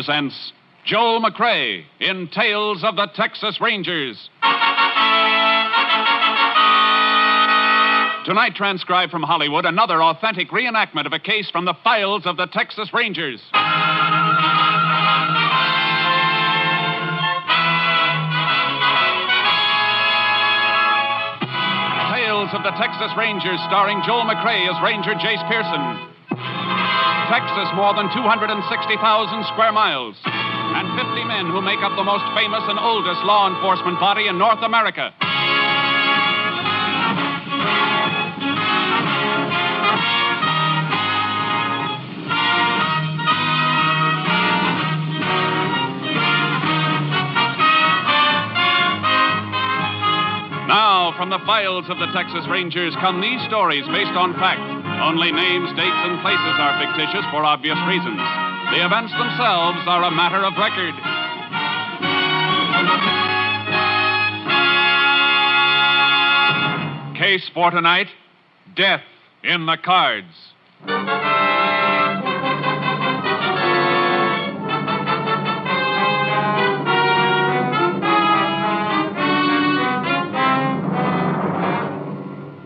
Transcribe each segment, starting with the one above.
presents Joe McCrae in Tales of the Texas Rangers. Tonight, transcribed from Hollywood, another authentic reenactment of a case from the files of the Texas Rangers. Tales of the Texas Rangers, starring Joel McCrae as Ranger Jace Pearson. Texas, more than 260,000 square miles, and 50 men who make up the most famous and oldest law enforcement body in North America. Now, from the files of the Texas Rangers come these stories based on fact. Only names, dates, and places are fictitious for obvious reasons. The events themselves are a matter of record. Case for tonight, death in the cards.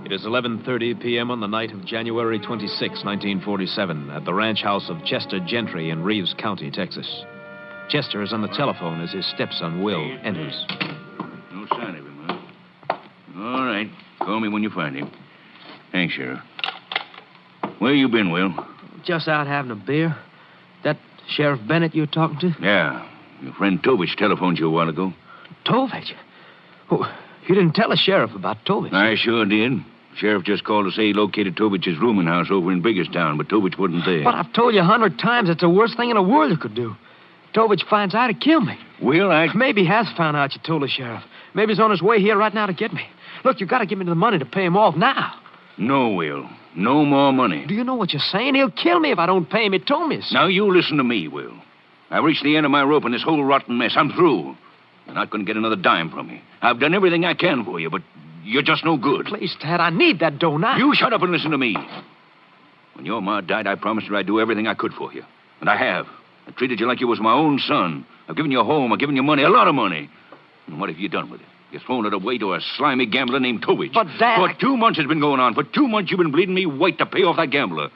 It is 11:30 p.m. on the night of January 26, 1947, at the ranch house of Chester Gentry in Reeves County, Texas. Chester is on the telephone as his stepson, Will, enters. No sign of him, huh? All right. Call me when you find him. Thanks, Sheriff. Where you been, Will? Just out having a beer. That Sheriff Bennett you were talking to? Yeah. Your friend Tovich telephoned you a while ago. Tovich? Oh, you didn't tell the sheriff about Tovich. I sure did. Sheriff just called to say he located Tovich's rooming house over in Biggerstown, but Tovich wasn't there. But I've told you 100 times it's the worst thing in the world you could do. Tovich finds out, he'd kill me. Will, Maybe he has found out you told the sheriff. Maybe he's on his way here right now to get me. Look, you got to give me the money to pay him off now. No, Will. No more money. Do you know what you're saying? He'll kill me if I don't pay him. He told me so. Now, you listen to me, Will. I've reached the end of my rope in this whole rotten mess. I'm through. You're not going to get another dime from me. I've done everything I can for you, but you're just no good. Please, Dad, I need that dough now. You shut up and listen to me. When your ma died, I promised her I'd do everything I could for you. And I have. I treated you like you was my own son. I've given you a home. I've given you money, a lot of money. And what have you done with it? You've thrown it away to a slimy gambler named Tovich. But, Dad... For 2 months it's been going on. For 2 months you've been bleeding me white to pay off that gambler.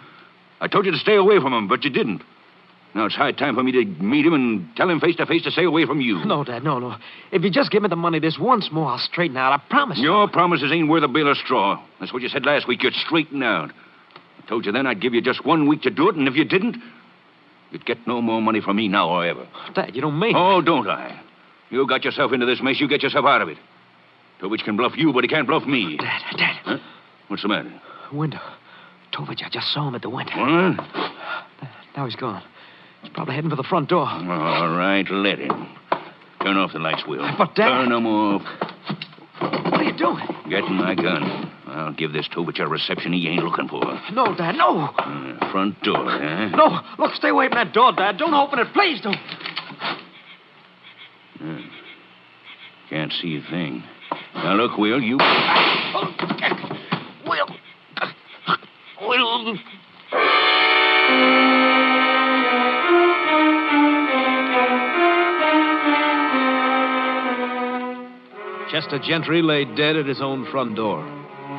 I told you to stay away from him, but you didn't. Now it's high time for me to meet him and tell him face to face to stay away from you. No, Dad, no. If you just give me the money this once more, I'll straighten out. I promise you. Your promises ain't worth a bale of straw. That's what you said last week. You'd straighten out. I told you then I'd give you just 1 week to do it, and if you didn't, you'd get no more money from me now or ever. Dad, you don't mean... Oh, don't I? You got yourself into this mess. You get yourself out of it. Tovich can bluff you, but he can't bluff me. Dad. Huh? What's the matter? Window. Tovich, I just saw him at the window. What? Now he's gone. He's probably heading for the front door. All right, let him. Turn off the lights, Will. But, Dad... Turn them off. What are you doing? Getting my gun. I'll give this Tovich a reception he ain't looking for. No, Dad, no. Front door, huh? No, look, stay away from that door, Dad. Don't open it. Please don't. Can't see a thing. Now, look, Will, you... Will... Chester Gentry lay dead at his own front door.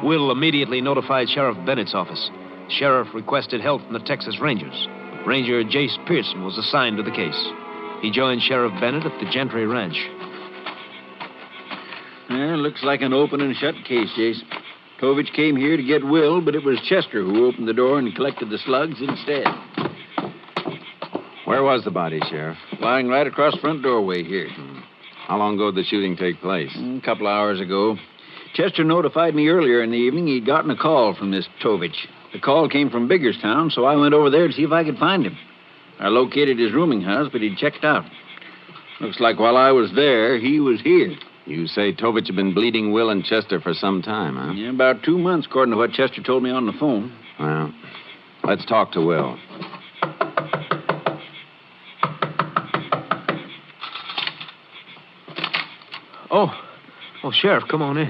Will immediately notified Sheriff Bennett's office. The sheriff requested help from the Texas Rangers. Ranger Jace Pearson was assigned to the case. He joined Sheriff Bennett at the Gentry Ranch. Looks like an open and shut case, Jace. Tovich came here to get Will, but it was Chester who opened the door and collected the slugs instead. Where was the body, Sheriff? Lying right across the front doorway here. How long ago did the shooting take place? A couple hours ago. Chester notified me earlier in the evening he'd gotten a call from this Tovich. The call came from Biggerstown, so I went over there to see if I could find him. I located his rooming house, but he'd checked out. Looks like while I was there, he was here. You say Tovich had been bleeding Will and Chester for some time, huh? Yeah, about 2 months, according to what Chester told me on the phone. Well, let's talk to Will. Oh, Sheriff, come on in.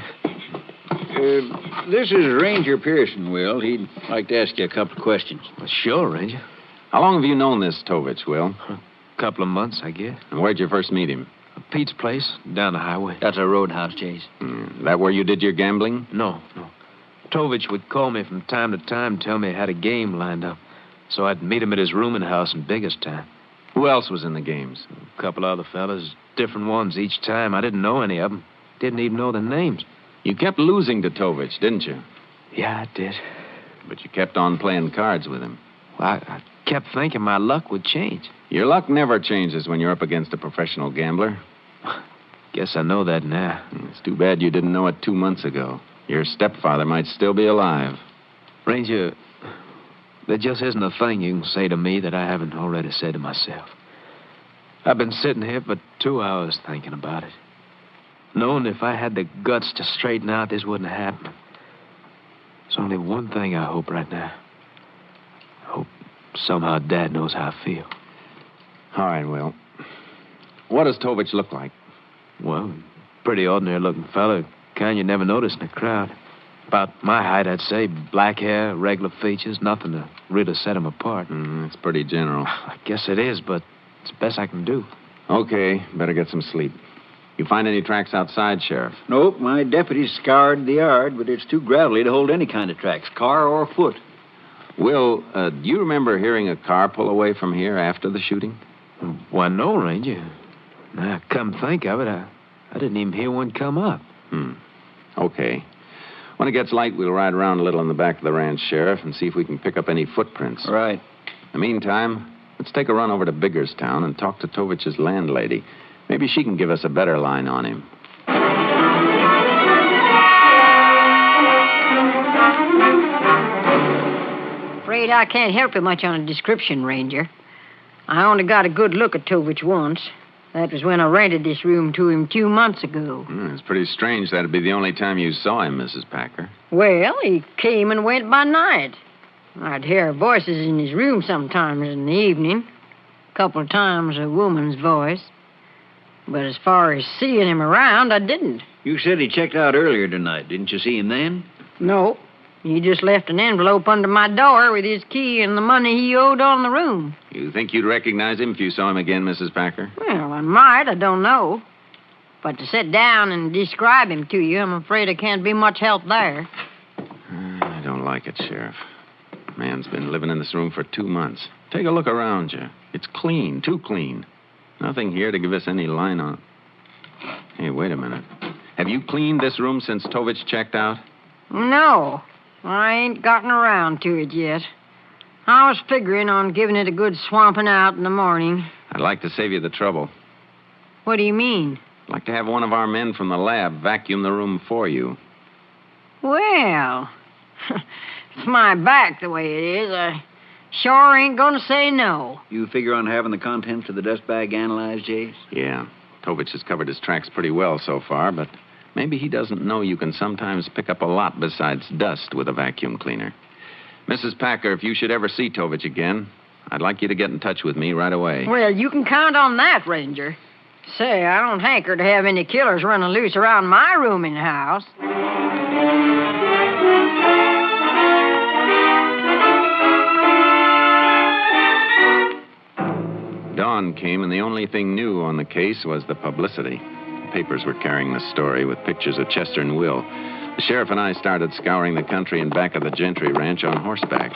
This is Ranger Pearson, Will. He'd like to ask you a couple of questions. Well, sure, Ranger. How long have you known this Tovich, Will? couple of months, I guess. And where'd you first meet him? Pete's place, down the highway. That's a roadhouse, Jase. That where you did your gambling? No. Tovich would call me from time to time, tell me he had a game lined up. So I'd meet him at his rooming house in Biggerstown. Who else was in the games? A couple other fellas, different ones each time. I didn't know any of them. Didn't even know their names. You kept losing to Tovich, didn't you? Yeah, I did. But you kept on playing cards with him. Well, I kept thinking my luck would change. Your luck never changes when you're up against a professional gambler. Guess I know that now. It's too bad you didn't know it 2 months ago. Your stepfather might still be alive. Ranger, there just isn't a thing you can say to me that I haven't already said to myself. I've been sitting here for 2 hours thinking about it. Knowing if I had the guts to straighten out, this wouldn't happen. There's only one thing I hope right now. I hope somehow Dad knows how I feel. All right, Will. What does Tovich look like? Well, pretty ordinary-looking fella. Kind you never notice in a crowd. About my height, I'd say. Black hair, regular features, nothing to really set him apart. It's pretty general. I guess it is, but it's the best I can do. Okay, better get some sleep. You find any tracks outside, Sheriff? Nope, my deputies scoured the yard, but it's too gravelly to hold any kind of tracks, car or foot. Will, do you remember hearing a car pull away from here after the shooting? Why, no, Ranger. Now, come think of it, I didn't even hear one come up. Okay. When it gets light, we'll ride around a little in the back of the ranch, Sheriff, and see if we can pick up any footprints. Right. In the meantime, let's take a run over to Biggerstown and talk to Tovich's landlady. Maybe she can give us a better line on him. Afraid I can't help you much on a description, Ranger. I only got a good look at Tovich once. That was when I rented this room to him 2 months ago. It's pretty strange that'd be the only time you saw him, Mrs. Packer. Well, he came and went by night. I'd hear voices in his room sometimes in the evening. A couple of times a woman's voice. But as far as seeing him around, I didn't. You said he checked out earlier tonight. Didn't you see him then? No. He just left an envelope under my door with his key and the money he owed on the room. You think you'd recognize him if you saw him again, Mrs. Packer? Well, I might. I don't know. But to sit down and describe him to you, I'm afraid I can't be much help there. I don't like it, Sheriff. Man's been living in this room for 2 months. Take a look around you. It's clean, too clean. Nothing here to give us any line on. Hey, wait a minute. Have you cleaned this room since Tovich checked out? No. I ain't gotten around to it yet. I was figuring on giving it a good swamping out in the morning. I'd like to save you the trouble. What do you mean? I'd like to have one of our men from the lab vacuum the room for you. Well, it's my back the way it is. I sure ain't gonna say no. You figure on having the contents of the dust bag analyzed, Jase? Yeah. Tovich has covered his tracks pretty well so far, but maybe he doesn't know you can sometimes pick up a lot besides dust with a vacuum cleaner. Mrs. Packer, if you should ever see Tovich again, I'd like you to get in touch with me right away. Well, you can count on that, Ranger. Say, I don't hanker to have any killers running loose around my rooming house. Dawn came, and the only thing new on the case was the publicity. Papers were carrying the story with pictures of Chester and Will. The sheriff and I started scouring the country in back of the Gentry ranch on horseback.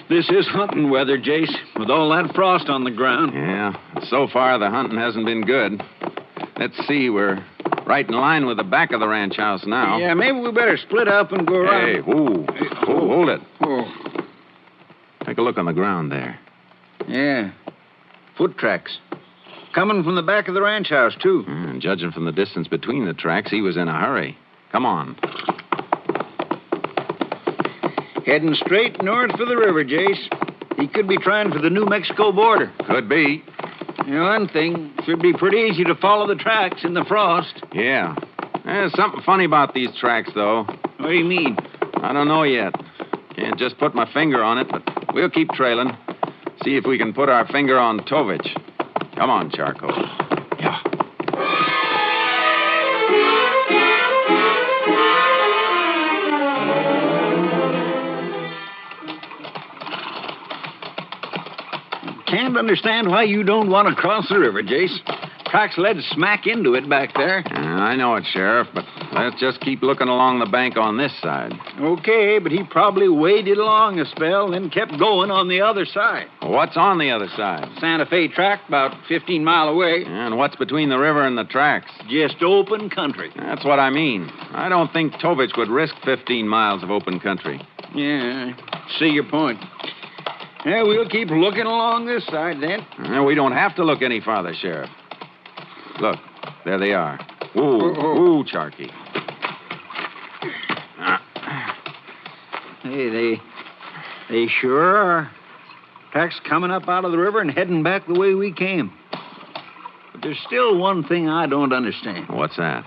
This is hunting weather, Jase, with all that frost on the ground. Yeah, so far the hunting hasn't been good. Let's see, we're right in line with the back of the ranch house now. Yeah, maybe we better split up and go around. Hey, hold it. Oh. Take a look on the ground there. Yeah, foot tracks. Coming from the back of the ranch house, too. And judging from the distance between the tracks, he was in a hurry. Come on. Heading straight north for the river, Jase. He could be trying for the New Mexico border. Could be. You know, one thing, should be pretty easy to follow the tracks in the frost. Yeah. There's something funny about these tracks, though. What do you mean? I don't know yet. Can't just put my finger on it, but we'll keep trailing. See if we can put our finger on Tovich. Come on, Charcoal. Yeah. can't understand why you don't want to cross the river, Jace. Tracks led smack into it back there. I know it, Sheriff, but let's just keep looking along the bank on this side. Okay, but he probably waded along a spell, then kept going on the other side. What's on the other side? Santa Fe track, about 15 mile away. And what's between the river and the tracks? Just open country. That's what I mean. I don't think Tovich would risk 15 miles of open country. Yeah, see your point. Yeah, we'll keep looking along this side, then. We don't have to look any farther, Sheriff. Look, there they are. Ooh, Charky. Hey, they sure are. Tracks coming up out of the river and heading back the way we came. But there's still one thing I don't understand. What's that?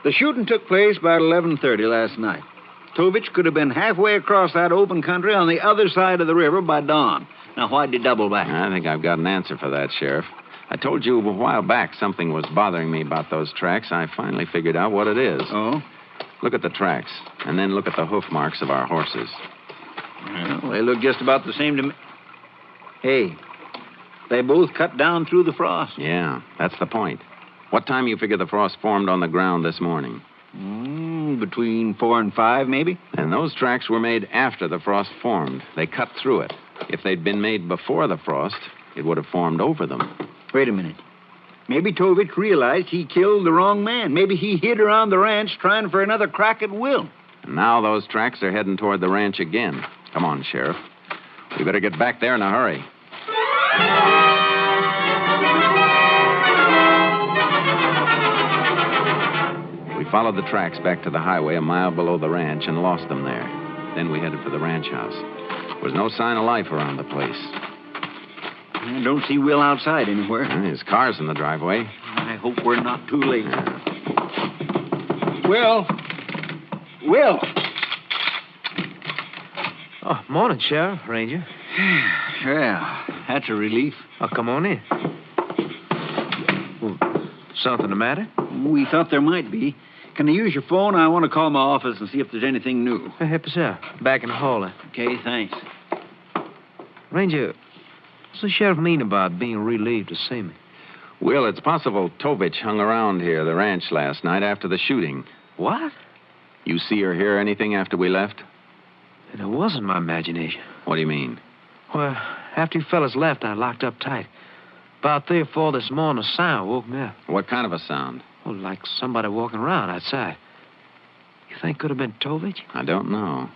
The shooting took place about 11:30 last night. Tovich could have been halfway across that open country on the other side of the river by dawn. Now, why'd he double back? I think I've got an answer for that, Sheriff. I told you a while back something was bothering me about those tracks. I finally figured out what it is. Oh? Look at the tracks, and then look at the hoof marks of our horses. Well, they look just about the same to me. Hey, they both cut down through the frost. Yeah, that's the point. What time you figure the frost formed on the ground this morning? Between 4 and 5, maybe. And those tracks were made after the frost formed. They cut through it. If they'd been made before the frost, it would have formed over them. Wait a minute. Maybe Tovich realized he killed the wrong man. Maybe he hid around the ranch trying for another crack at Will. And now those tracks are heading toward the ranch again. Come on, Sheriff. We better get back there in a hurry. We followed the tracks back to the highway a mile below the ranch and lost them there. Then we headed for the ranch house. There was no sign of life around the place. I don't see Will outside anywhere. His car's in the driveway. I hope we're not too late. Yeah. Will! Will! Oh, morning, Sheriff, Ranger. Yeah, that's a relief. Oh, come on in. Well, something the matter? We thought there might be. Can I use your phone? I want to call my office and see if there's anything new. Help us out. Back in the hall. Okay, thanks. Ranger, what's the sheriff mean about being relieved to see me? Will, it's possible Tovich hung around here, the ranch, last night after the shooting. What? You see or hear anything after we left? It wasn't my imagination. What do you mean? Well, after you fellas left, I locked up tight. About 3 or 4 this morning, a sound woke me up. What kind of a sound? Well, like somebody walking around outside. You think could have been Tovich? I don't know.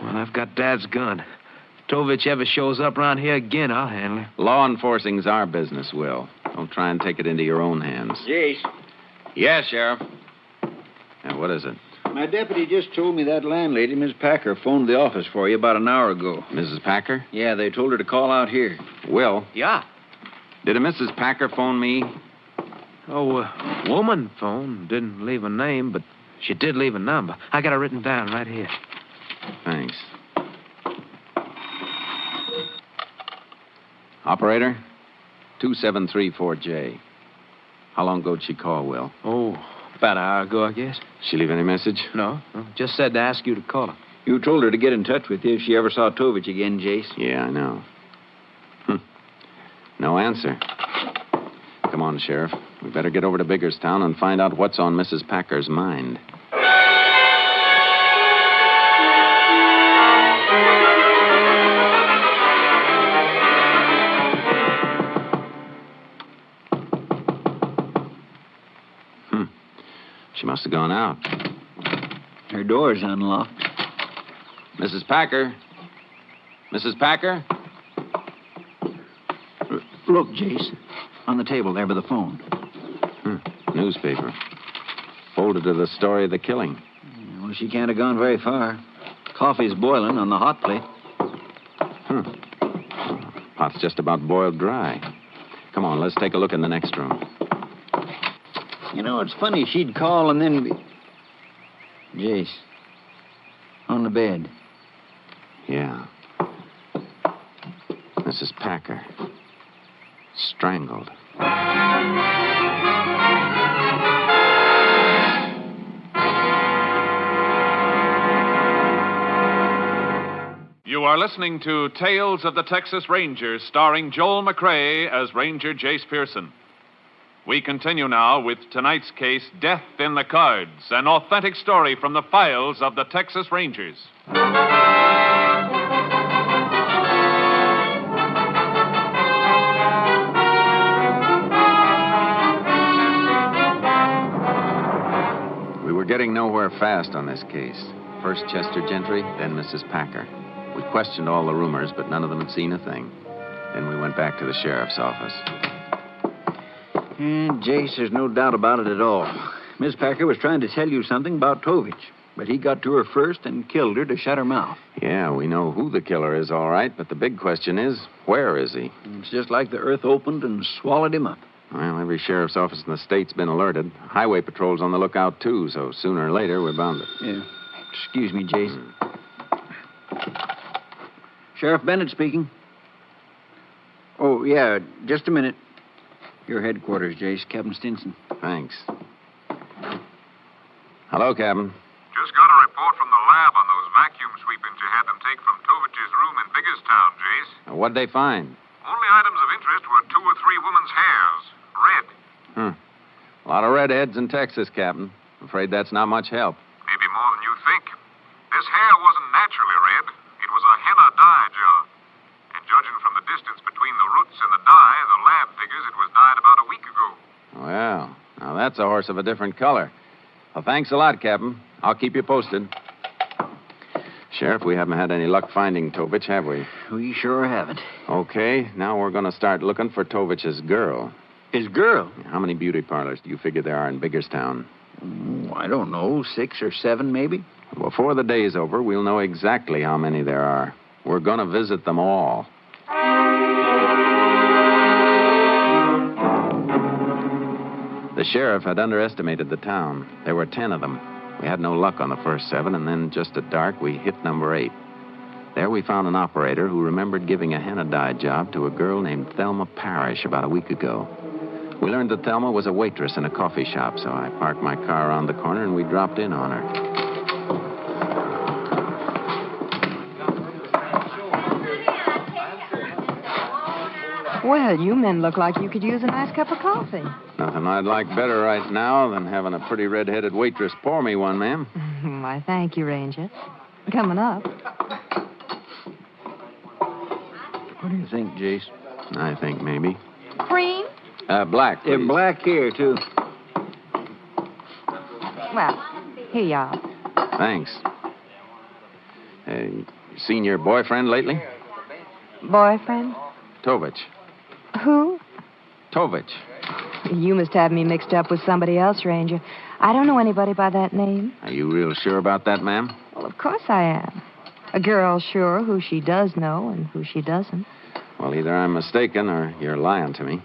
Well, I've got Dad's gun. If Tovich ever shows up around here again, I'll handle him. Law enforcing's our business, Will. Don't try and take it into your own hands. Jace. Yes, Sheriff. Yeah, what is it? My deputy just told me that landlady, Miss Packer, phoned the office for you about an hour ago. Mrs. Packer? Yeah, they told her to call out here. Will? Yeah. Did a Mrs. Packer phone me? Oh, a woman phone. Didn't leave a name, but she did leave a number. I got it written down right here. Thanks. Operator? 2734J. How long ago did she call, Will? Oh, about an hour ago, I guess. She leave any message? No. Just said to ask you to call her. You told her to get in touch with you if she ever saw Tovich again, Jace. Yeah, I know. No answer. Come on, Sheriff. We better get over to Biggerstown and find out what's on Mrs. Packer's mind. She must have gone out. Her door's unlocked. Mrs. Packer? Mrs. Packer? Look, Jace. On the table there by the phone. Newspaper. Folded to the story of the killing. Well, she can't have gone very far. Coffee's boiling on the hot plate. Pot's just about boiled dry. Come on, let's take a look in the next room. You know, it's funny. She'd call and then be... Jace. On the bed. Yeah. Mrs. Packer. Strangled. You You are listening to Tales of the Texas Rangers, starring Joel McCrea as Ranger Jace Pearson. We continue now with tonight's case, Death in the Cards, an authentic story from the files of the Texas Rangers. We were getting nowhere fast on this case. First Chester Gentry, then Mrs. Packer. We questioned all the roomers, but none of them had seen a thing. Then we went back to the sheriff's office. And Jace, there's no doubt about it at all. Miss Packer was trying to tell you something about Tovich, but he got to her first and killed her to shut her mouth. Yeah, we know who the killer is, all right, but the big question is, where is he? It's just like the earth opened and swallowed him up. Well, every sheriff's office in the state's been alerted. Highway patrol's on the lookout, too, so sooner or later we're bound to... Yeah. Excuse me, Jace. Sheriff Bennett speaking. Oh, yeah, just a minute. Your headquarters, Jace. Captain Stinson. Thanks. Hello, Captain. Just got a report from the lab on those vacuum sweepings you had them take from Tovich's room in Biggerstown, Jace. What'd they find? Only items of interest were 2 or 3 women's hairs. Red. A lot of redheads in Texas, Captain. I'm afraid that's not much help. Maybe more than you think. This hair wasn't naturally red. It was a henna dye job. And judging from the distance between the roots and the dye, the lab figures it was dyed about a week ago. Well, now that's a horse of a different color. Well, thanks a lot, Captain. I'll keep you posted. Sheriff, we haven't had any luck finding Tovich, have we? We sure haven't. Okay, now we're going to start looking for Tovich's girl. His girl? How many beauty parlors do you figure there are in Biggerstown? I don't know, 6 or 7, maybe. Before the day's over, we'll know exactly how many there are. We're going to visit them all. The sheriff had underestimated the town. There were 10 of them. We had no luck on the first 7, and then just at dark, we hit number 8. There we found an operator who remembered giving a henna dye job to a girl named Thelma Parrish about a week ago. We learned that Thelma was a waitress in a coffee shop, so I parked my car around the corner and we dropped in on her. Well, you men look like you could use a nice cup of coffee. Nothing I'd like better right now than having a pretty red-headed waitress pour me one, ma'am. Why, thank you, Ranger. Coming up. What do you think, Jace? I think maybe. Cream? Black, please. Yeah, black here, too. Well, here you are. Thanks. Seen your boyfriend lately? Boyfriend? Tovich. Who? Tovich. You must have me mixed up with somebody else, Ranger. I don't know anybody by that name. Are you real sure about that, ma'am? Well, of course I am. A girl's sure who she does know and who she doesn't. Well, either I'm mistaken or you're lying to me.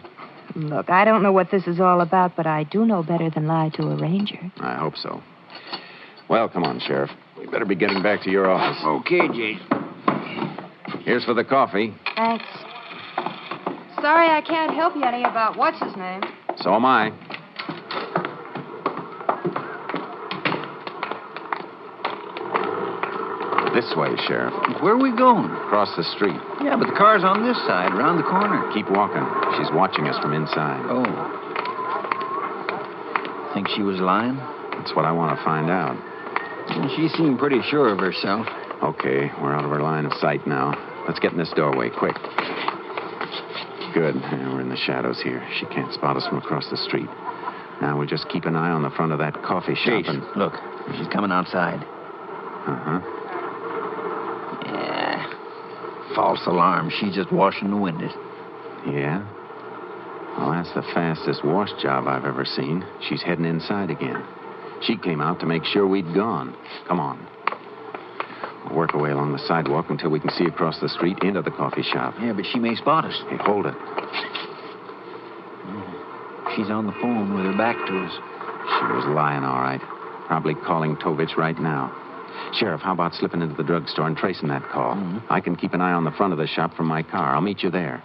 Look, I don't know what this is all about, but I do know better than lie to a ranger. I hope so. Well, come on, Sheriff. We better be getting back to your office. Okay, Jace. Here's for the coffee. Thanks. Sorry I can't help you any about what's his name. So am I. This way, Sheriff. Where are we going? Across the street. Yeah, but the car's on this side, around the corner. Keep walking. She's watching us from inside. Oh. Think she was lying? That's what I want to find out. Well, she seemed pretty sure of herself. Okay, we're out of her line of sight now. Let's get in this doorway, quick. Good. Yeah, we're in the shadows here. She can't spot us from across the street. Now we'll just keep an eye on the front of that coffee shop and... Look, she's coming outside. Uh-huh. Yeah. False alarm. She's just washing the windows. Yeah? Well, that's the fastest wash job I've ever seen. She's heading inside again. She came out to make sure we'd gone. Come on. We'll work our way along the sidewalk until we can see across the street into the coffee shop. Yeah, but she may spot us. Hey, hold it. She's on the phone with her back to us. She was lying, all right. Probably calling Tovich right now. Sheriff, how about slipping into the drugstore and tracing that call? Mm-hmm. I can keep an eye on the front of the shop from my car. I'll meet you there.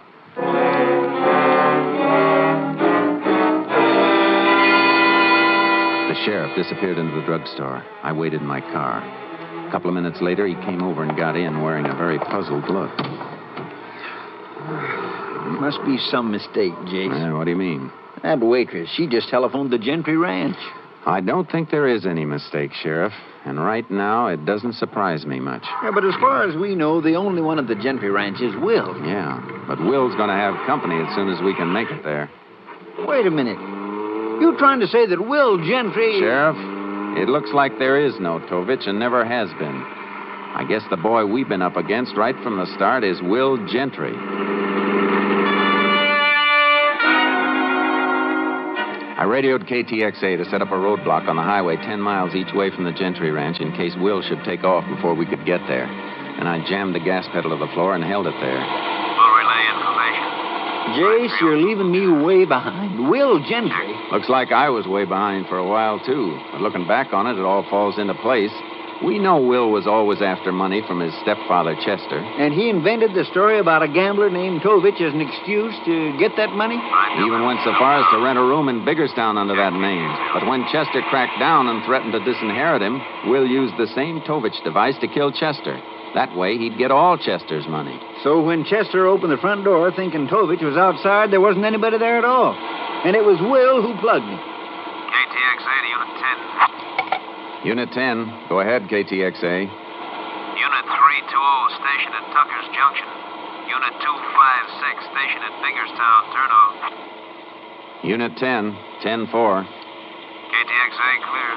The sheriff disappeared into the drugstore. I waited in my car. A couple of minutes later, he came over and got in wearing a very puzzled look. Must be some mistake, Jace. What do you mean? That waitress, she just telephoned the Gentry Ranch. I don't think there is any mistake, Sheriff. And right now, it doesn't surprise me much. Yeah, but as far as we know, the only one at the Gentry Ranch is Will. Yeah, but Will's going to have company as soon as we can make it there. Wait a minute. You trying to say that Will Gentry... Sheriff, it looks like there is no Tovich and never has been. I guess the boy we've been up against right from the start is Will Gentry. I radioed KTXA to set up a roadblock on the highway 10 miles each way from the Gentry Ranch in case Will should take off before we could get there. And I jammed the gas pedal to the floor and held it there. We'll relay information. Jace, you're leaving me way behind. Will Gentry? Looks like I was way behind for a while, too. But looking back on it, it all falls into place. We know Will was always after money from his stepfather, Chester. And he invented the story about a gambler named Tovich as an excuse to get that money? He even went so far as to rent a room in Biggerstown under that name. But when Chester cracked down and threatened to disinherit him, Will used the same Tovich device to kill Chester. That way, he'd get all Chester's money. So when Chester opened the front door thinking Tovich was outside, there wasn't anybody there at all. And it was Will who plugged me. KTXA to Unit 10. Unit 10. Go ahead, KTXA. Unit 320 stationed at Tucker's Junction. Unit 256 stationed at Biggerstown. Turn off. Unit 10. 10-4. KTXA clear.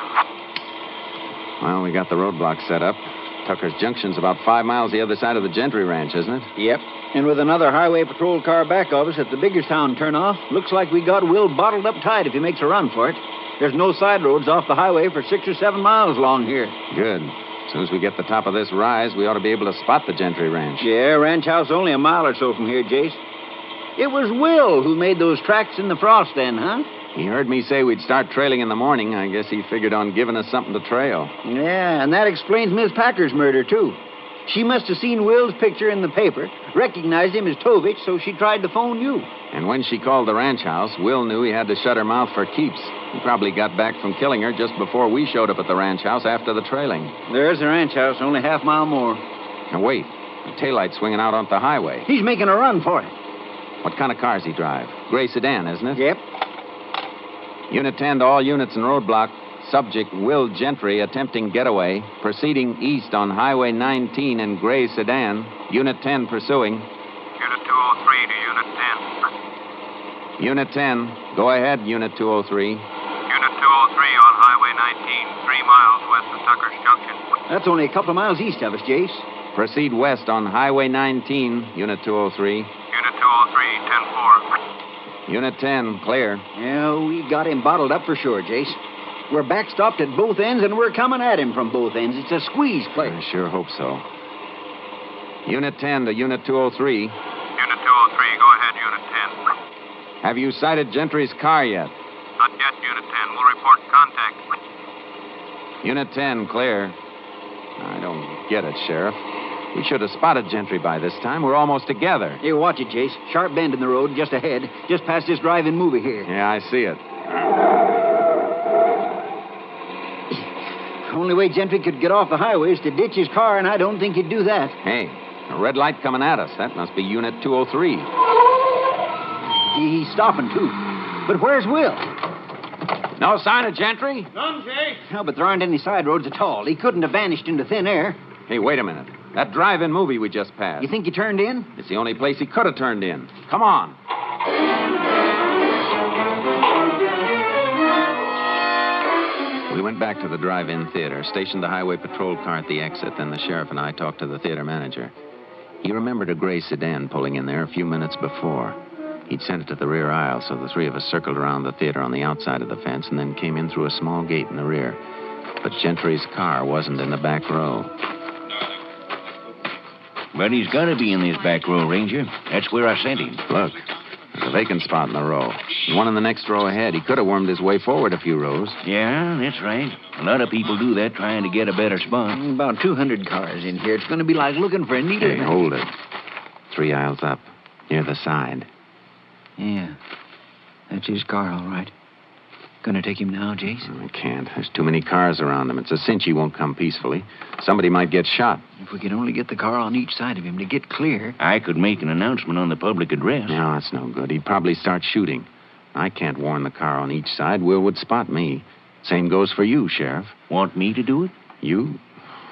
Well, we got the roadblock set up. Tucker's Junction's about 5 miles the other side of the Gentry Ranch, isn't it? Yep. And with another highway patrol car back of us at the Biggerstown turnoff, looks like we got Will bottled up tight if he makes a run for it. There's no side roads off the highway for 6 or 7 miles long here. Good. As soon as we get the top of this rise, we ought to be able to spot the Gentry Ranch. Yeah, ranch house only a mile or so from here, Jace. It was Will who made those tracks in the frost then, huh? He heard me say we'd start trailing in the morning. I guess he figured on giving us something to trail. Yeah, and that explains Miss Packer's murder, too. She must have seen Will's picture in the paper, recognized him as Tovich, so she tried to phone you. And when she called the ranch house, Will knew he had to shut her mouth for keeps. He probably got back from killing her just before we showed up at the ranch house after the trailing. There's the ranch house, only half mile more. Now, wait. The taillight's swinging out onto the highway. He's making a run for it. What kind of cars he drive? Gray sedan, isn't it? Yep. Unit 10 to all units in roadblock. Subject Will Gentry attempting getaway, proceeding east on Highway 19 in gray sedan. Unit 10 pursuing. Unit 203 to Unit 10. Unit 10, go ahead, Unit 203. Unit 203 on Highway 19, 3 miles west of Tucker's Junction. That's only a couple of miles east of us, Jace. Proceed west on Highway 19, Unit 203. Unit 203, 10-4. Unit 10, clear. Yeah, we got him bottled up for sure, Jace. We're backstopped at both ends, and we're coming at him from both ends. It's a squeeze play. I sure hope so. Unit 10 to Unit 203. Unit 203, go ahead, Unit 10. Have you sighted Gentry's car yet? Not yet, Unit 10. We'll report contact. Unit 10, clear. I don't get it, Sheriff. We should have spotted Gentry by this time. We're almost together. Here, watch it, Jace. Sharp bend in the road just ahead, just past this drive-in movie here. Yeah, I see it. The only way Gentry could get off the highway is to ditch his car, and I don't think he'd do that. Hey, a red light coming at us. That must be Unit 203. He's stopping, too. But where's Will? No sign of Gentry? None, Jay. No, but there aren't any side roads at all. He couldn't have vanished into thin air. Hey, wait a minute. That drive-in movie we just passed. You think he turned in? It's the only place he could have turned in. Come on. We went back to the drive-in theater, stationed the highway patrol car at the exit, then the sheriff and I talked to the theater manager. He remembered a gray sedan pulling in there a few minutes before. He'd sent it to the rear aisle, so the three of us circled around the theater on the outside of the fence and then came in through a small gate in the rear. But Gentry's car wasn't in the back row. But he's got to be in this back row, Ranger. That's where I sent him. Look, there's a vacant spot in the row. And one in the next row ahead. He could have wormed his way forward a few rows. Yeah, that's right. A lot of people do that trying to get a better spot. About 200 cars in here. It's going to be like looking for a needle. Hey, hold it. 3 aisles up, near the side. Yeah, that's his car, all right. Gonna take him now, Jace? I can't. There's too many cars around him. It's a cinch he won't come peacefully. Somebody might get shot. If we could only get the car on each side of him to get clear. I could make an announcement on the public address. No, that's no good. He'd probably start shooting. I can't warn the car on each side. Will would spot me. Same goes for you, Sheriff. Want me to do it? You?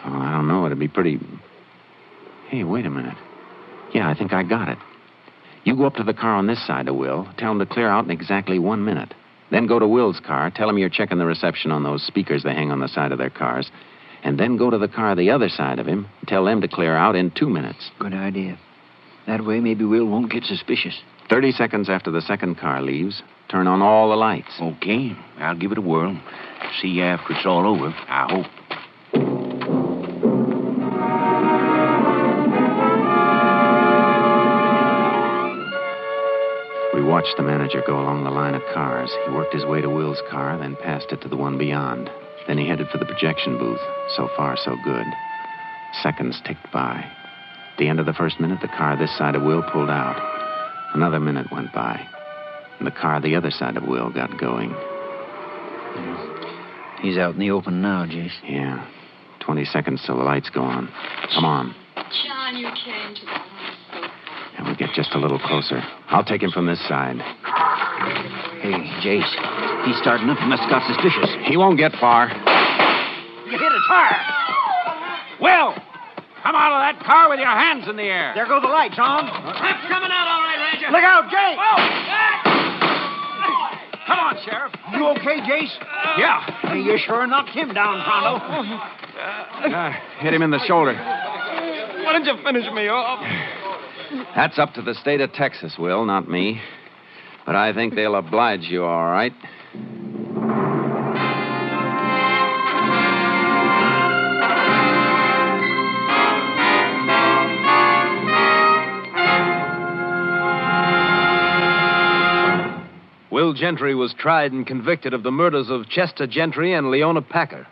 Oh, I don't know. It'd be pretty... Hey, wait a minute. Yeah, I think I got it. You go up to the car on this side of Will. Tell him to clear out in exactly 1 minute. Then go to Will's car. Tell him you're checking the reception on those speakers they hang on the side of their cars. And then go to the car the other side of him. Tell them to clear out in 2 minutes. Good idea. That way, maybe Will won't get suspicious. 30 seconds after the second car leaves, turn on all the lights. Okay. I'll give it a whirl. See you after it's all over, I hope. We watched the manager go along the line of cars. He worked his way to Will's car, then passed it to the one beyond. Then he headed for the projection booth. So far, so good. Seconds ticked by. At the end of the first minute, the car this side of Will pulled out. Another minute went by, and the car the other side of Will got going. He's out in the open now, Jace. Yeah. 20 seconds till the lights go on. Come on. John, you came to the hospital. And we get just a little closer. I'll take him from this side. Hey, Jace. He's starting up. He must have got suspicious. He won't get far. You hit a tire. Will, come out of that car with your hands in the air. There go the lights, on. That's coming out all right, Ranger. Look out, Jace! Come on, Sheriff. You okay, Jace? Yeah. Hey, you sure knocked him down, Pronto. Hit him in the shoulder. Why didn't you finish me off? That's up to the state of Texas, Will, not me. But I think they'll oblige you all right. Will Gentry was tried and convicted of the murders of Chester Gentry and Leona Packer.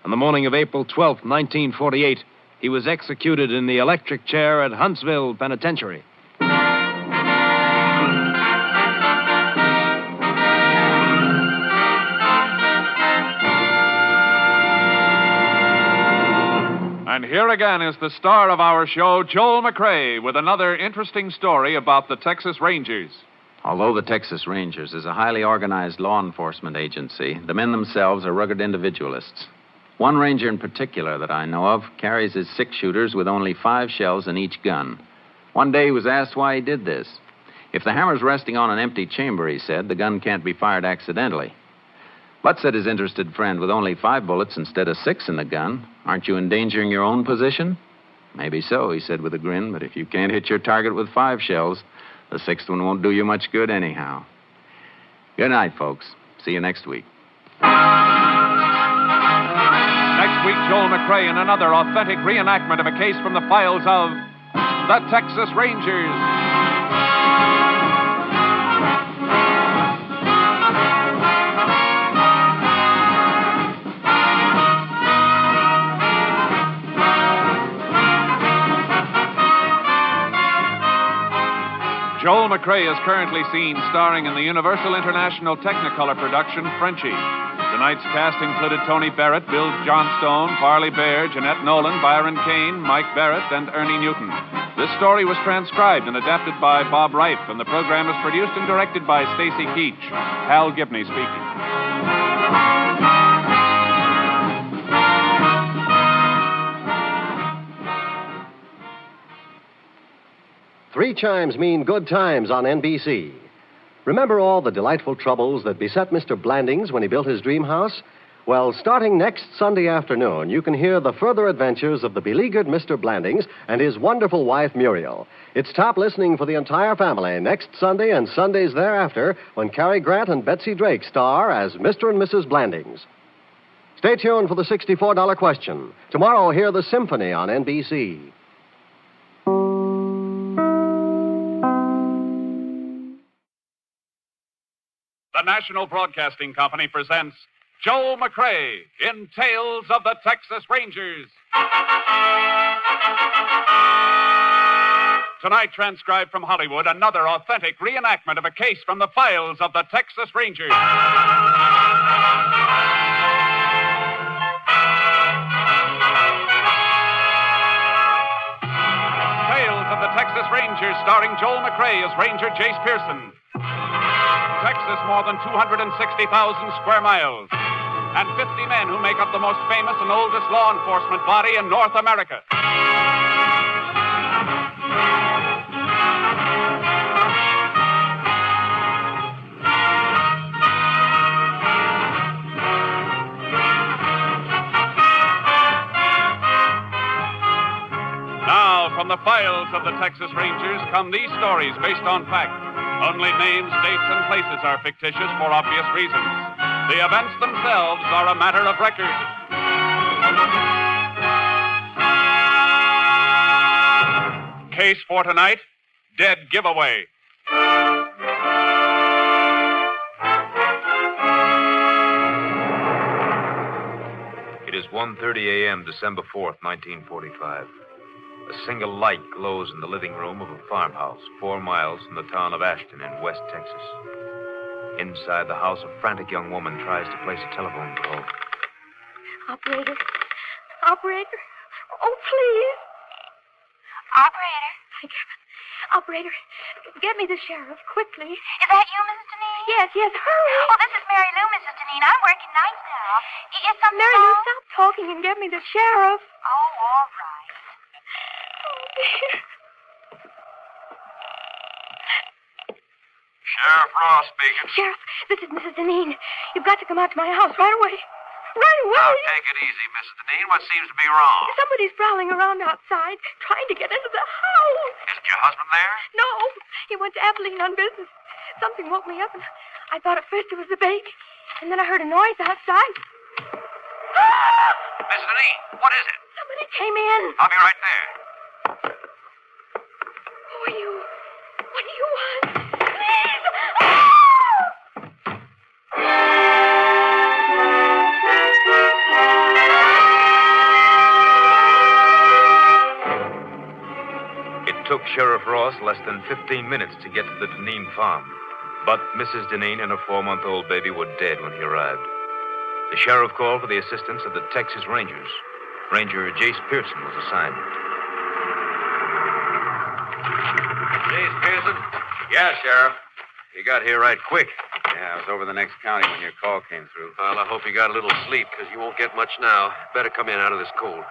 On the morning of April 12th, 1948, he was executed in the electric chair at Huntsville Penitentiary. And here again is the star of our show, Joel McCrea, with another interesting story about the Texas Rangers. Although the Texas Rangers is a highly organized law enforcement agency, the men themselves are rugged individualists. One ranger in particular that I know of carries his 6-shooters with only 5 shells in each gun. One day he was asked why he did this. If the hammer's resting on an empty chamber, he said, the gun can't be fired accidentally. But, said his interested friend, with only 5 bullets instead of 6 in the gun, aren't you endangering your own position? Maybe so, he said with a grin, but if you can't hit your target with 5 shells, the 6th one won't do you much good anyhow. Good night, folks. See you next week. Next week, Joel McCrea in another authentic reenactment of a case from the files of the Texas Rangers. Joel McCrea is currently seen starring in the Universal International Technicolor production, Frenchie. Tonight's cast included Tony Barrett, Bill Johnstone, Parley Bear, Jeanette Nolan, Byron Kane, Mike Barrett, and Ernie Newton. This story was transcribed and adapted by Bob Reif, and the program is produced and directed by Stacy Keach. Hal Gibney speaking. 3 chimes mean good times on NBC. Remember all the delightful troubles that beset Mr. Blandings when he built his dream house? Well, starting next Sunday afternoon, you can hear the further adventures of the beleaguered Mr. Blandings and his wonderful wife, Muriel. It's top listening for the entire family next Sunday and Sundays thereafter when Cary Grant and Betsy Drake star as Mr. and Mrs. Blandings. Stay tuned for the $64 question. Tomorrow, hear the symphony on NBC. The National Broadcasting Company presents Joel McCrea in Tales of the Texas Rangers. Tonight, transcribed from Hollywood, another authentic reenactment of a case from the files of the Texas Rangers. Tales of the Texas Rangers, starring Joel McRae as Ranger Jace Pearson. Texas, more than 260,000 square miles. And 50 men who make up the most famous and oldest law enforcement body in North America. Now, from the files of the Texas Rangers come these stories based on fact. Only names, dates, and places are fictitious for obvious reasons. The events themselves are a matter of record. Case for tonight, Dead Giveaway. It is 1:30 a.m., December 4th, 1945. A single light glows in the living room of a farmhouse 4 miles from the town of Ashton in West Texas. Inside the house, a frantic young woman tries to place a telephone call. Operator. Operator. Oh, please. Operator. Thank heaven. Operator, get me the sheriff, quickly. Is that you, Mrs. Deneen? Yes, hurry. Oh, this is Mary Lou, Mrs. Deneen. I'm working nights now. Is something Mary Lou, wrong? stop talking and get me the sheriff. Oh, all right. Oh, dear. Sheriff Ross speaking. Sheriff, this is Mrs. Deneen. You've got to come out to my house right away. Right away. Now, take it easy, Mrs. Deneen. What seems to be wrong? Somebody's prowling around outside, trying to get into the house. Isn't your husband there? No, he went to Abilene on business. Something woke me up, and I thought at first it was the bake. And then I heard a noise outside. Ah! Mrs. Deneen, what is it? Somebody came in. I'll be right there. Who are you? What do you want? Please! Ah! It took Sheriff Ross less than 15 minutes to get to the Deneen farm. But Mrs. Deneen and her 4-month-old baby were dead when he arrived. The sheriff called for the assistance of the Texas Rangers. Ranger Jace Pearson was assigned. Jace Pearson? Yeah, Sheriff. You got here right quick. Yeah, I was over the next county when your call came through. Well, I hope you got a little sleep, because you won't get much now. Better come in out of this cold.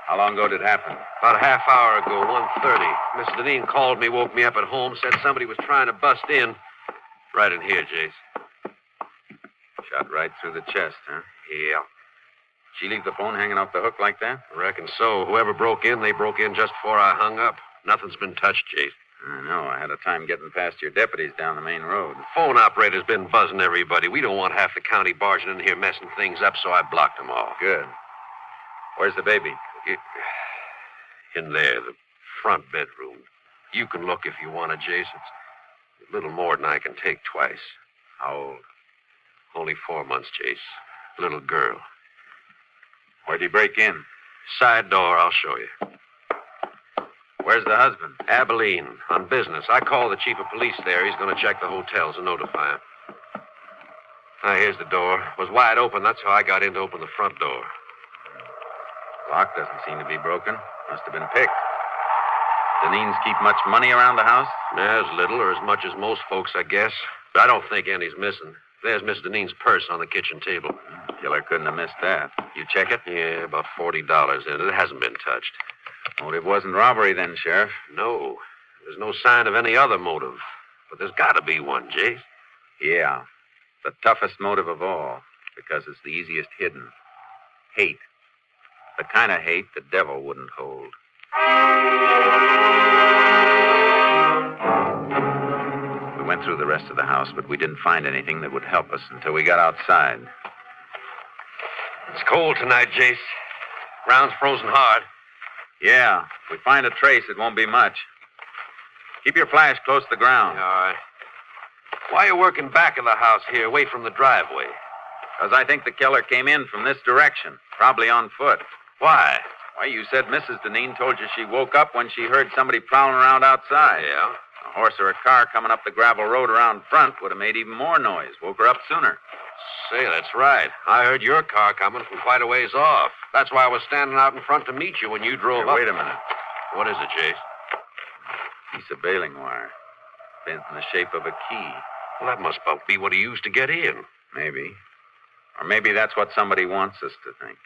How long ago did it happen? About a half hour ago, 1:30. Miss Deneen called me, woke me up at home, said somebody was trying to bust in. Right in here, Jace. Shot right through the chest, huh? Yeah, She leave the phone hanging off the hook like that? I reckon so. Whoever broke in, they broke in just before I hung up. Nothing's been touched, Jace. I know. I had a time getting past your deputies down the main road. The phone operator's been buzzing everybody. We don't want half the county barging in here messing things up, so I blocked them all. Good. Where's the baby? In there, the front bedroom. You can look if you want to, Jace. It's a little more than I can take twice. How old? Only 4 months, Jace. Little girl. Where'd he break in? Side door, I'll show you. Where's the husband? Abilene, on business. I called the chief of police there. He's going to check the hotels and notify him. Now, here's the door. It was wide open. That's how I got in to open the front door. Lock doesn't seem to be broken. Must have been picked. Deneens keep much money around the house? As little or as much as most folks, I guess. But I don't think any's missing. There's Miss Deneen's purse on the kitchen table. Killer couldn't have missed that. You check it? Yeah, about $40 in it. It hasn't been touched. Motive wasn't robbery then, Sheriff. No. There's no sign of any other motive. But there's got to be one, Jace. Yeah. The toughest motive of all, because it's the easiest hidden. Hate. The kind of hate the devil wouldn't hold. We went through the rest of the house, but we didn't find anything that would help us until we got outside. It's cold tonight, Jace. Ground's frozen hard. Yeah. If we find a trace, it won't be much. Keep your flash close to the ground. Yeah, all right. Why are you working back of the house here, away from the driveway? Because I think the killer came in from this direction, probably on foot. Why? Why, you said Mrs. Deneen told you she woke up when she heard somebody prowling around outside. Yeah. horse or a car coming up the gravel road around front would have made even more noise. Woke her up sooner. Say, that's right. I heard your car coming from quite a ways off. That's why I was standing out in front to meet you when you drove up. Wait a minute. What is it, Chase? Piece of baling wire. Bent in the shape of a key. Well, that must be what he used to get in. Maybe. Or maybe that's what somebody wants us to think.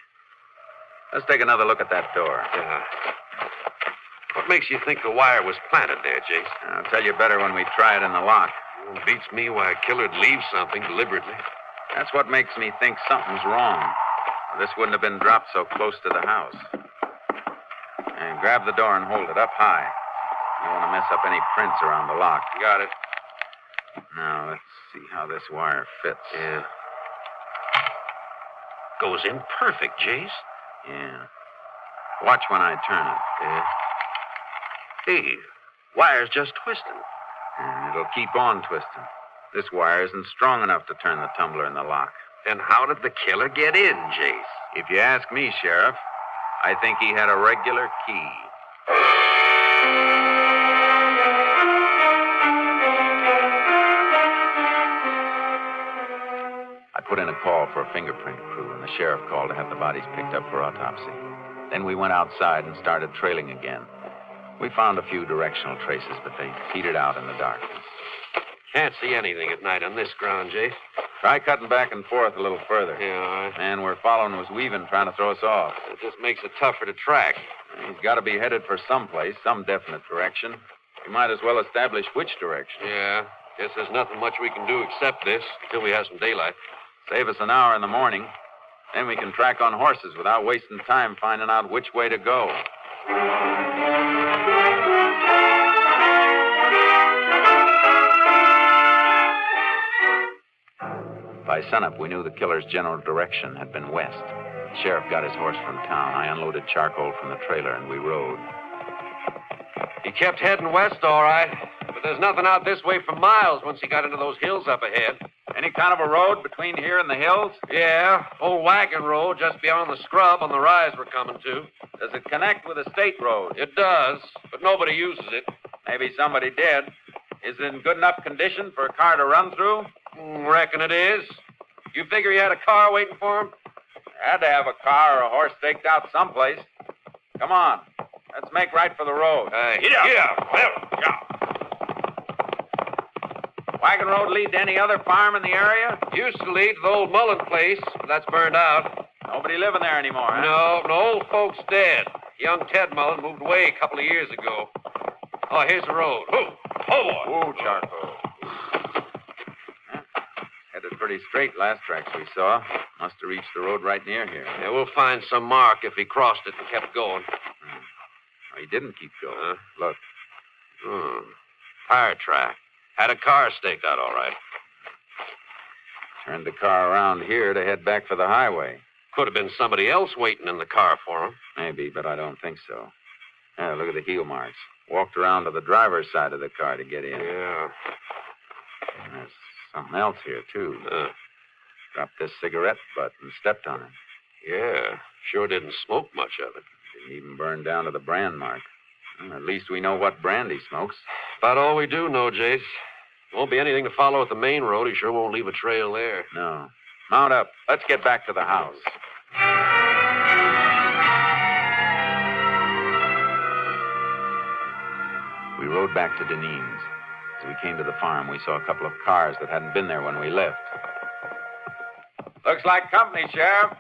Let's take another look at that door. Yeah. What makes you think the wire was planted there, Chase? I'll tell you better when we try it in the lock. It beats me why a killer'd leave something deliberately. That's what makes me think something's wrong. This wouldn't have been dropped so close to the house. And grab the door and hold it up high. You don't want to mess up any prints around the lock. Got it. Now, let's see how this wire fits. Yeah. Goes in perfect, Jace. Yeah. Watch when I turn it. Yeah. Hey, wire's just twisting. And it'll keep on twisting. This wire isn't strong enough to turn the tumbler in the lock. Then how did the killer get in, Jace? If you ask me, Sheriff, I think he had a regular key. I put in a call for a fingerprint crew, and the sheriff called to have the bodies picked up for autopsy. Then we went outside and started trailing again. We found a few directional traces, but they petered out in the darkness. Can't see anything at night on this ground, Jace. Try cutting back and forth a little further. Yeah, all right. Man we're following was weaving, trying to throw us off. It just makes it tougher to track. He's got to be headed for someplace, some definite direction. We might as well establish which direction. Yeah. Guess there's nothing much we can do except this until we have some daylight. Save us an hour in the morning. Then we can track on horses without wasting time finding out which way to go. By sunup, we knew the killer's general direction had been west. The sheriff got his horse from town. I unloaded charcoal from the trailer, and we rode. He kept heading west, all right. But there's nothing out this way for miles once he got into those hills up ahead. Any kind of a road between here and the hills? Yeah, old wagon road just beyond the scrub on the rise we're coming to. Does it connect with a state road? It does, but nobody uses it. Maybe somebody did. Is it in good enough condition for a car to run through? Reckon it is. You figure he had a car waiting for him? Had to have a car or a horse staked out someplace. Come on. Let's make right for the road. Get up. Wagon road lead to any other farm in the area? Used to lead to the old Mullen place, but that's burned out. Nobody living there anymore, huh? No, old folks dead. Young Ted Mullen moved away a couple of years ago. Oh, here's the road. Oh, boy. Ooh, charcoal. Headed pretty straight last tracks we saw. Must have reached the road right near here. Yeah, we'll find some mark if he crossed it and kept going. Oh, he didn't keep going. Look. Tire track. Had a car staked out, all right. Turned the car around here to head back for the highway. Could have been somebody else waiting in the car for him. Maybe, but I don't think so. Yeah, look at the heel marks. Walked around to the driver's side of the car to get in. Yeah. And there's something else here, too. Dropped this cigarette butt and stepped on it. Yeah, sure didn't smoke much of it. Didn't even burn down to the brand mark. Well, at least we know what brand he smokes. About all we do know, Jace. Won't be anything to follow at the main road. He sure won't leave a trail there. No. Mount up. Let's get back to the house. We rode back to Deneen's. As we came to the farm, we saw a couple of cars that hadn't been there when we left. Looks like company, Sheriff.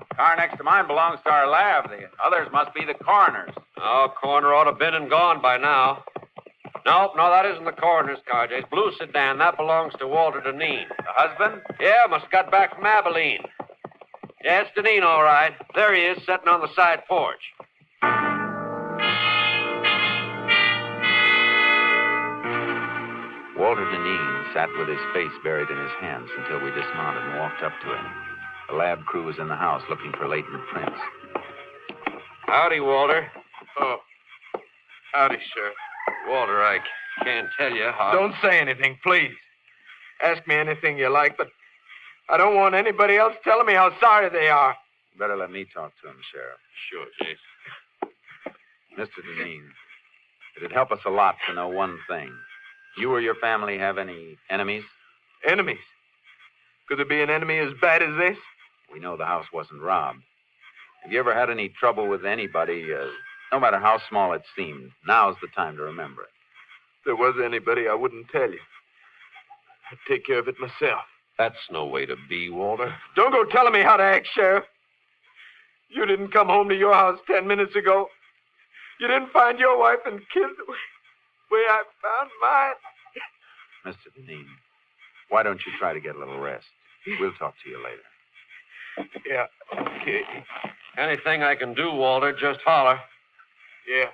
The car next to mine belongs to our lab. The others must be the coroner's. Oh, coroner ought to have been and gone by now. No, that isn't the coroner's car, Jace. Blue sedan. That belongs to Walter Deneen. The husband? Yeah, must have got back from Abilene. Yeah, it's Deneen, all right. There he is, sitting on the side porch. Walter Deneen sat with his face buried in his hands until we dismounted and walked up to him. The lab crew was in the house looking for latent prints. Howdy, Walter. Oh, howdy, Sheriff. Walter, I can't tell you how... Don't say anything, please. Ask me anything you like, but I don't want anybody else telling me how sorry they are. Better let me talk to him, Sheriff. Sure, Jace. Mr. Deneen, it'd help us a lot to know one thing. You or your family have any enemies? Enemies? Could there be an enemy as bad as this? We know the house wasn't robbed. Have you ever had any trouble with anybody, no matter how small it seemed? Now's the time to remember it. If there was anybody, I wouldn't tell you. I'd take care of it myself. That's no way to be, Walter. Don't go telling me how to act, Sheriff. You didn't come home to your house 10 minutes ago. You didn't find your wife and kids the way I found mine. Mr. Deneen, why don't you try to get a little rest? We'll talk to you later. Yeah, okay. Anything I can do, Walter, just holler. Yeah.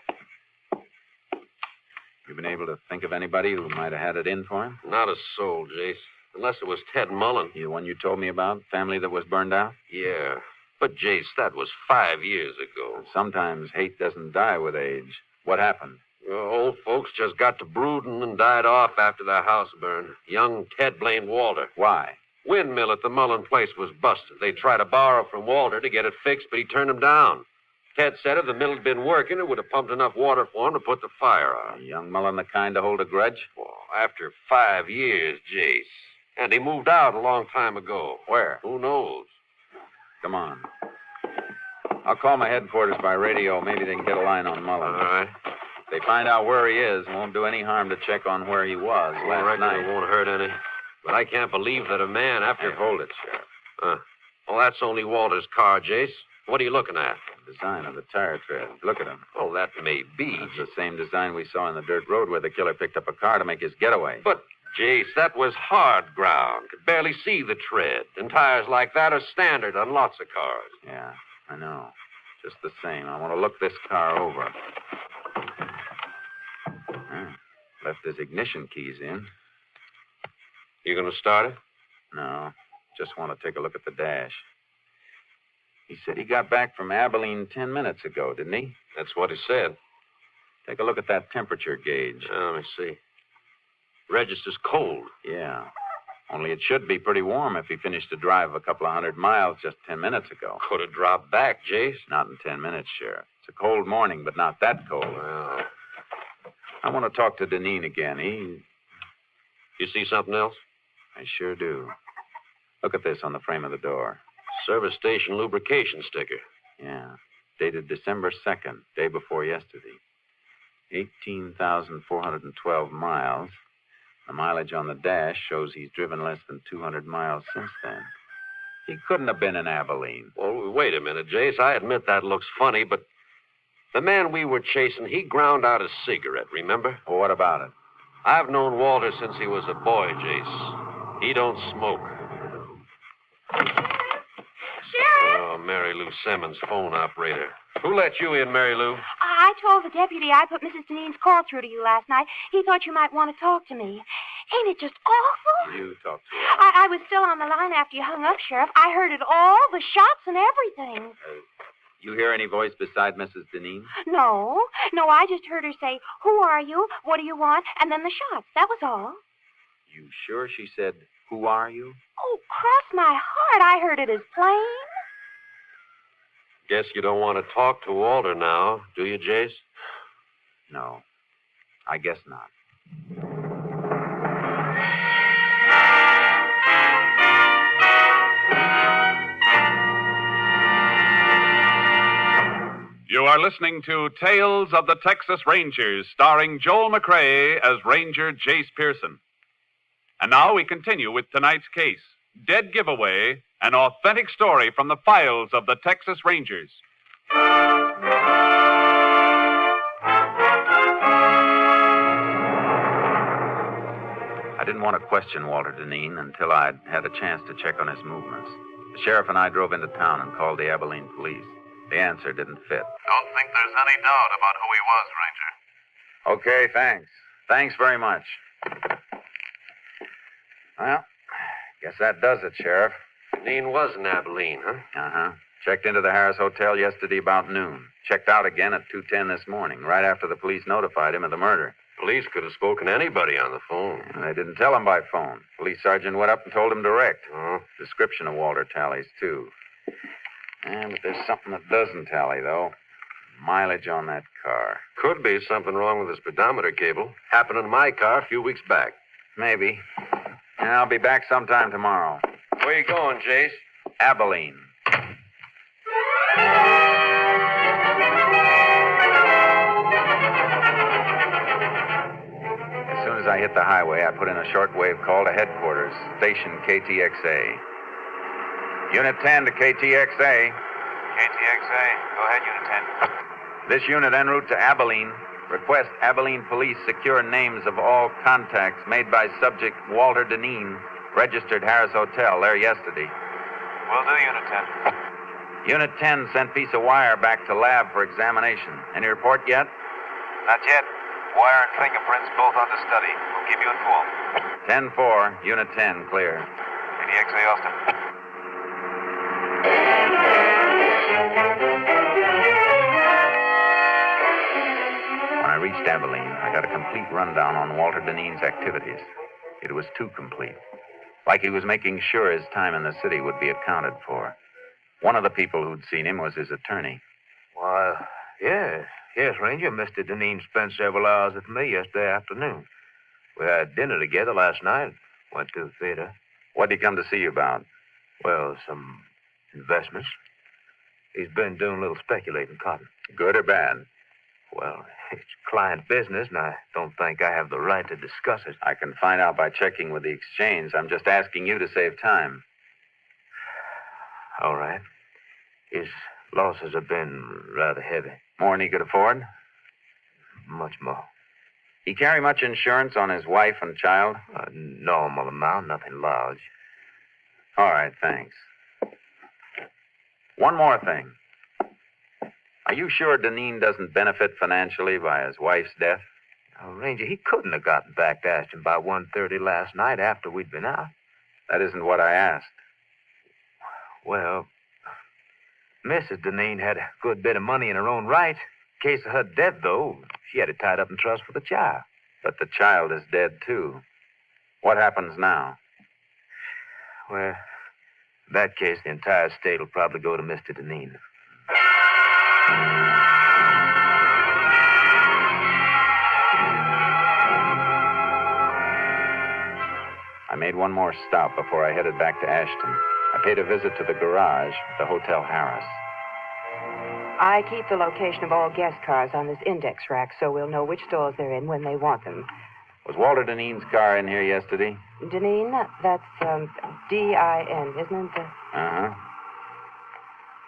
You been able to think of anybody who might have had it in for him? Not a soul, Jace. Unless it was Ted Mullen. The one you told me about? Family that was burned out? Yeah. But, Jace, that was 5 years ago. Sometimes hate doesn't die with age. What happened? Old folks just got to brooding and died off after their house burned. Young Ted blamed Walter. Why? Windmill at the Mullen place was busted. They tried to borrow from Walter to get it fixed, but he turned them down. Ted said if the mill had been working, it would have pumped enough water for him to put the fire out. Young Mullen the kind to hold a grudge? Well, after 5 years, Jace. And he moved out a long time ago. Where? Who knows? Come on. I'll call my headquarters by radio. Maybe they can get a line on Mullen. All right. If they find out where he is, it won't do any harm to check on where he was last night. It won't hurt any. But I can't believe that a man after... Hey, hold it, Sheriff. Well, that's only Walter's car, Jace. What are you looking at? The design of the tire tread. Look at him. Oh, that may be. It's the same design we saw in the dirt road where the killer picked up a car to make his getaway. But, Jace, that was hard ground. Could barely see the tread. And tires like that are standard on lots of cars. Yeah, I know. Just the same, I want to look this car over. Left his ignition keys in. You gonna start it? No, just want to take a look at the dash. He said he got back from Abilene 10 minutes ago, didn't he? That's what he said. Take a look at that temperature gauge. Let me see. Register's cold. Yeah. Only it should be pretty warm if he finished a drive of a couple of 100 miles just 10 minutes ago. Could have dropped back, Jace. Not in 10 minutes, Sheriff. It's a cold morning, but not that cold. Well, I want to talk to Deneen again. You see something else? I sure do. Look at this on the frame of the door. Service station lubrication sticker. Yeah. Dated December 2nd, day before yesterday. 18,412 miles. The mileage on the dash shows he's driven less than 200 miles since then. He couldn't have been in Abilene. Well, wait a minute, Jace. I admit that looks funny, but the man we were chasing, he ground out a cigarette, remember? Well, what about it? I've known Walter since he was a boy, Jace. He don't smoke. Sheriff! Oh, Mary Lou Simmons, phone operator. Who let you in, Mary Lou? I told the deputy I put Mrs. Deneen's call through to you last night. He thought you might want to talk to me. Ain't it just awful? You talk to her. I was still on the line after you hung up, Sheriff. I heard it all, the shots and everything. You hear any voice beside Mrs. Deneen? No, I just heard her say, "Who are you? What do you want?" And then the shots. That was all. You sure she said, "Who are you"? Oh, cross my heart. I heard it as plain. Guess you don't want to talk to Walter now, do you, Jace? No, I guess not. You are listening to Tales of the Texas Rangers, starring Joel McCrea as Ranger Jace Pearson. And now we continue with tonight's case, Dead Giveaway, an authentic story from the files of the Texas Rangers. I didn't want to question Walter Deneen until I'd had a chance to check on his movements. The sheriff and I drove into town and called the Abilene police. The answer didn't fit. Don't think there's any doubt about who he was, Ranger. Okay, thanks. Thanks very much. Well, guess that does it, Sheriff. Deneen was in Abilene, huh? Uh-huh. Checked into the Harris Hotel yesterday about noon. Checked out again at 2:10 this morning, right after the police notified him of the murder. Police could have spoken to anybody on the phone. And they didn't tell him by phone. Police sergeant went up and told him direct. Oh. Description of Walter tallies, too. But there's something that doesn't tally, though. Mileage on that car. Could be something wrong with the speedometer cable. Happened in my car a few weeks back. Maybe. And I'll be back sometime tomorrow. Where you going, Jace? Abilene. As soon as I hit the highway, I put in a shortwave call to headquarters, station KTXA. Unit 10 to KTXA. KTXA. Go ahead, Unit 10. This unit en route to Abilene. Request Abilene police secure names of all contacts made by subject Walter Deneen, registered Harris Hotel there yesterday. Will do, Unit 10. Unit 10 sent piece of wire back to lab for examination. Any report yet? Not yet. Wire and fingerprints both under study. We'll keep you informed. 10-4, Unit 10, clear. KTXA, Austin. When I reached Abilene, I got a complete rundown on Walter Deneen's activities. It was too complete. Like he was making sure his time in the city would be accounted for. One of the people who'd seen him was his attorney. Why, yes, Ranger. Mr. Deneen spent several hours with me yesterday afternoon. We had dinner together last night. Went to the theater. What'd he come to see you about? Well, some investments. He's been doing a little speculating cotton. Good or bad? Well, it's client business, and I don't think I have the right to discuss it. I can find out by checking with the exchange. I'm just asking you to save time. All right. His losses have been rather heavy. More than he could afford? Much more. He carry much insurance on his wife and child? A normal amount, nothing large. All right, thanks. One more thing. Are you sure Deneen doesn't benefit financially by his wife's death? Oh, Ranger, he couldn't have gotten back to Ashton by 1:30 last night after we'd been out. That isn't what I asked. Well, Mrs. Deneen had a good bit of money in her own right. In case of her death, though, she had it tied up in trust for the child. But the child is dead, too. What happens now? Well, in that case, the entire estate will probably go to Mr. Deneen. I made one more stop before I headed back to Ashton. I paid a visit to the garage, the Hotel Harris. I keep the location of all guest cars on this index rack so we'll know which stores they're in when they want them. Was Walter Deneen's car in here yesterday? Deneen? That's D-I-N, isn't it? Uh-huh.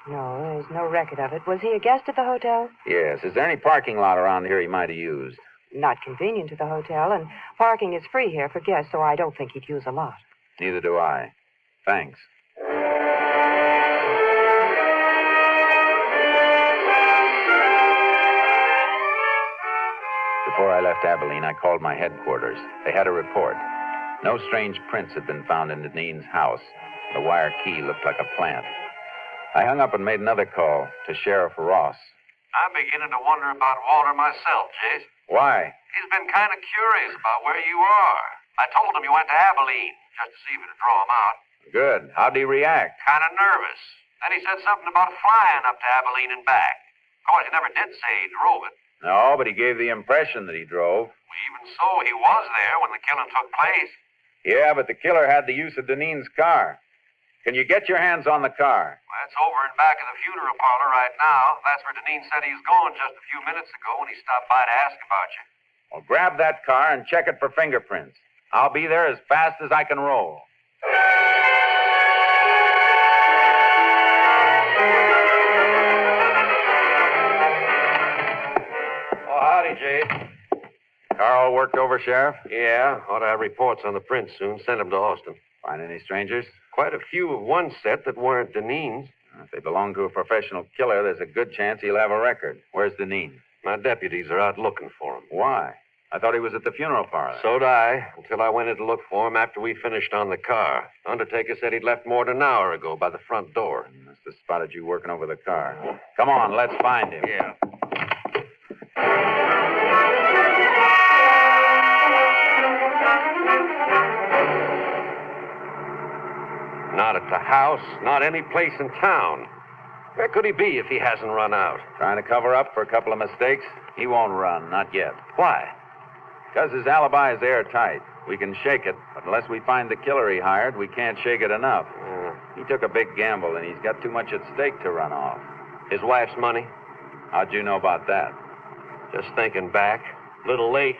No, there's no record of it. Was he a guest at the hotel? Yes. Is there any parking lot around here he might have used? Not convenient to the hotel, and parking is free here for guests, so I don't think he'd use a lot. Neither do I. Thanks. Before I left Abilene, I called my headquarters. They had a report. No strange prints had been found in Deneen's house. The wire key looked like a plant. I hung up and made another call to Sheriff Ross. I'm beginning to wonder about Walter myself, Jace. Why? He's been kind of curious about where you are. I told him you went to Abilene, just to see if it'd draw him out. Good. How'd he react? Kind of nervous. Then he said something about flying up to Abilene and back. Of course, he never did say he drove it. No, but he gave the impression that he drove. Even so, he was there when the killing took place. Yeah, but the killer had the use of Deneen's car. Can you get your hands on the car? Well, it's over in back of the funeral parlor right now. That's where Deneen said he was going just a few minutes ago when he stopped by to ask about you. Well, grab that car and check it for fingerprints. I'll be there as fast as I can roll. Oh, howdy, Jade. Car all worked over, Sheriff? Yeah, ought to have reports on the prints soon. Send them to Austin. Find any strangers? Quite a few of one set that weren't Deneen's. If they belong to a professional killer, there's a good chance he'll have a record. Where's Deneen? My deputies are out looking for him. Why? I thought he was at the funeral parlor. So'd I, until I went in to look for him after we finished on the car. The undertaker said he'd left more than an hour ago by the front door. Must have spotted you working over the car. Come on, let's find him. Yeah. Not at the house, not any place in town. Where could he be if he hasn't run out? Trying to cover up for a couple of mistakes? He won't run, not yet. Why? Because his alibi is airtight. We can shake it, but unless we find the killer he hired, we can't shake it enough. He took a big gamble, and he's got too much at stake to run off. His wife's money? How'd you know about that? Just thinking back. Little late.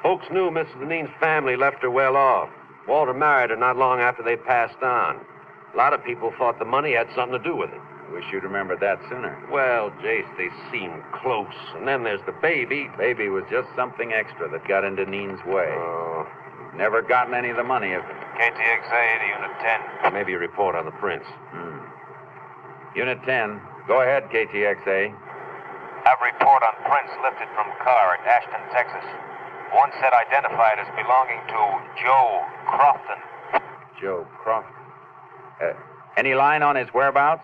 Folks knew Mrs. Deneen's family left her well off. Walter married her not long after they passed on. A lot of people thought the money had something to do with it. Wish you'd remembered that sooner. Well, Jace, they seemed close. And then there's the baby. Baby was just something extra that got in Deneen's way. Oh. Never gotten any of the money if... KTXA to Unit 10. Maybe a report on the prince. Unit 10. Go ahead, KTXA. Have report on prints lifted from car at Ashton, Texas. One set identified as belonging to Joe Crofton. Joe Crofton. Any line on his whereabouts?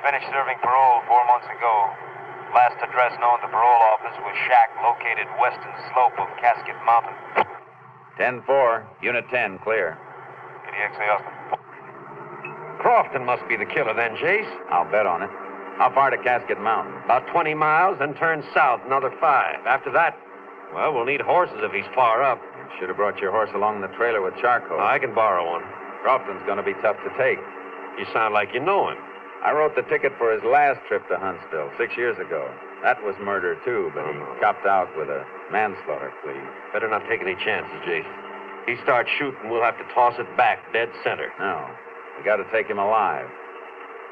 Finished serving parole 4 months ago. Last address known to parole office was shack located western slope of Casket Mountain. 10-4. Unit 10, clear. KTXA Austin. Crofton must be the killer then, Jace. I'll bet on it. How far to Casket Mountain? About 20 miles, then turn south another 5. After that, well, we'll need horses if he's far up. You should have brought your horse along the trailer with charcoal. I can borrow one. Crofton's going to be tough to take. You sound like you know him. I wrote the ticket for his last trip to Huntsville 6 years ago. That was murder, too, but he copped out with a manslaughter plea. Better not take any chances, Jace. He starts shooting, we'll have to toss it back dead center. No. We got to take him alive.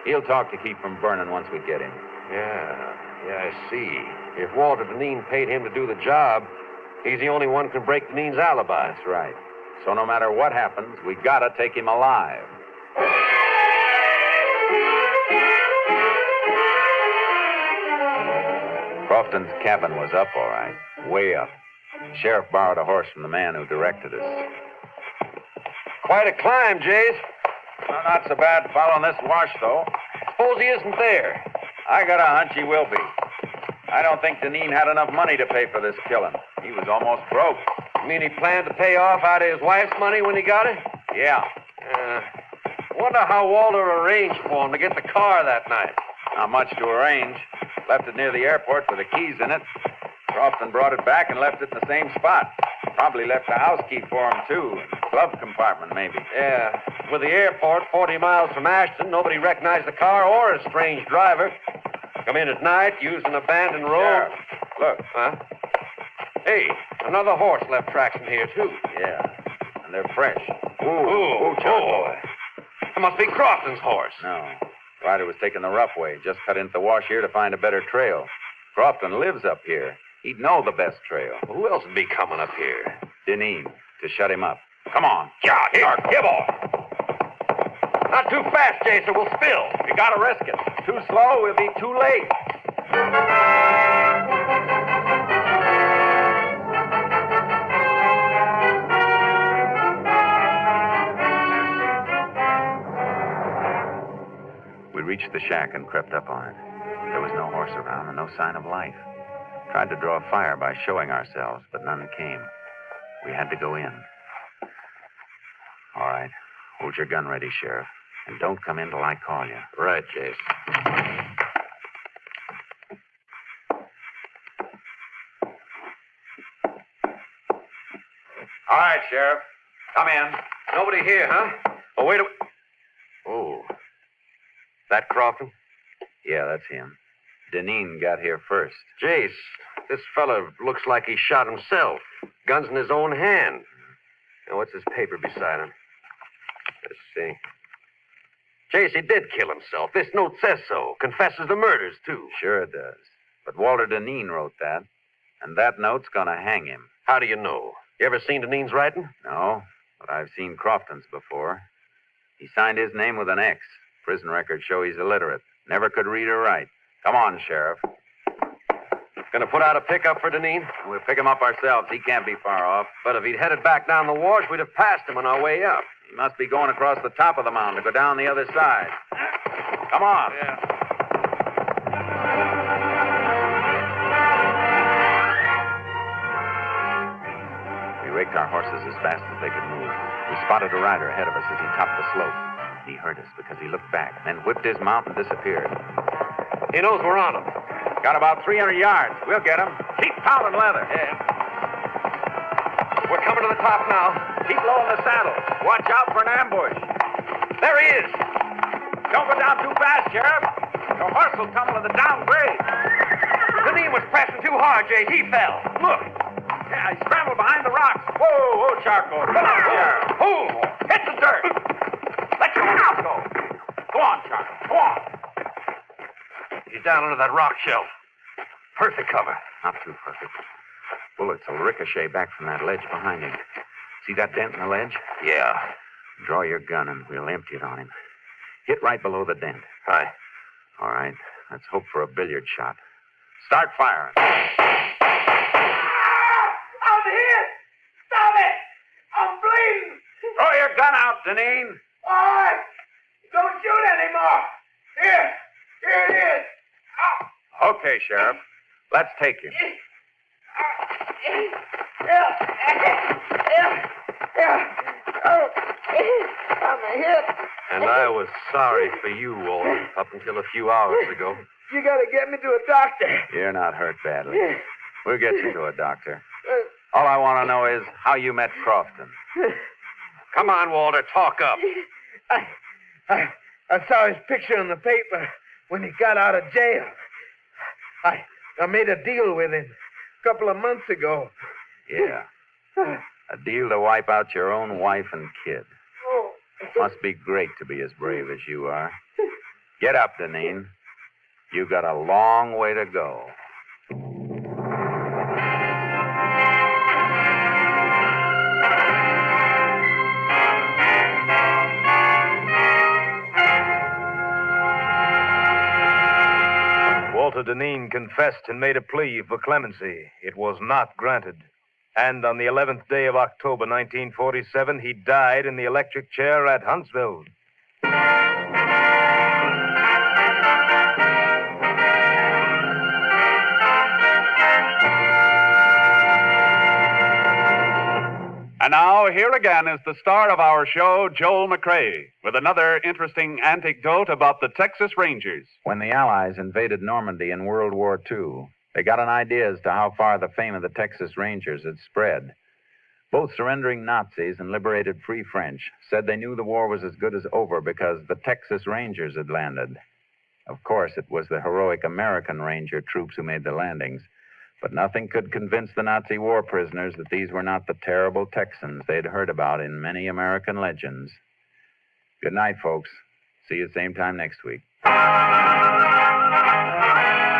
He'll talk to keep from burning once we get him. Yeah, I see. If Walter Deneen paid him to do the job, he's the only one who can break Deneen's alibi. That's right. So no matter what happens, we got to take him alive. Crofton's cabin was up, all right. Way up. The sheriff borrowed a horse from the man who directed us. Quite a climb, Jace. Well, not so bad following this wash, though. Suppose he isn't there. I got a hunch he will be. I don't think Deneen had enough money to pay for this killing. He was almost broke. You mean he planned to pay off out of his wife's money when he got it? Yeah. Wonder how Walter arranged for him to get the car that night. Not much to arrange. Left it near the airport with the keys in it. Crofton brought it back and left it in the same spot. Probably left the house key for him, too. Glove compartment, maybe. Yeah. With the airport 40 miles from Ashton, nobody recognized the car or a strange driver. Come in at night, used an abandoned road. Sheriff, look. Huh? Hey, another horse left tracks in here, too. Yeah. And they're fresh. Ooh, boy. That must be Crofton's horse. No. Rider was taking the rough way. Just cut into the wash here to find a better trail. Crofton lives up here. He'd know the best trail. Well, who else would be coming up here? Deneen, to shut him up. Come on. Yeah, here, boy. Not too fast, Jason. We'll spill. You gotta risk it. Too slow, we'll be too late. We reached the shack and crept up on it. There was no horse around and no sign of life. Tried to draw a fire by showing ourselves, but none came. We had to go in. All right. Hold your gun ready, Sheriff. And don't come in till I call you. Right, Jace. All right, Sheriff. Come in. Nobody here, huh? Oh, wait a minute. Oh. That Crofton? Yeah, that's him. Deneen got here first. Jace, this fella looks like he shot himself. Gun's in his own hand. Now, what's his paper beside him? Let's see. Jace, he did kill himself. This note says so. Confesses the murders, too. Sure it does. But Walter Deneen wrote that. And that note's gonna hang him. How do you know? You ever seen Deneen's writing? No, but I've seen Crofton's before. He signed his name with an X. Prison records show he's illiterate. Never could read or write. Come on, Sheriff. Gonna put out a pickup for Deneen? We'll pick him up ourselves. He can't be far off. But if he'd headed back down the wash, we'd have passed him on our way up. He must be going across the top of the mountain to go down the other side. Come on. Yeah. We raked our horses as fast as they could move. We spotted a rider ahead of us as he topped the slope. he heard us because he looked back, then whipped his mount and disappeared. He knows we're on him. Got about 300 yards. We'll get him. Keep pounding leather. Yeah. We're coming to the top now. Keep low in the saddle. Watch out for an ambush. There he is. Don't go down too fast, Sheriff. Your horse will tumble in the downgrade. Deneen was pressing too hard, Jase. He fell. Look. Yeah, he scrambled behind the rocks. Whoa, Charcoal. Come on, Sheriff. Boom. Hit the dirt. Let your mouth go. Go on, Charcoal. Go on. He's down under that rock shelf. Perfect cover. Not too perfect. Bullets will ricochet back from that ledge behind him. See that dent in the ledge? Yeah. Draw your gun and we'll empty it on him. Hit right below the dent. Aye. All right. Let's hope for a billiard shot. Start firing. I'm hit! Stop it! I'm bleeding! Throw your gun out, Deneen. All right! Don't shoot anymore! Here it is! Okay, Sheriff. Let's take him. I'm hit. And I was sorry for you, Walter, up until a few hours ago. You gotta get me to a doctor. You're not hurt badly. We'll get you to a doctor. All I want to know is how you met Crofton. Come on, Walter, talk up. I saw his picture in the paper when he got out of jail. I made a deal with him a couple of months ago. Yeah. A deal to wipe out your own wife and kid. Must be great to be as brave as you are. Get up, Deneen. You've got a long way to go. Walter Deneen confessed and made a plea for clemency. It was not granted. And on the 11th day of October, 1947, he died in the electric chair at Huntsville. And now, here again is the star of our show, Joel McCrea, with another interesting anecdote about the Texas Rangers. When the Allies invaded Normandy in World War II, they got an idea as to how far the fame of the Texas Rangers had spread. Both surrendering Nazis and liberated Free French said they knew the war was as good as over because the Texas Rangers had landed. Of course, it was the heroic American Ranger troops who made the landings. But nothing could convince the Nazi war prisoners that these were not the terrible Texans they'd heard about in many American legends. Good night, folks. See you same time next week.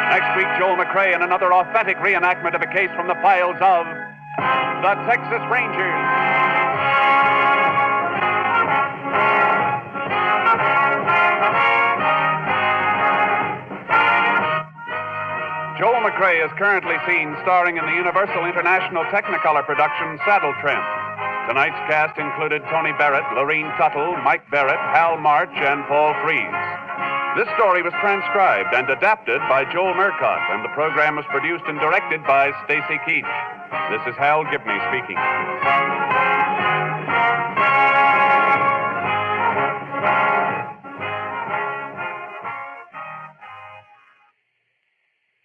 Next week, Joel McCrea in another authentic reenactment of a case from the files of the Texas Rangers. Joel McCrea is currently seen starring in the Universal International Technicolor production Saddle Tramp. Tonight's cast included Tony Barrett, Lorene Tuttle, Mike Barrett, Hal March, and Paul Frees. This story was transcribed and adapted by Joel Murcott, and the program was produced and directed by Stacy Keach. This is Hal Gibney speaking.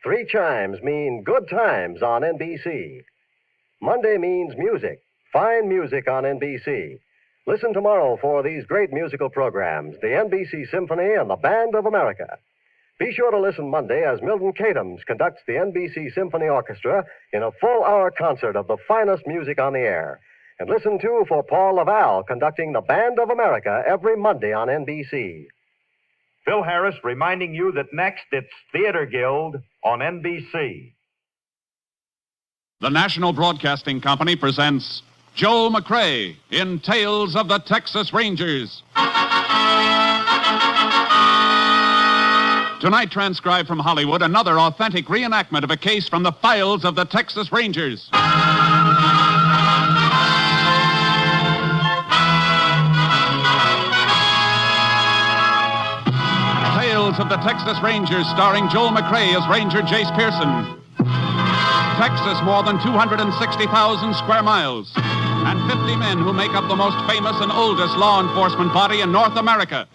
Three chimes mean good times on NBC. Monday means music, fine music on NBC. Listen tomorrow for these great musical programs, the NBC Symphony and the Band of America. Be sure to listen Monday as Milton Cadams conducts the NBC Symphony Orchestra in a full-hour concert of the finest music on the air. And listen, too, for Paul Laval conducting the Band of America every Monday on NBC. Phil Harris reminding you that next it's Theater Guild on NBC. The National Broadcasting Company presents Joel McCrea in Tales of the Texas Rangers. Tonight, transcribed from Hollywood, another authentic reenactment of a case from the files of the Texas Rangers. Tales of the Texas Rangers, starring Joel McCrea as Ranger Jace Pearson. Texas, more than 260,000 square miles. and 50 men who make up the most famous and oldest law enforcement body in North America.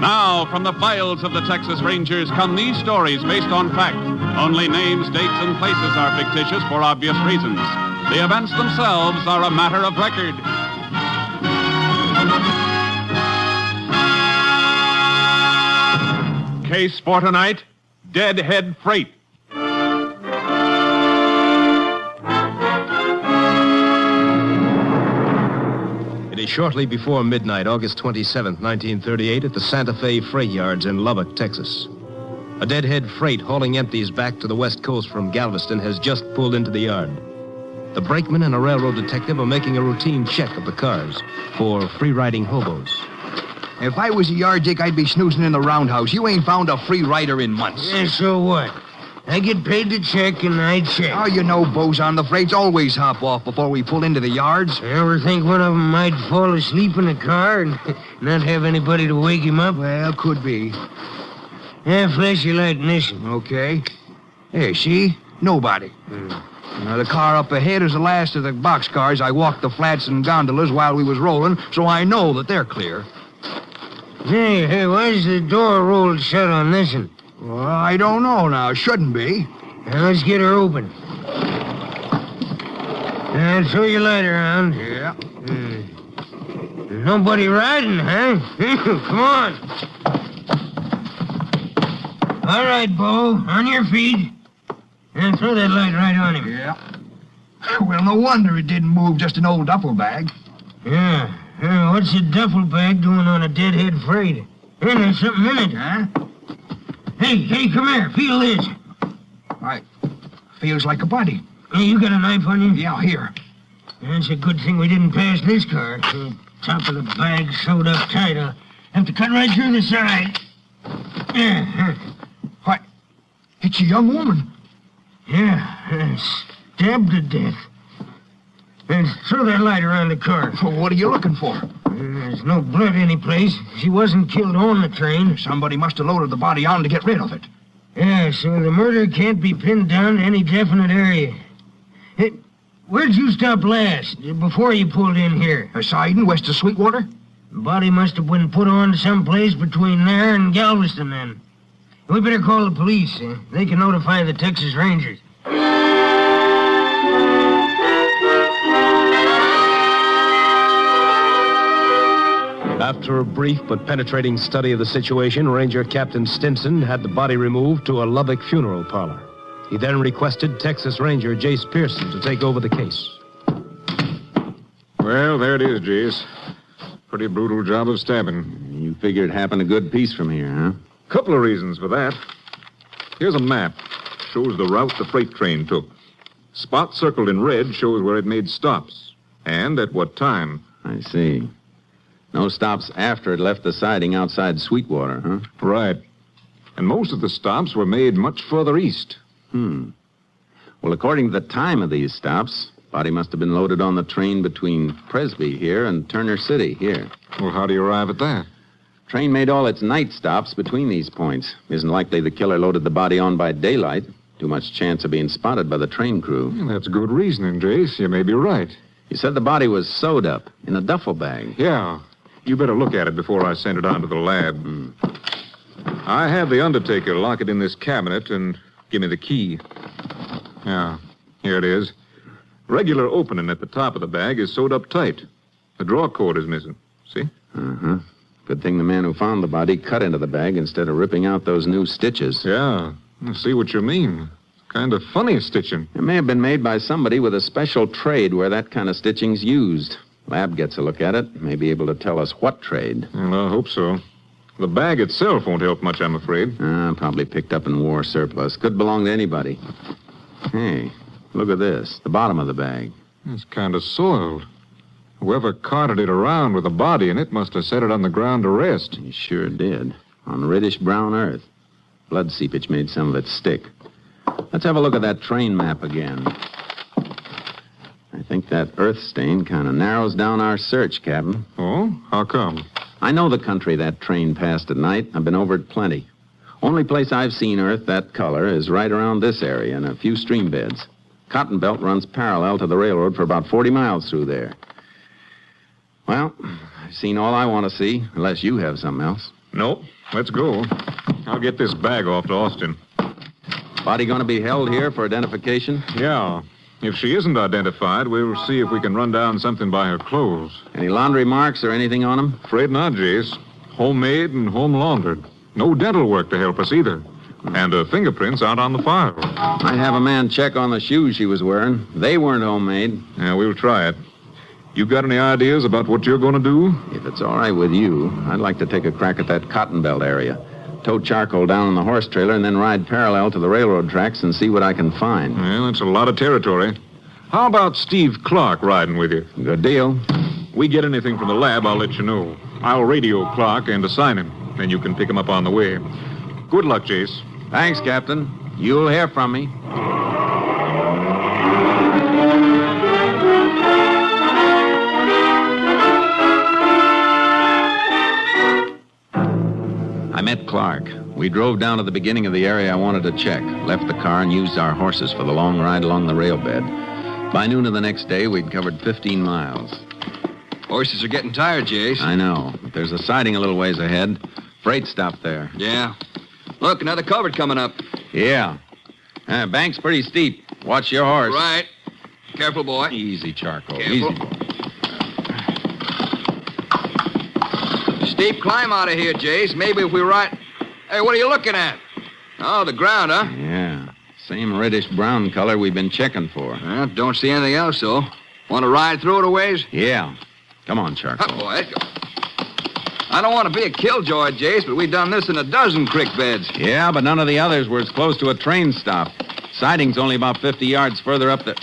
Now, from the files of the Texas Rangers come these stories based on fact. Only names, dates, and places are fictitious for obvious reasons. The events themselves are a matter of record. Case for tonight, Deadhead Freight. It is shortly before midnight, August 27th, 1938, at the Santa Fe Freight Yards in Lubbock, Texas. A Deadhead Freight hauling empties back to the West Coast from Galveston has just pulled into the yard. The brakeman and a railroad detective are making a routine check of the cars for free-riding hobos. If I was a yard dick, I'd be snoozing in the roundhouse. You ain't found a free rider in months. Yeah, so what? I get paid to check, and I check. Oh, you know, bows on the freights always hop off before we pull into the yards. You ever think one of them might fall asleep in the car and not have anybody to wake him up? Well, could be. Yeah, flash your light ignition. Okay. Hey, see? Nobody. Now, the car up ahead is the last of the boxcars. I walked the flats and gondolas while we was rolling, so I know that they're clear. Hey, why's the door rolled shut on this one? Well, I don't know now. Shouldn't be. Now, let's get her open. Now, throw your light around. Yeah. Nobody riding, huh? Come on. All right, Bo. On your feet. And throw that light right on him. Yeah. Well, no wonder it didn't move. Just an old duffel bag. Yeah. What's a duffel bag doing on a Deadhead Freight? Hey, there's something in it, huh? Hey, come here. Feel this. Why, feels like a body. Hey, you got a knife on you? Yeah, here. That's a good thing we didn't pass this car. The top of the bag sewed up tight. I'll have to cut right through the side. Yeah. Why, it's a young woman. Yeah, stabbed to death. And throw that light around the car. Well, what are you looking for? There's no blood anyplace. She wasn't killed on the train. Somebody must have loaded the body on to get rid of it. Yeah, so the murder can't be pinned down to any definite area. Hey, where'd you stop last, before you pulled in here? Sidon, west of Sweetwater? The body must have been put on someplace between there and Galveston, then. We better call the police. They can notify the Texas Rangers. After a brief but penetrating study of the situation, Ranger Captain Stinson had the body removed to a Lubbock funeral parlor. He then requested Texas Ranger Jace Pearson to take over the case. Well, there it is, Jace. Pretty brutal job of stabbing. You figure it happened a good piece from here, huh? Couple of reasons for that. Here's a map. Shows the route the freight train took. Spot circled in red shows where it made stops. And at what time. I see. No stops after it left the siding outside Sweetwater, huh? Right. And most of the stops were made much further east. Well, according to the time of these stops, body must have been loaded on the train between Presby here and Turner City here. Well, how do you arrive at that? Train made all its night stops between these points. Isn't likely the killer loaded the body on by daylight. Too much chance of being spotted by the train crew. Well, that's good reasoning, Jace. You may be right. You said the body was sewed up in a duffel bag. Yeah. You better look at it before I send it on to the lab. I had the undertaker lock it in this cabinet and give me the key. Yeah, here it is. Regular opening at the top of the bag is sewed up tight. The drawer cord is missing. See? Uh-huh. Good thing the man who found the body cut into the bag instead of ripping out those new stitches. Yeah, I see what you mean. Kind of funny stitching. It may have been made by somebody with a special trade where that kind of stitching's used. Lab gets a look at it, may be able to tell us what trade. Well, I hope so. The bag itself won't help much, I'm afraid. Probably picked up in war surplus. Could belong to anybody. Hey, look at this. The bottom of the bag. It's kind of soiled. Whoever carted it around with a body in it must have set it on the ground to rest. He sure did. On reddish-brown earth. Blood seepage made some of it stick. Let's have a look at that train map again. I I think that earth stain kind of narrows down our search, Captain. Oh? How come? I know the country that train passed at night. I've been over it plenty. Only place I've seen earth that color is right around this area in a few stream beds. Cotton Belt runs parallel to the railroad for about 40 miles through there. Well, I've seen all I want to see, unless you have something else. Nope. Let's go. I'll get this bag off to Austin. Body going to be held here for identification? Yeah. If she isn't identified, we'll see if we can run down something by her clothes. Any laundry marks or anything on them? Afraid not, Jace. Homemade and home laundered. No dental work to help us either. And her fingerprints aren't on the file. Might have a man check on the shoes she was wearing. They weren't homemade. Yeah, we'll try it. You got any ideas about what you're going to do? If it's all right with you, I'd like to take a crack at that Cotton Belt area. Tow charcoal down on the horse trailer and then ride parallel to the railroad tracks and see what I can find. Well, that's a lot of territory. How about Steve Clark riding with you? Good deal. We get anything from the lab, I'll let you know. I'll radio Clark and assign him. Then you can pick him up on the way. Good luck, Jace. Thanks, Captain. You'll hear from me. I met Clark. We drove down to the beginning of the area I wanted to check, left the car, and used our horses for the long ride along the rail bed. By noon of the next day, we'd covered 15 miles. Horses are getting tired, Jace. I know, but there's a siding a little ways ahead. Freight stop there. Yeah. Look, another culvert coming up. Yeah. Bank's pretty steep. Watch your horse. Right. Careful, boy. Easy, Charcoal. Careful. Easy, boy. Steep climb out of here, Jace. Maybe if we ride... Hey, what are you looking at? Oh, the ground, huh? Yeah. Same reddish-brown color we've been checking for. Well, don't see anything else, though. Want to ride through it a ways? Yeah. Come on, Charcoal. Oh, boy, let's go. I don't want to be a killjoy, Jace, but we've done this in a dozen creek beds. Yeah, but none of the others were as close to a train stop. Siding's only about 50 yards further up the...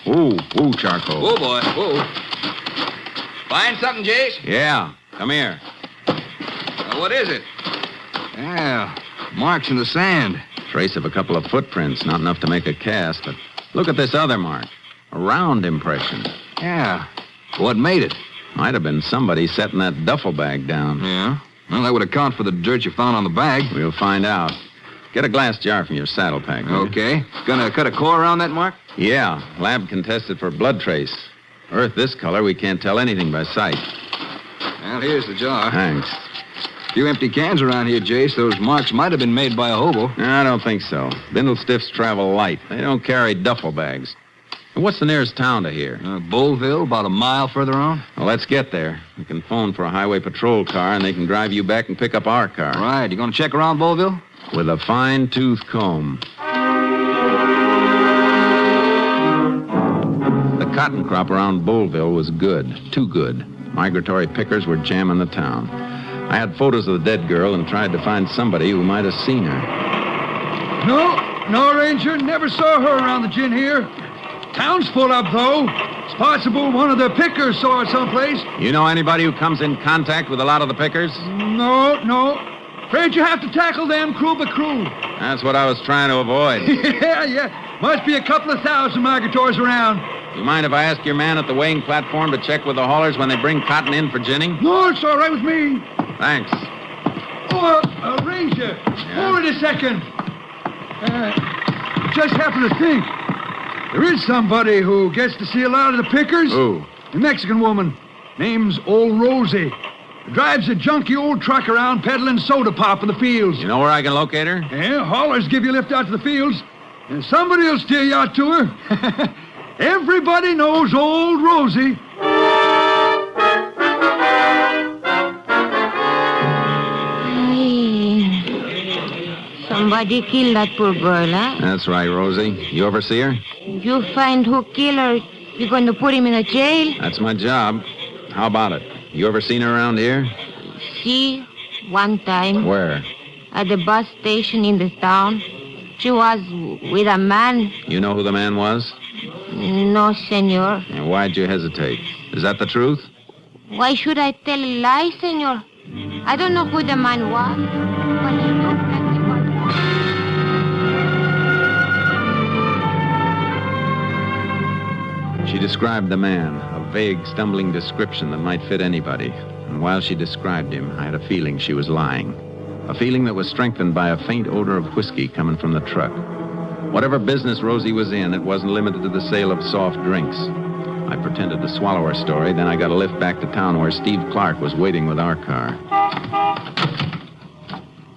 Ooh, Charcoal. Oh, boy, whoa. Find something, Jace? Yeah, come here. What is it? Yeah, marks in the sand. Trace of a couple of footprints, not enough to make a cast, but look at this other mark. A round impression. Yeah. What made it? Might have been somebody setting that duffel bag down. Yeah? Well, that would account for the dirt you found on the bag. We'll find out. Get a glass jar from your saddle pack. Okay. Gonna cut a core around that mark? Yeah. Lab can test it for blood trace. Earth this color, we can't tell anything by sight. Well, here's the jar. Thanks. Few empty cans around here, Jace. Those marks might have been made by a hobo. I don't think so. Bindle stiffs travel light. They don't carry duffel bags. And what's the nearest town to here? Bullville, about a mile further on. Well, let's get there. We can phone for a highway patrol car, and they can drive you back and pick up our car. Right. You gonna check around Bullville? With a fine-tooth comb. The cotton crop around Bullville was good. Too good. Migratory pickers were jamming the town. I had photos of the dead girl and tried to find somebody who might have seen her. No, Ranger. Never saw her around the gin here. Town's full up, though. It's possible one of the pickers saw her someplace. You know anybody who comes in contact with a lot of the pickers? No. Afraid you have to tackle them crew by crew. That's what I was trying to avoid. Yeah. Must be a couple of thousand migratories around. You mind if I ask your man at the weighing platform to check with the haulers when they bring cotton in for ginning? No, it's all right with me. Thanks. Oh, Ranger, hold it a second. Just happened to think. There is somebody who gets to see a lot of the pickers. Who? A Mexican woman. Name's Old Rosie. Drives a junky old truck around peddling soda pop in the fields. You know where I can locate her? Yeah, haulers give you a lift out to the fields, and somebody will steer you out to her. Everybody knows Old Rosie. Somebody killed that poor girl, huh? That's right, Rosie. You ever see her? You find who killed her, you're going to put him in a jail? That's my job. How about it? You ever seen her around here? See, one time. Where? At the bus station in the town. She was with a man. You know who the man was? No, senor. And why'd you hesitate? Is that the truth? Why should I tell a lie, senor? I don't know who the man was, but he looked like he was. She described the man, a vague, stumbling description that might fit anybody. And while she described him, I had a feeling she was lying. A feeling that was strengthened by a faint odor of whiskey coming from the truck. Whatever business Rosie was in, it wasn't limited to the sale of soft drinks. I pretended to swallow her story, then I got a lift back to town where Steve Clark was waiting with our car.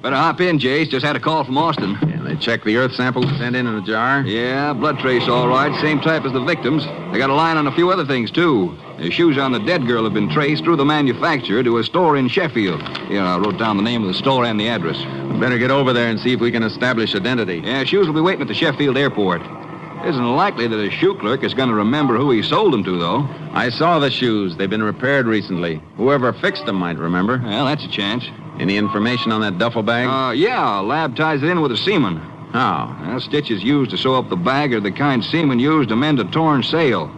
Better hop in, Jace. Just had a call from Austin. And they checked the earth sample sent in a jar? Yeah, blood trace all right. Same type as the victims. They got a line on a few other things, too. The shoes on the dead girl have been traced through the manufacturer to a store in Sheffield. Yeah, I wrote down the name of the store and the address. We better get over there and see if we can establish identity. Yeah, shoes will be waiting at the Sheffield airport. Isn't likely that a shoe clerk is going to remember who he sold them to, though. I saw the shoes. They've been repaired recently. Whoever fixed them might remember. Well, that's a chance. Any information on that duffel bag? Yeah, lab ties it in with a seaman. How? Well, stitches used to sew up the bag are the kind seaman used to mend a torn sail.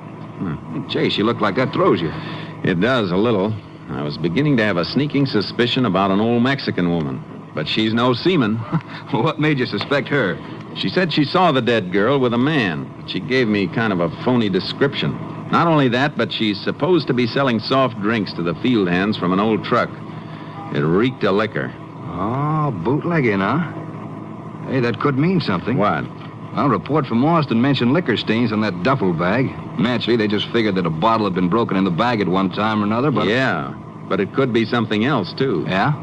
Chase, you look like that throws you. It does, a little. I was beginning to have a sneaking suspicion about an old Mexican woman. But she's no seaman. What made you suspect her? She said she saw the dead girl with a man. She gave me kind of a phony description. Not only that, but she's supposed to be selling soft drinks to the field hands from an old truck. It reeked of liquor. Oh, bootlegging, huh? Hey, that could mean something. What? Well, a report from Austin mentioned liquor stains on that duffel bag. Naturally, they just figured that a bottle had been broken in the bag at one time or another, but... Yeah, but it could be something else, too. Yeah?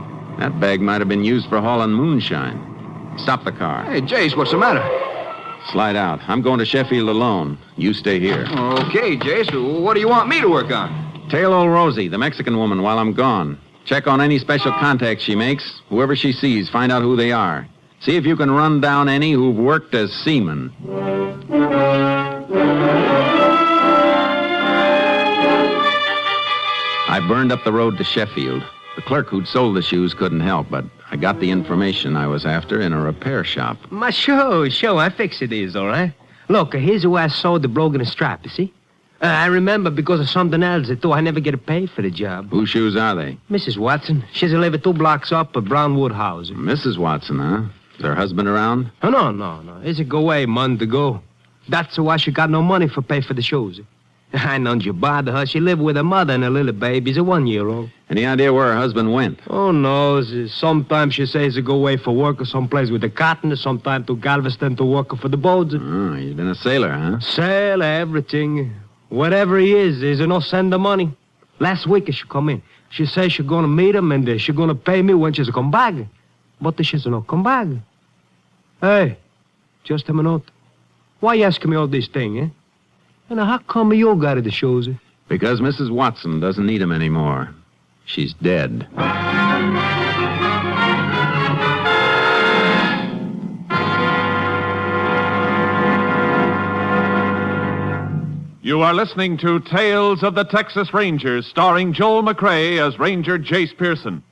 That bag might have been used for hauling moonshine. Stop the car. Hey, Jace, what's the matter? Slide out. I'm going to Sheffield alone. You stay here. Okay, Jace. What do you want me to work on? Tail old Rosie, the Mexican woman, while I'm gone. Check on any special contacts she makes. Whoever she sees, find out who they are. See if you can run down any who've worked as seamen. I burned up the road to Sheffield. The clerk who'd sold the shoes couldn't help, but I got the information I was after in a repair shop. Sure, I fix it is, all right? Look, here's who I saw the broken strap, you see? I remember because of something else, they thought I never get paid for the job. Whose shoes are they? Mrs. Watson. She's a live 2 blocks up at Brownwood House. Mrs. Watson, huh? Is her husband around? Oh, no. He's a go away a month ago. That's why she got no money for pay for the shoes. I none you bother her. She lived with her mother and her little baby's a 1-year-old. Any idea where her husband went? Oh, no. Sometimes she says he go away for work or someplace with the cotton, sometimes to Galveston to work for the boats. Oh, he's been a sailor, huh? Sailor, everything. Whatever he is, he's no send the money. Last week she come in. She says she's going to meet him and she's going to pay me when she's come back. But she's not come back. Hey, just a minute. Why you asking me all these things, eh? And how come you got the shoes? Because Mrs. Watson doesn't need him anymore. She's dead. You are listening to Tales of the Texas Rangers, starring Joel McCrea as Ranger Jace Pearson.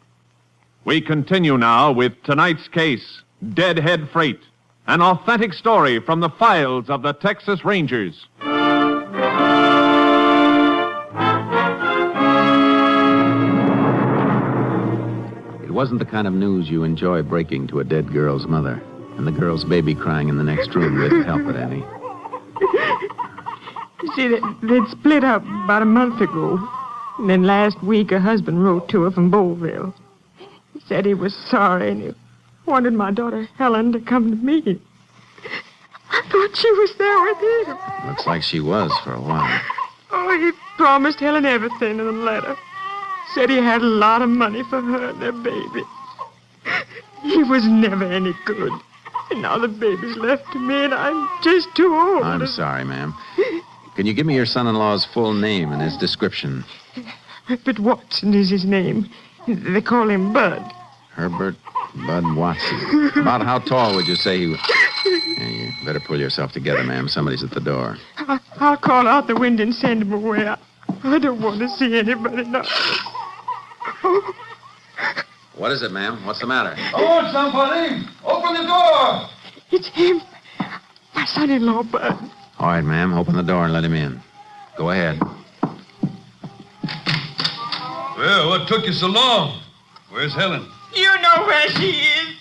We continue now with tonight's case, Deadhead Freight, an authentic story from the files of the Texas Rangers. It wasn't the kind of news you enjoy breaking to a dead girl's mother, and the girl's baby crying in the next room didn't help it any. See, they'd split up about a month ago. And then last week, her husband wrote to her from Bowlville. He said he was sorry and he wanted my daughter Helen to come to meet him. I thought she was there with him. Looks like she was for a while. Oh, he promised Helen everything in the letter. Said he had a lot of money for her and their baby. He was never any good. And now the baby's left to me and I'm just too old. I'm sorry, ma'am. Can you give me your son-in-law's full name and his description? Herbert Watson is his name. They call him Bud. Herbert Bud Watson. About how tall would you say he was? Yeah, you better pull yourself together, ma'am. Somebody's at the door. I'll call out the window and send him away. I don't want to see anybody now. Oh. What is it, ma'am? What's the matter? I want somebody. Open the door. It's him. My son-in-law, Bud. All right, ma'am. Open the door and let him in. Go ahead. Well, what took you so long? Where's Helen? You know where she is.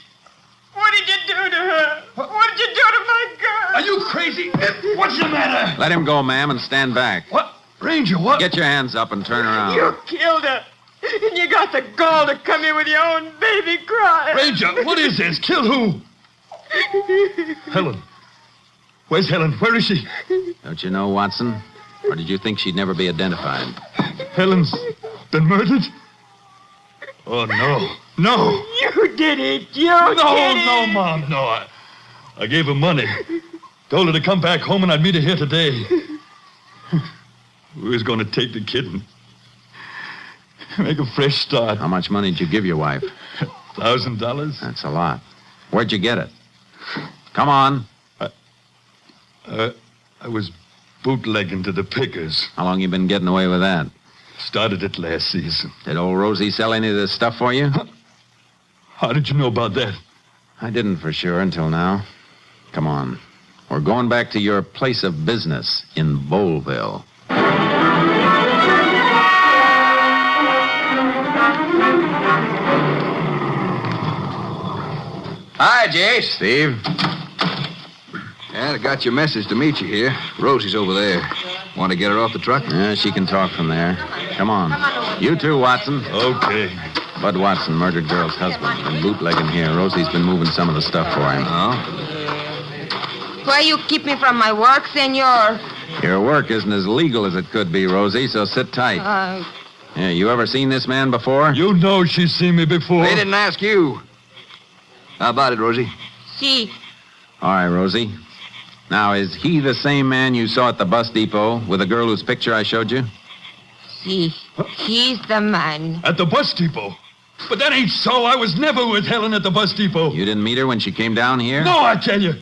What did you do to her? What did you do to my girl? Are you crazy? What's the matter? Let him go, ma'am, and stand back. What? Ranger, what? Get your hands up and turn around. You killed her. And you got the gall to come here with your own baby crying. Ranger, what is this? Kill who? Helen. Where's Helen? Where is she? Don't you know, Watson? Or did you think she'd never be identified? Helen's been murdered? Oh, no. No. You did it. You No, did it. no, Mom, no. I gave her money. Told her to come back home and I'd meet her here today. We was going to take the kid and make a fresh start. How much money did you give your wife? $1,000. That's a lot. Where'd you get it? Come on. I was bootlegging to the pickers. How long you been getting away with that? Started it last season. Did old Rosie sell any of this stuff for you? How did you know about that? I didn't for sure until now. Come on. We're going back to your place of business in Boleville. Hi, Jace. Steve? Yeah, I got your message to meet you here. Rosie's over there. Want to get her off the truck? Yeah, she can talk from there. Come on. You too, Watson. Okay. Bud Watson, murdered girl's husband. Been bootlegging here. Rosie's been moving some of the stuff for him. Oh? Why you keep me from my work, senor? Your work isn't as legal as it could be, Rosie, so sit tight. Yeah, you ever seen this man before? You know she's seen me before. They didn't ask you. How about it, Rosie? See. All right, Rosie. Now, is he the same man you saw at the bus depot with the girl whose picture I showed you? See. He's the man. At the bus depot? But that ain't so. I was never with Helen at the bus depot. You didn't meet her when she came down here? No, I tell you.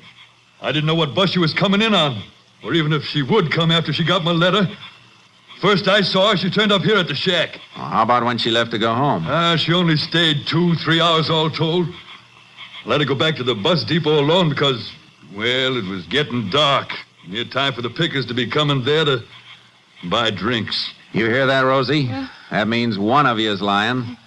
I didn't know what bus she was coming in on. Or even if she would come after she got my letter. First I saw her, she turned up here at the shack. Well, how about when she left to go home? She only stayed 2-3 hours all told. Let her go back to the bus depot alone because, well, it was getting dark. Near time for the pickers to be coming there to buy drinks. You hear that, Rosie? That means one of you is lying.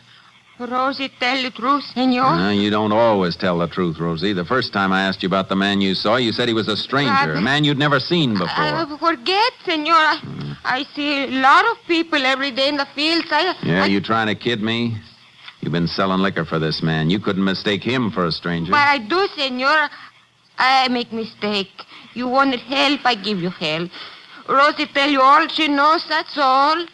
Rosie, tell the truth, senor. You don't always tell the truth, Rosie. The first time I asked you about the man you saw, you said he was a stranger, a man you'd never seen before. I forget, senor. I see a lot of people every day in the fields. You trying to kid me? You've been selling liquor for this man. You couldn't mistake him for a stranger. But I do, senor. I make mistake. You wanted help, I give you help. Rosie tell you all she knows, that's all.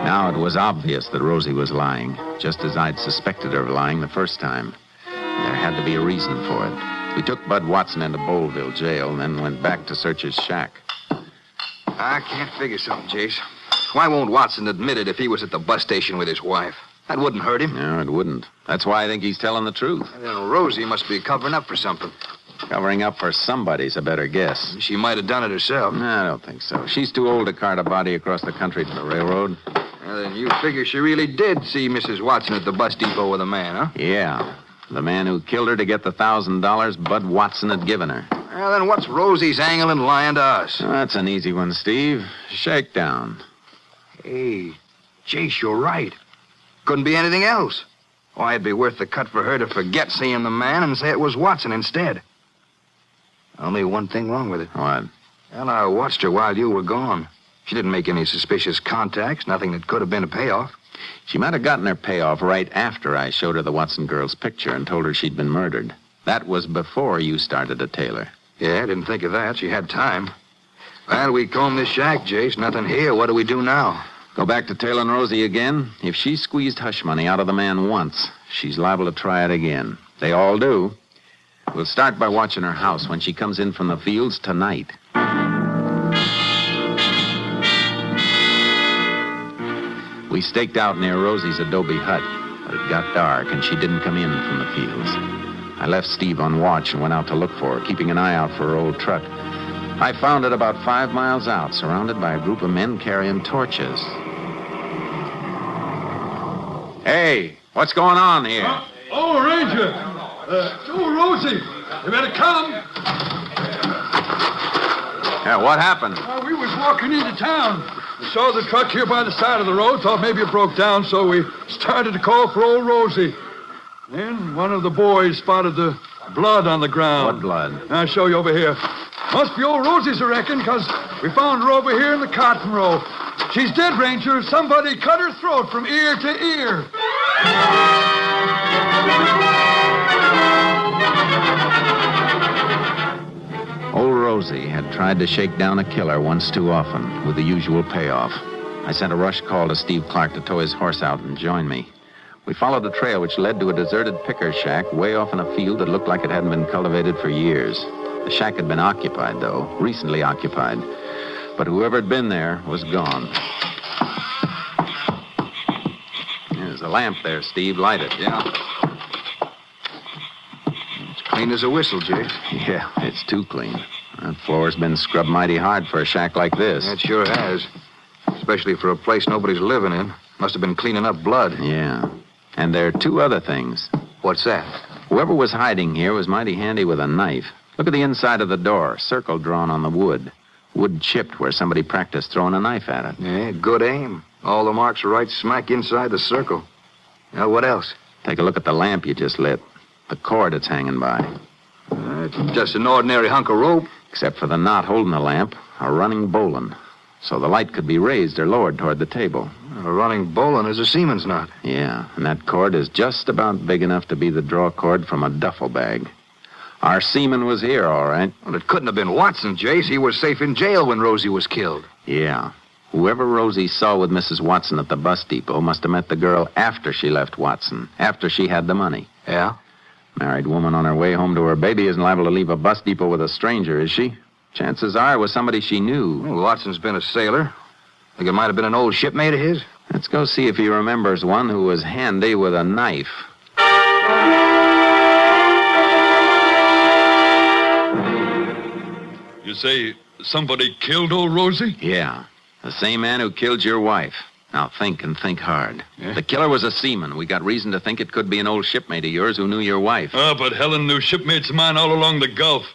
Now it was obvious that Rosie was lying, just as I'd suspected her of lying the first time. There had to be a reason for it. We took Bud Watson into Boleville jail, then went back to search his shack. I can't figure something, Jace. Why won't Watson admit it if he was at the bus station with his wife? That wouldn't hurt him. No, it wouldn't. That's why I think he's telling the truth. And then Rosie must be covering up for something. Covering up for somebody's a better guess. She might have done it herself. No, I don't think so. She's too old to cart a body across the country to the railroad. Well, then you figure she really did see Mrs. Watson at the bus depot with a man, huh? Yeah. The man who killed her to get the $1,000 Bud Watson had given her. Well, then what's Rosie's angle in lying to us? Well, that's an easy one, Steve. Shakedown. Hey, Jace, you're right. Couldn't be anything else. Why, it'd be worth the cut for her to forget seeing the man and say it was Watson instead. Only one thing wrong with it. What? Well, I watched her while you were gone. She didn't make any suspicious contacts, nothing that could have been a payoff. She might have gotten her payoff right after I showed her the Watson girl's picture and told her she'd been murdered. That was before you started to tail her. Yeah, I didn't think of that. She had time. Well, we combed this shack, Jace. Nothing here. What do we do now? Go back to tailing Rosie again? If she squeezed hush money out of the man once, she's liable to try it again. They all do. We'll start by watching her house when she comes in from the fields tonight. We staked out near Rosie's adobe hut, but it got dark and she didn't come in from the fields. I left Steve on watch and went out to look for her, keeping an eye out for her old truck. I found it about 5 miles out, surrounded by a group of men carrying torches. Hey, what's going on here? Ranger! Rosie! You better come. Yeah, what happened? We was walking into town. Saw the truck here by the side of the road, thought maybe it broke down, so we started to call for old Rosie. Then one of the boys spotted the blood on the ground. What blood? I'll show you over here. Must be old Rosie's, I reckon, because we found her over here in the cotton row. She's dead, Ranger. Somebody cut her throat from ear to ear. Old Rosie had tried to shake down a killer once too often, with the usual payoff. I sent a rush call to Steve Clark to tow his horse out and join me. We followed the trail which led to a deserted picker shack way off in a field that looked like it hadn't been cultivated for years. The shack had been occupied, though, recently occupied. But whoever had been there was gone. There's a lamp there, Steve. Light it. Yeah. It's clean as a whistle, Jay. Yeah, it's too clean. That floor's been scrubbed mighty hard for a shack like this. It sure has. Especially for a place nobody's living in. Must have been cleaning up blood. Yeah. And there are two other things. What's that? Whoever was hiding here was mighty handy with a knife. Look at the inside of the door. Circle drawn on the wood. Wood chipped where somebody practiced throwing a knife at it. Yeah, good aim. All the marks are right smack inside the circle. Now, what else? Take a look at the lamp you just lit. The cord it's hanging by. It's just an ordinary hunk of rope. Except for the knot holding the lamp, a running bowline. So the light could be raised or lowered toward the table. A running bowline is a seaman's knot. Yeah, and that cord is just about big enough to be the draw cord from a duffel bag. Our seaman was here, all right. Well, it couldn't have been Watson, Jace. He was safe in jail when Rosie was killed. Yeah. Whoever Rosie saw with Mrs. Watson at the bus depot must have met the girl after she left Watson, after she had the money. Yeah? Married woman on her way home to her baby isn't liable to leave a bus depot with a stranger, is she? Chances are it was somebody she knew. Well, Watson's been a sailor. Think it might have been an old shipmate of his? Let's go see if he remembers one who was handy with a knife. You say somebody killed old Rosie? Yeah. The same man who killed your wife. Now think and think hard. Yeah? The killer was a seaman. We got reason to think it could be an old shipmate of yours who knew your wife. Oh, but Helen knew shipmates of mine all along the Gulf.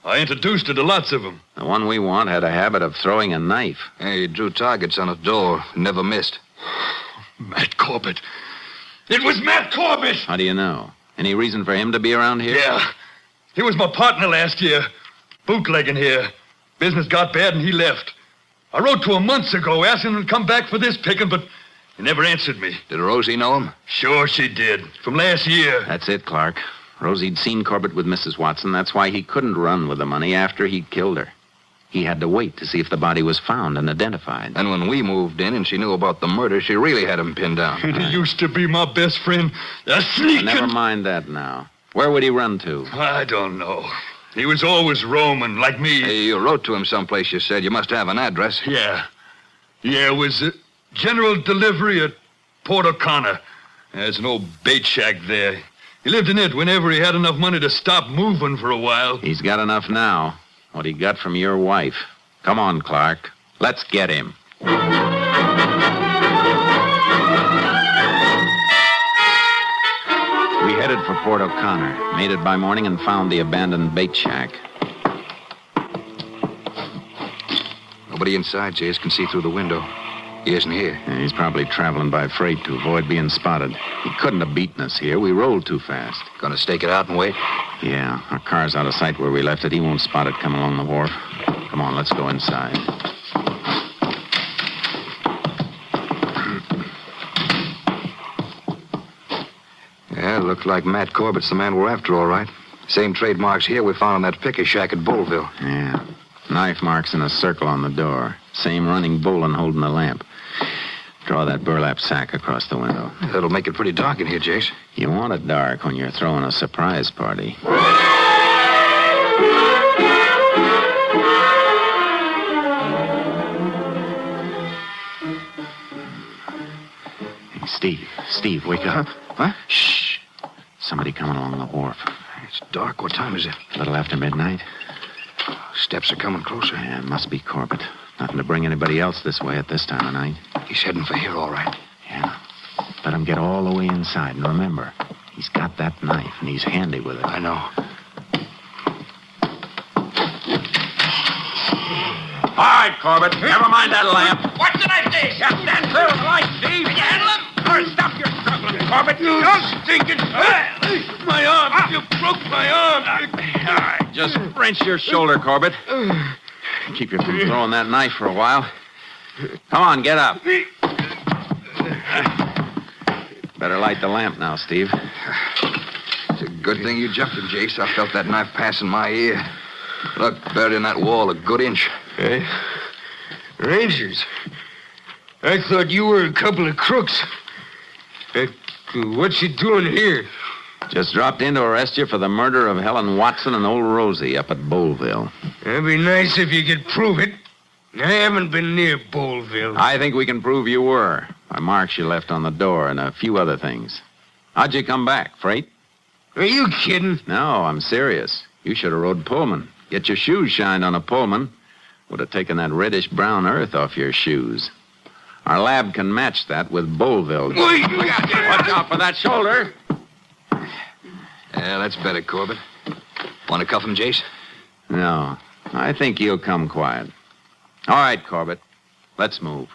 I introduced her to lots of them. The one we want had a habit of throwing a knife. Hey, he drew targets on a door. Never missed. Matt Corbett. It was Matt Corbett! How do you know? Any reason for him to be around here? Yeah. He was my partner last year. Bootlegging here. Business got bad and he left. I wrote to him months ago asking him to come back for this picking, but he never answered me. Did Rosie know him? Sure she did. From last year. That's it, Clark. Rosie'd seen Corbett with Mrs. Watson. That's why he couldn't run with the money after he'd killed her. He had to wait to see if the body was found and identified. And when we moved in and she knew about the murder, she really had him pinned down. And he used to be my best friend. A sneaking... Never mind that now. Where would he run to? I don't know. He was always roaming, like me. Hey, you wrote to him someplace, you said. You must have an address. Yeah. Yeah, it was general delivery at Port O'Connor. There's an old bait shack there. He lived in it whenever he had enough money to stop moving for a while. He's got enough now. What he got from your wife. Come on, Clark. Let's get him. We headed for Port O'Connor, made it by morning, and found the abandoned bait shack. Nobody inside, Jace can see through the window. He isn't here. Yeah, he's probably traveling by freight to avoid being spotted. He couldn't have beaten us here. We rolled too fast. Gonna stake it out and wait? Yeah, our car's out of sight where we left it. He won't spot it coming along the wharf. Come on, let's go inside. Yeah, looks like Matt Corbett's the man we're after, all right. Same trademarks here we found on that picker shack at Bullville. Yeah. Knife marks in a circle on the door. Same running bowline holding the lamp. Draw that burlap sack across the window. That'll make it pretty dark in here, Jace. You want it dark when you're throwing a surprise party. Hey, Steve, wake up. What? Shh. Somebody coming along the wharf. It's dark. What time is it? A little after midnight. Steps are coming closer. Yeah, it must be Corbett. Nothing to bring anybody else this way at this time of night. He's heading for here, all right. Yeah. Let him get all the way inside. And remember, he's got that knife, and he's handy with it. I know. All right, Corbett. Never mind that lamp. What's the knife, Dave? Yeah, stand clear of the light, Steve. Can you handle him? All right, stop your struggling, Corbett. You stinking... My arm. You broke my arm. All right, just wrench your shoulder, Corbett. Keep you from throwing that knife for a while. Come on, get up. Better light the lamp now, Steve. It's a good thing you jumped him, Jace. I felt that knife passing my ear. Look, buried in that wall a good inch. Hey, Rangers. I thought you were a couple of crooks. What you doing here? Just dropped in to arrest you for the murder of Helen Watson and old Rosie up at Boleville. It'd be nice if you could prove it. I haven't been near Boleville. I think we can prove you were. By marks you left on the door and a few other things. How'd you come back? Freight? Are you kidding? No, I'm serious. You should have rode Pullman. Get your shoes shined on a Pullman. Would have taken that reddish-brown earth off your shoes. Our lab can match that with Boleville. Watch out for that shoulder. Yeah, that's better, Corbett. Want to cuff him, Jace? No, I think he'll come quiet. All right, Corbett. Let's move.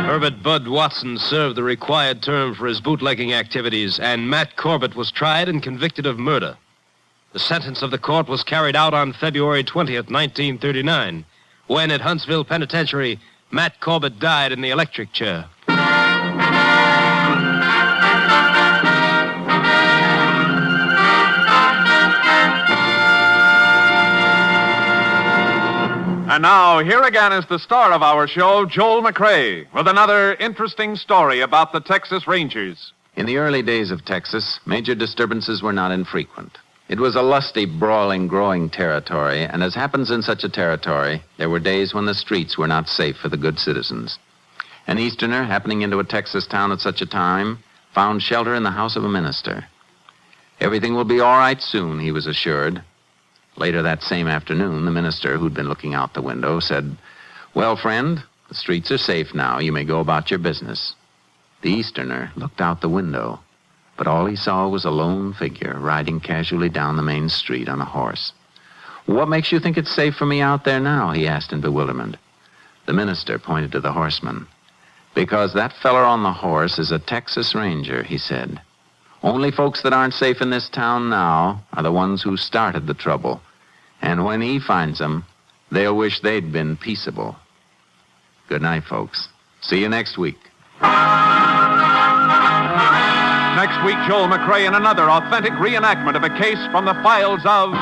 Herbert Bud Watson served the required term for his bootlegging activities, and Matt Corbett was tried and convicted of murder. The sentence of the court was carried out on February 20th, 1939, when at Huntsville Penitentiary, Matt Corbett died in the electric chair. And now, here again is the star of our show, Joel McCrea, with another interesting story about the Texas Rangers. In the early days of Texas, major disturbances were not infrequent. It was a lusty, brawling, growing territory, and as happens in such a territory, there were days when the streets were not safe for the good citizens. An Easterner, happening into a Texas town at such a time, found shelter in the house of a minister. Everything will be all right soon, he was assured. Later that same afternoon, the minister, who'd been looking out the window, said, "Well, friend, the streets are safe now. You may go about your business." The Easterner looked out the window, but all he saw was a lone figure riding casually down the main street on a horse. "What makes you think it's safe for me out there now?" he asked in bewilderment. The minister pointed to the horseman. "Because that feller on the horse is a Texas Ranger," he said. "Only folks that aren't safe in this town now are the ones who started the trouble. And when he finds them, they'll wish they'd been peaceable." Good night, folks. See you next week. Next week, Joel McCrea in another authentic reenactment of a case from the files of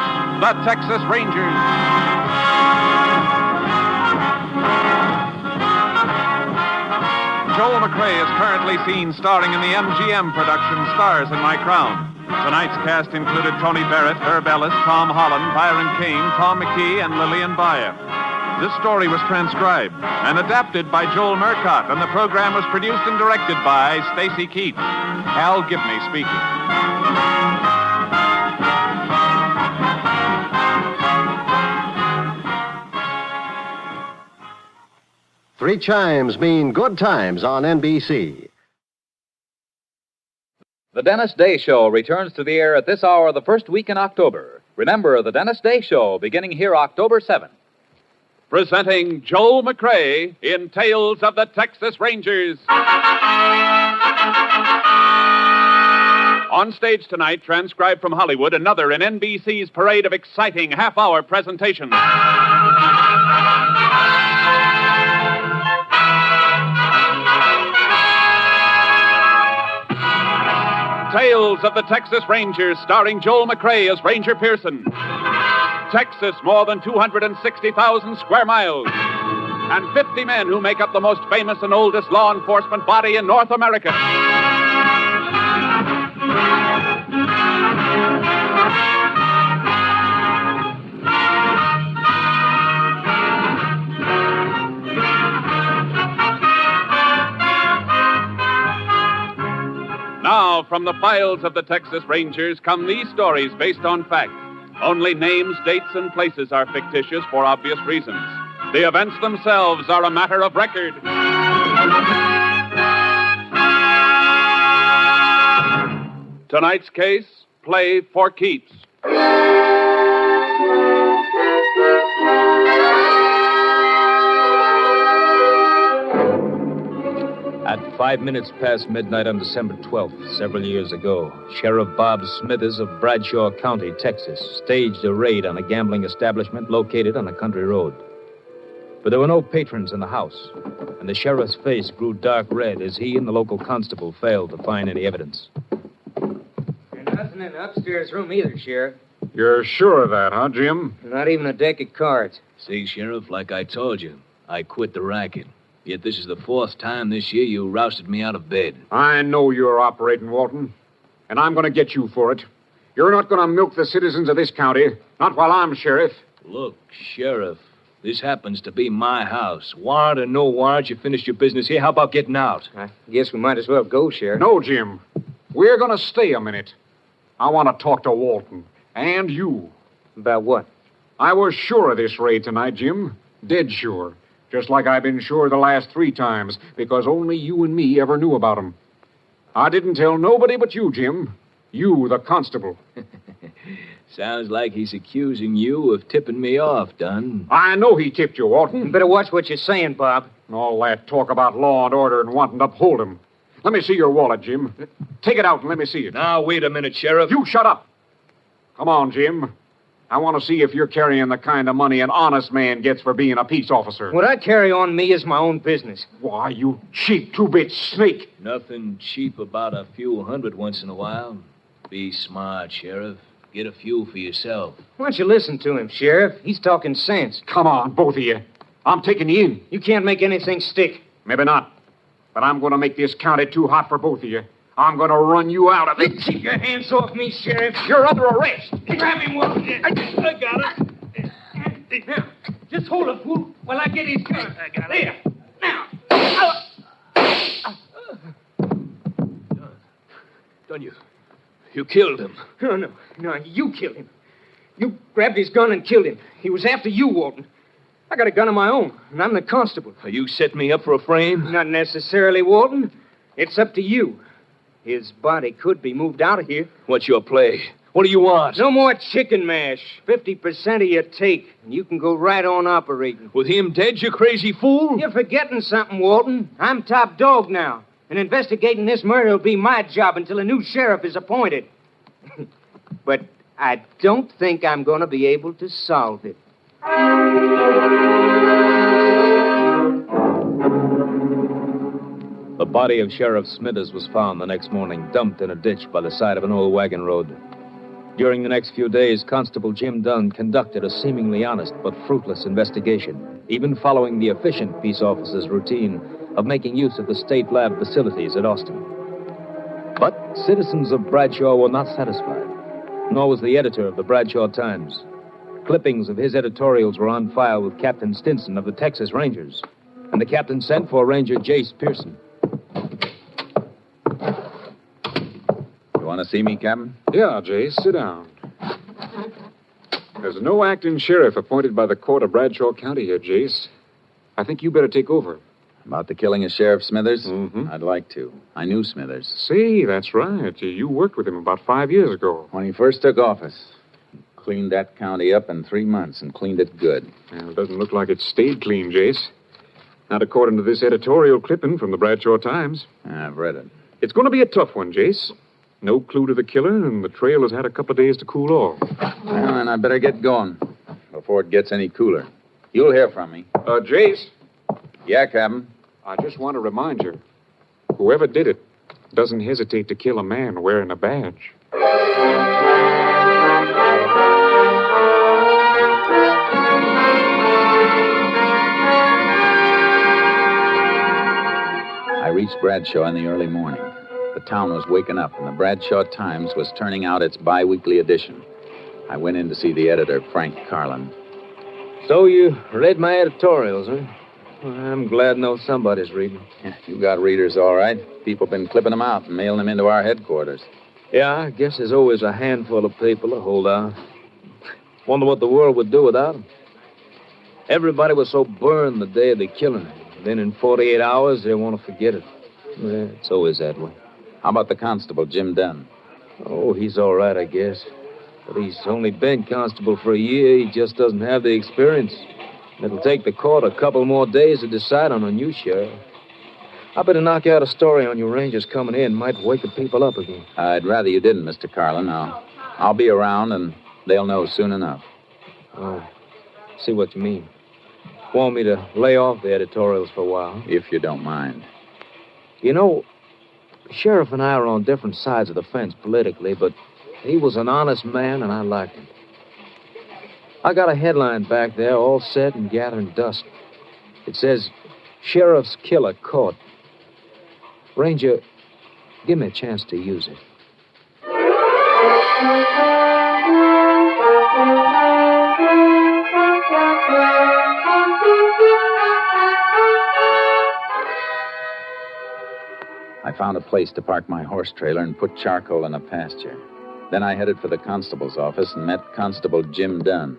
the Texas Rangers. Joel McCrea is currently seen starring in the MGM production Stars in My Crown. Tonight's cast included Tony Barrett, Herb Ellis, Tom Holland, Byron Kane, Tom McKee, and Lillian Bayer. This story was transcribed and adapted by Joel Murcott, and the program was produced and directed by Stacy Keats. Hal Gibney speaking. Three chimes mean good times on NBC. The Dennis Day Show returns to the air at this hour the first week in October. Remember, the Dennis Day Show beginning here October 7th. Presenting Joel McCrea in Tales of the Texas Rangers. On stage tonight, transcribed from Hollywood, another in NBC's parade of exciting half-hour presentations. Tales of the Texas Rangers, starring Joel McCrea as Ranger Pearson. Texas, more than 260,000 square miles. And 50 men who make up the most famous and oldest law enforcement body in North America. Now, from the files of the Texas Rangers come these stories based on fact. Only names, dates, and places are fictitious for obvious reasons. The events themselves are a matter of record. Tonight's case, play for keeps. At 5 minutes past midnight on December 12th, several years ago, Sheriff Bob Smithers of Bradshaw County, Texas, staged a raid on a gambling establishment located on a country road. But there were no patrons in the house, and the sheriff's face grew dark red as he and the local constable failed to find any evidence. There's nothing in the upstairs room either, Sheriff. You're sure of that, huh, Jim? Not even a deck of cards. See, Sheriff, like I told you, I quit the racket. Yet this is the 4th time this year you rousted me out of bed. I know you're operating, Walton, and I'm going to get you for it. You're not going to milk the citizens of this county, not while I'm sheriff. Look, Sheriff, this happens to be my house. Warrant or no warrant, you finished your business here. How about getting out? I guess we might as well go, Sheriff. No, Jim. We're going to stay a minute. I want to talk to Walton. And you. About what? I was sure of this raid tonight, Jim. Dead sure. Just like I've been sure the last 3 times, because only you and me ever knew about 'em. I didn't tell nobody but you, Jim. You, the constable. Sounds like he's accusing you of tipping me off, Dunn. I know he tipped you, Walton. You better watch what you're saying, Bob. All that talk about law and order and wanting to uphold 'em. Let me see your wallet, Jim. Take it out and let me see it. Now, wait a minute, Sheriff. You shut up. Come on, Jim. I want to see if you're carrying the kind of money an honest man gets for being a peace officer. What I carry on me is my own business. Why, you cheap two-bit snake. Nothing cheap about a few hundred once in a while. Be smart, Sheriff. Get a few for yourself. Why don't you listen to him, Sheriff? He's talking sense. Come on, both of you. I'm taking you in. You can't make anything stick. Maybe not. But I'm going to make this county too hot for both of you. I'm going to run you out of it. Keep your hands off me, Sheriff. You're under arrest. Grab him, Walton. I got it. Now, just hold it, fool, while I get his gun. I got it. There. Now. Done you killed him. No, you killed him. You grabbed his gun and killed him. He was after you, Walton. I got a gun of my own, and I'm the constable. You set me up for a frame? Not necessarily, Walton. It's up to you. His body could be moved out of here. What's your play? What do you want? No more chicken mash. 50% of your take, and you can go right on operating. With him dead, you crazy fool? You're forgetting something, Walton. I'm top dog now, and investigating this murder will be my job until a new sheriff is appointed. But I don't think I'm going to be able to solve it. The body of Sheriff Smithers was found the next morning, dumped in a ditch by the side of an old wagon road. During the next few days, Constable Jim Dunn conducted a seemingly honest but fruitless investigation, even following the efficient peace officer's routine of making use of the state lab facilities at Austin. But citizens of Bradshaw were not satisfied, nor was the editor of the Bradshaw Times. Clippings of his editorials were on file with Captain Stinson of the Texas Rangers, and the captain sent for Ranger Jace Pearson. You want to see me, Captain? Yeah, Jace, sit down. There's no acting sheriff appointed by the court of Bradshaw County here, Jace. I think you better take over. About the killing of Sheriff Smithers? Mm-hmm. I'd like to. I knew Smithers. See, that's right. You worked with him about 5 years ago. When he first took office. Cleaned that county up in 3 months and cleaned it good. Well, it doesn't look like it stayed clean, Jace. Not according to this editorial clipping from the Bradshaw Times. I've read it. It's going to be a tough one, Jace. No clue to the killer, and the trail has had a couple of days to cool off. Well, then I better get going before it gets any cooler. You'll hear from me. Jace? Yeah, Captain? I just want to remind you, whoever did it doesn't hesitate to kill a man wearing a badge. I reached Bradshaw in the early morning. The town was waking up, and the Bradshaw Times was turning out its bi-weekly edition. I went in to see the editor, Frank Carlin. So you read my editorials, huh? Well, I'm glad to know somebody's reading. Yeah, you got readers, all right. People been clipping them out and mailing them into our headquarters. Yeah, I guess there's always a handful of people to hold out. Wonder what the world would do without them. Everybody was so burned the day of the killing. Then in 48 hours, they want to forget it. Yeah, it's always that way. How about the constable, Jim Dunn? Oh, he's all right, I guess. But he's only been constable for a year. He just doesn't have the experience. It'll take the court a couple more days to decide on a new sheriff. I better knock out a story on your rangers coming in. Might wake the people up again. I'd rather you didn't, Mr. Carlin. I'll be around, and they'll know soon enough. Oh, see what you mean. Want me to lay off the editorials for a while? If you don't mind. You know, Sheriff and I are on different sides of the fence politically, but he was an honest man, and I liked him. I got a headline back there, all set and gathering dust. It says, Sheriff's Killer Caught. Ranger, give me a chance to use it. I found a place to park my horse trailer and put charcoal in a pasture. Then I headed for the constable's office and met Constable Jim Dunn.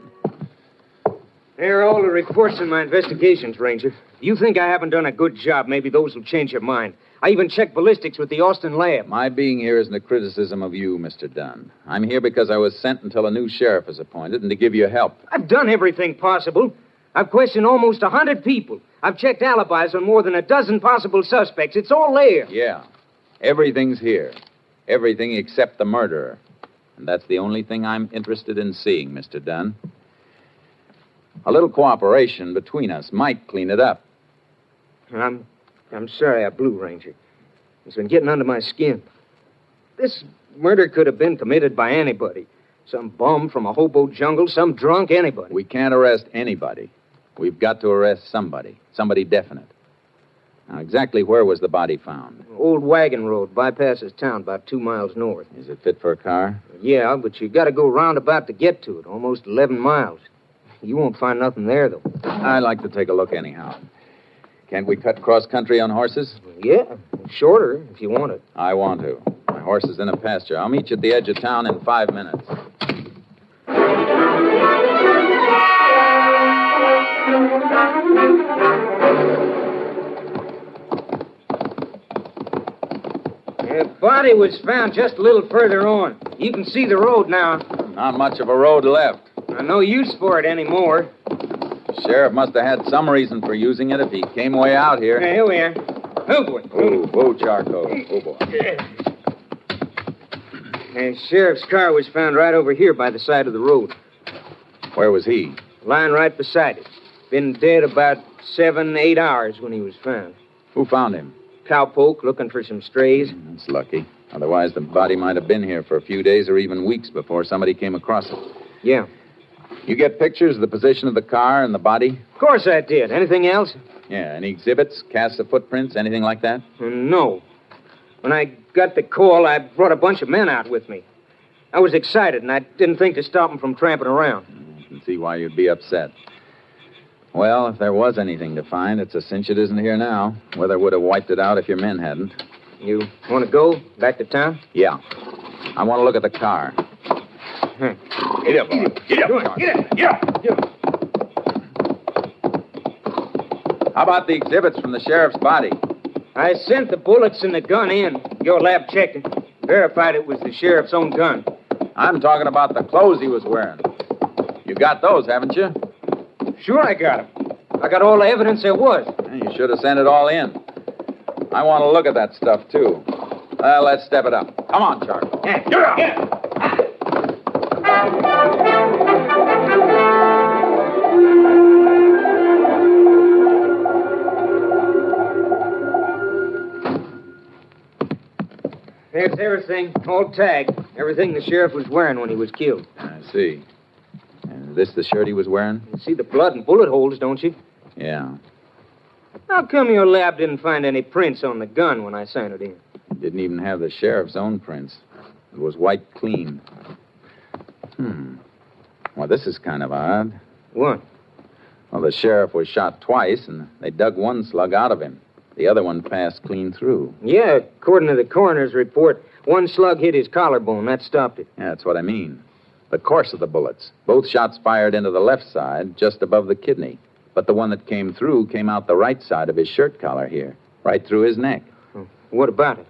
There are all the reports in my investigations, Ranger. You think I haven't done a good job, maybe those will change your mind. I even checked ballistics with the Austin lab. My being here isn't a criticism of you, Mr. Dunn. I'm here because I was sent until a new sheriff is appointed and to give you help. I've done everything possible. I've questioned almost 100 people. I've checked alibis on more than a dozen possible suspects. It's all there. Yeah. Everything's here. Everything except the murderer. And that's the only thing I'm interested in seeing, Mr. Dunn. A little cooperation between us might clean it up. I'm sorry I blew, Ranger. It's been getting under my skin. This murder could have been committed by anybody. Some bum from a hobo jungle, some drunk, anybody. We can't arrest anybody. We've got to arrest somebody. Somebody definite. Now, exactly where was the body found? Old Wagon Road, bypasses town about 2 miles north. Is it fit for a car? Yeah, but you got to go roundabout to get to it, almost 11 miles. You won't find nothing there, though. I'd like to take a look anyhow. Can't we cut cross-country on horses? Yeah, shorter if you want it. I want to. My horse is in a pasture. I'll meet you at the edge of town in 5 minutes. The body was found just a little further on. You can see the road now. Not much of a road left. No use for it anymore. The sheriff must have had some reason for using it if he came way out here. Here we are. Oh, boy. Whoa, charcoal. Oh, boy. The sheriff's car was found right over here by the side of the road. Where was he? Lying right beside it. Been dead about 7-8 hours when he was found. Who found him? Cowpoke looking for some strays. That's lucky. Otherwise, the body might have been here for a few days or even weeks before somebody came across it. Yeah. You get pictures of the position of the car and the body? Of course I did. Anything else? Yeah. Any exhibits, casts of footprints, anything like that? No. When I got the call, I brought a bunch of men out with me. I was excited, and I didn't think to stop them from tramping around. I can see why you'd be upset. Well, if there was anything to find, it's a cinch it isn't here now. Weather would have wiped it out if your men hadn't. You want to go back to town? Yeah. I want to look at the car. Get up, boy. Get up. Get up. How about the exhibits from the sheriff's body? I sent the bullets and the gun in. Your lab checked it. Verified it was the sheriff's own gun. I'm talking about the clothes he was wearing. You got those, haven't you? Sure I got them. I got all the evidence there was. You should have sent it all in. I want to look at that stuff, too. Well, let's step it up. Come on, Charlie. Yeah. There's everything, all tagged. Everything the sheriff was wearing when he was killed. I see. And is this the shirt he was wearing? You see the blood and bullet holes, don't you? Yeah. How come your lab didn't find any prints on the gun when I sent it in? It didn't even have the sheriff's own prints. It was wiped clean. Well, this is kind of odd. What? Well, the sheriff was shot twice, and they dug one slug out of him. The other one passed clean through. Yeah, according to the coroner's report, one slug hit his collarbone. That stopped it. Yeah, that's what I mean. The course of the bullets. Both shots fired into the left side, just above the kidney. But the one that came through came out the right side of his shirt collar here, right through his neck. What about it?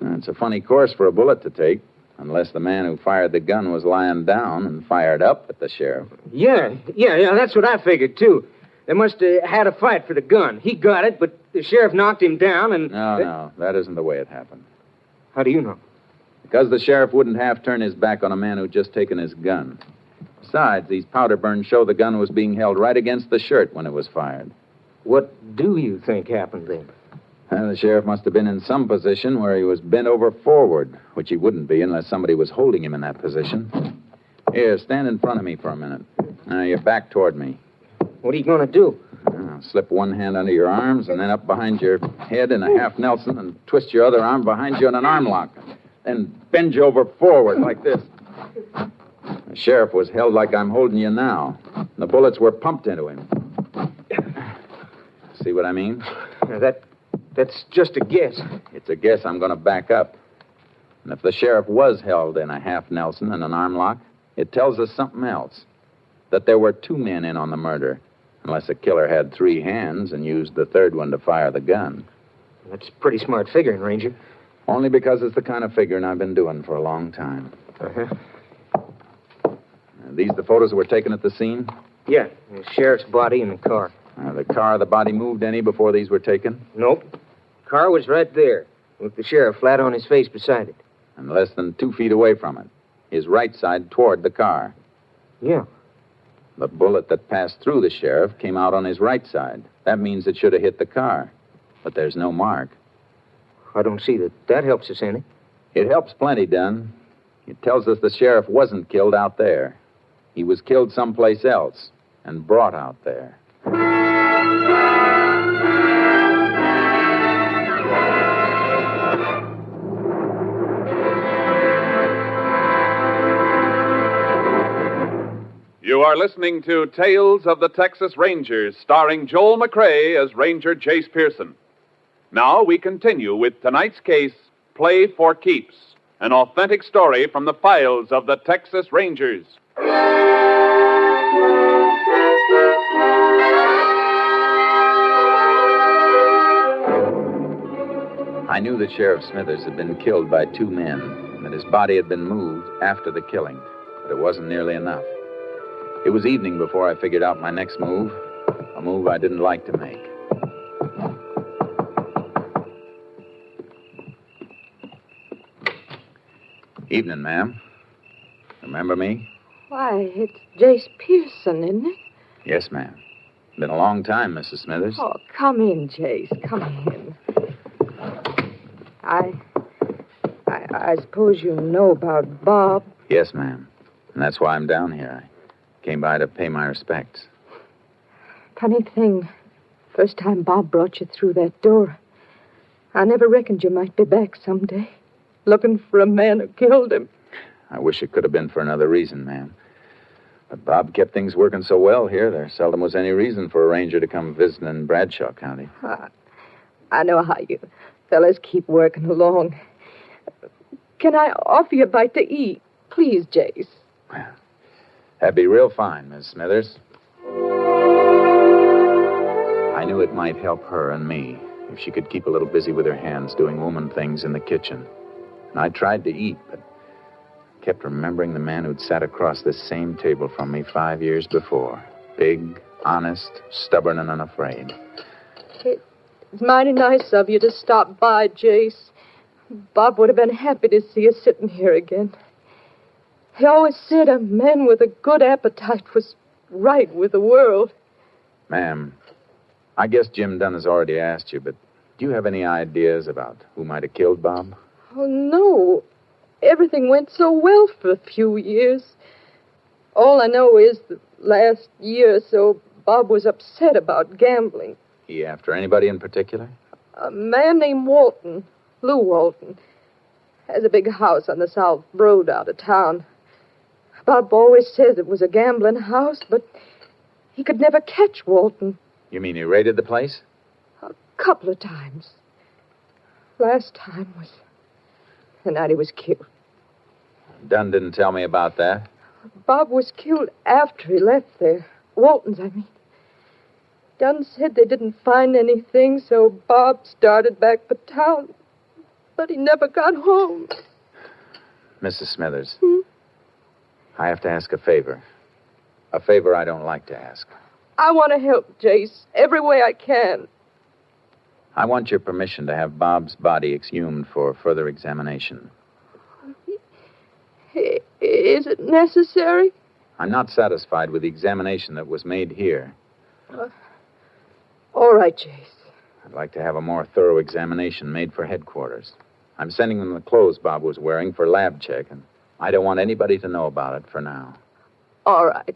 It's a funny course for a bullet to take, unless the man who fired the gun was lying down and fired up at the sheriff. Yeah, that's what I figured, too. They must have had a fight for the gun. He got it, but the sheriff knocked him down and... No, that isn't the way it happened. How do you know? Because the sheriff wouldn't half turn his back on a man who'd just taken his gun. Besides, these powder burns show the gun was being held right against the shirt when it was fired. What do you think happened then? Well, the sheriff must have been in some position where he was bent over forward, which he wouldn't be unless somebody was holding him in that position. Here, stand in front of me for a minute. Now, your back toward me. What are you going to do? Slip one hand under your arms and then up behind your head in a half Nelson and twist your other arm behind you in an arm lock. Then bend you over forward like this. The sheriff was held like I'm holding you now. The bullets were pumped into him. See what I mean? That's just a guess. It's a guess I'm going to back up. And if the sheriff was held in a half Nelson and an arm lock, it tells us something else. That there were two men in on the murder, unless the killer had three hands and used the third one to fire the gun. That's pretty smart figuring, Ranger. Only because it's the kind of figuring I've been doing for a long time. Uh-huh. Are these the photos that were taken at the scene? Yeah, the sheriff's body in the car. The car, the body moved any before these were taken? Nope. Car was right there, with the sheriff flat on his face beside it. And less than 2 feet away from it. His right side toward the car. Yeah. The bullet that passed through the sheriff came out on his right side. That means it should have hit the car. But there's no mark. I don't see that helps us any. It helps plenty, Dunn. It tells us the sheriff wasn't killed out there. He was killed someplace else and brought out there. You are listening to Tales of the Texas Rangers, starring Joel McCrea as Ranger Jace Pearson. Now we continue with tonight's case, Play for Keeps, an authentic story from the files of the Texas Rangers. I knew that Sheriff Smithers had been killed by two men, and that his body had been moved after the killing, but it wasn't nearly enough. It was evening before I figured out my next move, a move I didn't like to make. Evening, ma'am. Remember me? Why, it's Jace Pearson, isn't it? Yes, ma'am. Been a long time, Mrs. Smithers. Oh, come in, Jace. Come in. I suppose you know about Bob. Yes, ma'am. And that's why I'm down here. I came by to pay my respects. Funny thing. First time Bob brought you through that door, I never reckoned you might be back someday, looking for a man who killed him. I wish it could have been for another reason, ma'am. But Bob kept things working so well here, there seldom was any reason for a ranger to come visiting in Bradshaw County. I know how you fellas keep working along. Can I offer you a bite to eat? Please, Jace. That'd be real fine, Miss Smithers. I knew it might help her and me if she could keep a little busy with her hands doing woman things in the kitchen. And I tried to eat, but kept remembering the man who'd sat across this same table from me 5 years before. Big, honest, stubborn, and unafraid. It's mighty nice of you to stop by, Jace. Bob would have been happy to see you sitting here again. He always said a man with a good appetite was right with the world. Ma'am, I guess Jim Dunn has already asked you, but do you have any ideas about who might have killed Bob? Oh, no. Everything went so well for a few years. All I know is the last year or so, Bob was upset about gambling. He after anybody in particular? A man named Walton, Lou Walton, has a big house on the South Road out of town. Bob always says it was a gambling house, but he could never catch Walton. You mean he raided the place? A couple of times. Last time was the night he was killed. Dunn didn't tell me about that. Bob was killed after he left there. Walton's, I mean. Dunn said they didn't find anything, so Bob started back for town. But he never got home. Mrs. Smithers, I have to ask a favor. A favor I don't like to ask. I want to help Jace every way I can. I want your permission to have Bob's body exhumed for further examination. Is it necessary? I'm not satisfied with the examination that was made here. All right, Jace. I'd like to have a more thorough examination made for headquarters. I'm sending them the clothes Bob was wearing for lab check, and I don't want anybody to know about it for now. All right.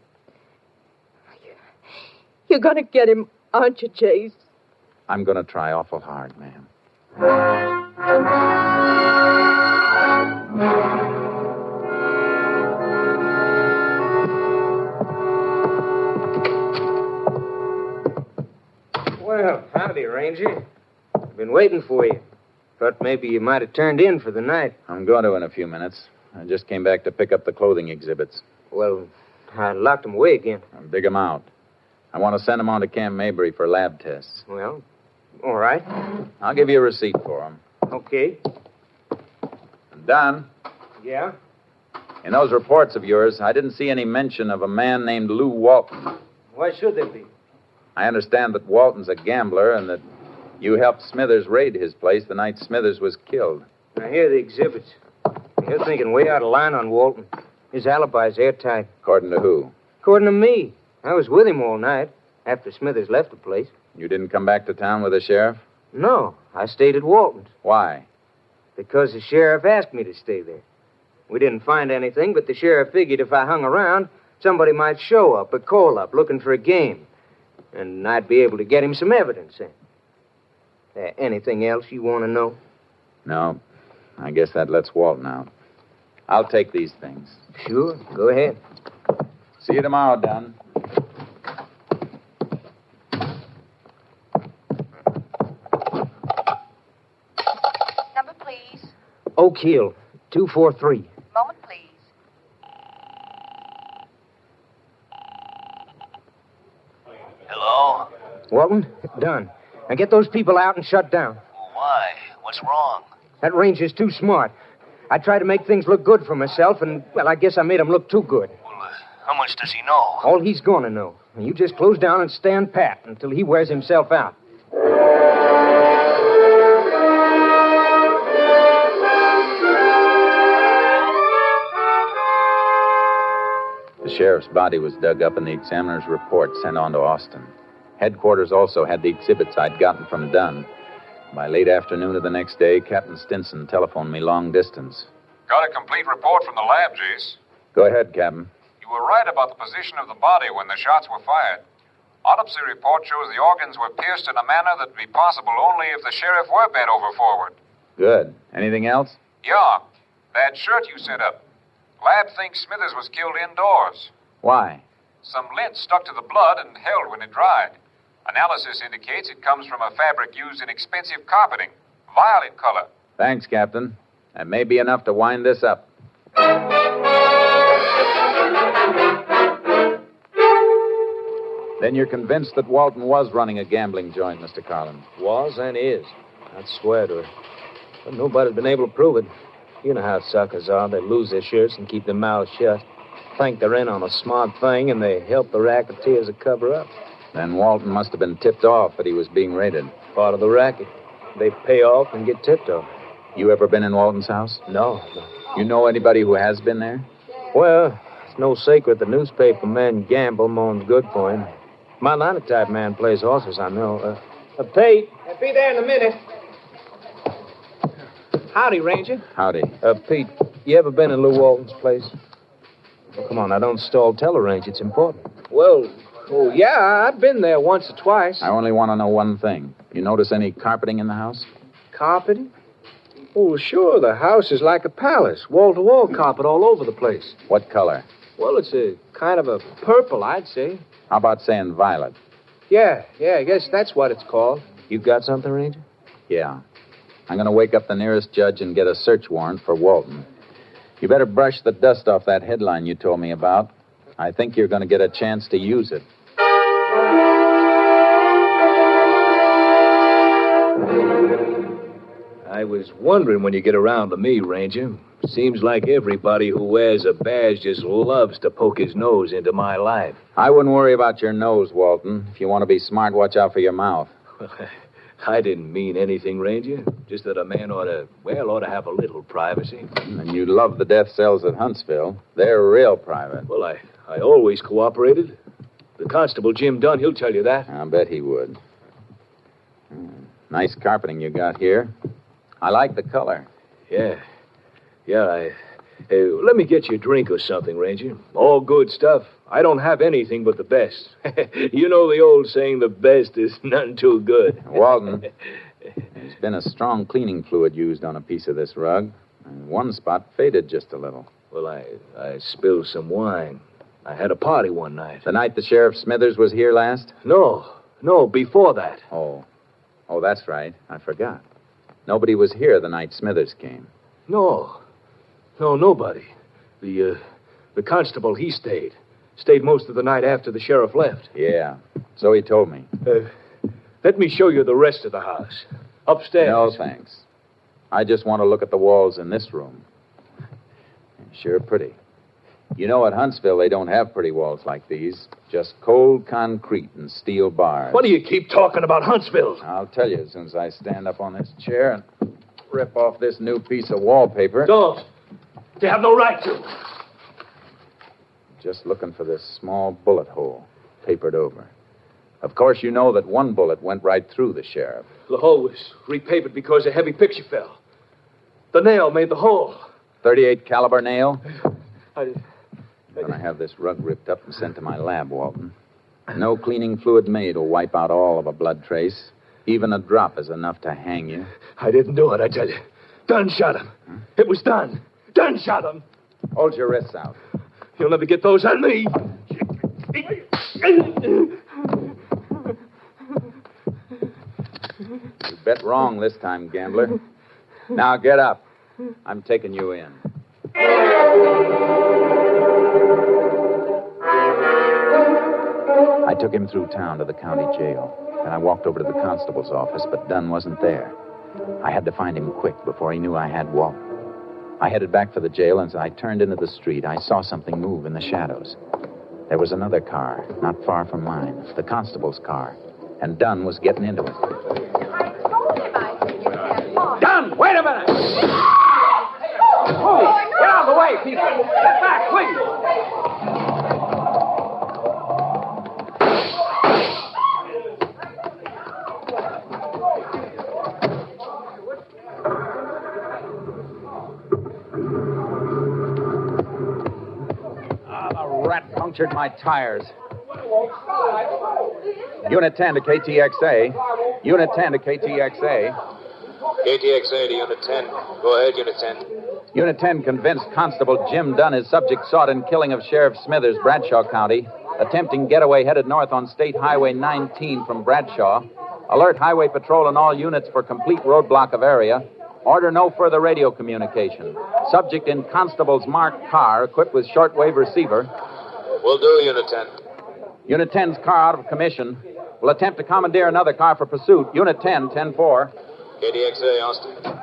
You're going to get him, aren't you, Jace? I'm going to try awful hard, ma'am. Well, howdy, Ranger. I've been waiting for you. Thought maybe you might have turned in for the night. I'm going to in a few minutes. I just came back to pick up the clothing exhibits. Well, I locked them away again. I'll dig them out. I want to send them on to Camp Mabry for lab tests. Well, all right. I'll give you a receipt for them. Okay. Don, Yeah? in those reports of yours, I didn't see any mention of a man named Lou Walton. Why should there be? I understand that Walton's a gambler and that you helped Smithers raid his place the night Smithers was killed. Now, here are the exhibits. You're thinking way out of line on Walton. His alibi's airtight. According to who? According to me. I was with him all night after Smithers left the place. You didn't come back to town with the sheriff? No, I stayed at Walton's. Why? Because the sheriff asked me to stay there. We didn't find anything, but the sheriff figured if I hung around, somebody might show up or call up looking for a game. And I'd be able to get him some evidence then. Anything else you want to know? No. I guess that lets Walton out. I'll take these things. Sure. Go ahead. See you tomorrow, Don. Number, please. Oak Hill, 243. Moment, please. Hello? Walton, done. Now get those people out and shut down. Why? What's wrong? That ranger's too smart. I tried to make things look good for myself, and, well, I guess I made him look too good. How much does he know? All he's going to know. And you just close down and stand pat until he wears himself out. The sheriff's body was dug up and the examiner's report sent on to Austin. Headquarters also had the exhibits I'd gotten from Dunn. By late afternoon of the next day, Captain Stinson telephoned me long distance. Got a complete report from the lab, Jace. Go ahead, Captain. You were right about the position of the body when the shots were fired. Autopsy report shows the organs were pierced in a manner that would be possible only if the sheriff were bent over forward. Good. Anything else? Yeah, that shirt you sent up. Lab thinks Smithers was killed indoors. Why? Some lint stuck to the blood and held when it dried. Analysis indicates it comes from a fabric used in expensive carpeting, violet color. Thanks, Captain. That may be enough to wind this up. Then you're convinced that Walton was running a gambling joint, Mr. Carlin. Was and is. I'd swear to it. But nobody's been able to prove it. You know how suckers are. They lose their shirts and keep their mouths shut. Think they're in on a smart thing, and they help the racketeers to cover up. Then Walton must have been tipped off that he was being raided. Part of the racket. They pay off and get tipped off. You ever been in Walton's house? No. You know anybody who has been there? Well, it's no secret the newspaper men gamble more's good for him. My linotype man plays horses, I know. Pete. I'll be there in a minute. Howdy, Ranger. Howdy. Pete, you ever been in Lou Walton's place? Well, come on, now don't stall. Tell the Ranger. It's important. Well, yeah, I've been there once or twice. I only want to know one thing. You notice any carpeting in the house? Carpeting? Oh, sure. The house is like a palace. Wall-to-wall carpet all over the place. What color? Well, it's a kind of a purple, I'd say. How about saying violet? Yeah, I guess that's what it's called. You got something, Ranger? Yeah. I'm going to wake up the nearest judge and get a search warrant for Walton. You better brush the dust off that headline you told me about. I think you're going to get a chance to use it. I was wondering when you get around to me, Ranger. Seems like everybody who wears a badge just loves to poke his nose into my life. I wouldn't worry about your nose, Walton. If you want to be smart, watch out for your mouth. I didn't mean anything, Ranger. Just that a man ought to have a little privacy. And you love the death cells at Huntsville. They're real private. Well, I always cooperated. The constable, Jim Dunn, he'll tell you that. I bet he would. Nice carpeting you got here. I like the color. Yeah. Let me get you a drink or something, Ranger. All good stuff. I don't have anything but the best. You know the old saying, the best is none too good. Walton, there's been a strong cleaning fluid used on a piece of this rug. And one spot faded just a little. Well, I spilled some wine. I had a party one night. The night the Sheriff Smithers was here last? No, before that. Oh, that's right. I forgot. Nobody was here the night Smithers came. No, nobody. The constable, he stayed. Stayed most of the night after the sheriff left. Yeah, so he told me. Let me show you the rest of the house. Upstairs. No, thanks. I just want to look at the walls in this room. Sure pretty. You know, at Huntsville, they don't have pretty walls like these. Just cold concrete and steel bars. What do you keep talking about Huntsville? I'll tell you as soon as I stand up on this chair and rip off this new piece of wallpaper. Don't. You have no right to. Just looking for this small bullet hole, papered over. Of course, you know that one bullet went right through the sheriff. The hole was repapered because a heavy picture fell. The nail made the hole. .38 caliber nail? I'm going to have this rug ripped up and sent to my lab, Walton. No cleaning fluid made will wipe out all of a blood trace. Even a drop is enough to hang you. I didn't do it, I tell you. Dunn shot him. It was Dunn. Dunn shot him. Hold your wrists out. You'll never get those on me. You bet wrong this time, gambler. Now get up. I'm taking you in. I took him through town to the county jail. Then I walked over to the constable's office, but Dunn wasn't there. I had to find him quick before he knew I had Walt. I headed back for the jail, and as I turned into the street, I saw something move in the shadows. There was another car, not far from mine, the constable's car, and Dunn was getting into it. Dunn, wait a minute! Move! Get out of the way, people! Get back, please! Punctured my tires. Unit 10 to KTXA. Unit 10 to KTXA. KTXA to Unit 10. Go ahead, Unit 10. Unit 10 convinced Constable Jim Dunn is subject sought in killing of Sheriff Smithers, Bradshaw County. Attempting getaway headed north on State Highway 19 from Bradshaw. Alert Highway Patrol and all units for complete roadblock of area. Order no further radio communication. Subject in Constable's marked car equipped with shortwave receiver. Will do, Unit 10. Unit 10's car out of commission. Will attempt to commandeer another car for pursuit. Unit 10, 10-4. KDXA, Austin. Step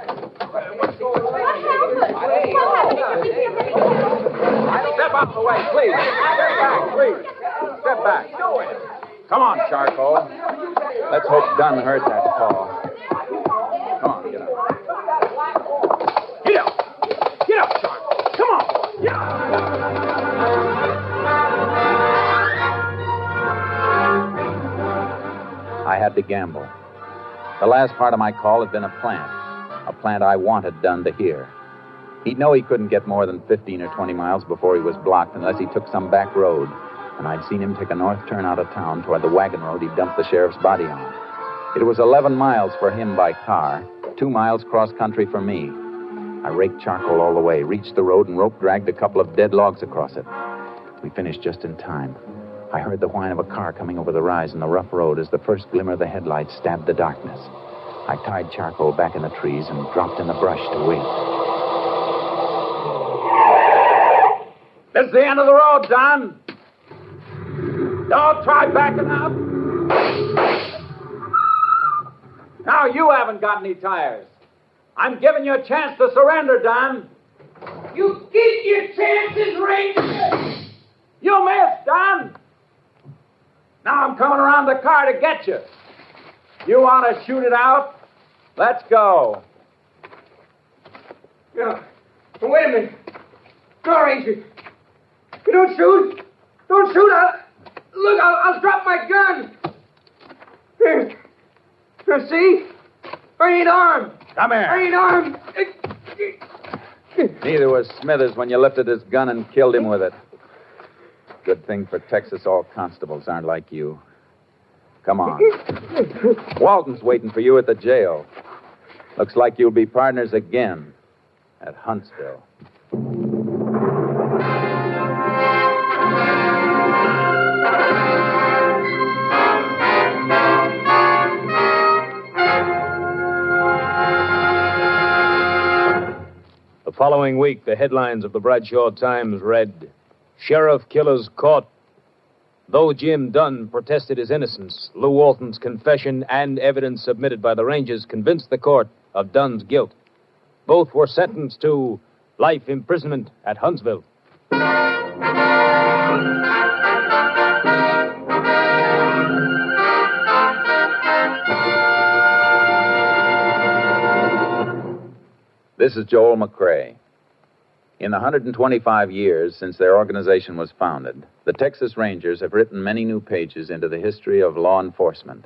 out of the way, please. Step back, please. Step back. Come on, Charcoal. Let's hope Dunn heard that call. Come on, get up. Get up. Get up, Charcoal. Come on. Get up. I had to gamble. The last part of my call had been a plant I wanted Dunn to hear. He'd know he couldn't get more than 15 or 20 miles before he was blocked unless he took some back road, and I'd seen him take a north turn out of town toward the wagon road he dumped the sheriff's body on. It was 11 miles for him by car, 2 miles cross-country for me. I raked Charcoal all the way, reached the road, and rope-dragged a couple of dead logs across it. We finished just in time. I heard the whine of a car coming over the rise in the rough road as the first glimmer of the headlights stabbed the darkness. I tied Charcoal back in the trees and dropped in the brush to wait. This is the end of the road, Don. Don't try backing up. Now you haven't got any tires. I'm giving you a chance to surrender, Don. You keep your chances, Ranger. You missed, Don. Now I'm coming around the car to get you. You want to shoot it out? Let's go. No. Wait a minute. No, Ranger. You don't shoot. Don't shoot. I'll drop my gun. Here. See? I ain't armed. Come here. I ain't armed. Neither was Smithers when you lifted his gun and killed him with it. Good thing for Texas all constables aren't like you. Come on. Walton's waiting for you at the jail. Looks like you'll be partners again at Huntsville. The following week, the headlines of the Bradshaw Times read, Sheriff Killers Caught. Though Jim Dunn protested his innocence, Lou Walton's confession and evidence submitted by the Rangers convinced the court of Dunn's guilt. Both were sentenced to life imprisonment at Huntsville. This is Joel McCrae. In the 125 years since their organization was founded, the Texas Rangers have written many new pages into the history of law enforcement.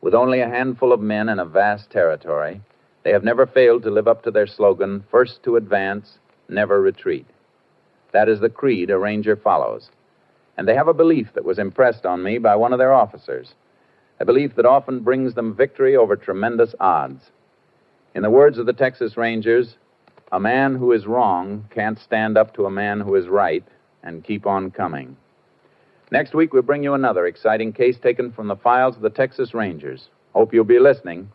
With only a handful of men and a vast territory, they have never failed to live up to their slogan, first to advance, never retreat. That is the creed a Ranger follows. And they have a belief that was impressed on me by one of their officers, a belief that often brings them victory over tremendous odds. In the words of the Texas Rangers, a man who is wrong can't stand up to a man who is right and keep on coming. Next week, we'll bring you another exciting case taken from the files of the Texas Rangers. Hope you'll be listening.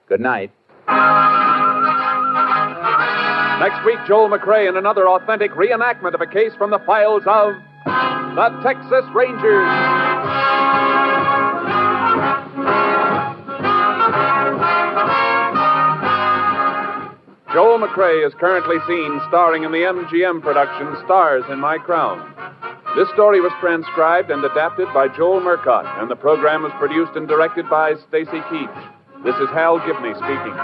Good night. Next week, Joel McCrae in another authentic reenactment of a case from the files of the Texas Rangers. Joel McCrae is currently seen starring in the MGM production Stars in My Crown. This story was transcribed and adapted by Joel Murcott, and the program was produced and directed by Stacy Keach. This is Hal Gibney speaking.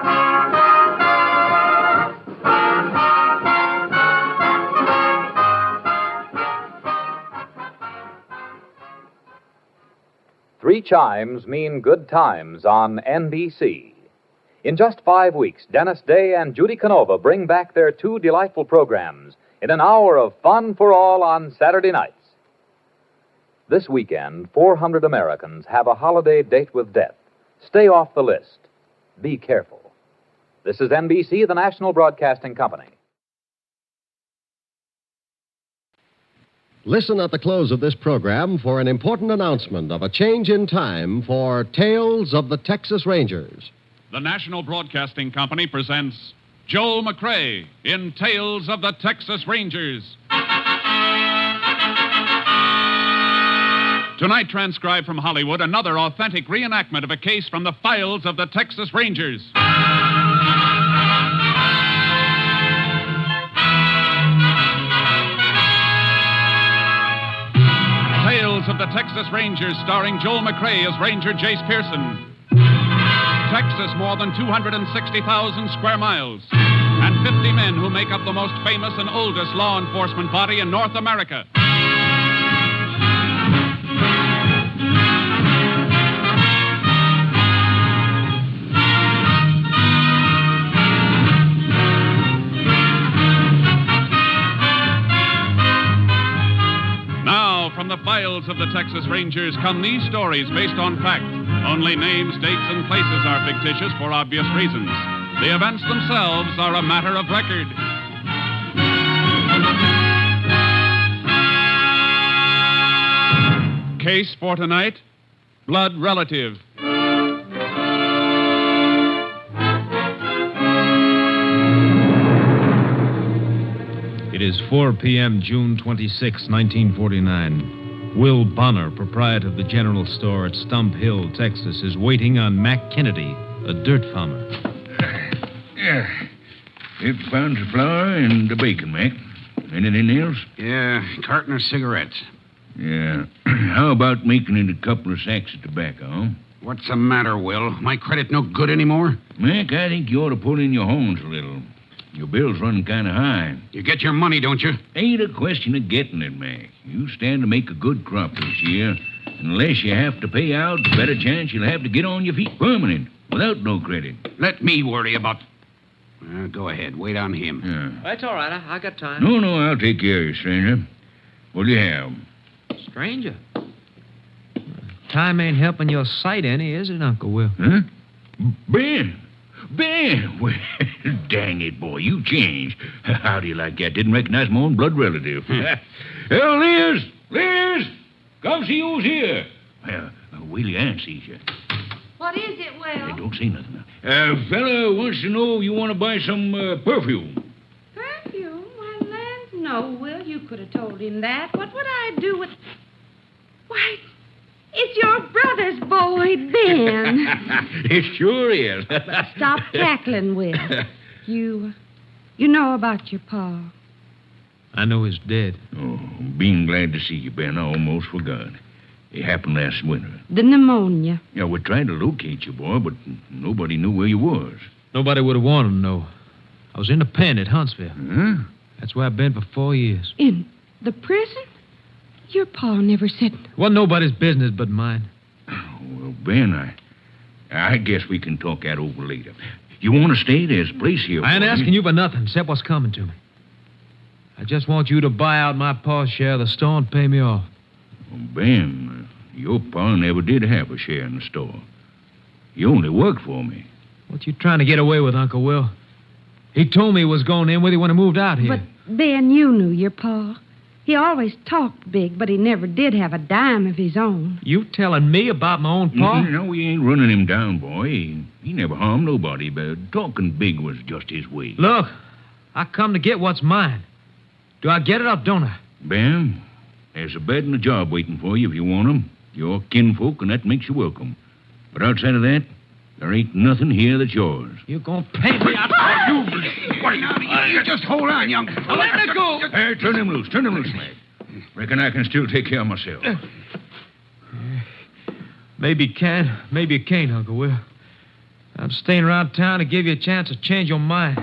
Three chimes mean good times on NBC. In just 5 weeks, Dennis Day and Judy Canova bring back their two delightful programs in an hour of fun for all on Saturday nights. This weekend, 400 Americans have a holiday date with death. Stay off the list. Be careful. This is NBC, the National Broadcasting Company. Listen at the close of this program for an important announcement of a change in time for Tales of the Texas Rangers. The National Broadcasting Company presents Joel McCrae in Tales of the Texas Rangers. Tonight, transcribed from Hollywood, another authentic reenactment of a case from the files of the Texas Rangers. Tales of the Texas Rangers, starring Joel McCrae as Ranger Jace Pearson. Texas, more than 260,000 square miles, and 50 men who make up the most famous and oldest law enforcement body in North America. Now, from the files of the Texas Rangers come these stories based on fact. Only names, dates, and places are fictitious for obvious reasons. The events themselves are a matter of record. Case for tonight, blood relative. It is 4 p.m., June 26, 1949. Will Bonner, proprietor of the general store at Stump Hill, Texas, is waiting on Mac Kennedy, a dirt farmer. If pounds of flour and the bacon, Mac. Anything else? Yeah, carton of cigarettes. Yeah. How about making it a couple of sacks of tobacco, huh? What's the matter, Will? My credit no good anymore? Mac, I think you ought to pull in your horns a little. Your bill's running kind of high. You get your money, don't you? Ain't a question of getting it, Mac. You stand to make a good crop this year. Unless you have to pay out, better chance you'll have to get on your feet permanent without no credit. Let me worry about... go ahead. Wait on him. Yeah. That's all right. I got time. No, I'll take care of you, stranger. What'll you have? Stranger? Time ain't helping your sight any, is it, Uncle Will? Huh? Ben! Well, dang it, boy. You changed. How do you like that? Didn't recognize my own blood relative. Liz! Come see who's here. Willie Ann sees you. What is it, Will? Hey, don't say nothing. Fella wants to know you want to buy some perfume. Perfume? Why, land, no, Will. You could have told him that. What would I do with... Why, it's your brother's boy, Ben. It sure is. Stop cackling, Will. You know about your pa. I know he's dead. Oh, being glad to see you, Ben. I almost forgot. It happened last winter. The pneumonia. Yeah, we tried to locate you, boy, but nobody knew where you was. Nobody would have wanted to know. I was in the pen at Huntsville. Huh? That's where I've been for 4 years. In the prison? Your pa never said... Wasn't nobody's business but mine. Well, Ben, I guess we can talk that over later. You want to stay? There's a place here. I ain't asking you for nothing except what's coming to me. I just want you to buy out my pa's share of the store and pay me off. Well, Ben, your pa never did have a share in the store. You only worked for me. What you trying to get away with, Uncle Will? He told me he was going in with you when he moved out here. But, Ben, you knew your pa. He always talked big, but he never did have a dime of his own. You telling me about my own pa? No, we ain't running him down, boy. He never harmed nobody, but talking big was just his way. Look, I come to get what's mine. Do I get it or don't I? Ben, there's a bed and a job waiting for you if you want 'em. You're kinfolk, and that makes you welcome. But outside of that, there ain't nothing here that's yours. You're going to pay me out. You just hold on, young... Let me go. Hey, turn him loose, Mac. Reckon I can still take care of myself. Maybe you can, maybe you can't, Uncle Will. I'm staying around town to give you a chance to change your mind.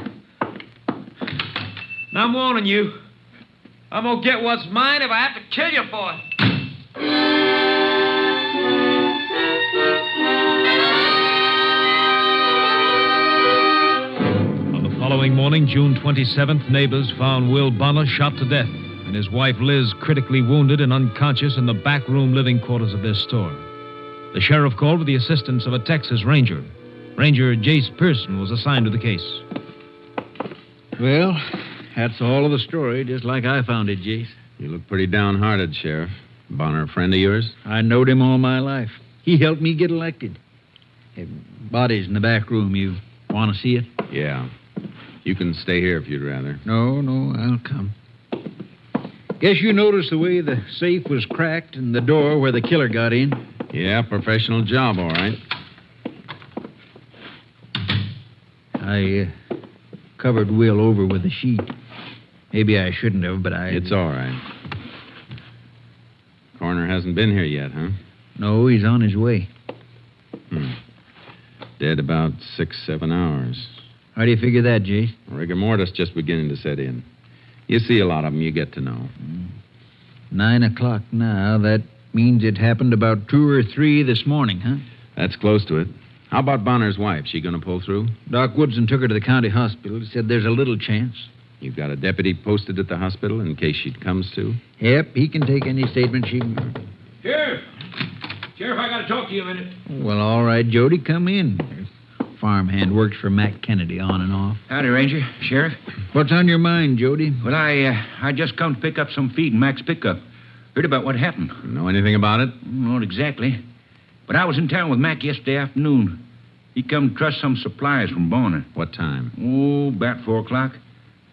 Now, I'm warning you. I'm going to get what's mine if I have to kill you for it. On the following morning, June 27th, neighbors found Will Bonner shot to death and his wife Liz critically wounded and unconscious in the back room living quarters of their store. The sheriff called with the assistance of a Texas Ranger. Ranger Jace Pearson was assigned to the case. Well, that's all of the story, just like I found it, Jace. You look pretty downhearted, Sheriff. Bonner a friend of yours? I knowed him all my life. He helped me get elected. Hey, body's in the back room. You want to see it? Yeah. You can stay here if you'd rather. No, I'll come. Guess you noticed the way the safe was cracked and the door where the killer got in? Yeah, professional job, all right. I covered Will over with a sheet. Maybe I shouldn't have, but It's all right. Coroner hasn't been here yet, huh? No, he's on his way. Dead about 6-7 hours. How do you figure that, Jace? Rigor mortis just beginning to set in. You see a lot of them, you get to know. 9 o'clock now. That means it happened about 2 or 3 this morning, huh? That's close to it. How about Bonner's wife? She gonna pull through? Doc Woodson took her to the county hospital. He said there's a little chance. You've got a deputy posted at the hospital in case she comes to? Yep, he can take any statement she... Sheriff, I gotta talk to you a minute. Well, all right, Jody, come in. Farmhand works for Mac Kennedy on and off. Howdy, Ranger. Sheriff. What's on your mind, Jody? Well, I just come to pick up some feed in Mac's pickup. Heard about what happened. Know anything about it? Not exactly. But I was in town with Mac yesterday afternoon. He come to trust some supplies from Bonner. What time? Oh, about 4 o'clock.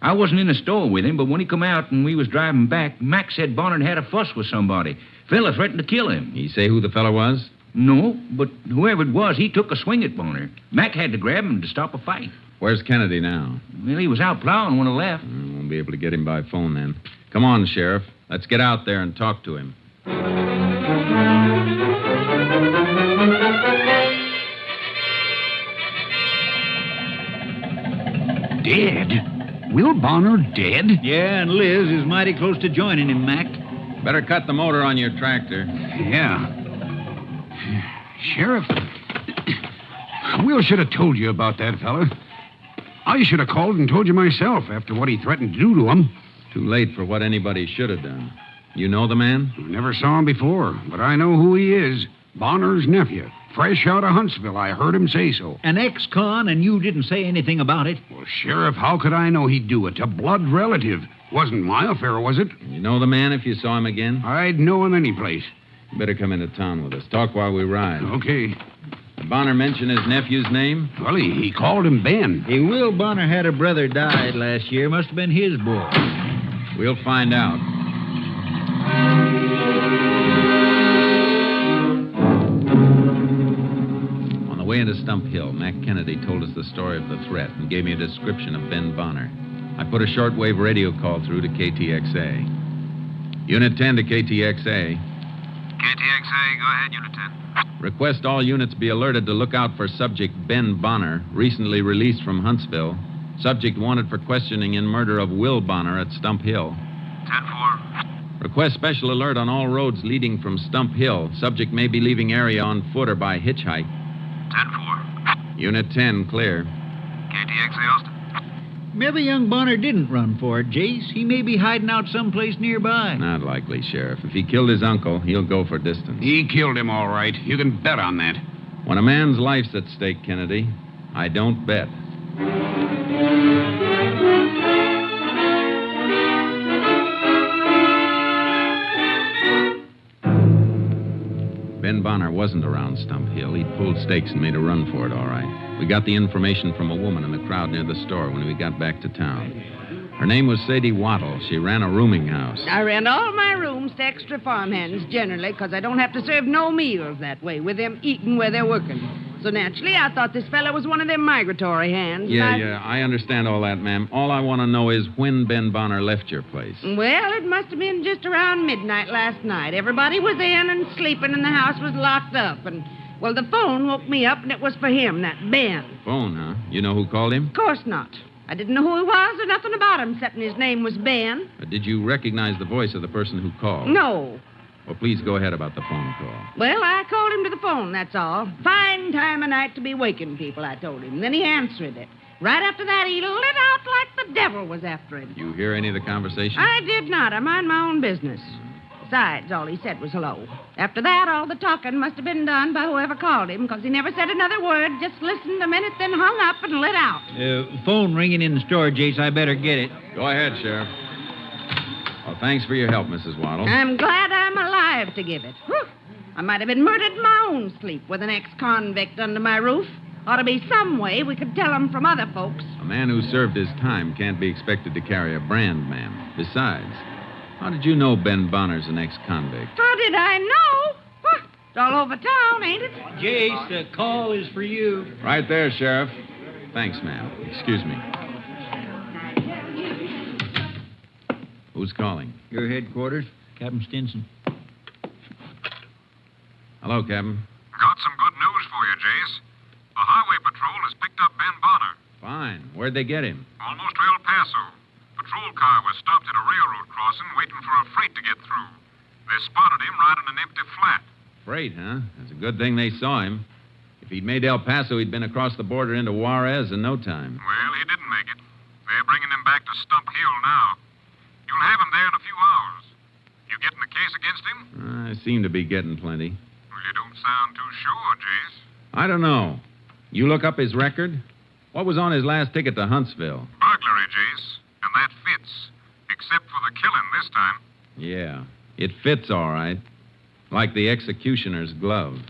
I wasn't in the store with him, but when he come out and we was driving back, Mac said Bonner had a fuss with somebody. Fella threatened to kill him. He say who the fella was? No, but whoever it was, he took a swing at Bonner. Mac had to grab him to stop a fight. Where's Kennedy now? Well, he was out plowing when I left. Won't be able to get him by phone then. Come on, Sheriff. Let's get out there and talk to him. Dead? Will Bonner dead? Yeah, and Liz is mighty close to joining him, Mac. Better cut the motor on your tractor. Yeah. Sheriff, Will should have told you about that fella. I should have called and told you myself after what he threatened to do to him. Too late for what anybody should have done. You know the man? Never saw him before, but I know who he is. Bonner's nephew. Fresh out of Huntsville. I heard him say so. An ex-con, and you didn't say anything about it? Well, Sheriff, how could I know he'd do it? A blood relative. Wasn't my affair, was it? You know the man if you saw him again? I'd know him any place. You better come into town with us. Talk while we ride. Okay. Did Bonner mention his nephew's name? Well, he called him Ben. Hey, Will Bonner had a brother died last year. Must have been his boy. We'll find out. On the way into Stump Hill, Mac Kennedy told us the story of the threat and gave me a description of Ben Bonner. I put a shortwave radio call through to KTXA. Unit 10 to KTXA. KTXA, go ahead, Unit 10. Request all units be alerted to look out for subject Ben Bonner, recently released from Huntsville. Subject wanted for questioning in murder of Will Bonner at Stump Hill. 10-4. Request special alert on all roads leading from Stump Hill. Subject may be leaving area on foot or by hitchhike. 10-4. Unit 10, clear. KTXA, Austin. Maybe young Bonner didn't run for it, Jace. He may be hiding out someplace nearby. Not likely, Sheriff. If he killed his uncle, he'll go for distance. He killed him, all right. You can bet on that. When a man's life's at stake, Kennedy, I don't bet. Ben Bonner wasn't around Stump Hill. He'd pulled stakes and made a run for it, all right. We got the information from a woman in the crowd near the store when we got back to town. Her name was Sadie Waddle. She ran a rooming house. I rent all my rooms to extra farmhands, generally, because I don't have to serve no meals that way, with them eating where they're working. So naturally, I thought this fella was one of them migratory hands. Yeah, I understand all that, ma'am. All I want to know is when Ben Bonner left your place. Well, it must have been just around midnight last night. Everybody was in and sleeping, and the house was locked up. And, well, the phone woke me up, and it was for him, that Ben. Phone, huh? You know who called him? Of course not. I didn't know who he was or nothing about him, except his name was Ben. Did you recognize the voice of the person who called? No. Well, please go ahead about the phone call. Well, I called him to the phone, that's all. Fine time of night to be waking people, I told him. Then he answered it. Right after that, he lit out like the devil was after him. You hear any of the conversation? I did not. I mind my own business. Besides, all he said was hello. After that, all the talking must have been done by whoever called him, because he never said another word, just listened a minute, then hung up and lit out. Phone ringing in the store, Jace. I better get it. Go ahead, Sheriff. Well, thanks for your help, Mrs. Waddle. I'm glad I'm alive to give it. Whew. I might have been murdered in my own sleep with an ex-convict under my roof. Ought to be some way we could tell him from other folks. A man who served his time can't be expected to carry a brand, ma'am. Besides, how did you know Ben Bonner's an ex-convict? How did I know? Huh. It's all over town, ain't it? Jace, the call is for you. Right there, Sheriff. Thanks, ma'am. Excuse me. Who's calling? Your headquarters, Captain Stinson. Hello, Captain. Got some good news for you, Jace. The Highway Patrol has picked up Ben Bonner. Fine. Where'd they get him? Almost to El Paso. Patrol car was stopped at a railroad crossing waiting for a freight to get through. They spotted him right in an empty flat. Freight, huh? It's a good thing they saw him. If he'd made El Paso, he'd been across the border into Juarez in no time. Well, he didn't make it. They're bringing him back to Stump Hill now. You'll have him there in a few hours. You getting a case against him? I seem to be getting plenty. Well, you don't sound too sure, Jace. I don't know. You look up his record? What was on his last ticket to Huntsville? Burglary, Jace. And that fits. Except for the killing this time. Yeah, it fits all right. Like the executioner's glove.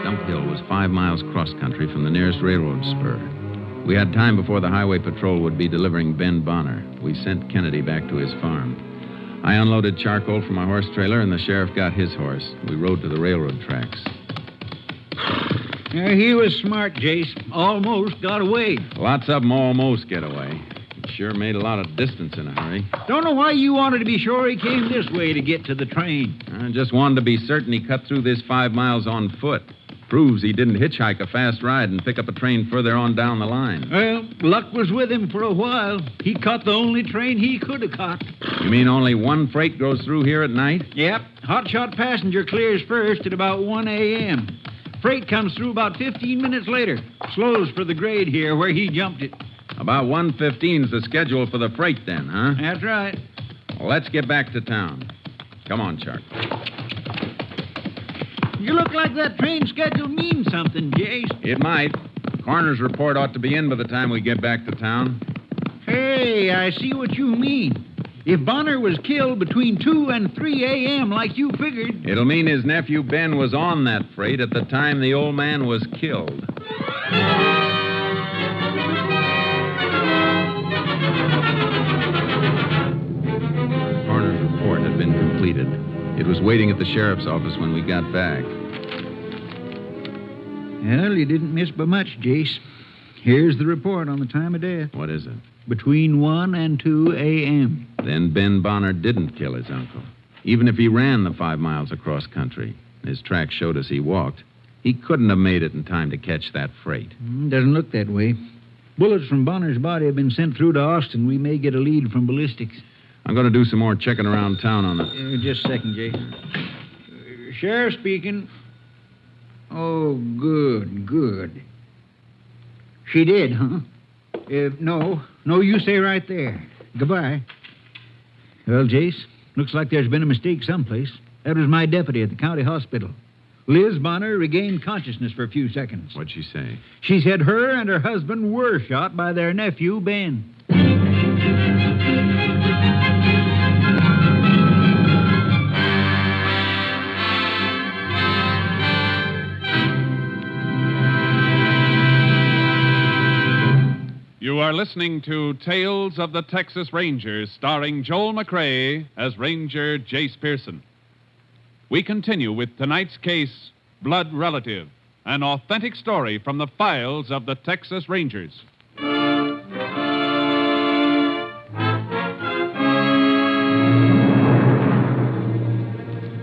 Stump Hill was 5 miles cross-country from the nearest railroad spur. We had time before the Highway Patrol would be delivering Ben Bonner. We sent Kennedy back to his farm. I unloaded charcoal from my horse trailer, and the sheriff got his horse. We rode to the railroad tracks. Yeah, he was smart, Jace. Almost got away. Lots of them almost get away. He sure made a lot of distance in a hurry. Don't know why you wanted to be sure he came this way to get to the train. I just wanted to be certain he cut through this 5 miles on foot. Proves he didn't hitchhike a fast ride and pick up a train further on down the line. Well, luck was with him for a while. He caught the only train he could have caught. You mean only one freight goes through here at night? Yep. Hotshot passenger clears first at about 1 a.m. Freight comes through about 15 minutes later. Slows for the grade here where he jumped it. About 1:15's the schedule for the freight then, huh? That's right. Well, let's get back to town. Come on, Chuck. You look like that train schedule means something, Jace. It might. Coroner's report ought to be in by the time we get back to town. Hey, I see what you mean. If Bonner was killed between 2 and 3 a.m. like you figured... It'll mean his nephew Ben was on that freight at the time the old man was killed. The coroner's report had been completed. It was waiting at the sheriff's office when we got back. Well, you didn't miss by much, Jace. Here's the report on the time of death. What is it? Between 1 and 2 a.m. Then Ben Bonner didn't kill his uncle. Even if he ran the 5 miles across country, his tracks showed us he walked, he couldn't have made it in time to catch that freight. Doesn't look that way. Bullets from Bonner's body have been sent through to Austin. We may get a lead from ballistics. I'm going to do some more checking around town on it. Just a second, Jace. Sheriff speaking. Oh, good. She did, huh? No, you stay right there. Goodbye. Well, Jace, looks like there's been a mistake someplace. That was my deputy at the county hospital. Liz Bonner regained consciousness for a few seconds. What'd she say? She said her and her husband were shot by their nephew, Ben. You are listening to Tales of the Texas Rangers, starring Joel McCrea as Ranger Jace Pearson. We continue with tonight's case, Blood Relative, an authentic story from the files of the Texas Rangers.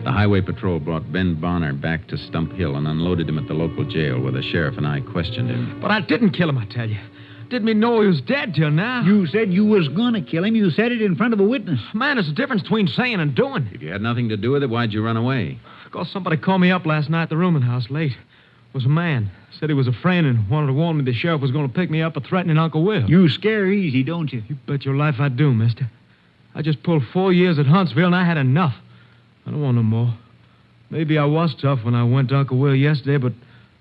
The highway patrol brought Ben Bonner back to Stump Hill and unloaded him at the local jail where the sheriff and I questioned him. But I didn't kill him, I tell you. Didn't even know he was dead till now. You said you was gonna kill him. You said it in front of a witness. Man, there's a difference between saying and doing. If you had nothing to do with it, why'd you run away? Because somebody called me up last night at the rooming house late. It was a man. Said he was a friend and wanted to warn me the sheriff was going to pick me up for threatening Uncle Will. You scare easy, don't you? You bet your life I do, mister. I just pulled 4 years at Huntsville and I had enough. I don't want no more. Maybe I was tough when I went to Uncle Will yesterday, but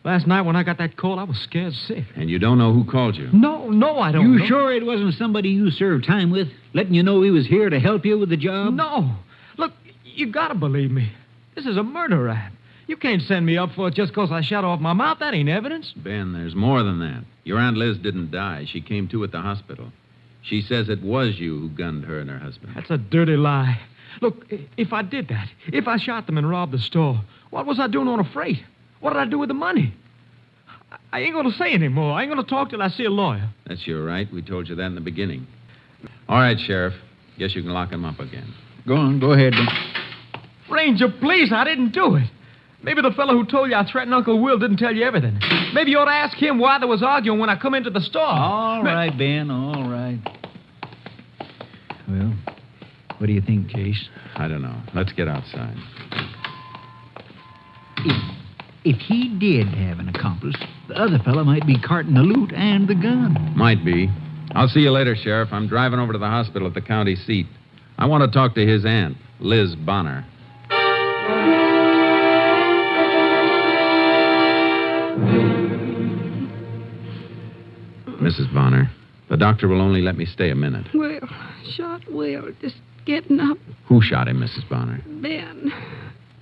last night when I got that call, I was scared sick. And you don't know who called you? No, I don't know. You sure it wasn't somebody you served time with, letting you know he was here to help you with the job? No. Look, you gotta believe me. This is a murder rap. You can't send me up for it just because I shot off my mouth. That ain't evidence. Ben, there's more than that. Your Aunt Liz didn't die. She came to at the hospital. She says it was you who gunned her and her husband. That's a dirty lie. Look, if I did that, if I shot them and robbed the store, what was I doing on a freight? What did I do with the money? I ain't going to say any more. I ain't going to talk till I see a lawyer. That's your right. We told you that in the beginning. All right, Sheriff. Guess you can lock him up again. Go on, go ahead. Ranger, please, I didn't do it. Maybe the fellow who told you I threatened Uncle Will didn't tell you everything. Maybe you ought to ask him why there was arguing when I come into the store. All right, Ben, all right. Well, what do you think, Chase? I don't know. Let's get outside. If he did have an accomplice, the other fellow might be carting the loot and the gun. Might be. I'll see you later, Sheriff. I'm driving over to the hospital at the county seat. I want to talk to his aunt, Liz Bonner. Mrs. Bonner, the doctor will only let me stay a minute. Well, shot Will, just getting up. Who shot him, Mrs. Bonner? Ben,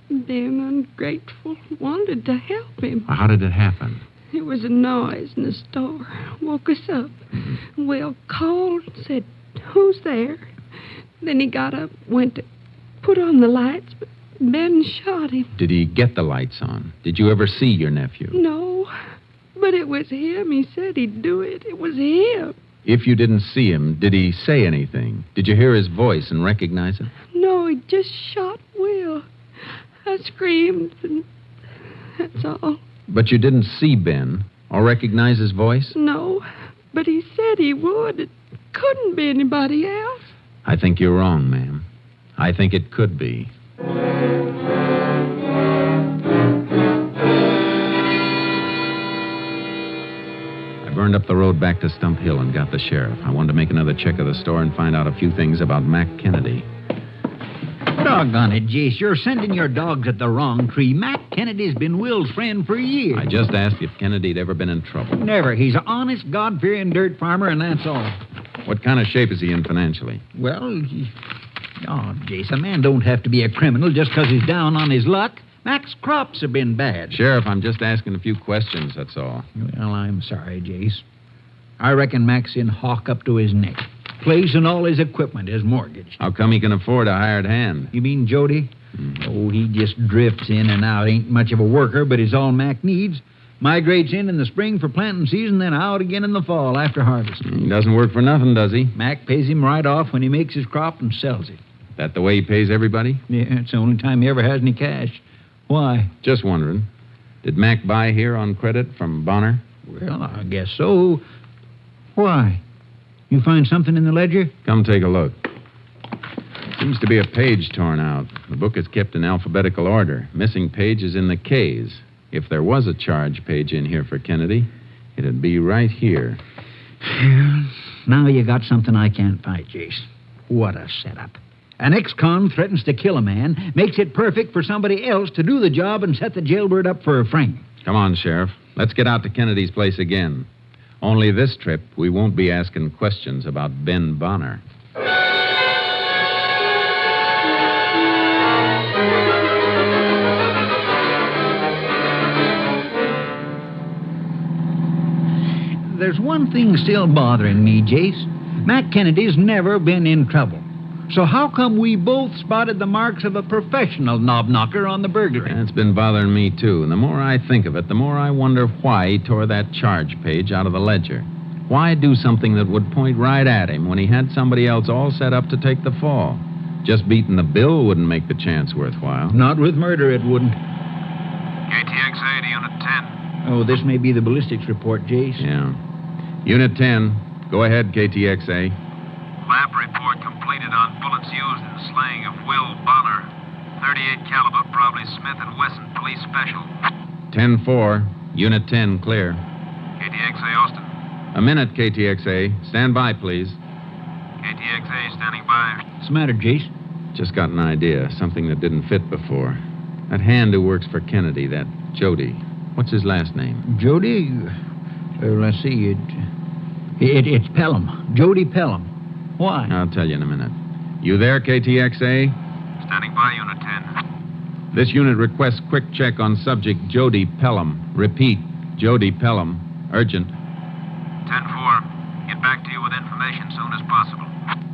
ungrateful, wanted to help him. How did it happen? There was a noise in the store. Woke us up. Will called, said, "Who's there?" Then he got up, went to put on the lights, but Ben shot him. Did he get the lights on? Did you ever see your nephew? No, but it was him. He said he'd do it. It was him. If you didn't see him, did he say anything? Did you hear his voice and recognize it? No, he just shot Will. I screamed, and that's all. But you didn't see Ben or recognize his voice? No, but he said he would. It couldn't be anybody else. I think you're wrong, ma'am. I think it could be. I burned up the road back to Stump Hill and got the sheriff. I wanted to make another check of the store and find out a few things about Mac Kennedy. Doggone it, Jace. You're sending your dogs at the wrong tree. Mac Kennedy's been Will's friend for years. I just asked if Kennedy'd ever been in trouble. Never. He's an honest, God-fearing dirt farmer, and that's all. What kind of shape is he in financially? Well, Jace, a man don't have to be a criminal just 'cause he's down on his luck. Mac's crops have been bad. Sheriff, I'm just asking a few questions, that's all. Well, I'm sorry, Jace. I reckon Mac's in hock up to his neck. Place and all his equipment is mortgaged. How come he can afford a hired hand? You mean Jody? Oh, he just drifts in and out. Ain't much of a worker, but he's all Mac needs. Migrates in the spring for planting season, then out again in the fall after harvest. He doesn't work for nothing, does he? Mac pays him right off when he makes his crop and sells it. That the way he pays everybody? Yeah, it's the only time he ever has any cash. Why? Just wondering. Did Mac buy here on credit from Bonner? Well, I guess so. Why? You find something in the ledger? Come take a look. Seems to be a page torn out. The book is kept in alphabetical order. Missing page is in the K's. If there was a charge page in here for Kennedy, it'd be right here. Now you got something I can't fight, Jace. What a setup. An ex-con threatens to kill a man, makes it perfect for somebody else to do the job and set the jailbird up for a frame. Come on, Sheriff. Let's get out to Kennedy's place again. Only this trip, we won't be asking questions about Ben Bonner. There's one thing still bothering me, Jace. Mac Kennedy's never been in trouble. So how come we both spotted the marks of a professional knob-knocker on the burglary? It's been bothering me, too. And the more I think of it, the more I wonder why he tore that charge page out of the ledger. Why do something that would point right at him when he had somebody else all set up to take the fall? Just beating the bill wouldn't make the chance worthwhile. Not with murder, it wouldn't. KTXA to Unit 10. Oh, this may be the ballistics report, Jace. Yeah. Unit 10, go ahead, KTXA. Lab report completed on bullets used in slaying of Will Bonner. 38 caliber, probably Smith & Wesson Police Special. 10-4, Unit 10, clear. KTXA Austin. A minute, KTXA. Stand by, please. KTXA standing by. What's the matter, Jace? Just got an idea, something that didn't fit before. That hand who works for Kennedy, that Jody. What's his last name? Jody? Let's see. It's Pelham. Jody Pelham. Why? I'll tell you in a minute. You there, KTXA? Standing by, Unit 10. This unit requests quick check on subject Jody Pelham. Repeat, Jody Pelham. Urgent. 10-4. Get back to you with information soon as possible.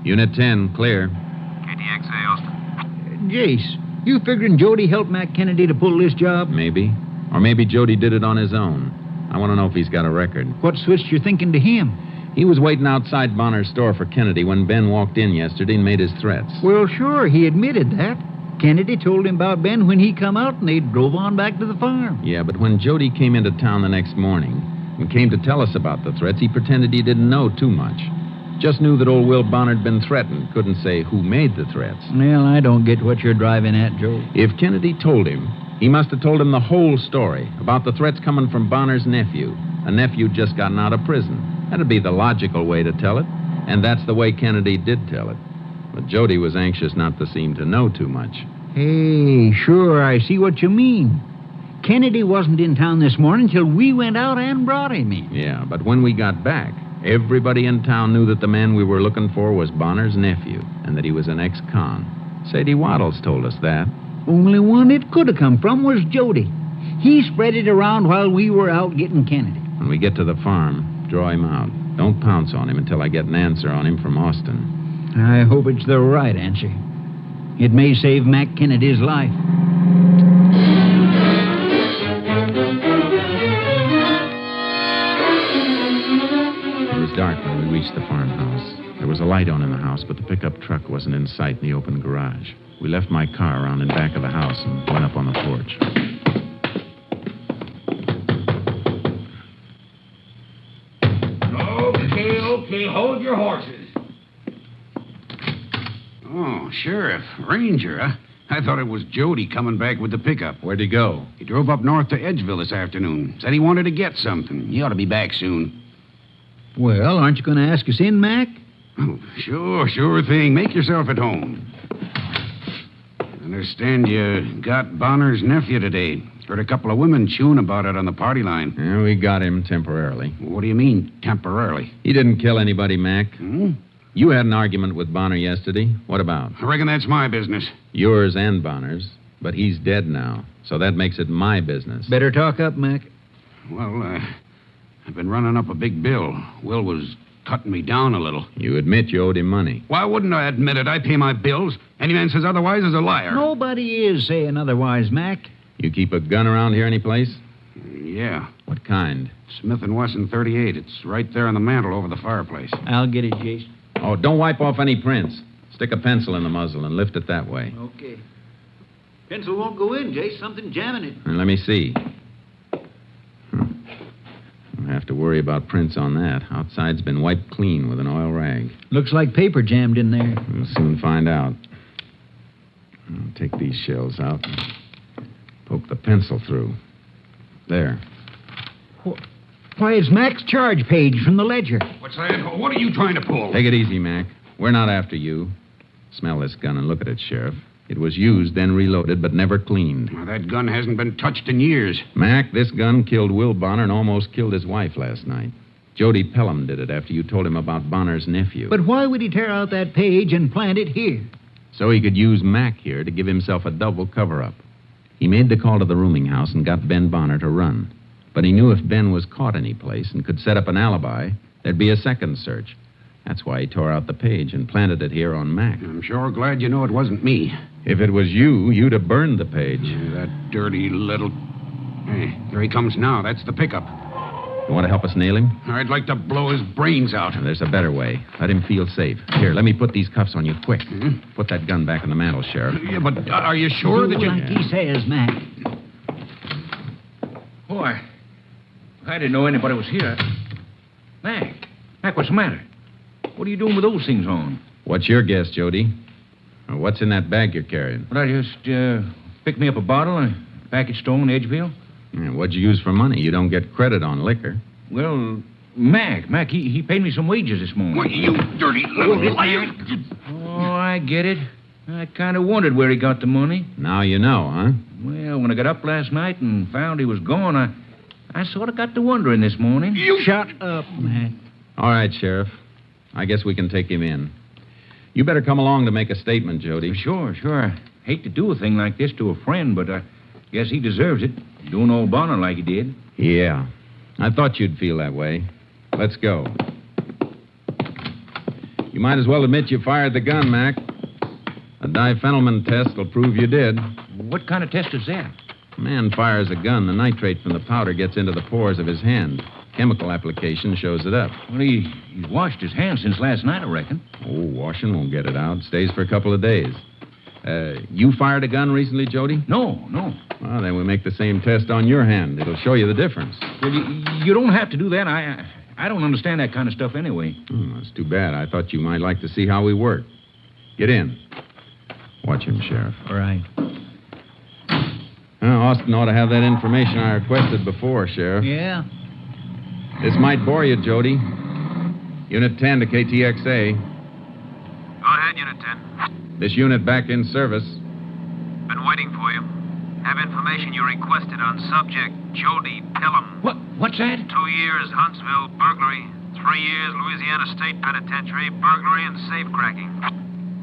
Unit 10, clear. KTXA Austin. Jace, you figuring Jody helped Mac Kennedy to pull this job? Maybe. Or maybe Jody did it on his own. I want to know if he's got a record. What switched your thinking to him? He was waiting outside Bonner's store for Kennedy when Ben walked in yesterday and made his threats. Well, sure, he admitted that. Kennedy told him about Ben when he come out, and they drove on back to the farm. Yeah, but when Jody came into town the next morning and came to tell us about the threats, he pretended he didn't know too much. Just knew that old Will Bonner had been threatened. Couldn't say who made the threats. Well, I don't get what you're driving at, Joe. If Kennedy told him, he must have told him the whole story about the threats coming from Bonner's nephew. A nephew just gotten out of prison. That'd be the logical way to tell it. And that's the way Kennedy did tell it. But Jody was anxious not to seem to know too much. Hey, sure, I see what you mean. Kennedy wasn't in town this morning till we went out and brought him in. Yeah, but when we got back, everybody in town knew that the man we were looking for was Bonner's nephew and that he was an ex-con. Sadie Waddles told us that. Only one it could have come from was Jody. He spread it around while we were out getting Kennedy. When we get to the farm, draw him out. Don't pounce on him until I get an answer on him from Austin. I hope it's the right answer. It may save Mac Kennedy's life. It was dark when we reached the farmhouse. There was a light on in the house, but the pickup truck wasn't in sight in the open garage. We left my car around in back of the house and went up on the porch. Okay, hold your horses. Oh, Sheriff, Ranger, huh? I thought it was Jody coming back with the pickup. Where'd he go? He drove up north to Edgeville this afternoon. Said he wanted to get something. He ought to be back soon. Well, aren't you going to ask us in, Mac? Oh, sure thing. Make yourself at home. Understand you got Bonner's nephew today. Heard a couple of women chewing about it on the party line. Yeah, we got him temporarily. What do you mean, temporarily? He didn't kill anybody, Mac. You had an argument with Bonner yesterday. What about? I reckon that's my business. Yours and Bonner's. But he's dead now, so that makes it my business. Better talk up, Mac. Well, I've been running up a big bill. Will was cutting me down a little. You admit you owed him money. Why wouldn't I admit it? I pay my bills. Any man says otherwise is a liar. Nobody is saying otherwise, Mac. You keep a gun around here anyplace? Yeah. What kind? Smith & Wesson 38. It's right there on the mantel over the fireplace. I'll get it, Jason. Oh, don't wipe off any prints. Stick a pencil in the muzzle and lift it that way. Okay. Pencil won't go in, Jace. Something jamming it. And let me see. Don't have to worry about prints on that. Outside's been wiped clean with an oil rag. Looks like paper jammed in there. We'll soon find out. I'll take these shells out and poke the pencil through. There. Why, it's Mac's charge page from the ledger. What's that? What are you trying to pull? Take it easy, Mac. We're not after you. Smell this gun and look at it, Sheriff. It was used, then reloaded, but never cleaned. Well, that gun hasn't been touched in years. Mac, this gun killed Will Bonner and almost killed his wife last night. Jody Pelham did it after you told him about Bonner's nephew. But why would he tear out that page and plant it here? So he could use Mac here to give himself a double cover-up. He made the call to the rooming house and got Ben Bonner to run. But he knew if Ben was caught any place and could set up an alibi, there'd be a second search. That's why he tore out the page and planted it here on Mac. I'm sure glad you know it wasn't me. If it was you, you'd have burned the page. That dirty little... Hey, there he comes now. That's the pickup. You want to help us nail him? I'd like to blow his brains out. There's a better way. Let him feel safe. Here, let me put these cuffs on you quick. Put that gun back in the mantel, Sheriff. Yeah, but are you sure that you... Like he says, Mac. Boy, I didn't know anybody was here. Mac, what's the matter? What are you doing with those things on? What's your guess, Jody? Or what's in that bag you're carrying? Well, I just picked me up a bottle, a package store in Edgeville. Yeah, what'd you use for money? You don't get credit on liquor. Well, Mac, he paid me some wages this morning. What, you dirty little liar. Oh, I get it. I kind of wondered where he got the money. Now you know, huh? Well, when I got up last night and found he was gone, I sort of got to wondering this morning. You shut up, Mac. All right, Sheriff. I guess we can take him in. You better come along to make a statement, Jody. Sure. I hate to do a thing like this to a friend, but I guess he deserves it, doing old Bonner like he did. Yeah. I thought you'd feel that way. Let's go. You might as well admit you fired the gun, Mac. A diphenylman test will prove you did. What kind of test is that? A man fires a gun, the nitrate from the powder gets into the pores of his hand. Chemical application shows it up. Well, he's washed his hands since last night, I reckon. Oh, washing won't get it out. Stays for a couple of days. You fired a gun recently, Jody? No. Well, then we'll make the same test on your hand. It'll show you the difference. Well, you don't have to do that. I don't understand that kind of stuff anyway. That's too bad. I thought you might like to see how we work. Get in. Watch him, Sheriff. All right. Austin ought to have that information I requested before, Sheriff. Yeah? This might bore you, Jody. Unit 10 to KTXA. Go ahead, Unit 10. This unit back in service. Been waiting for you. Have information you requested on subject Jody Pelham. What's that? 2 years Huntsville burglary. 3 years Louisiana State Penitentiary burglary and safecracking.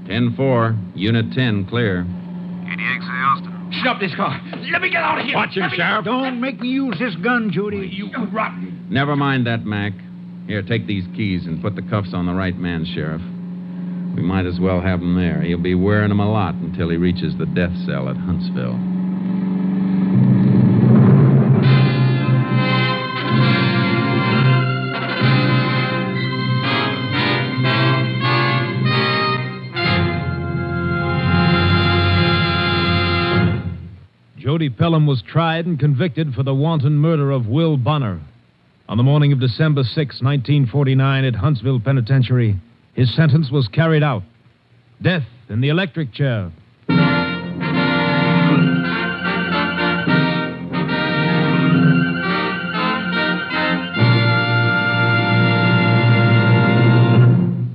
10-4. Unit 10 clear. KTXA Austin. Stop this car. Let me get out of here. Watch him, Sheriff. Don't make me use this gun, Jody. You rotten. Never mind that, Mac. Here, take these keys and put the cuffs on the right man, Sheriff. We might as well have him there. He'll be wearing them a lot until he reaches the death cell at Huntsville. Jody Pelham was tried and convicted for the wanton murder of Will Bonner. On the morning of December 6, 1949, at Huntsville Penitentiary, his sentence was carried out. Death in the electric chair.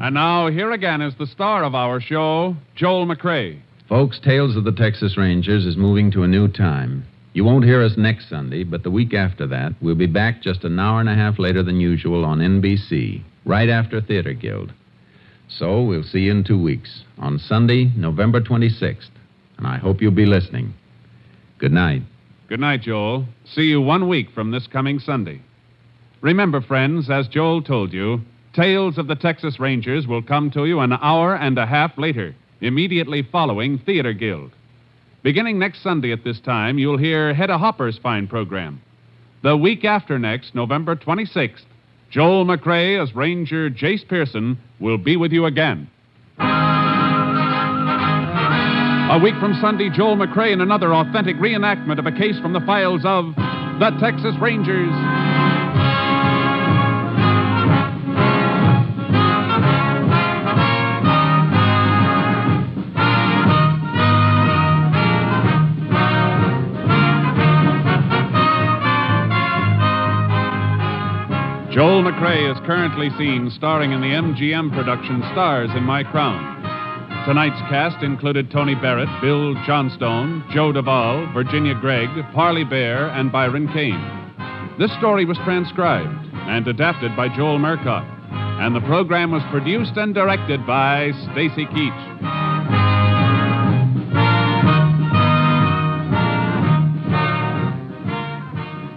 And now, here again is the star of our show, Joel McCrea. Folks, Tales of the Texas Rangers is moving to a new time. You won't hear us next Sunday, but the week after that, we'll be back just an hour and a half later than usual on NBC, right after Theater Guild. So we'll see you in 2 weeks, on Sunday, November 26th. And I hope you'll be listening. Good night. Good night, Joel. See you 1 week from this coming Sunday. Remember, friends, as Joel told you, Tales of the Texas Rangers will come to you an hour and a half later, immediately following Theater Guild. Beginning next Sunday at this time, you'll hear Hedda Hopper's fine program. The week after next, November 26th, Joel McCrea as Ranger Jace Pearson will be with you again. A week from Sunday, Joel McCrea in another authentic reenactment of a case from the files of the Texas Rangers. Joel McCrea is currently seen starring in the MGM production Stars in My Crown. Tonight's cast included Tony Barrett, Bill Johnstone, Joe Duvall, Virginia Gregg, Parley Bear, and Byron Kane. This story was transcribed and adapted by Joel Murcott, and the program was produced and directed by Stacy Keach.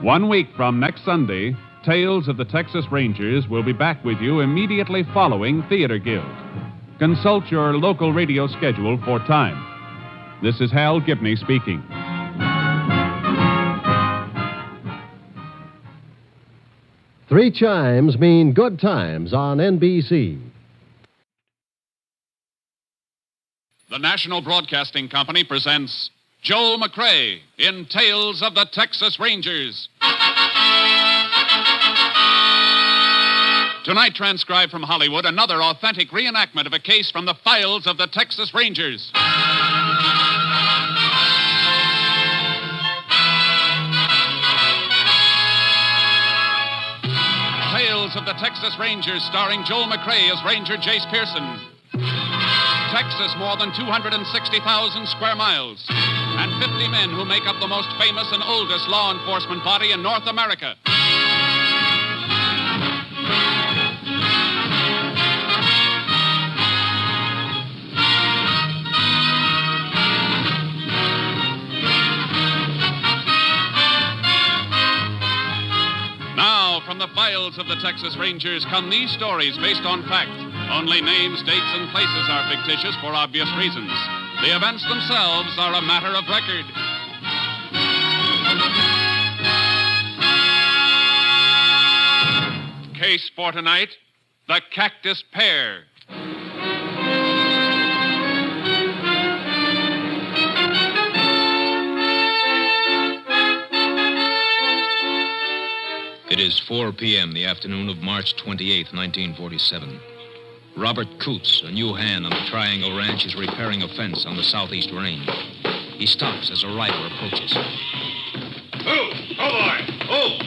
1 week from next Sunday, Tales of the Texas Rangers will be back with you immediately following Theater Guild. Consult your local radio schedule for time. This is Hal Gibney speaking. Three chimes mean good times on NBC. The National Broadcasting Company presents Joel McCrea in Tales of the Texas Rangers. Tonight, transcribed from Hollywood, another authentic reenactment of a case from the files of the Texas Rangers. Tales of the Texas Rangers, starring Joel McCrea as Ranger Jace Pearson. Texas, more than 260,000 square miles, and 50 men who make up the most famous and oldest law enforcement body in North America. Now, from the files of the Texas Rangers come these stories based on fact. Only names, dates, and places are fictitious for obvious reasons. The events themselves are a matter of record. Case for tonight, the Cactus Pear. It is 4 p.m., the afternoon of March 28th, 1947. Robert Coots, a new hand on the Triangle Ranch, is repairing a fence on the southeast range. He stops as a rider approaches. Oh, boy! Oh!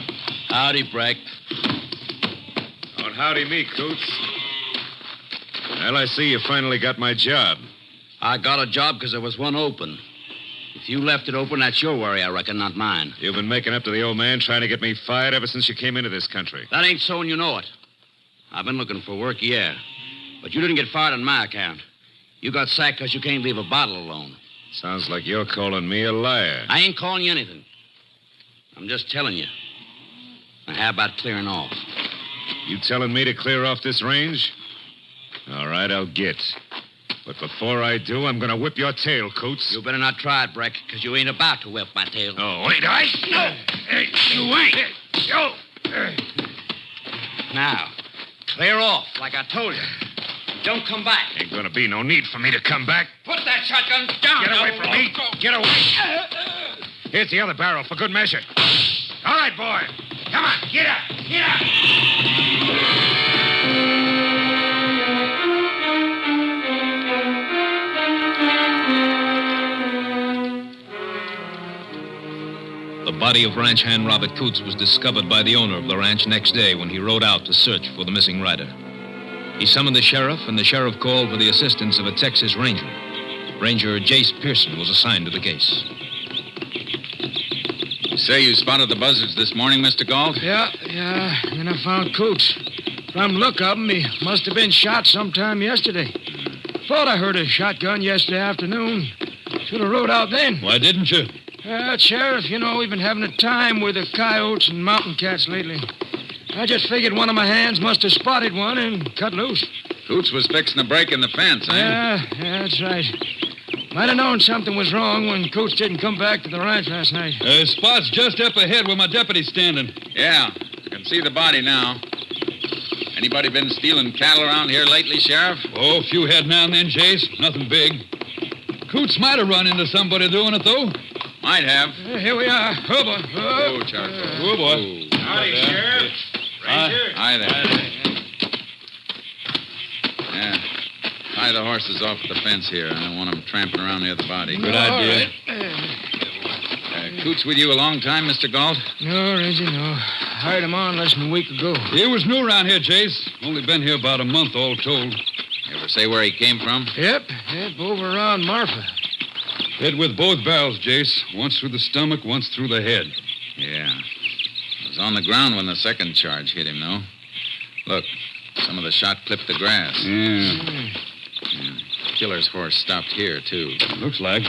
Howdy, Breck. Don't howdy me, Coots. Well, I see you finally got my job. I got a job because there was one open. If you left it open, that's your worry, I reckon, not mine. You've been making up to the old man trying to get me fired ever since you came into this country. That ain't so, and you know it. I've been looking for work, yeah. But you didn't get fired on my account. You got sacked because you can't leave a bottle alone. Sounds like you're calling me a liar. I ain't calling you anything. I'm just telling you. Now, how about clearing off? You telling me to clear off this range? All right, I'll get. But before I do, I'm going to whip your tail, Coots. You better not try it, Breck, because you ain't about to whip my tail. Oh, wait, I... No! Hey, you ain't. Yo! Now, clear off, like I told you. Don't come back. Ain't going to be no need for me to come back. Put that shotgun down. Get away from me. Get away. Here's the other barrel for good measure. All right, boy. Come on, get up. Get up. The body of ranch hand Robert Coots was discovered by the owner of the ranch next day when he rode out to search for the missing rider. He summoned the sheriff, and the sheriff called for the assistance of a Texas Ranger. Ranger Jace Pearson was assigned to the case. You say you spotted the buzzards this morning, Mr. Galt? Yeah, and I found Coots. From the look of him, he must have been shot sometime yesterday. Thought I heard a shotgun yesterday afternoon. Should have rode out then. Why didn't you? Sheriff, we've been having a time with the coyotes and mountain cats lately. I just figured one of my hands must have spotted one and cut loose. Coots was fixing a break in the fence, eh? Yeah, that's right. Might have known something was wrong when Coots didn't come back to the ranch last night. Spot's just up ahead where my deputy's standing. Yeah, I can see the body now. Anybody been stealing cattle around here lately, Sheriff? Oh, a few head now and then, Jace. Nothing big. Coots might have run into somebody doing it, though. Might have. Here we are. Oh, boy. Oh, Charcoal. Oh, boy. Howdy, Sheriff. Ranger. Hi there. Yeah. Tie the horses off the fence here. I don't want them tramping around near the body. Good idea. Coots with you a long time, Mr. Galt? No, Reggie, no. Hired him on less than a week ago. He was new around here, Jace. Only been here about a month, all told. You ever say where he came from? Yep, over around Marfa. Hit with both barrels, Jace. Once through the stomach, once through the head. Yeah. Was on the ground when the second charge hit him, though. Look, some of the shot clipped the grass. Yeah. Killer's horse stopped here, too. Looks like.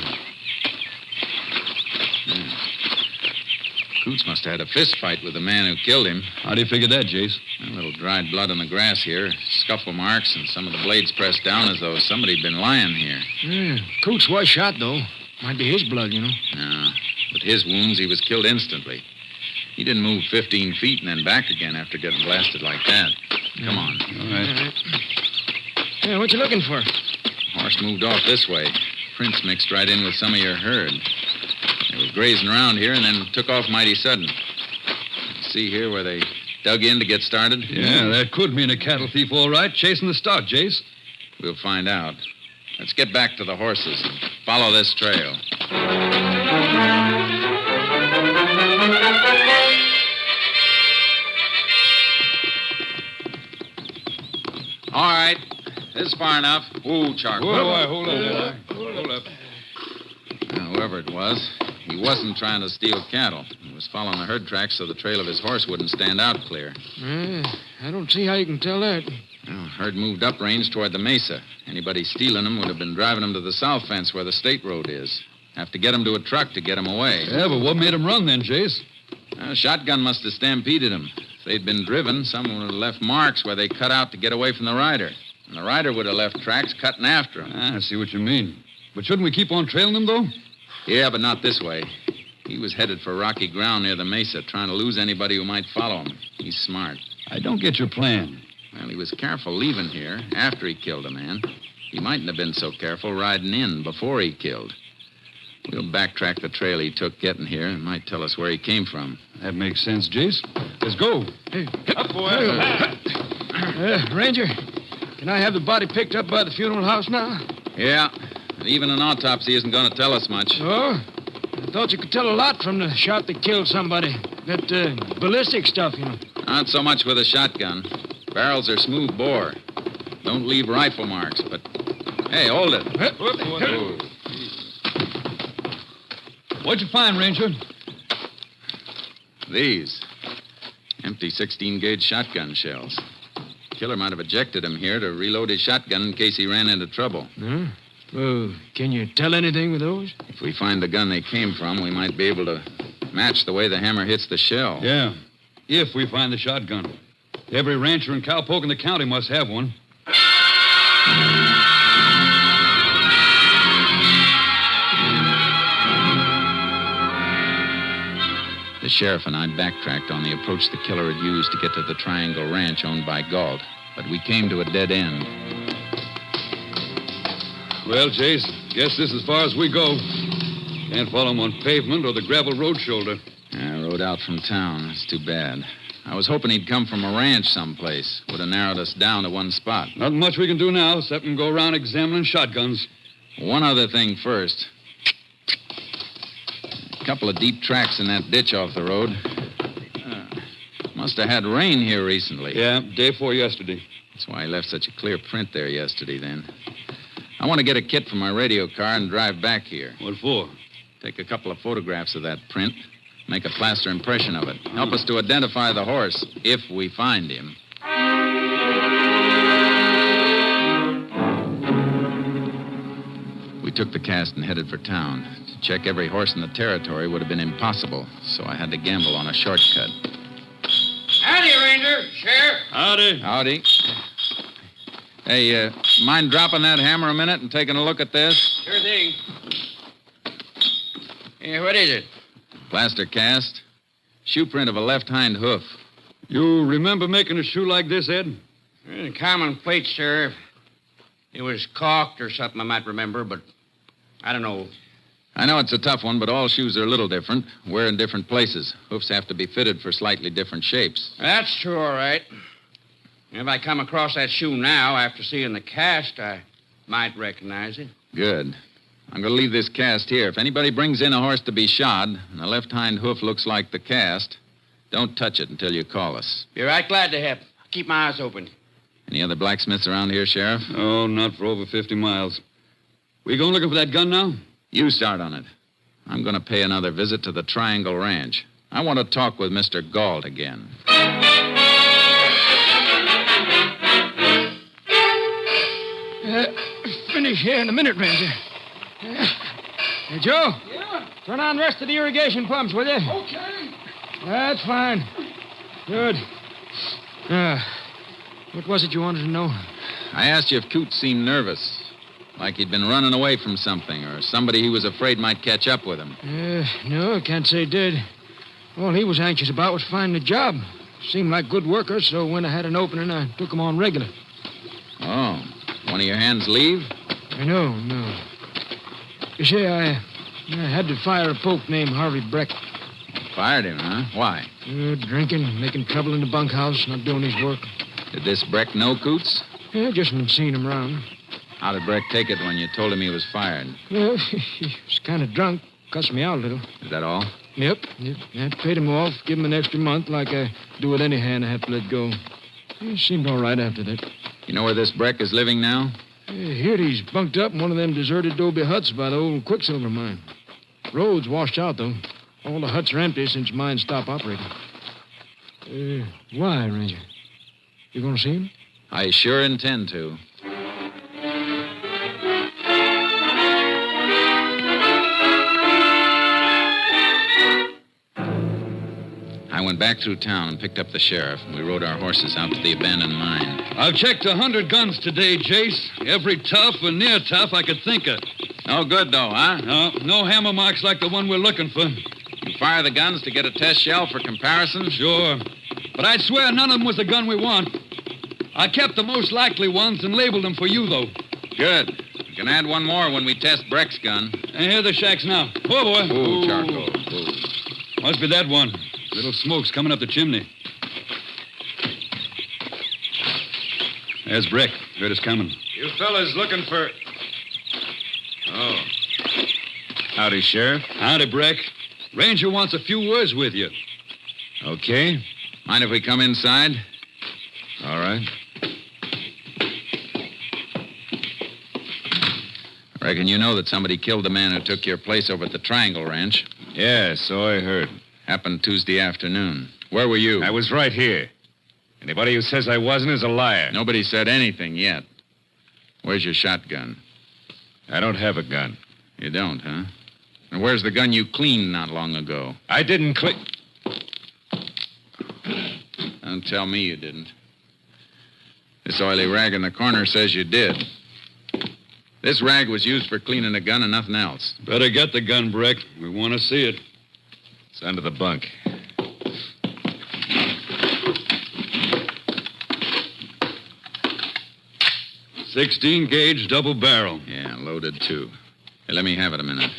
Coots must have had a fist fight with the man who killed him. How do you figure that, Jace? A little dried blood on the grass here, scuffle marks, and some of the blades pressed down as though somebody'd been lying here. Coots was shot, though. Might be his blood, No. With his wounds, he was killed instantly. He didn't move 15 feet and then back again after getting blasted like that. Come on. All right. Yeah, what you looking for? Horse moved off this way. Prints mixed right in with some of your herd. They were grazing around here and then took off mighty sudden. See here where they dug in to get started? Yeah, that could mean a cattle thief, all right, chasing the stock, Jace. We'll find out. Let's get back to the horses and follow this trail. All right. This is far enough. Ooh, Charcoal. Hold up. Now, whoever it was, he wasn't trying to steal cattle. He was following the herd tracks so the trail of his horse wouldn't stand out clear. I don't see how you can tell that. Well, herd moved up range toward the mesa. Anybody stealing them would have been driving them to the south fence where the state road is. Have to get them to a truck to get them away. Yeah, but what made them run then, Jace? A shotgun must have stampeded them. If they'd been driven, someone would have left marks where they cut out to get away from the rider. And the rider would have left tracks cutting after him. I see what you mean. But shouldn't we keep on trailing them, though? Yeah, but not this way. He was headed for rocky ground near the mesa, trying to lose anybody who might follow him. He's smart. I don't get your plan. Well, he was careful leaving here after he killed a man. He mightn't have been so careful riding in before he killed. We'll backtrack the trail he took getting here. It might tell us where he came from. That makes sense, Jace. Let's go. Hey, up, boy. Ranger, can I have the body picked up by the funeral house now? Yeah, and even an autopsy isn't going to tell us much. Oh? I thought you could tell a lot from the shot that killed somebody. That ballistic stuff, Not so much with a shotgun. Barrels are smooth bore. Don't leave rifle marks, but... Hey, hold it. What'd you find, Ranger? These. Empty 16-gauge shotgun shells. Killer might have ejected him here to reload his shotgun in case he ran into trouble. Well, can you tell anything with those? If we find the gun they came from, we might be able to match the way the hammer hits the shell. Yeah, if we find the shotgun. Every rancher and cowpoke in the county must have one. The sheriff and I backtracked on the approach the killer had used to get to the Triangle Ranch owned by Galt, but we came to a dead end. Well, Jace, guess this is as far as we go. Can't follow him on pavement or the gravel road shoulder. I rode out from town. That's too bad. I was hoping he'd come from a ranch someplace. Would have narrowed us down to one spot. Not much we can do now, except go around examining shotguns. One other thing first. A couple of deep tracks in that ditch off the road. Must have had rain here recently. Yeah, day before yesterday. That's why he left such a clear print there yesterday, then. I want to get a kit from my radio car and drive back here. What for? Take a couple of photographs of that print. Make a plaster impression of it. Help us to identify the horse, if we find him. We took the cast and headed for town. To check every horse in the territory would have been impossible, so I had to gamble on a shortcut. Howdy, Ranger. Sheriff. Howdy. Howdy. Hey, mind dropping that hammer a minute and taking a look at this? Sure thing. Yeah, what is it? Plaster cast. Shoe print of a left hind hoof. You remember making a shoe like this, Ed? Common plate, Sheriff. It was caulked or something I might remember, but I don't know. I know it's a tough one, but all shoes are a little different. Wear in different places. Hoofs have to be fitted for slightly different shapes. That's true, all right. If I come across that shoe now, after seeing the cast, I might recognize it. Good. I'm going to leave this cast here. If anybody brings in a horse to be shod, and the left hind hoof looks like the cast, don't touch it until you call us. Be right glad to help. Keep my eyes open. Any other blacksmiths around here, Sheriff? Oh, not for over 50 miles. We going looking for that gun now? You start on it. I'm going to pay another visit to the Triangle Ranch. I want to talk with Mr. Galt again. Finish here in a minute, Ranger. Hey, Joe. Yeah? Turn on the rest of the irrigation pumps, will you? Okay. That's fine. Good. What was it you wanted to know? I asked you if Coots seemed nervous, like he'd been running away from something, or somebody he was afraid might catch up with him. No, I can't say he did. All he was anxious about was finding a job. Seemed like good workers, so when I had an opening, I took him on regular. Oh, one of your hands leave? No. You see, I had to fire a poke named Harvey Breck. Fired him, huh? Why? Drinking, making trouble in the bunkhouse, not doing his work. Did this Breck know Coots? Yeah, just been seeing him around. How did Breck take it when you told him he was fired? Well, he was kind of drunk. Cussed me out a little. Is that all? Yep. I paid him off, give him an extra month like I do with any hand I have to let go. He seemed all right after that. You know where this Breck is living now? Here he's bunked up in one of them deserted adobe huts by the old Quicksilver mine. Road's washed out, though. All the huts are empty since mine stopped operating. Why, Ranger? You going to see him? I sure intend to. I went back through town and picked up the sheriff. We rode our horses out to the abandoned mine. I've checked 100 guns today, Jace. Every tough and near tough I could think of. No good, though, huh? No hammer marks like the one we're looking for. You fire the guns to get a test shell for comparison? Sure. But I'd swear none of them was the gun we want. I kept the most likely ones and labeled them for you, though. Good. You can add one more when we test Breck's gun. And here are the shacks now. Oh, boy. Ooh, charcoal. Ooh. Must be that one. Little smoke's coming up the chimney. There's Breck. Heard us coming. You fellas looking for... Oh. Howdy, Sheriff. Howdy, Breck. Ranger wants a few words with you. Okay. Mind if we come inside? All right. I reckon you know that somebody killed the man who took your place over at the Triangle Ranch. Yeah, so I heard. Happened Tuesday afternoon. Where were you? I was right here. Anybody who says I wasn't is a liar. Nobody said anything yet. Where's your shotgun? I don't have a gun. You don't, huh? And where's the gun you cleaned not long ago? I didn't clean... Don't tell me you didn't. This oily rag in the corner says you did. This rag was used for cleaning a gun and nothing else. Better get the gun, Breck. We want to see it. It's under the bunk. 16-gauge double barrel. Yeah, loaded, too. Hey, let me have it a minute.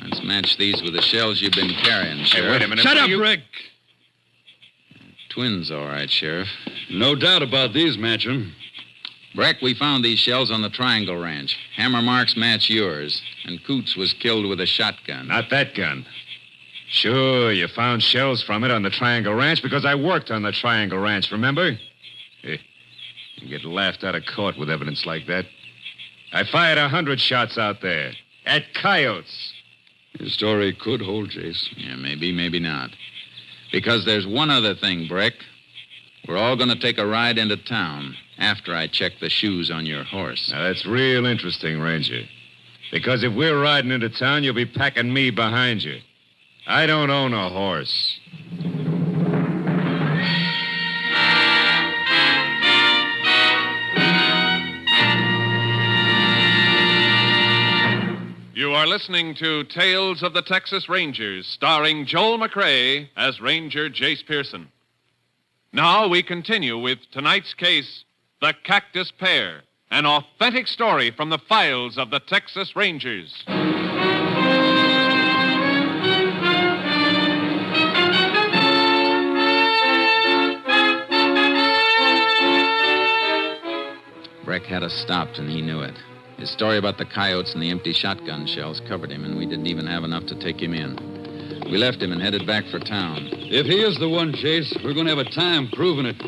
Let's match these with the shells you've been carrying, Sheriff. wait a minute. Shut up, Rick. Twins, all right, Sheriff. No doubt about these matching. Breck, we found these shells on the Triangle Ranch. Hammer marks match yours, and Coots was killed with a shotgun. Not that gun. Sure, you found shells from it on the Triangle Ranch because I worked on the Triangle Ranch, remember? You get laughed out of court with evidence like that. I fired 100 shots out there. At coyotes. Your story could hold, Jace. Yeah, maybe, maybe not. Because there's one other thing, Breck. We're all going to take a ride into town after I check the shoes on your horse. Now, that's real interesting, Ranger. Because if we're riding into town, you'll be packing me behind you. I don't own a horse. You are listening to Tales of the Texas Rangers, starring Joel McCrea as Ranger Jace Pearson. Now we continue with tonight's case, The Cactus Pear, an authentic story from the files of the Texas Rangers. Breck had us stopped, and he knew it. His story about the coyotes and the empty shotgun shells covered him, and we didn't even have enough to take him in. We left him and headed back for town. If he is the one, Chase, we're going to have a time proving it.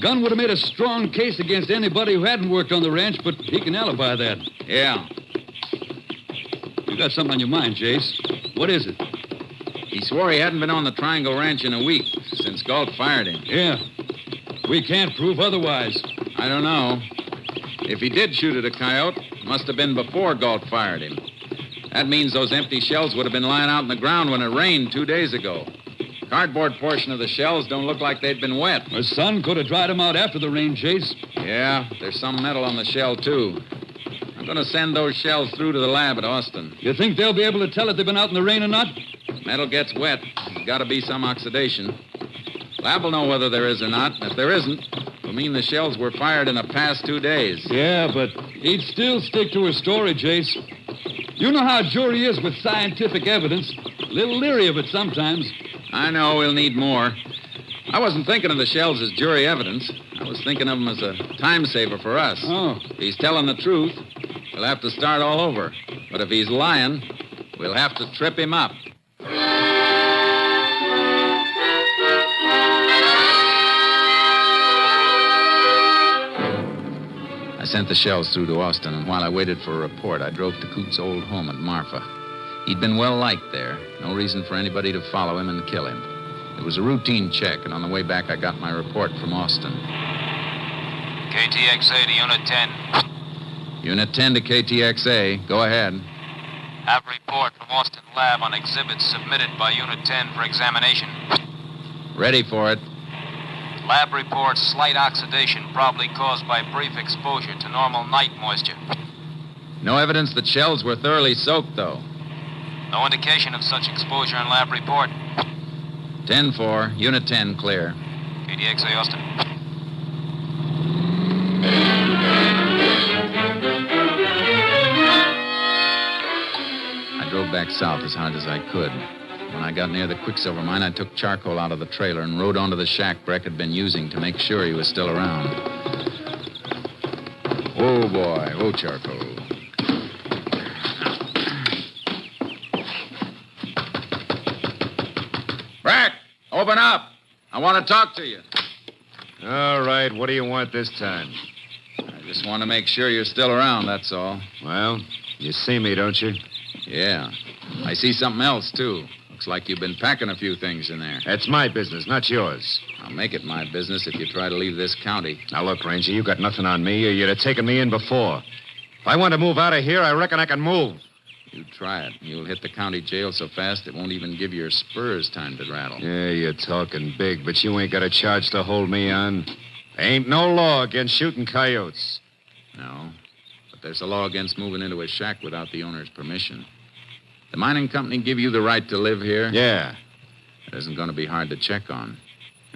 Gunn would have made a strong case against anybody who hadn't worked on the ranch, but he can alibi that. Yeah. You got something on your mind, Chase. What is it? He swore he hadn't been on the Triangle Ranch in a week, since Galt fired him. Yeah. We can't prove otherwise. I don't know. If he did shoot at a coyote, it must have been before Galt fired him. That means those empty shells would have been lying out in the ground when it rained 2 days ago. Cardboard portion of the shells don't look like they'd been wet. The sun could have dried them out after the rain, Chase. Yeah, there's some metal on the shell, too. I'm going to send those shells through to the lab at Austin. You think they'll be able to tell if they've been out in the rain or not? Metal gets wet. There's got to be some oxidation. Lab will know whether there is or not. If there isn't, it'll mean the shells were fired in the past 2 days. Yeah, but he'd still stick to his story, Chase. You know how a jury is with scientific evidence. A little leery of it sometimes. I know we'll need more. I wasn't thinking of the shells as jury evidence. I was thinking of them as a time saver for us. Oh. If he's telling the truth, we'll have to start all over. But if he's lying, we'll have to trip him up. I sent the shells through to Austin, and while I waited for a report, I drove to Coots' old home at Marfa. He'd been well liked there. No reason for anybody to follow him and kill him. It was a routine check, and on the way back, I got my report from Austin. KTXA to Unit 10. Unit 10 to KTXA. Go ahead. Have a report from Austin Lab on exhibits submitted by Unit 10 for examination. Ready for it. Lab reports slight oxidation, probably caused by brief exposure to normal night moisture. No evidence that shells were thoroughly soaked, though. No indication of such exposure in lab report. 10-4, Unit 10, clear. KTXA Austin. I drove back south as hard as I could. When I got near the Quicksilver mine, I took charcoal out of the trailer and rode onto the shack Breck had been using to make sure he was still around. Oh, boy. Oh, charcoal. Breck, open up. I want to talk to you. All right, what do you want this time? I just want to make sure you're still around, that's all. Well, you see me, don't you? Yeah. I see something else, too. Looks like you've been packing a few things in there. That's my business, not yours. I'll make it my business if you try to leave this county. Now, look, Ranger, you got nothing on me, or you'd have taken me in before. If I want to move out of here, I reckon I can move. You try it. You'll hit the county jail so fast it won't even give your spurs time to rattle. Yeah, you're talking big, but you ain't got a charge to hold me on. There ain't no law against shooting coyotes. No, but there's a law against moving into a shack without the owner's permission. The mining company give you the right to live here? Yeah. It isn't going to be hard to check on.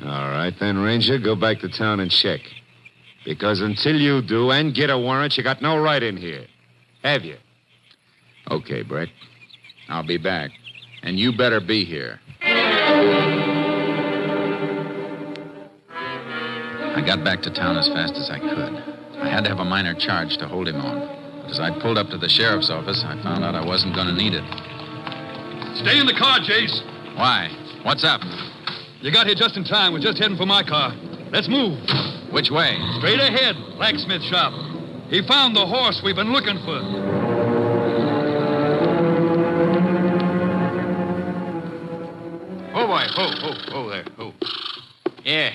All right, then, Ranger, go back to town and check. Because until you do and get a warrant, you got no right in here. Have you? Okay, Breck. I'll be back. And you better be here. I got back to town as fast as I could. I had to have a minor charge to hold him on. But as I pulled up to the sheriff's office, I found out I wasn't going to need it. Stay in the car, Jace. Why? What's up? You got here just in time. We're just heading for my car. Let's move. Which way? Straight ahead, blacksmith shop. He found the horse we've been looking for. Oh, boy. Oh, there. Oh. Yeah.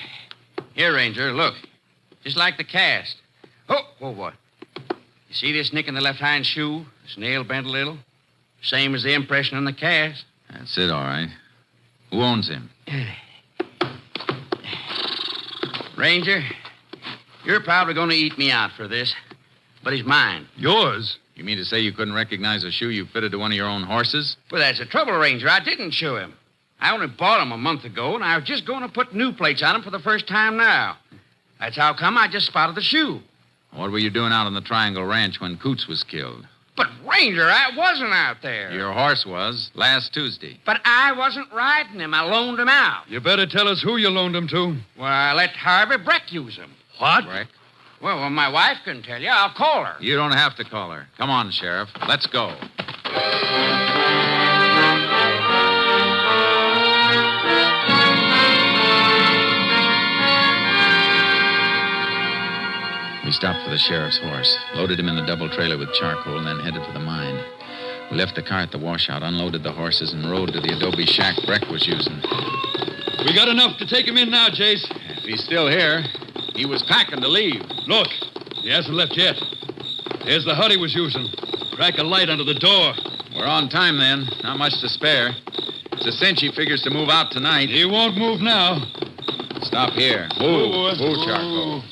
Here, Ranger, look. Just like the cast. Oh, boy. You see this nick in the left hind shoe? This nail bent a little? Same as the impression on the cast. That's it, all right. Who owns him? Ranger, you're probably going to eat me out for this, but he's mine. Yours? You mean to say you couldn't recognize a shoe you fitted to one of your own horses? Well, that's the trouble, Ranger. I didn't show him. I only bought him a month ago, and I was just going to put new plates on him for the first time now. That's how come I just spotted the shoe. What were you doing out on the Triangle Ranch when Coots was killed? But, Ranger, I wasn't out there. Your horse was last Tuesday. But I wasn't riding him. I loaned him out. You better tell us who you loaned him to. Well, I let Harvey Breck use him. What? Breck? Well, my wife can tell you. I'll call her. You don't have to call her. Come on, Sheriff. Let's go. We stopped for the sheriff's horse, loaded him in the double trailer with charcoal, and then headed for the mine. We left the car at the washout, unloaded the horses, and rode to the adobe shack Breck was using. We got enough to take him in now, Jace. If he's still here, he was packing to leave. Look, he hasn't left yet. There's the hut he was using. Crack a light under the door. We're on time, then. Not much to spare. It's a cinch he figures to move out tonight. He won't move now. Stop here. Move, charcoal.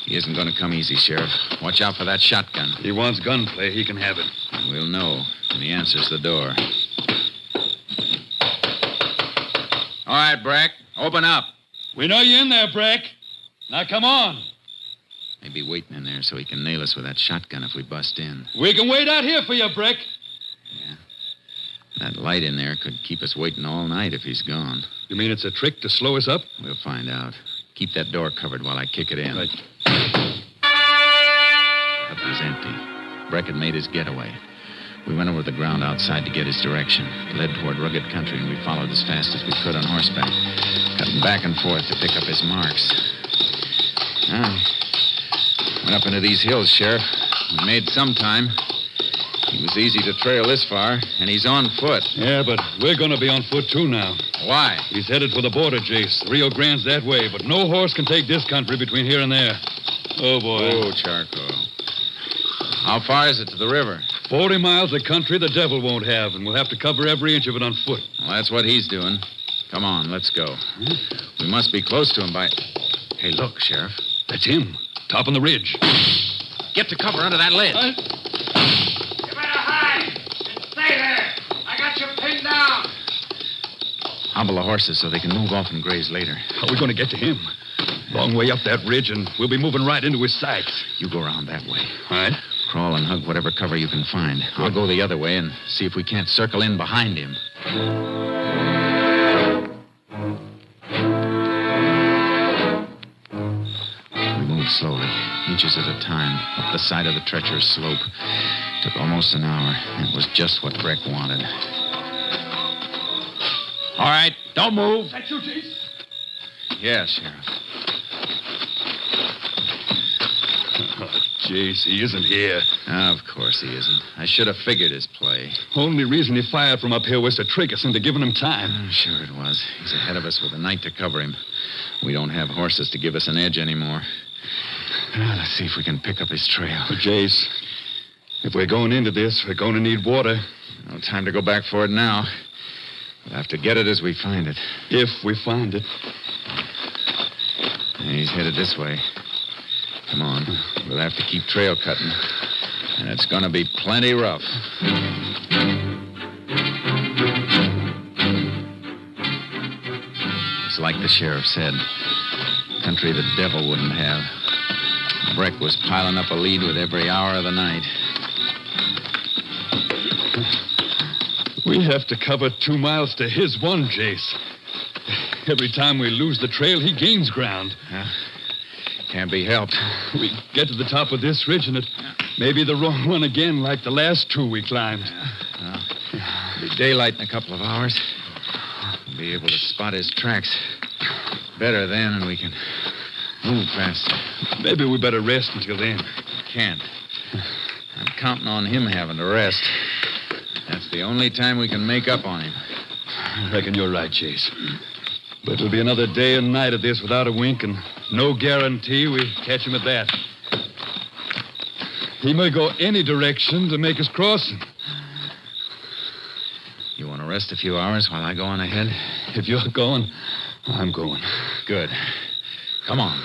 He isn't going to come easy, Sheriff. Watch out for that shotgun. He wants gunplay. He can have it. We'll know when he answers the door. All right, Breck. Open up. We know you're in there, Breck. Now, come on. Maybe waiting in there so he can nail us with that shotgun if we bust in. We can wait out here for you, Breck. Yeah. That light in there could keep us waiting all night if he's gone. You mean it's a trick to slow us up? We'll find out. Keep that door covered while I kick it in. Right. It was empty. Breck had made his getaway. We went over the ground outside to get his direction. It led toward rugged country, and we followed as fast as we could on horseback, cutting back and forth to pick up his marks. Went up into these hills, Sheriff. We made some time. He was easy to trail this far, and he's on foot. Yeah, but we're going to be on foot, too, now. Why? He's headed for the border, Jace. The Rio Grande's that way, but no horse can take this country between here and there. Oh, boy. Oh, charcoal. How far is it to the river? 40 miles of country the devil won't have, and we'll have to cover every inch of it on foot. Well, that's what he's doing. Come on, let's go. We must be close to him by... Hey, look, Sheriff. That's him, top on the ridge. Get to cover under that ledge. You better hide and stay there. I got you pinned down. Hobble the horses so they can move off and graze later. How are we going to get to him? Long way up that ridge, and we'll be moving right into his sights. You go around that way. All right. Crawl and hug whatever cover you can find. I'll go the other way and see if we can't circle in behind him. We moved slowly, inches at a time, up the side of the treacherous slope. Took almost an hour, and it was just what Breck wanted. All right, don't move. That's you, Jace? Yes, Sheriff. Oh, Jace, he isn't here. Of course he isn't. I should have figured his play. Only reason he fired from up here was to trick us into giving him time. Oh, sure it was. He's ahead of us with the night to cover him. We don't have horses to give us an edge anymore. Now, let's see if we can pick up his trail. But, Jace, if we're going into this, we're going to need water. No time to go back for it now. We'll have to get it as we find it. If we find it. He's headed this way. Come on. We'll have to keep trail cutting. And it's going to be plenty rough. like the sheriff said. Country the devil wouldn't have. Breck was piling up a lead with every hour of the night. We have to cover 2 miles to his 1, Jace. Every time we lose the trail, he gains ground. Can't be helped. We get to the top of this ridge, and it may be the wrong one again, like the last 2 we climbed. It'll be daylight in a couple of hours. We'll be able to spot his tracks better then, and we can move faster. Maybe we better rest until then. Can't. I'm counting on him having to rest. That's the only time we can make up on him. I reckon you're right, Chase. But it'll be another day and night of this without a wink, and no guarantee we catch him at that. He may go any direction to make us cross him. You want to rest a few hours while I go on ahead? If you're going, I'm going. Good. Come on.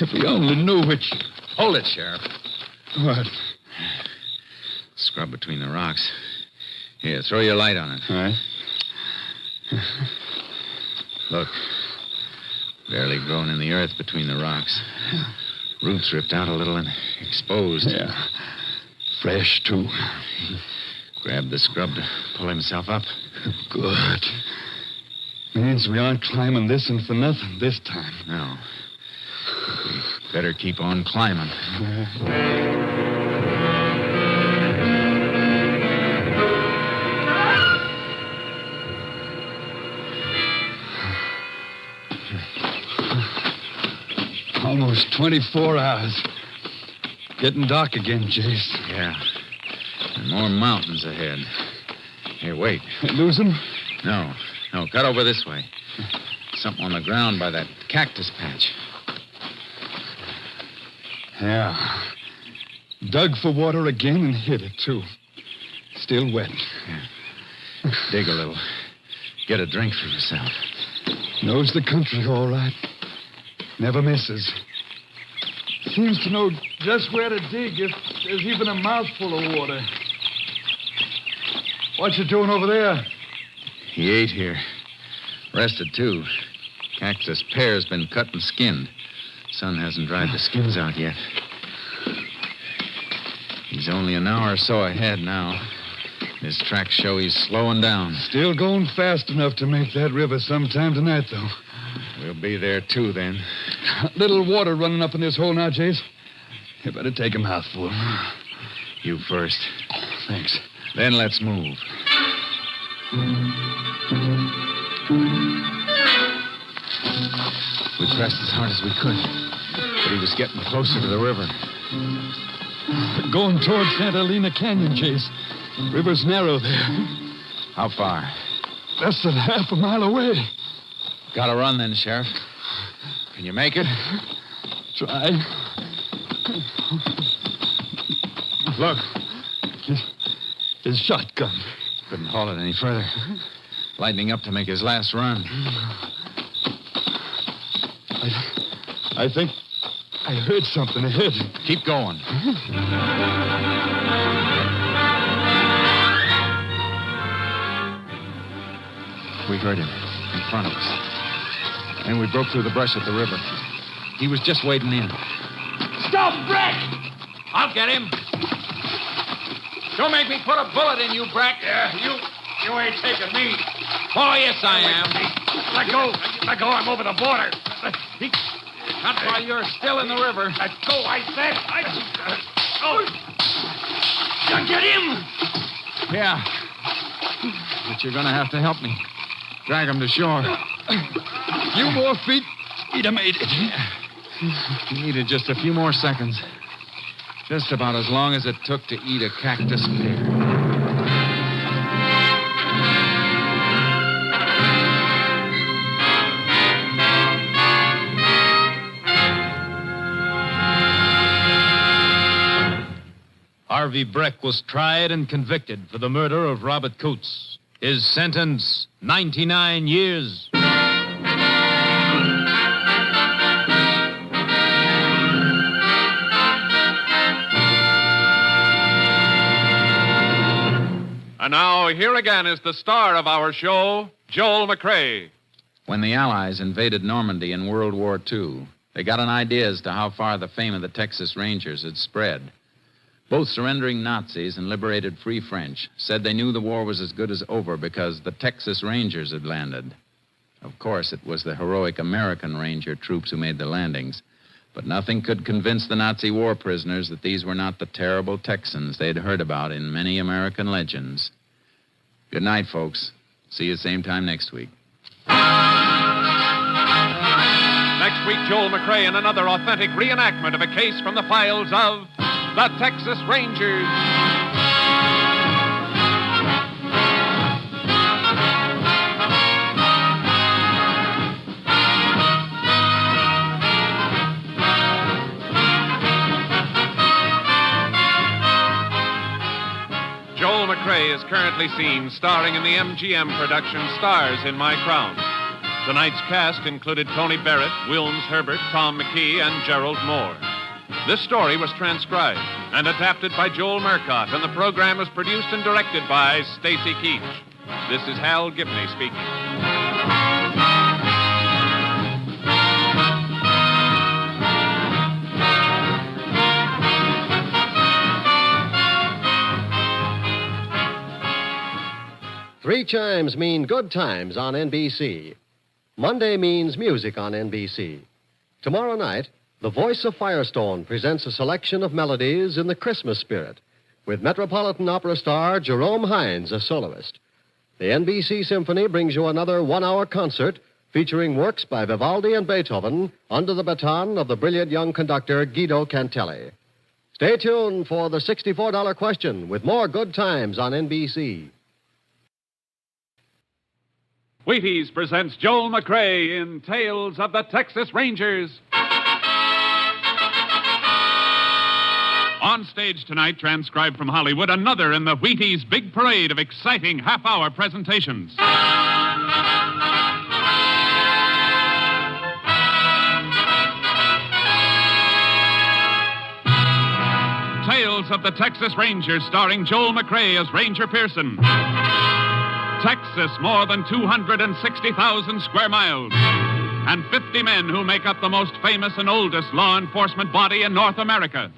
If we only knew which... Hold it, Sheriff. What? Scrub between the rocks. Here, throw your light on it. All right. Look. Barely grown in the earth between the rocks. Roots ripped out a little and exposed. Yeah. Fresh, too. Grabbed the scrub to pull himself up. Good. Means we aren't climbing this one for nothing this time. No. We better keep on climbing. Almost 24 hours. Getting dark again, Jace. Yeah. And more mountains ahead. Here, wait. Lose him? No. No, cut over this way. Something on the ground by that cactus patch. Yeah. Dug for water again and hit it, too. Still wet. Yeah. Dig a little. Get a drink for yourself. Knows the country all right. Never misses. Seems to know just where to dig if there's even a mouthful of water. What you doing over there? He ate here. Rested, too. Cactus pear's been cut and skinned. Sun hasn't dried the skins out yet. He's only an hour or so ahead now. His tracks show he's slowing down. Still going fast enough to make that river sometime tonight, though. We'll be there, too, then. Little water running up in this hole now, Jace. You better take a mouthful. You first. Thanks. Then let's move. We pressed as hard as we could, but he was getting closer to the river. Going towards Santa Elena Canyon, Chase. River's narrow there. How far? Less than half a mile away. Gotta run then, Sheriff. Can you make it? Try. Look. His shotgun. Couldn't haul it any further. Lightening up to make his last run. I think I heard something ahead. Keep going. We heard him in front of us. And we broke through the brush at the river. He was just wading in. Stop, Breck! I'll get him. Don't make me put a bullet in you, Breck. You ain't taking me. Oh, yes, I am. Let go. Let go. I'm over the border. Not while you're still in the river. Let go, I said. You get him. Yeah. But you're going to have to help me. Drag him to shore. Few more feet, he'd have made it. He needed just a few more seconds. Just about as long as it took to eat a cactus pear. Harvey Breck was tried and convicted for the murder of Robert Coots. His sentence, 99 years. And now, here again is the star of our show, Joel McCrea. When the Allies invaded Normandy in World War II, they got an idea as to how far the fame of the Texas Rangers had spread. Both surrendering Nazis and liberated Free French said they knew the war was as good as over because the Texas Rangers had landed. Of course, it was the heroic American Ranger troops who made the landings. But nothing could convince the Nazi war prisoners that these were not the terrible Texans they'd heard about in many American legends. Good night, folks. See you same time next week. Next week, Joel McCrea in another authentic reenactment of a case from the files of the Texas Rangers. Joel McCrea is currently seen starring in the MGM production Stars in My Crown. Tonight's cast included Tony Barrett, Wilms Herbert, Tom McKee, and Gerald Moore. This story was transcribed and adapted by Joel Murcott, and the program was produced and directed by Stacy Keach. This is Hal Gibney speaking. Three chimes mean good times on NBC. Monday means music on NBC. Tomorrow night, the voice of Firestone presents a selection of melodies in the Christmas spirit with Metropolitan Opera star Jerome Hines as soloist. The NBC Symphony brings you another one-hour concert featuring works by Vivaldi and Beethoven under the baton of the brilliant young conductor Guido Cantelli. Stay tuned for the $64 question with more good times on NBC. Wheaties presents Joel McCrea in Tales of the Texas Rangers. On stage tonight, transcribed from Hollywood, another in the Wheaties big parade of exciting half-hour presentations. Tales of the Texas Rangers, starring Joel McCrea as Ranger Pearson. Texas, more than 260,000 square miles, and 50 men who make up the most famous and oldest law enforcement body in North America.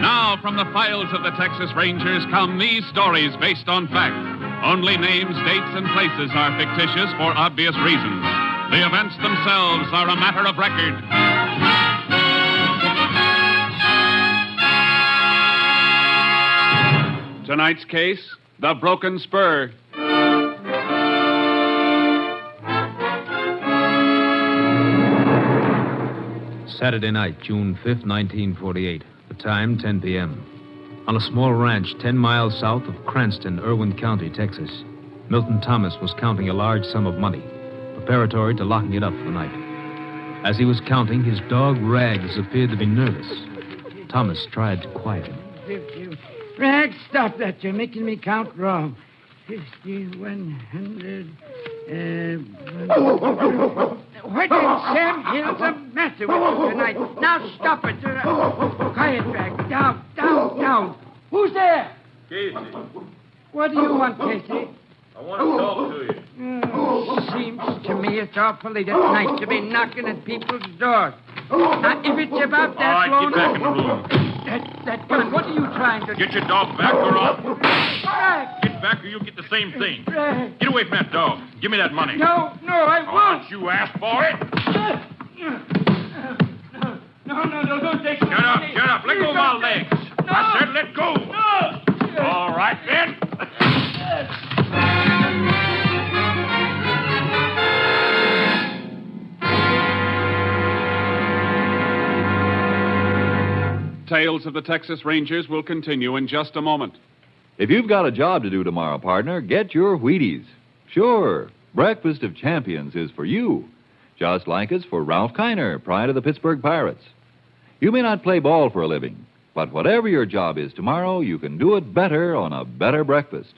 Now, from the files of the Texas Rangers come these stories based on fact. Only names, dates, and places are fictitious for obvious reasons. The events themselves are a matter of record. Tonight's case, the broken spur. Saturday night, June 5th, 1948. The time, 10 p.m. On a small ranch 10 miles south of Cranston, Irwin County, Texas, Milton Thomas was counting a large sum of money, preparatory to locking it up for the night. As he was counting, his dog Rags appeared to be nervous. Thomas tried to quiet him. 50. Rags, stop that. You're making me count wrong. 50, 100... What in Sam Hill's the matter with you tonight? Now stop it. Quiet, Rags. Down. Who's there? Casey. What do you want, Casey? I want to talk to you. Seems to me it's awfully nice to be knocking at people's doors. Now, if it's about that... All right, get back in the room. That gun, what are you trying to do? Get your dog back or I'll... Rags! Get back or you'll get the same thing. Get away from that dog. Give me that money. No, I won't. Don't you ask for it? No, don't take it. Shut up. Let go of my legs. No. I said let go. No. All right, then. Tales of the Texas Rangers will continue in just a moment. If you've got a job to do tomorrow, partner, get your Wheaties. Sure, Breakfast of Champions is for you, just like it's for Ralph Kiner, pride of the Pittsburgh Pirates. You may not play ball for a living, but whatever your job is tomorrow, you can do it better on a better breakfast.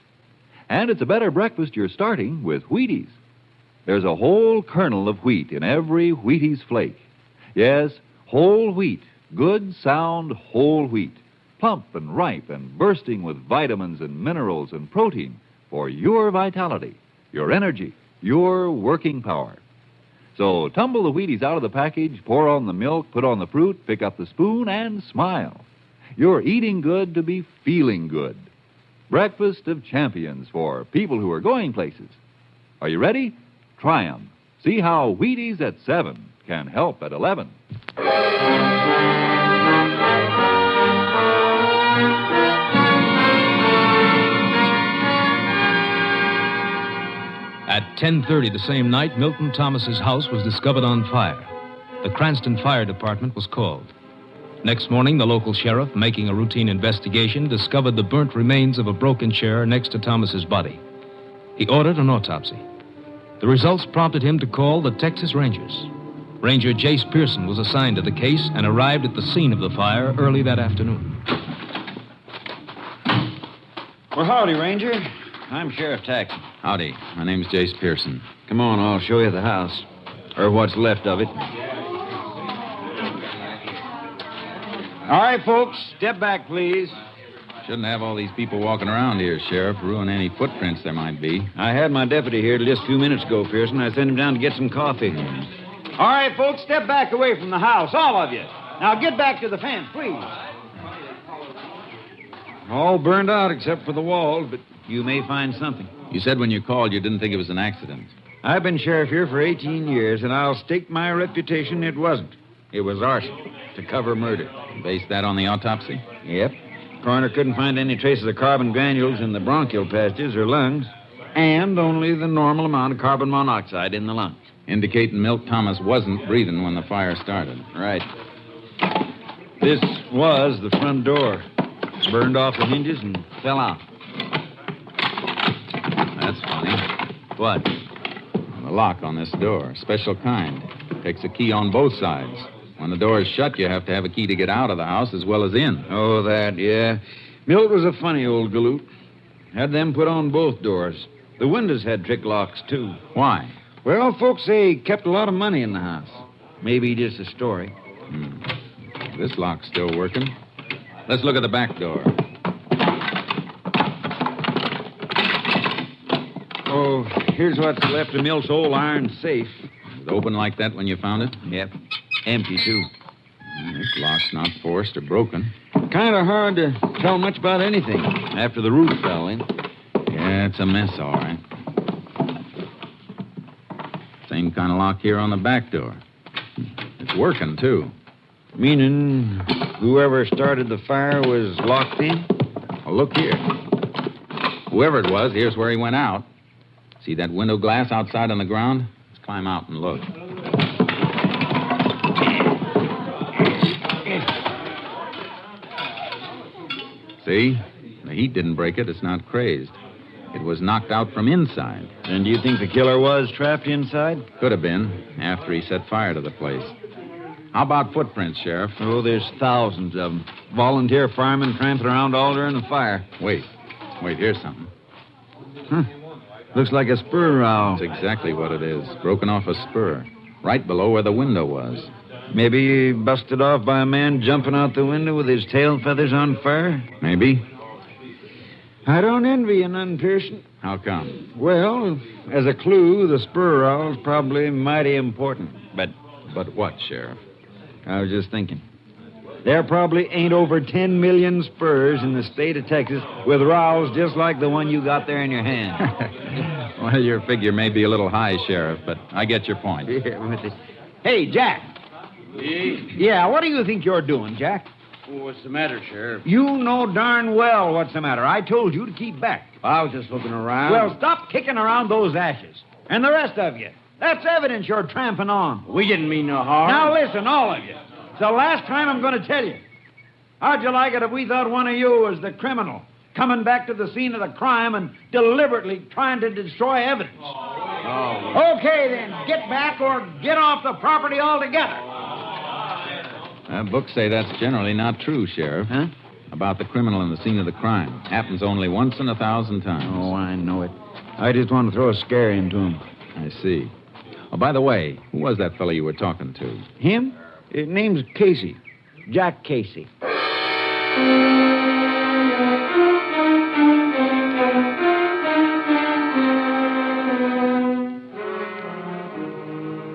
And it's a better breakfast you're starting with Wheaties. There's a whole kernel of wheat in every Wheaties flake. Yes, whole wheat. Good, sound, whole wheat. Plump and ripe and bursting with vitamins and minerals and protein for your vitality, your energy, your working power. So tumble the Wheaties out of the package, pour on the milk, put on the fruit, pick up the spoon, and smile. You're eating good to be feeling good. Breakfast of champions for people who are going places. Are you ready? Try 'em. See how Wheaties at 7 can help at 11. At 10:30 the same night, Milton Thomas's house was discovered on fire. The Cranston Fire Department was called. Next morning, the local sheriff, making a routine investigation, discovered the burnt remains of a broken chair next to Thomas's body. He ordered an autopsy. The results prompted him to call the Texas Rangers. Ranger Jace Pearson was assigned to the case and arrived at the scene of the fire early that afternoon. Well, howdy, Ranger. I'm Sheriff Taxon. Howdy. My name's Jace Pearson. Come on, I'll show you the house. Or what's left of it. All right, folks, step back, please. Shouldn't have all these people walking around here, Sheriff. Ruin any footprints there might be. I had my deputy here just a few minutes ago, Pearson. I sent him down to get some coffee. All right, folks, step back away from the house, all of you. Now get back to the fence, please. All burned out except for the walls, but you may find something. You said when you called you didn't think it was an accident. I've been sheriff here for 18 years, and I'll stake my reputation it wasn't. It was arson to cover murder. Base that on the autopsy? Yep. Coroner couldn't find any traces of carbon granules in the bronchial passages or lungs, and only the normal amount of carbon monoxide in the lungs. Indicating Milt Thomas wasn't breathing when the fire started. Right. This was the front door. Burned off the hinges and fell out. That's funny. What? The lock on this door. Special kind. Takes a key on both sides. When the door is shut, you have to have a key to get out of the house as well as in. Oh, that, yeah. Milt was a funny old galoot. Had them put on both doors. The windows had trick locks, too. Why? Well, folks say he kept a lot of money in the house. Maybe just a story. This lock's still working. Let's look at the back door. Oh, here's what's left of Milt's old iron safe. Was it open like that when you found it? Yep. Empty, too. This lock's not forced or broken. Kind of hard to tell much about anything after the roof fell in. Yeah, it's a mess, all right. Same kind of lock here on the back door. It's working, too. Meaning whoever started the fire was locked in? Well, look here. Whoever it was, here's where he went out. See that window glass outside on the ground? Let's climb out and look. See? The heat didn't break it. It's not crazed. It was knocked out from inside. And do you think the killer was trapped inside? Could have been, after he set fire to the place. How about footprints, Sheriff? Oh, there's thousands of them. Volunteer firemen tramping around all during the fire. Wait, here's something. Looks like a spur rowel. That's exactly what it is. Broken off a spur. Right below where the window was. Maybe busted off by a man jumping out the window with his tail feathers on fire? Maybe. I don't envy you none, Pearson. How come? Well, as a clue, the spur rowel's probably mighty important. But what, Sheriff? I was just thinking. There probably ain't over 10 million spurs in the state of Texas with rowels just like the one you got there in your hand. Well, your figure may be a little high, Sheriff, but I get your point. Hey, Jack. Yeah, what do you think you're doing, Jack? What's the matter, Sheriff? You know darn well what's the matter. I told you to keep back. I was just looking around. Well, stop kicking around those ashes. And the rest of you. That's evidence you're tramping on. We didn't mean no harm. Now listen, all of you. It's the last time I'm going to tell you. How'd you like it if we thought one of you was the criminal, coming back to the scene of the crime and deliberately trying to destroy evidence? Oh. Okay, then, get back or get off the property altogether. Books say that's generally not true, Sheriff. Huh? About the criminal in the scene of the crime. Happens only once in 1,000 times. Oh, I know it. I just want to throw a scare into him. I see. Oh, by the way, who was that fellow you were talking to? Him? His name's Casey. Jack Casey.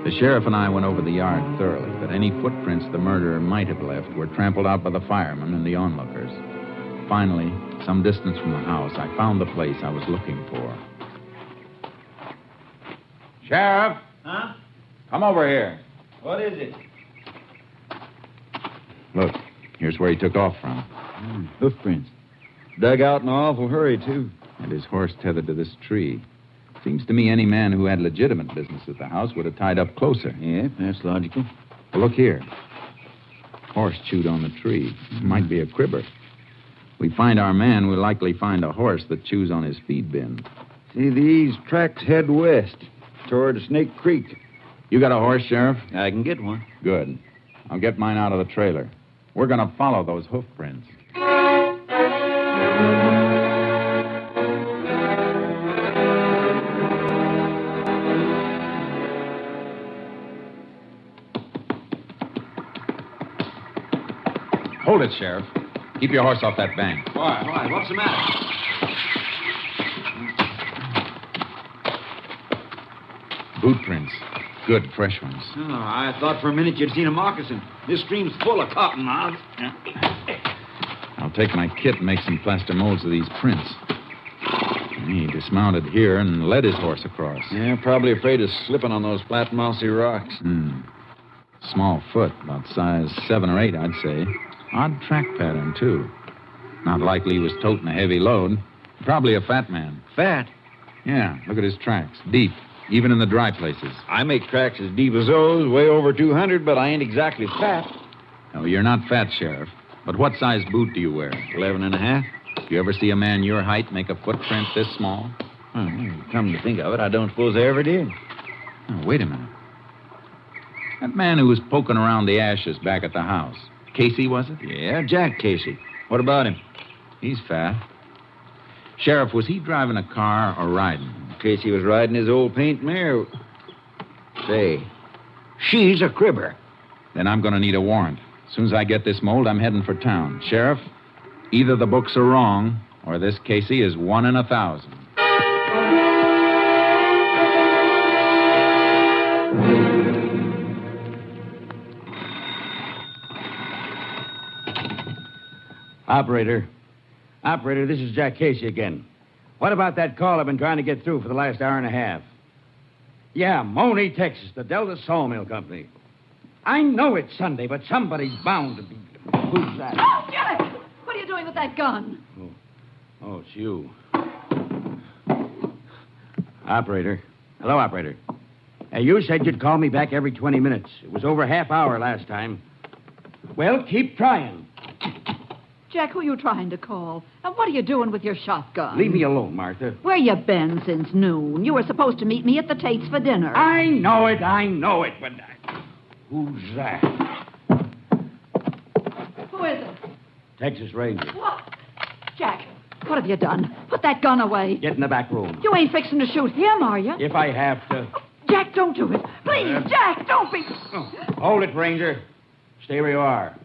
The sheriff and I went over the yard thoroughly, but any footprints the murderer might have left were trampled out by the firemen and the onlookers. Finally, some distance from the house, I found the place I was looking for. Sheriff! Huh? Come over here. What is it? Look, here's where he took off from. Hoofprints. Dug out in an awful hurry, too. And his horse tethered to this tree. Seems to me any man who had legitimate business at the house would have tied up closer. Yeah, that's logical. Well, look here. Horse chewed on the tree. Might be a cribber. We find our man, we'll likely find a horse that chews on his feed bin. See, these tracks head west toward Snake Creek. You got a horse, Sheriff? I can get one. Good. I'll get mine out of the trailer. We're going to follow those hoof prints. Hold it, Sheriff. Keep your horse off that bank. Why? What's the matter? Boot prints. Good, fresh ones. Oh, I thought for a minute you'd seen a moccasin. This stream's full of cottonmouths. I'll take my kit and make some plaster molds of these prints. He dismounted here and led his horse across. Yeah, probably afraid of slipping on those flat, mossy rocks. Small foot, about size 7 or 8, I'd say. Odd track pattern, too. Not likely he was toting a heavy load. Probably a fat man. Fat? Yeah, look at his tracks. Deep, even in the dry places. I make tracks as deep as those, way over 200, but I ain't exactly fat. No, you're not fat, Sheriff. But what size boot do you wear? 11 and a half. Do you ever see a man your height make a footprint this small? Come to think of it, I don't suppose I ever did. Oh, wait a minute. That man who was poking around the ashes back at the house. Casey, was it? Yeah, Jack Casey. What about him? He's fat. Sheriff, was he driving a car or riding? Casey was riding his old paint mare. Say, she's a cribber. Then I'm going to need a warrant. As soon as I get this mold, I'm heading for town. Sheriff, either the books are wrong, or this Casey is 1 in 1,000. Operator, this is Jack Casey again. What about that call I've been trying to get through for the last hour and a half? Yeah, Money, Texas, the Delta Sawmill Company. I know it's Sunday, but somebody's bound to be. Who's that? Oh, Jack! What are you doing with that gun? Oh, it's you. Operator. Hello, operator. Hey, you said you'd call me back every 20 minutes. It was over half hour last time. Well, keep trying. Jack, who are you trying to call? And what are you doing with your shotgun? Leave me alone, Martha. Where you been since noon? You were supposed to meet me at the Tate's for dinner. I know it, but... Who's that? Who is it? Texas Ranger. What? Jack, what have you done? Put that gun away. Get in the back room. You ain't fixing to shoot him, are you? If I have to. Jack, don't do it. Please, Jack, don't be... Hold it, Ranger. Stay where you are.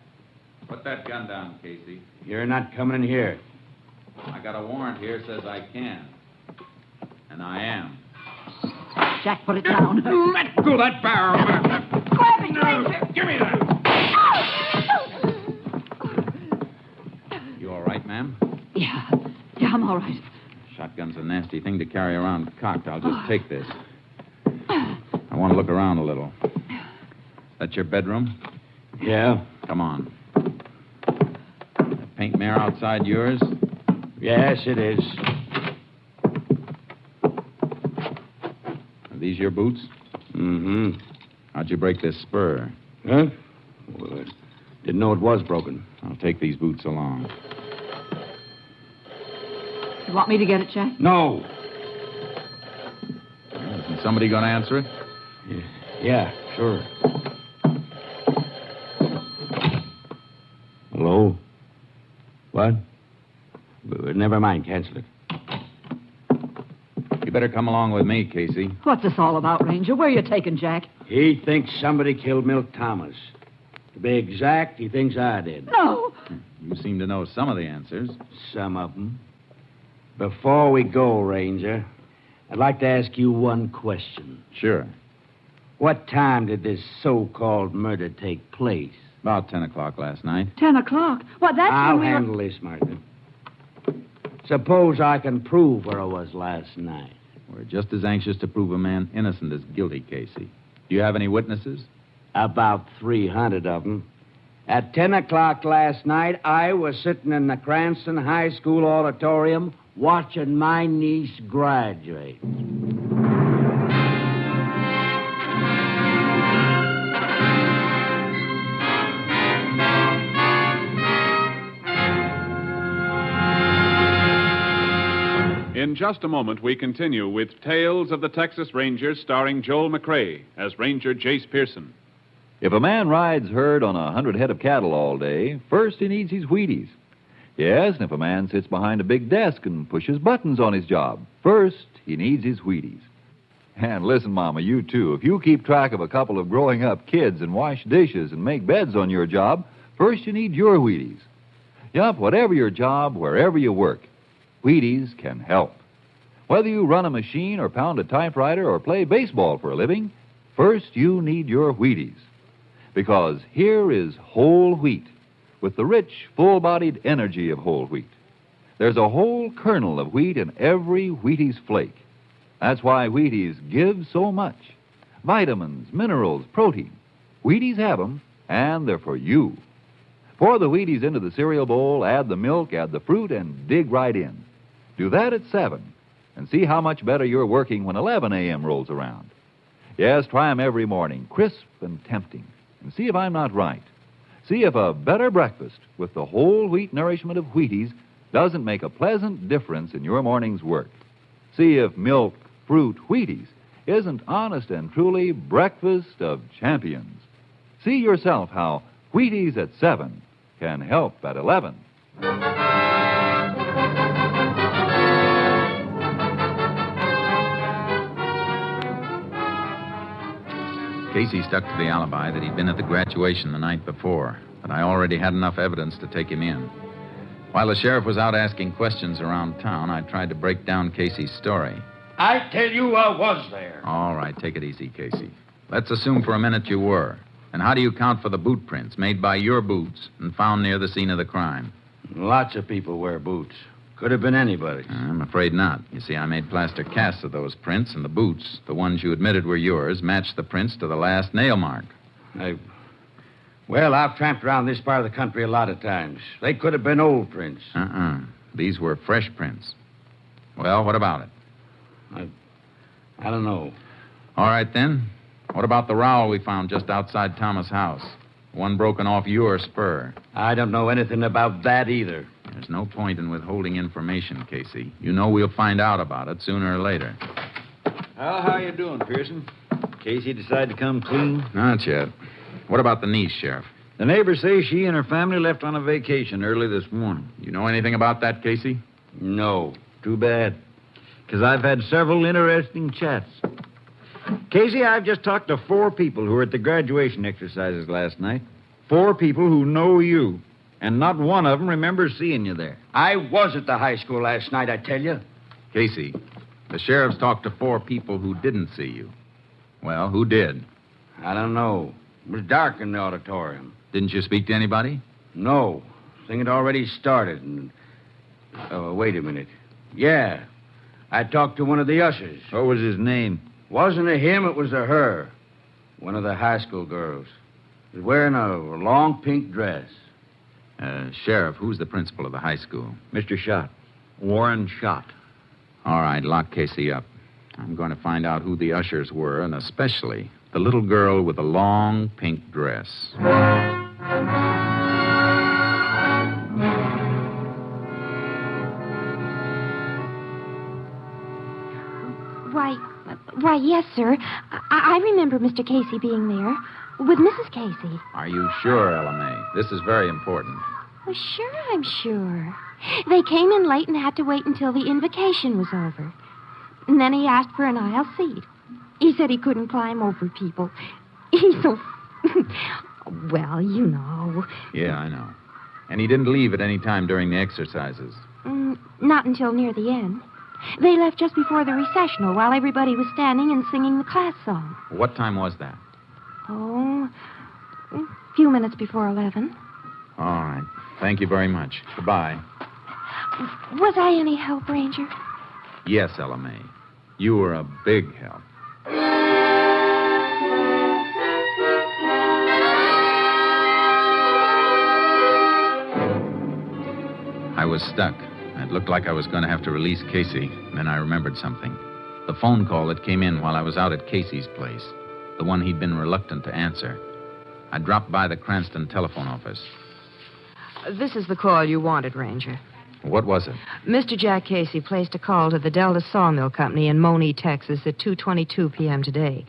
Put that gun down, Casey. You're not coming in here. I got a warrant here says I can. And I am. Jack, put it down. Let go that barrel. Grab it, Ranger. Give me that. You all right, ma'am? Yeah, I'm all right. Shotgun's a nasty thing to carry around cocked. I'll just take this. I want to look around a little. That your bedroom? Yeah. Come on. That paint mare outside yours? Yes, it is. Are these your boots? Mm-hmm. How'd you break this spur? Huh? Well, I didn't know it was broken. I'll take these boots along. You want me to get it, Jack? No. Isn't somebody going to answer it? Yeah, sure. Hello? What? never mind. Cancel it. You better come along with me, Casey. What's this all about, Ranger? Where are you taking Jack? He thinks somebody killed Milt Thomas. To be exact, he thinks I did. No. You seem to know some of the answers. Some of them. Before we go, Ranger, I'd like to ask you one question. Sure. What time did this so-called murder take place? About 10 o'clock last night. 10 o'clock? Well, that's I'll when we handle this, Martha. Suppose I can prove where I was last night. We're just as anxious to prove a man innocent as guilty, Casey. Do you have any witnesses? About 300 of them. At 10 o'clock last night, I was sitting in the Cranston High School auditorium watching my niece graduate. In just a moment, we continue with Tales of the Texas Rangers starring Joel McCrae as Ranger Jace Pearson. If a man rides herd on 100 head of cattle all day, first he needs his Wheaties. Yes, and if a man sits behind a big desk and pushes buttons on his job, first he needs his Wheaties. And listen, Mama, you too. If you keep track of a couple of growing up kids and wash dishes and make beds on your job, first you need your Wheaties. Yup, whatever your job, wherever you work, Wheaties can help. Whether you run a machine or pound a typewriter or play baseball for a living, first you need your Wheaties. Because here is whole wheat with the rich, full-bodied energy of whole wheat. There's a whole kernel of wheat in every Wheaties flake. That's why Wheaties give so much. Vitamins, minerals, protein. Wheaties have them, and they're for you. Pour the Wheaties into the cereal bowl, add the milk, add the fruit, and dig right in. Do that at 7, and see how much better you're working when 11 a.m. rolls around. Yes, try 'em every morning, crisp and tempting, and see if I'm not right. See if a better breakfast with the whole wheat nourishment of Wheaties doesn't make a pleasant difference in your morning's work. See if milk, fruit, Wheaties isn't honest and truly breakfast of champions. See yourself how Wheaties at 7 can help at 11. Casey stuck to the alibi that he'd been at the graduation the night before, but I already had enough evidence to take him in. While the sheriff was out asking questions around town, I tried to break down Casey's story. I tell you I was there. All right, take it easy, Casey. Let's assume for a minute you were. And how do you account for the boot prints made by your boots and found near the scene of the crime? Lots of people wear boots. Could have been anybody. I'm afraid not. You see, I made plaster casts of those prints, and the boots, the ones you admitted were yours, matched the prints to the last nail mark. Well, I've tramped around this part of the country a lot of times. They could have been old prints. These were fresh prints. Well, what about it? I don't know. All right, then. What about the rowel we found just outside Thomas' house? One broken off your spur. I don't know anything about that either. There's no point in withholding information, Casey. You know we'll find out about it sooner or later. Well, how you doing, Pearson? Casey decided to come clean? Not yet. What about the niece, Sheriff? The neighbors say she and her family left on a vacation early this morning. You know anything about that, Casey? No. Too bad. Because I've had several interesting chats. Casey, I've just talked to 4 people who were at the graduation exercises last night. 4 people who know you. And not one of them remembers seeing you there. I was at the high school last night, I tell you. Casey, the sheriff's talked to 4 people who didn't see you. Well, who did? I don't know. It was dark in the auditorium. Didn't you speak to anybody? No. Thing had already started. And... Oh, wait a minute. Yeah. I talked to one of the ushers. What was his name? Wasn't a him, it was a her. One of the high school girls. She was wearing a long pink dress. Sheriff, who's the principal of the high school? Mr. Schott. Warren Schott. All right, lock Casey up. I'm going to find out who the ushers were, and especially the little girl with the long pink dress. Why, yes, sir. I remember Mr. Casey being there with Mrs. Casey. Are you sure, Ella May? This is very important. Well, sure, I'm sure. They came in late and had to wait until the invocation was over. And then he asked for an aisle seat. He said he couldn't climb over people. He's so... well, you know. Yeah, I know. And he didn't leave at any time during the exercises. Not until near the end. They left just before the recessional while everybody was standing and singing the class song. What time was that? Oh, a few minutes before 11. All right. Thank you very much. Goodbye. Was I any help, Ranger? Yes, Ella May. You were a big help. I was stuck. It looked like I was going to have to release Casey. Then I remembered something. The phone call that came in while I was out at Casey's place. The one he'd been reluctant to answer. I dropped by the Cranston telephone office. This is the call you wanted, Ranger. What was it? Mr. Jack Casey placed a call to the Delta Sawmill Company in Monee, Texas at 2:22 p.m. today.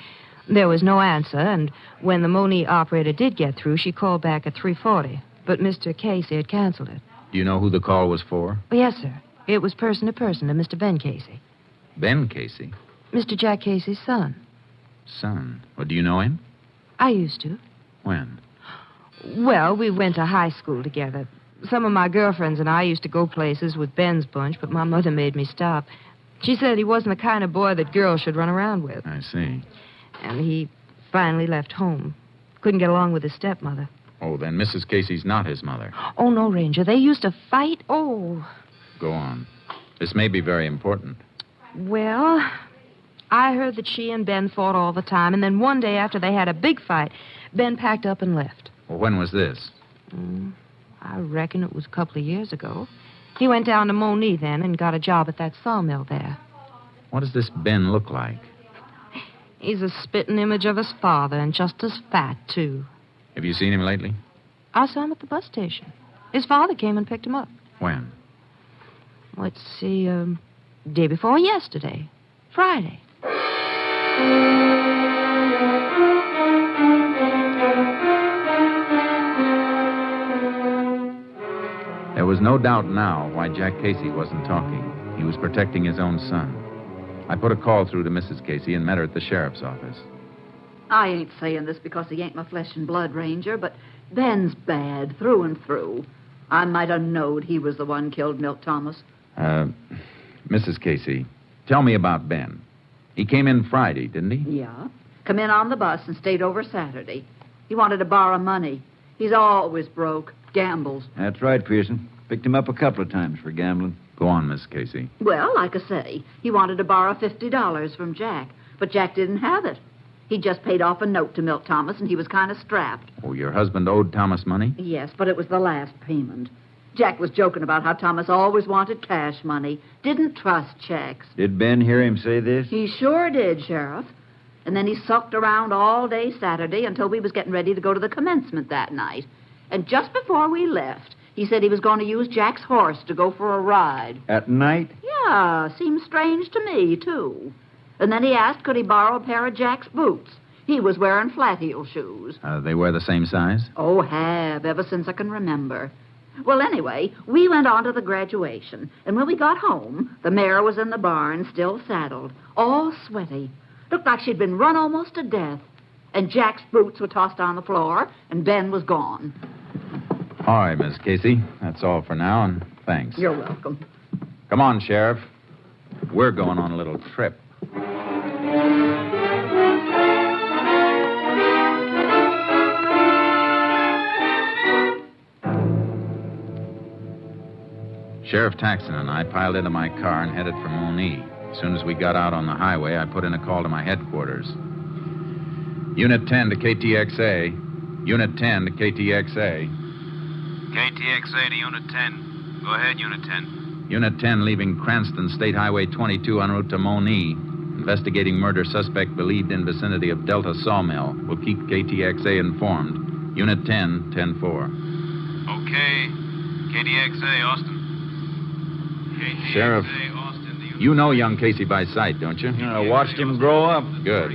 There was no answer, and when the Monee operator did get through, she called back at 3:40. But Mr. Casey had canceled it. Do you know who the call was for? Yes, sir. It was person to person to Mr. Ben Casey. Ben Casey? Mr. Jack Casey's son. Son? Well, do you know him? I used to. When? Well, we went to high school together. Some of my girlfriends and I used to go places with Ben's bunch, but my mother made me stop. She said he wasn't the kind of boy that girls should run around with. I see. And he finally left home. Couldn't get along with his stepmother. Oh, then Mrs. Casey's not his mother. Oh, no, Ranger. They used to fight. Oh. Go on. This may be very important. Well, I heard that she and Ben fought all the time, and then one day after they had a big fight, Ben packed up and left. Well, when was this? I reckon it was a couple of years ago. He went down to Monee then and got a job at that sawmill there. What does this Ben look like? He's a spitting image of his father and just as fat, too. Have you seen him lately? I saw him at the bus station. His father came and picked him up. When? Let's see, day before yesterday. Friday. There was no doubt now why Jack Casey wasn't talking. He was protecting his own son. I put a call through to Mrs. Casey and met her at the sheriff's office. I ain't saying this because he ain't my flesh and blood, Ranger, but Ben's bad through and through. I might have knowed he was the one killed Milt Thomas. Mrs. Casey, tell me about Ben. He came in Friday, didn't he? Yeah. Come in on the bus and stayed over Saturday. He wanted to borrow money. He's always broke. Gambles. That's right, Pearson. Picked him up a couple of times for gambling. Go on, Miss Casey. Well, like I say, he wanted to borrow $50 from Jack, but Jack didn't have it. He just paid off a note to Milt Thomas, and he was kind of strapped. Oh, your husband owed Thomas money? Yes, but it was the last payment. Jack was joking about how Thomas always wanted cash money, didn't trust checks. Did Ben hear him say this? He sure did, Sheriff. And then he sucked around all day Saturday until we was getting ready to go to the commencement that night. And just before we left, he said he was going to use Jack's horse to go for a ride. At night? Yeah, seems strange to me, too. And then he asked could he borrow a pair of Jack's boots. He was wearing flat-heel shoes. They wear the same size? Oh, have, ever since I can remember. Well, anyway, we went on to the graduation. And when we got home, the mare was in the barn, still saddled, all sweaty. Looked like she'd been run almost to death. And Jack's boots were tossed on the floor, and Ben was gone. All right, Miss Casey. That's all for now, and thanks. You're welcome. Come on, Sheriff. We're going on a little trip. Sheriff Taxon and I piled into my car and headed for Monee. As soon as we got out on the highway, I put in a call to my headquarters. Unit 10 to KTXA. Unit 10 to KTXA. KTXA to Unit 10. Go ahead, Unit 10. Unit 10 leaving Cranston State Highway 22 en route to Monee. Investigating murder suspect believed in vicinity of Delta Sawmill. Will keep KTXA informed. Unit 10, 10-4. Okay. KTXA, Austin. KTXA, Sheriff, Austin, you know young Casey by sight, don't you? I watched him grow up. Good.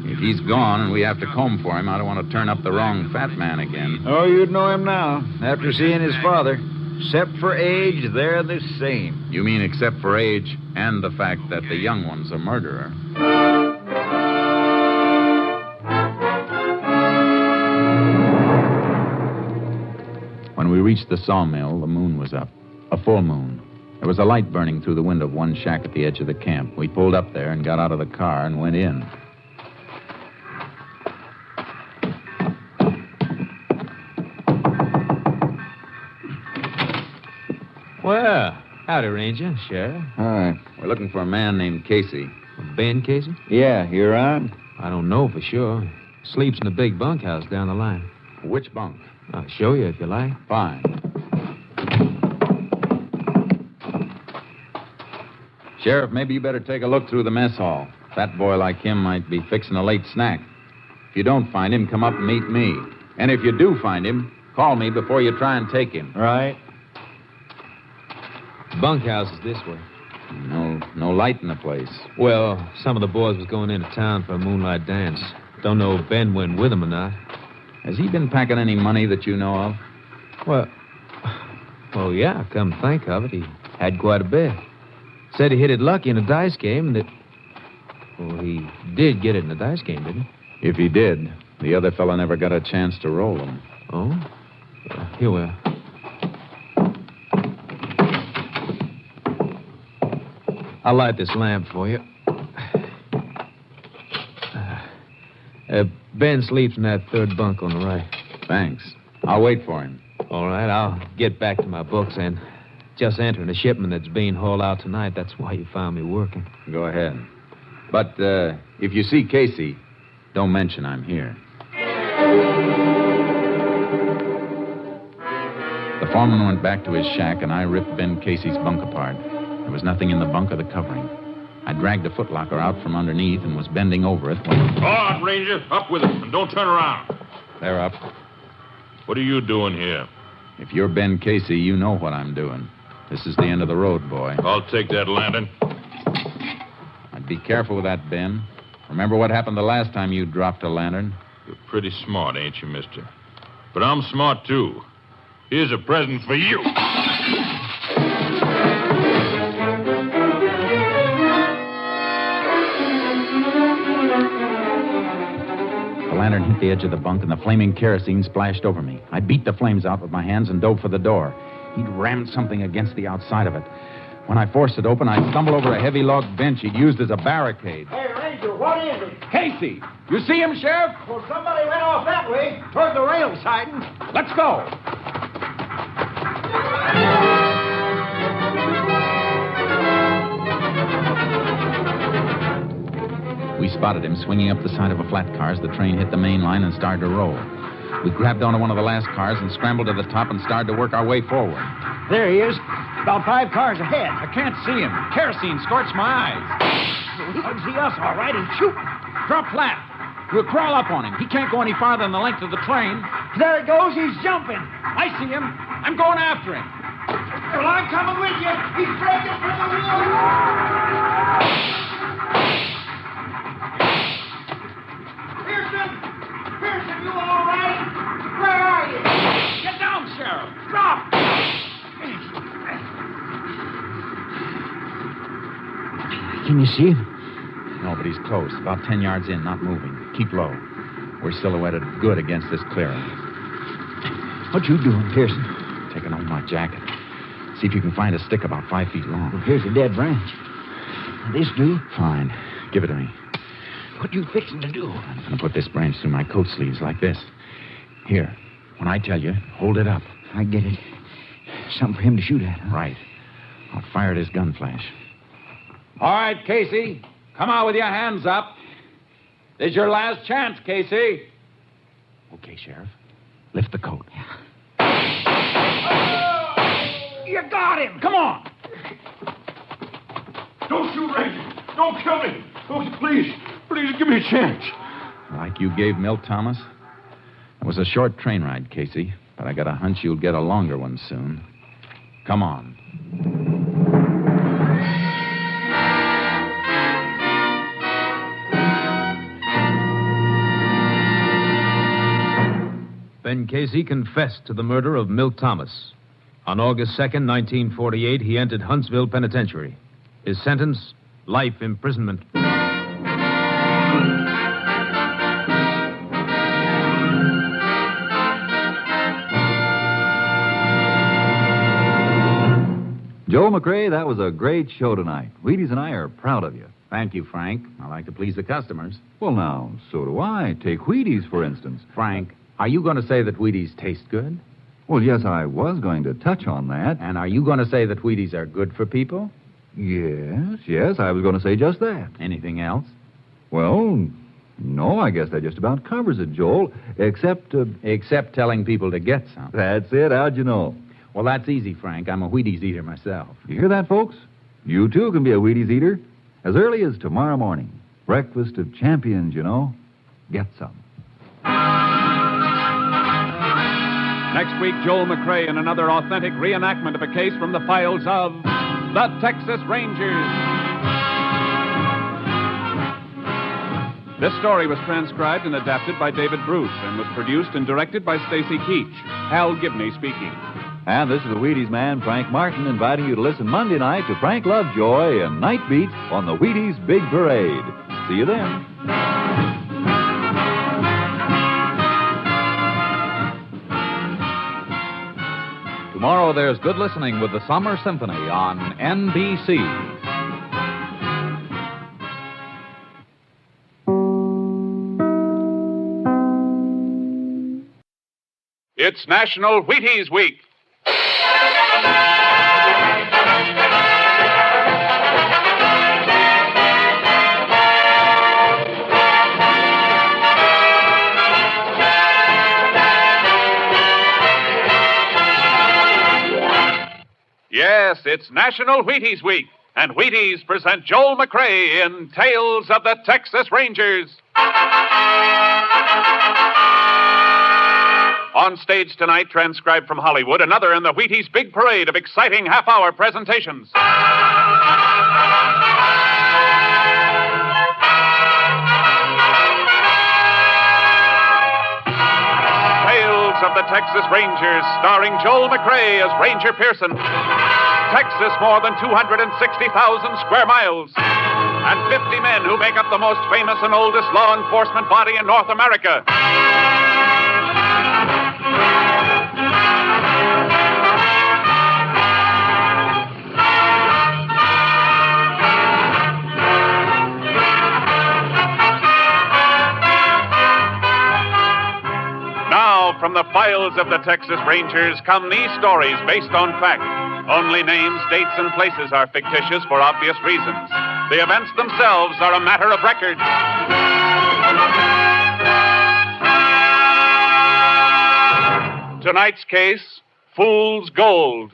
If he's gone and we have to comb for him, I don't want to turn up the wrong fat man again. Oh, you'd know him now, after seeing his father. Except for age, they're the same. You mean except for age and the fact that the young one's a murderer? When we reached the sawmill, the moon was up. A full moon. There was a light burning through the window of one shack at the edge of the camp. We pulled up there and got out of the car and went in. Well, howdy, Ranger, Sheriff. Hi. We're looking for a man named Casey. Ben Casey? Yeah, you're on? I don't know for sure. Sleeps in the big bunkhouse down the line. Which bunk? I'll show you if you like. Fine. Sheriff, maybe you better take a look through the mess hall. A fat boy like him might be fixing a late snack. If you don't find him, come up and meet me. And if you do find him, call me before you try and take him. Right. Bunkhouse is this way. No light in the place. Well, some of the boys was going into town for a moonlight dance. Don't know if Ben went with them or not. Has he been packing any money that you know of? Well, yeah, come to think of it, he had quite a bit. Said he hit it lucky in a dice game and that... Well, he did get it in a dice game, didn't he? If he did, the other fella never got a chance to roll them. Oh? Here we are. I'll light this lamp for you. Ben sleeps in that third bunk on the right. Thanks. I'll wait for him. All right, I'll get back to my books and just entering a shipment that's being hauled out tonight. That's why you found me working. Go ahead. But if you see Casey, don't mention I'm here. The foreman went back to his shack, and I ripped Ben Casey's bunk apart. There was nothing in the bunk or the covering. I dragged a footlocker out from underneath and was bending over it when... All right, Ranger. Up with it, and don't turn around. They're up. What are you doing here? If you're Ben Casey, you know what I'm doing. This is the end of the road, boy. I'll take that lantern. I'd be careful with that, Ben. Remember what happened the last time you dropped a lantern? You're pretty smart, ain't you, mister? But I'm smart, too. Here's a present for you. The lantern hit the edge of the bunk, and the flaming kerosene splashed over me. I beat the flames out with my hands and dove for the door. He'd rammed something against the outside of it. When I forced it open, I stumbled over a heavy log bench he'd used as a barricade. Hey, Ranger, what is it? Casey! You see him, Sheriff? Well, somebody went off that way, toward the rail siding. Let's go! We spotted him swinging up the side of a flat car as the train hit the main line and started to roll. We grabbed onto one of the last cars and scrambled to the top and started to work our way forward. There he is, about 5 cars ahead. I can't see him. Kerosene scorched my eyes. He can see us, all right. He's shooting. Drop flat. We'll crawl up on him. He can't go any farther than the length of the train. There he goes. He's jumping. I see him. I'm going after him. Well, I'm coming with you. He's breaking from the wheel. Pearson, you all right? Where are you? Get down, Sheriff. Drop. Can you see him? No, but he's close. About 10 yards in, not moving. Keep low. We're silhouetted good against this clearing. What you doing, Pearson? Taking off my jacket. See if you can find a stick about 5 feet long. Well, here's a dead branch. This do? Fine. Give it to me. What you fixing to do? I'm going to put this branch through my coat sleeves like this. Here. When I tell you, hold it up. I get it. Something for him to shoot at, huh? Right. I'll fire at his gun flash. All right, Casey. Come on with your hands up. This is your last chance, Casey. Okay, Sheriff. Lift the coat. You got him. Come on. Don't shoot, Ranger. Don't kill me. Oh, please give me a chance. Like you gave Milt Thomas? It was a short train ride, Casey, but I got a hunch you'll get a longer one soon. Come on. Ben Casey confessed to the murder of Milt Thomas. On August 2nd, 1948, he entered Huntsville Penitentiary. His sentence, life imprisonment. Joel McRae, that was a great show tonight. Wheaties and I are proud of you. Thank you, Frank. I like to please the customers. Well, now, so do I. Take Wheaties, for instance. Frank, are you going to say that Wheaties taste good? Well, yes, I was going to touch on that. And are you going to say that Wheaties are good for people? Yes, I was going to say just that. Anything else? Well, no, I guess that just about covers it, Joel. Except telling people to get some. That's it. How'd you know? Well, that's easy, Frank. I'm a Wheaties eater myself. You hear that, folks? You, too, can be a Wheaties eater. As early as tomorrow morning. Breakfast of champions, you know. Get some. Next week, Joel McRae in another authentic reenactment of a case from the files of the Texas Rangers. This story was transcribed and adapted by David Bruce and was produced and directed by Stacy Keach. Hal Gibney speaking. And this is the Wheaties man, Frank Martin, inviting you to listen Monday night to Frank Lovejoy and Night Beat on the Wheaties Big Parade. See you then. Tomorrow there's good listening with the Summer Symphony on NBC. It's National Wheaties Week. Yes, it's National Wheaties Week, and Wheaties present Joel McRae in Tales of the Texas Rangers. On stage tonight, transcribed from Hollywood, another in the Wheaties Big Parade of exciting half-hour presentations. Tales of the Texas Rangers, starring Joel McRae as Ranger Pearson. Texas, more than 260,000 square miles. And 50 men who make up the most famous and oldest law enforcement body in North America. Now, from the files of the Texas Rangers come these stories based on fact. Only names, dates, and places are fictitious for obvious reasons. The events themselves are a matter of record. Tonight's case, Fool's Gold.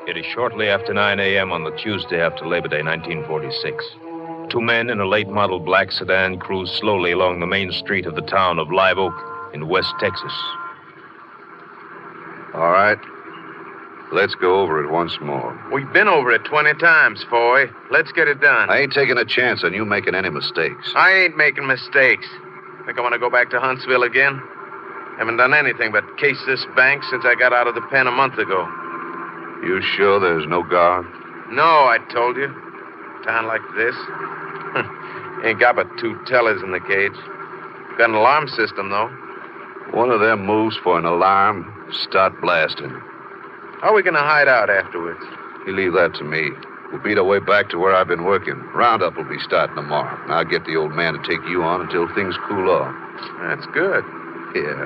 It is shortly after 9 a.m. on the Tuesday after Labor Day, 1946. Two men in a late model black sedan cruise slowly along the main street of the town of Live Oak in West Texas. All right. Let's go over it once more. We've been over it 20 times, Foy. Let's get it done. I ain't taking a chance on you making any mistakes. I ain't making mistakes. Think I want to go back to Huntsville again? Haven't done anything but case this bank since I got out of the pen a month ago. You sure there's no guard? No, I told you. Town like this. Ain't got but two tellers in the cage. Got an alarm system, though. One of them moves for an alarm, start blasting. How are we going to hide out afterwards? You leave that to me. We'll beat our way back to where I've been working. Roundup will be starting tomorrow. And I'll get the old man to take you on until things cool off. That's good. Yeah.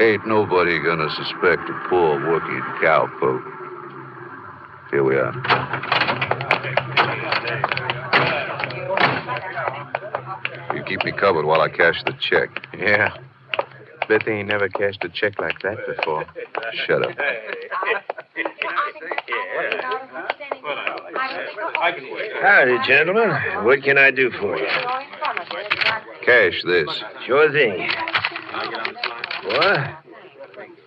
Ain't nobody gonna suspect a poor working cowpoke. Here we are. You keep me covered while I cash the check. Yeah. Bet they ain't never cashed a check like that before. Shut up. Howdy, gentlemen. What can I do for you? Cash this. Sure thing. What?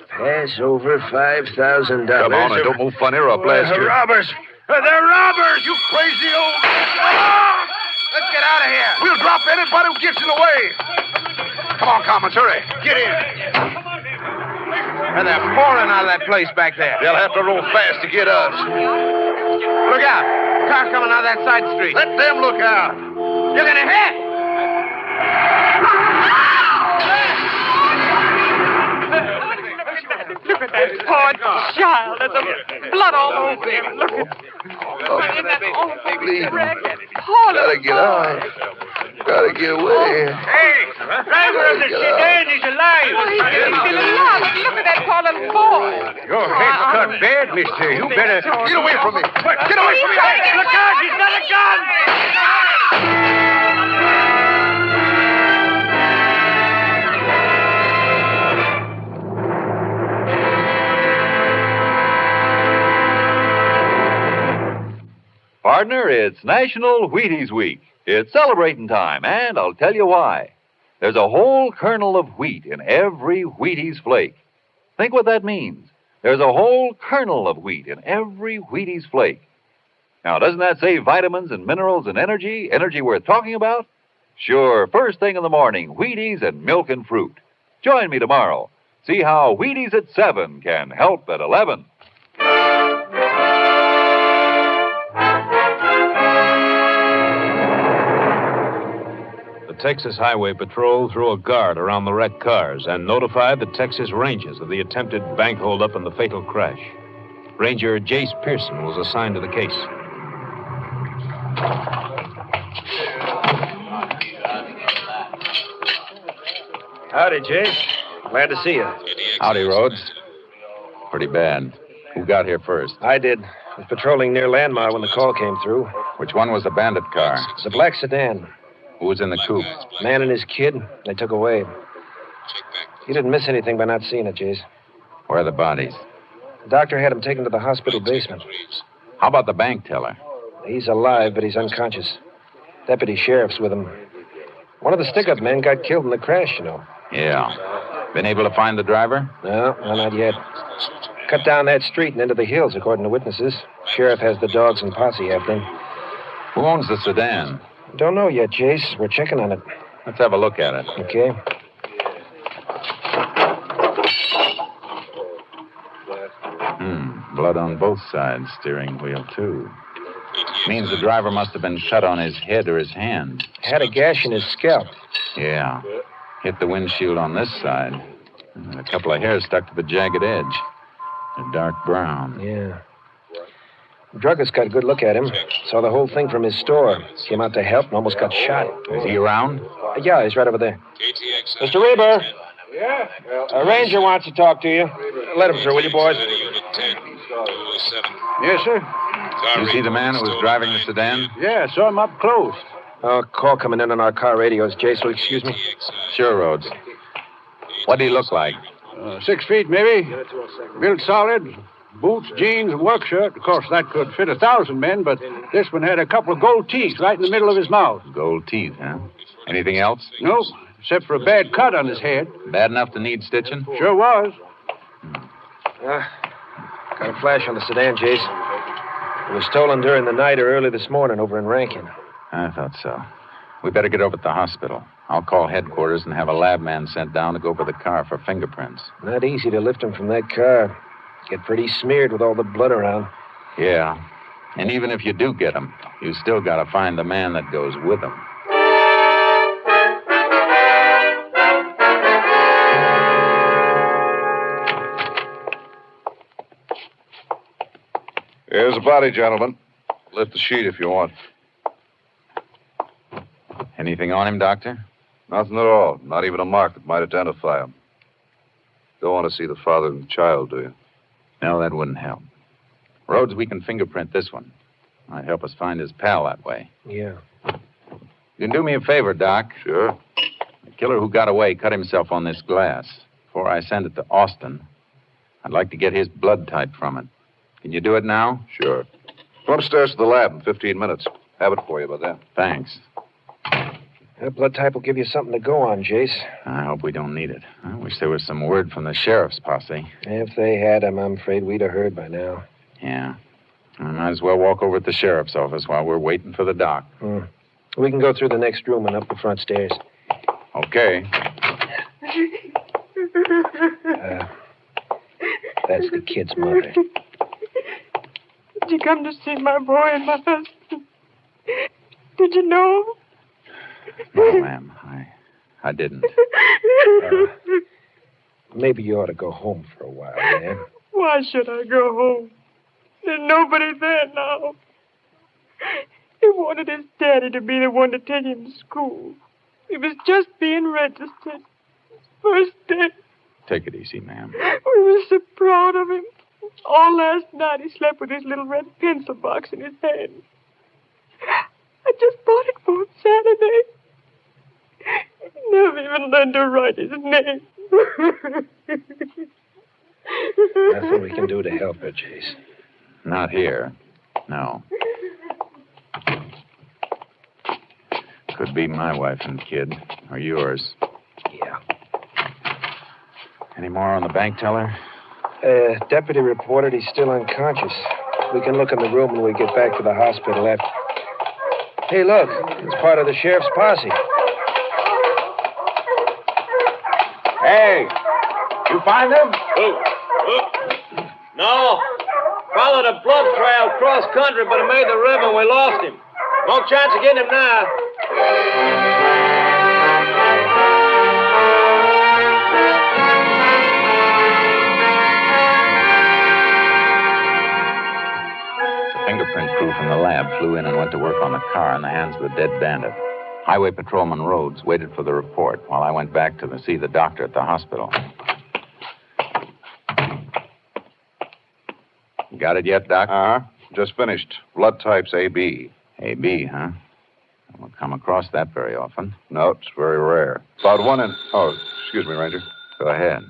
Pass over $5,000. Come on, and don't move funny or I'll blast you. Robbers! They're robbers! You crazy old... Ah! Let's get out of here. We'll drop anybody who gets in the way. Come on, Commons, hurry. Get in. And they're pouring out of that place back there. They'll have to roll fast to get us. Look out. Car coming out of that side street. Let them look out. You're going to hit. Look at that poor child. There's blood all over him. Look at Please. Gotta get out. Gotta get away. Hey, driver of the sedan is alive. He's still alive. Look at that poor little boy. Your head's cut bad, mister. You better... Get away from me. Get away from me. Look out, he's got a gun. Partner, it's National Wheaties Week. It's celebrating time, and I'll tell you why. There's a whole kernel of wheat in every Wheaties flake. Think what that means. There's a whole kernel of wheat in every Wheaties flake. Now, doesn't that say vitamins and minerals and energy? Energy worth talking about? Sure, first thing in the morning, Wheaties and milk and fruit. Join me tomorrow. See how Wheaties at 7 can help at 11. The Texas Highway Patrol threw a guard around the wrecked cars and notified the Texas Rangers of the attempted bank holdup and the fatal crash. Ranger Jace Pearson was assigned to the case. Howdy, Jace. Glad to see you. Howdy, Rhodes. Pretty bad. Who got here first? I did. I was patrolling near Landmar when the call came through. Which one was the bandit car? It was a black sedan. Who was in the coupe? Man and his kid. They took away. You didn't miss anything by not seeing it, Jace. Where are the bodies? The doctor had him taken to the hospital basement. How about the bank teller? He's alive, but he's unconscious. Deputy sheriff's with him. One of the stick-up men got killed in the crash, you know. Yeah. Been able to find the driver? No, not yet. Cut down that street and into the hills, according to witnesses. Sheriff has the dogs and posse after him. Who owns the sedan? Don't know yet, Jace. We're checking on it. Let's have a look at it. Okay. Blood on both sides, steering wheel, too. Means the driver must have been cut on his head or his hand. Had a gash in his scalp. Yeah. Hit the windshield on this side. And a couple of hairs stuck to the jagged edge. They're dark brown. Yeah. The druggist got a good look at him. Saw the whole thing from his store. Came out to help and almost got shot. Is he around? Yeah, he's right over there. Mr. Reber. Yeah? A ranger wants to talk to you. Let him through, will you, boys? Yes, sir. You see the man who was driving the sedan? Yeah, saw him up close. Call coming in on our car radios. Jace, will you excuse me? Sure, Rhodes. What'd he look like? 6 feet, maybe. Built solid. Boots, jeans, and work shirt. Of course, that could fit 1,000 men, but this one had a couple of gold teeth right in the middle of his mouth. Gold teeth, huh? Anything else? Nope, except for a bad cut on his head. Bad enough to need stitching? Sure was. Got a flash on the sedan, Jace. It was stolen during the night or early this morning over in Rankin. I thought so. We better get over to the hospital. I'll call headquarters and have a lab man sent down to go over the car for fingerprints. Not easy to lift him from that car. Get pretty smeared with all the blood around. Yeah. And even if you do get him, you still got to find the man that goes with him. Here's the body, gentlemen. Lift the sheet if you want. Anything on him, Doctor? Nothing at all. Not even a mark that might identify him. Don't want to see the father and the child, do you? No, that wouldn't help. Rhodes, we can fingerprint this one. Might help us find his pal that way. Yeah. You can do me a favor, Doc. Sure. The killer who got away cut himself on this glass. Before I send it to Austin, I'd like to get his blood type from it. Can you do it now? Sure. Go upstairs to the lab in 15 minutes. Have it for you by then. Thanks. That blood type will give you something to go on, Jace. I hope we don't need it. I wish there was some word from the sheriff's posse. If they had him, I'm afraid we'd have heard by now. Yeah. I might as well walk over to the sheriff's office while we're waiting for the doc. We can go through the next room and up the front stairs. Okay. That's the kid's mother. Did you come to see my boy and my husband? Did you know? No, ma'am. I didn't. Maybe you ought to go home for a while, man. Why should I go home? There's nobody there now. He wanted his daddy to be the one to take him to school. He was just being registered. His first day. Take it easy, ma'am. We were so proud of him. All last night he slept with his little red pencil box in his hand. I just bought it for him Saturday. He never even learned to write his name. Nothing we can do to help her, Chase. Not here. No. Could be my wife and kid, or yours. Yeah. Any more on the bank teller? Deputy reported he's still unconscious. We can look in the room when we get back to the hospital after. Hey, look. It's part of the sheriff's posse. Hey! You find them? No. Followed a blood trail cross country, but it made the river and we lost him. No chance of getting him now. The fingerprint crew from the lab flew in and went to work on the car in the hands of the dead bandit. Highway Patrolman Rhodes waited for the report while I went back to see the doctor at the hospital. Got it yet, Doc? Uh-huh. Just finished. Blood type's AB. AB, huh? I don't come across that very often. No, it's very rare. About 1 in... Oh, excuse me, Ranger. Go ahead.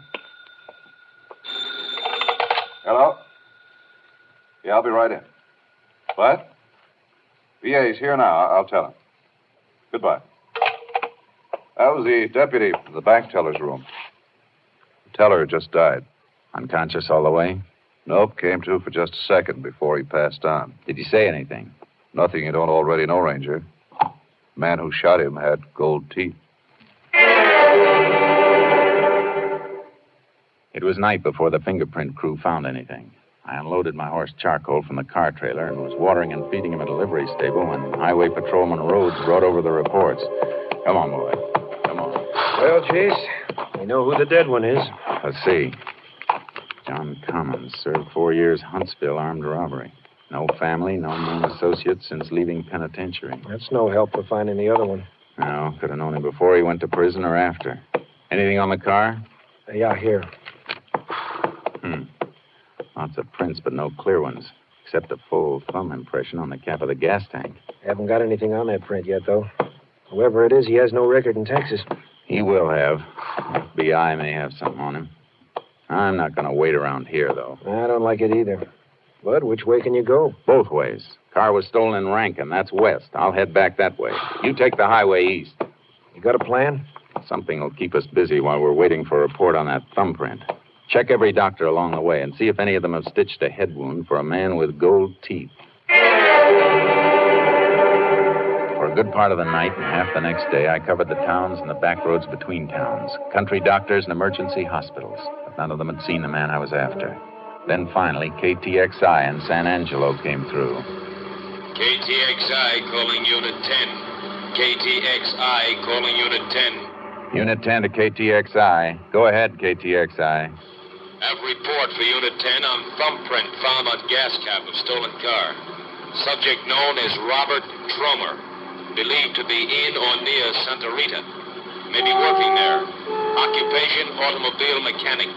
Hello? Yeah, I'll be right in. What? VA's here now. I'll tell him. Goodbye. That was the deputy from the bank teller's room. The teller just died. Unconscious all the way? Nope, came to for just a second before he passed on. Did he say anything? Nothing you don't already know, Ranger. The man who shot him had gold teeth. It was night before the fingerprint crew found anything. I unloaded my horse Charcoal from the car trailer and was watering and feeding him at a livery stable when Highway Patrolman Rhodes brought over the reports. Come on, boy. Come on. Well, Chase, we know who the dead one is. Let's see. John Commons served 4 years Huntsville armed robbery. No family, no known associates since leaving penitentiary. That's no help for finding the other one. No, could have known him before he went to prison or after. Anything on the car? Yeah, here. Lots of prints, but no clear ones, except a full thumb impression on the cap of the gas tank. Haven't got anything on that print yet, though. Whoever it is, he has no record in Texas. He will have. FBI may have something on him. I'm not going to wait around here, though. I don't like it either. But which way can you go? Both ways. Car was stolen in Rankin. That's west. I'll head back that way. You take the highway east. You got a plan? Something will keep us busy while we're waiting for a report on that thumbprint. Check every doctor along the way and see if any of them have stitched a head wound for a man with gold teeth. For a good part of the night and half the next day, I covered the towns and the back roads between towns, country doctors and emergency hospitals. But none of them had seen the man I was after. Then finally, KTXI in San Angelo came through. KTXI calling Unit 10. KTXI calling Unit 10. Unit 10 to KTXI. Go ahead, KTXI. Have report for Unit 10 on thumbprint found on gas cap of stolen car. Subject known as Robert Trummer. Believed to be in or near Santa Rita. May be working there. Occupation, automobile mechanic.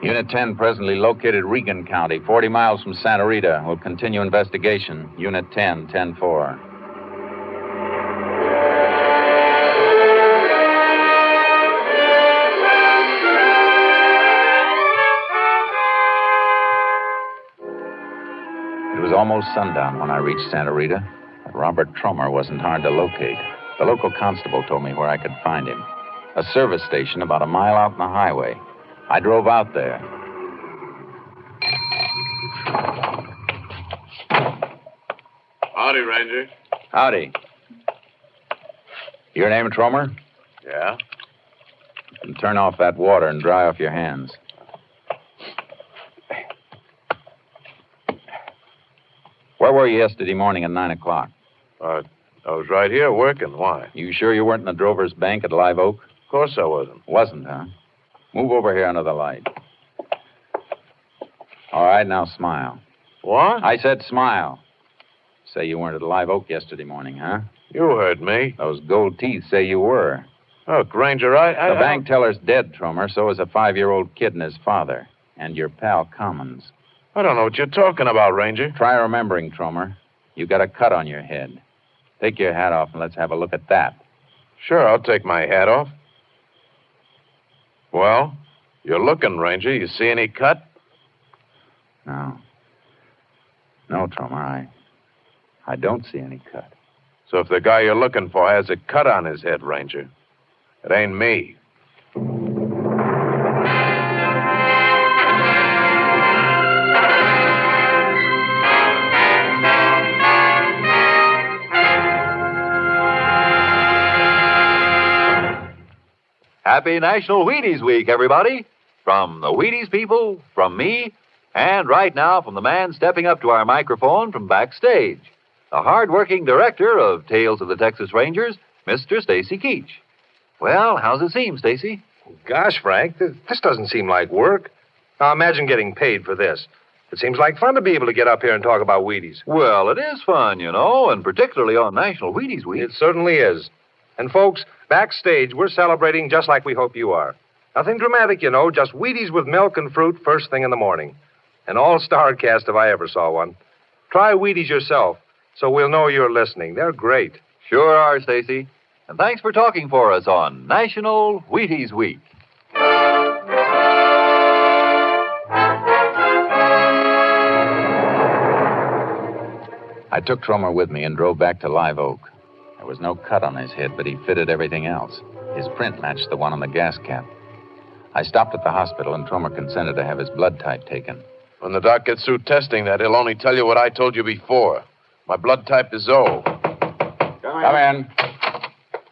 Unit 10 presently located Regan County, 40 miles from Santa Rita. Will continue investigation. Unit 10, 10-4. It was almost sundown when I reached Santa Rita, but Robert Trummer wasn't hard to locate. The local constable told me where I could find him. A service station about a mile out on the highway. I drove out there. Howdy, Ranger. Howdy. Your name, Tromer? Yeah? And turn off that water and dry off your hands. Where were you yesterday morning at 9 o'clock? I was right here working. Why? You sure you weren't in the Drover's Bank at Live Oak? Of course I wasn't. Wasn't, huh? Move over here under the light. All right, now smile. What? I said smile. Say you weren't at Live Oak yesterday morning, huh? You heard me. Those gold teeth say you were. Look, Ranger, The bank teller's dead, Tromer. So is a 5-year-old kid and his father. And your pal, Commons. I don't know what you're talking about, Ranger. Try remembering, Tromer. You got a cut on your head. Take your hat off and let's have a look at that. Sure, I'll take my hat off. Well, you're looking, Ranger. You see any cut? No. No, Tromer, I don't see any cut. So if the guy you're looking for has a cut on his head, Ranger, it ain't me. Happy National Wheaties Week, everybody. From the Wheaties people, from me, and right now from the man stepping up to our microphone from backstage, the hard-working director of Tales of the Texas Rangers, Mr. Stacy Keach. Well, how's it seem, Stacy? Gosh, Frank, this doesn't seem like work. Now imagine getting paid for this. It seems like fun to be able to get up here and talk about Wheaties. Well, it is fun, you know, and particularly on National Wheaties Week. It certainly is. And folks, backstage, we're celebrating just like we hope you are. Nothing dramatic, you know, just Wheaties with milk and fruit first thing in the morning. An all-star cast if I ever saw one. Try Wheaties yourself, so we'll know you're listening. They're great. Sure are, Stacy. And thanks for talking for us on National Wheaties Week. I took Tromer with me and drove back to Live Oak. There was no cut on his head, but he fitted everything else. His print matched the one on the gas cap. I stopped at the hospital, and Tromer consented to have his blood type taken. When the doc gets through testing that, he'll only tell you what I told you before. My blood type is O. Come in.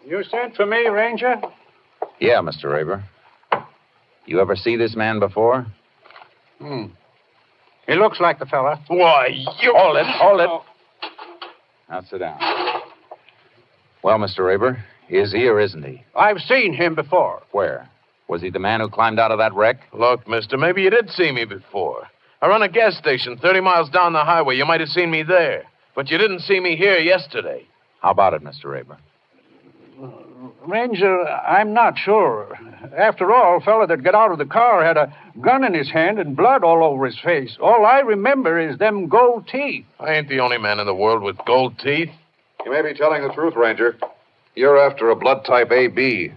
You sent for me, Ranger? Yeah, Mr. Raber. You ever see this man before? He looks like the fella. Why, you... Hold it. Now sit down. Well, Mr. Raber, is he or isn't he? I've seen him before. Where? Was he the man who climbed out of that wreck? Look, mister, maybe you did see me before. I run a gas station 30 miles down the highway. You might have seen me there. But you didn't see me here yesterday. How about it, Mr. Raber? Ranger, I'm not sure. After all, a fella that got out of the car had a gun in his hand and blood all over his face. All I remember is them gold teeth. I ain't the only man in the world with gold teeth. You may be telling the truth, Ranger. You're after a blood type AB.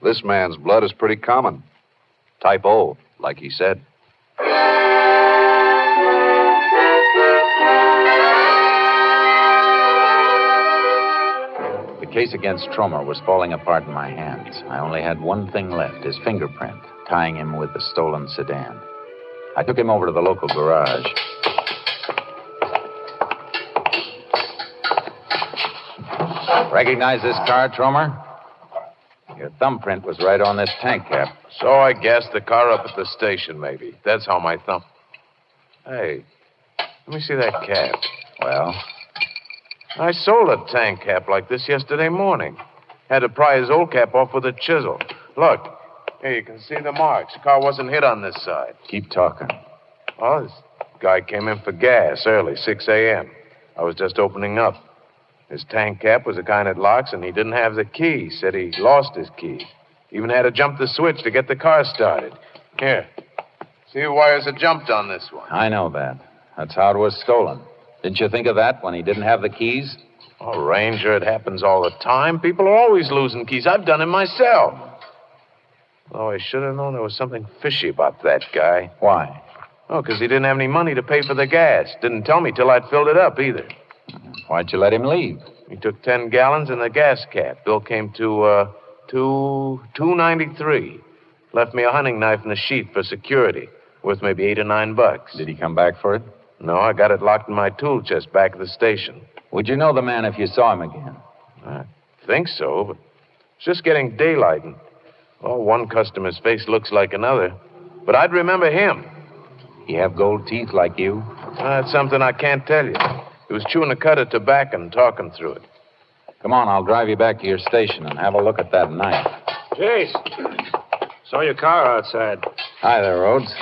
This man's blood is pretty common. Type O, like he said. The case against Tromer was falling apart in my hands. I only had one thing left, his fingerprint, tying him with the stolen sedan. I took him over to the local garage. Recognize this car, Tromer? Your thumbprint was right on this tank cap. So I gassed the car up at the station, maybe. That's how my thumb... Hey, let me see that cap. Well? I sold a tank cap like this yesterday morning. Had to pry his old cap off with a chisel. Look, here, you can see the marks. The car wasn't hit on this side. Keep talking. Well, this guy came in for gas early, 6 a.m. I was just opening up. His tank cap was the kind that locks, and he didn't have the key. Said he lost his key. Even had to jump the switch to get the car started. Here. See the wires that jumped on this one. I know that. That's how it was stolen. Didn't you think of that when he didn't have the keys? Oh, Ranger, it happens all the time. People are always losing keys. I've done it myself. Oh, I should have known there was something fishy about that guy. Why? Oh, because he didn't have any money to pay for the gas. Didn't tell me till I'd filled it up, either. Why'd you let him leave? He took 10 gallons and the gas cap. Bill came to, $2.93. Left me a hunting knife and a sheath for security, worth maybe $8 or $9. Did he come back for it? No, I got it locked in my tool chest back at the station. Would you know the man if you saw him again? I think so, but it's just getting daylight, and one customer's face looks like another. But I'd remember him. He have gold teeth like you? That's something I can't tell you. He was chewing a cud of tobacco and talking through it. Come on, I'll drive you back to your station and have a look at that knife. Jace, saw your car outside. Hi there, Rhodes.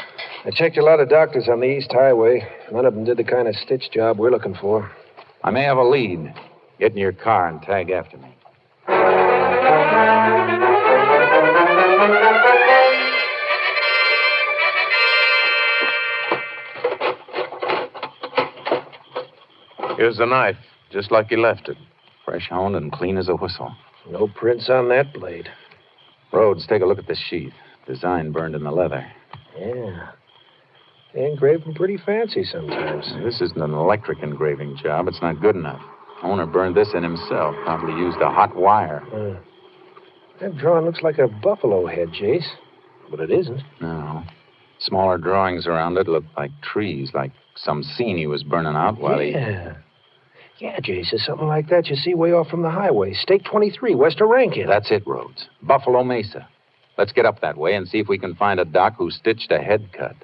I checked a lot of doctors on the East Highway. None of them did the kind of stitch job we're looking for. I may have a lead. Get in your car and tag after me. Here's the knife, just like you left it. Fresh honed and clean as a whistle. No prints on that blade. Rhodes, take a look at this sheath. Design burned in the leather. Yeah. They engrave them pretty fancy sometimes. This isn't an electric engraving job. It's not good enough. Owner burned this in himself. Probably used a hot wire. That drawing looks like a buffalo head, Jace. But it isn't. No. Smaller drawings around it look like trees, like some scene he was burning out while he... Yeah, Jace, it's something like that you see way off from the highway. State 23, west of Rankin. That's it, Rhodes. Buffalo Mesa. Let's get up that way and see if we can find a doc who stitched a head cut.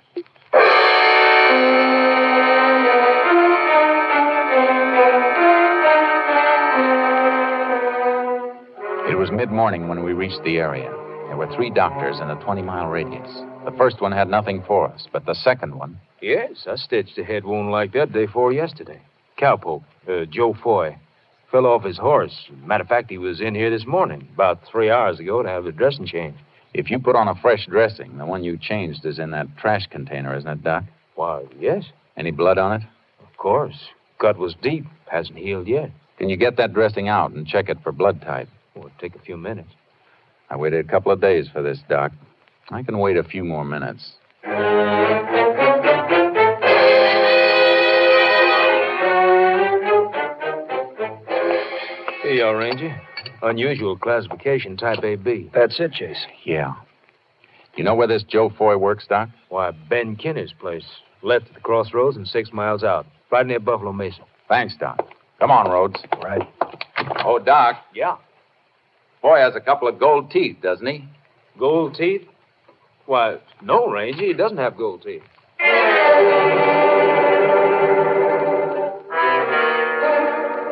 It was mid-morning when we reached the area. There were 3 doctors in a 20-mile radius. The first one had nothing for us, but the second one... Yes, I stitched a head wound like that day before yesterday. Cowpoke, Joe Foy. Fell off his horse. Matter of fact, he was in here this morning, about 3 hours ago, to have the dressing changed. If you put on a fresh dressing, the one you changed is in that trash container, isn't it, Doc? Why, yes. Any blood on it? Of course. Cut was deep. Hasn't healed yet. Can you get that dressing out and check it for blood type? It'll take a few minutes. I waited a couple of days for this, Doc. I can wait a few more minutes. Here you are, Ranger. Unusual classification, type AB. That's it, Chase. Yeah. You know where this Joe Foy works, Doc? Why, Ben Kinney's place. Left at the crossroads and 6 miles out. Right near Buffalo Mesa. Thanks, Doc. Come on, Rhodes. Right. Oh, Doc. Yeah? Foy has a couple of gold teeth, doesn't he? Gold teeth? Why, no, Ranger. He doesn't have gold teeth.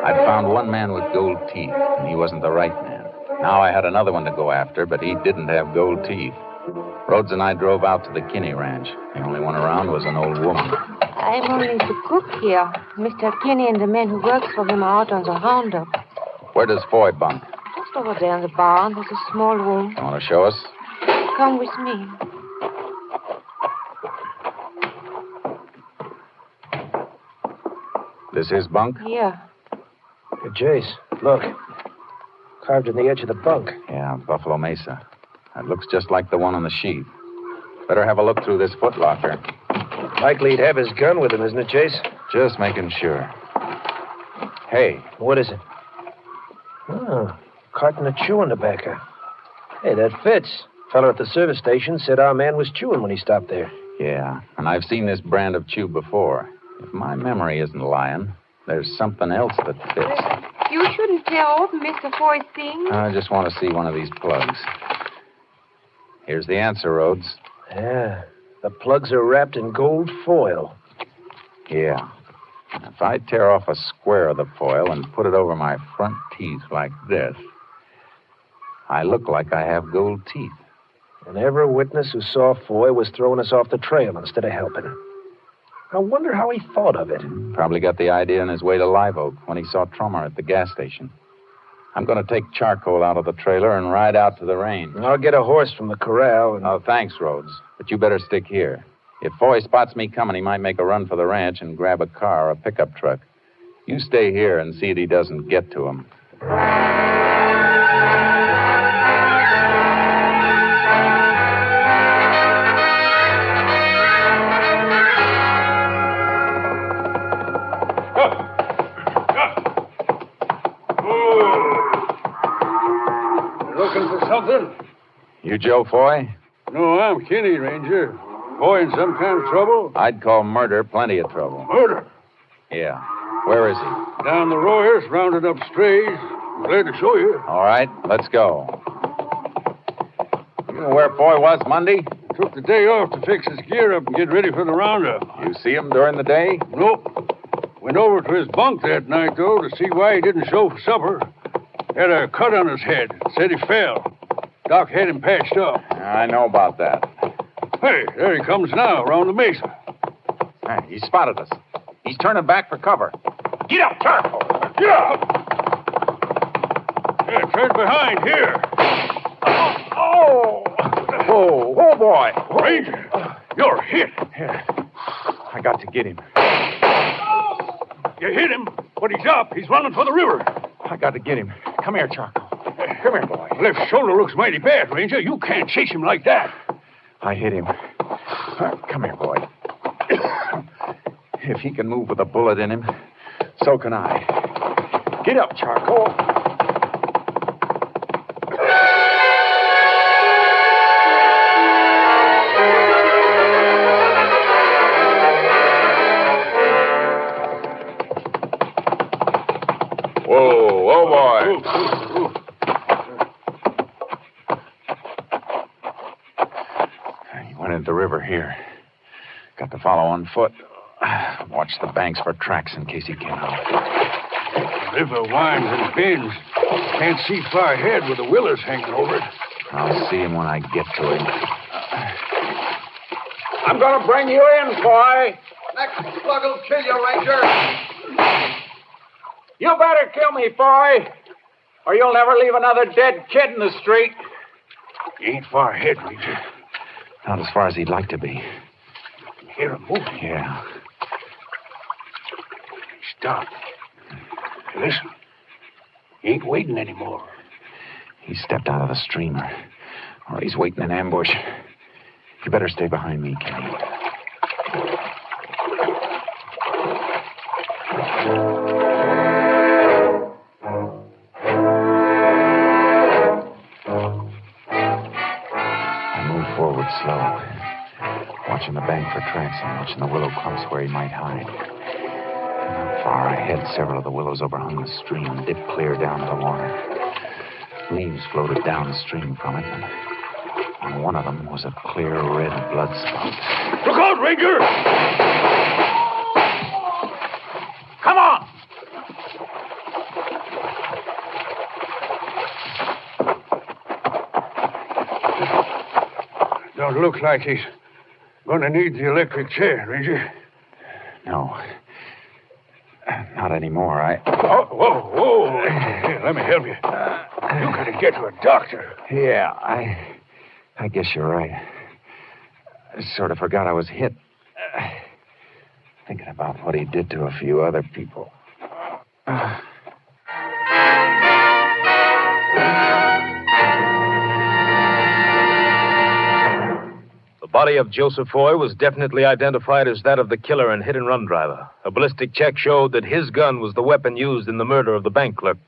I'd found one man with gold teeth, and he wasn't the right man. Now I had another one to go after, but he didn't have gold teeth. Rhodes and I drove out to the Kinney Ranch. The only one around was an old woman. I'm only the cook here. Mr. Kinney and the men who work for him are out on the roundup. Where does Foy bunk? Just over there in the barn. There's a small room. You want to show us? Come with me. This his bunk? Yeah. Hey, Jace, look. Carved in the edge of the bunk. Yeah, Buffalo Mesa. That looks just like the one on the sheath. Better have a look through this footlocker. Likely he'd have his gun with him, isn't it, Jace? Just making sure. Hey. What is it? Oh, carton of chewing tobacco. Hey, that fits. Fellow at the service station said our man was chewing when he stopped there. Yeah, and I've seen this brand of chew before. If my memory isn't lying, there's something else that fits. You shouldn't tear open Mr. Foy's thing. I just want to see one of these plugs. Here's the answer, Rhodes. Yeah, the plugs are wrapped in gold foil. Yeah. If I tear off a square of the foil and put it over my front teeth like this, I look like I have gold teeth. And every witness who saw Foy was throwing us off the trail instead of helping. I wonder how he thought of it. Probably got the idea on his way to Live Oak when he saw Trummer at the gas station. I'm going to take charcoal out of the trailer and ride out to the range. I'll get a horse from the corral and... Oh, thanks, Rhodes. But you better stick here. If Foy spots me coming, he might make a run for the ranch and grab a car or a pickup truck. You stay here and see that he doesn't get to him. Looking for something? You Joe Foy? No, I'm Kinney, Ranger. Foy in some kind of trouble? I'd call murder plenty of trouble. Murder? Yeah. Where is he? Down the Royers, rounded up strays. Glad to show you. All right, let's go. You know where Foy was Monday? Took the day off to fix his gear up and get ready for the roundup. You see him during the day? Nope. Went over to his bunk that night, though, to see why he didn't show for supper. Had a cut on his head. Said he fell. Doc had him patched up. I know about that. Hey, there he comes now, around the mesa. Hey, he spotted us. He's turning back for cover. Get up, Charcoal! Get up! Yeah, turn behind here. Oh, boy. Ranger, you're hit. Here. I got to get him. You hit him, but he's up. He's running for the river. I got to get him. Come here, Charcoal. Come here, boy. Left shoulder looks mighty bad, Ranger. You can't chase him like that. I hit him. Come here, boy. If he can move with a bullet in him, so can I. Get up, Charcoal. Whoa, boy. He went into the river here. Got to follow on foot. Watch the banks for tracks in case he came out. The river winds and bends. Can't see far ahead with the willows hanging over it. I'll see him when I get to him. I'm going to bring you in, boy. Next slug will kill you, Ranger. You better kill me, boy, or you'll never leave another dead kid in the street. He ain't far ahead, Ranger. Not as far as he'd like to be. Hear him moving. Yeah. Stop. Listen. He ain't waiting anymore. He stepped out of the stream, or he's waiting in ambush. You better stay behind me, Kenny. I moved forward slow, watching the bank for tracks and watching the willow clumps where he might hide. Not far ahead, several of the willows overhung the stream and dipped clear down to the water. Leaves floated downstream from it, and on one of them was a clear red blood spot. Look out, Ranger! Come on! Don't look like he's going to need the electric chair, Ranger. No. Not anymore. Whoa. Here, let me help you. You got to get to a doctor. Yeah, I guess you're right. I sort of forgot I was hit. Thinking about what he did to a few other people. The body of Joseph Foy was definitely identified as that of the killer and hit-and-run driver. A ballistic check showed that his gun was the weapon used in the murder of the bank clerk.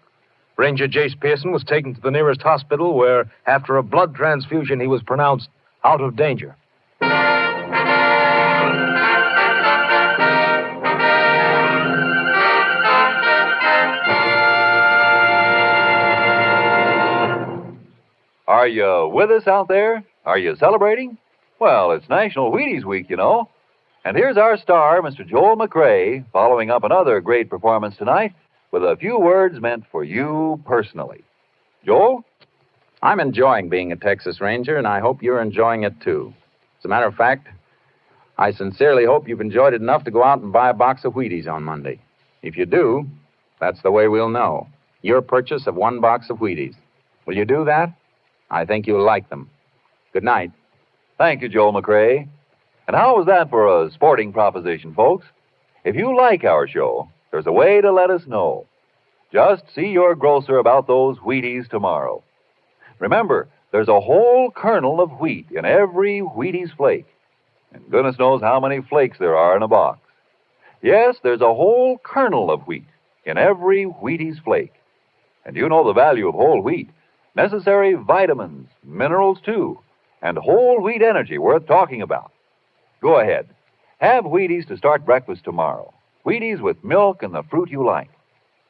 Ranger Jace Pearson was taken to the nearest hospital where, after a blood transfusion, he was pronounced out of danger. Are you with us out there? Are you celebrating? Well, it's National Wheaties Week, you know. And here's our star, Mr. Joel McCrae, following up another great performance tonight with a few words meant for you personally. Joel? I'm enjoying being a Texas Ranger, and I hope you're enjoying it, too. As a matter of fact, I sincerely hope you've enjoyed it enough to go out and buy a box of Wheaties on Monday. If you do, that's the way we'll know. Your purchase of one box of Wheaties. Will you do that? I think you'll like them. Good night. Thank you, Joel McCrae. And how was that for a sporting proposition, folks? If you like our show, there's a way to let us know. Just see your grocer about those Wheaties tomorrow. Remember, there's a whole kernel of wheat in every Wheaties flake. And goodness knows how many flakes there are in a box. Yes, there's a whole kernel of wheat in every Wheaties flake. And you know the value of whole wheat. Necessary vitamins, minerals, too, and whole wheat energy worth talking about. Go ahead. Have Wheaties to start breakfast tomorrow. Wheaties with milk and the fruit you like.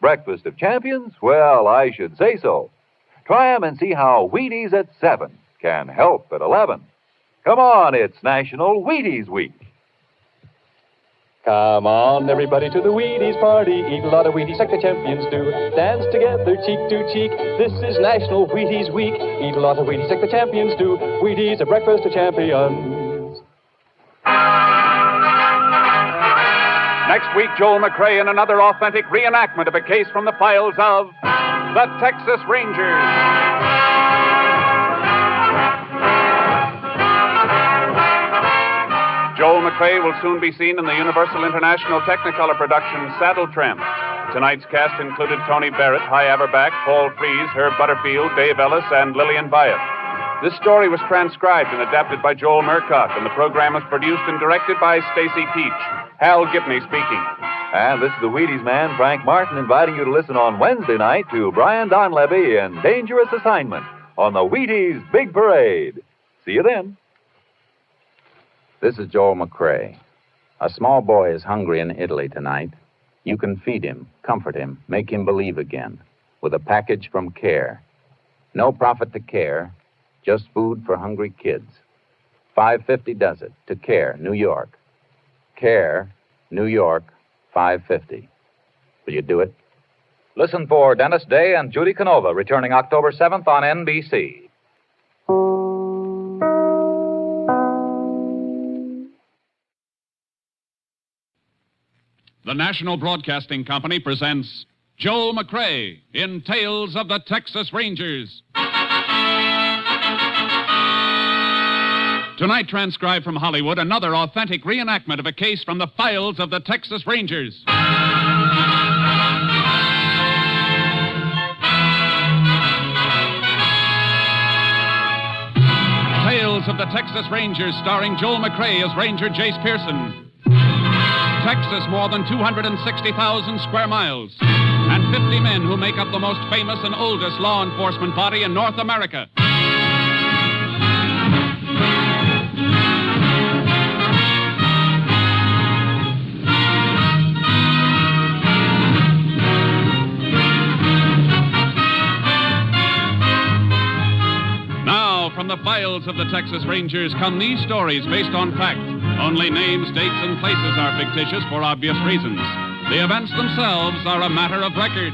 Breakfast of champions? Well, I should say so. Try 'em and see how Wheaties at 7 can help at 11. Come on, it's National Wheaties Week. Come on, everybody, to the Wheaties party. Eat a lot of Wheaties like the champions do. Dance together, cheek to cheek. This is National Wheaties Week. Eat a lot of Wheaties like the champions do. Wheaties, a breakfast of champions. Next week, Joel McCrea in another authentic reenactment of a case from the files of the Texas Rangers. Joel McCrea will soon be seen in the Universal International Technicolor production Saddle Tramp. Tonight's cast included Tony Barrett, Hy Averback, Paul Frees, Herb Butterfield, Dave Ellis, and Lillian Byatt. This story was transcribed and adapted by Joel Murcott, and the program was produced and directed by Stacy Teach. Hal Gibney speaking. And this is the Wheaties man, Frank Martin, inviting you to listen on Wednesday night to Brian Donlevy in Dangerous Assignment on the Wheaties Big Parade. See you then. This is Joel McCrea. A small boy is hungry in Italy tonight. You can feed him, comfort him, make him believe again with a package from CARE. No profit to CARE, just food for hungry kids. $5.50 does it to CARE, New York. CARE, New York, $5.50. Will you do it? Listen for Dennis Day and Judy Canova returning October 7th on NBC. The National Broadcasting Company presents Joel McCrea in Tales of the Texas Rangers. Tonight, transcribed from Hollywood, another authentic reenactment of a case from the files of the Texas Rangers. Tales of the Texas Rangers, starring Joel McCrea as Ranger Jace Pearson. Texas, more than 260,000 square miles, and 50 men who make up the most famous and oldest law enforcement body in North America. Now, from the files of the Texas Rangers come these stories based on fact. Only names, dates, and places are fictitious for obvious reasons. The events themselves are a matter of record.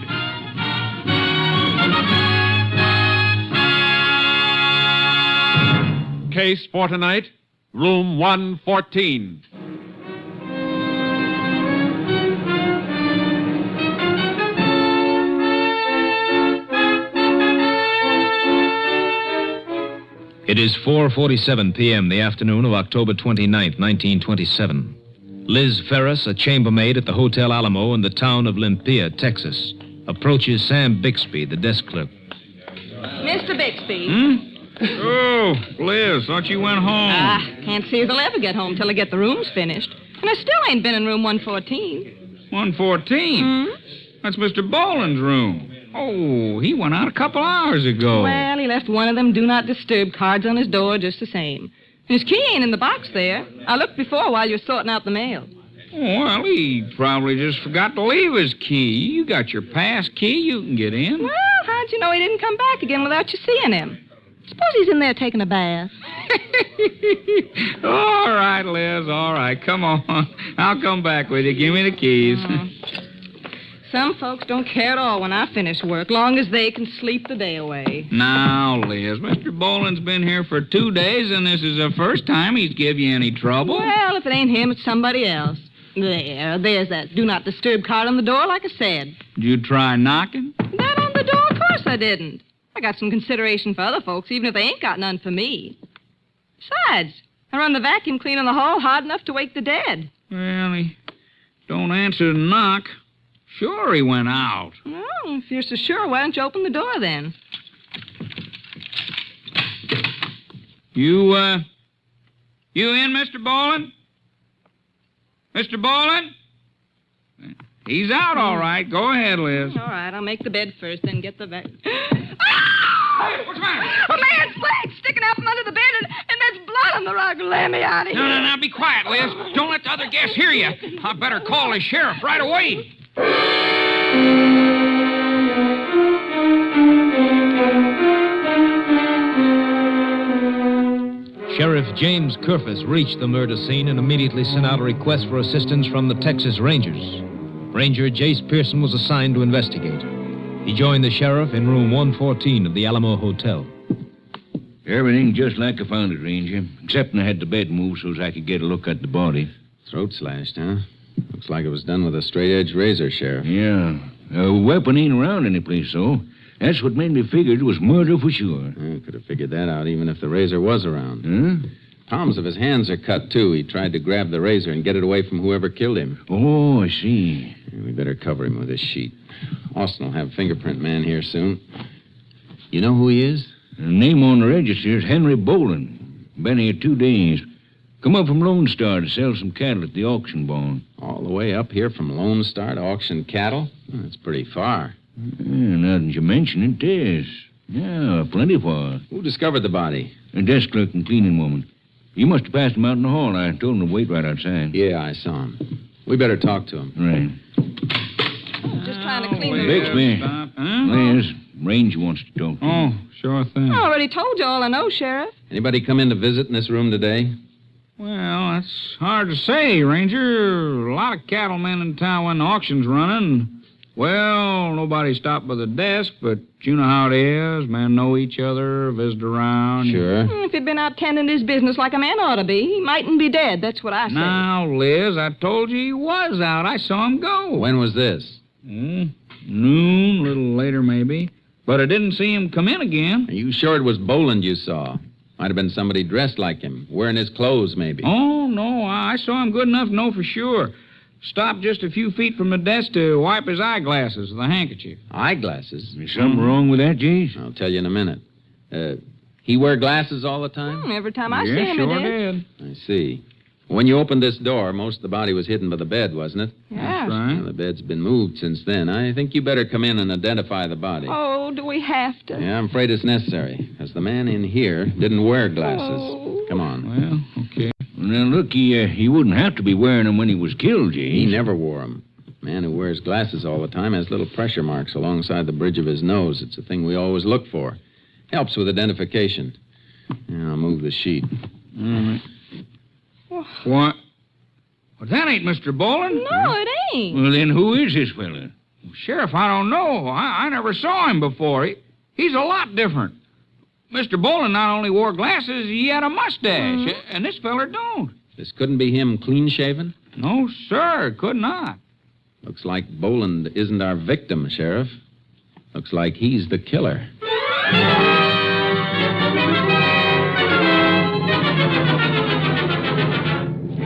Case for tonight, room 114. It is 4:47 p.m., the afternoon of October 29th, 1927. Liz Ferris, a chambermaid at the Hotel Alamo in the town of Limpia, Texas, approaches Sam Bixby, the desk clerk. Mr. Bixby. Oh, Liz, thought you went home. Can't see if I'll ever get home till I get the rooms finished. And I still ain't been in room 114. 114? That's Mr. Boland's room. Oh, he went out a couple hours ago. Well, he left one of them do not disturb cards on his door just the same. His key ain't in the box there. I looked before while you were sorting out the mail. Well, he probably just forgot to leave his key. You got your pass key. You can get in. Well, how'd you know he didn't come back again without you seeing him? Suppose he's in there taking a bath. All right, Liz, all right. Come on. I'll come back with you. Give me the keys. Some folks don't care at all when I finish work, long as they can sleep the day away. Now, Liz, Mr. Boland's been here for 2 days, and this is the first time he's give you any trouble. Well, if it ain't him, it's somebody else. There's that do not disturb card on the door, like I said. Did you try knocking? That on the door? Of course I didn't. I got some consideration for other folks, even if they ain't got none for me. Besides, I run the vacuum cleaner in the hall hard enough to wake the dead. Well, he don't answer the knock. Sure, he went out. Well, if you're so sure, why don't you open the door then? You in, Mr. Boland? Mr. Boland? He's out, all right. Go ahead, Liz. All right, I'll make the bed first, then get the vacuum. Ah! What's the matter? A man's leg sticking out from under the bed, and there's blood on the rug. Let me out of here. No, be quiet, Liz. Don't let the other guests hear you. I better call the sheriff right away. Sheriff James Kerfus reached the murder scene and immediately sent out a request for assistance from the Texas Rangers. Ranger Jace Pearson was assigned to investigate. He joined the sheriff in room 114 of the Alamo Hotel. Everything just like I found it, Ranger, except I had the bed moved so as I could get a look at the body. Throat slashed, huh? Looks like it was done with a straight-edge razor, Sheriff. Yeah. A weapon ain't around any place, though. That's what made me figure it was murder for sure. I could have figured that out even if the razor was around. Huh? Palms of his hands are cut, too. He tried to grab the razor and get it away from whoever killed him. Oh, I see. We better cover him with this sheet. Austin will have a fingerprint man here soon. You know who he is? The name on the register is Henry Boland. Been here 2 days. Come up from Lone Star to sell some cattle at the auction barn. All the way up here from Lone Star to auction cattle? That's pretty far. Yeah, now that you mention it, yes. Yeah, plenty far. Who discovered the body? A desk clerk and cleaning woman. You must have passed him out in the hall. I told him to wait right outside. Yeah, I saw him. We better talk to him. Right. Just trying to clean the Bixby. Liz, Ranger wants to talk to you. Oh, sure thing. I already told you all I know, Sheriff. Anybody come in to visit in this room today? Well, that's hard to say, Ranger. A lot of cattlemen in town when the auction's running. Well, nobody stopped by the desk, but you know how it is. Men know each other, visit around. Sure. If he'd been out tending his business like a man ought to be, he mightn't be dead. That's what I say. Now, Liz, I told you he was out. I saw him go. When was this? Noon, a little later maybe. But I didn't see him come in again. Are you sure it was Boland you saw? Might have been somebody dressed like him, wearing his clothes, maybe. Oh, no, I saw him good enough to know for sure. Stopped just a few feet from the desk to wipe his eyeglasses with a handkerchief. Eyeglasses? Is something wrong with that, Jace? I'll tell you in a minute. He wear glasses all the time? Every time I see him, sure he did. I see. When you opened this door, most of the body was hidden by the bed, wasn't it? Yeah. That's right. Well, the bed's been moved since then. I think you better come in and identify the body. Oh, do we have to? Yeah, I'm afraid it's necessary, because the man in here didn't wear glasses. Oh. Come on. Well, okay. Now, look, he wouldn't have to be wearing them when he was killed, Jace. He never wore them. A man who wears glasses all the time has little pressure marks alongside the bridge of his nose. It's a thing we always look for. Helps with identification. Yeah, I'll move the sheet. All right. What? Well, that ain't Mr. Boland. No, it ain't. Well, then who is this fella? Sheriff, I don't know. I never saw him before. He's a lot different. Mr. Boland not only wore glasses, he had a mustache. And this feller don't. This couldn't be him clean-shaven? No, sir, could not. Looks like Boland isn't our victim, Sheriff. Looks like he's the killer.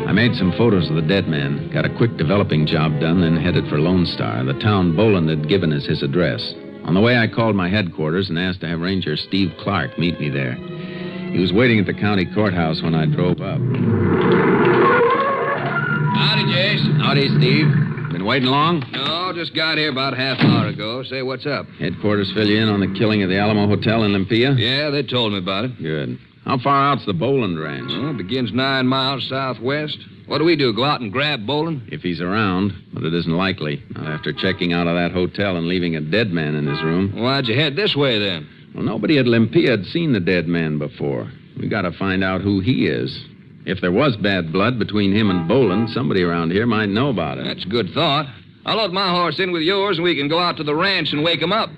I made some photos of the dead man, got a quick developing job done, then headed for Lone Star, the town Boland had given us his address. On the way, I called my headquarters and asked to have Ranger Steve Clark meet me there. He was waiting at the county courthouse when I drove up. Howdy, Jace. Howdy, Steve. Been waiting long? No, just got here about a half hour ago. Say, what's up? Headquarters fill you in on the killing of the Alamo Hotel in Olympia? Yeah, they told me about it. Good. How far out's the Boland ranch? Well, it begins 9 miles southwest. What do we do, go out and grab Boland? If he's around, but it isn't likely. Not after checking out of that hotel and leaving a dead man in his room. Why'd you head this way, then? Well, nobody at Olympia had seen the dead man before. We got to find out who he is. If there was bad blood between him and Boland, somebody around here might know about it. That's a good thought. I'll load my horse in with yours, and we can go out to the ranch and wake him up.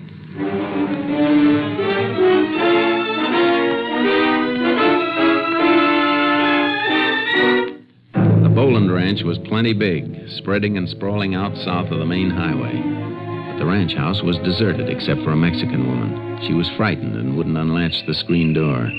The Boland Ranch was plenty big, spreading and sprawling out south of the main highway. But the ranch house was deserted except for a Mexican woman. She was frightened and wouldn't unlatch the screen door.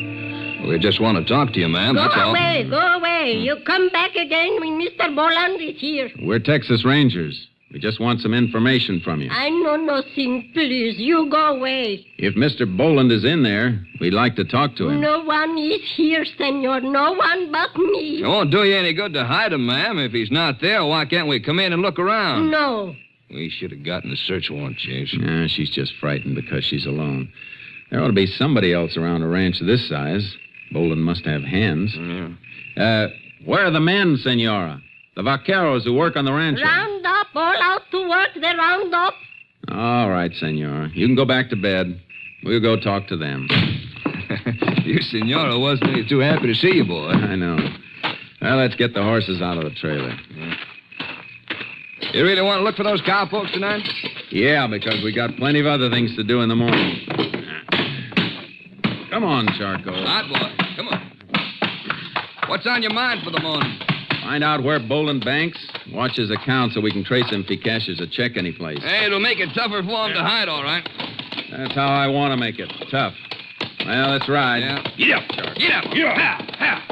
We just want to talk to you, ma'am, that's all. Go away. You come back again when Mr. Boland is here. We're Texas Rangers. We just want some information from you. I know nothing. Please, you go away. If Mr. Boland is in there, we'd like to talk to him. No one is here, senor. No one but me. It won't do you any good to hide him, ma'am. If he's not there, why can't we come in and look around? No. We should have gotten a search warrant, Chase. Yeah, she's just frightened because she's alone. There ought to be somebody else around a ranch this size. Bolin must have hands. Where are the men, Senora? The vaqueros who work on the ranch. Round up, all out to work, they round up. All right, Senora. You can go back to bed. We'll go talk to them. Your senora wasn't any too happy to see you, boy. I know. Well, let's get the horses out of the trailer. You really want to look for those cowpokes tonight? Yeah, because we got plenty of other things to do in the morning. Come on, Charcoal. All right, boy. Come on. What's on your mind for the morning? Find out where Bolin banks, watch his account so we can trace him if he cashes a check anyplace. Hey, it'll make it tougher for him to hide, all right. That's how I want to make it. Tough. Well, let's ride. Yeah. Get up, Charcoal. Get up. Get up. Ha,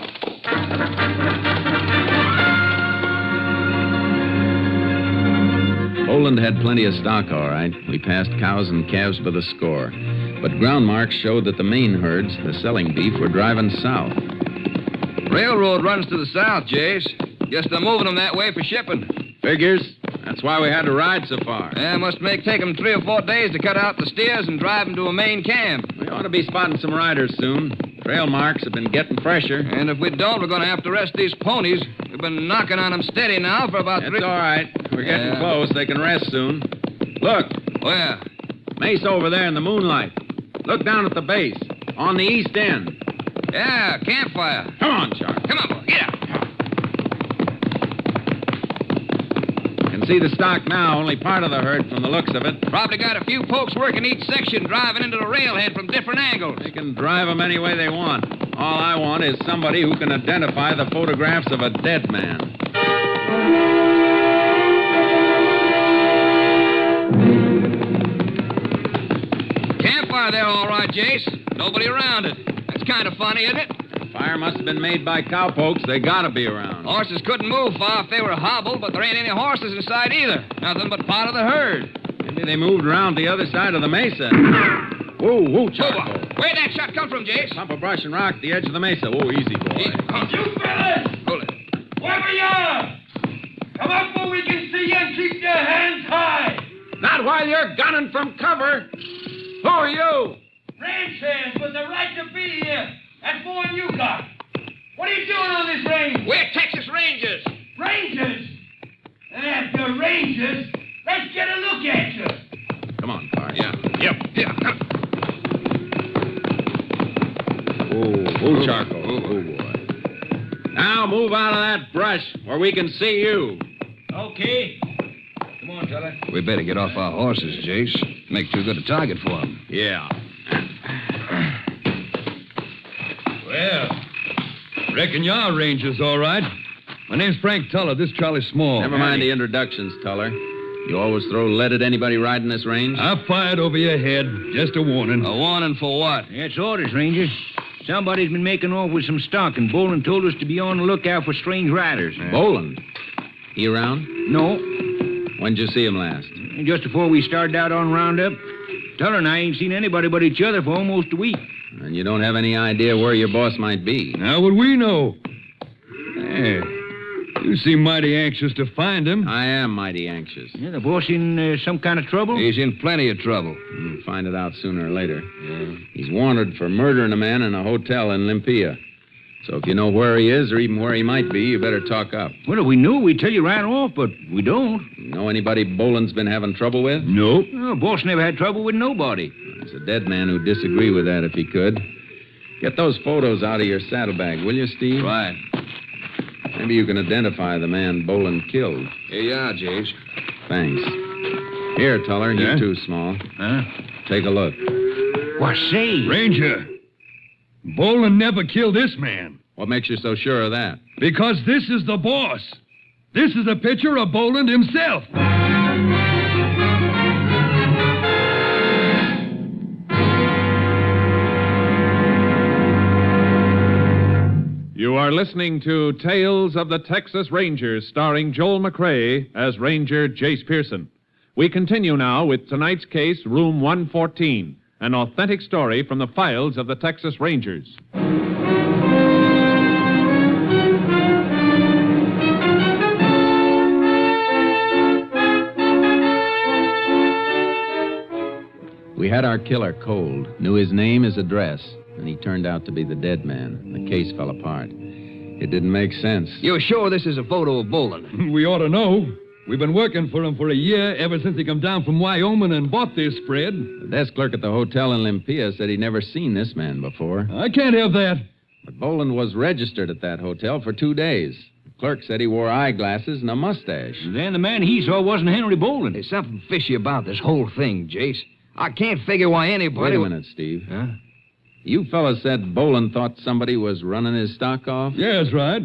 Boland had plenty of stock, all right. We passed cows and calves by the score. But ground marks showed that the main herds, the selling beef, were driving south. Railroad runs to the south, Jace. Guess they're moving them that way for shipping. Figures. That's why we had to ride so far. Yeah, must take them 3 or 4 days to cut out the steers and drive them to a main camp. We ought to be spotting some riders soon. Trail marks have been getting fresher. And if we don't, we're going to have to rest these ponies. We've been knocking on them steady now for about 3... It's all right. We're getting close. They can rest soon. Look. Where? Mesa over there in the moonlight. Look down at the base. On the east end. Yeah, campfire. Come on, Charlie. Come on, boy. Get up. Can see the stock now, only part of the herd from the looks of it. Probably got a few folks working each section, driving into the railhead from different angles. They can drive them any way they want. All I want is somebody who can identify the photographs of a dead man. Campfire there, all right, Jace. Nobody around it. That's kind of funny, isn't it? Fire must have been made by cowpokes. They gotta be around. Horses couldn't move far if they were hobbled, but there ain't any horses in sight either. Nothing but part of the herd. Maybe they moved around the other side of the mesa. Whoa, Charcoal. Where'd that shot come from, Jace? Clump of brush and rock at the edge of the mesa. Whoa, easy, boy. Easy. You fellas! Hold it. Wherever you are! Come up where we can see you and keep your hands high! Not while you're gunning from cover. Who are you? Ranch hands with the right to be here. That's more than you got. What are you doing on this range? We're Texas Rangers. Rangers? If you're Rangers, let's get a look at you. Come on, Fire. Yeah. Oh, Charcoal. Oh, boy. Now move out of that brush where we can see you. Okay. Come on, fella. We better get off our horses, Jace. Make too good a target for them. Yeah. Well, reckon y'all Rangers, all right. My name's Frank Tuller. This Charlie Small. Never mind the introductions, Tuller. You always throw lead at anybody riding this range? I fired over your head. Just a warning. A warning for what? That's orders, Ranger. Somebody's been making off with some stock, and Boland told us to be on the lookout for strange riders. Boland? He around? No. When'd you see him last? Just before we started out on Roundup. Tuller and I ain't seen anybody but each other for almost a week. And you don't have any idea where your boss might be? How would we know? Hey, you seem mighty anxious to find him. I am mighty anxious. Yeah, the boss in some kind of trouble? He's in plenty of trouble. We'll find it out sooner or later. Yeah. He's wanted for murdering a man in a hotel in Limpia. So if you know where he is or even where he might be, you better talk up. Well, if we knew, we'd tell you right off, but we don't. Know anybody Boland's been having trouble with? Nope. No, boss never had trouble with nobody. There's a dead man who'd disagree with that if he could. Get those photos out of your saddlebag, will you, Steve? Right. Maybe you can identify the man Boland killed. Here you are, Jace. Thanks. Here, Tuller, Yeah? you too, Small. Huh? Take a look. What, say? Ranger, Boland never killed this man. What makes you so sure of that? Because this is the boss. This is a picture of Boland himself. You are listening to Tales of the Texas Rangers, starring Joel McCrea as Ranger Jace Pearson. We continue now with tonight's case, Room 114, an authentic story from the files of the Texas Rangers. We had our killer cold, knew his name, his address, and he turned out to be the dead man. The case fell apart. It didn't make sense. You're sure this is a photo of Boland? We ought to know. We've been working for him for a year, ever since he come down from Wyoming and bought this spread. The desk clerk at the hotel in Olympia said he'd never seen this man before. I can't have that. But Boland was registered at that hotel for 2 days. The clerk said he wore eyeglasses and a mustache. Then the man he saw wasn't Henry Boland. There's something fishy about this whole thing, Jace. I can't figure why anybody... Wait a minute, Steve. Huh? You fellas said Boland thought somebody was running his stock off? Yeah, that's right.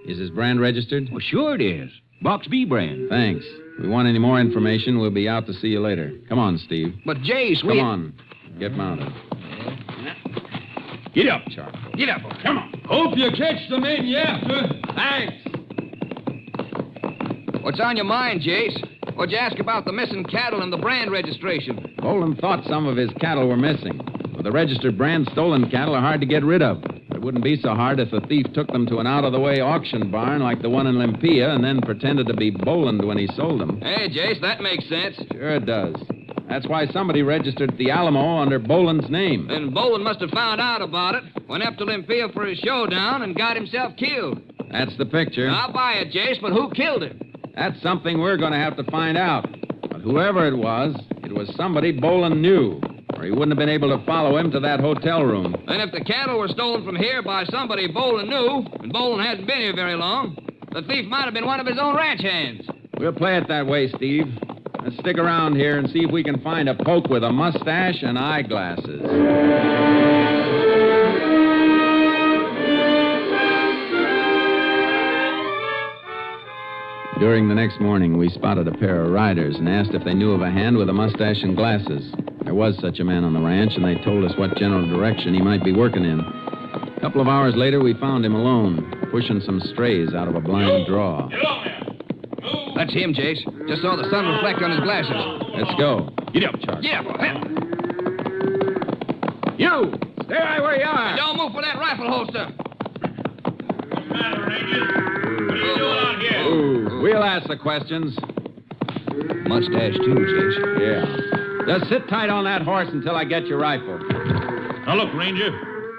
Is his brand registered? Well, sure it is. Box B brand. Thanks. If we want any more information, we'll be out to see you later. Come on, Steve. But, Jace, Come on. Get mounted. Get up. Charcoal. Get up. Come on. Hope you catch the man you after. Thanks. What's on your mind, Jace? What'd you ask about the missing cattle and the brand registration? Boland thought some of his cattle were missing. With the registered brand, stolen cattle are hard to get rid of. It wouldn't be so hard if the thief took them to an out-of-the-way auction barn like the one in Olympia and then pretended to be Boland when he sold them. Hey, Jace, that makes sense. Sure it does. That's why somebody registered the Alamo under Boland's name. And Boland must have found out about it, went up to Olympia for his showdown, and got himself killed. That's the picture. I'll buy it, Jace, but who killed him? That's something we're going to have to find out. But whoever it was somebody Boland knew, or he wouldn't have been able to follow him to that hotel room. And if the cattle were stolen from here by somebody Boland knew, and Boland hadn't been here very long, the thief might have been one of his own ranch hands. We'll play it that way, Steve. Let's stick around here and see if we can find a poke with a mustache and eyeglasses. During the next morning, we spotted a pair of riders and asked if they knew of a hand with a mustache and glasses. There was such a man on the ranch, and they told us what general direction he might be working in. A couple of hours later, we found him alone, pushing some strays out of a blind draw. Get on there. That's him, Jace. Just saw the sun reflect on his glasses. Let's go. Get up, Charlie. Get up. You! Stay right where you are. Don't move for that rifle holster. What's the matter, Rangers? What are you doing out here? Ooh, we'll ask the questions. Mustache, too, Jace. Yeah. Just sit tight on that horse until I get your rifle. Now, look, Ranger.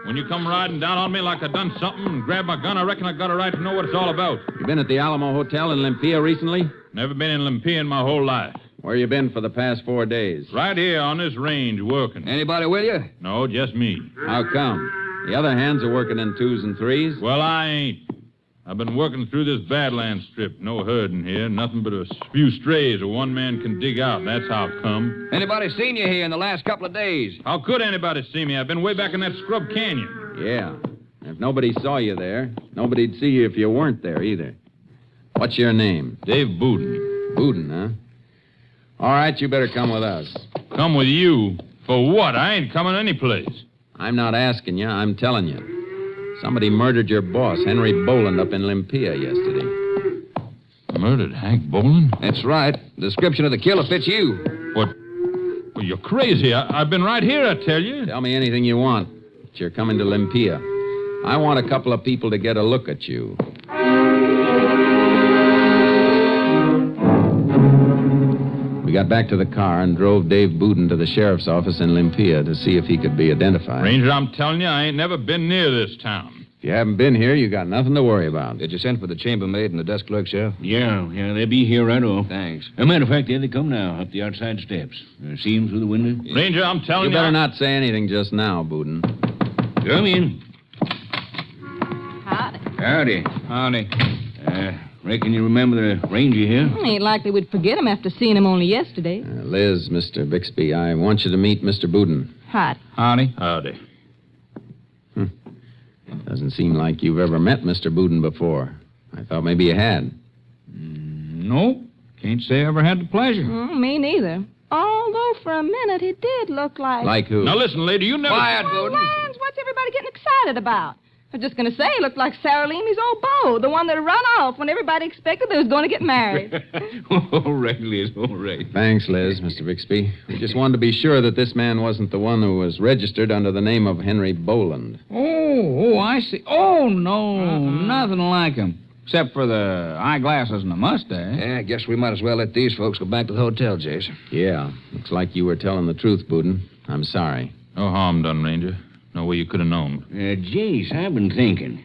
When you come riding down on me like I done something and grab my gun, I reckon I got a right to know what it's all about. You been at the Alamo Hotel in Olympia recently? Never been in Olympia in my whole life. Where you been for the past 4 days? Right here on this range working. Anybody with you? No, just me. How come? The other hands are working in 2s and 3s? Well, I ain't. I've been working through this Badlands strip. No herding here. Nothing but a few strays that one man can dig out. That's how it come. Anybody seen you here in the last couple of days? How could anybody see me? I've been way back in that scrub canyon. Yeah. If nobody saw you there, nobody'd see you if you weren't there either. What's your name? Dave Booden. Booden, huh? All right, you better come with us. Come with you? For what? I ain't coming any place. I'm not asking you. I'm telling you. Somebody murdered your boss, Henry Boland, up in Olympia yesterday. Murdered Hank Boland? That's right. The description of the killer fits you. What? Well, you're crazy. I've been right here, I tell you. Tell me anything you want. But you're coming to Olympia. I want a couple of people to get a look at you. We got back to the car and drove Dave Booden to the sheriff's office in Olympia to see if he could be identified. Ranger, I'm telling you, I ain't never been near this town. If you haven't been here, you got nothing to worry about. Did you send for the chambermaid and the desk clerk, Sheriff? Yeah, they'll be here right off. Thanks. As a matter of fact, there they come now, up the outside steps. See them through the window? Yeah. Ranger, I'm telling you... You better not say anything just now, Booden. Come in. Howdy. Howdy. Howdy. Reckon you remember the ranger here? Ain't likely we'd forget him after seeing him only yesterday. Liz, Mr. Bixby, I want you to meet Mr. Booden. Howdy. Howdy. Howdy. Doesn't seem like you've ever met Mr. Booden before. I thought maybe you had. Nope. Can't say I ever had the pleasure. Me neither. Although for a minute he did look like... Like who? Now listen, lady, you never... Quiet, Booden. Lance, what's everybody getting excited about? I was just going to say he looked like Sarah Leamy's old beau, the one that run off when everybody expected they was going to get married. All right, Liz, all right. Thanks, Liz, Mr. Bixby. We just wanted to be sure that this man wasn't the one who was registered under the name of Henry Boland. Oh, I see. Oh, no, nothing like him. Except for the eyeglasses and the mustache. Yeah, I guess we might as well let these folks go back to the hotel, Jason. Yeah, looks like you were telling the truth, Booden. I'm sorry. No harm done, Ranger. No way you could have known. Jace, I've been thinking.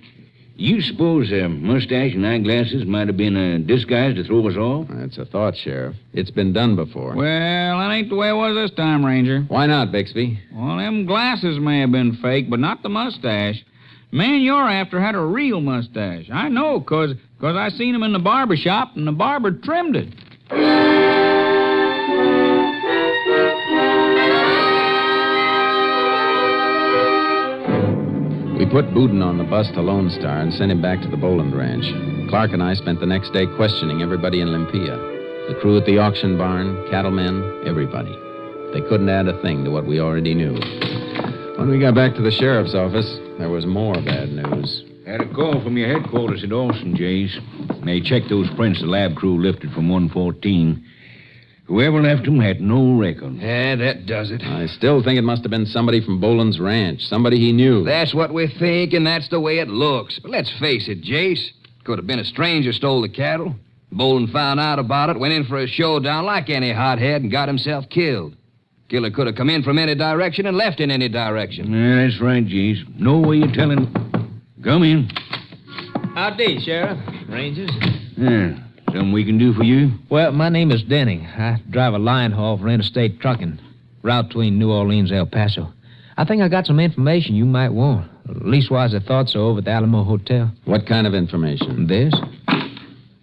You suppose a mustache and eyeglasses might have been a disguise to throw us off? That's a thought, Sheriff. It's been done before. Well, that ain't the way it was this time, Ranger. Why not, Bixby? Well, them glasses may have been fake, but not the mustache. The man you're after had a real mustache. I know, 'cause I seen him in the barber shop, and the barber trimmed it. We put Boudin on the bus to Lone Star and sent him back to the Boland Ranch. Clark and I spent the next day questioning everybody in Olympia. The crew at the auction barn, cattlemen, everybody. They couldn't add a thing to what we already knew. When we got back to the sheriff's office, there was more bad news. Had a call from your headquarters at Austin, Jace. They checked those prints the lab crew lifted from 114. Whoever left them had no record. Yeah, that does it. I still think it must have been somebody from Boland's ranch, somebody he knew. That's what we think, and that's the way it looks. But let's face it, Jace. Could have been a stranger stole the cattle. Boland found out about it, went in for a showdown like any hothead, and got himself killed. Killer could have come in from any direction and left in any direction. Yeah, that's right, Jace. No way you're telling. Come in. Howdy, Sheriff. Rangers. Yeah. Something we can do for you? Well, my name is Denning. I drive a line haul for interstate trucking. Route between New Orleans and El Paso. I think I got some information you might want. Leastwise, I thought so over at the Alamo Hotel. What kind of information? This?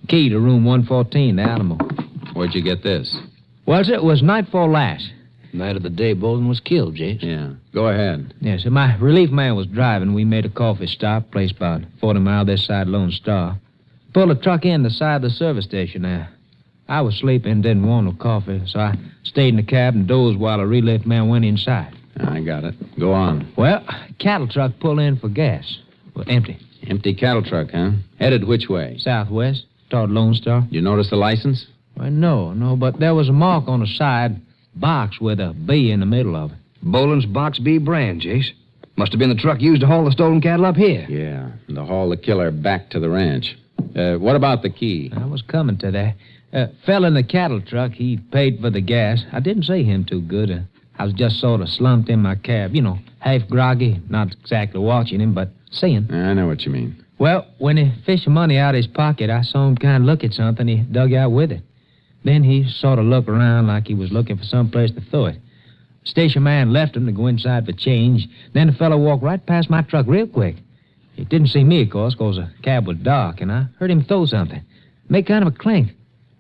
Key to room 114, the Alamo. Where'd you get this? Well, it was nightfall last. Night of the day Bolden was killed, Jace. Yeah. Go ahead. Yeah, so my relief man was driving. We made a coffee stop, place about 40 miles this side Lone Star. Pulled a truck in the side of the service station there. I was sleeping, didn't want no coffee, so I stayed in the cab and dozed while a relief man went inside. I got it. Go on. Well, cattle truck pulled in for gas. Well, empty. Empty cattle truck, huh? Headed which way? Southwest, toward Lone Star. You notice the license? Well, no, but there was a mark on the side, box with a B in the middle of it. Boland's Box B brand, Jace. Must have been the truck used to haul the stolen cattle up here. Yeah, and to haul the killer back to the ranch. What about the key? I was coming to that. Fell in the cattle truck. He paid for the gas. I didn't see him too good. I was just sort of slumped in my cab. You know, half groggy. Not exactly watching him, but seeing. I know what you mean. Well, when he fished the money out of his pocket, I saw him kind of look at something he dug out with it. Then he sort of looked around like he was looking for some place to throw it. Station man left him to go inside for change. Then the fellow walked right past my truck real quick. He didn't see me, of course, because the cab was dark, and I heard him throw something. Make kind of a clink.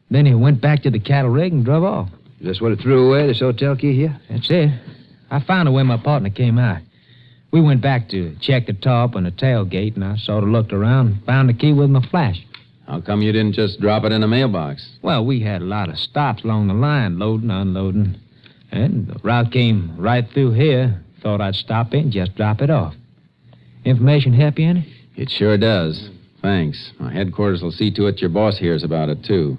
Then he went back to the cattle rig and drove off. Is this what he threw away, this hotel key here? That's it. I found it when my partner came out. We went back to check the top and the tailgate, and I sort of looked around and found the key with my flash. How come you didn't just drop it in a mailbox? Well, we had a lot of stops along the line, loading, unloading. And the route came right through here. Thought I'd stop in and just drop it off. Information help you any? It sure does. Thanks. My headquarters will see to it your boss hears about it, too.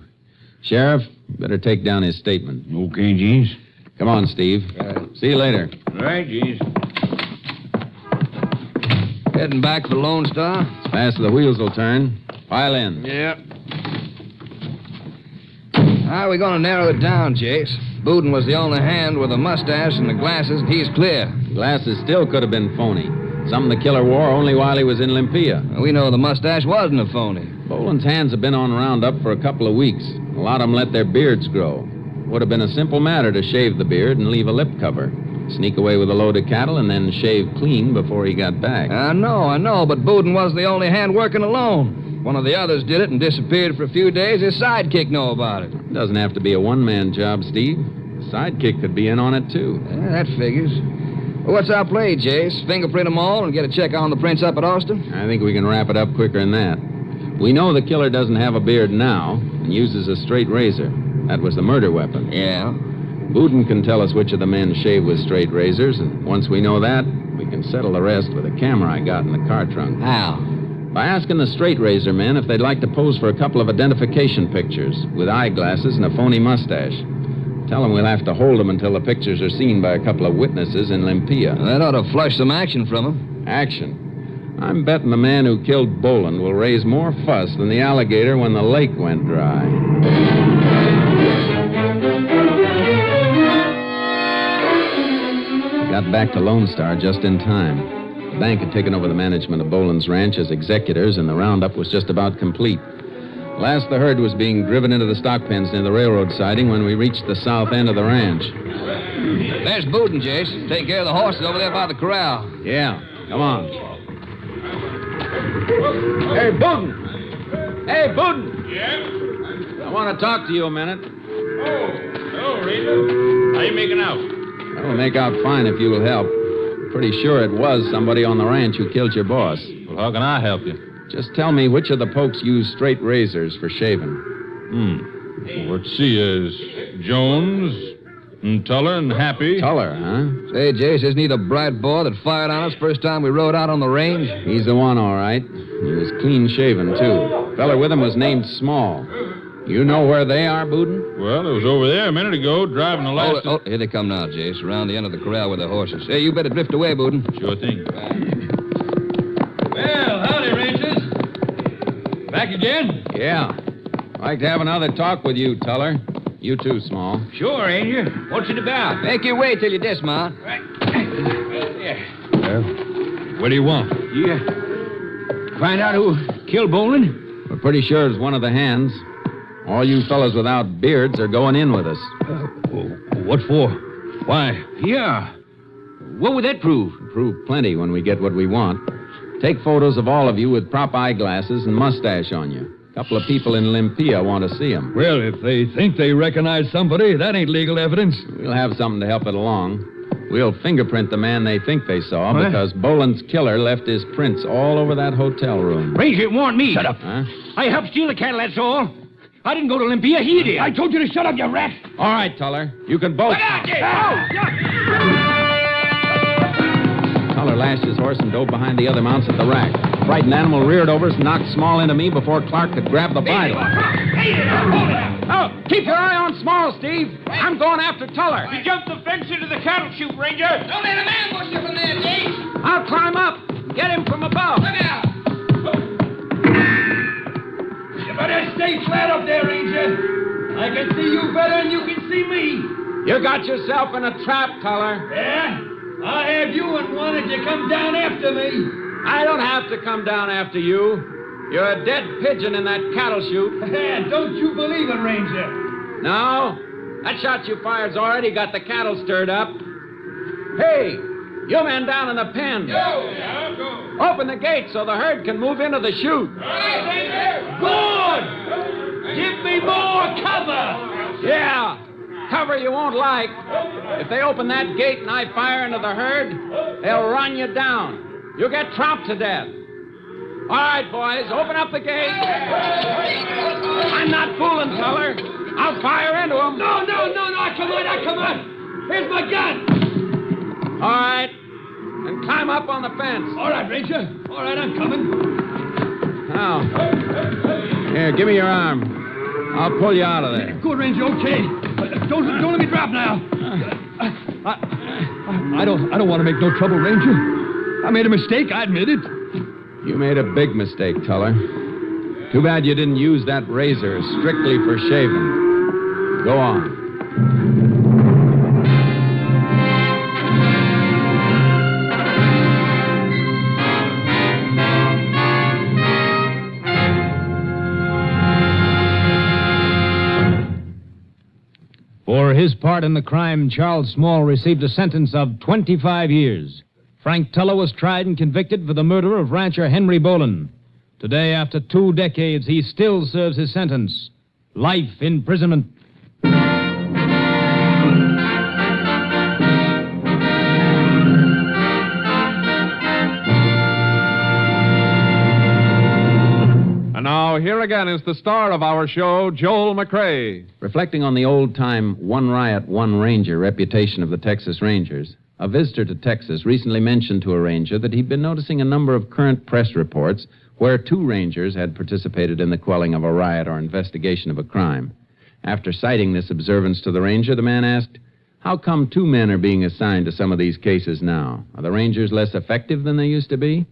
Sheriff, better take down his statement. Okay, Jeez. Come on, Steve. See you later. All right, Jeez. Heading back for Lone Star? As fast as the wheels will turn. Pile in. Yeah. How are we going to narrow it down, Jace? Boudin was the only hand with a mustache and the glasses, and he's clear. Glasses still could have been phony. Some the killer wore only while he was in Olympia. We know the mustache wasn't a phony. Boland's hands have been on Roundup for a couple of weeks. A lot of them let their beards grow. Would have been a simple matter to shave the beard and leave a lip cover. Sneak away with a load of cattle and then shave clean before he got back. I know, but Boudin was the only hand working alone. One of the others did it and disappeared for a few days. His sidekick know about it. It doesn't have to be a one-man job, Steve. The sidekick could be in on it, too. Yeah, that figures. Well, what's our play, Jace? Fingerprint them all and get a check on the prints up at Austin? I think we can wrap it up quicker than that. We know the killer doesn't have a beard now and uses a straight razor. That was the murder weapon. Yeah? Boudin can tell us which of the men shave with straight razors, and once we know that, we can settle the rest with a camera I got in the car trunk. How? By asking the straight razor men if they'd like to pose for a couple of identification pictures with eyeglasses and a phony mustache. Tell them we'll have to hold them until the pictures are seen by a couple of witnesses in Olympia. That ought to flush some action from them. Action? I'm betting the man who killed Boland will raise more fuss than the alligator when the lake went dry. Got back to Lone Star just in time. The bank had taken over the management of Boland's ranch as executors, and the roundup was just about complete. Last, the herd was being driven into the stock pens near the railroad siding when we reached the south end of the ranch. There's Booten, Jace. Taking care of the horses over there by the corral. Yeah, come on. Hey, Booten! Hey, Booten! Yeah? I want to talk to you a minute. Hello, Ranger. How you making out? I'll make out fine if you will help. Pretty sure it was somebody on the ranch who killed your boss. Well, how can I help you? Just tell me which of the Pokes use straight razors for shaving. Well, let's see. Jones, and Tuller, and Happy. Tuller, huh? Say, Jace, isn't he the bright boy that fired on us first time we rode out on the range? He's the one, all right. He was clean shaven, too. Feller with him was named Small. You know where they are, Booten? Well, it was over there a minute ago, driving the last... Oh, here they come now, Jace, around the end of the corral with their horses. Hey, you better drift away, Booten. Sure thing. Well, howdy, Rangers. Back again? Yeah. Like to have another talk with you, Tuller. You too, Small. Sure, Ranger. What's it about? Make your way till you dismount. Yeah. What do you want? Yeah. Find out who killed Boland? We're pretty sure it's one of the hands. All you fellas without beards are going in with us. What for? Why? Yeah. What would that prove? Prove plenty when we get what we want. Take photos of all of you with prop eyeglasses and mustache on you. A couple of people in Olympia want to see them. Well, if they think they recognize somebody, that ain't legal evidence. We'll have something to help it along. We'll fingerprint the man they think they saw What? because Boland's killer left his prints all over that hotel room. Ranger, it warned me. Shut up. Huh? I helped steal the cattle, that's all. I didn't go to Olympia. He did. I told you to shut up, you rat. All right, Tuller. You can both... Look out, Tuller lashed his horse and dove behind the other mounts at the rack. The frightened animal reared over us and knocked Small into me before Clark could grab the bridle. Oh, keep your eye on Small, Steve. I'm going after Tuller. He jumped the fence into the cattle chute, Ranger. Don't let him ambush you from there, Jace. I'll climb up. Get him from above. Look out. You better stay flat up there, Ranger. I can see you better than you can see me. You got yourself in a trap, Tuller. Yeah? I'll have you in one if you come down after me. I don't have to come down after you. You're a dead pigeon in that cattle chute. Don't you believe it, Ranger? No? That shot you fired's already got the cattle stirred up. Hey, you men down in the pen. Go. Open the gate so the herd can move into the chute. Good! Give me more cover! Yeah, cover you won't like. If they open that gate and I fire into the herd, they'll run you down. You'll get tromped to death. All right, boys, open up the gate. I'm not fooling, Tuller. I'll fire into them. No, come on. Here's my gun. All right, and climb up on the fence. All right, Ranger. All right, I'm coming. Now, here, give me your arm. I'll pull you out of there. Good, Ranger, okay. Don't let me drop now. I don't want to make no trouble, Ranger. I made a mistake, I admit it. You made a big mistake, Tuller. Too bad you didn't use that razor strictly for shaving. Go on. For his part in the crime, Charles Small received a sentence of 25 years. Frank Tuller was tried and convicted for the murder of rancher Henry Boland. Today, after 2 decades, he still serves his sentence. Life imprisonment. And now, here again is the star of our show, Joel McCrea. Reflecting on the old-time one riot, one ranger reputation of the Texas Rangers, a visitor to Texas recently mentioned to a ranger that he'd been noticing a number of current press reports where 2 rangers had participated in the quelling of a riot or investigation of a crime. After citing this observance to the ranger, the man asked, "How come 2 men are being assigned to some of these cases now? Are the rangers less effective than they used to be?"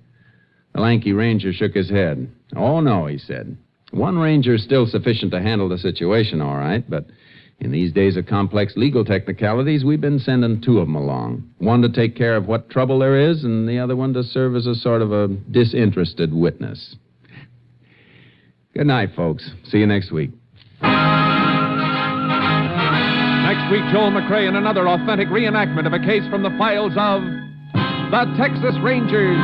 The lanky ranger shook his head. "Oh, no," he said. "1 ranger is still sufficient to handle the situation, all right, but In these days of complex legal technicalities, we've been sending two of them along. One to take care of what trouble there is, and the other one to serve as a sort of a disinterested witness. Good night, folks. See you next week. Next week, Joel McCrea in another authentic reenactment of a case from the files of the Texas Rangers.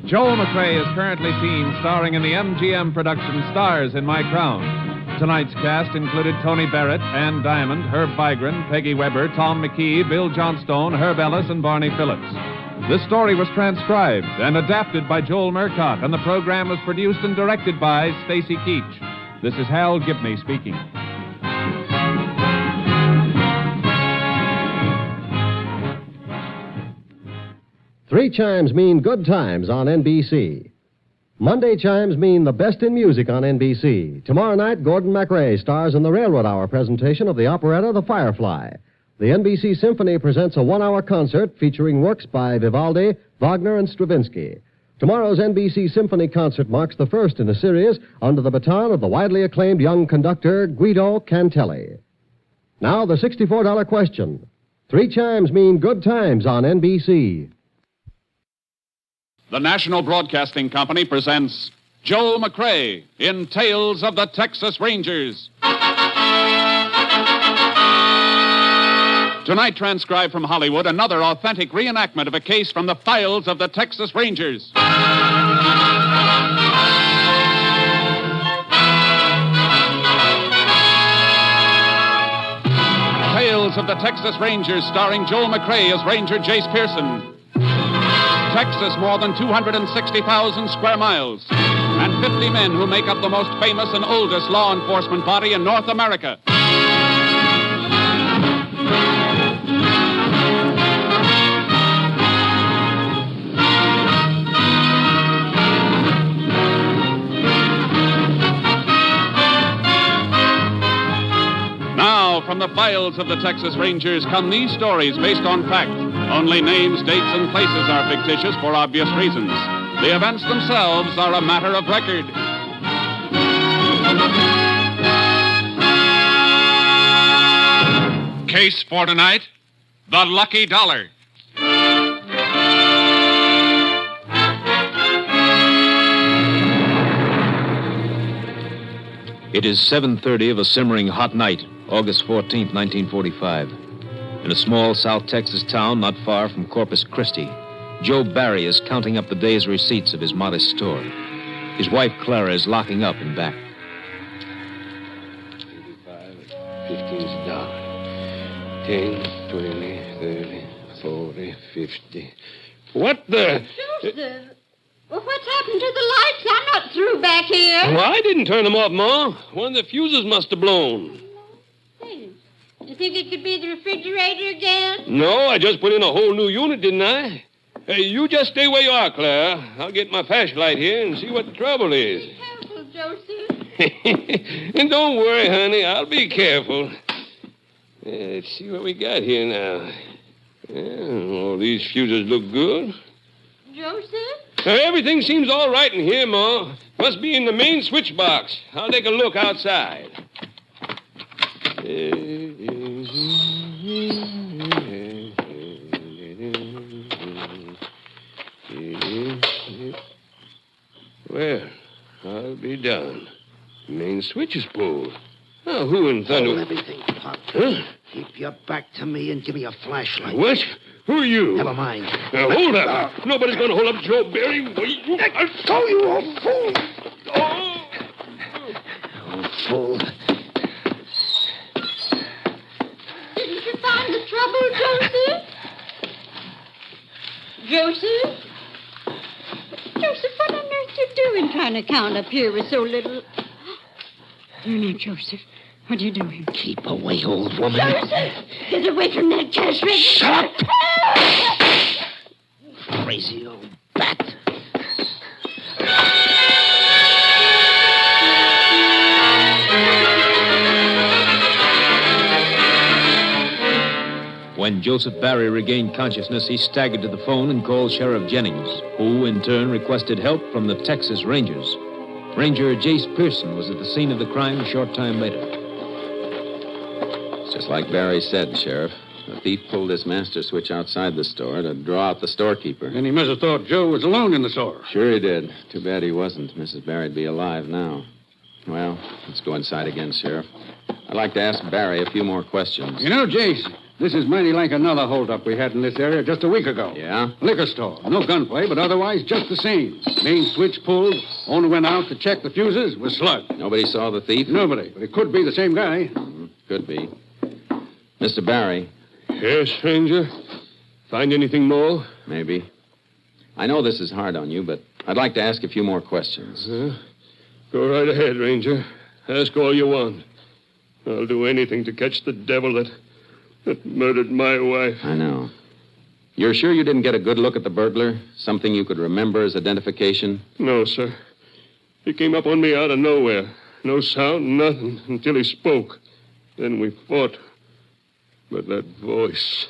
Joel McCrea is currently seen starring in the MGM production Stars in My Crown. Tonight's cast included Tony Barrett, Ann Diamond, Herb Vigran, Peggy Weber, Tom McKee, Bill Johnstone, Herb Ellis, and Barney Phillips. This story was transcribed and adapted by Joel Murcott, and the program was produced and directed by Stacy Keach. This is Hal Gibney speaking. Three chimes mean good times on NBC. Monday chimes mean the best in music on NBC. Tomorrow night, Gordon MacRae stars in the Railroad Hour presentation of the operetta The Firefly. The NBC Symphony presents a one-hour concert featuring works by Vivaldi, Wagner, and Stravinsky. Tomorrow's NBC Symphony concert marks the first in a series under the baton of the widely acclaimed young conductor Guido Cantelli. Now, the $64 question. Three chimes mean good times on NBC. The National Broadcasting Company presents Joel McCrea in Tales of the Texas Rangers. Tonight, transcribed from Hollywood, another authentic reenactment of a case from the files of the Texas Rangers. Tales of the Texas Rangers, starring Joel McCrea as Ranger Jace Pearson. Texas, more than 260,000 square miles, and 50 men who make up the most famous and oldest law enforcement body in North America. Now, from the files of the Texas Rangers come these stories based on fact. Only names, dates, and places are fictitious for obvious reasons. The events themselves are a matter of record. Case for tonight, the Lucky Dollar. It is 7:30 of a simmering hot night, August 14th, 1945. In a small South Texas town not far from Corpus Christi, Joe Barry is counting up the day's receipts of his modest store. His wife, Clara, is locking up in back. 15's a dollar. 10, 20, 30, 40, 50. What the? Joseph! Well, what's happened to the lights? I'm not through back here. Well, I didn't turn them off, Ma. One of the fuses must have blown. Hey, you think it could be the refrigerator again? No, I just put in a whole new unit, didn't I? Hey, you just stay where you are, Clara. I'll get my flashlight here and see what the trouble is. Be careful, Joseph. And don't worry, honey. I'll be careful. Let's see what we got here now. All these fuses look good. Joseph? Everything seems all right in here, Ma. Must be in the main switch box. I'll take a look outside. Well, I'll be done. Main switch is pulled. Now, who in thunder... Hold everything, Pop. Huh? Keep your back to me and give me a flashlight. What? Who are you? Never mind. Now, hold up. Nobody's going to hold up Joe Barry. Wait. Let go, you old fool. Old fool. Didn't you find the trouble, Joseph? Joseph? Joseph, what on earth you doing trying to count up here with so little... No, Joseph. What are you doing? Keep away, old woman. Joseph! Get away from that cash register. Shut up! Crazy old bat. When When Joseph Barry regained consciousness, he staggered to the phone and called Sheriff Jennings, who, in turn, requested help from the Texas Rangers. Ranger Jace Pearson was at the scene of the crime a short time later. It's just like Barry said, Sheriff. The thief pulled his master switch outside the store to draw out the storekeeper. And he must have thought Joe was alone in the store. Sure he did. Too bad he wasn't. Mrs. Barry'd be alive now. Well, let's go inside again, Sheriff. I'd like to ask Barry a few more questions. You know, Jace, this is mighty like another holdup we had in this area just a week ago. Yeah? Liquor store. No gunplay, but otherwise just the same. Main switch pulled. Owner went out to check the fuses. Was slugged. Nobody saw the thief? Nobody, but it could be the same guy. Could be. Mr. Barry. Yes, Ranger? Find anything more? Maybe. I know this is hard on you, but I'd like to ask a few more questions. Go right ahead, Ranger. Ask all you want. I'll do anything to catch the devil that murdered my wife. I know. You're sure you didn't get a good look at the burglar? Something you could remember as identification? No, sir. He came up on me out of nowhere. No sound, nothing, until he spoke. Then we fought. But that voice...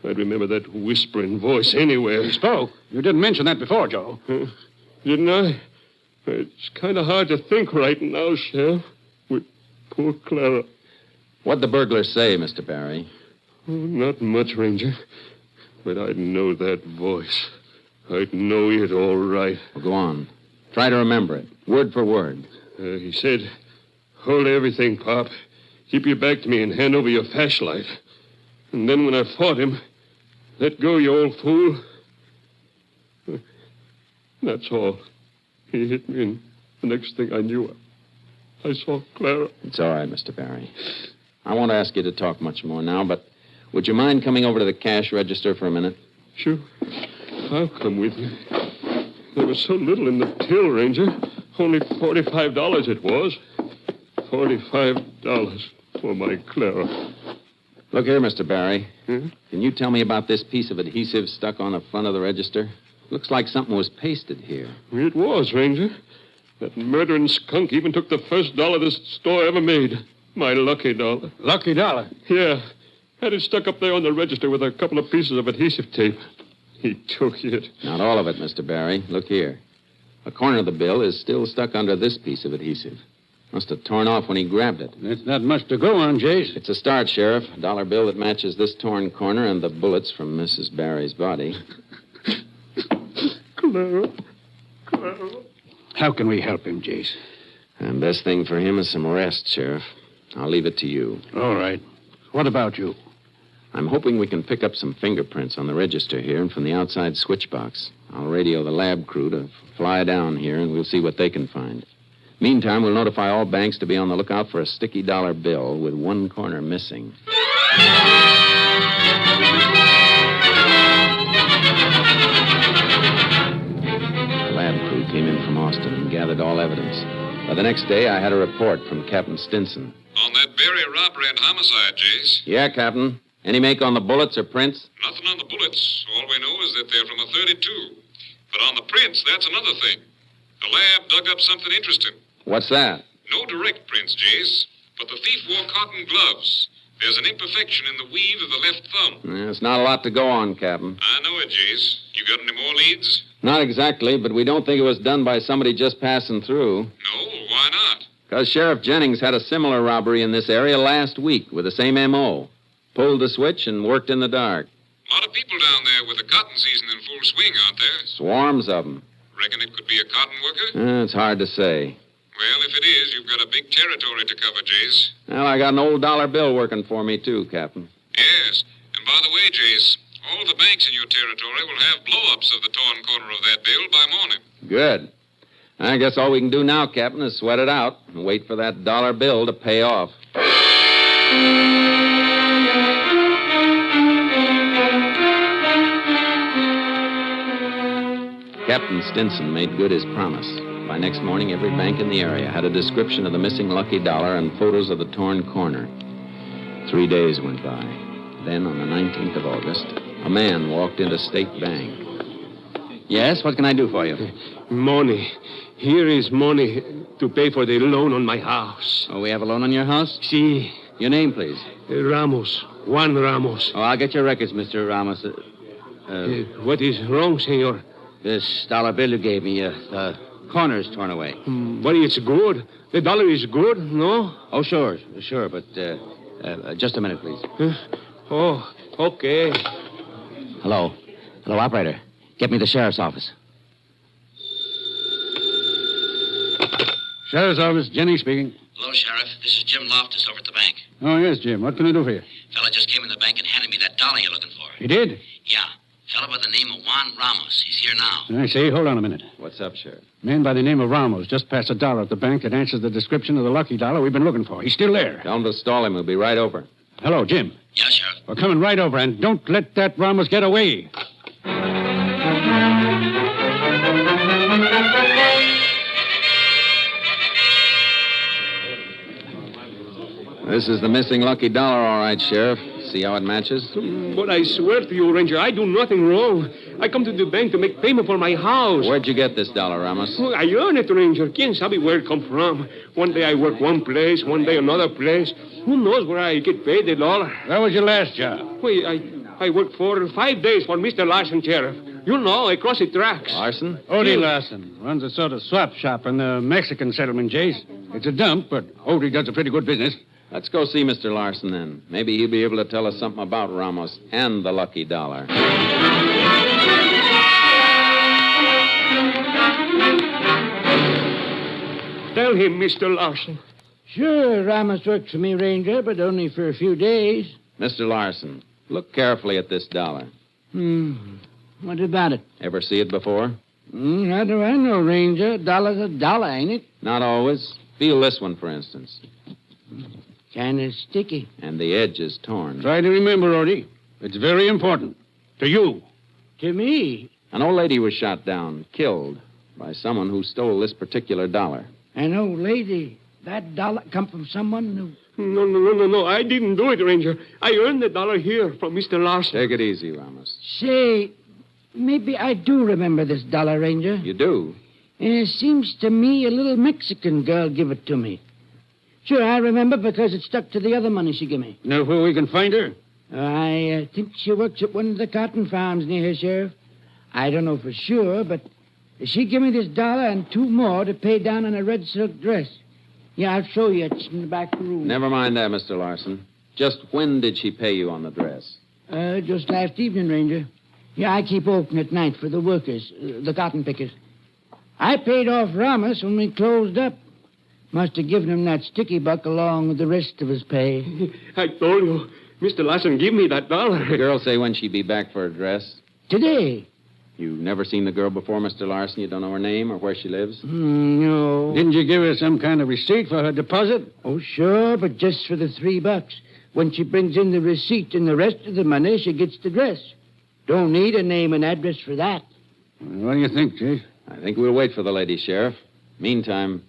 I'd remember that whispering voice anywhere. He spoke. You didn't mention that before, Joe. Didn't I? It's kind of hard to think right now, Sheriff. With poor Clara. What'd the burglar say, Mr. Barry? Oh, not much, Ranger. But I'd know that voice. I'd know it all right. Well, go on. Try to remember it, word for word. He said, hold everything, Pop. Keep your back to me and hand over your flashlight. And then when I fought him, let go, you old fool. That's all. He hit me, and the next thing I knew, I saw Clara. It's all right, Mr. Barry. I won't ask you to talk much more now, but would you mind coming over to the cash register for a minute? Sure. I'll come with you. There was so little in the till, Ranger. Only $45 it was. $45 for my Clara. Look here, Mr. Barry. Can you tell me about this piece of adhesive stuck on the front of the register? Looks like something was pasted here. It was, Ranger. That murdering skunk even took the first dollar this store ever made. My lucky dollar. Lucky dollar? Yeah. Had it stuck up there on the register with a couple of pieces of adhesive tape. He took it. Not all of it, Mr. Barry. Look here. A corner of the bill is still stuck under this piece of adhesive. Must have torn off when he grabbed it. That's not much to go on, Jace. It's a start, Sheriff. A dollar bill that matches this torn corner and the bullets from Mrs. Barry's body. Clara. How can we help him, Jace? And best thing for him is some rest, Sheriff. I'll leave it to you. All right. What about you? I'm hoping we can pick up some fingerprints on the register here and from the outside switch box. I'll radio the lab crew to fly down here, and we'll see what they can find. Meantime, we'll notify all banks to be on the lookout for a sticky dollar bill with one corner missing. The lab crew came in from Austin and gathered all evidence. By the next day, I had a report from Captain Stinson. On that Berry robbery and homicide, Jace. Yeah, Captain. Any make on the bullets or prints? Nothing on the bullets. All we know is that they're from a .32. But on the prints, that's another thing. The lab dug up something interesting. What's that? No direct prints, Jace, but the thief wore cotton gloves. There's an imperfection in the weave of the left thumb. There's not a lot to go on, Captain. I know it, Jace. You got any more leads? Not exactly, but we don't think it was done by somebody just passing through. No, why not? Because Sheriff Jennings had a similar robbery in this area last week with the same M.O. Pulled the switch and worked in the dark. A lot of people down there with the cotton season in full swing, aren't there? Swarms of them. Reckon it could be a cotton worker? It's hard to say. Well, if it is, you've got a big territory to cover, Jace. Well, I got an old dollar bill working for me, too, Captain. Yes. And by the way, Jace, all the banks in your territory will have blow-ups of the torn corner of that bill by morning. Good. I guess all we can do now, Captain, is sweat it out and wait for that dollar bill to pay off. Captain Stinson made good his promise. By next morning, every bank in the area had a description of the missing lucky dollar and photos of the torn corner. 3 days went by. Then, on the 19th of August, a man walked into State Bank. Yes, what can I do for you? Money. Here is money to pay for the loan on my house. Oh, we have a loan on your house? See, Your name, please. Ramos. Juan Ramos. Oh, I'll get your records, Mr. Ramos. What is wrong, senor? This dollar bill you gave me, the corner's torn away. But it's good. The dollar is good, no? Oh, sure, but just a minute, please. Oh, okay. Hello, operator. Get me the sheriff's office. Sheriff's office, Jenny speaking. Hello, Sheriff. This is Jim Loftus over at the bank. Oh, yes, Jim. What can I do for you? Fella just came in the bank and handed me that dollar you're looking for. He did? Yeah. Fella by the name of Juan Ramos. He's here now. I see. Hold on a minute. What's up, Sheriff? Man by the name of Ramos just passed a dollar at the bank that answers the description of the lucky dollar we've been looking for. He's still there. Tell him to stall him. We'll be right over. Hello, Jim. Yeah, Sheriff. We're coming right over, and don't let that Ramos get away. This is the missing lucky dollar, all right, Sheriff. See how it matches? But I swear to you, Ranger, I do nothing wrong. I come to the bank to make payment for my house. Where'd you get this dollar, Ramos? Oh, I earn it, Ranger. Quien sabe where it come from? One day I work one place, one day another place. Who knows where I get paid the dollar? Where was your last job? Wait, I worked for 5 days for Mr. Larson, Sheriff. You know, across the tracks. Larson? Odie Larson runs a sort of swap shop in the Mexican settlement, Jace. It's a dump, but Odie does a pretty good business. Let's go see Mr. Larson, then. Maybe he'll be able to tell us something about Ramos and the lucky dollar. Tell him, Mr. Larson. Sure, Ramos works for me, Ranger, but only for a few days. Mr. Larson, look carefully at this dollar. What about it? Ever see it before? How do I know, Ranger? $1's a dollar, ain't it? Not always. Feel this one, for instance. Kind of sticky. And the edge is torn. Try to remember, Odie. It's very important. To you. To me? An old lady was shot down, killed, by someone who stole this particular dollar. An old lady? That dollar come from someone who... No. I didn't do it, Ranger. I earned the dollar here from Mr. Larson. Take it easy, Ramos. Say, maybe I do remember this dollar, Ranger. You do? And it seems to me a little Mexican girl give it to me. Sure, I remember because it stuck to the other money she gave me. Know where we can find her? I think she works at one of the cotton farms near here, Sheriff. I don't know for sure, but she gave me this dollar and 2 more to pay down on a red silk dress. Yeah, I'll show you. It's in the back room. Never mind that, Mr. Larson. Just when did she pay you on the dress? Just last evening, Ranger. Yeah, I keep open at night for the workers, the cotton pickers. I paid off Ramos when we closed up. Must have given him that sticky buck along with the rest of his pay. I told you, Mr. Larson, give me that dollar. Did the girl say when she'd be back for a dress? Today. You've never seen the girl before, Mr. Larson? You don't know her name or where she lives? No. Didn't you give her some kind of receipt for her deposit? Oh, sure, but just for the $3. When she brings in the receipt and the rest of the money, she gets the dress. Don't need a name and address for that. What do you think, Chief? I think we'll wait for the lady, Sheriff. Meantime,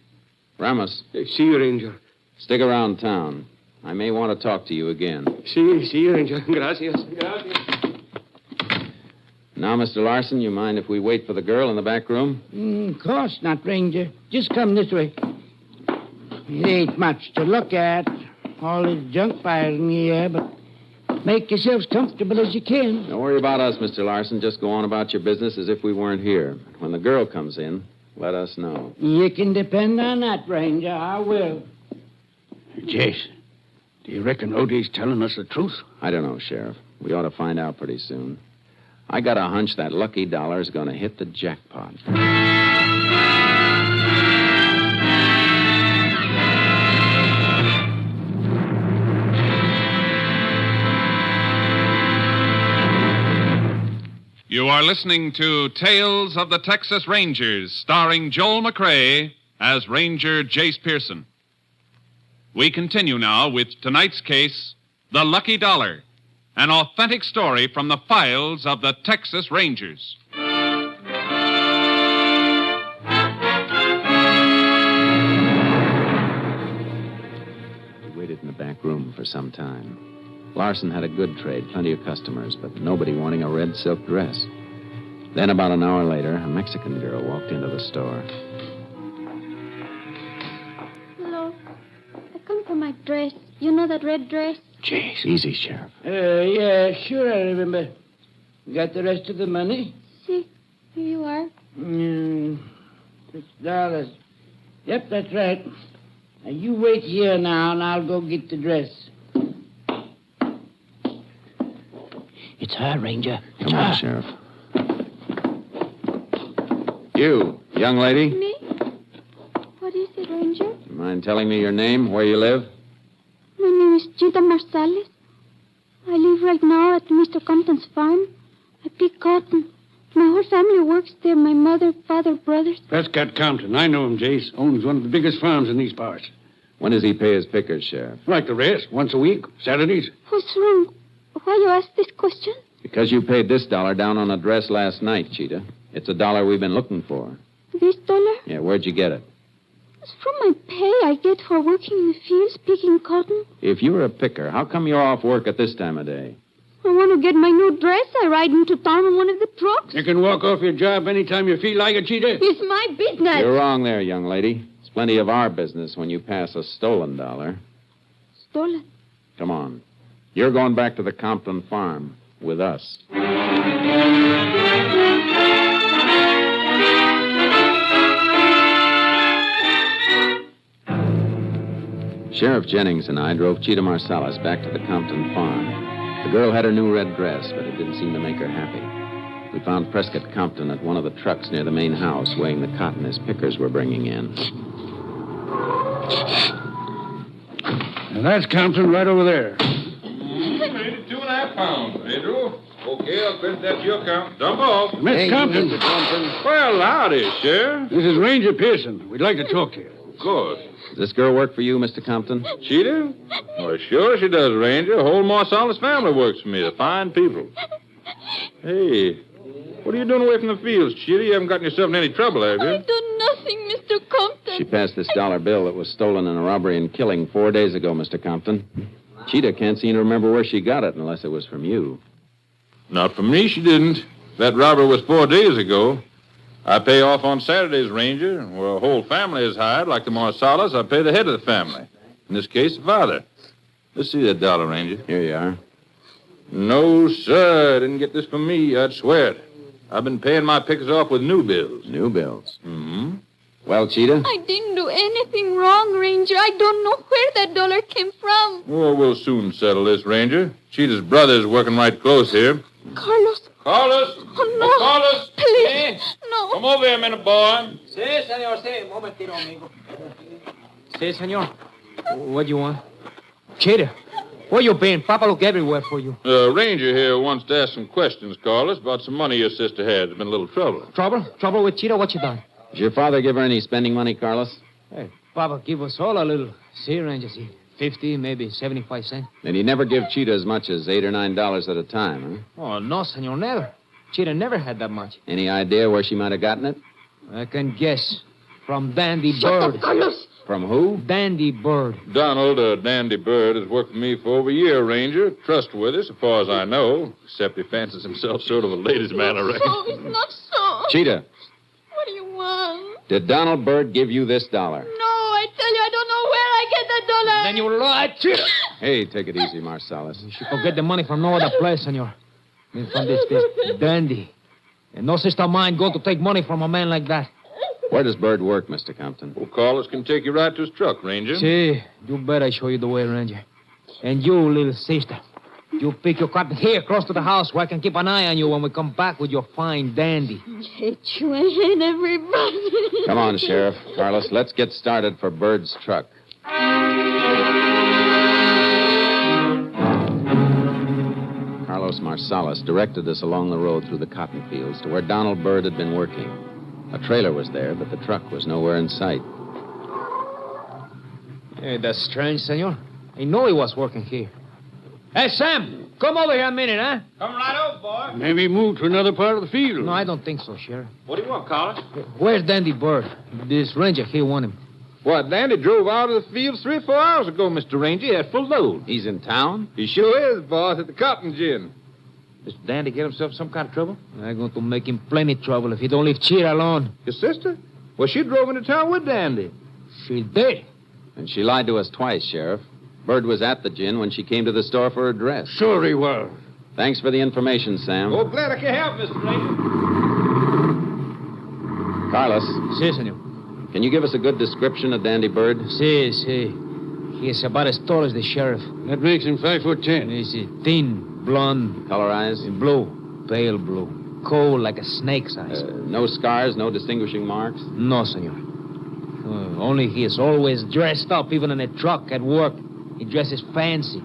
Ramos. See you, Ranger. Stick around town. I may want to talk to you again. See you, Ranger. Gracias. Now, Mr. Larson, you mind if we wait for the girl in the back room? Of course not, Ranger. Just come this way. It ain't much to look at. All this junk piled in the air, but make yourselves comfortable as you can. Don't worry about us, Mr. Larson. Just go on about your business as if we weren't here. When the girl comes in, let us know. You can depend on that, Ranger. I will. Jace, do you reckon Odie's telling us the truth? I don't know, Sheriff. We ought to find out pretty soon. I got a hunch that lucky dollar's going to hit the jackpot. You are listening to Tales of the Texas Rangers, starring Joel McCrea as Ranger Jace Pearson. We continue now with tonight's case, The Lucky Dollar, an authentic story from the files of the Texas Rangers. We waited in the back room for some time. Larson had a good trade, plenty of customers, but nobody wanting a red silk dress. Then, about an hour later, a Mexican girl walked into the store. Hello. Come for my dress. You know that red dress? Jeez, easy, Sheriff. Yeah, sure, I remember. Got the rest of the money? See, here you are. $6. Yep, that's right. Now, you wait here now, and I'll go get the dress. It's her, Ranger. It's Come on, her. Sheriff. You, young lady. Me? What is it, Ranger? You mind telling me your name, where you live? My name is Gita Marsalis. I live right now at Mr. Compton's farm. I pick cotton. My whole family works there. My mother, father, brothers. Prescott Compton. I know him, Jace. Owns one of the biggest farms in these parts. When does he pay his pickers, Sheriff? Like the rest. Once a week. Saturdays. What's wrong? Why you ask this question? Because you paid this $1 down on a dress last night, Cheetah. It's $1 we've been looking for. This $1? Yeah, where'd you get it? It's from my pay I get for working in the fields picking cotton. If you were a picker, how come you're off work at this time of day? I want to get my new dress. I ride into town on one of the trucks. You can walk off your job anytime you feel like it, Cheetah. It's my business. You're wrong there, young lady. It's plenty of our business when you pass a stolen $1. Stolen? Come on. You're going back to the Compton farm with us. Sheriff Jennings and I drove Cheetah Marsalis back to the Compton farm. The girl had her new red dress, but it didn't seem to make her happy. We found Prescott Compton at one of the trucks near the main house, weighing the cotton his pickers were bringing in. And that's Compton right over there. 2.5 pounds, Pedro. Okay, I'll credit that to your account. Dump off. Miss Compton. Well, howdy, Sheriff. This is Ranger Pearson. We'd like to talk to you. Of course. Does this girl work for you, Mr. Compton? Cheetah? Well, sure she does, Ranger. The whole Marsalis family works for me. They're fine people. Hey, what are you doing away from the fields, Cheetah? You haven't gotten yourself in any trouble, have you? I do nothing, Mr. Compton. She passed this $1 bill that was stolen in a robbery and killing 4 days ago, Mr. Compton. Cheetah can't seem to remember where she got it unless it was from you. Not from me, she didn't. That robbery was 4 days ago. I pay off on Saturdays, Ranger. Where a whole family is hired, like the Marsalis, I pay the head of the family. In this case, the father. Let's see that $1, Ranger. Here you are. No, sir. I didn't get this from me. I'd swear it. I've been paying my pickers off with new bills. New bills? Mm-hmm. Well, Cheetah? I didn't do anything wrong, Ranger. I don't know where that $1 came from. Well, we'll soon settle this, Ranger. Cheetah's brother's working right close here. Carlos. Carlos! Oh, no. Oh, Carlos! Please. No. Come over here a minute, boy. Sí, senor, sí. Un momentito, amigo. Sí, senor. What do you want? Cheetah, where you been? Papa look everywhere for you. Ranger here wants to ask some questions, Carlos, about some money your sister had. There's been a little trouble. Trouble? Trouble with Cheetah? What you done? Did your father give her any spending money, Carlos? Hey, Papa give us all a little. See, Ranger, see. 50, maybe 75 cents. Then he never give Cheetah as much as $8 or $9 at a time, huh? Oh, no, senor, never. Cheetah never had that much. Any idea where she might have gotten it? I can guess. From Dandy Shut Bird. up, Carlos. From who? Dandy Bird. Donald, Dandy Bird, has worked for me for over a year, Ranger. Trustworthy, so far as I know. Except he fancies himself sort of a ladies' man, I reckon. No, it's not so. Cheetah, What do you want? did Donald Bird give you this $1? No, I tell you, I don't know where I get that $1. Then you lied, Cheetah. Hey, take it easy, Marsalis. You should go get the money from no other place, senor. I mean, from this Dandy. And no sister of mine go to take money from a man like that. Where does Bird work, Mr. Compton? Well, Carlos can take you right to his truck, Ranger. See, you better show you the way, Ranger. And you, little sister, you pick your cotton here close to the house where I can keep an eye on you when we come back with your fine dandy. I hate you. I hate everybody. Come on, Sheriff. Carlos, let's get started for Bird's truck. Carlos Marsalis directed us along the road through the cotton fields to where Donald Bird had been working. A trailer was there, but the truck was nowhere in sight. Hey, that's strange, senor. I know he was working here. Hey, Sam, come over here a minute, huh? Come right over, boy. Maybe he moved to another part of the field. No, I don't think so, Sheriff. What do you want, Carlos? Where's Dandy Bird? This ranger here want him. What, Dandy drove out of the fields 3 or 4 hours ago, Mr. Ranger. He had full load. He's in town? He sure is, boss, at the cotton gin. Does Dandy get himself some kind of trouble? I'm going to make him plenty trouble if he don't leave Cheetah alone. Your sister? Well, she drove into town with Dandy. She did. And she lied to us twice, Sheriff. Bird was at the gin when she came to the store for her dress. Sure he was. Thanks for the information, Sam. Oh, glad I can help, Mr. Ranger. Carlos. Si, senor. Can you give us a good description of Dandy Bird? Si. He is about as tall as the sheriff. That makes him 5'10". He's thin, blonde. Color eyes? Blue. Pale blue. Cold like a snake's eyes. No scars, no distinguishing marks? No, senor. Only he is always dressed up, even in a truck, at work. He dresses fancy.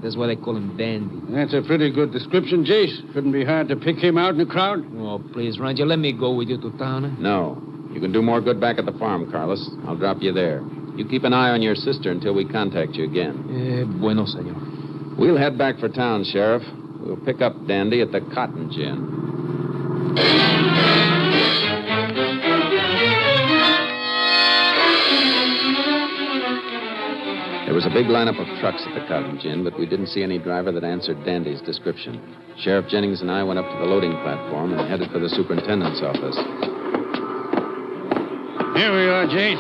That's why they call him Dandy. That's a pretty good description, Jace. Couldn't be hard to pick him out in the crowd. Oh, please, Ranger, let me go with you to town. No. You can do more good back at the farm, Carlos. I'll drop you there. You keep an eye on your sister until we contact you again. Bueno, senor. We'll head back for town, Sheriff. We'll pick up Dandy at the Cotton Gin. There was a big lineup of trucks at the Cotton Gin, but we didn't see any driver that answered Dandy's description. Sheriff Jennings and I went up to the loading platform and headed for the superintendent's office. Here we are, Jane.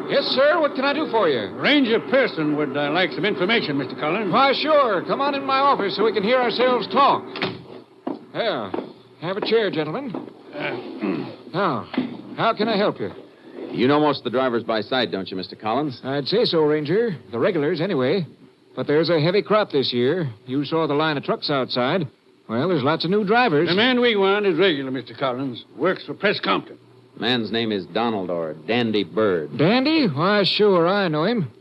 Yes, sir. What can I do for you? Ranger Pearson would like some information, Mr. Collins. Why, sure. Come on in my office so we can hear ourselves talk. There. Have a chair, gentlemen. Now, how can I help you? You know most of the drivers by sight, don't you, Mr. Collins? I'd say so, Ranger. The regulars, anyway. But there's a heavy crop this year. You saw the line of trucks outside. Well, there's lots of new drivers. The man we want is regular, Mr. Collins. Works for Press Compton. Man's name is Donald or Dandy Bird. Dandy? Why, sure, I know him.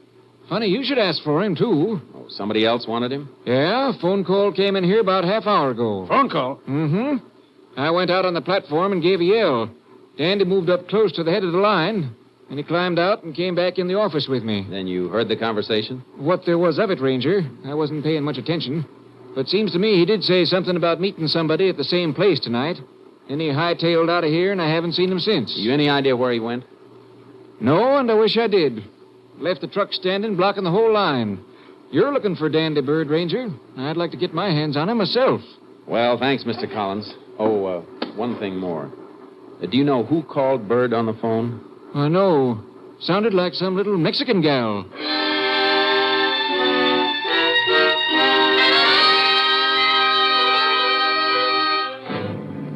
Funny, you should ask for him, too. Oh, somebody else wanted him? Yeah, phone call came in here about half hour ago. Phone call? Mm-hmm. I went out on the platform and gave a yell. Dandy moved up close to the head of the line, and he climbed out and came back in the office with me. Then you heard the conversation? What there was of it, Ranger. I wasn't paying much attention. But seems to me he did say something about meeting somebody at the same place tonight. Then he hightailed out of here, and I haven't seen him since. You any idea where he went? No, and I wish I did. Left the truck standing, blocking the whole line. You're looking for Dandy Bird, Ranger. I'd like to get my hands on him myself. Well, thanks, Mr. Collins. Oh, one thing more. Do you know who called Bird on the phone? I know. Sounded like some little Mexican gal.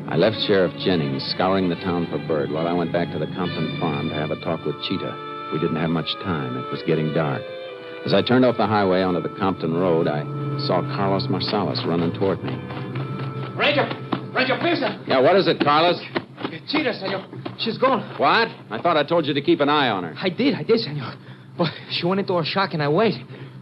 I left Sheriff Jennings scouring the town for Bird while I went back to the Compton farm to have a talk with Cheetah. We didn't have much time. It was getting dark. As I turned off the highway onto the Compton Road, I saw Carlos Marsalis running toward me. Ranger Pearson. Yeah, what is it, Carlos? Cheetah, senor. She's gone. What? I thought I told you to keep an eye on her. I did, senor. But she went into a shock and I wait.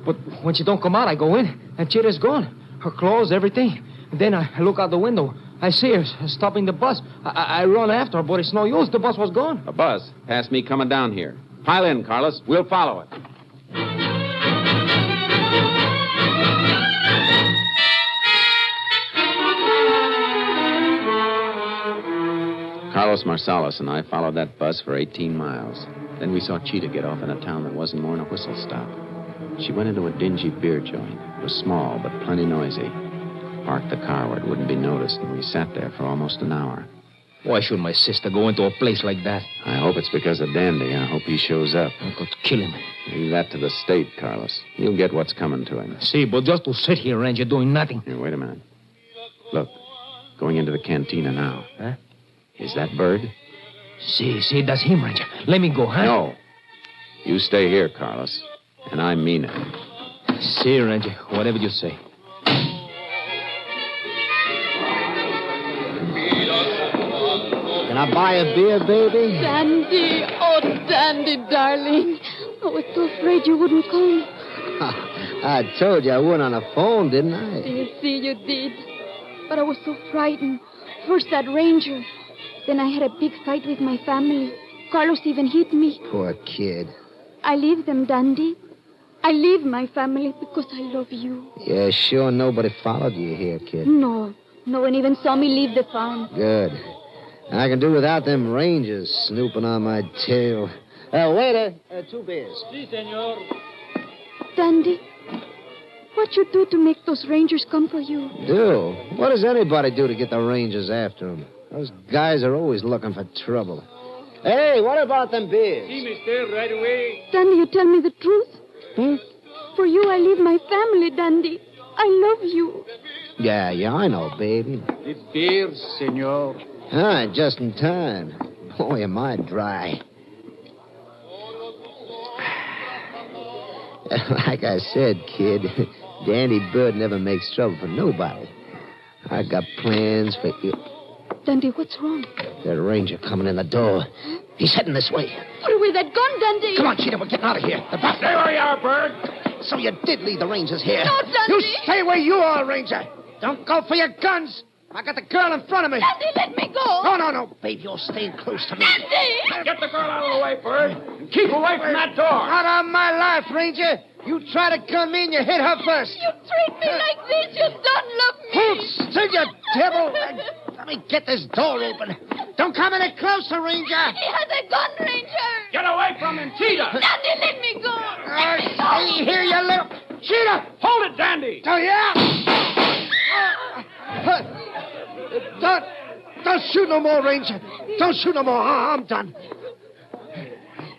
But when she don't come out, I go in, and Cheetah's gone. Her clothes, everything. And then I look out the window. I see her stopping the bus. I run after her, but it's no use. The bus was gone. A bus? Past me coming down here. Pile in, Carlos. We'll follow it. Carlos Marsalis and I followed that bus for 18 miles. Then we saw Cheetah get off in a town that wasn't more than a whistle stop. She went into a dingy beer joint. It was small, but plenty noisy. Parked the car where it wouldn't be noticed, and we sat there for almost an hour. Why should my sister go into a place like that? I hope it's because of Dandy. I hope he shows up. I could kill him. Leave that to the state, Carlos. He'll get what's coming to him. See, but just to sit here, Ranger, doing nothing. Here, wait a minute. Look, going into the cantina now. Huh? Is that Bird? See, that's him, Ranger. Let me go, huh? No. You stay here, Carlos. And I mean it. See, Ranger, whatever you say. Can I buy a beer, baby? Dandy. Oh, Dandy, darling. I was so afraid you wouldn't come. I told you I wouldn't on the phone, didn't I? You see, you did. But I was so frightened. First that ranger. Then I had a big fight with my family. Carlos even hit me. Poor kid. I leave them, Dandy. I leave my family because I love you. Yeah, sure nobody followed you here, kid. No one even saw me leave the farm. Good. I can do without them rangers snooping on my tail. Waiter, 2 beers. Si, senor. Dandy, what you do to make those rangers come for you? Do? What does anybody do to get the rangers after them? Those guys are always looking for trouble. Hey, what about them beers? See, mister, right away. Dandy, you tell me the truth? For you, I leave my family, Dandy. I love you. Yeah, I know, baby. The beers, senor. Ah, just in time. Boy, am I dry. Like I said, kid, Dandy Bird never makes trouble for nobody. I got plans for you. Dandy, what's wrong? That ranger coming in the door. He's heading this way. Put away that gun, Dandy. Come on, Cheetah, we're getting out of here. Stay where you are, Bird. So you did leave the rangers here. No, Dandy. You stay where you are, Ranger. Don't go for your guns. I got the girl in front of me. Dandy, let me go. No, babe, you're staying close to me. Dandy! Get the girl out of the way, Bird. And keep away from that door. Out of my life, Ranger. You try to gun me and you hit her first. You treat me like this. You don't love me. Hold still, you devil. Let me get this door open. Don't come any closer, Ranger. He has a gun, Ranger. Get away from him, Cheetah. Dandy, let me go. Stay here, you little... Cheetah, hold it, Dandy. Oh, yeah? Don't shoot no more, Ranger. Don't shoot no more. I'm done.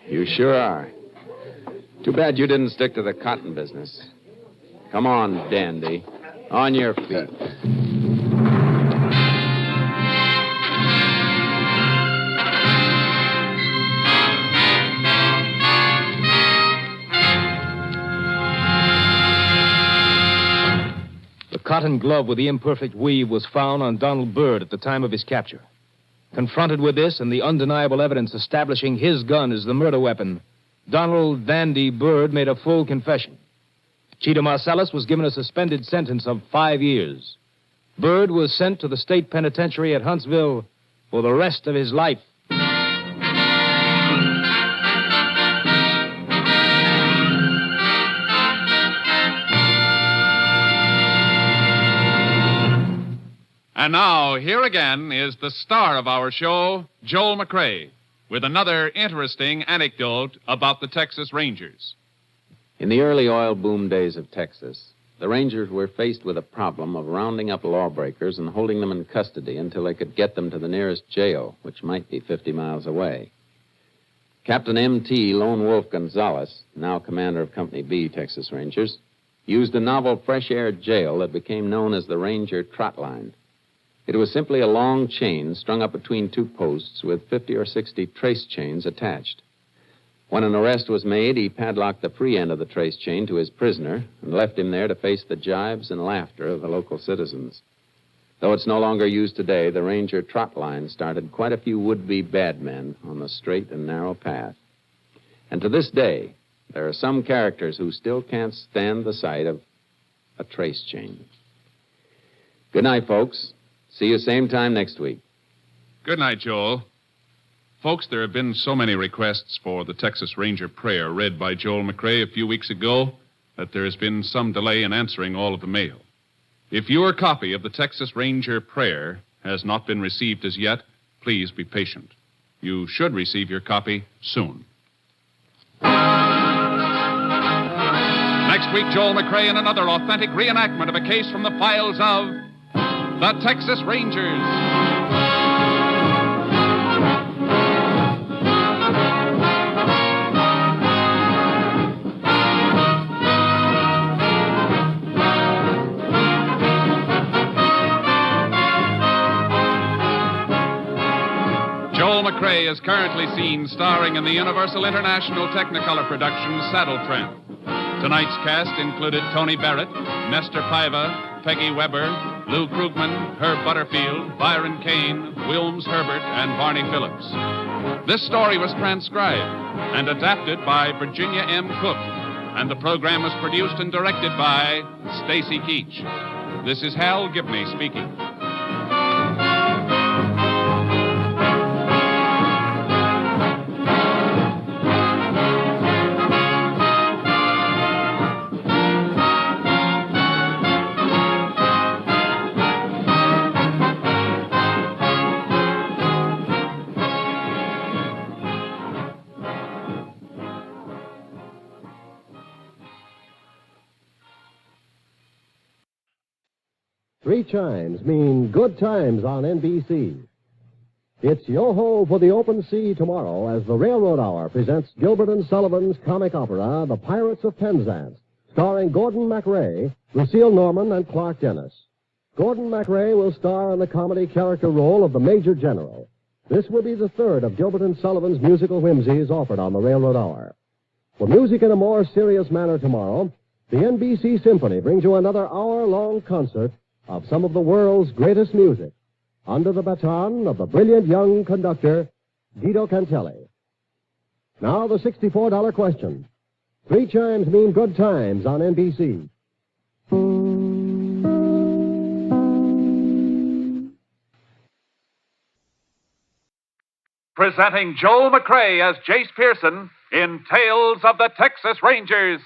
You sure are. Too bad you didn't stick to the cotton business. Come on, Dandy. On your feet. The cotton glove with the imperfect weave was found on Donald Bird at the time of his capture. Confronted with this and the undeniable evidence establishing his gun as the murder weapon, Donald Dandy Bird made a full confession. Cheetah Marcellus was given a suspended sentence of 5 years. Bird was sent to the state penitentiary at Huntsville for the rest of his life. And now, here again is the star of our show, Joel McCrea, with another interesting anecdote about the Texas Rangers. In the early oil boom days of Texas, the Rangers were faced with a problem of rounding up lawbreakers and holding them in custody until they could get them to the nearest jail, which might be 50 miles away. Captain M.T. Lone Wolf Gonzalez, now commander of Company B, Texas Rangers, used a novel fresh air jail that became known as the Ranger Trot Line. It was simply a long chain strung up between two posts with 50 or 60 trace chains attached. When an arrest was made, he padlocked the free end of the trace chain to his prisoner and left him there to face the jibes and laughter of the local citizens. Though it's no longer used today, the Ranger Trot Line started quite a few would-be bad men on the straight and narrow path. And to this day, there are some characters who still can't stand the sight of a trace chain. Good night, folks. See you same time next week. Good night, Joel. Folks, there have been so many requests for the Texas Ranger prayer read by Joel McCrea a few weeks ago that there has been some delay in answering all of the mail. If your copy of the Texas Ranger prayer has not been received as yet, please be patient. You should receive your copy soon. Next week, Joel McCrea in another authentic reenactment of a case from the files of the Texas Rangers. Joel McCrea is currently seen starring in the Universal International Technicolor production Saddle Tramp. Tonight's cast included Tony Barrett, Nestor Paiva, Peggy Weber, Lou Krugman, Herb Butterfield, Byron Kane, Wilms Herbert, and Barney Phillips. This story was transcribed and adapted by Virginia M. Cook, and the program was produced and directed by Stacy Keach. This is Hal Gibney speaking. Three chimes mean good times on NBC. It's yo-ho for the open sea tomorrow as the Railroad Hour presents Gilbert and Sullivan's comic opera, The Pirates of Penzance, starring Gordon MacRae, Lucille Norman, and Clark Dennis. Gordon MacRae will star in the comedy character role of the Major General. This will be the third of Gilbert and Sullivan's musical whimsies offered on the Railroad Hour. For music in a more serious manner tomorrow, the NBC Symphony brings you another hour-long concert of some of the world's greatest music, under the baton of the brilliant young conductor, Guido Cantelli. Now, the $64 question. 3 chimes mean good times on NBC. Presenting Joel McCrea as Jace Pearson in Tales of the Texas Rangers.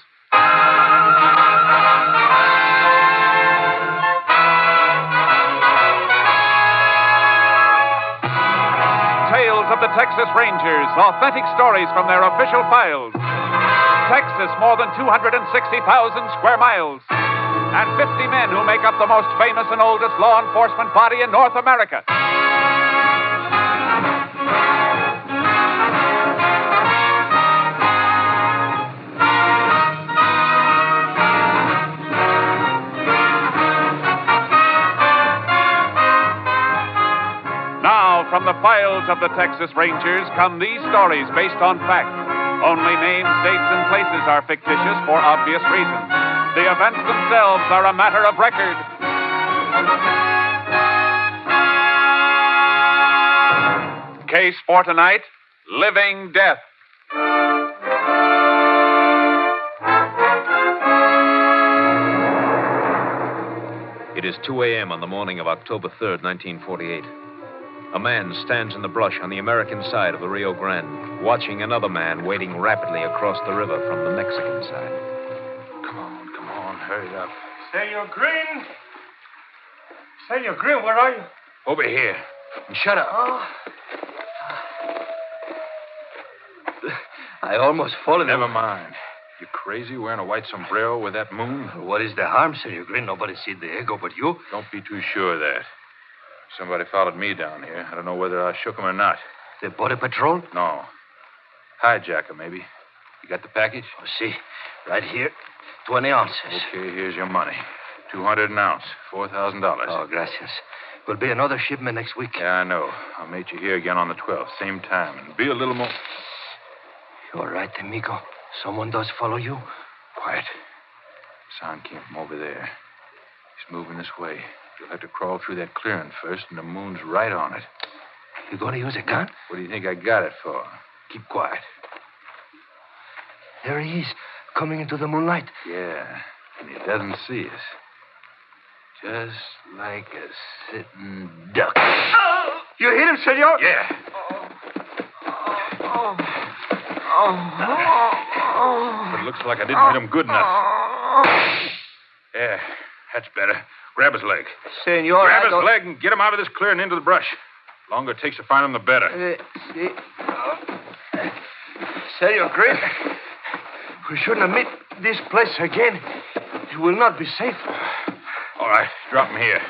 Tales of the Texas Rangers, authentic stories from their official files. Texas, more than 260,000 square miles. And 50 men who make up the most famous and oldest law enforcement body in North America. From the files of the Texas Rangers come these stories based on fact. Only names, dates, and places are fictitious for obvious reasons. The events themselves are a matter of record. Case for tonight, Living Death. It is 2 a.m. on the morning of October 3rd, 1948. A man stands in the brush on the American side of the Rio Grande, watching another man wading rapidly across the river from the Mexican side. Come on, hurry up. Senor Green? Senor Green, where are you? Over here. And shut up. I almost fallen. Never mind. You crazy wearing a white sombrero with that moon? What is the harm, Senor Green? Nobody see the ego but you. Don't be too sure of that. Somebody followed me down here. I don't know whether I shook him or not. The border patrol? No. Hijacker, maybe. You got the package? Oh, see. Right here. 20 ounces. Okay, here's your money. 200 an ounce. $4,000. Oh, gracias. Will be another shipment next week. Yeah, I know. I'll meet you here again on the 12th, same time. And be a little more... You all right, amigo? Someone does follow you? Quiet. Sound came from over there. He's moving this way. You'll have to crawl through that clearing first, and the moon's right on it. You going to use a gun? What do you think I got it for? Keep quiet. There he is, coming into the moonlight. Yeah, and he doesn't see us. Just like a sitting duck. Oh! You hit him, senor? Yeah. But it looks like I didn't hit him good enough. Yeah, that's better. Grab his leg. Senor, Grab his leg and get him out of this clearing into the brush. The longer it takes to find him, the better. Senor Green, we shouldn't have met this place again. It will not be safe. All right, drop him here.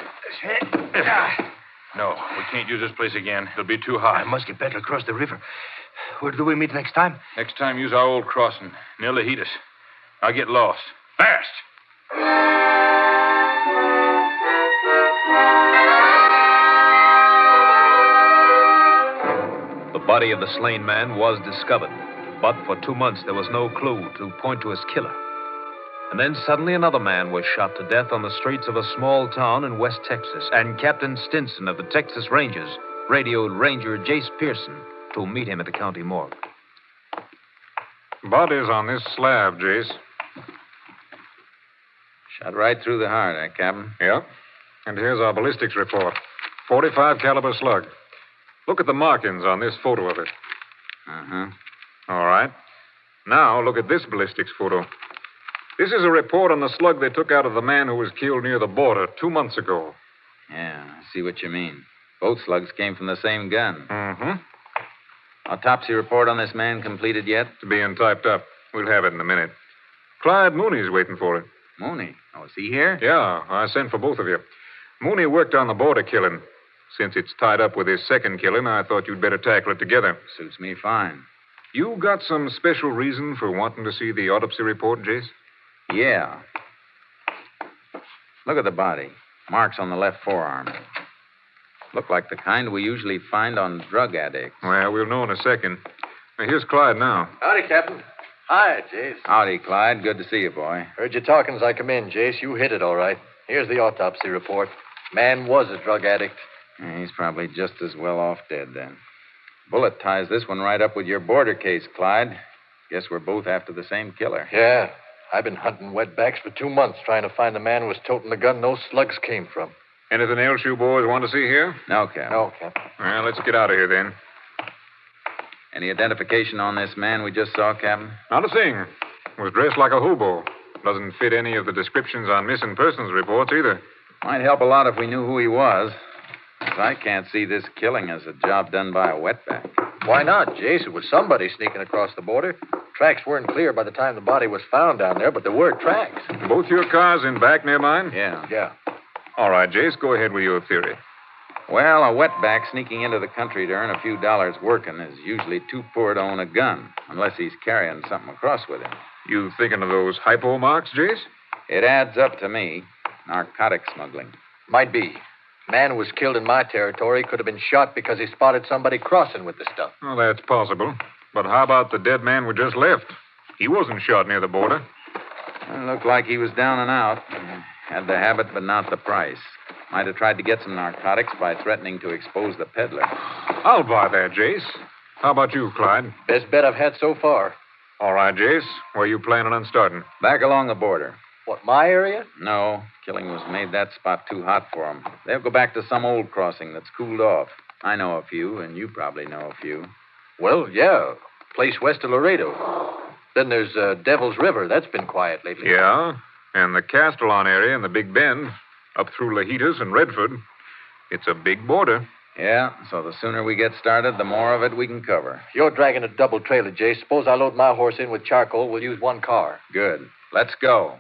No, we can't use this place again. It'll be too hot. I must get back across the river. Where do we meet next time? Next time, use our old crossing, near Lajitas. I'll get lost. Fast! The body of the slain man was discovered, but for 2 months there was no clue to point to his killer. And then suddenly another man was shot to death on the streets of a small town in West Texas, and Captain Stinson of the Texas Rangers radioed Ranger Jace Pearson to meet him at the county morgue. Body's on this slab, Jace. Shot right through the heart, Captain? Yeah. And here's our ballistics report. .45 caliber slug. Look at the markings on this photo of it. Uh-huh. All right. Now look at this ballistics photo. This is a report on the slug they took out of the man who was killed near the border 2 months ago. Yeah, I see what you mean. Both slugs came from the same gun. Mm-hmm. Autopsy report on this man completed yet? It's being typed up. We'll have it in a minute. Clyde Mooney's waiting for it. Mooney? Oh, is he here? Yeah, I sent for both of you. Mooney worked on the border killing. Since it's tied up with his second killing, I thought you'd better tackle it together. Suits me fine. You got some special reason for wanting to see the autopsy report, Jace? Yeah. Look at the body. Marks on the left forearm. Look like the kind we usually find on drug addicts. Well, we'll know in a second. Now, here's Clyde now. Howdy, Captain. Hi, Jace. Howdy, Clyde. Good to see you, boy. Heard you talking as I come in, Jace. You hit it all right. Here's the autopsy report. Man was a drug addict. Yeah, he's probably just as well off dead then. Bullet ties this one right up with your border case, Clyde. Guess we're both after the same killer. Yeah. I've been hunting wetbacks for 2 months trying to find the man who was toting the gun those slugs came from. Anything else you boys want to see here? No, Cap. No, Captain. Well, let's get out of here then. Any identification on this man we just saw, Captain? Not a thing. Was dressed like a hobo. Doesn't fit any of the descriptions on missing persons reports either. Might help a lot if we knew who he was. 'Cause I can't see this killing as a job done by a wetback. Why not, Jace? It was somebody sneaking across the border. Tracks weren't clear by the time the body was found down there, but there were tracks. Both your cars in back near mine? Yeah. All right, Jace, go ahead with your theory. Well, a wetback sneaking into the country to earn a few dollars working is usually too poor to own a gun, unless he's carrying something across with him. You thinking of those hypo marks, Jace? It adds up to me. Narcotic smuggling. Might be. Man who was killed in my territory could have been shot because he spotted somebody crossing with the stuff. Well, that's possible. But how about the dead man we just left? He wasn't shot near the border. It looked like he was down and out. Had the habit, but not the price. Might have tried to get some narcotics by threatening to expose the peddler. I'll buy that, Jace. How about you, Clyde? Best bet I've had so far. All right, Jace. Where you planning on starting? Back along the border. What, my area? No. Killing was made that spot too hot for them. They'll go back to some old crossing that's cooled off. I know a few, and you probably know a few. Well, yeah. Place west of Laredo. Then there's Devil's River. That's been quiet lately. Yeah. And the Castellon area and the Big Bend. Up through Lajitas and Redford. It's a big border. Yeah, so the sooner we get started, the more of it we can cover. You're dragging a double trailer, Jace. Suppose I load my horse in with charcoal. We'll use one car. Good. Let's go.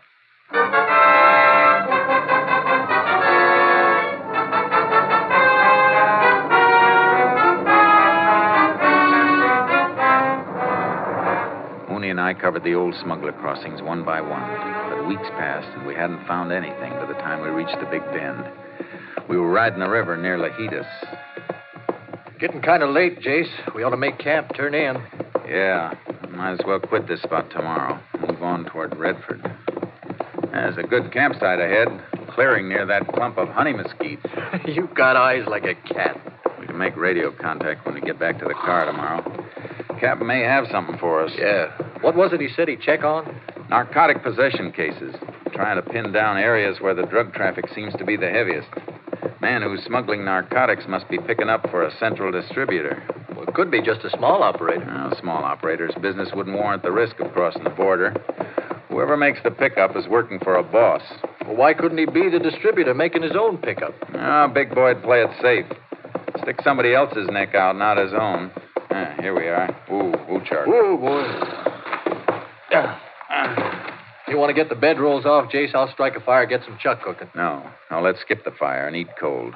Mooney and I covered the old smuggler crossings one by one. But weeks passed, and we hadn't found anything by the time we reached the Big Bend. We were riding the river near Lajitas. Getting kind of late, Jace. We ought to make camp, turn in. Yeah, might as well quit this spot tomorrow. Move on toward Redford. There's a good campsite ahead, clearing near that clump of honey mesquite. You've got eyes like a cat. We can make radio contact when we get back to the car tomorrow. Captain may have something for us. Yeah. What was it he said he'd check on? Narcotic possession cases. Trying to pin down areas where the drug traffic seems to be the heaviest. Man who's smuggling narcotics must be picking up for a central distributor. Well, it could be just a small operator. No, small operator's business wouldn't warrant the risk of crossing the border. Whoever makes the pickup is working for a boss. Well, why couldn't he be the distributor making his own pickup? Oh, big boy'd play it safe. Stick somebody else's neck out, not his own. Here we are. Ooh, charcoal. Ooh, boy. You want to get the bedrolls off, Jace? I'll strike a fire, get some chuck cooking. No, let's skip the fire and eat cold.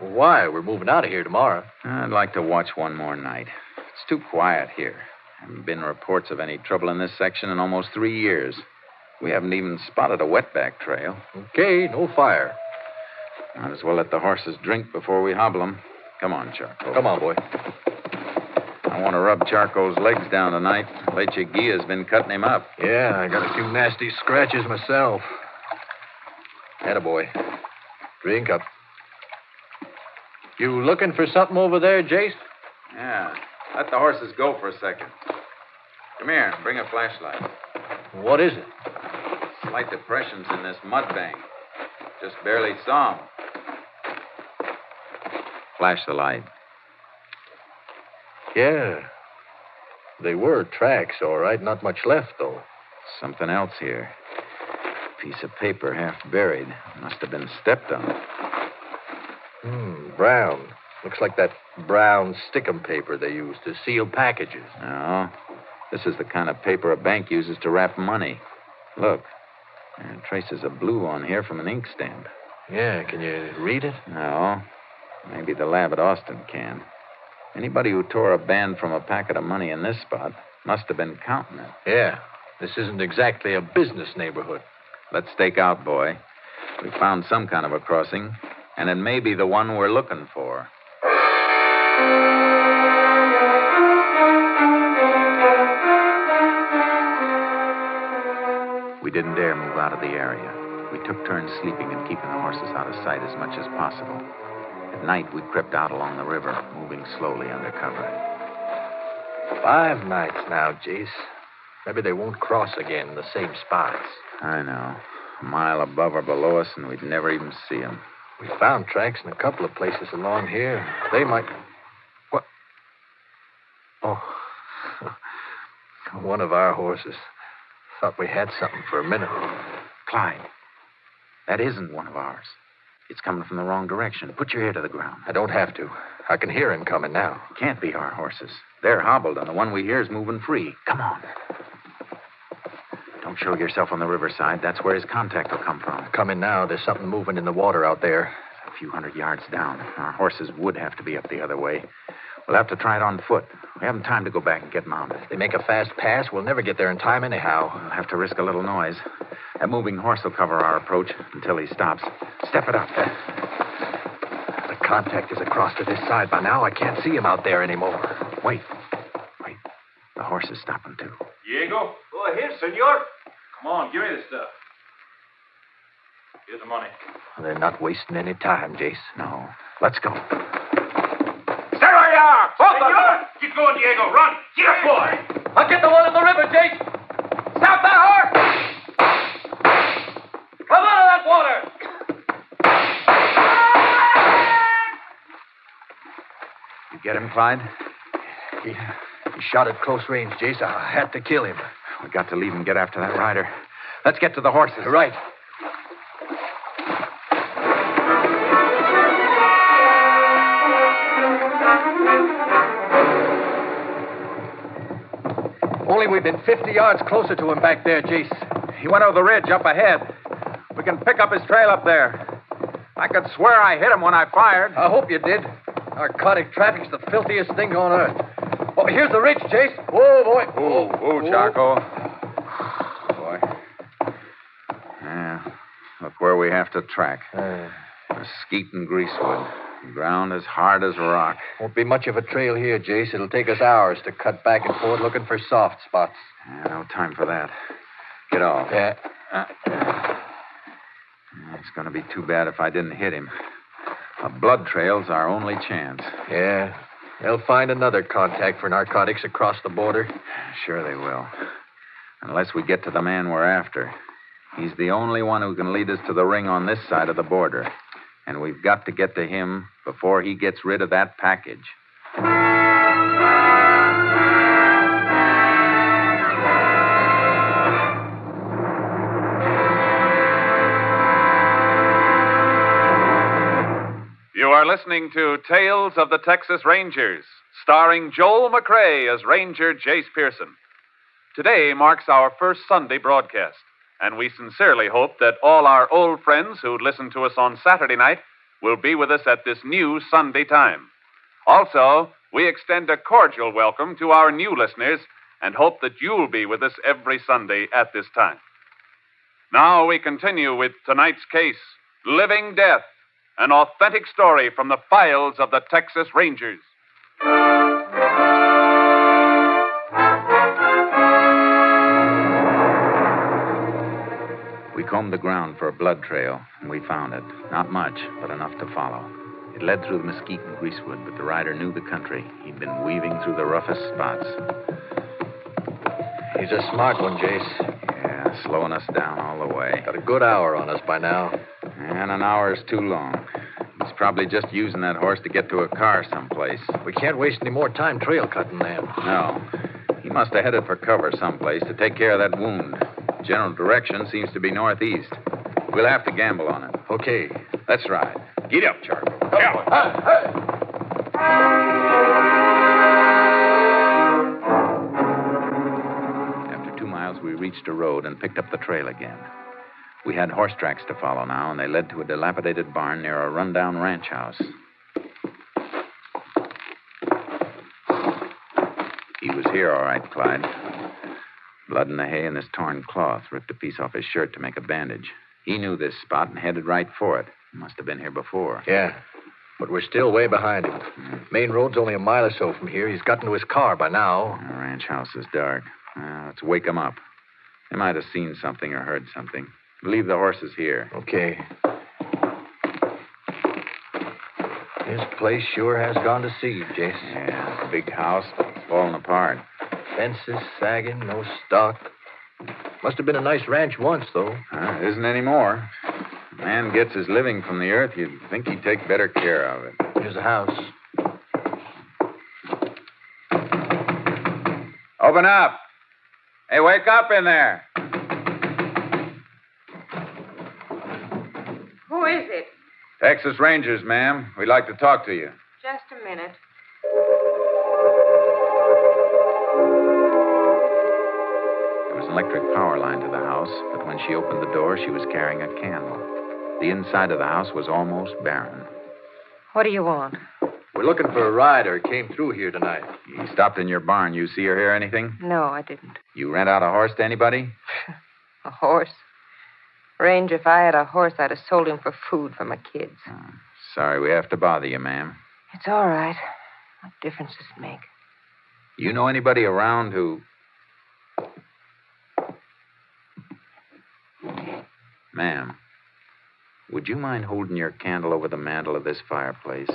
Well, why? We're moving out of here tomorrow. I'd like to watch one more night. It's too quiet here. Haven't been reports of any trouble in this section in almost 3 years. We haven't even spotted a wetback trail. Okay, no fire. Might as well let the horses drink before we hobble them. Come on, Charcoal. Come on, boy. I want to rub Charcoal's legs down tonight. Lecheguia's been cutting him up. Yeah, I got a few nasty scratches myself. Attaboy. Drink up. You looking for something over there, Jace? Yeah. Let the horses go for a second. Come here. Bring a flashlight. What is it? Slight depressions in this mud bank. Just barely saw 'em. Flash the light. Yeah. They were tracks, all right. Not much left, though. Something else here. Piece of paper half buried. Must have been stepped on. Brown. Looks like that brown stickum paper they use to seal packages. No. This is the kind of paper a bank uses to wrap money. Look. There are traces of blue on here from an ink stamp. Yeah, can you read it? No. Maybe the lab at Austin can. Anybody who tore a band from a packet of money in this spot must have been counting it. Yeah, this isn't exactly a business neighborhood. Let's stake out, boy. We found some kind of a crossing, and it may be the one we're looking for. We didn't dare move out of the area. We took turns sleeping and keeping the horses out of sight as much as possible. At night, we crept out along the river, moving slowly under cover. 5 nights now, Jace. Maybe they won't cross again in the same spots. I know. A mile above or below us, and we'd never even see them. We found tracks in a couple of places along here. They might... What? Oh. One of our horses. Thought we had something for a minute. Clyde, that isn't one of ours. It's coming from the wrong direction. Put your ear to the ground. I don't have to. I can hear him coming now. It can't be our horses. They're hobbled, and the one we hear is moving free. Come on. Don't show yourself on the riverside. That's where his contact will come from. Coming now. There's something moving in the water out there. A few hundred yards down. Our horses would have to be up the other way. We'll have to try it on foot. We haven't time to go back and get mounted. If they make a fast pass, we'll never get there in time anyhow. We'll have to risk a little noise. That moving horse will cover our approach until he stops. Step it up. The contact is across to this side by now. I can't see him out there anymore. Wait. The horse is stopping, too. Diego? Oh, here, senor. Come on, give me the stuff. Here's the money. They're not wasting any time, Jace. No. Let's go. Stay where you are! Both of you! Keep going, Diego. Run! Here, boy! I'll get the one in the river, Jace! Stop that horse! Come out of that water! You get him, Clyde? He shot at close range, Jace. I had to kill him. We got to leave and get after that rider. Let's get to the horses. Right. Only we've been 50 yards closer to him back there, Jace. He went over the ridge up ahead. We can pick up his trail up there. I could swear I hit him when I fired. I hope you did. Narcotic traffic's the filthiest thing on earth. Oh, here's the ridge, Jace. Whoa, boy. Whoa, Charcoal. Boy. Yeah, look where we have to track. Mesquite and greasewood. The ground as hard as rock. Won't be much of a trail here, Jace. It'll take us hours to cut back and forth looking for soft spots. No time for that. Get off. Yeah. It's going to be too bad if I didn't hit him. A blood trail's our only chance. Yeah. They'll find another contact for narcotics across the border. Sure they will. Unless we get to the man we're after. He's the only one who can lead us to the ring on this side of the border. And we've got to get to him before he gets rid of that package. You are listening to Tales of the Texas Rangers, starring Joel McCrea as Ranger Jace Pearson. Today marks our first Sunday broadcast, and we sincerely hope that all our old friends who listened to us on Saturday night will be with us at this new Sunday time. Also, we extend a cordial welcome to our new listeners and hope that you'll be with us every Sunday at this time. Now we continue with tonight's case, Living Death, an authentic story from the files of the Texas Rangers. We combed the ground for a blood trail, and we found it. Not much, but enough to follow. It led through the mesquite and greasewood, but the rider knew the country. He'd been weaving through the roughest spots. He's a smart one, Jace. Yeah, slowing us down all the way. Got a good hour on us by now. And an hour's too long. He's probably just using that horse to get to a car someplace. We can't waste any more time trail cutting then. No. He must have headed for cover someplace to take care of that wound. General direction seems to be northeast. We'll have to gamble on it. Okay. Let's ride. Get up, Charlie. After 2 miles, we reached a road and picked up the trail again. We had horse tracks to follow now, and they led to a dilapidated barn near a rundown ranch house. here, all right, Clyde. Blood in the hay and this torn cloth. Ripped a piece off his shirt to make a bandage. He knew this spot and headed right for it. Must have been here before. Yeah, but we're still way behind him. Main road's only a mile or so from here. He's gotten to his car by now. The ranch house is dark. Let's wake him up. They might have seen something or heard something. Leave the horses here. Okay. This place sure has gone to seed, Jace. Yeah, it's a big house. It's falling apart. Fences sagging, no stock. Must have been a nice ranch once, though. It isn't anymore. A man gets his living from the earth, you'd think he'd take better care of it. Here's the house. Open up. Hey, wake up in there. Who is it? Texas Rangers, ma'am. We'd like to talk to you. Just a minute. There was an electric power line to the house, but when she opened the door, she was carrying a candle. The inside of the house was almost barren. What do you want? We're looking for a rider. Came through here tonight. He stopped in your barn. You see or hear anything? No, I didn't. You rent out a horse to anybody? A horse? Ranger, if I had a horse, I'd have sold him for food for my kids. Sorry we have to bother you, ma'am. It's all right. What difference does it make? You know anybody around who... Ma'am, would you mind holding your candle over the mantel of this fireplace?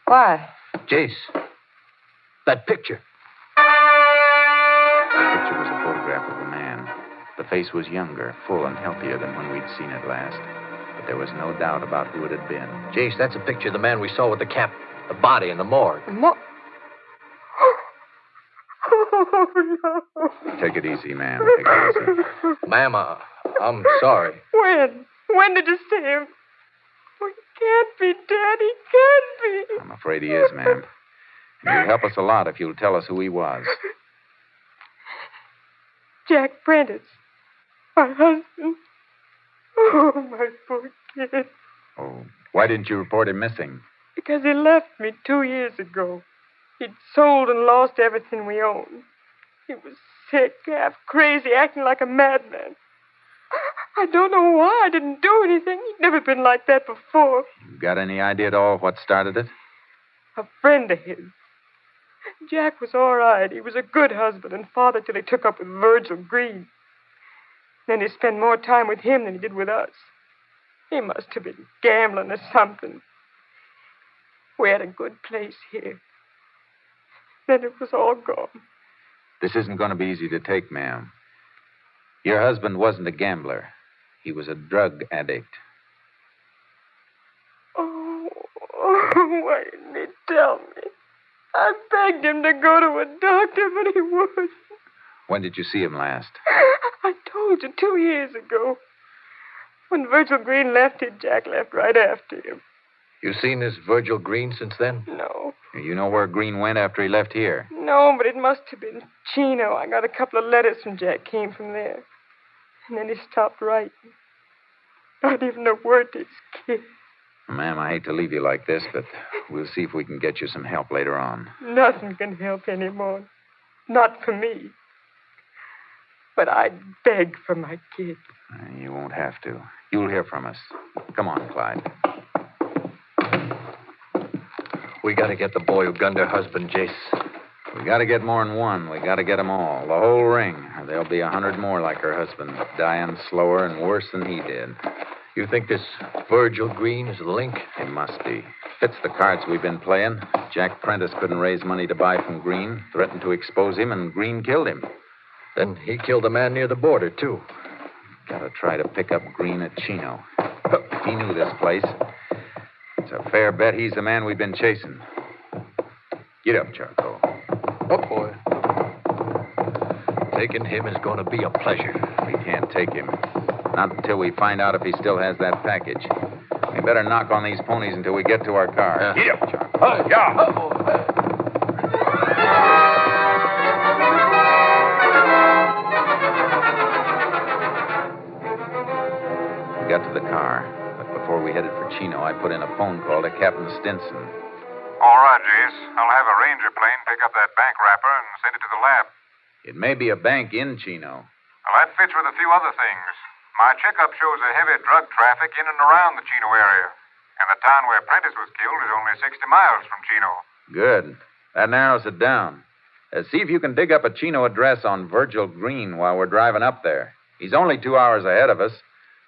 Why? Jace, that picture. The picture was a photograph of a man. The face was younger, full, and healthier than when we'd seen it last. But there was no doubt about who it had been. Jace, that's a picture of the man we saw with the cap, the body, in the morgue. Oh, no. Take it easy, ma'am. Take it easy. Ma'am, I'm sorry. When? When did you see him? Oh, he can't be dead. He can't be. I'm afraid he is, ma'am. And you'd help us a lot if you'll tell us who he was. Jack Prentice. My husband. Oh, my poor kid. Oh, why didn't you report him missing? Because he left me 2 years ago. He'd sold and lost everything we owned. He was sick, half crazy, acting like a madman. I don't know why I didn't do anything. He'd never been like that before. You got any idea at all what started it? A friend of his. Jack was all right. He was a good husband and father till he took up with Virgil Green. Then he spent more time with him than he did with us. He must have been gambling or something. We had a good place here. Then it was all gone. This isn't going to be easy to take, ma'am. Your husband wasn't a gambler. He was a drug addict. Oh, why didn't he tell me? I begged him to go to a doctor, but he wouldn't. When did you see him last? I told you 2 years ago. When Virgil Green left here, Jack left right after him. You seen this Virgil Green since then? No. You know where Green went after he left here? No, but it must have been Chino. I got a couple of letters from Jack, came from there. And then he stopped writing. Not even a word to his kid. Ma'am, I hate to leave you like this, but we'll see if we can get you some help later on. Nothing can help anymore. Not for me. But I'd beg for my kid. You won't have to. You'll hear from us. Come on, Clyde. We gotta get the boy who gunned her husband, Jace. We gotta get more than one. We gotta get them all. The whole ring. Or there'll be 100 more like her husband, dying slower and worse than he did. You think this Virgil Green is the link? It must be. Fits the cards we've been playing. Jack Prentice couldn't raise money to buy from Green, threatened to expose him, and Green killed him. Then he killed a man near the border, too. Gotta try to pick up Green at Chino. He knew this place. It's a fair bet he's the man we've been chasing. Get up, Charcoal. Up, boy. Taking him is going to be a pleasure. We can't take him. Not until we find out if he still has that package. We better knock on these ponies until we get to our car. Yeah. Get up, Charcoal. Yeah. We got to the car. Before we headed for Chino, I put in a phone call to Captain Stinson. All right, Jace. I'll have a ranger plane pick up that bank wrapper and send it to the lab. It may be a bank in Chino. Well, that fits with a few other things. My checkup shows a heavy drug traffic in and around the Chino area. And the town where Prentice was killed is only 60 miles from Chino. Good. That narrows it down. See if you can dig up a Chino address on Virgil Green while we're driving up there. He's only 2 hours ahead of us.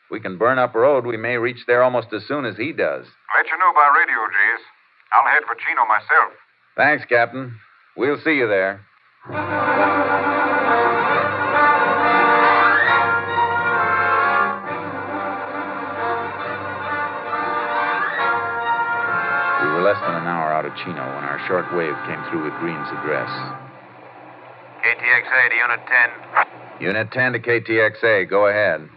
If we can burn up road, we may reach there almost as soon as he does. Let you know by radio, Jace. I'll head for Chino myself. Thanks, Captain. We'll see you there. We were less than an hour out of Chino when our short wave came through with Green's address. KTXA to Unit 10. Unit 10 to KTXA. Go ahead.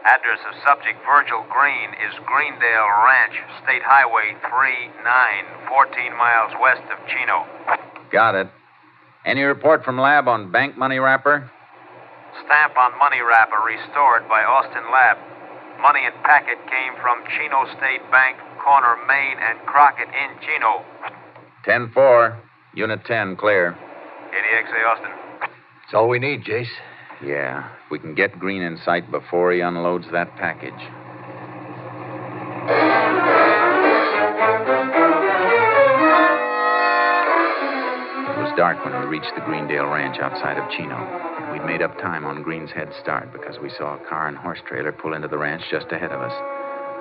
Address of subject Virgil Green is Greendale Ranch, State Highway 39, 14 miles west of Chino. Got it. Any report from lab on bank money wrapper? Stamp on money wrapper restored by Austin Lab. Money and packet came from Chino State Bank, corner Main and Crockett in Chino. 10-4. Unit 10, clear. KTXA Austin. That's all we need, Jace. Yeah, if we can get Green in sight before he unloads that package. It was dark when we reached the Greendale Ranch outside of Chino. We'd made up time on Green's head start because we saw a car and horse trailer pull into the ranch just ahead of us.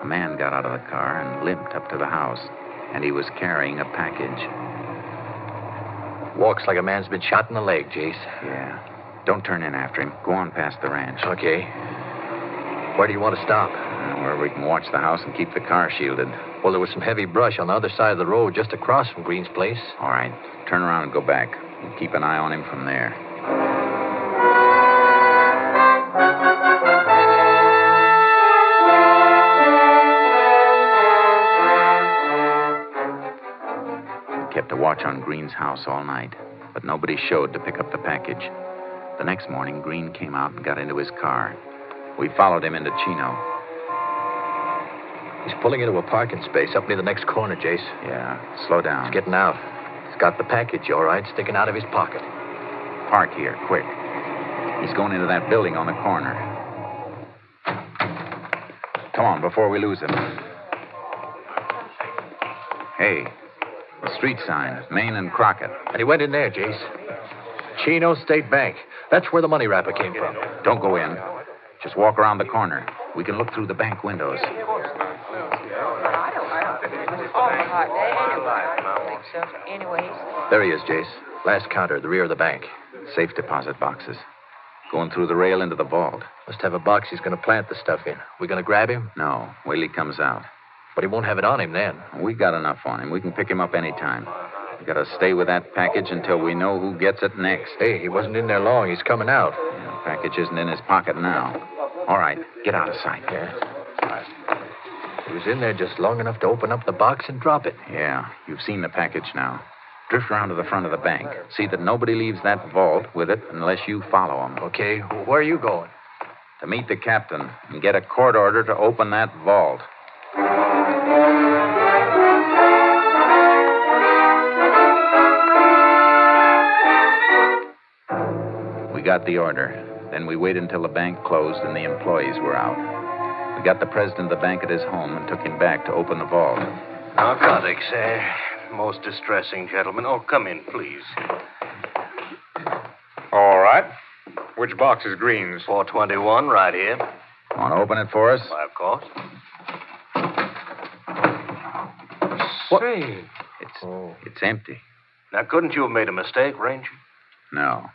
A man got out of the car and limped up to the house, and he was carrying a package. Walks like a man's been shot in the leg, Jace. Yeah. Don't turn in after him. Go on past the ranch. Okay. Where do you want to stop? Where we can watch the house and keep the car shielded. Well, there was some heavy brush on the other side of the road just across from Green's place. All right. Turn around and go back. We'll keep an eye on him from there. We kept a watch on Green's house all night, but nobody showed to pick up the package. The next morning, Green came out and got into his car. We followed him into Chino. He's pulling into a parking space up near the next corner, Jace. Yeah, slow down. He's getting out. He's got the package, all right, sticking out of his pocket. Park here, quick. He's going into that building on the corner. Come on, before we lose him. Hey, the street sign, Main and Crockett. And he went in there, Jace. Chino State Bank. That's where the money wrapper came from. Don't go in. Just walk around the corner. We can look through the bank windows. There he is, Jace. Last counter, the rear of the bank. Safe deposit boxes. Going through the rail into the vault. Must have a box he's going to plant the stuff in. We going to grab him? No, wait till he comes out. But he won't have it on him then. We got enough on him. We can pick him up any time. We got to stay with that package until we know who gets it next. Hey, he wasn't in there long. He's coming out. Yeah, the package isn't in his pocket now. All right, get out of sight. Yeah. He was in there just long enough to open up the box and drop it. Yeah, you've seen the package now. Drift around to the front of the bank. See that nobody leaves that vault with it unless you follow him. Okay, where are you going? To meet the captain and get a court order to open that vault. We got the order. Then we waited until the bank closed and the employees were out. We got the president of the bank at his home and took him back to open the vault. Narcotics, most distressing, gentlemen. Oh, come in, please. All right. Which box is Green's? 421, right here. Want to open it for us? Why, of course. Say. It's empty. Now, couldn't you have made a mistake, Ranger? No.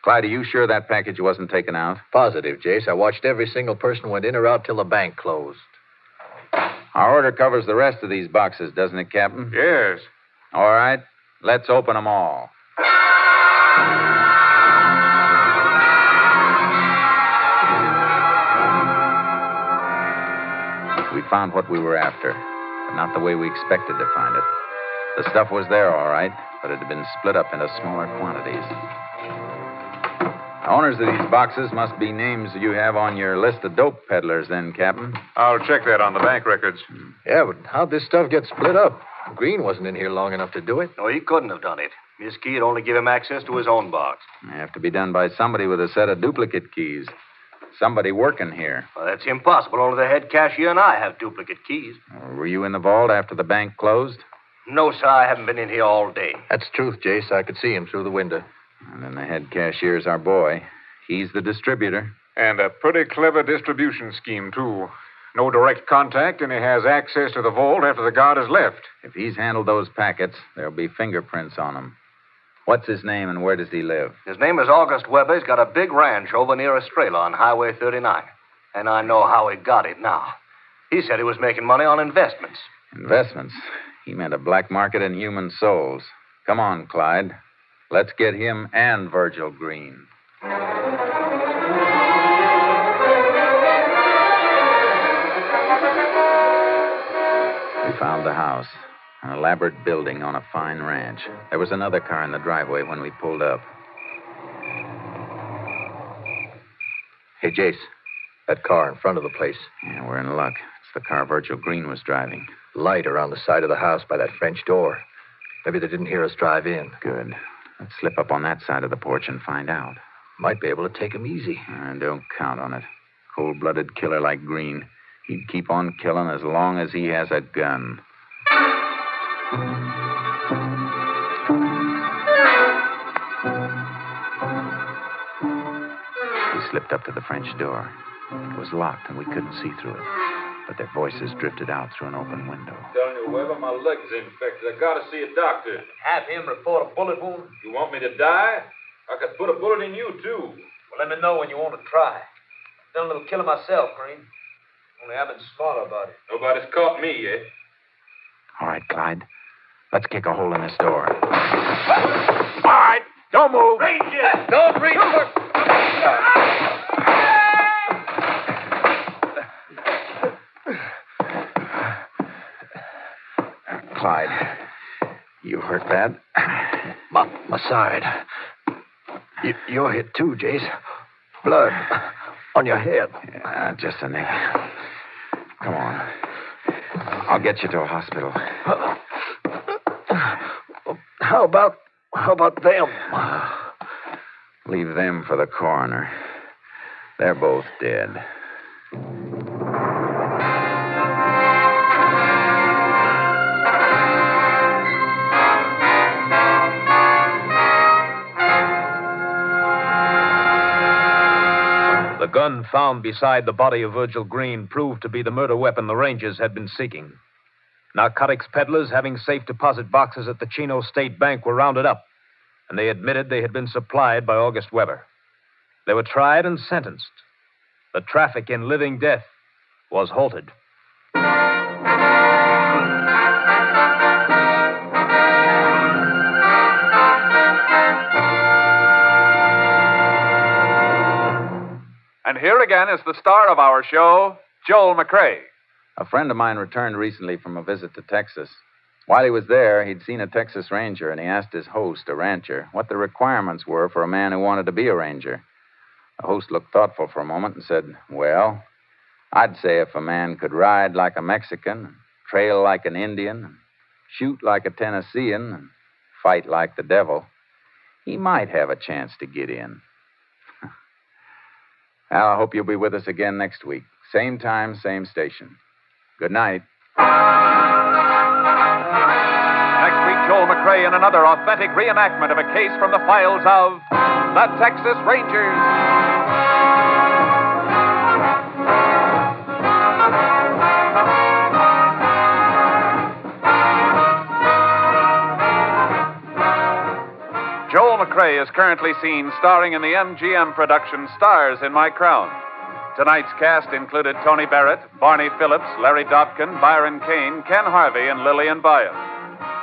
Clyde, are you sure that package wasn't taken out? Positive, Jace. I watched every single person went in or out till the bank closed. Our order covers the rest of these boxes, doesn't it, Captain? Yes. All right. Let's open them all. We found what we were after, but not the way we expected to find it. The stuff was there, all right, but it had been split up into smaller quantities. The owners of these boxes must be names you have on your list of dope peddlers, then, Captain. I'll check that on the bank records. Yeah, but how'd this stuff get split up? Green wasn't in here long enough to do it. No, he couldn't have done it. His key would only give him access to his own box. They have to be done by somebody with a set of duplicate keys. Somebody working here. Well, that's impossible. Only the head cashier and I have duplicate keys. Were you in the vault after the bank closed? No, sir, I haven't been in here all day. That's truth, Jace. I could see him through the window. And then the head cashier's our boy. He's the distributor. And a pretty clever distribution scheme, too. No direct contact, and he has access to the vault after the guard has left. If he's handled those packets, there'll be fingerprints on them. What's his name and where does he live? His name is August Weber. He's got a big ranch over near Estrella on Highway 39. And I know how he got it now. He said he was making money on investments. Investments? He meant a black market in human souls. Come on, Clyde. Let's get him and Virgil Green. We found the house. An elaborate building on a fine ranch. There was another car in the driveway when we pulled up. Hey, Jace. That car in front of the place. Yeah, we're in luck. It's the car Virgil Green was driving. Light around the side of the house by that French door. Maybe they didn't hear us drive in. Good. Let's slip up on that side of the porch and find out. Might be able to take him easy. Don't count on it. Cold-blooded killer like Green. He'd keep on killing as long as he has a gun. We slipped up to the French door. It was locked and we couldn't see through it. But their voices drifted out through an open window. I'm telling you, Weber, my leg's infected. I gotta see a doctor. Have him report a bullet wound? You want me to die? I could put a bullet in you, too. Well, let me know when you want to try. Done a little killing myself, Green. Only I've been smarter about it. Nobody's caught me yet. All right, Clyde. Let's kick a hole in this door. All right, don't move. Ranger! Don't reach for... Clyde, you hurt bad? My side. You're hit too, Jace. Blood on your head. Yeah, just a nick. Come on. I'll get you to a hospital. How about them? Leave them for the coroner. They're both dead. The gun found beside the body of Virgil Green proved to be the murder weapon the Rangers had been seeking. Narcotics peddlers having safe deposit boxes at the Chino State Bank were rounded up, and they admitted they had been supplied by August Weber. They were tried and sentenced. The traffic in living death was halted. And here again is the star of our show, Joel McCrea. A friend of mine returned recently from a visit to Texas. While he was there, he'd seen a Texas Ranger, and he asked his host, a rancher, what the requirements were for a man who wanted to be a ranger. The host looked thoughtful for a moment and said, well, I'd say if a man could ride like a Mexican, trail like an Indian, shoot like a Tennessean, and fight like the devil, he might have a chance to get in. Well, I hope you'll be with us again next week. Same time, same station. Good night. Next week, Joel McCrea in another authentic reenactment of a case from the files of the Texas Rangers. Joel McCrea is currently seen starring in the MGM production Stars in My Crown. Tonight's cast included Tony Barrett, Barney Phillips, Larry Dobkin, Byron Kane, Ken Harvey, and Lillian Byam.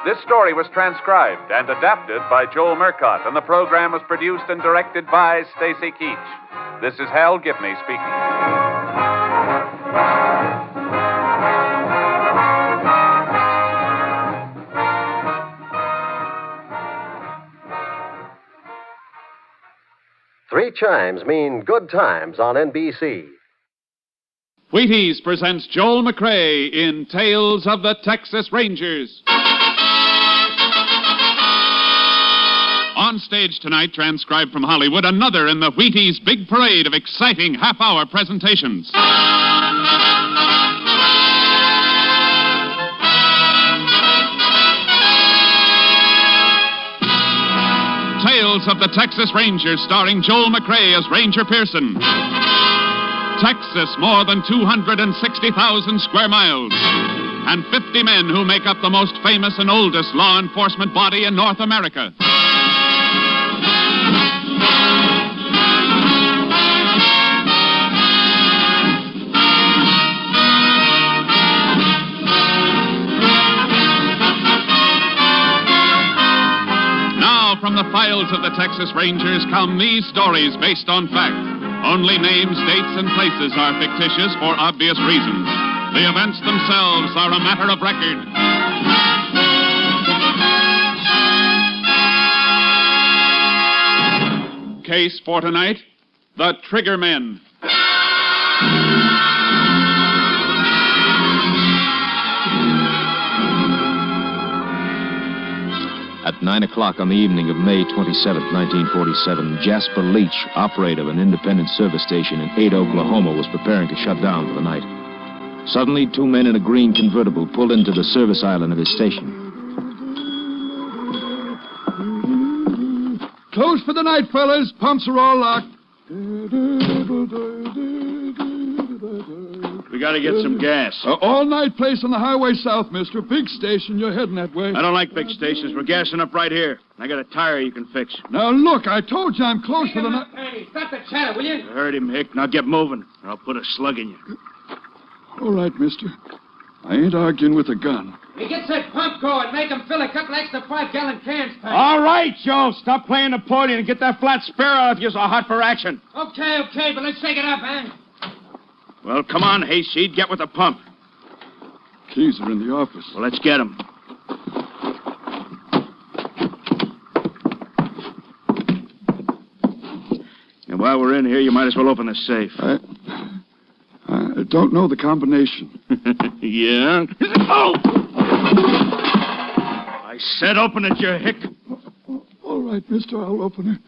This story was transcribed and adapted by Joel Murcott, and the program was produced and directed by Stacy Keach. This is Hal Gibney speaking. Three chimes mean good times on NBC. Wheaties presents Joel McCrea in Tales of the Texas Rangers. On stage tonight, transcribed from Hollywood, another in the Wheaties' big parade of exciting half-hour presentations. Tales of the Texas Rangers, starring Joel McCrea as Ranger Pearson. Texas, more than 260,000 square miles. And 50 men who make up the most famous and oldest law enforcement body in North America. Now, from the files of the Texas Rangers come these stories based on fact. Only names, dates, and places are fictitious for obvious reasons. The events themselves are a matter of record. Case for tonight, the Trigger Men. At 9 o'clock on the evening of May 27, 1947, Jasper Leach, operator of an independent service station in Ada, Oklahoma, was preparing to shut down for the night. Suddenly, two men in a green convertible pulled into the service island of his station. Closed for the night, fellas. Pumps are all locked. We gotta get some gas. All-night place on the highway south, mister. Big station. You're heading that way. I don't like big stations. We're gassing up right here. I got a tire you can fix. Now, look, I told you I'm close for the night. Hey, stop the chatter, will you? You heard him, Hick. Now get moving, or I'll put a slug in you. All right, mister. I ain't arguing with a gun. Hey, get that pump going. Make them fill a couple extra 5-gallon cans, Pat. All right, Joe. Stop playing Napoleon and get that flat spur out if you're so hot for action. Okay, but let's take it up, eh? Well, come on, Hayseed. Get with the pump. Keys are in the office. Well, let's get them. And while we're in here, you might as well open the safe. I don't know the combination. Yeah? Oh! I said open it, you hick. All right, mister, I'll open it.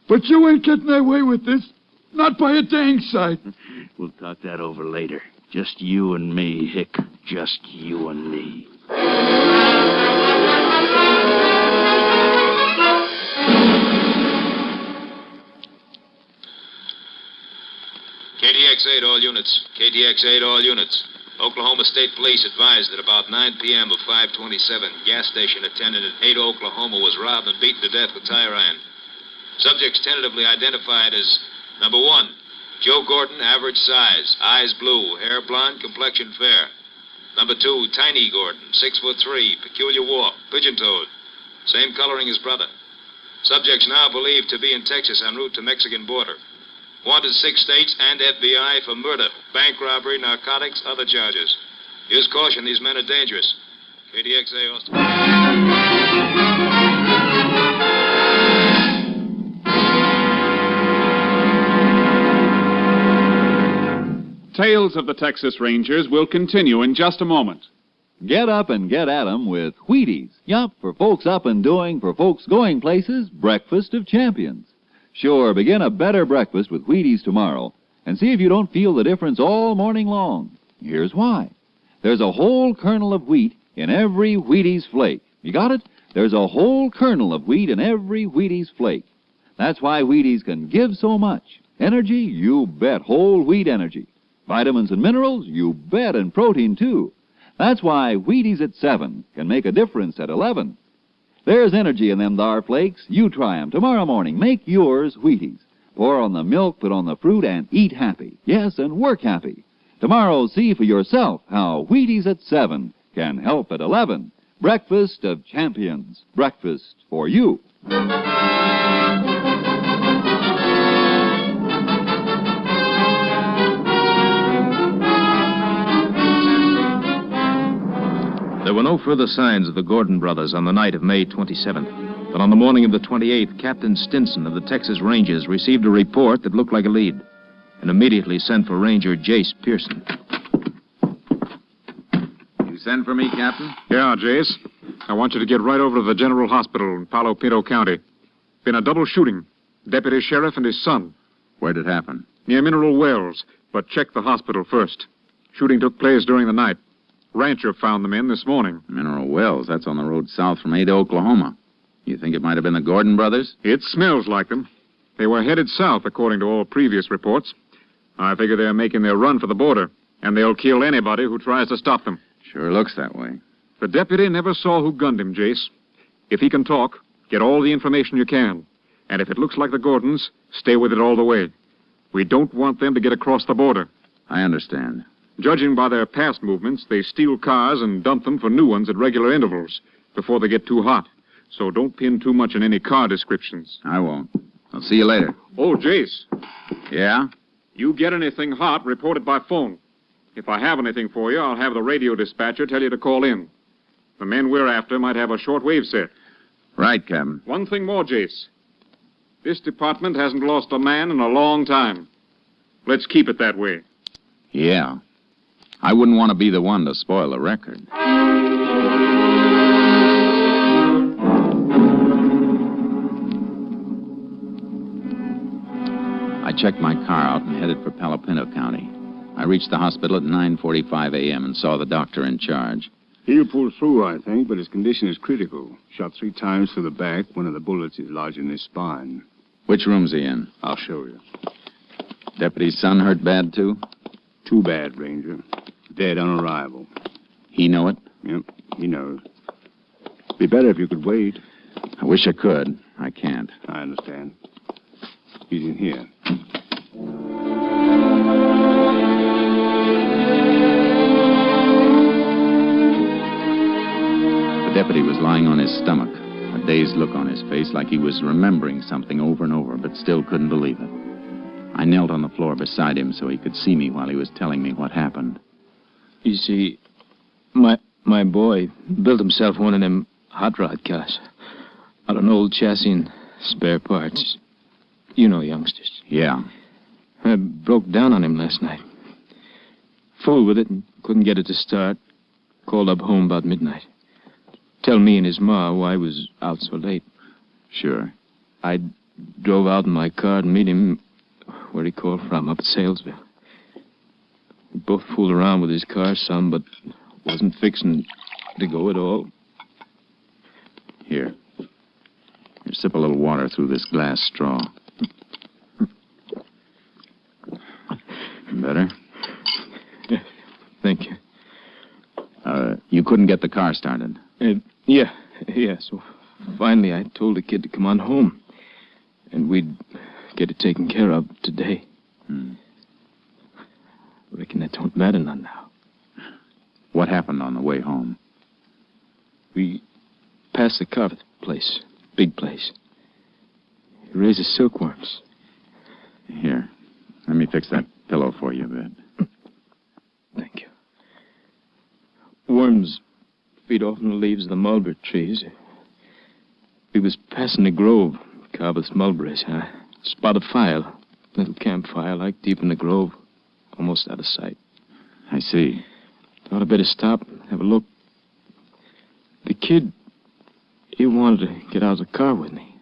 But you ain't getting away with this. Not by a dang sight. We'll talk that over later. Just you and me, Hick. Just you and me. KTX-8, all units. KTX-8, all units. Oklahoma State Police advised that about 9 p.m. of 5/27, gas station attendant at Ada, Oklahoma was robbed and beaten to death with tire iron. Subjects tentatively identified as number 1, Joe Gordon, average size, eyes blue, hair blonde, complexion fair. Number 2, Tiny Gordon, 6'3", peculiar walk, pigeon-toed, same coloring as brother. Subjects now believed to be in Texas en route to Mexican border. Wanted 6 states and FBI for murder, bank robbery, narcotics, other charges. Use caution, these men are dangerous. KDXA, Austin. Tales of the Texas Rangers will continue in just a moment. Get up and get at 'em with Wheaties. Yup, for folks up and doing, for folks going places, breakfast of champions. Sure, begin a better breakfast with Wheaties tomorrow and see if you don't feel the difference all morning long. Here's why. There's a whole kernel of wheat in every Wheaties flake. You got it? There's a whole kernel of wheat in every Wheaties flake. That's why Wheaties can give so much. Energy? You bet. Whole wheat energy. Vitamins and minerals? You bet. And protein, too. That's why Wheaties at 7 can make a difference at 11. There's energy in them thar flakes. You try 'em tomorrow morning. Make yours Wheaties. Pour on the milk, put on the fruit, and eat happy. Yes, and work happy. Tomorrow, see for yourself how Wheaties at 7 can help at 11. Breakfast of champions. Breakfast for you. There were no further signs of the Gordon brothers on the night of May 27th. But on the morning of the 28th, Captain Stinson of the Texas Rangers received a report that looked like a lead and immediately sent for Ranger Jace Pearson. You send for me, Captain? Yeah, Jace. I want you to get right over to the General Hospital in Palo Pinto County. Been a double shooting. Deputy sheriff and his son. Where'd it happen? Near Mineral Wells, but check the hospital first. Shooting took place during the night. Rancher found the men this morning. Mineral Wells, that's on the road south from Ada, Oklahoma. You think it might have been the Gordon brothers? It smells like them. They were headed south, according to all previous reports. I figure they're making their run for the border, and they'll kill anybody who tries to stop them. Sure looks that way. The deputy never saw who gunned him, Jace. If he can talk, get all the information you can. And if it looks like the Gordons, stay with it all the way. We don't want them to get across the border. I understand. Judging by their past movements, they steal cars and dump them for new ones at regular intervals before they get too hot. So don't pin too much on any car descriptions. I won't. I'll see you later. Oh, Jace. Yeah? You get anything hot, report it by phone. If I have anything for you, I'll have the radio dispatcher tell you to call in. The men we're after might have a shortwave set. Right, Captain. One thing more, Jace. This department hasn't lost a man in a long time. Let's keep it that way. Yeah. I wouldn't want to be the one to spoil the record. I checked my car out and headed for Palo Pinto County. I reached the hospital at 9:45 a.m. and saw the doctor in charge. He'll pull through, I think, but his condition is critical. Shot 3 times through the back. One of the bullets is lodged in his spine. Which room's he in? I'll show you. Deputy's son hurt bad, too? Too bad, Ranger. Dead on arrival. He know it? Yep, he knows. Be better if you could wait. I wish I could. I can't. I understand. He's in here. The deputy was lying on his stomach, a dazed look on his face like he was remembering something over and over, but still couldn't believe it. I knelt on the floor beside him so he could see me while he was telling me what happened. You see, my boy built himself one of them hot rod cars out of an old chassis and spare parts. You know youngsters. Yeah. I broke down on him last night. Fooled with it and couldn't get it to start. Called up home about midnight. Tell me and his ma why I was out so late. Sure. I drove out in my car to meet him where he called from, up at Salesville. We both fooled around with his car some, but wasn't fixing to go at all. Here, sip a little water through this glass straw. Better? Yeah, thank you. You couldn't get the car started? Yeah. So finally I told the kid to come on home. And we'd get it taken care of today. Reckon that don't matter none now. What happened on the way home? We passed the carpet place. Big place. He raises silkworms. Here, let me fix that pillow for you a bit. Thank you. Worms feed off in the leaves of the mulberry trees. We was passing the grove, Carver's mulberries. I spotted a fire, little campfire like deep in the grove, almost out of sight. I see. Thought I'd better stop, have a look. The kid, he wanted to get out of the car with me.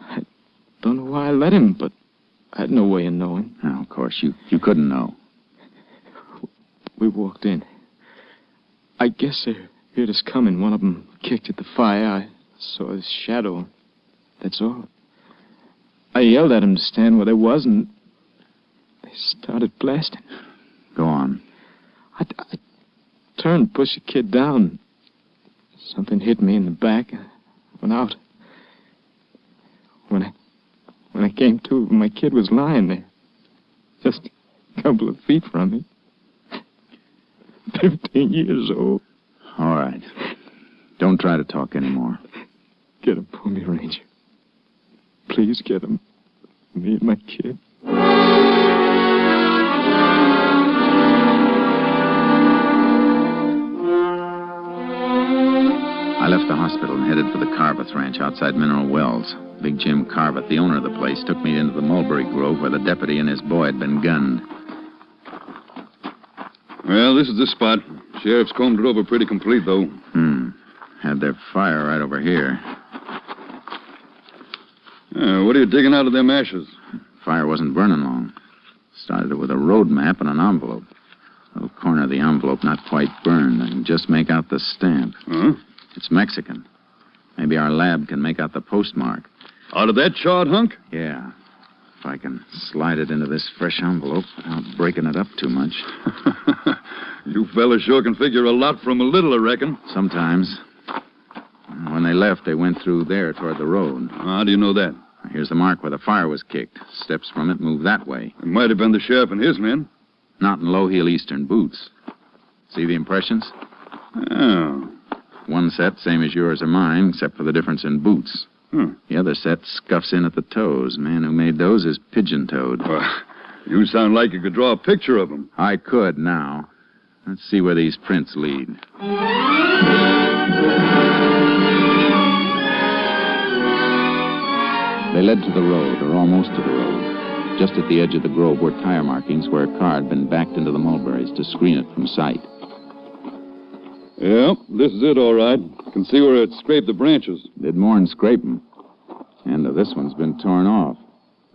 I don't know why I let him, but I had no way of knowing. Oh, of course, you couldn't know. We walked in. I guess they heard us coming. One of them kicked at the fire. I saw his shadow. That's all. I yelled at him to stand where they was, and they started blasting. Go on. I turned, pushed the kid down. Something hit me in the back. I went out. When I came to, my kid was lying there, just a couple of feet from me. 15 years old. All right. Don't try to talk anymore. Get him for me, Ranger. Please get him. Me and my kid. I left the hospital and headed for the Carveth Ranch outside Mineral Wells. Big Jim Carveth, the owner of the place, took me into the mulberry grove where the deputy and his boy had been gunned. Well, this is the spot. Sheriff's combed it over pretty complete, though. Had their fire right over here. What are you digging out of them ashes? Fire wasn't burning long. Started it with a road map and an envelope. The little corner of the envelope not quite burned. I can just make out the stamp. Huh? It's Mexican. Maybe our lab can make out the postmark. Out of that charred hunk? Yeah. If I can slide it into this fresh envelope without breaking it up too much. You fellas sure can figure a lot from a little, I reckon. Sometimes. When they left, they went through there toward the road. How do you know that? Here's the mark where the fire was kicked. Steps from it move that way. It might have been the sheriff and his men. Not in low-heel Eastern boots. See the impressions? Oh. One set, same as yours or mine, except for the difference in boots. The other set scuffs in at the toes. Man who made those is pigeon-toed. Well, you sound like you could draw a picture of them. I could now. Let's see where these prints lead. They led to the road, or almost to the road. Just at the edge of the grove were tire markings where a car had been backed into the mulberries to screen it from sight. Yeah, this is it, all right. Can see where it scraped the branches. Did more than scrape them. End of this one's been torn off.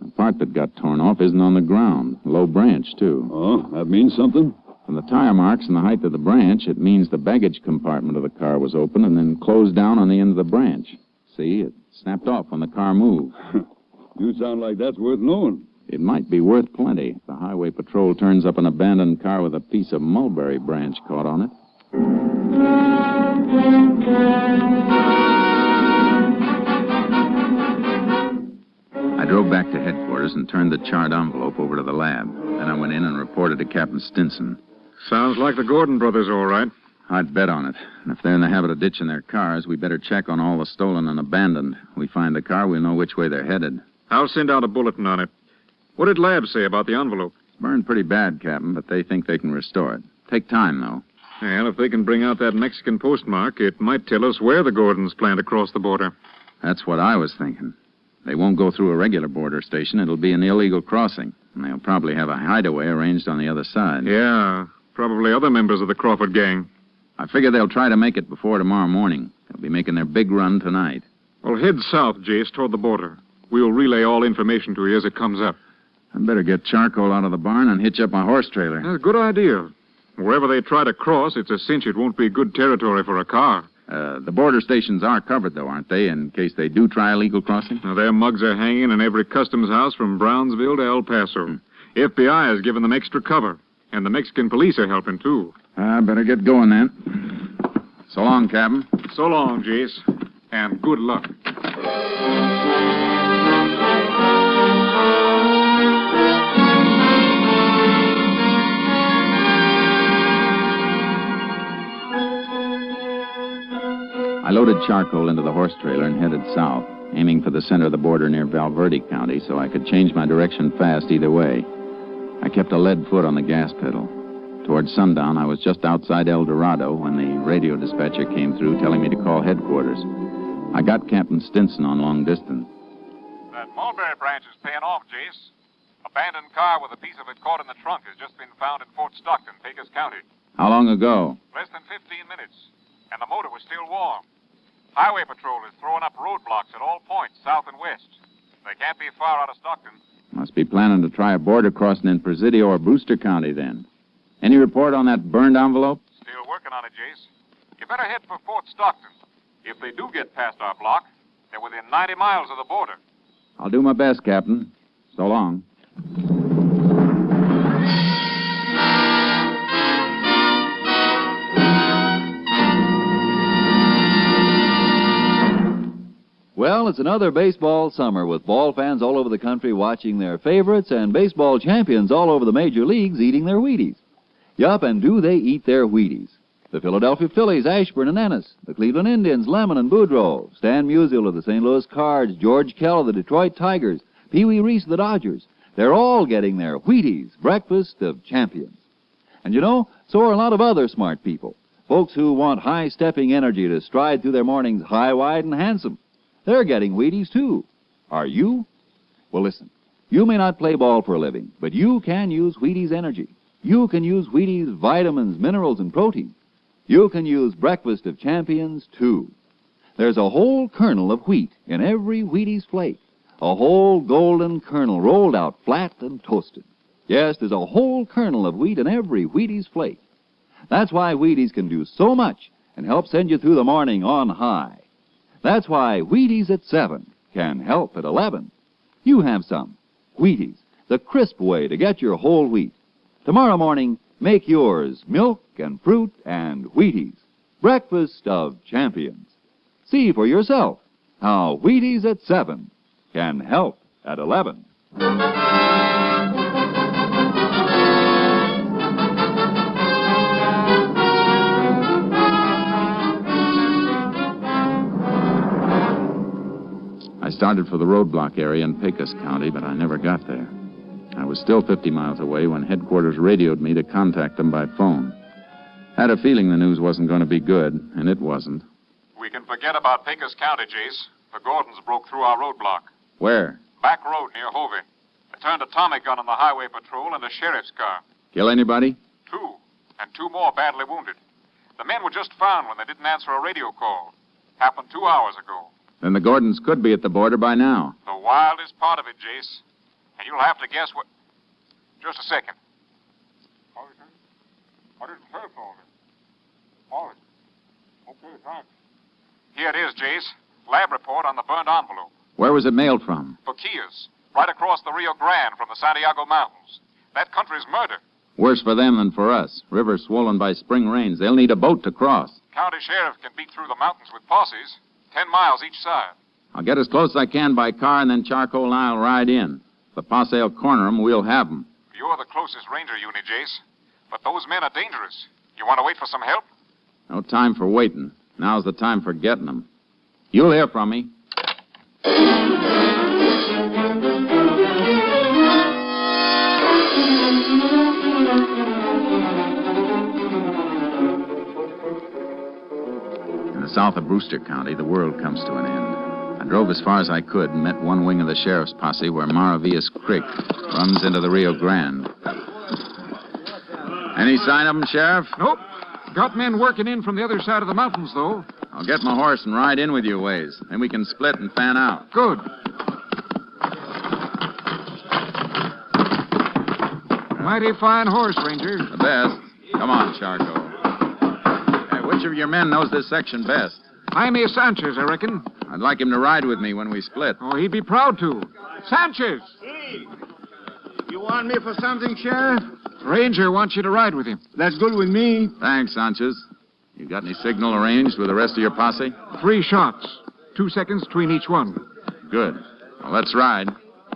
The part that got torn off isn't on the ground. Low branch, too. Oh, that means something? From the tire marks and the height of the branch, it means the baggage compartment of the car was open and then closed down on the end of the branch. See, it snapped off when the car moved. You sound like that's worth knowing. It might be worth plenty if the highway patrol turns up an abandoned car with a piece of mulberry branch caught on it. I drove back to headquarters and turned the charred envelope over to the lab. Then I went in and reported to Captain Stinson. Sounds like the Gordon brothers, all right. I'd bet on it. And if they're in the habit of ditching their cars, we better check on all the stolen and abandoned. We find the car, we'll know which way they're headed. I'll send out a bulletin on it. What did Lab say about the envelope? Burned pretty bad, Captain, but they think they can restore it. Take time, though. And if they can bring out that Mexican postmark, it might tell us where the Gordons plan to cross the border. That's what I was thinking. They won't go through a regular border station. It'll be an illegal crossing. And they'll probably have a hideaway arranged on the other side. Yeah, probably other members of the Crawford gang. I figure they'll try to make it before tomorrow morning. They'll be making their big run tonight. Well, head south, Jace, toward the border. We'll relay all information to you as it comes up. I'd better get charcoal out of the barn and hitch up my horse trailer. That's a good idea. Wherever they try to cross, it's a cinch it won't be good territory for a car. The border stations are covered, though, aren't they, in case they do try a legal crossing? Now, their mugs are hanging in every customs house from Brownsville to El Paso. FBI has given them extra cover, and the Mexican police are helping, too. I better get going, then. So long, Captain. So long, Jace, and good luck. I loaded charcoal into the horse trailer and headed south, aiming for the center of the border near Valverde County so I could change my direction fast either way. I kept a lead foot on the gas pedal. Toward sundown, I was just outside El Dorado when the radio dispatcher came through telling me to call headquarters. I got Captain Stinson on long distance. That mulberry branch is paying off, Jace. Abandoned car with a piece of it caught in the trunk has just been found in Fort Stockton, Pecos County. How long ago? Less than 15 minutes. And the motor was still warm. Highway Patrol is throwing up roadblocks at all points, south and west. They can't be far out of Stockton. Must be planning to try a border crossing in Presidio or Brewster County, then. Any report on that burned envelope? Still working on it, Jace. You better head for Fort Stockton. If they do get past our block, they're within 90 miles of the border. I'll do my best, Captain. So long. Well, it's another baseball summer with ball fans all over the country watching their favorites and baseball champions all over the major leagues eating their Wheaties. Yup, and do they eat their Wheaties? The Philadelphia Phillies, Ashburn and Ennis. The Cleveland Indians, Lemon and Boudreaux. Stan Musial of the St. Louis Cards. George Kell of the Detroit Tigers. Pee Wee Reese of the Dodgers. They're all getting their Wheaties, breakfast of champions. And you know, so are a lot of other smart people. Folks who want high-stepping energy to stride through their mornings high, wide, and handsome. They're getting Wheaties, too. Are you? Well, listen. You may not play ball for a living, but you can use Wheaties energy. You can use Wheaties vitamins, minerals, and protein. You can use breakfast of champions, too. There's a whole kernel of wheat in every Wheaties flake. A whole golden kernel rolled out flat and toasted. Yes, there's a whole kernel of wheat in every Wheaties flake. That's why Wheaties can do so much and help send you through the morning on high. That's why Wheaties at 7 can help at 11. You have some. Wheaties, the crisp way to get your whole wheat. Tomorrow morning, make yours milk and fruit and Wheaties. Breakfast of champions. See for yourself how Wheaties at 7 can help at 11. I started for the roadblock area in Pecos County, but I never got there. I was still 50 miles away when headquarters radioed me to contact them by phone. Had a feeling the news wasn't going to be good, and it wasn't. We can forget about Pecos County, Jace. The Gordons broke through our roadblock. Where? Back road near Hovey. They turned a Tommy gun on the highway patrol and a sheriff's car. Kill anybody? 2, and 2 more badly wounded. The men were just found when they didn't answer a radio call. Happened 2 hours ago. Then the Gordons could be at the border by now. The wildest part of it, Jace. And you'll have to guess what... Just a second. I didn't say so. Okay, thanks. Here it is, Jace. Lab report on the burned envelope. Where was it mailed from? Paquillas, right across the Rio Grande from the Santiago Mountains. That country's murder. Worse for them than for us. River swollen by spring rains. They'll need a boat to cross. County sheriff can beat through the mountains with posses. 10 miles each side. I'll get as close as I can by car, and then Charcoal and I'll ride in. If the posse will corner them, we'll have them. You're the closest ranger unit, Jace. But those men are dangerous. You want to wait for some help? No time for waiting. Now's the time for getting them. You'll hear from me. In the south of Brewster County, the world comes to an end. I drove as far as I could and met one wing of the sheriff's posse where Maravillas Creek runs into the Rio Grande. Any sign of them, Sheriff? Nope. Got men working in from the other side of the mountains, though. I'll get my horse and ride in with you a ways. Then we can split and fan out. Good. Mighty fine horse, Ranger. The best. Come on, Charcoal. Hey, which of your men knows this section best? Jaime Sanchez, I reckon. I'd like him to ride with me when we split. Oh, he'd be proud to. Sanchez! Hey, you want me for something, Sheriff? Ranger wants you to ride with him. That's good with me. Thanks, Sanchez. You got any signal arranged with the rest of your posse? 3 shots. 2 seconds between each one. Good. Well, let's ride.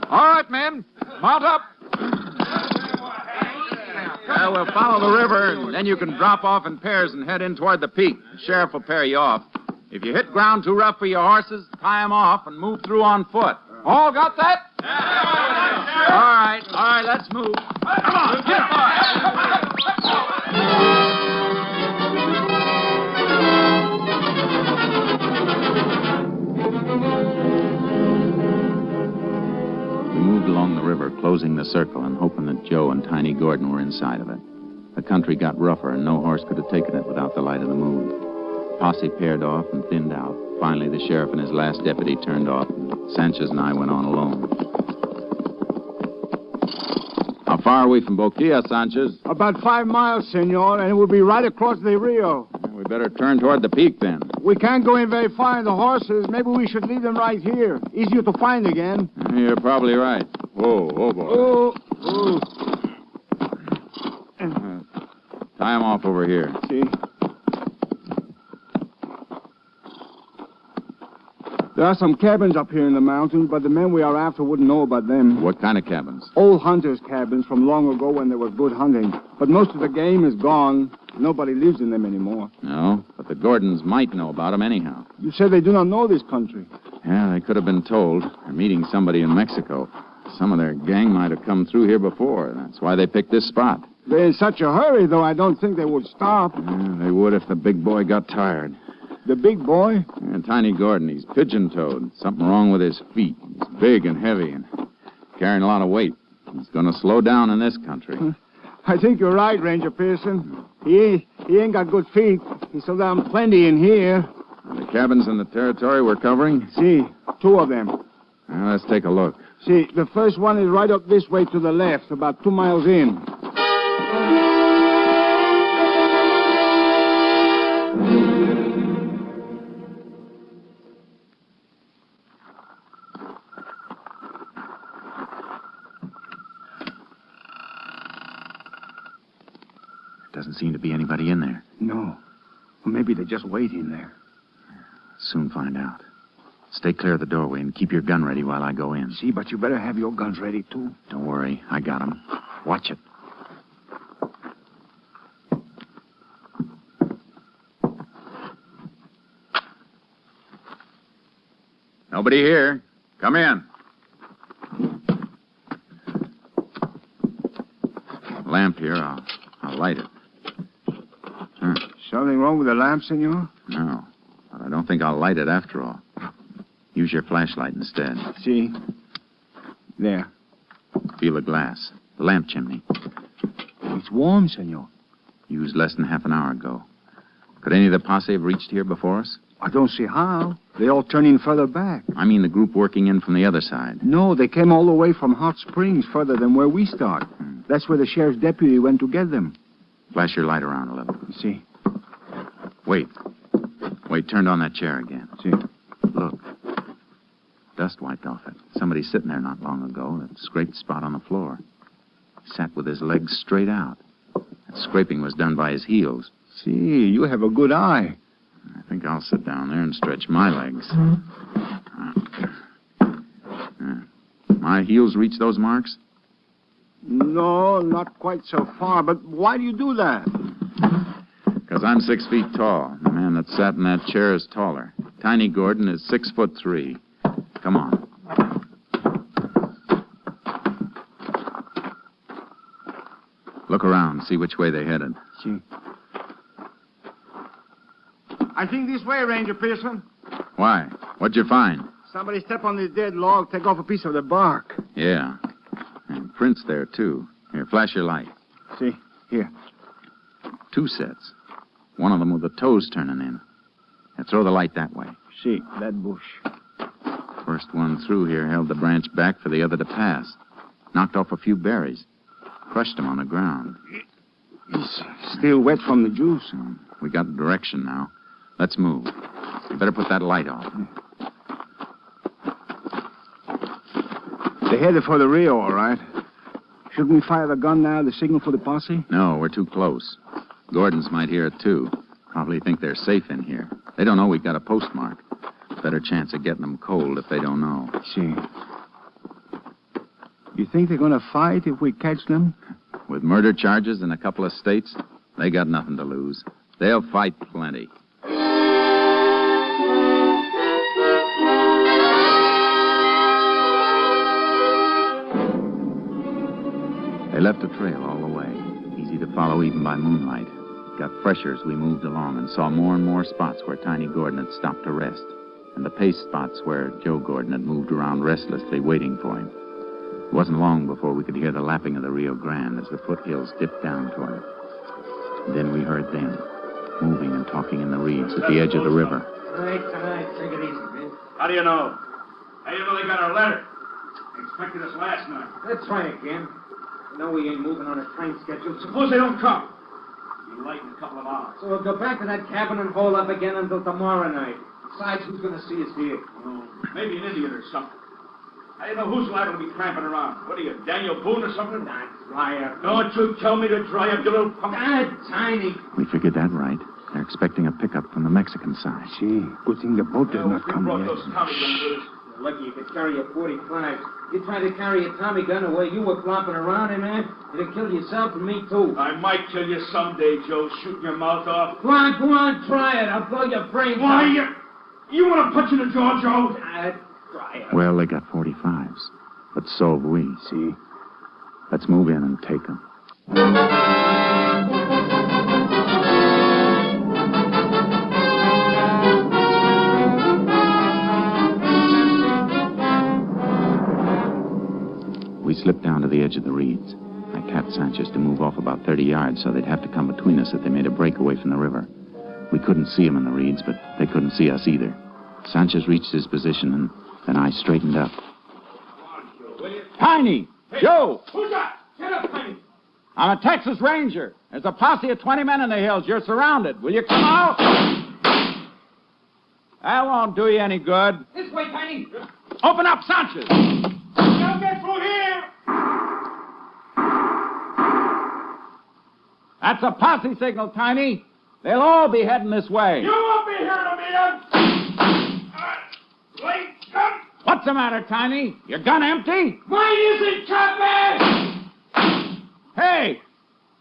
All right, men. Mount up. We'll follow the river, and then you can drop off in pairs and head in toward the peak. The sheriff will pair you off. If you hit ground too rough for your horses, tie them off and move through on foot. All got that? All right, let's move. Come on, We moved along the river, closing the circle and hoping that Joe and Tiny Gordon were inside of it. The country got rougher, and no horse could have taken it without the light of the moon. Posse paired off and thinned out. Finally, the sheriff and his last deputy turned off, and Sanchez and I went on alone. How far are we from Boquilla, Sanchez? About 5 miles, senor, and we'll be right across the Rio. We better turn toward the peak, then. We can't go in very far in the horses. Maybe we should leave them right here. Easier to find again. You're probably right. Whoa, boy. Tie him off over here. See? There are some cabins up here in the mountains, but the men we are after wouldn't know about them. What kind of cabins? Old hunters' cabins from long ago when there was good hunting. But most of the game is gone. Nobody lives in them anymore. No, but the Gordons might know about them anyhow. You said they do not know this country. Yeah, they could have been told. They're meeting somebody in Mexico. Some of their gang might have come through here before. That's why they picked this spot. They're in such a hurry, though, I don't think they would stop. Yeah, they would if the big boy got tired. The big boy? Yeah, Tiny Gordon. He's pigeon-toed. Something wrong with his feet. He's big and heavy and carrying a lot of weight. He's going to slow down in this country. I think you're right, Ranger Pearson. He ain't got good feet. He's so damn plenty in here. The cabins in the territory we're covering? See, 2 of them. Well, let's take a look. See, the first one is right up this way to the left, about 2 miles in. Doesn't seem to be anybody in there. No. Well, maybe they're just waiting there. Soon find out. Stay clear of the doorway and keep your gun ready while I go in. See, but you better have your guns ready, too. Don't worry. I got 'em. Watch it. Nobody here. Come in. Lamp here. I'll light it. Something wrong with the lamp, senor? No. But I don't think I'll light it after all. Use your flashlight instead. See? There. Feel the glass. The lamp chimney. It's warm, senor. Used less than half an hour ago. Could any of the posse have reached here before us? I don't see how. They all turn in further back. I mean the group working in from the other side. No, they came all the way from Hot Springs, further than where we start. That's where the sheriff's deputy went to get them. Flash your light around a little. See? Wait. Turned on that chair again. See? Look. Dust wiped off it. Somebody sitting there not long ago. That scraped spot on the floor. Sat with his legs straight out. That scraping was done by his heels. See, you have a good eye. I think I'll sit down there and stretch my legs. My heels reach those marks? No, not quite so far. But why do you do that? Because I'm 6 feet tall. The man that sat in that chair is taller. Tiny Gordon is 6'3". Come on. Look around, see which way they headed. See. I think this way, Ranger Pearson. Why? What'd you find? Somebody step on this dead log, take off a piece of the bark. Yeah. And prints there, too. Here, flash your light. See, here. 2 sets. One of them with the toes turning in. Now throw the light that way. See, that bush. First one through here held the branch back for the other to pass. Knocked off a few berries. Crushed them on the ground. He's still wet from the juice. We got direction now. Let's move. You better put that light off. They headed for the Rio, all right. Shouldn't we fire the gun now, the signal for the posse? No, we're too close. Gordons might hear it, too. Probably think they're safe in here. They don't know we've got a postmark. Better chance of getting them cold if they don't know. See. You think they're going to fight if we catch them? With murder charges in a couple of states, they got nothing to lose. They'll fight plenty. They left a trail all the way, easy to follow even by moonlight. It got fresher as we moved along and saw more and more spots where Tiny Gordon had stopped to rest, and the pace spots where Joe Gordon had moved around restlessly waiting for him. It wasn't long before we could hear the lapping of the Rio Grande as the foothills dipped down toward it. And then we heard them, moving and talking in the reeds at the edge of the river. All right. Take it easy, man. How do you know? How do you know they got our letter? They expected us last night. Let's try again. I know we ain't moving on a time schedule. Suppose they don't come. It'll be light in a couple of hours. So we'll go back to that cabin and hold up again until tomorrow night. Besides, who's going to see us here? Oh, maybe an Indian or something. How do you know who's liable to be tramping around? What are you, Daniel Boone or something? Nah, dry up. Don't you tell me to dry up, you little punk. Tiny. We figured that right. They're expecting a pickup from the Mexican side. See, good thing the boat does not come brought yet. those Tommy guns with us. You're lucky you could carry a .45. You tried to carry a Tommy gun the way you were flopping around, man, you'd have killed yourself and me, too. I might kill you someday, Joe, shooting your mouth off. Go on, try it. I'll blow your brains Why, out. you want to punch in the jaw, Joe? Try it. Well, they got 45s. But so have we. See? Let's move in and take them. We slipped down to the edge of the reeds. I tapped Sanchez to move off about 30 yards so they'd have to come between us if they made a break away from the river. We couldn't see them in the reeds, but they couldn't see us either. Sanchez reached his position, and then I straightened up. Tiny! Joe! Who's that? Get up, Tiny. I'm a Texas Ranger. There's a posse of 20 men in the hills. You're surrounded. Will you come out? That won't do you any good. This way, Tiny. Open up, Sanchez. Don't get through here. That's a posse signal, Tiny. They'll all be heading this way. You won't be here to meet us. Late gun. What's the matter, Tiny? Your gun empty? Mine isn't, Chapman. Hey,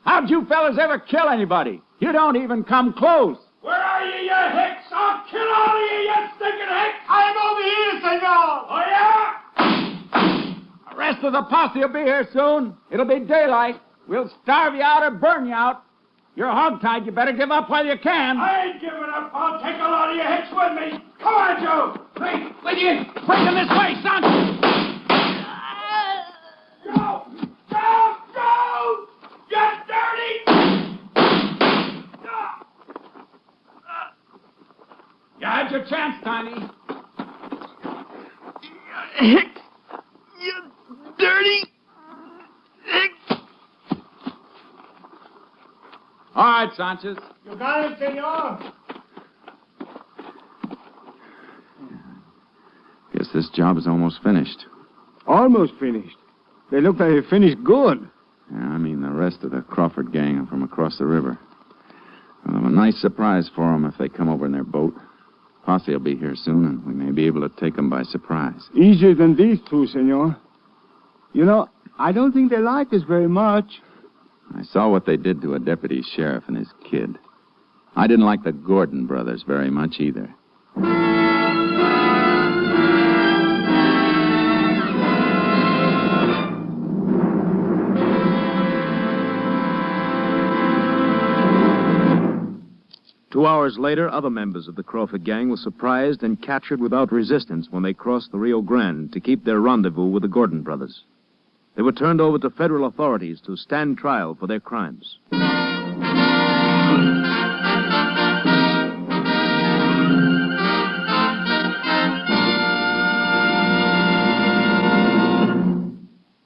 how'd you fellas ever kill anybody? You don't even come close. Where are you, you hicks? I'll kill all of you, you stinking hicks. I'm over here, senor. Oh, yeah? The rest of the posse will be here soon. It'll be daylight. We'll starve you out or burn you out. You're hogtied. You better give up while you can. I ain't giving up. I'll take a lot of you hicks with me. Come on, Joe. Wait, with you. Bring them this way, son. Go! Go! Go! You dirty! You had your chance, Tiny. Hicks! You dirty hicks! All right, Sanchez. You got it, senor. Guess this job is almost finished. Almost finished. They look like they finished good. Yeah, I mean, the rest of the Crawford gang are from across the river. We'll have a nice surprise for them if they come over in their boat. Posse will be here soon, and we may be able to take them by surprise. Easier than these two, senor. You know, I don't think they like us very much. I saw what they did to a deputy sheriff and his kid. I didn't like the Gordon brothers very much either. 2 hours later, other members of the Crawford gang were surprised and captured without resistance when they crossed the Rio Grande to keep their rendezvous with the Gordon brothers. They were turned over to federal authorities to stand trial for their crimes.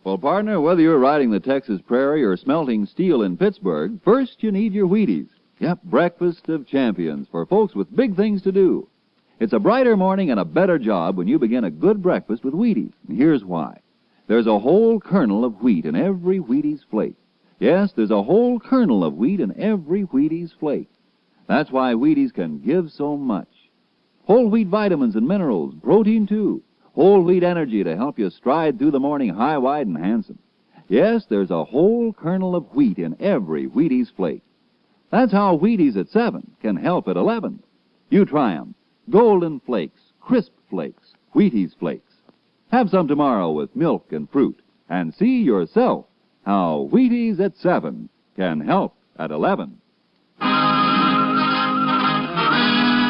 Well, partner, whether you're riding the Texas prairie or smelting steel in Pittsburgh, first you need your Wheaties. Yep, breakfast of champions for folks with big things to do. It's a brighter morning and a better job when you begin a good breakfast with Wheaties. And here's why. There's a whole kernel of wheat in every Wheaties flake. Yes, there's a whole kernel of wheat in every Wheaties flake. That's why Wheaties can give so much. Whole wheat vitamins and minerals, protein too. Whole wheat energy to help you stride through the morning high, wide, and handsome. Yes, there's a whole kernel of wheat in every Wheaties flake. That's how Wheaties at 7 can help at 11. You try 'em. Golden Flakes, Crisp Flakes, Wheaties Flakes. Have some tomorrow with milk and fruit, and see yourself how Wheaties at 7 can help at 11.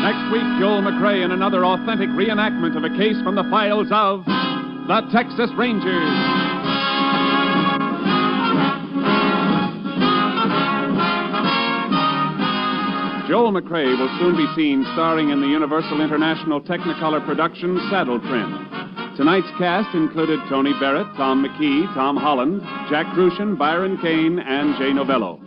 Next week, Joel McRae in another authentic reenactment of a case from the files of the Texas Rangers. Joel McRae will soon be seen starring in the Universal International Technicolor production Saddle Trim. Tonight's cast included Tony Barrett, Tom McKee, Tom Holland, Jack Crucian, Byron Kane, and Jay Novello.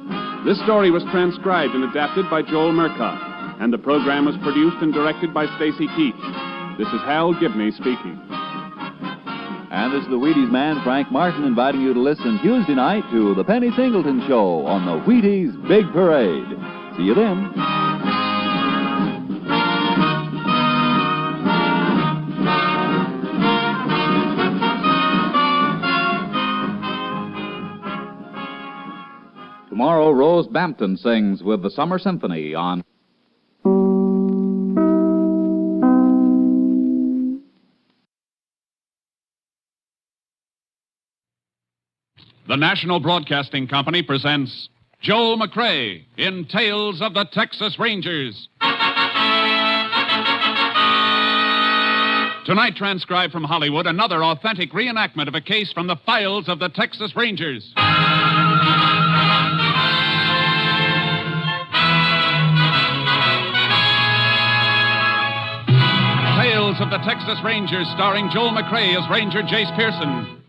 This story was transcribed and adapted by Joel Murcott, and the program was produced and directed by Stacy Keach. This is Hal Gibney speaking. And this is the Wheaties man, Frank Martin, inviting you to listen Tuesday night to The Penny Singleton Show on the Wheaties Big Parade. See you then. Tomorrow, Rose Bampton sings with the Summer Symphony on... The National Broadcasting Company presents Joel McRae in Tales of the Texas Rangers. Tonight, transcribed from Hollywood, another authentic reenactment of a case from the files of the Texas Rangers. Tales of the Texas Rangers, starring Joel McRae as Ranger Jace Pearson.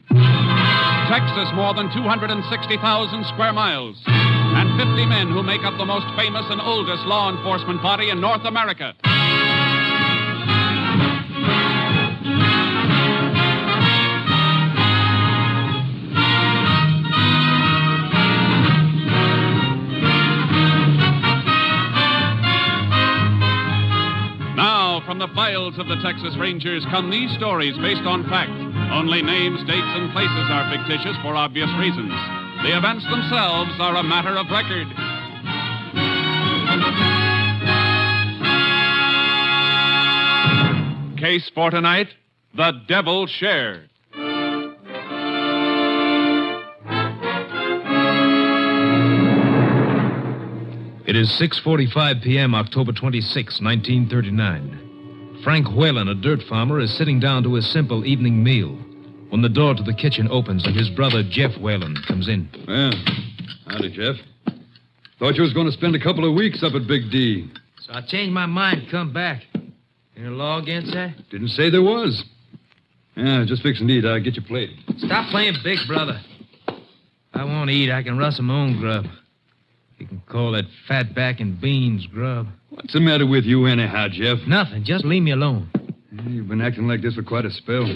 Texas more than 260,000 square miles, and 50 men who make up the most famous and oldest law enforcement body in North America. Now, from the files of the Texas Rangers come these stories based on fact. Only names, dates, and places are fictitious for obvious reasons. The events themselves are a matter of record. Case for tonight, The Devil's Share. It is 6:45 p.m., October 26, 1939. Frank Whalen, a dirt farmer, is sitting down to his simple evening meal when the door to the kitchen opens and his brother, Jeff Whalen, comes in. Well, howdy, Jeff. Thought you was going to spend a couple of weeks up at Big D. So I changed my mind, come back. Any law against that? Didn't say there was. Yeah, just fixing to eat. I'll get your plate. Stop playing big brother. If I want to eat, I can rustle my own grub. You can call it fatback and beans grub. What's the matter with you anyhow, Jeff? Nothing. Just leave me alone. You've been acting like this for quite a spell.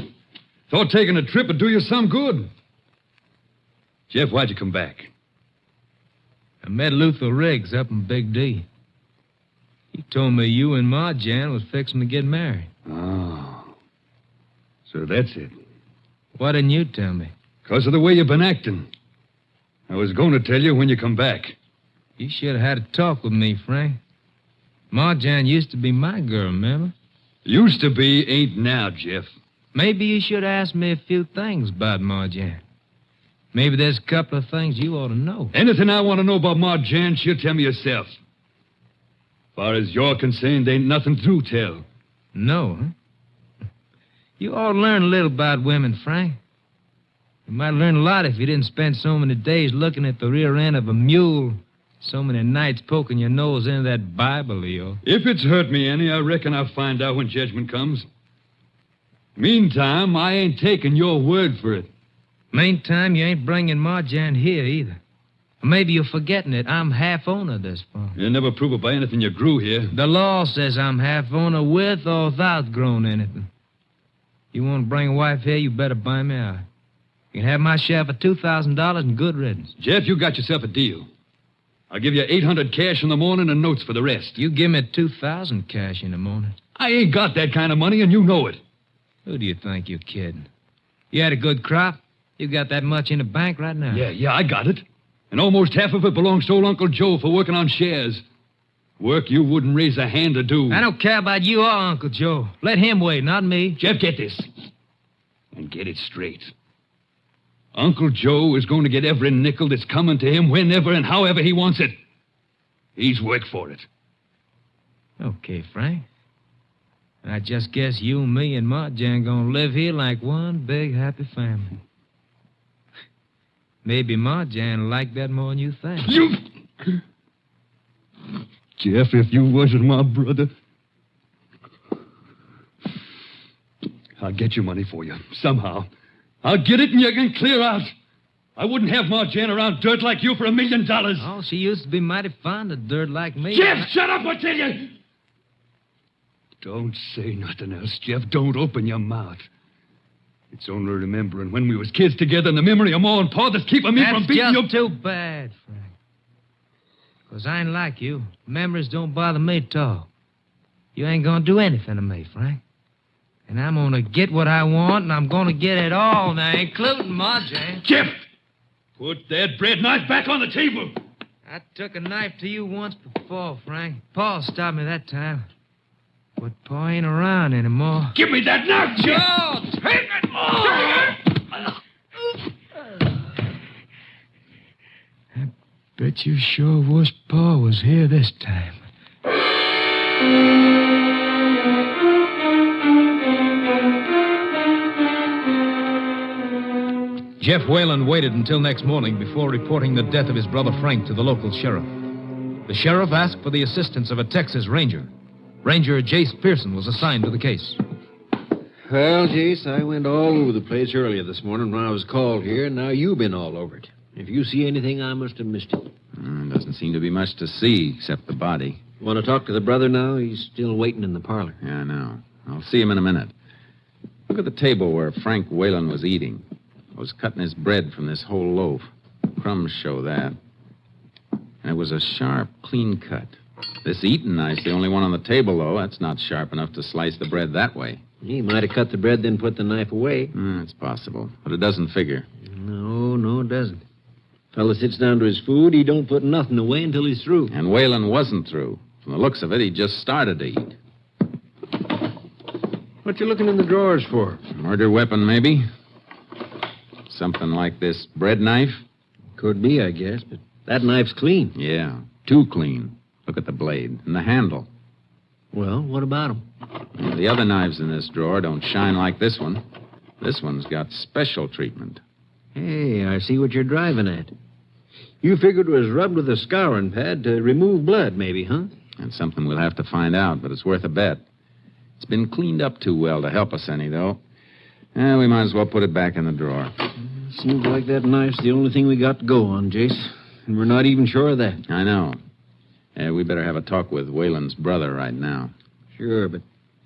Thought taking a trip would do you some good. Jeff, why'd you come back? I met Luther Riggs up in Big D. He told me you and Ma Jan was fixing to get married. Oh. So that's it. Why didn't you tell me? Because of the way you've been acting. I was going to tell you when you come back. You should have had a talk with me, Frank. Ma Jan used to be my girl, remember? Used to be, ain't now, Jeff. Maybe you should ask me a few things about Ma Jan. Maybe there's a couple of things you ought to know. Anything I want to know about Ma Jan, she'll tell me herself. As far as you're concerned, ain't nothing to tell. No, huh? You ought to learn a little about women, Frank. You might learn a lot if you didn't spend so many days looking at the rear end of a mule, so many nights poking your nose into that Bible of yours. If it's hurt me any, I reckon I'll find out when judgment comes. Meantime, I ain't taking your word for it. Meantime, you ain't bringing Ma Jan here either. Or maybe you're forgetting it. I'm half owner of this farm. You'll never prove it by anything you grew here. The law says I'm half owner with or without growing anything. You want to bring a wife here, you better buy me out. You can have my share for $2,000 and good riddance. Jeff, you got yourself a deal. I'll give you $800 cash in the morning and notes for the rest. You give me $2,000 cash in the morning. I ain't got that kind of money, and you know it. Who do you think you're kidding? You had a good crop? You got that much in the bank right now? Yeah, I got it. And almost half of it belongs to old Uncle Joe for working on shares. Work you wouldn't raise a hand to do. I don't care about you or Uncle Joe. Let him wait, not me. Jeff, get this. And get it straight. Uncle Joe is going to get every nickel that's coming to him whenever and however he wants it. He's worked for it. Okay, Frank. I just guess you and me and Ma Jan gonna live here like one big happy family. Maybe Ma Jan like that more than you think. You... Jeff, if you wasn't my brother... I'll get your money for you, somehow. I'll get it and you can clear out. I wouldn't have Ma Jan around dirt like you for $1 million. Oh, she used to be mighty fond of dirt like me. Jeff, shut up, I tell you! Don't say nothing else, Jeff. Don't open your mouth. It's only remembering when we was kids together and the memory of Ma and Pa that's keeping me from beating you. That's just too bad, Frank. Because I ain't like you. Memories don't bother me at all. You ain't gonna do anything to me, Frank. And I'm gonna get what I want, and I'm gonna get it all now, including Ma Jan. Jeff! Put that bread knife back on the table. I took a knife to you once before, Frank. Pa stopped me that time. But Pa ain't around anymore. Give me that knife, Jeff! Oh, take it! Oh. I bet you sure wish Pa was here this time. Jeff Whalen waited until next morning before reporting the death of his brother Frank to the local sheriff. The sheriff asked for the assistance of a Texas Ranger. Ranger Jace Pearson was assigned to the case. Well, Jace, I went all over the place earlier this morning when I was called here, and now you've been all over it. If you see anything, I must have missed it. Doesn't seem to be much to see except the body. Want to talk to the brother now? He's still waiting in the parlor. Yeah, I know. I'll see him in a minute. Look at the table where Frank Whalen was eating. I was cutting his bread from this whole loaf. Crumbs show that. And it was a sharp, clean cut. This eating knife's the only one on the table, though. That's not sharp enough to slice the bread that way. He might have cut the bread, then put the knife away. It's possible, but it doesn't figure. No, it doesn't. Fella sits down to his food, he don't put nothing away until he's through. And Whalen wasn't through. From the looks of it, he just started to eat. What you looking in the drawers for? Murder weapon, maybe? Something like this bread knife? Could be, I guess, but that knife's clean. Yeah, too clean. Look at the blade and the handle. Well, what about them? The other knives in this drawer don't shine like this one. This one's got special treatment. Hey, I see what you're driving at. You figured it was rubbed with a scouring pad to remove blood, maybe, huh? That's something we'll have to find out, but it's worth a bet. It's been cleaned up too well to help us any, though. We might as well put it back in the drawer. Seems like that knife's the only thing we got to go on, Jace. And we're not even sure of that. I know. We better have a talk with Whalen's brother right now. Sure, but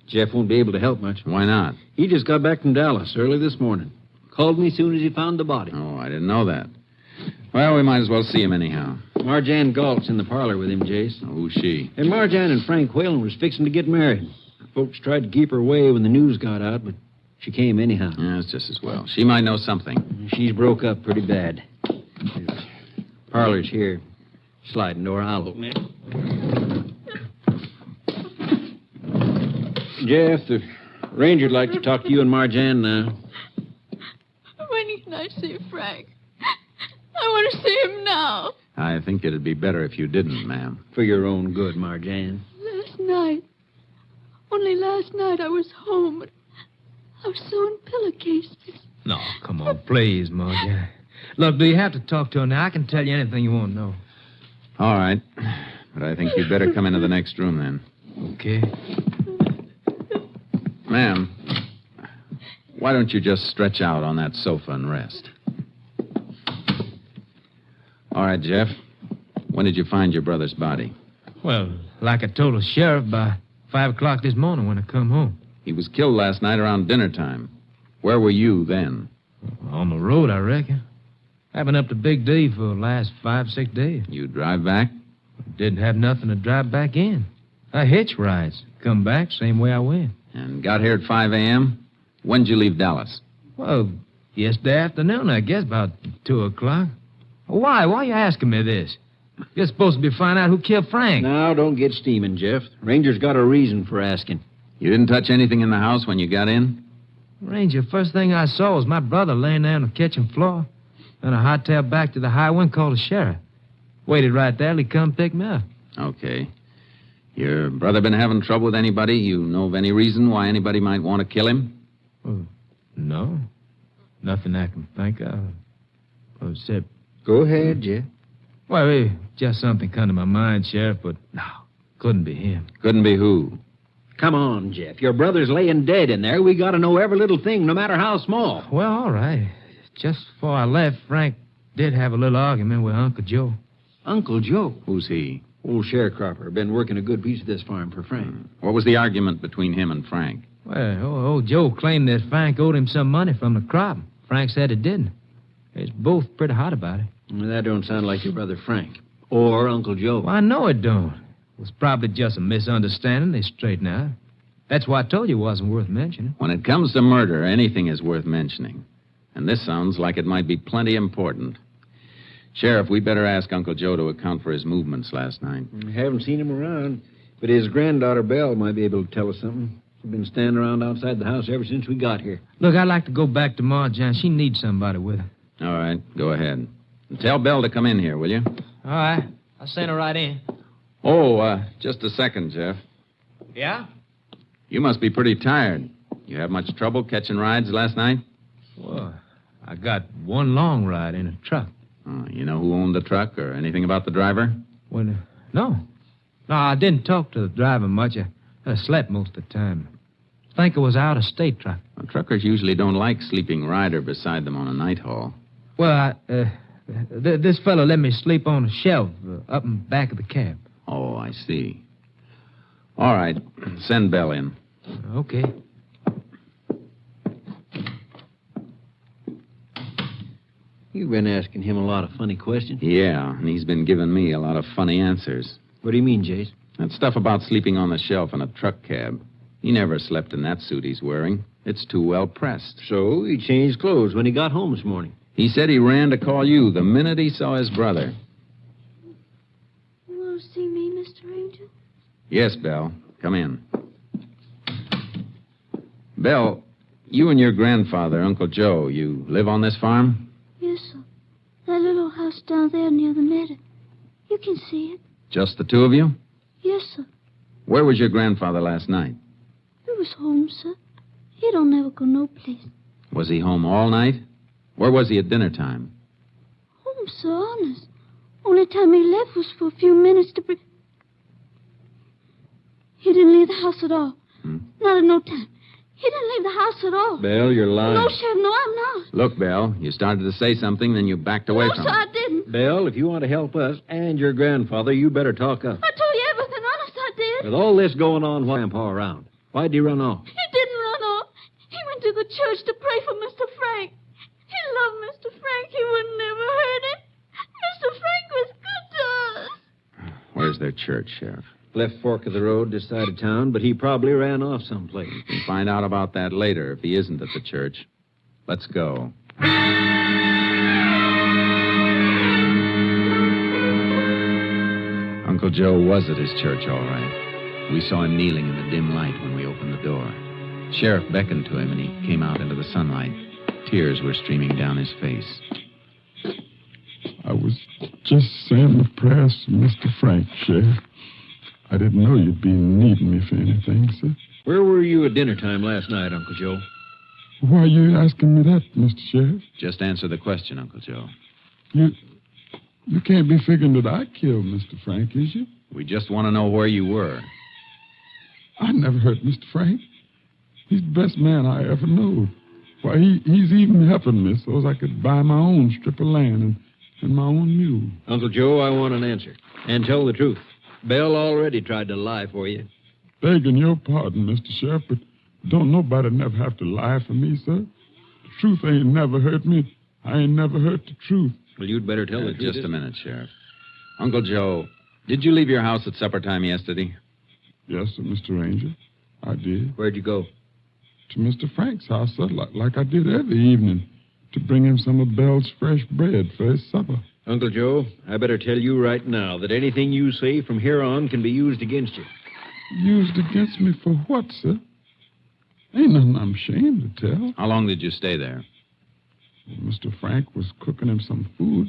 Jeff won't be able to help much. Why not? He just got back from Dallas early this morning. Called me as soon as he found the body. Oh, I didn't know that. Well, we might as well see him anyhow. Marjan Galt's in the parlor with him, Jace. Oh, who's she? And Marjan and Frank Whalen was fixing to get married. Folks tried to keep her away when the news got out, but she came anyhow. Yeah, it's just as well. She might know something. She's broke up pretty bad. Parlor's here. Sliding door, I'll open it. Jeff, the ranger'd like to talk to you and Marjan now. When can I see Frank? I want to see him now. I think it'd be better if you didn't, ma'am. For your own good, Marjan. Last night. Only last night I was home, but I was so in pillowcases. No, come on, please, Marjan. Look, do you have to talk to her now? I can tell you anything you want to know. All right. But I think you'd better come into the next room then. Okay. Ma'am, why don't you just stretch out on that sofa and rest? All right, Jeff. When did you find your brother's body? Well, like I told the sheriff, by 5 o'clock this morning when I come home. He was killed last night around dinner time. Where were you then? On the road, I reckon. I've been up to Big D for the last 5-6 days. You drive back? Didn't have nothing to drive back in. I hitch rides. Come back same way I went. And got here at 5 a.m.? When'd you leave Dallas? Well, yesterday afternoon, I guess, about 2 o'clock. Why? Why are you asking me this? You're supposed to be finding out who killed Frank. Now, don't get steaming, Jeff. Ranger's got a reason for asking. You didn't touch anything in the house when you got in? Ranger, first thing I saw was my brother laying there on the kitchen floor. Then I hightailed back to the highway and called the sheriff. Waited right there till he come pick me up. Okay. Your brother been having trouble with anybody? You know of any reason why anybody might want to kill him? Well, no. Nothing I can think of. Except... Go ahead, Jeff. Well, just something come to my mind, Sheriff, but no, couldn't be him. Couldn't be who? Come on, Jeff. Your brother's laying dead in there. We got to know every little thing, no matter how small. Well, all right. Just before I left, Frank did have a little argument with Uncle Joe. Uncle Joe? Who's he? Old sharecropper. Been working a good piece of this farm for Frank. What was the argument between him and Frank? Well, old Joe claimed that Frank owed him some money from the crop. Frank said it didn't. They's both pretty hot about it. Well, that don't sound like your brother Frank. Or Uncle Joe. Well, I know it don't. It was probably just a misunderstanding. They straightened out. That's why I told you it wasn't worth mentioning. When it comes to murder, anything is worth mentioning. And this sounds like it might be plenty important. Sheriff, we better ask Uncle Joe to account for his movements last night. We haven't seen him around, but his granddaughter, Belle, might be able to tell us something. She's been standing around outside the house ever since we got here. Look, I'd like to go back to Marjan. She needs somebody with her. All right, go ahead. And tell Belle to come in here, will you? All right. I'll send her right in. Oh, just a second, Jeff. Yeah? You must be pretty tired. You have much trouble catching rides last night? Well, I got one long ride in a truck. Oh, you know who owned the truck or anything about the driver? Well, no. No, I didn't talk to the driver much. I slept most of the time. think it was an out-of-state truck. Well, truckers usually don't like sleeping rider beside them on a night haul. Well, this fellow let me sleep on a shelf up in back of the cab. Oh, I see. All right. Send Bell in. Okay. You've been asking him a lot of funny questions. Yeah, and he's been giving me a lot of funny answers. What do you mean, Jace? That stuff about sleeping on the shelf in a truck cab. He never slept in that suit he's wearing. It's too well pressed. So he changed clothes when he got home this morning. He said he ran to call you the minute he saw his brother. You want to see me, Mr. Ranger? Yes, Belle. Come in. Belle, you and your grandfather, Uncle Joe, you live on this farm? Yes, sir. That little house down there near the meadow. You can see it. Just the two of you? Yes, sir. Where was your grandfather last night? He was home, sir. He don't never go no place. Was he home all night? Where was he at dinner time? Home, sir, honest. Only time he left was for a few minutes to bring... He didn't leave the house at all. Not at no time. He didn't leave the house at all. Belle, you're lying. No, Sheriff, no, I'm not. Look, Belle, you started to say something, then you backed away No, from sir, it. I didn't. Belle, if you want to help us and your grandfather, you better talk up. I told you everything, honest, I did. With all this going on, why Grandpa around? Why'd he run off? He didn't run off. He went to the church to pray for Mr. Frank. He loved Mr. Frank. He would never hurt him. Mr. Frank was good to us. Where's their church, Sheriff? Left fork of the road, this side of town, but he probably ran off someplace. We can find out about that later if he isn't at the church. Let's go. Uncle Joe was at his church, all right. We saw him kneeling in the dim light when we opened the door. Sheriff beckoned to him, and he came out into the sunlight. Tears were streaming down his face. I was just saying my prayers to Mr. Frank, Sheriff. I didn't know you'd be needing me for anything, sir. Where were you at dinner time last night, Uncle Joe? Why are you asking me that, Mr. Sheriff? Just answer the question, Uncle Joe. You can't be figuring that I killed Mr. Frank, is you? We just want to know where you were. I never hurt Mr. Frank. He's the best man I ever knowed. Why, he's even helping me so as I could buy my own strip of land and my own mule. Uncle Joe, I want an answer. And tell the truth. Belle already tried to lie for you. Begging your pardon, Mr. Sheriff, but don't nobody never have to lie for me, sir. The truth ain't never hurt me. I ain't never hurt the truth. Well, you'd better tell the truth. Just a minute, Sheriff. Uncle Joe, did you leave your house at supper time yesterday? Yes, sir, Mr. Ranger. I did. Where'd you go? To Mr. Frank's house, sir, like I did every evening, to bring him some of Belle's fresh bread for his supper. Uncle Joe, I better tell you right now that anything you say from here on can be used against you. Used against me for what, sir? Ain't nothing I'm ashamed to tell. How long did you stay there? Mr. Frank was cooking him some food.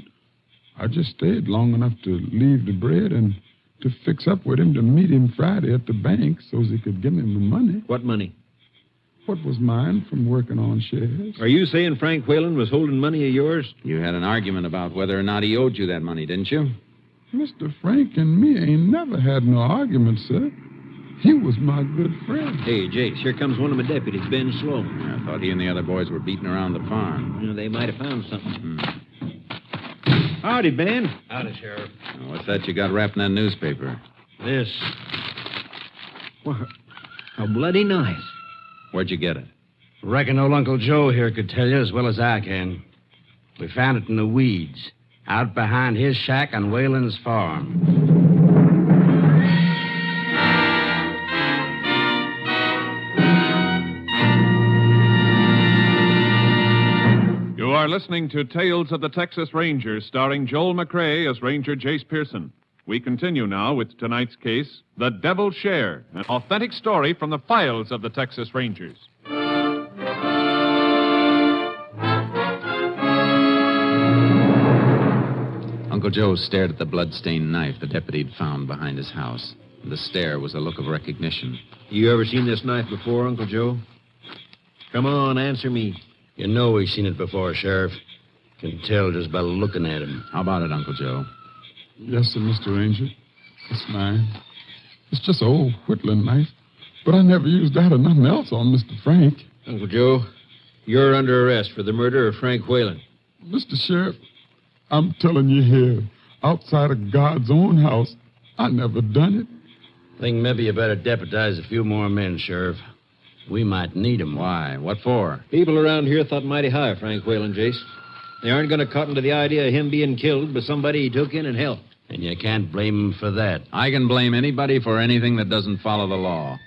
I just stayed long enough to leave the bread and to fix up with him to meet him Friday at the bank so he could give him the money. What money? What was mine from working on shares. Are you saying Frank Whalen was holding money of yours? You had an argument about whether or not he owed you that money, didn't you? Mr. Frank and me ain't never had no argument, sir. He was my good friend. Hey, Jace, here comes one of my deputies, Ben Sloan. I thought he and the other boys were beating around the farm. You know, they might have found something. Howdy, Ben. Howdy, Sheriff. What's that you got wrapped in that newspaper? This. What? A bloody knife. Where'd you get it? Reckon old Uncle Joe here could tell you as well as I can. We found it in the weeds, out behind his shack on Whalen's farm. You are listening to Tales of the Texas Rangers, starring Joel McCrea as Ranger Jace Pearson. We continue now with tonight's case, The Devil's Share, an authentic story from the files of the Texas Rangers. Uncle Joe stared at the blood-stained knife the deputy had found behind his house. The stare was a look of recognition. You ever seen this knife before, Uncle Joe? Come on, answer me. You know we've seen it before, Sheriff. Can tell just by looking at him. How about it, Uncle Joe? Yes, sir, Mr. Ranger. It's mine. It's just an old whittling knife. But I never used that or nothing else on Mr. Frank. Uncle Joe, you're under arrest for the murder of Frank Whalen. Mr. Sheriff, I'm telling you here, outside of God's own house, I never done it. I think maybe you better deputize a few more men, Sheriff. We might need 'em. Why? What for? People around here thought mighty high of Frank Whalen, Jace. They aren't going to cotton to the idea of him being killed by somebody he took in and helped. And you can't blame him for that. I can blame anybody for anything that doesn't follow the law.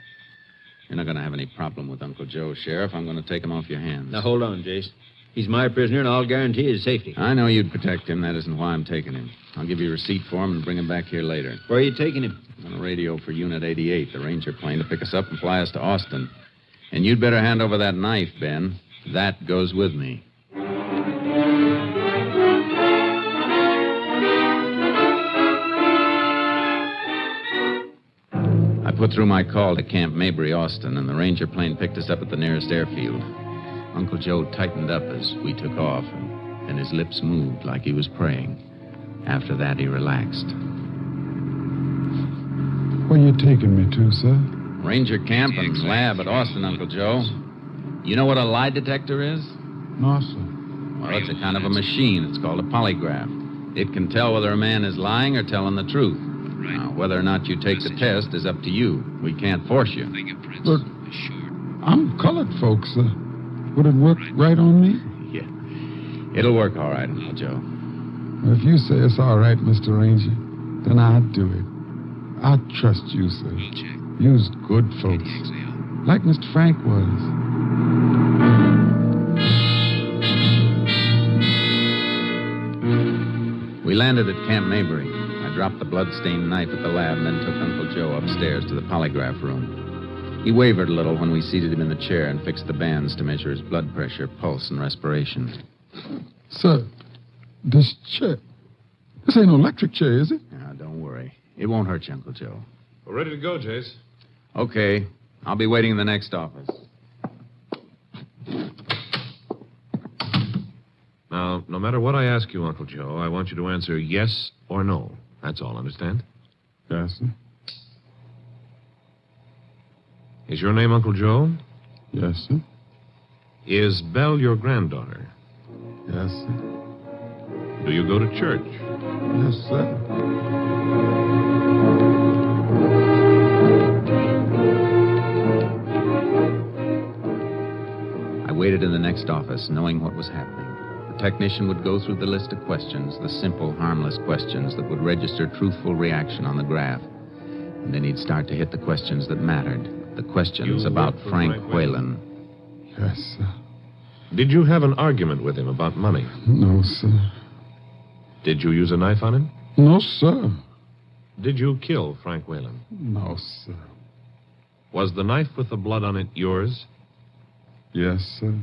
You're not going to have any problem with Uncle Joe, Sheriff. I'm going to take him off your hands. Now, hold on, Jace. He's my prisoner, and I'll guarantee his safety. I know you'd protect him. That isn't why I'm taking him. I'll give you a receipt for him and bring him back here later. Where are you taking him? I'm going to radio for Unit 88, the Ranger plane, to pick us up and fly us to Austin. And you'd better hand over that knife, Ben. That goes with me. I put through my call to Camp Mabry, Austin, and the Ranger plane picked us up at the nearest airfield. Uncle Joe tightened up as we took off, and his lips moved like he was praying. After that, he relaxed. Where you taking me to, sir? Ranger camp and lab at Austin, Uncle Joe. You know what a lie detector is? No, sir. Well, it's a kind of a machine. It's called a polygraph. It can tell whether a man is lying or telling the truth. Now, whether or not you take the test is up to you. We can't force you. But I'm colored, folks, sir. Would it work right on me? Yeah. It'll work all right, Uncle Joe. Well, if you say it's all right, Mr. Ranger, then I'll do it. I trust you, sir. You's good folks. Like Mr. Frank was. We landed at Camp Mabry. I dropped the blood-stained knife at the lab and then took Uncle Joe upstairs to the polygraph room. He wavered a little when we seated him in the chair and fixed the bands to measure his blood pressure, pulse, and respiration. Sir, this chair... This ain't no electric chair, is it? Now, don't worry. It won't hurt you, Uncle Joe. We're ready to go, Jace. Okay. I'll be waiting in the next office. Now, no matter what I ask you, Uncle Joe, I want you to answer yes or no. That's all, understand? Yes, sir. Is your name Uncle Joe? Yes, sir. Is Belle your granddaughter? Yes, sir. Do you go to church? Yes, sir. I waited in the next office, knowing what was happening. The technician would go through the list of questions, the simple, harmless questions that would register truthful reaction on the graph. And then he'd start to hit the questions that mattered, the questions about Frank Whalen. Yes, sir. Did you have an argument with him about money? No, sir. Did you use a knife on him? No, sir. Did you kill Frank Whalen? No, sir. Was the knife with the blood on it yours? Yes, sir.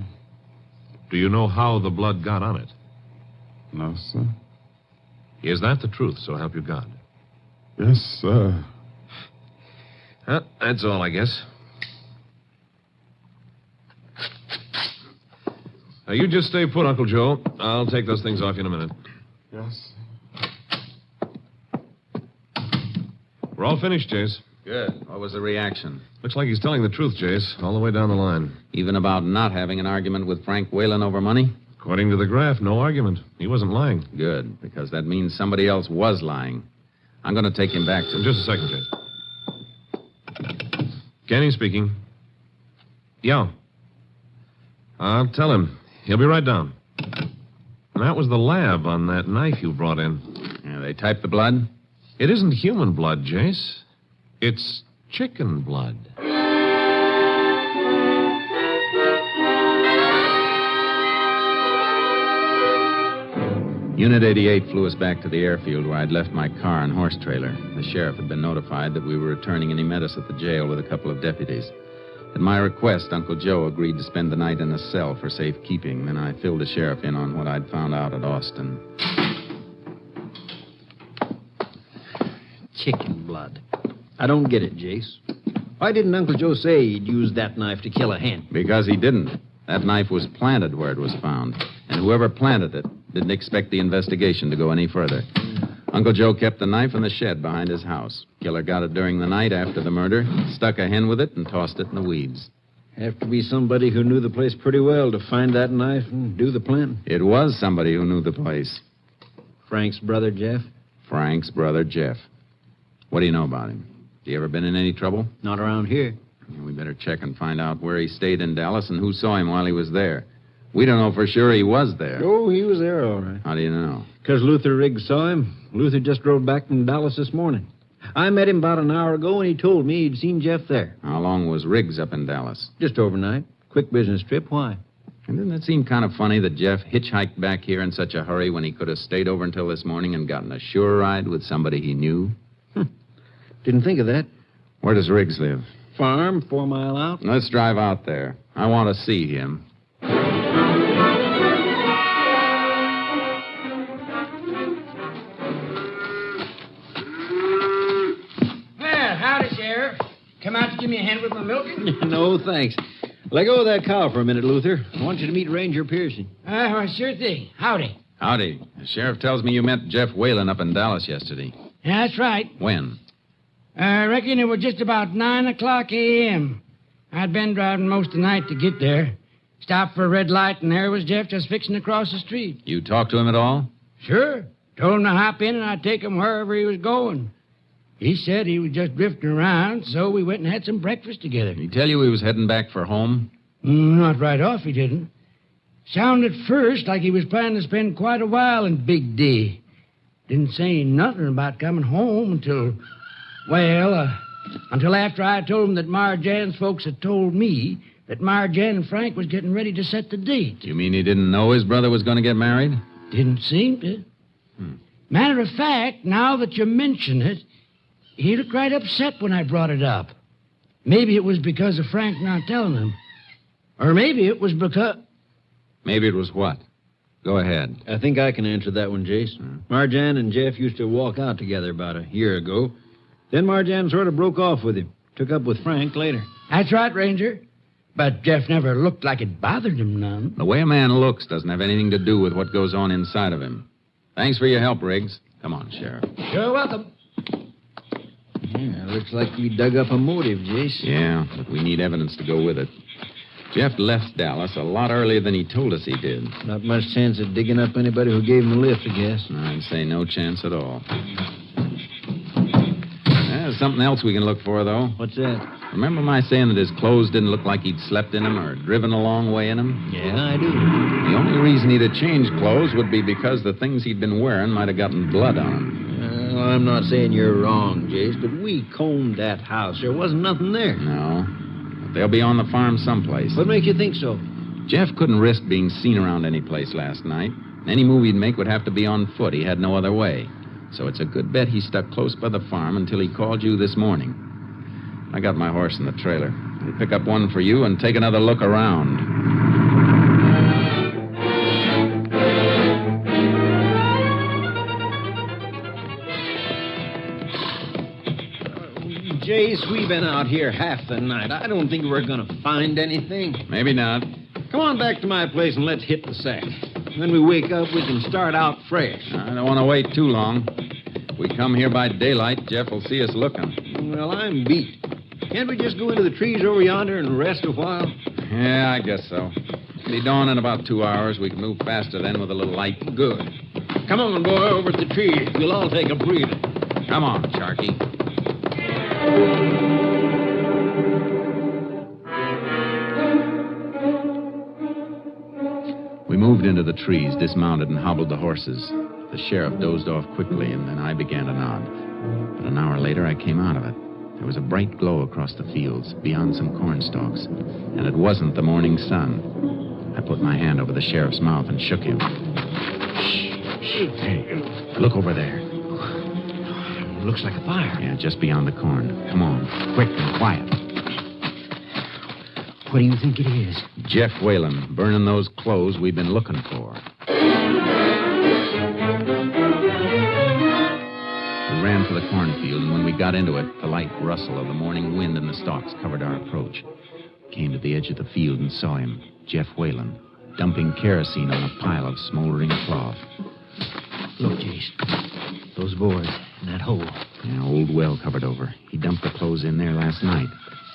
Do you know how the blood got on it? No, sir. Is that the truth, so help you God? Yes, sir. Well, that's all, I guess. Now, you just stay put, Uncle Joe. I'll take those things off you in a minute. Yes. We're all finished, Jace. Good. What was the reaction? Looks like he's telling the truth, Jace, all the way down the line. Even about not having an argument with Frank Whalen over money? According to the graph, no argument. He wasn't lying. Good, because that means somebody else was lying. I'm going to take him back to... Just a second, Jace. Kenny speaking. Yeah. I'll tell him. He'll be right down. That was the lab on that knife you brought in. Yeah, they typed the blood? It isn't human blood, Jace. It's chicken blood. Unit 88 flew us back to the airfield where I'd left my car and horse trailer. The sheriff had been notified that we were returning, and he met us at the jail with a couple of deputies. At my request, Uncle Joe agreed to spend the night in a cell for safekeeping. Then I filled the sheriff in on what I'd found out at Austin. Chicken blood. I don't get it, Jace. Why didn't Uncle Joe say he'd used that knife to kill a hen? Because he didn't. That knife was planted where it was found. And whoever planted it didn't expect the investigation to go any further. Uncle Joe kept the knife in the shed behind his house. Killer got it during the night after the murder, stuck a hen with it, and tossed it in the weeds. Have to be somebody who knew the place pretty well to find that knife and do the planting. It was somebody who knew the place. Frank's brother, Jeff? Frank's brother, Jeff. What do you know about him? Has he ever been in any trouble? Not around here. Yeah, we better check and find out where he stayed in Dallas and who saw him while he was there. We don't know for sure he was there. Oh, he was there, all right. How do you know? Because Luther Riggs saw him. Luther just drove back from Dallas this morning. I met him about an hour ago, and he told me he'd seen Jeff there. How long was Riggs up in Dallas? Just overnight. Quick business trip. Why? And didn't it seem kind of funny that Jeff hitchhiked back here in such a hurry when he could have stayed over until this morning and gotten a sure ride with somebody he knew? Didn't think of that. Where does Riggs live? Farm, 4 mile out. Let's drive out there. I want to see him. Well, howdy, Sheriff. Come out to give me a hand with my milking? No, thanks. Let go of that cow for a minute, Luther. I want you to meet Ranger Pearson. Well, sure thing. Howdy. Howdy. The sheriff tells me you met Jeff Whalen up in Dallas yesterday. Yeah, that's right. When? I reckon it was just about 9 o'clock a.m. I'd been driving most of the night to get there. Stopped for a red light, and there was Jeff just fixing to cross the street. You talked to him at all? Sure. Told him to hop in, and I'd take him wherever he was going. He said he was just drifting around, so we went and had some breakfast together. Did he tell you he was heading back for home? Not right off, he didn't. Sounded first like he was planning to spend quite a while in Big D. Didn't say nothing about coming home until after I told him that Marjan's folks had told me that Marjan and Frank was getting ready to set the date. You mean he didn't know his brother was going to get married? Didn't seem to. Matter of fact, now that you mention it, he looked right upset when I brought it up. Maybe it was because of Frank not telling him. Or maybe it was because... Maybe it was what? Go ahead. I think I can answer that one, Jace. Marjan and Jeff used to walk out together about a year ago. Then Marjan sort of broke off with him. Took up with Frank later. That's right, Ranger. But Jeff never looked like it bothered him none. The way a man looks doesn't have anything to do with what goes on inside of him. Thanks for your help, Riggs. Come on, Sheriff. You're welcome. Yeah, looks like we dug up a motive, Jace. Yeah, but we need evidence to go with it. Jeff left Dallas a lot earlier than he told us he did. Not much chance of digging up anybody who gave him a lift, I guess. I'd say no chance at all. There's something else we can look for, though. What's that? Remember my saying that his clothes didn't look like he'd slept in them or driven a long way in them? Yeah, I do. The only reason he'd have changed clothes would be because the things he'd been wearing might have gotten blood on them. Well, I'm not saying you're wrong, Jace, but we combed that house. There wasn't nothing there. No. But they'll be on the farm someplace. What makes you think so? Jeff couldn't risk being seen around any place last night. Any move he'd make would have to be on foot. He had no other way. So it's a good bet he stuck close by the farm until he called you this morning. I got my horse in the trailer. I'll pick up one for you and take another look around. Jace, we've been out here half the night. I don't think we're going to find anything. Maybe not. Come on back to my place and let's hit the sack. When we wake up, we can start out fresh. I don't want to wait too long. If we come here by daylight, Jeff will see us looking. Well, I'm beat. Can't we just go into the trees over yonder and rest a while? Yeah, I guess so. It'll be dawn in about 2 hours. We can move faster then with a little light. Good. Come on, boy, over to the trees. We'll all take a breather. Come on, Sharky. We moved into the trees, dismounted, and hobbled the horses. The sheriff dozed off quickly, and then I began to nod. But an hour later, I came out of it. There was a bright glow across the fields, beyond some corn stalks, and it wasn't the morning sun. I put my hand over the sheriff's mouth and shook him. Shh. Hey, look over there. Looks like a fire. Yeah, just beyond the corn. Come on, quick and quiet. What do you think it is? Jeff Whalen, burning those clothes we've been looking for. We ran for the cornfield, and when we got into it, the light rustle of the morning wind in the stalks covered our approach. Came to the edge of the field and saw him, Jeff Whalen, dumping kerosene on a pile of smoldering cloth. Look, Jace. Those boards in that hole. Yeah, old well covered over. He dumped the clothes in there last night.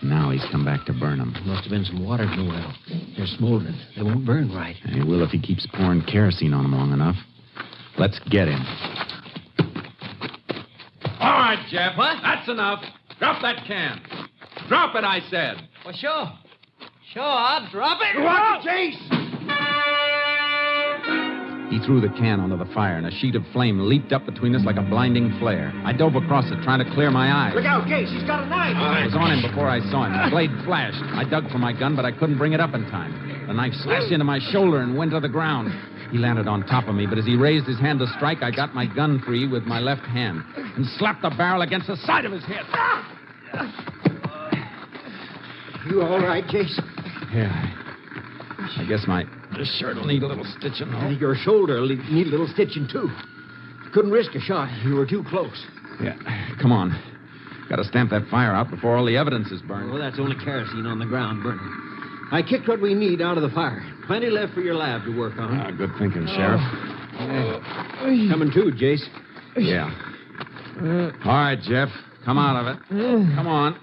Now he's come back to burn them. Must have been some water in the well. They're smoldering. They won't burn right. He will if he keeps pouring kerosene on them long enough. Let's get him. All right, Jeff. What? That's enough. Drop that can. Drop it, I said. Well, sure. Sure, I'll drop it. Watch it, Chase! He threw the can onto the fire, and a sheet of flame leaped up between us like a blinding flare. I dove across it, trying to clear my eyes. Look out, Case. He's got a knife. I was on him before I saw him. The blade flashed. I dug for my gun, but I couldn't bring it up in time. The knife slashed into my shoulder and went to the ground. He landed on top of me, but as he raised his hand to strike, I got my gun free with my left hand and slapped the barrel against the side of his head. You all right, Case? Yeah. I guess my shirt will need a little stitching, though. Your shoulder will need a little stitching, too. Couldn't risk a shot. You were too close. Yeah. Come on. Got to stamp that fire out before all the evidence is burned. Well, that's only kerosene on the ground burning. I kicked what we need out of the fire. Plenty left for your lab to work on. Good thinking, Sheriff. Coming to, Jace. Yeah. All right, Jeff. Come out of it. Come on.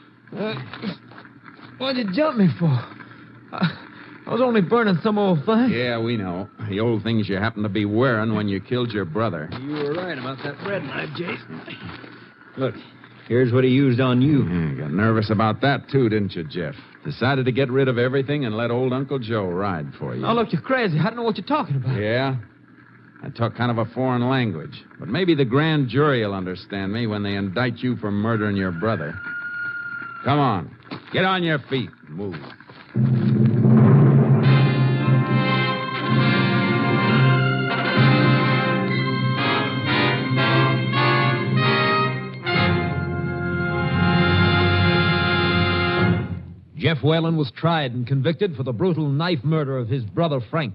What'd you jump me for? I was only burning some old thing. Yeah, we know. The old things you happened to be wearing when you killed your brother. You were right about that bread knife, Jason. Look, here's what he used on you. Got nervous about that, too, didn't you, Jeff? Decided to get rid of everything and let old Uncle Joe ride for you. Oh, look, you're crazy. I don't know what you're talking about. Yeah? I talk kind of a foreign language. But maybe the grand jury will understand me when they indict you for murdering your brother. Come on. Get on your feet. Move. Jeff Whalen was tried and convicted for the brutal knife murder of his brother Frank.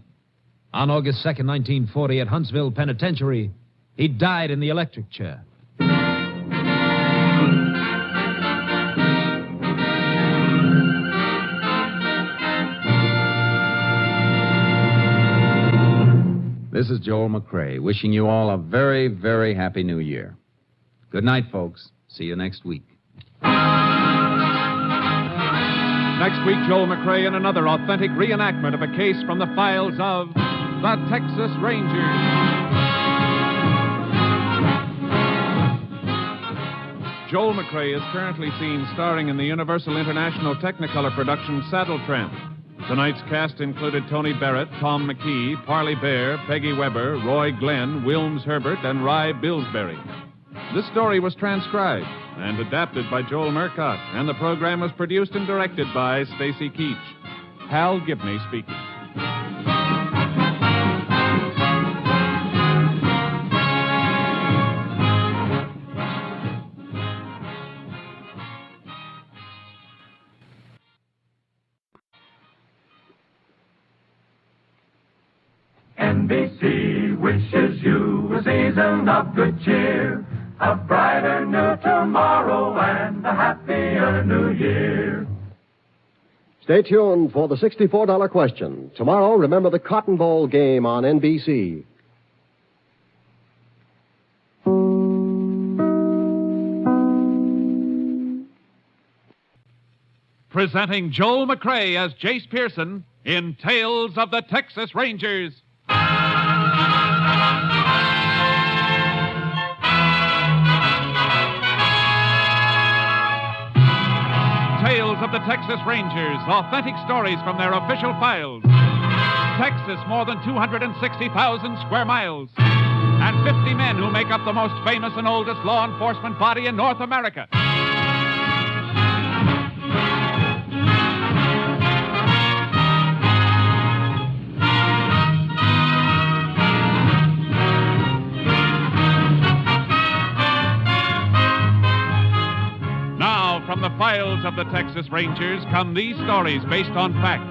On August 2nd, 1940, at Huntsville Penitentiary, he died in the electric chair. This is Joel McCrae, wishing you all a very, very happy New Year. Good night, folks. See you next week. Next week, Joel McCrae in another authentic reenactment of a case from the files of the Texas Rangers. Joel McCrae is currently seen starring in the Universal International Technicolor production Saddle Tramp. Tonight's cast included Tony Barrett, Tom McKee, Parley Bear, Peggy Weber, Roy Glenn, Wilms Herbert, and Rye Billsbury. This story was transcribed and adapted by Joel Murcott, and the program was produced and directed by Stacy Keach. Hal Gibney speaking. NBC wishes you a season of good cheer, a brighter new tomorrow and a happier new year. Stay tuned for the $64 question. Tomorrow, remember the Cotton Bowl game on NBC. Presenting Joel McCrae as Jace Pearson in Tales of the Texas Rangers. Tales of the Texas Rangers, authentic stories from their official files. Texas, more than 260,000 square miles. And 50 men who make up the most famous and oldest law enforcement body in North America. From the files of the Texas Rangers come these stories based on fact.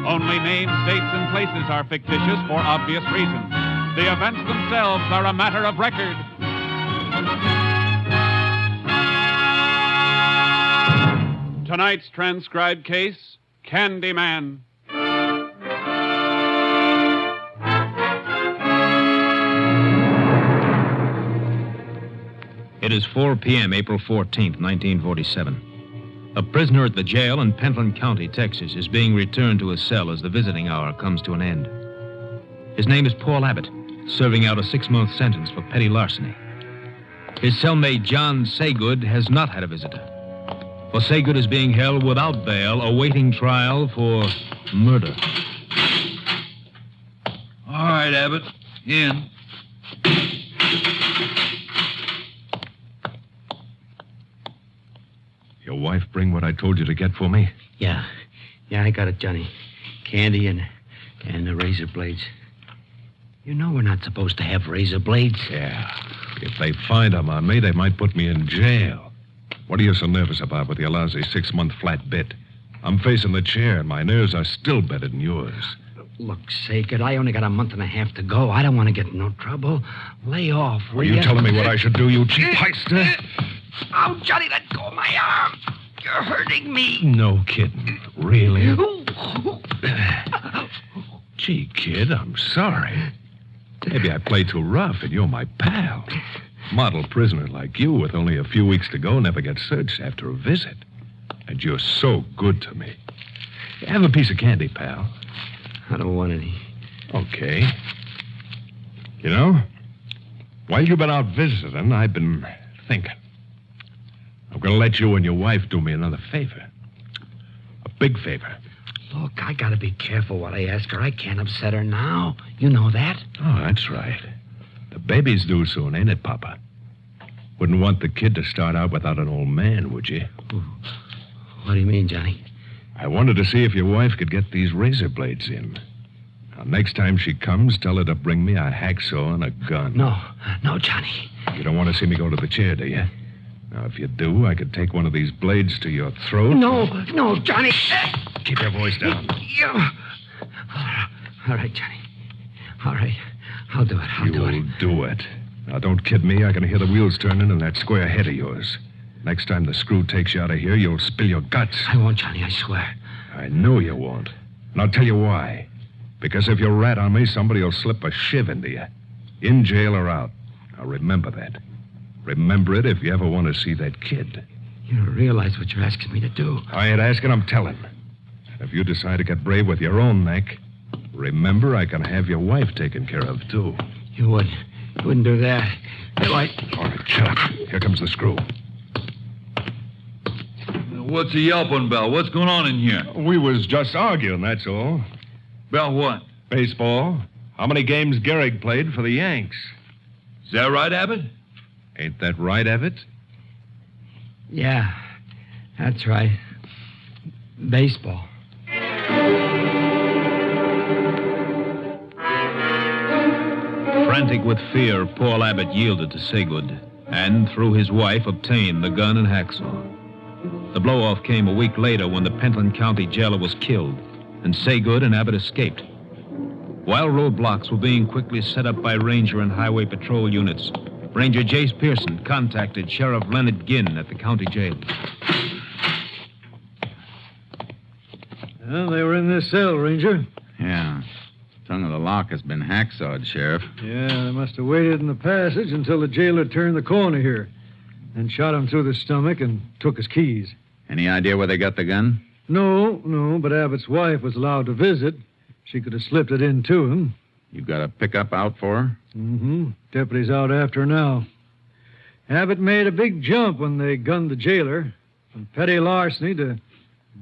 Only names, dates, and places are fictitious for obvious reasons. The events themselves are a matter of record. Tonight's transcribed case, Candyman. It is 4 p.m., April 14th, 1947. A prisoner at the jail in Pentland County, Texas, is being returned to his cell as the visiting hour comes to an end. His name is Paul Abbott, serving out a 6-month sentence for petty larceny. His cellmate, John Saygood, has not had a visitor. For Saygood is being held without bail, awaiting trial for murder. All right, Abbott. In. Your wife bring what I told you to get for me? Yeah, I got it, Johnny. Candy and the razor blades. You know we're not supposed to have razor blades. Yeah. If they find them on me, they might put me in jail. What are you so nervous about with your lousy 6-month flat bit? I'm facing the chair, and my nerves are still better than yours. Look, Sacred, I only got a month and a half to go. I don't want to get in no trouble. Lay off, will Are you telling me what I should do, you cheap heister? Oh, Johnny, let go of my arm. You're hurting me. No kidding. Really? Gee, kid, I'm sorry. Maybe I played too rough, and you're my pal. Model prisoner like you with only a few weeks to go never gets searched after a visit. And you're so good to me. Have a piece of candy, pal. I don't want any. Okay. You know, while you've been out visiting, I've been thinking. I'm going to let you and your wife do me another favor. A big favor. Look, I got to be careful what I ask her. I can't upset her now. You know that? Oh, that's right. The baby's due soon, ain't it, Papa? Wouldn't want the kid to start out without an old man, would you? What do you mean, Johnny? I wanted to see if your wife could get these razor blades in. Now, next time she comes, tell her to bring me a hacksaw and a gun. No, Johnny. You don't want to see me go to the chair, do you? Now, if you do, I could take one of these blades to your throat. No, Johnny. Keep your voice down. All right, Johnny. All right. I'll do it. You'll do it. Now, don't kid me. I can hear the wheels turning in that square head of yours. Next time the screw takes you out of here, you'll spill your guts. I won't, Johnny, I swear. I know you won't. And I'll tell you why. Because if you rat on me, somebody will slip a shiv into you. In jail or out. Now, remember that. Remember it if you ever want to see that kid. You don't realize what you're asking me to do. I ain't asking, I'm telling. And if you decide to get brave with your own neck, remember I can have your wife taken care of, too. You wouldn't do that. All right, shut up. Here comes the screw. What's the yelping about? What's going on in here? We was just arguing, that's all. About what? Baseball. How many games Gehrig played for the Yanks? Is that right, Abbott? Ain't that right, Abbott? Yeah, that's right. Baseball. Frantic with fear, Paul Abbott yielded to Saygood and, through his wife, obtained the gun and hacksaw. The blow-off came a week later when the Pentland County jailer was killed, and Saygood and Abbott escaped. While roadblocks were being quickly set up by Ranger and Highway Patrol units, Ranger Jace Pearson contacted Sheriff Leonard Ginn at the county jail. Well, they were in this cell, Ranger. Yeah. Tongue of the lock has been hacksawed, Sheriff. Yeah, they must have waited in the passage until the jailer turned the corner here. Then shot him through the stomach and took his keys. Any idea where they got the gun? No, but Abbott's wife was allowed to visit. She could have slipped it in to him. You got a pickup out for her? Mm-hmm. Deputy's out after her now. Abbott made a big jump when they gunned the jailer. From petty larceny to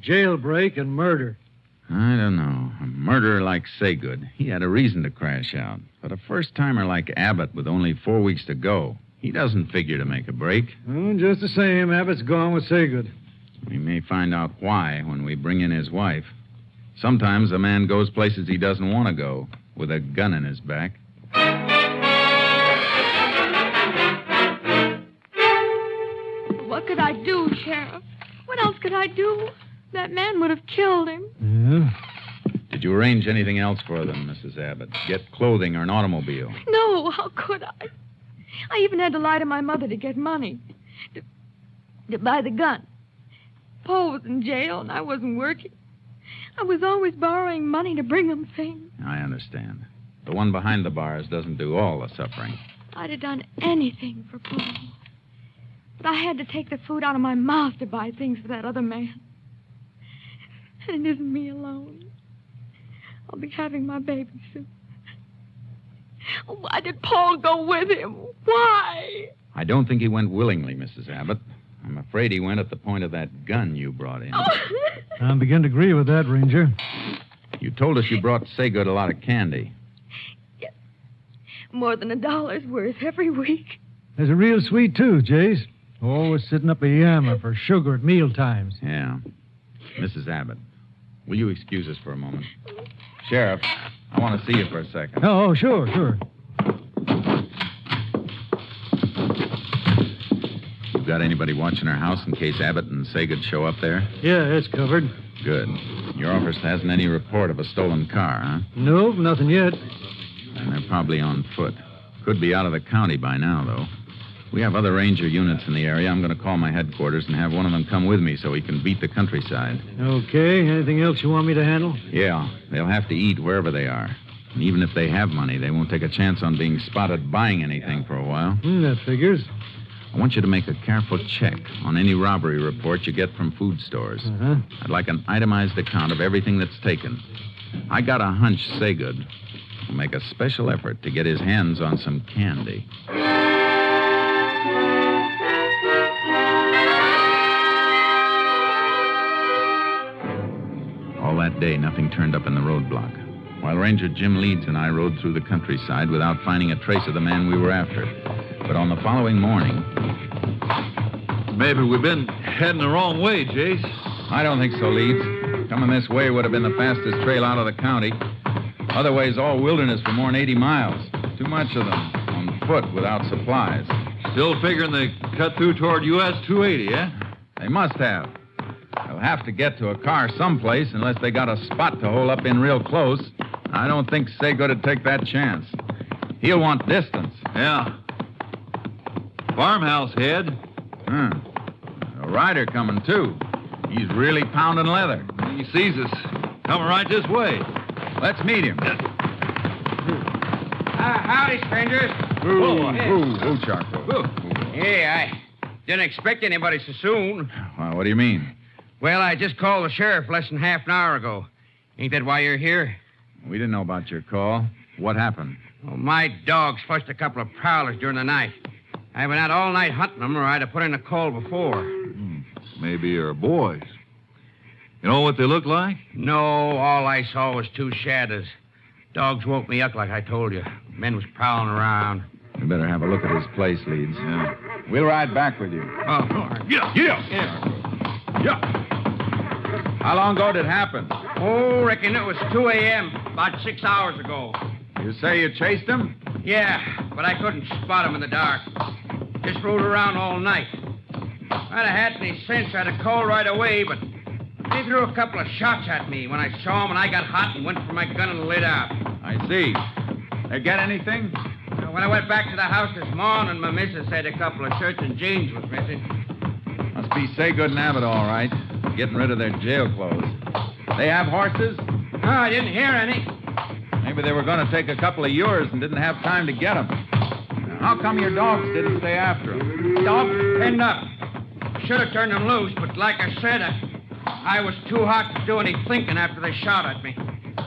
jailbreak and murder. I don't know. A murderer like Saygood, he had a reason to crash out. But a first-timer like Abbott with only 4 weeks to go, he doesn't figure to make a break. Well, just the same, Abbott's gone with Saygood. We may find out why when we bring in his wife. Sometimes a man goes places he doesn't want to go with a gun in his back. What could I do, Sheriff? What else could I do? That man would have killed him. Yeah? Did you arrange anything else for them, Mrs. Abbott? Get clothing or an automobile? No, how could I? I even had to lie to my mother to get money. To buy the gun. Paul was in jail and I wasn't working. I was always borrowing money to bring him things. I understand. The one behind the bars doesn't do all the suffering. I'd have done anything for Paul. But I had to take the food out of my mouth to buy things for that other man. And it isn't me alone. I'll be having my baby soon. Why did Paul go with him? Why? I don't think he went willingly, Mrs. Abbott. I'm afraid he went at the point of that gun you brought in. I begin to agree with that, Ranger. You told us you brought Saygood a lot of candy. Yes. More than $1's worth every week. There's a real sweet tooth, Jace. Always sitting up a yammer for sugar at meal times. Yeah. Mrs. Abbott, will you excuse us for a moment? Sheriff, I want to see you for a second. Oh, sure. You got anybody watching our house in case Abbott and Saygood show up there? Yeah, it's covered. Good. Your office hasn't any report of a stolen car, huh? Nope, nothing yet. And they're probably on foot. Could be out of the county by now, though. We have other ranger units in the area. I'm going to call my headquarters and have one of them come with me so he can beat the countryside. Okay. Anything else you want me to handle? Yeah. They'll have to eat wherever they are. And even if they have money, they won't take a chance on being spotted buying anything for a while. That figures. I want you to make a careful check on any robbery report you get from food stores. Uh-huh. I'd like an itemized account of everything that's taken. I got a hunch Saygood will make a special effort to get his hands on some candy. All that day, nothing turned up in the roadblock. While Ranger Jim Leeds and I rode through the countryside without finding a trace of the man we were after. But on the following morning... Maybe we've been heading the wrong way, Jace. I don't think so, Leeds. Coming this way would have been the fastest trail out of the county. Otherwise, all wilderness for more than 80 miles. Too much of them on foot without supplies. Still figuring they cut through toward US 280, eh? They must have. They'll have to get to a car someplace unless they got a spot to hole up in real close. I don't think Saygood would take that chance. He'll want distance. Yeah. Farmhouse head. A rider coming, too. He's really pounding leather. He sees us. Coming right this way. Let's meet him. Howdy, strangers. Ooh, Charcoal. Hey, I didn't expect anybody so soon. Well, what do you mean? Well, I just called the sheriff less than half an hour ago. Ain't that why you're here? We didn't know about your call. What happened? Well, my dogs flushed a couple of prowlers during the night. I've been out all night hunting them, or I'd have put in a call before. Maybe your boys. You know what they look like? No, all I saw was two shadows. Dogs woke me up like I told you. Men was prowling around. We better have a look at his place, Leeds. Yeah. We'll ride back with you. Oh, all right. Yeah. How long ago did it happen? Oh, reckon it was 2 a.m., about 6 hours ago. You say you chased him? Yeah, but I couldn't spot him in the dark. Just rode around all night. If I'd have had any sense, I'd have called right away, but they threw a couple of shots at me when I saw him, and I got hot and went for my gun and lit out. I see. They get anything? When I went back to the house this morning, my missus said a couple of shirts and jeans was missing. Must be Saygood and Abbott, all right. Getting rid of their jail clothes. They have horses? No, I didn't hear any. Maybe they were going to take a couple of yours and didn't have time to get them. How come your dogs didn't stay after them? Dogs were pinned up. Should have turned them loose, but like I said, I was too hot to do any thinking after they shot at me.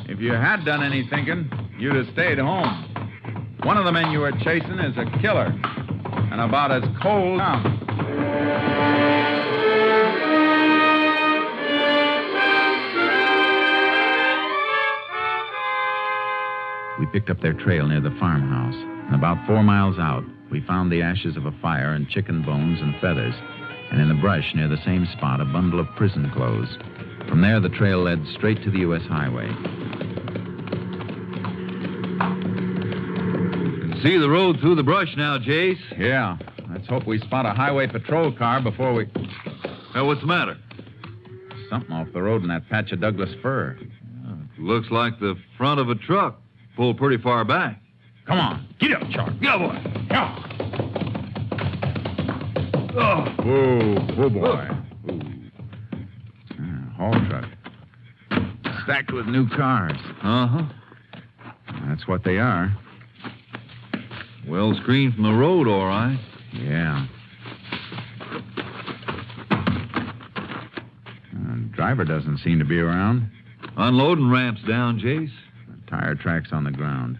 If you had done any thinking, you'd have stayed home. One of the men you were chasing is a killer, and about as cold as... We picked up their trail near the farmhouse, and about 4 miles out, we found the ashes of a fire and chicken bones and feathers, and in the brush near the same spot, a bundle of prison clothes. From there, the trail led straight to the U.S. highway. You can see the road through the brush now, Jace. Yeah. Let's hope we spot a highway patrol car before we... Well, what's the matter? Something off the road in that patch of Douglas fir. Looks like the front of a truck. Pulled pretty far back. Come on. Get up, Charlie. Go, boy. Come. Oh, boy. Haul truck. Stacked with new cars. Uh-huh. That's what they are. Well screened from the road, all right. Yeah. driver doesn't seem to be around. Unloading ramps down, Jace. Tire tracks on the ground.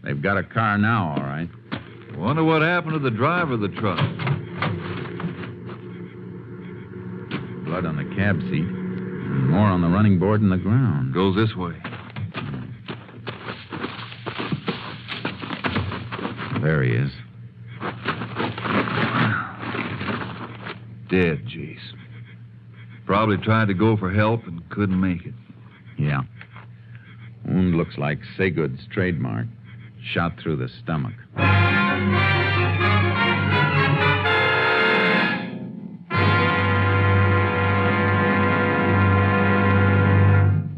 They've got a car now, all right. Wonder what happened to the driver of the truck. Blood on the cab seat. And more on the running board and the ground. Goes this way. There he is. Dead, Jace. Probably tried to go for help and couldn't make it. Yeah. Wound looks like Saygood's trademark. Shot through the stomach.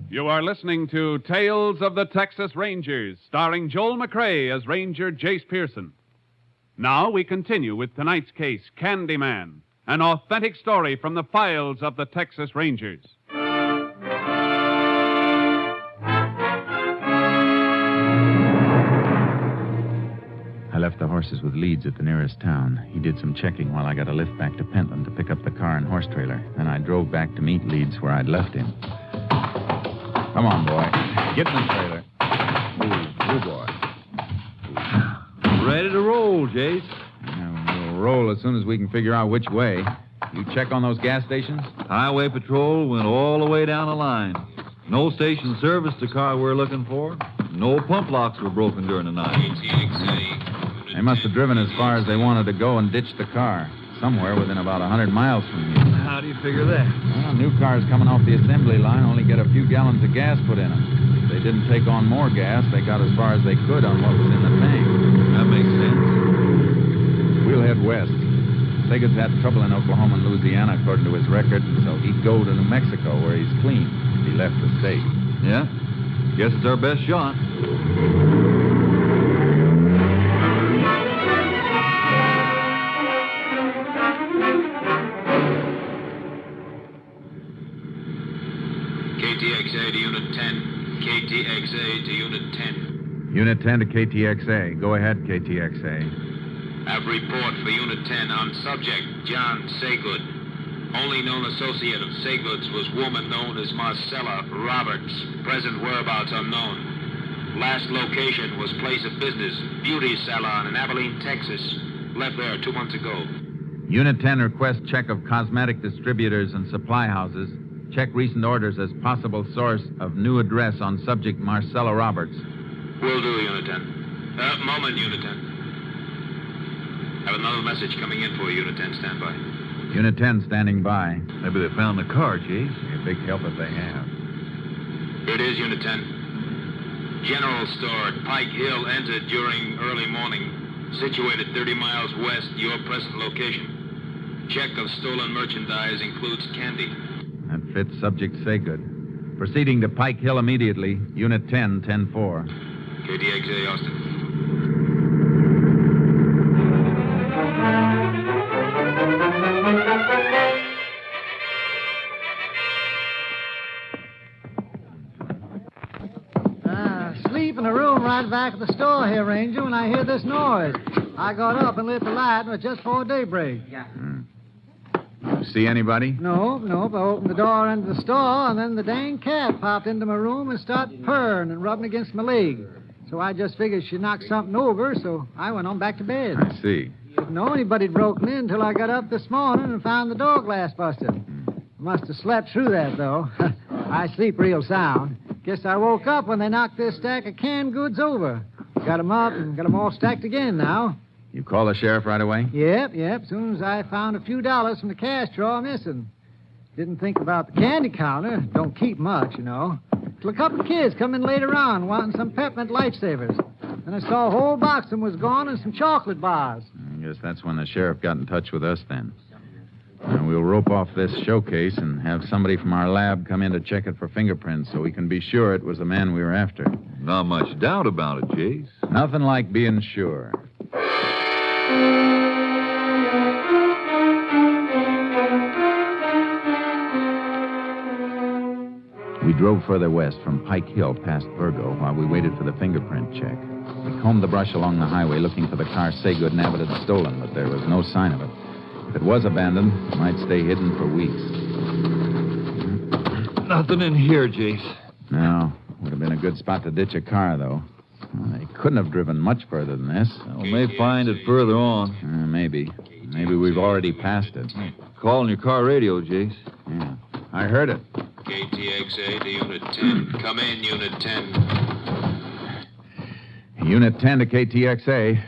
You are listening to Tales of the Texas Rangers, starring Joel McCrea as Ranger Jace Pearson. Now we continue with tonight's case, Candyman, an authentic story from the files of the Texas Rangers. I left the horses with Leeds at the nearest town. He did some checking while I got a lift back to Pentland to pick up the car and horse trailer. Then I drove back to meet Leeds where I'd left him. Come on, boy. Get in the trailer. Move, boy. Ready to roll, Jace. We'll roll as soon as we can figure out which way. You check on those gas stations? Highway patrol went all the way down the line. No station serviced the car we're looking for. No pump locks were broken during the night. They must have driven as far as they wanted to go and ditched the car. Somewhere within about 100 miles from you. How do you figure that? Well, new cars coming off the assembly line only get a few gallons of gas put in them. If they didn't take on more gas, they got as far as they could on what was in the tank. That makes sense. We'll head west. Saygood's had trouble in Oklahoma and Louisiana, according to his record, so he'd go to New Mexico, where he's clean, if he left the state. Yeah? Guess it's our best shot. KTXA to Unit 10. KTXA to Unit 10. Unit 10 to KTXA. Go ahead, KTXA. Have report for Unit 10 on subject John Saygood. Only known associate of Saygood's was woman known as Marcella Roberts. Present whereabouts unknown. Last location was place of business, beauty salon in Abilene, Texas. Left there 2 months ago. Unit 10 requests check of cosmetic distributors and supply houses. Check recent orders as possible source of new address on subject Marcella Roberts. Will do, Unit 10. Moment, Unit 10. Have another message coming in for you, Unit 10. Stand by. Unit 10 standing by. Maybe they found the car, Jace. Be a big help if they have. Here it is, Unit 10. General store at Pike Hill entered during early morning. Situated 30 miles west, your present location. Check of stolen merchandise includes candy. That fits subject Saygood. Proceeding to Pike Hill immediately. Unit 10, 10-4. KTXA, Austin. Sleep in a room right back of the store here, Ranger, when I hear this noise. I got up and lit the light, and it was just before daybreak. You see anybody? Nope. I opened the door into the store, and then the dang cat popped into my room and started purring and rubbing against my leg. So I just figured she knocked something over, so I went on back to bed. I see. Didn't know anybody'd broken in until I got up this morning and found the door glass busted. Must have slept through that, though. I sleep real sound. Guess I woke up when they knocked this stack of canned goods over. Got 'em up and got 'em all stacked again now. You call the sheriff right away? Yep. Soon as I found a few dollars from the cash drawer missing. Didn't think about the candy counter. Don't keep much, you know. Till a couple of kids come in later on wanting some peppermint lifesavers. And I saw a whole box of them was gone and some chocolate bars. I guess that's when the sheriff got in touch with us then. And we'll rope off this showcase and have somebody from our lab come in to check it for fingerprints so we can be sure it was the man we were after. Not much doubt about it, Jace. Nothing like being sure. We drove further west from Pike Hill past Virgo while we waited for the fingerprint check. We combed the brush along the highway looking for the car Saygood and Abbott had stolen, but there was no sign of it. If it was abandoned, it might stay hidden for weeks. Nothing in here, Jace. No. Would have been a good spot to ditch a car, though. Well, they couldn't have driven much further than this. Well, we may find it further on. Maybe. Maybe we've already passed it. Call on your car radio, Jace. Yeah. I heard it. KTXA to Unit 10. Come in, Unit 10. Unit 10 to KTXA.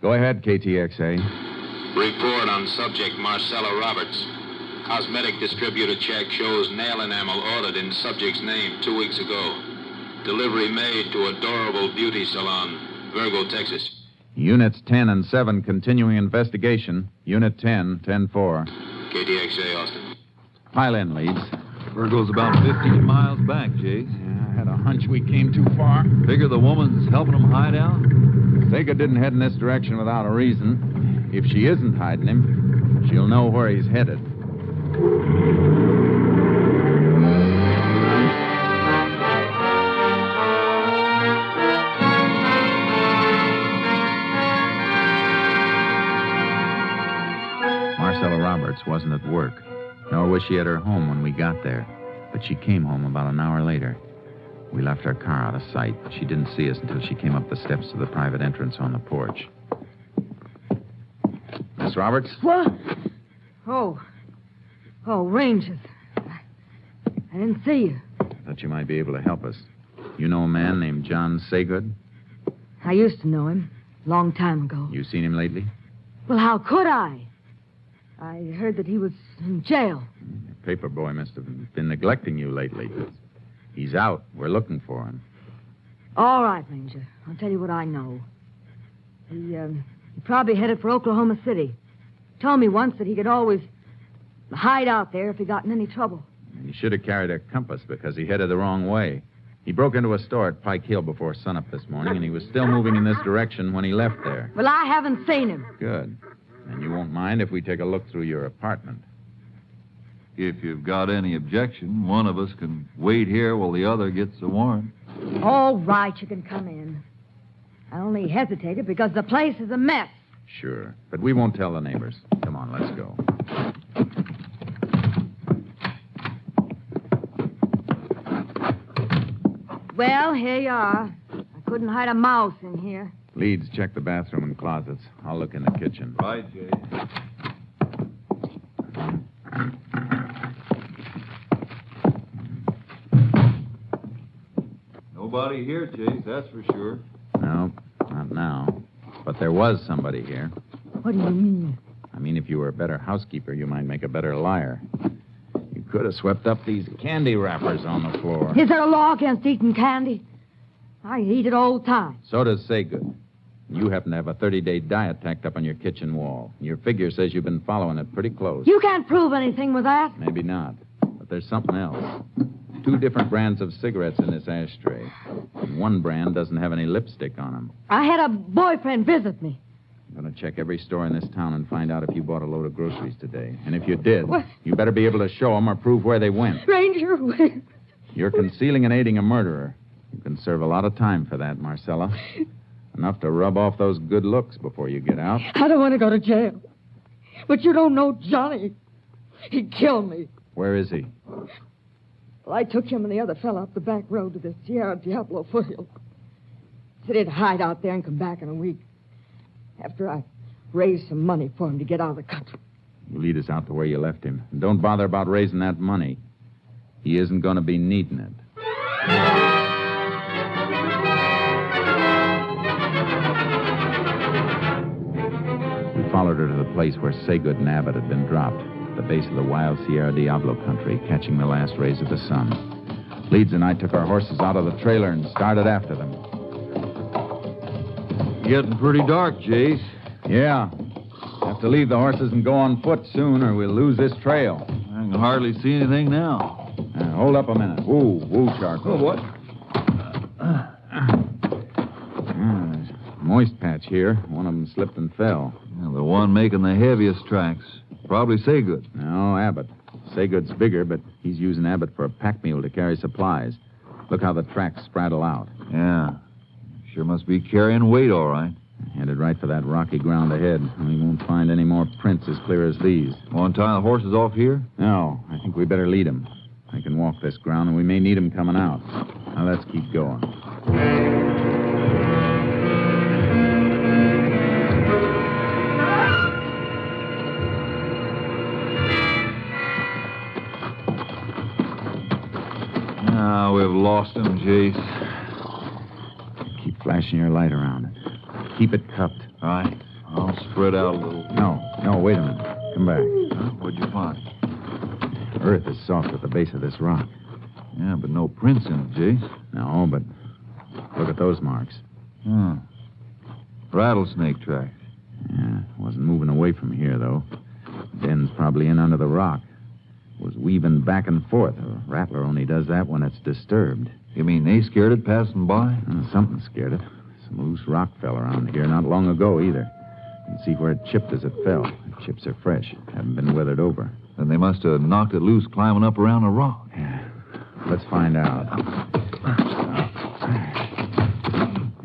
Go ahead, KTXA. Report on subject Marcella Roberts. Cosmetic distributor check shows nail enamel ordered in subject's name 2 weeks ago. Delivery made to Adorable Beauty Salon, Virgo, Texas. Units 10 and 7 continuing investigation. Unit 10, 10-4. KTXA, Austin. Pile in, Leeds. Virgo's about 15 miles back, Jace. Yeah, I had a hunch we came too far. Figure the woman's helping them hide out? Sega didn't head in this direction without a reason. If she isn't hiding him, she'll know where he's headed. Marcella Roberts wasn't at work, nor was she at her home when we got there. But she came home about an hour later. We left our car out of sight. She didn't see us until she came up the steps to the private entrance on the porch. Miss Roberts? What? Oh, Rangers. I didn't see you. I thought you might be able to help us. You know a man named John Saygood? I used to know him. Long time ago. You seen him lately? Well, how could I? I heard that he was in jail. The paper boy must have been neglecting you lately. He's out. We're looking for him. All right, Ranger. I'll tell you what I know. He probably headed for Oklahoma City. Told me once that he could always hide out there if he got in any trouble. He should have carried a compass because he headed the wrong way. He broke into a store at Pike Hill before sunup this morning, and he was still moving in this direction when he left there. Well, I haven't seen him. Good. And you won't mind if we take a look through your apartment. If you've got any objection, one of us can wait here while the other gets a warrant. All right, you can come in. I only hesitated because the place is a mess. Sure. But we won't tell the neighbors. Come on, let's go. Well, here you are. I couldn't hide a mouse in here. Leeds, check the bathroom and closets. I'll look in the kitchen. Right, Jay. Nobody here, Chase, that's for sure. No, not now. But there was somebody here. What do you mean? I mean, if you were a better housekeeper, you might make a better liar. You could have swept up these candy wrappers on the floor. Is there a law against eating candy? I eat it all the time. So does Saygood. You happen to have a 30-day diet tacked up on your kitchen wall. Your figure says you've been following it pretty close. You can't prove anything with that. Maybe not. But there's something else. 2 different brands of cigarettes in this ashtray. And one brand doesn't have any lipstick on them. I had a boyfriend visit me. I'm going to check every store in this town and find out if you bought a load of groceries today. And if you did, What? you better be able to show them or prove where they went. Ranger, You're concealing and aiding a murderer. You can serve a lot of time for that, Marcella. Enough to rub off those good looks before you get out. I don't want to go to jail. But you don't know Johnny. He killed me. Where is he? Well, I took him and the other fellow up the back road to the Sierra Diablo foothill. Said he'd hide out there and come back in a week. After I raised some money for him to get out of the country. You lead us out to where you left him. And don't bother about raising that money. He isn't going to be needing it. We followed her to the place where Saygood and Abbott had been dropped, at the base of the wild Sierra Diablo country, catching the last rays of the sun. Leeds and I took our horses out of the trailer and started after them. Getting pretty dark, Jace. Yeah. Have to leave the horses and go on foot soon, or we'll lose this trail. I can hardly see anything now. Hold up a minute. Woo, Charcoal. Oh, what? There's a moist patch here. One of them slipped and fell. Yeah, the one making the heaviest tracks. Probably Saygood. No, Abbott. Saygood's bigger, but he's using Abbott for a pack mule to carry supplies. Look how the tracks spraddle out. Yeah. Sure must be carrying weight, all right. Headed right for that rocky ground ahead. We won't find any more prints as clear as these. Want to tie the horses off here? No, I think we better lead them. I can walk this ground, and we may need him coming out. Now, let's keep going. Now we've lost him, Jace. Keep flashing your light around it. Keep it cupped. All right. I'll spread out a little. No, wait a minute. Come back. Huh? What'd you find? Earth is soft at the base of this rock. Yeah, but no prints in it, Jace. No, but look at those marks. Huh. Rattlesnake tracks. Yeah, wasn't moving away from here, though. Den's probably in under the rock. Was weaving back and forth. A rattler only does that when it's disturbed. You mean they scared it passing by? Something scared it. Some loose rock fell around here not long ago, either. You can see where it chipped as it fell. The chips are fresh. Haven't been weathered over. Then they must have knocked it loose climbing up around a rock. Yeah. Let's find out.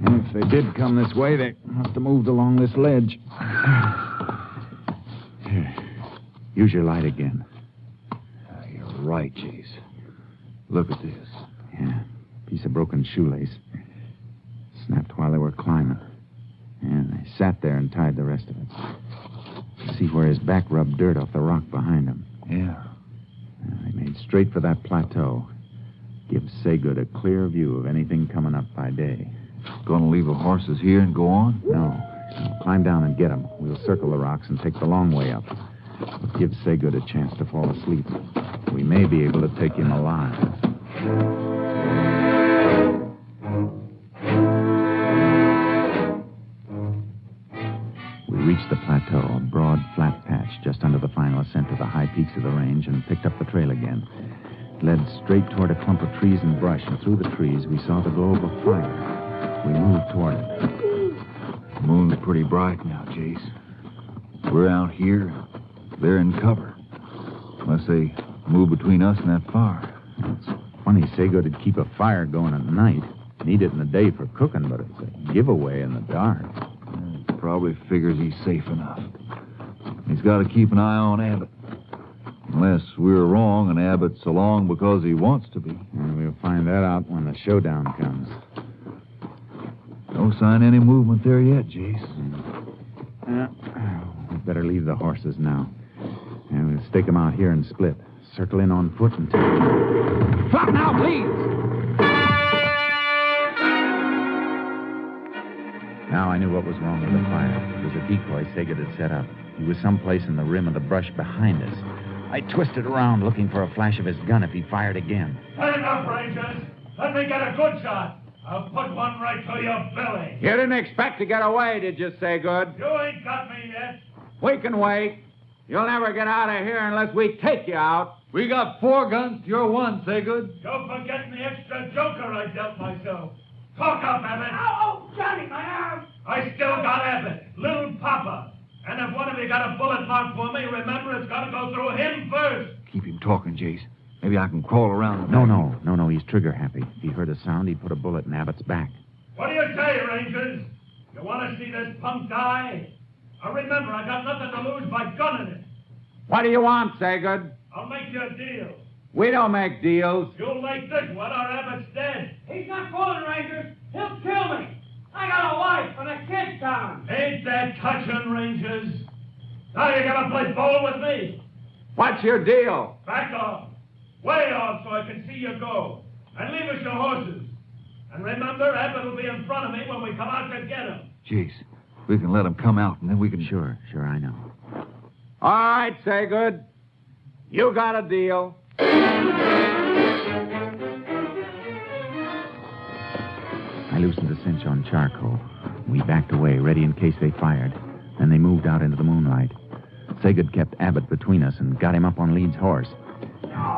And if they did come this way, they must have moved along this ledge. Here. Use your light again. You're right, Jace. Look at this. Yeah. Piece of broken shoelace. Snapped while they were climbing. And they sat there and tied the rest of it. See where his back rubbed dirt off the rock behind him. Yeah. They made straight for that plateau. Gives Saygood a clear view of anything coming up by day. Gonna leave the horses here and go on? No. Climb down and get them. We'll circle the rocks and take the long way up. We'll give Saygood a chance to fall asleep. We may be able to take him alive. We reached the plateau, a broad, flat patch just under the final ascent to the high peaks of the range, and picked up the trail again. It led straight toward a clump of trees and brush, and through the trees we saw the glow of a fire. We moved toward it. The moon's pretty bright now, Jace. We're out here. They're in cover. Unless they move between us and that fire. It's funny Saygood would keep a fire going at night. Need it in the day for cooking, but it's a giveaway in the dark. Probably figures he's safe enough. He's got to keep an eye on Abbott. Unless we're wrong and Abbott's along because he wants to be. And we'll find that out when the showdown comes. No sign of any movement there yet, Jace. We'd better leave the horses now. And we'll stake them out here and split. Circle in on foot and take them. Flop now, please! Now I knew what was wrong with the fire. It was a decoy Saygood had set up. He was someplace in the rim of the brush behind us. I twisted around looking for a flash of his gun if he fired again. Stand up, Rangers. Let me get a good shot. I'll put one right to your belly. You didn't expect to get away, did you, Saygood? You ain't got me yet. We can wait. You'll never get out of here unless we take you out. We got 4 guns. You're 1, Saygood. Don't forget the extra joker I dealt myself. Talk up, Abbott. Oh, Johnny, my arm. I still got Abbott, little Papa. And if one of you got a bullet mark for me, remember it's got to go through him first. Keep him talking, Jace. Maybe I can crawl around. No, he's trigger happy. If he heard a sound, he'd put a bullet in Abbott's back. What do you say, Rangers? You want to see this punk die? Now remember, I got nothing to lose by gunning it. What do you want, Saygood? I'll make you a deal. We don't make deals. You'll make this one or Abbott's dead. He's not fooling, Rangers. He'll kill me. I got a wife and a kid down. Ain't that touching, Rangers? Now you gotta play ball with me. What's your deal? Back off. Way off so I can see you go. And leave us your horses. And remember, Abbott will be in front of me when we come out to get him. Jace, we can let him come out and then we can... Sure, I know. All right, Saygood. You got a deal. I loosened the cinch on charcoal. We backed away, ready in case they fired. Then they moved out into the moonlight. Saygood kept Abbott between us and got him up on Leeds' horse.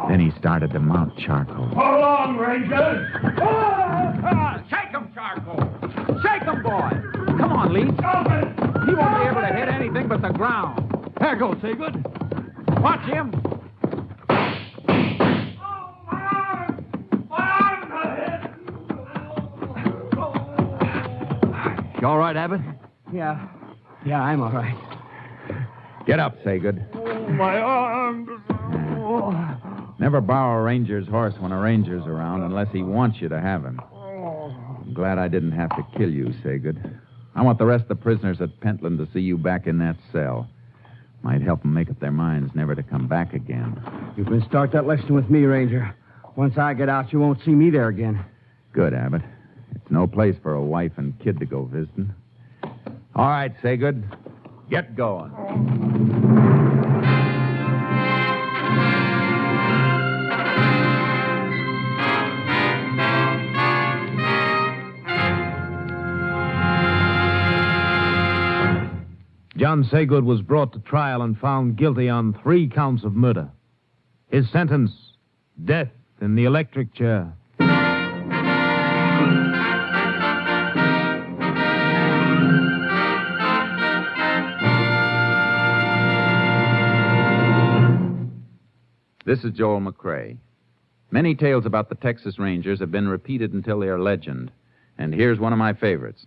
Then he started to mount charcoal. Hold on, Rangers! Shake him, Charcoal! Shake him, boy! Come on, Leeds. He won't be able to hit anything but the ground. There goes Saygood. Watch him. You all right, Abbott? Yeah, I'm all right. Get up, Saygood. My arms. Never borrow a ranger's horse when a ranger's around unless he wants you to have him. I'm glad I didn't have to kill you, Saygood. I want the rest of the prisoners at Pentland to see you back in that cell. Might help them make up their minds never to come back again. You can start that lesson with me, Ranger. Once I get out, you won't see me there again. Good, Abbott. It's no place for a wife and kid to go visiting. All right, Saygood. Get going. John Saygood was brought to trial and found guilty on 3 counts of murder. His sentence, death in the electric chair. This is Joel McCrae. Many tales about the Texas Rangers have been repeated until they are legend, and here's one of my favorites.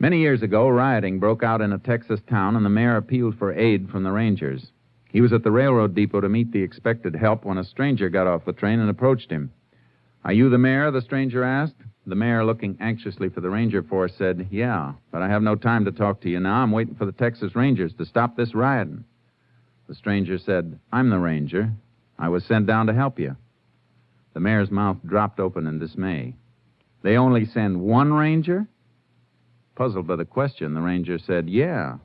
Many years ago, rioting broke out in a Texas town, and the mayor appealed for aid from the Rangers. He was at the railroad depot to meet the expected help when a stranger got off the train and approached him. "Are you the mayor?" the stranger asked. The mayor, looking anxiously for the Ranger force, said, "Yeah, but I have no time to talk to you now. I'm waiting for the Texas Rangers to stop this rioting." The stranger said, "I'm the Ranger. I was sent down to help you." The mayor's mouth dropped open in dismay. "They only send one Ranger?" Puzzled by the question, the Ranger said, "Yeah.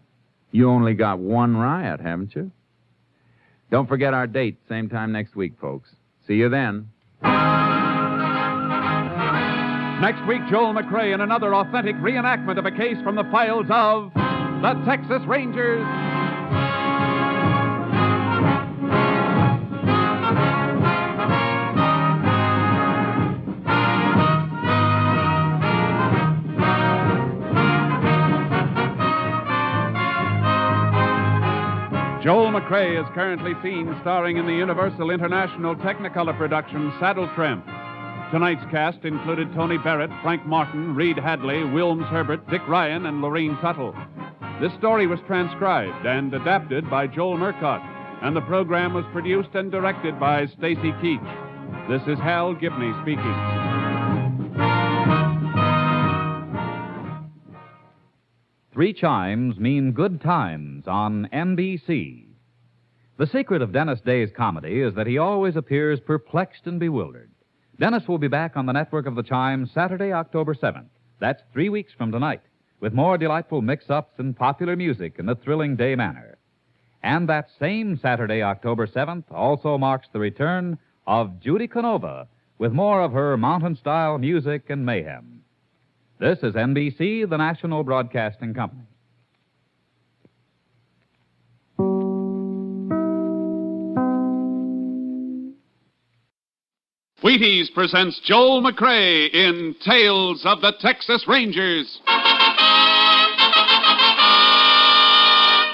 You only got one riot, haven't you?" Don't forget our date, same time next week, folks. See you then. Next week, Joel McCrae in another authentic reenactment of a case from the files of the Texas Rangers. Joel McCrae is currently seen starring in the Universal International Technicolor production Saddle Tramp. Tonight's cast included Tony Barrett, Frank Martin, Reed Hadley, Wilms Herbert, Dick Ryan, and Lorene Tuttle. This story was transcribed and adapted by Joel Murcott, and the program was produced and directed by Stacy Keach. This is Hal Gibney speaking. Three chimes mean good times on NBC. The secret of Dennis Day's comedy is that he always appears perplexed and bewildered. Dennis will be back on the network of the Chimes Saturday, October 7th. That's 3 weeks from tonight, with more delightful mix-ups and popular music in the thrilling Day manner. And that same Saturday, October 7th, also marks the return of Judy Canova with more of her mountain-style music and mayhem. This is NBC, the National Broadcasting Company. Wheaties presents Joel McCrae in Tales of the Texas Rangers.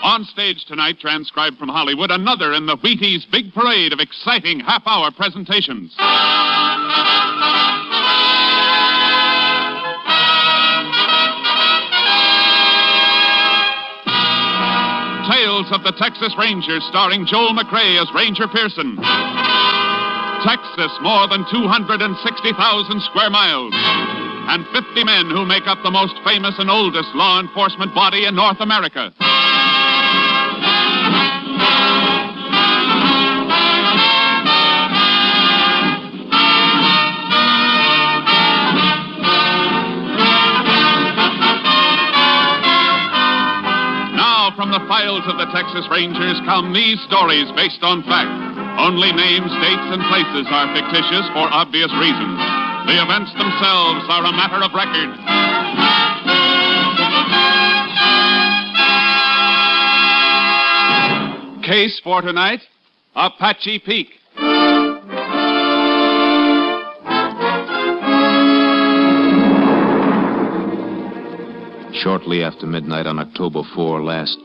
On stage tonight, transcribed from Hollywood, another in the Wheaties big parade of exciting half-hour presentations. Tales of the Texas Rangers, starring Joel McCrae as Ranger Pearson. Texas, more than 260,000 square miles, and 50 men who make up the most famous and oldest law enforcement body in North America. From the files of the Texas Rangers come these stories based on fact. Only names, dates, and places are fictitious for obvious reasons. The events themselves are a matter of record. Case for tonight, Apache Peak. Shortly after midnight on October 4 last,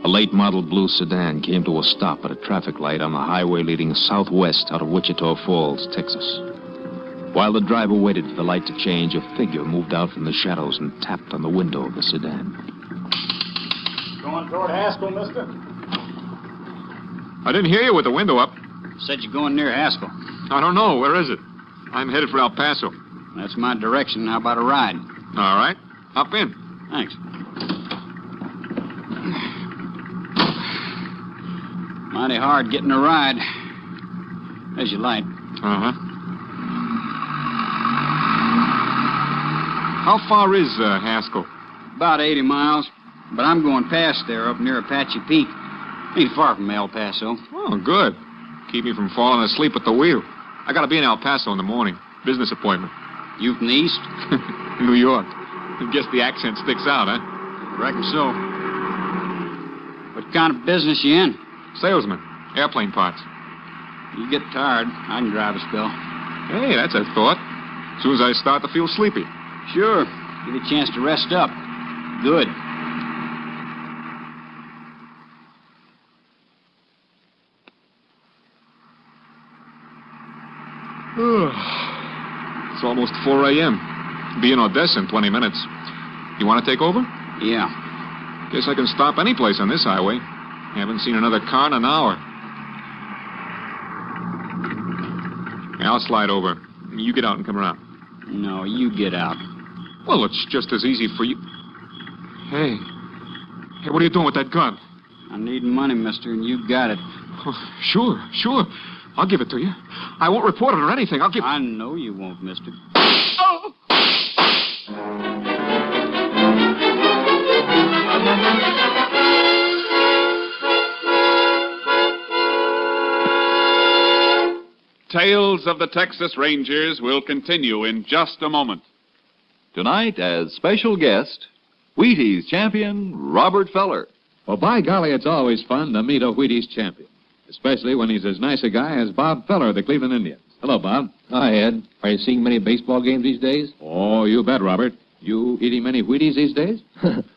a late model blue sedan came to a stop at a traffic light on the highway leading southwest out of Wichita Falls, Texas. While the driver waited for the light to change, a figure moved out from the shadows and tapped on the window of the sedan. Going toward Haskell, mister? I didn't hear you with the window up. Said you're going near Haskell. I don't know. Where is it? I'm headed for El Paso. That's my direction. How about a ride? All right. Hop in. Thanks. Mighty hard getting a ride. There's your light. Uh-huh. How far is Haskell? About 80 miles. But I'm going past there up near Apache Peak. Ain't far from El Paso. Oh, good. Keep me from falling asleep at the wheel. I gotta be in El Paso in the morning. Business appointment. You from the east? New York. I guess the accent sticks out, huh? Reckon so. What kind of business you in? Salesman. Airplane parts. You get tired. I can drive a spell. Hey, that's a thought. As soon as I start to feel sleepy. Sure. Give you a chance to rest up. Good. It's almost 4 a.m. Be in Odessa in 20 minutes. You want to take over? Yeah. Guess I can stop any place on this highway. Haven't seen another car in an hour. Yeah, I'll slide over. You get out and come around. No, you get out. Well, it's just as easy for you. Hey. Hey, what are you doing with that gun? I need money, mister, and you got it. Oh, sure. I'll give it to you. I won't report it or anything. I'll give... I know you won't, mister. Oh! Tales of the Texas Rangers will continue in just a moment. Tonight, as special guest, Wheaties champion Robert Feller. Well, by golly, it's always fun to meet a Wheaties champion, especially when he's as nice a guy as Bob Feller of the Cleveland Indians. Hello, Bob. Hi, Ed. Are you seeing many baseball games these days? Oh, you bet, Robert. You eating many Wheaties these days?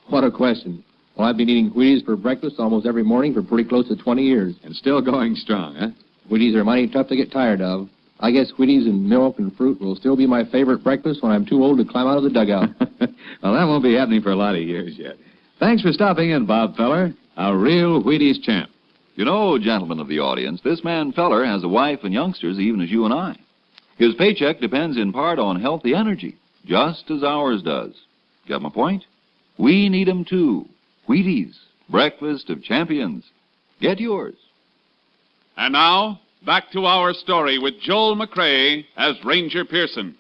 What a question. Well, I've been eating Wheaties for breakfast almost every morning for pretty close to 20 years. And still going strong, huh? Wheaties are mighty tough to get tired of. I guess Wheaties and milk and fruit will still be my favorite breakfast when I'm too old to climb out of the dugout. Well, that won't be happening for a lot of years yet. Thanks for stopping in, Bob Feller. A real Wheaties champ. You know, gentlemen of the audience, this man Feller has a wife and youngsters even as you and I. His paycheck depends in part on healthy energy, just as ours does. Got my point? We need 'em too. Wheaties, breakfast of champions. Get yours. And now, back to our story with Joel McCrea as Ranger Pearson.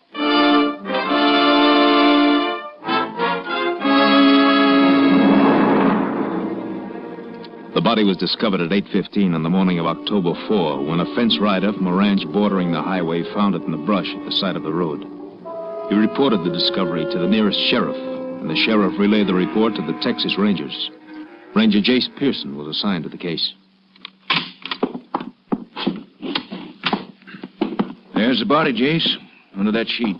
The body was discovered at 8:15 on the morning of October 4 when a fence rider from a ranch bordering the highway found it in the brush at the side of the road. He reported the discovery to the nearest sheriff, and the sheriff relayed the report to the Texas Rangers. Ranger Jace Pearson was assigned to the case. There's the body, Jace, under that sheet.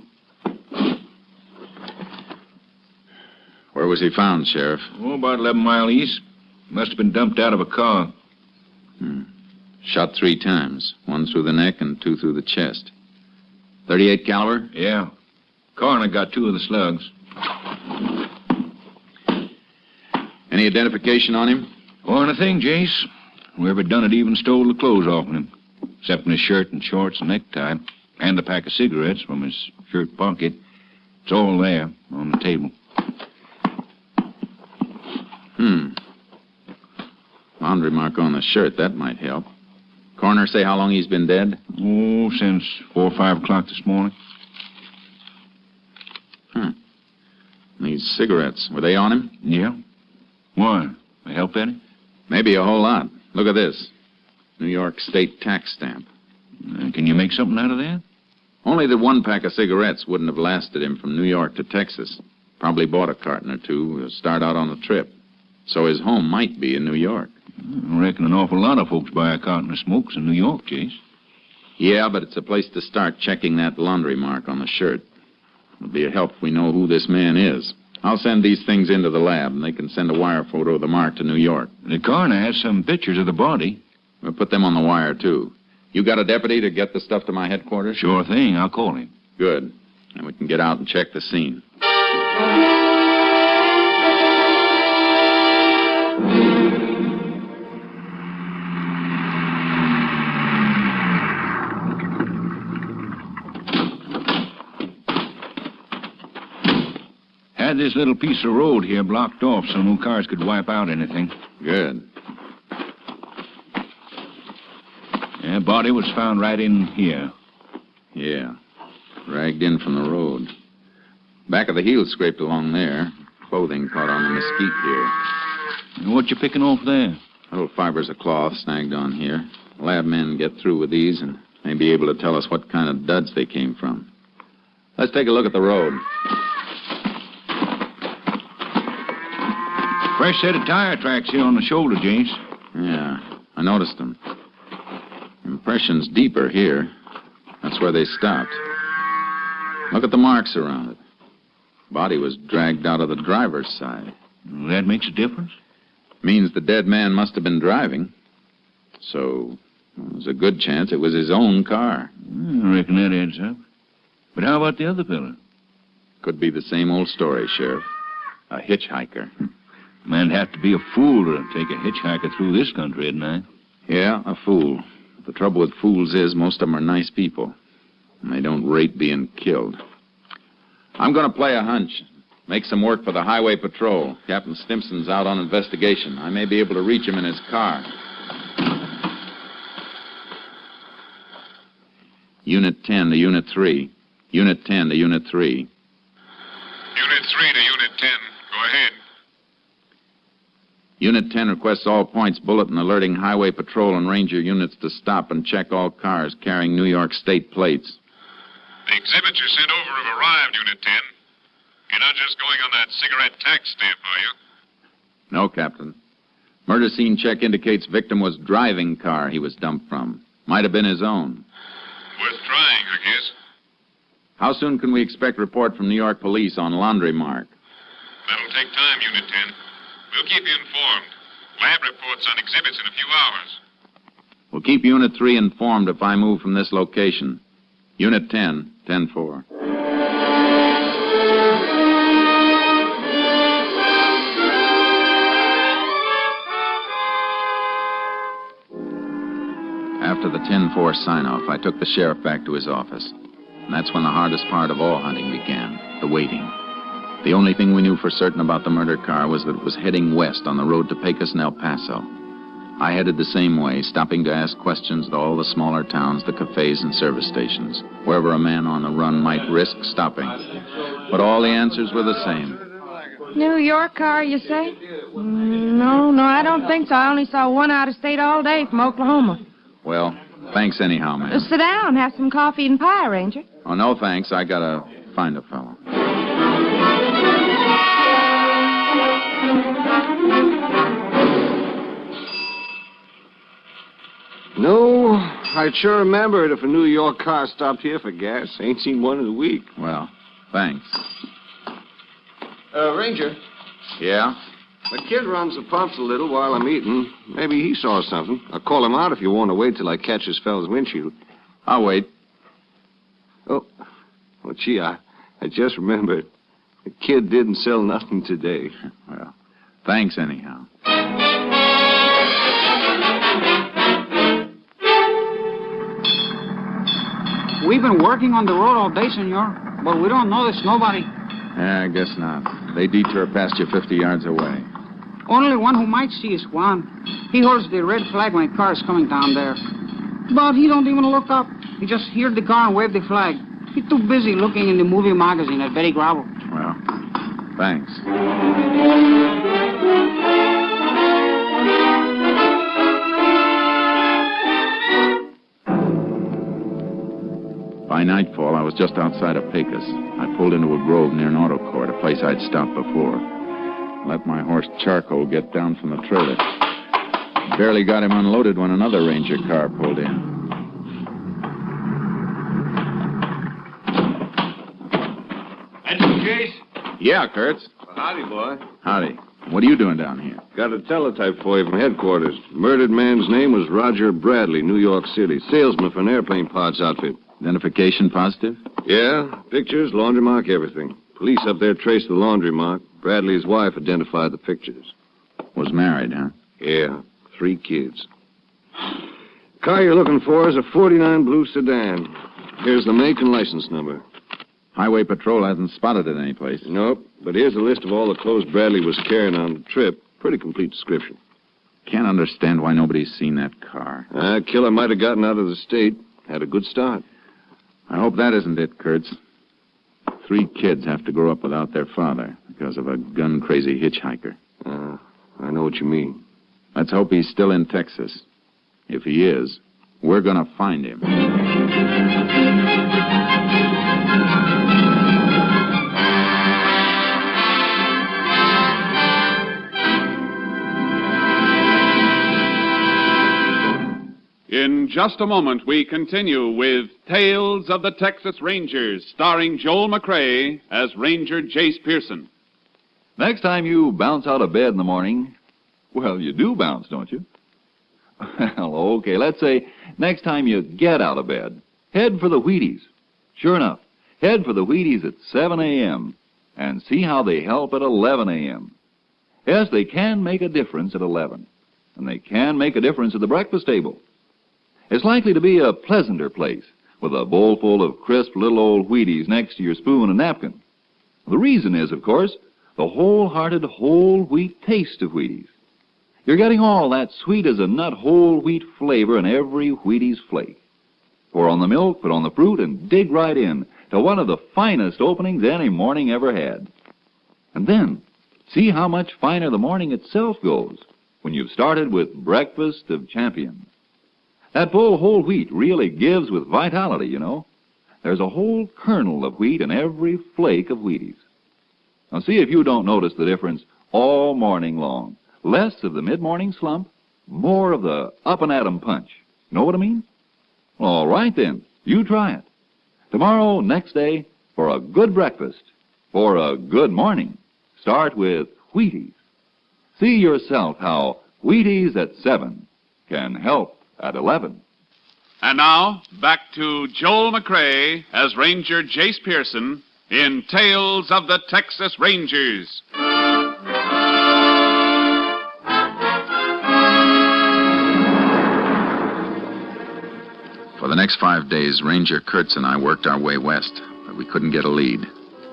Where was he found, Sheriff? Oh, about 11 miles east. Must have been dumped out of a car. Shot 3 times. 1 through the neck and 2 through the chest. 38 caliber? Yeah. Coroner got 2 of the slugs. Any identification on him? Or anything, Jace. Whoever done it even stole the clothes off of him. Except in his shirt and shorts and necktie. And a pack of cigarettes from his shirt pocket. It's all there on the table. Laundry mark on the shirt. That might help. Coroner say how long he's been dead? Oh, since 4 or 5 o'clock this morning. These cigarettes, were they on him? Yeah. Why? They help any? Maybe a whole lot. Look at this. New York State tax stamp. Can you make something out of that? Only that 1 pack of cigarettes wouldn't have lasted him from New York to Texas. Probably bought a carton or 2 to start out on the trip. So his home might be in New York. I reckon an awful lot of folks buy a carton of smokes in New York, Chase. Yeah, but it's a place to start checking that laundry mark on the shirt. It'll be a help if we know who this man is. I'll send these things into the lab, and they can send a wire photo of the mark to New York. The coroner has some pictures of the body. We'll put them on the wire, too. You got a deputy to get the stuff to my headquarters? Sure thing. I'll call him. Good. And we can get out and check the scene. had this little piece of road here blocked off so no cars could wipe out anything. Good. Yeah, body was found right in here. Yeah. Dragged in from the road. Back of the heel scraped along there. Clothing caught on the mesquite here. And what you picking off there? Little fibers of cloth snagged on here. Lab men get through with these and may be able to tell us what kind of duds they came from. Let's take a look at the road. Fresh set of tire tracks here on the shoulder, Jace. Yeah, I noticed them. Impression's deeper here. That's where they stopped. Look at the marks around it. Body was dragged out of the driver's side. That makes a difference? Means the dead man must have been driving. So, there's a good chance it was his own car. I reckon that adds up. But how about the other fella? Could be the same old story, Sheriff. A hitchhiker. Man'd have to be a fool to take a hitchhiker through this country at night. Yeah, a fool. The trouble with fools is most of them are nice people. And they don't rate being killed. I'm going to play a hunch. Make some work for the highway patrol. Captain Stimson's out on investigation. I may be able to reach him in his car. Unit 10 to Unit 3. Unit 10 to Unit 3. Unit 3 to Unit 10. Go ahead. Unit 10 requests all points bulletin alerting highway patrol and ranger units to stop and check all cars carrying New York state plates. The exhibits you sent over have arrived, Unit 10. You're not just going on that cigarette tax stamp, are you? No, Captain. Murder scene check indicates victim was driving car he was dumped from. Might have been his own. Worth trying, I guess. How soon can we expect report from New York police on laundry mark? That'll take time, Unit 10. We'll keep you informed. Lab reports on exhibits in a few hours. We'll keep Unit 3 informed if I move from this location. Unit 10, 10-4. After the 10-4 sign-off, I took the sheriff back to his office. And that's when the hardest part of all hunting began, the waiting. The only thing we knew for certain about the murder car was that it was heading west on the road to Pecos and El Paso. I headed the same way, stopping to ask questions to all the smaller towns, the cafes and service stations, wherever a man on the run might risk stopping. But all the answers were the same. New York car, you say? No, I don't think so. I only saw one out of state all day from Oklahoma. Well, thanks anyhow, ma'am. Sit down, have some coffee and pie, Ranger. Oh, no thanks. I gotta find a fellow. No, I'd sure remember it if a New York car stopped here for gas. Ain't seen one in a week. Well, thanks. Ranger. Yeah? The kid runs the pumps a little while I'm eating. Maybe he saw something. I'll call him out if you want to wait till I catch this fellow's windshield. I'll wait. Oh, well, gee, I just remembered. The kid didn't sell nothing today. Well, thanks anyhow. We've been working on the road all day, senor, but we don't notice nobody. Yeah, I guess not. They detour past you 50 yards away. Only one who might see is Juan. He holds the red flag when a car is coming down there. But he don't even look up. He just hears the car and wave the flag. He's too busy looking in the movie magazine at Betty Gravel. Well, thanks. By nightfall, I was just outside of Pecos. I pulled into a grove near an auto court, a place I'd stopped before. Let my horse Charcoal get down from the trailer. Barely got him unloaded when another ranger car pulled in. That's you, Chase? Yeah, Kurtz. Well, howdy, boy. Howdy. What are you doing down here? Got a teletype for you from headquarters. Murdered man's name was Roger Bradley, New York City. Salesman for an airplane parts outfit. Identification positive? Yeah, pictures, laundry mark, everything. Police up there traced the laundry mark. Bradley's wife identified the pictures. Was married, huh? Yeah, 3 kids. Car you're looking for is a 49 blue sedan. Here's the make and license number. Highway Patrol hasn't spotted it anyplace. Nope, but here's a list of all the clothes Bradley was carrying on the trip. Pretty complete description. Can't understand why nobody's seen that car. Killer might have gotten out of the state. Had a good start. I hope that isn't it, Kurtz. 3 kids have to grow up without their father because of a gun-crazy hitchhiker. I know what you mean. Let's hope he's still in Texas. If he is, we're gonna find him. In just a moment, we continue with Tales of the Texas Rangers, starring Joel McCrea as Ranger Jace Pearson. Next time you bounce out of bed in the morning, well, you do bounce, don't you? Well, okay, let's say next time you get out of bed, head for the Wheaties. Sure enough, head for the Wheaties at 7 a.m. and see how they help at 11 a.m. Yes, they can make a difference at 11, and they can make a difference at the breakfast table. It's likely to be a pleasanter place with a bowl full of crisp little old Wheaties next to your spoon and napkin. The reason is, of course, the wholehearted whole wheat taste of Wheaties. You're getting all that sweet-as-a-nut whole wheat flavor in every Wheaties flake. Pour on the milk, put on the fruit, and dig right in to one of the finest openings any morning ever had. And then, see how much finer the morning itself goes when you've started with Breakfast of Champions. That full whole wheat really gives with vitality, you know. There's a whole kernel of wheat in every flake of Wheaties. Now see if you don't notice the difference all morning long. Less of the mid-morning slump, more of the up-and-at-'em punch. Know what I mean? All right, then. You try it. Tomorrow, next day, for a good breakfast, for a good morning, start with Wheaties. See yourself how Wheaties at 7 can help at 11. And now, back to Joel McCrea as Ranger Jace Pearson in Tales of the Texas Rangers. For the next 5 days, Ranger Kurtz and I worked our way west, but we couldn't get a lead.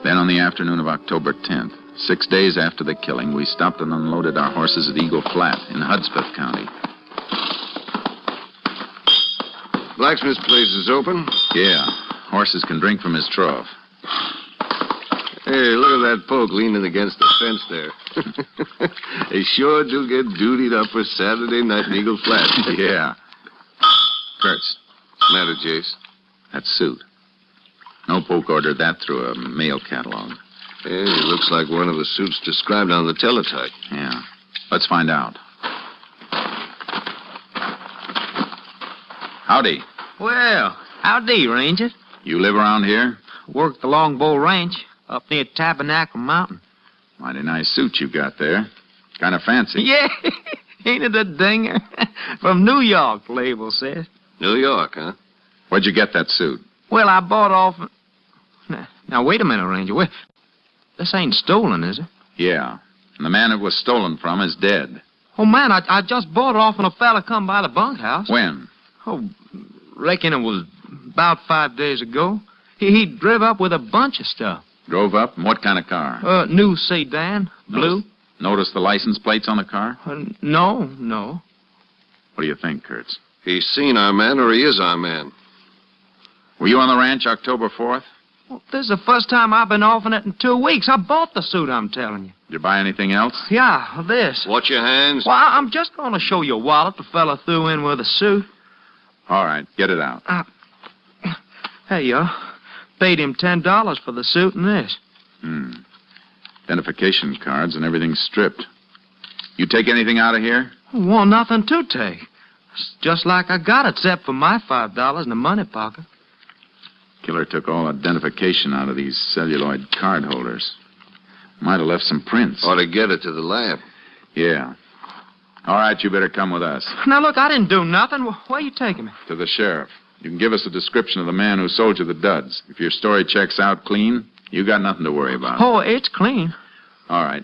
Then on the afternoon of October 10th, 6 days after the killing, we stopped and unloaded our horses at Eagle Flat in Hudspeth County. Blacksmith's place is open? Yeah. Horses can drink from his trough. Hey, look at that poke leaning against the fence there. They sure do get dutied up for Saturday night in Eagle Flat. Yeah. Kurtz. What's the matter, Jace? That suit. No poke ordered that through a mail catalog. Hey, it looks like one of the suits described on the teletype. Yeah. Let's find out. Howdy. Well, howdy, Ranger. You live around here? Work the Longbow Ranch up near Tabernacle Mountain. Mighty nice suit you got there. Kind of fancy. Yeah, ain't it a dinger? From New York, the label says. New York, huh? Where'd you get that suit? Well, I bought off... Now, wait a minute, Ranger. Wait. This ain't stolen, is it? Yeah. And the man it was stolen from is dead. Oh, man, I just bought it off when a fella come by the bunkhouse. When? Oh, reckon it was about 5 days ago. He drove up with a bunch of stuff. Drove up? In what kind of car? New sedan, blue. Notice the license plates on the car? No. What do you think, Kurtz? He's seen our man or he is our man. Were you on the ranch October 4th? Well, this is the first time I've been off in it in 2 weeks. I bought the suit, I'm telling you. Did you buy anything else? Yeah, this. Watch your hands. Well, I'm just going to show you a wallet the fella threw in with the suit. All right, get it out. Hey, yo. Paid him $10 for the suit and this. Identification cards and everything stripped. You take anything out of here? Well, nothing to take. It's just like I got it, except for my $5 in the money pocket. Killer took all identification out of these celluloid card holders. Might have left some prints. Ought to get it to the lab. Yeah. All right, you better come with us. Now, look, I didn't do nothing. Where are you taking me? To the sheriff. You can give us a description of the man who sold you the duds. If your story checks out clean, you got nothing to worry about. Oh, it's clean. All right.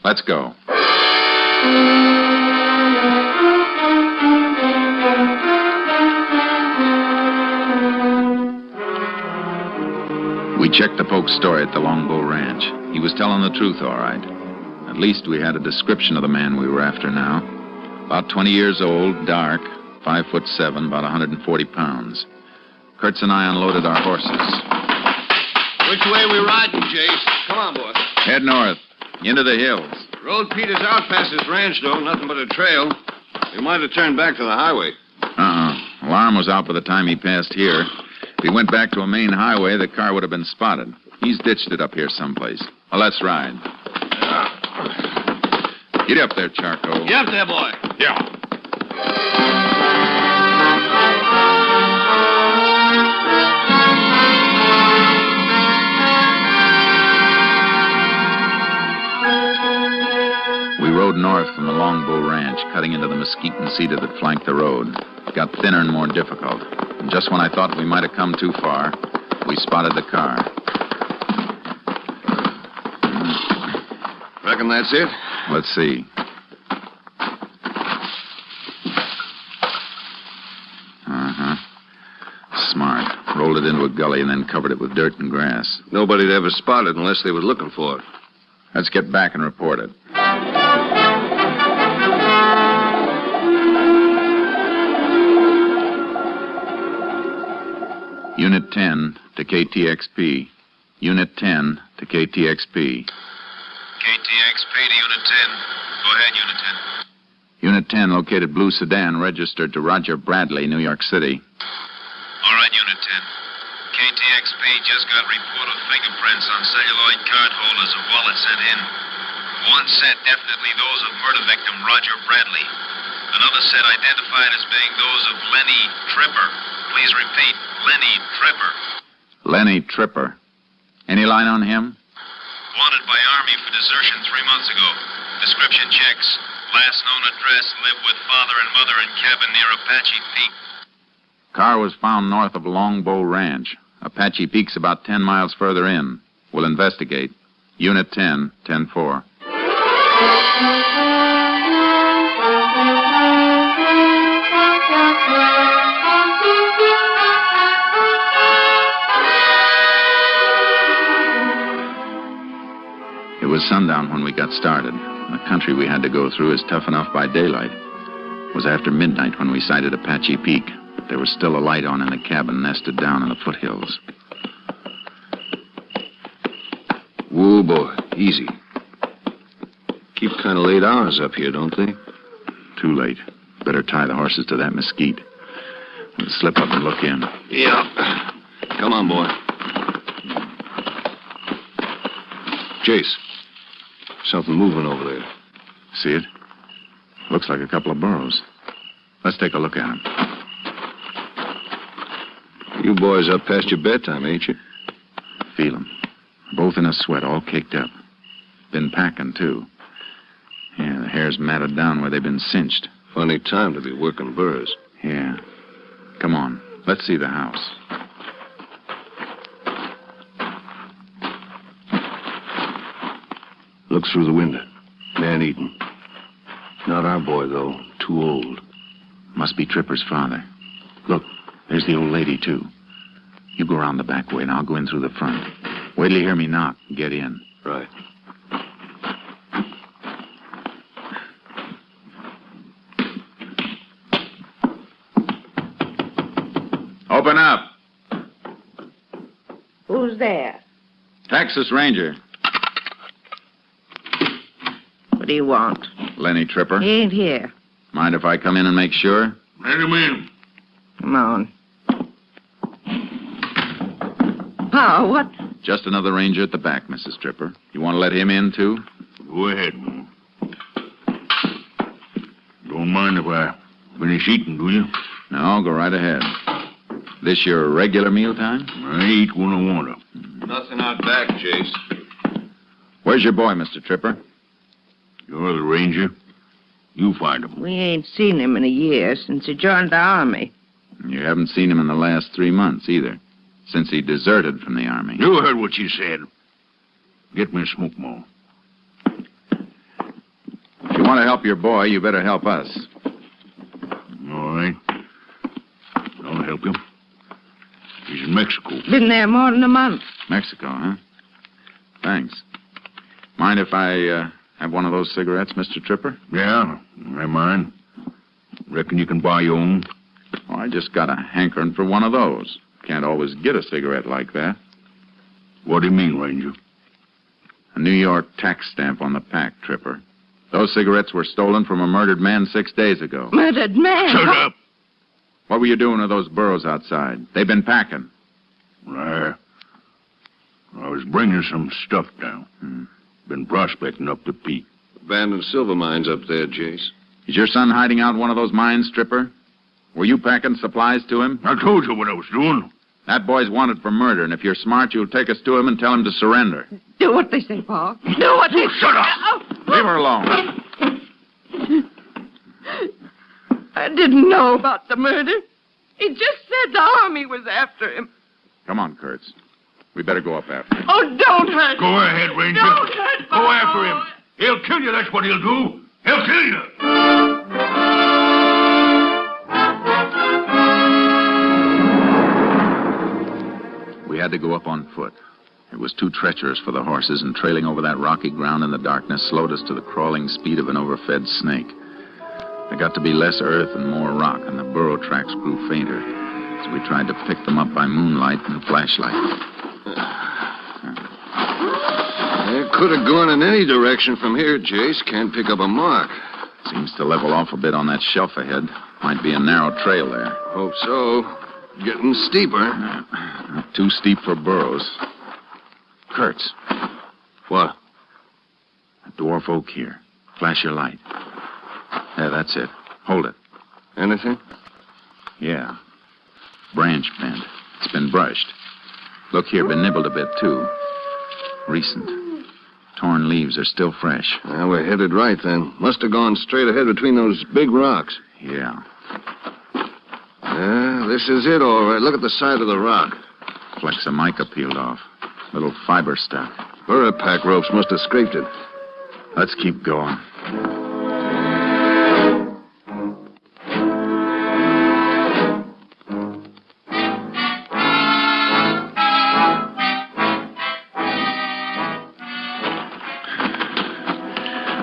Let's go. We We checked the Poke's story at the Longbow Ranch. He was telling the truth, all right. At least we had a description of the man we were after now. About 20 years old, dark, 5'7", about 140 pounds. Kurtz and I unloaded our horses. Which way we riding, Jace? Come on, boy. Head north, into the hills. Road peters out past this ranch, though. Nothing but a trail. We might have turned back to the highway. Alarm was out by the time he passed here. If he went back to a main highway, the car would have been spotted. He's ditched it up here someplace. Well, let's ride. Get up there, Charco. Get up there, boy. Yeah. We rode north from the Longbow Ranch, cutting into the mesquite and cedar that flanked the road. It got thinner and more difficult. And just when I thought we might have come too far, we spotted the car. Reckon that's it? Let's see. Smart. Rolled it into a gully and then covered it with dirt and grass. Nobody'd ever spot it unless they were looking for it. Let's get back and report it. Unit 10 to KTXP. Unit 10 to KTXP. KTXP to Unit 10. Go ahead, Unit 10. Unit 10 located blue sedan registered to Roger Bradley, New York City. All right, Unit 10. KTXP just got report of fingerprints on celluloid card holders of wallets sent in. One set definitely those of murder victim Roger Bradley. Another set identified as being those of Lenny Tripper. Please repeat, Lenny Tripper. Lenny Tripper. Any line on him? Wanted by Army for desertion 3 months ago. Description checks. Last known address, lived with father and mother in cabin near Apache Peak. Car was found north of Longbow Ranch. Apache Peak's about 10 miles further in. We'll investigate. Unit 10, 10-4. It was sundown when we got started. The country we had to go through is tough enough by daylight. It was after midnight when we sighted Apache Peak. There was still a light on in the cabin nested down in the foothills. Whoa, boy. Easy. Keep kind of late hours up here, don't they? Too late. Better tie the horses to that mesquite. We'll slip up and look in. Yeah. Come on, boy. Jace. Something moving over there. See it? Looks like a couple of burros. Let's take a look at them. You boys up past your bedtime, ain't you? Feel 'em. Both in a sweat, all caked up. Been packing, too. Yeah, the hair's matted down where they've been cinched. Funny time to be working burros. Yeah. Come on. Let's see the house. Look through the window. Man eating. Not our boy, though. Too old. Must be Tripper's father. Look, there's the old lady, too. You go around the back way, and I'll go in through the front. Wait till you hear me knock and get in. Right. Open up. Who's there? Texas Ranger. What do you want? Lenny Tripper. He ain't here. Mind if I come in and make sure? Let him in. Come on. Pa, what? Just another ranger at the back, Mrs. Tripper. You want to let him in, too? Go ahead, man. Don't mind if I finish eating, do you? No, go right ahead. This your regular mealtime? I eat when I want to. Nothing out back, Jace. Where's your boy, Mr. Tripper? You're the ranger. You find him. We ain't seen him in a year since he joined the Army. You haven't seen him in the last 3 months, either. Since he deserted from the Army. You heard what she said. Get me a smoke more. If you want to help your boy, you better help us. All right. I'll help him. He's in Mexico. Been there more than a month. Mexico, huh? Thanks. Mind if I have one of those cigarettes, Mr. Tripper? Yeah, I mind. Reckon you can buy your own? Oh, I just got a hankering for one of those. Can't always get a cigarette like that. What do you mean, Ranger? A New York tax stamp on the pack, Tripper. Those cigarettes were stolen from a murdered man 6 days ago. Murdered man? Shut up! What were you doing with those burros outside? They've been packing. I was bringing some stuff down. Been prospecting up the peak. Abandoned silver mines up there, Jace. Is your son hiding out in one of those mines, Tripper? Were you packing supplies to him? I told you what I was doing. That boy's wanted for murder, and if you're smart, you'll take us to him and tell him to surrender. Do what they say, Pa. Do what they say. Shut up! Leave her alone. I didn't know about the murder. He just said the army was after him. Come on, Kurtz. We better go up after him. Oh, don't hurt him. Go ahead, Ranger. Don't hurt Go after him. He'll kill you, that's what he'll do. He'll kill you. We had to go up on foot. It was too treacherous for the horses, and trailing over that rocky ground in the darkness slowed us to the crawling speed of an overfed snake. There got to be less earth and more rock, and the burro tracks grew fainter as we tried to pick them up by moonlight and flashlight. It could have gone in any direction from here, Jace. Can't pick up a mark. Seems to level off a bit on that shelf ahead. Might be a narrow trail there. Hope so. Getting steeper. Not too steep for burros. Kurtz. What? A dwarf oak here. Flash your light. There, that's it. Hold it. Anything? Yeah. Branch bent. It's been brushed. Look here, been nibbled a bit, too. Recent. Torn leaves are still fresh. Well, we're headed right, then. Must have gone straight ahead between those big rocks. Yeah. This is it, all right. Look at the side of the rock. Flecks of mica peeled off. Little fiber stuck. Burra pack ropes must have scraped it. Let's keep going.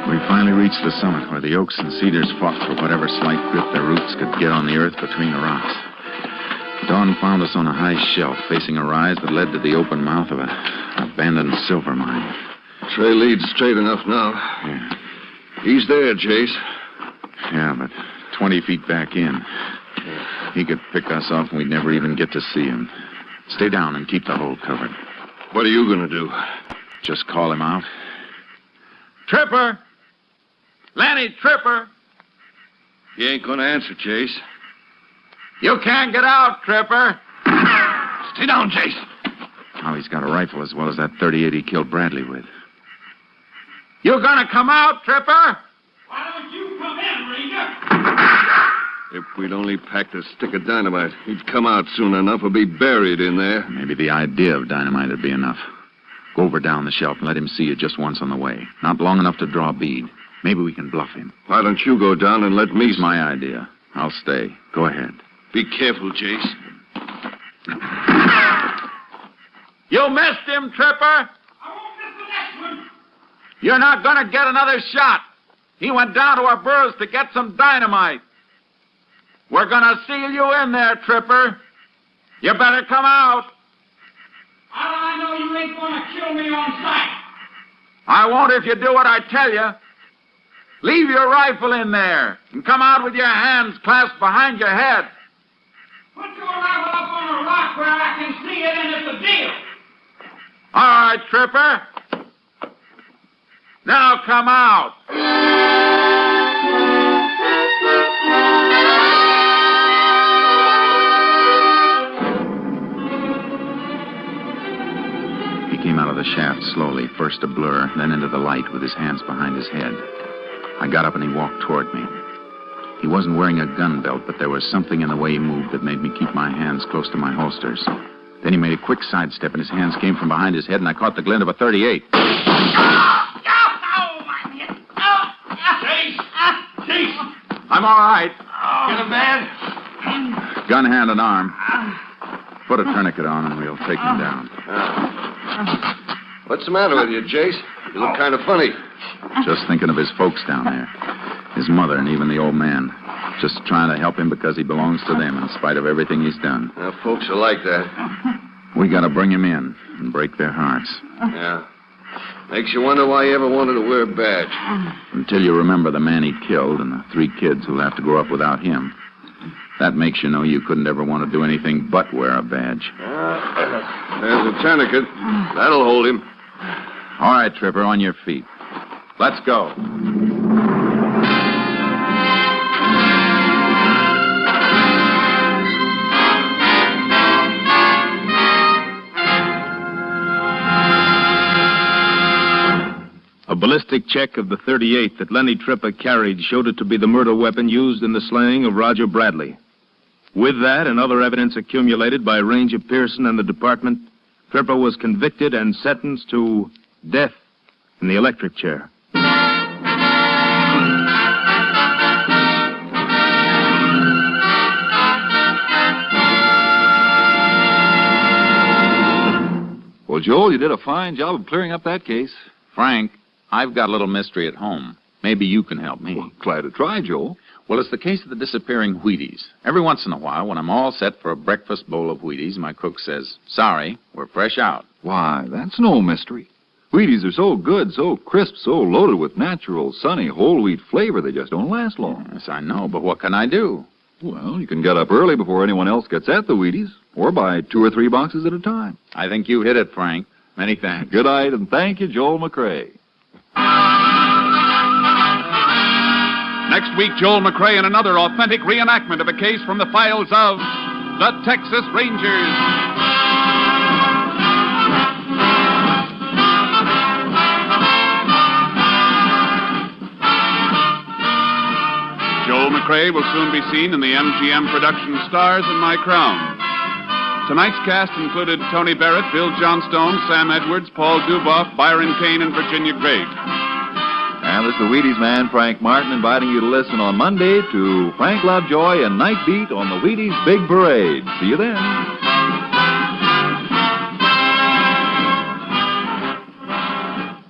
We finally reached the summit where the oaks and cedars fought for whatever slight grip their roots could get on the earth between the rocks. Dawn found us on a high shelf facing a rise that led to the open mouth of an abandoned silver mine. Trail leads straight enough now. Yeah. He's there, Jace. Yeah, but 20 feet back in. He could pick us off and we'd never even get to see him. Stay down and keep the hole covered. What are you going to do? Just call him out. Tripper! Lanny, Tripper! He ain't going to answer, Jace. You can't get out, Tripper. Stay down, Jace. Oh, he's got a rifle as well as that .38 he killed Bradley with. You gonna come out, Tripper? Why don't you come in, Ranger? If we'd only packed a stick of dynamite, he'd come out soon enough or be buried in there. Maybe the idea of dynamite would be enough. Go over down the shelf and let him see you just once on the way. Not long enough to draw a bead. Maybe we can bluff him. Why don't you go down and let me... It's my idea. I'll stay. Go ahead. Be careful, Jace. You missed him, Tripper. I won't miss the next one. You're not gonna get another shot. He went down to our burrows to get some dynamite. We're gonna seal you in there, Tripper. You better come out. How do I know you ain't gonna kill me on sight? I won't if you do what I tell you. Leave your rifle in there and come out with your hands clasped behind your head. Put your rifle up on a rock where I can see it, and it's a deal. All right, Tripper. Now come out. He came out of the shaft slowly, first a blur, then into the light with his hands behind his head. I got up and he walked toward me. He wasn't wearing a gun belt, but there was something in the way he moved that made me keep my hands close to my holsters. Then he made a quick sidestep, and his hands came from behind his head, and I caught the glint of a .38. Chase! I'm all right. Get him, man. Gun hand and arm. Put a tourniquet on and we'll take him down. What's the matter with you, Jace? You look kind of funny. Just thinking of his folks down there. His mother and even the old man. Just trying to help him because he belongs to them in spite of everything he's done. Folks are like that. We got to bring him in and break their hearts. Yeah. Makes you wonder why he ever wanted to wear a badge. Until you remember the man he killed and the 3 kids who'll have to grow up without him. That makes you know you couldn't ever want to do anything but wear a badge. There's a tourniquet. That'll hold him. All right, Tripper, on your feet. Let's go. A ballistic check of the .38 that Lenny Tripper carried showed it to be the murder weapon used in the slaying of Roger Bradley. With that and other evidence accumulated by Ranger Pearson and the department, Tripper was convicted and sentenced to death in the electric chair. Well, Joel, you did a fine job of clearing up that case. Frank, I've got a little mystery at home. Maybe you can help me. Well, glad to try, Joel. Well, it's the case of the disappearing Wheaties. Every once in a while, when I'm all set for a breakfast bowl of Wheaties, my cook says, "Sorry, we're fresh out." Why, that's no mystery. Wheaties are so good, so crisp, so loaded with natural, sunny, whole wheat flavor, they just don't last long. Yes, I know, but what can I do? Well, you can get up early before anyone else gets at the Wheaties, or buy 2 or 3 boxes at a time. I think you hit it, Frank. Many thanks. Good night, and thank you, Joel McCrae. Next week, Joel McCrae in another authentic reenactment of a case from the files of the Texas Rangers. Joel McCrae will soon be seen in the MGM production Stars in My Crown. Tonight's cast included Tony Barrett, Bill Johnstone, Sam Edwards, Paul Duboff, Byron Kane, and Virginia Gregg. And this is the Wheaties man, Frank Martin, inviting you to listen on Monday to Frank Lovejoy and Night Beat on the Wheaties Big Parade. See you then.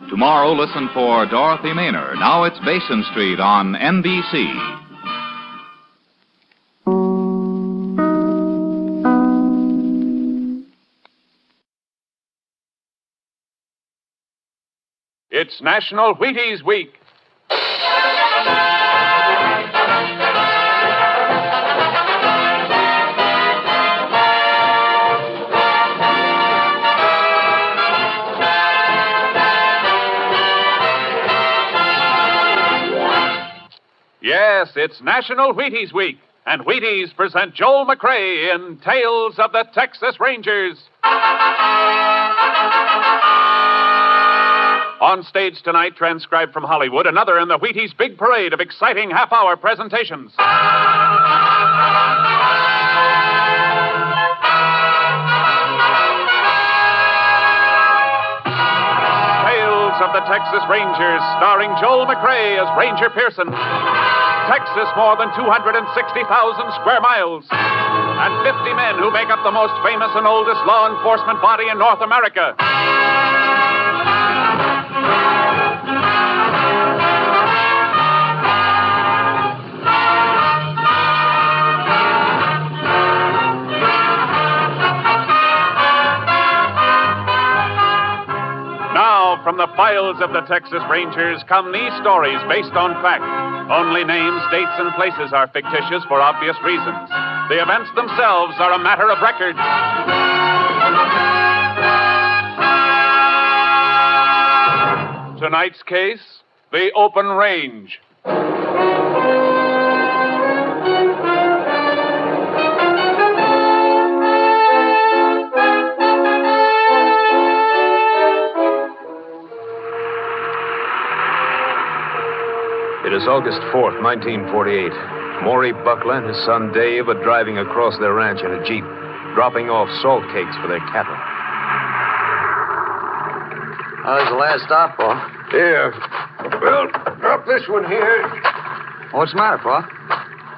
Tomorrow, listen for Dorothy Maynor. Now it's Basin Street on NBC. It's National Wheaties Week. Yes, it's National Wheaties Week, and Wheaties present Joel McCrae in Tales of the Texas Rangers. On stage tonight, transcribed from Hollywood, another in the Wheaties Big Parade of exciting half-hour presentations. Tales of the Texas Rangers, starring Joel McCrae as Ranger Pearson. Texas, more than 260,000 square miles. And 50 men who make up the most famous and oldest law enforcement body in North America. From the files of the Texas Rangers come these stories based on fact. Only names, dates, and places are fictitious for obvious reasons. The events themselves are a matter of record. Tonight's case, the open range. It is August 4th, 1948. Maury Buckler and his son Dave are driving across their ranch in a Jeep, dropping off salt cakes for their cattle. How's the last stop, Pa? Here. Well, drop this one here. What's the matter, Pa?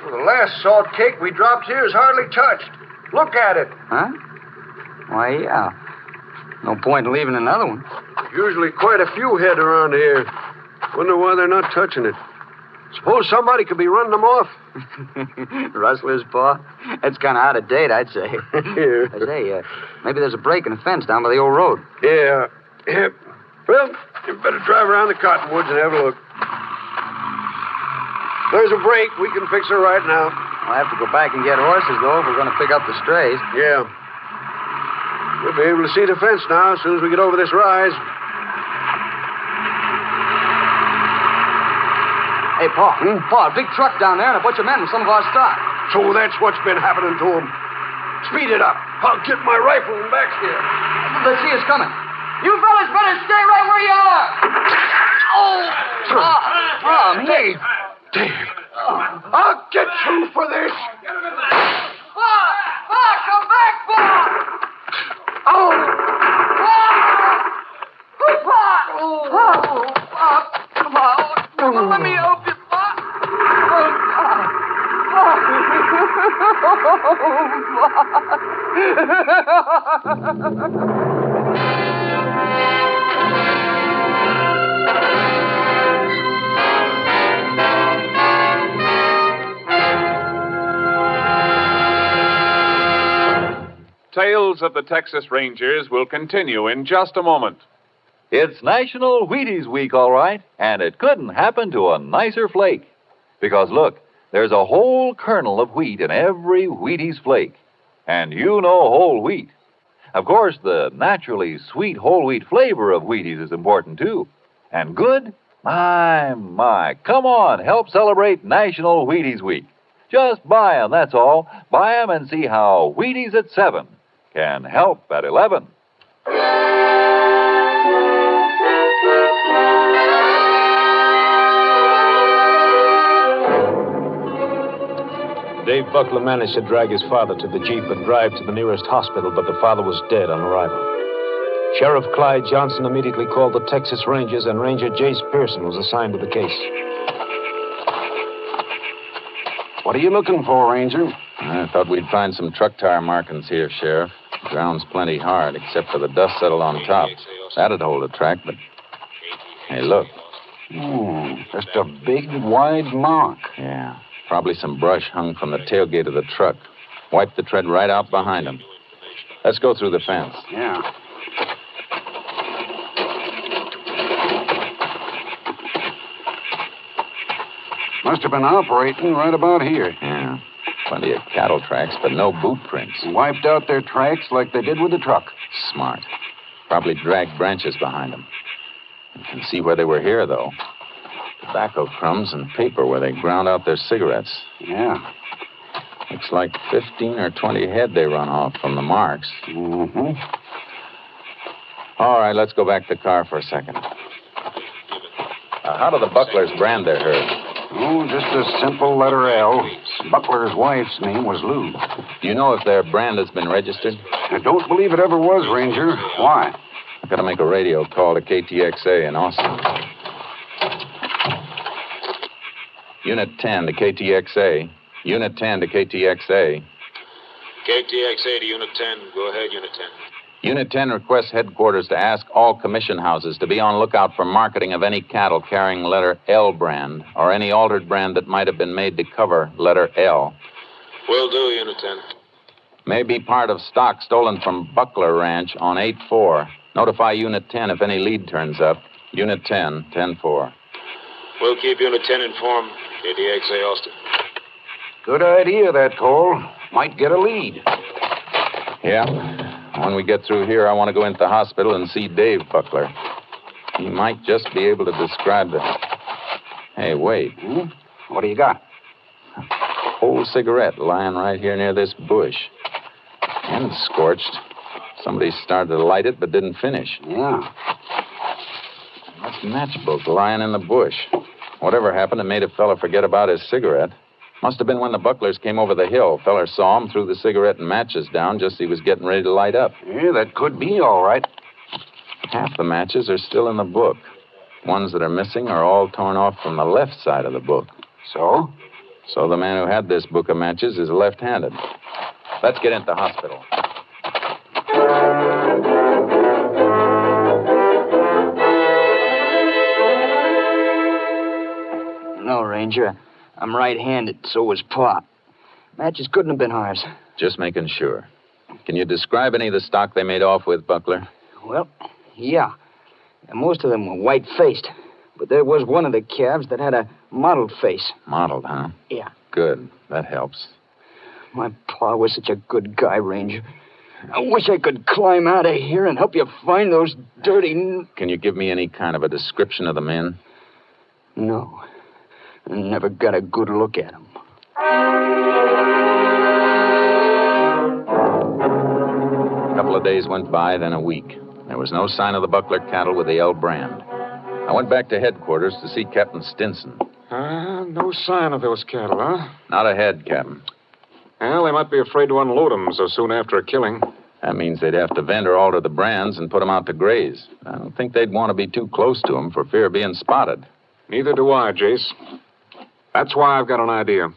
Well, the last salt cake we dropped here is hardly touched. Look at it. Huh? Why, yeah. No point in leaving another one. Usually quite a few head around here. Wonder why they're not touching it. Suppose somebody could be running them off. Rustlers, Pa? That's kind of out of date, I'd say. Yeah. I say, maybe there's a break in the fence down by the old road. Yeah. Well, you better drive around the cottonwoods and have a look. There's a break. We can fix her right now. I'll have to go back and get horses, though, if we're going to pick up the strays. Yeah. We'll be able to see the fence now as soon as we get over this rise. Hey, Pa. Pa, a big truck down there and a bunch of men with some of our stock. So that's what's been happening to them. Speed it up. I'll get my rifle and back here. Let's see us coming. You fellas better stay right where you are. Oh! Pa, I'm here. Dave. I'll get you for this. Pa, come back, Pa! Oh! Pa! Come on. Let me help you, Pa. Tales of the Texas Rangers will continue in just a moment. It's National Wheaties Week, all right, and it couldn't happen to a nicer flake. Because, look, there's a whole kernel of wheat in every Wheaties flake. And you know whole wheat. Of course, the naturally sweet whole wheat flavor of Wheaties is important, too. And good? My. Come on, help celebrate National Wheaties Week. Just buy 'em, that's all. Buy 'em and see how Wheaties at 7 can help at 11. Dave Buckler managed to drag his father to the Jeep and drive to the nearest hospital, but the father was dead on arrival. Sheriff Clyde Johnson immediately called the Texas Rangers, and Ranger Jace Pearson was assigned to the case. What are you looking for, Ranger? I thought we'd find some truck tire markings here, Sheriff. The ground's plenty hard, except for the dust settled on top. That'd hold a track, but... Hey, look. Just a big, wide mark. Yeah. Probably some brush hung from the tailgate of the truck. Wiped the tread right out behind him. Let's go through the fence. Yeah. Must have been operating right about here. Yeah. Plenty of cattle tracks, but no boot prints. Wiped out their tracks like they did with the truck. Smart. Probably dragged branches behind them. You can see where they were here, though. Tobacco crumbs and paper where they ground out their cigarettes. Yeah. Looks like 15 or 20 head they run off from the marks. Mm-hmm. All right, let's go back to the car for a second. How do the Bucklers brand their herd? Oh, just a simple letter L. Buckler's wife's name was Lou. Do you know if their brand has been registered? I don't believe it ever was, Ranger. Why? I've got to make a radio call to KTXA in Austin. Unit 10 to KTXA. Unit 10 to KTXA. KTXA to Unit 10. Go ahead, Unit 10. Unit 10 requests headquarters to ask all commission houses to be on lookout for marketing of any cattle carrying letter L brand or any altered brand that might have been made to cover letter L. Will do, Unit 10. May be part of stock stolen from Buckler Ranch on 8-4. Notify Unit 10 if any lead turns up. Unit 10, 10-4. We'll keep Unit 10 informed. KTXA Austin. Good idea, that call. Might get a lead. Yeah. When we get through here, I want to go into the hospital and see Dave Buckler. He might just be able to describe the... Hey, wait. What do you got? Old cigarette lying right here near this bush. And scorched. Somebody started to light it but didn't finish. Yeah. That's a matchbook lying in the bush. Whatever happened, it made a fella forget about his cigarette. Must have been when the Bucklers came over the hill. Feller saw him, threw the cigarette and matches down just as he was getting ready to light up. Yeah, that could be all right. Half the matches are still in the book. Ones that are missing are all torn off from the left side of the book. So? So the man who had this book of matches is left-handed. Let's get into the hospital. know, Ranger. I'm right-handed, so was Pop. Matches couldn't have been ours. Just making sure. Can you describe any of the stock they made off with, Buckler? Well, yeah. And most of them were white-faced. But there was one of the calves that had a mottled face. Mottled, huh? Yeah. Good. That helps. My pa was such a good guy, Ranger. I wish I could climb out of here and help you find those dirty... Can you give me any kind of a description of the men? No. I never got a good look at them. A couple of days went by, then a week. There was no sign of the Buckler cattle with the L brand. I went back to headquarters to see Captain Stinson. No sign of those cattle, huh? Not ahead, Captain. Well, they might be afraid to unload them so soon after a killing. That means they'd have to vend or alter the brands and put them out to graze. I don't think they'd want to be too close to them for fear of being spotted. Neither do I, Jace. That's why I've got an idea.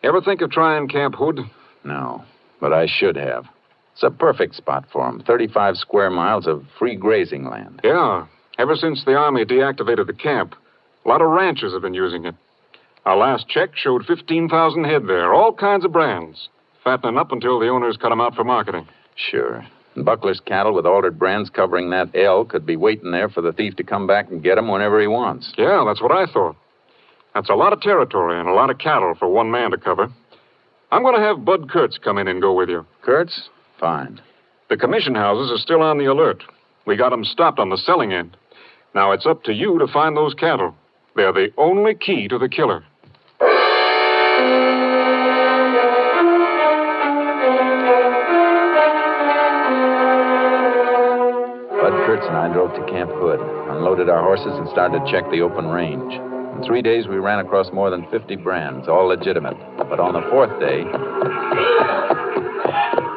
Ever think of trying Camp Hood? No, but I should have. It's a perfect spot for them. 35 square miles of free grazing land. Yeah. Ever since the Army deactivated the camp, a lot of ranchers have been using it. Our last check showed 15,000 head there, all kinds of brands, fattening up until the owners cut them out for marketing. Sure. And Buckler's cattle with altered brands covering that L could be waiting there for the thief to come back and get them whenever he wants. Yeah, that's what I thought. That's a lot of territory and a lot of cattle for one man to cover. I'm going to have Bud Kurtz come in and go with you. Kurtz? Fine. The commission houses are still on the alert. We got them stopped on the selling end. Now it's up to you to find those cattle. They're the only key to the killer. Bud Kurtz and I drove to Camp Hood, unloaded our horses, and started to check the open range. In 3 days, we ran across more than 50 brands, all legitimate. But on the fourth day...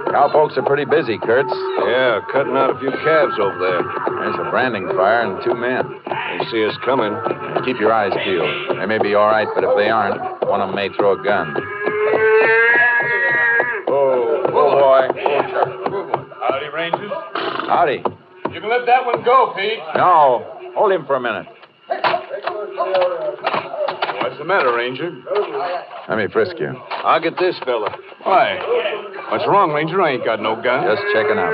Cowpokes are pretty busy, Kurtz. Yeah, cutting out a few calves over there. There's a branding fire and 2 men. They see us coming. Keep your eyes peeled. They may be all right, but if they aren't, one of them may throw a gun. Oh, boy. Howdy, Rangers. Howdy. You can let that one go, Pete. No. Hold him for a minute. What's the matter, Ranger? Let me frisk you. I'll get this fella. Why? What's wrong, Ranger? I ain't got no gun. Just checking out.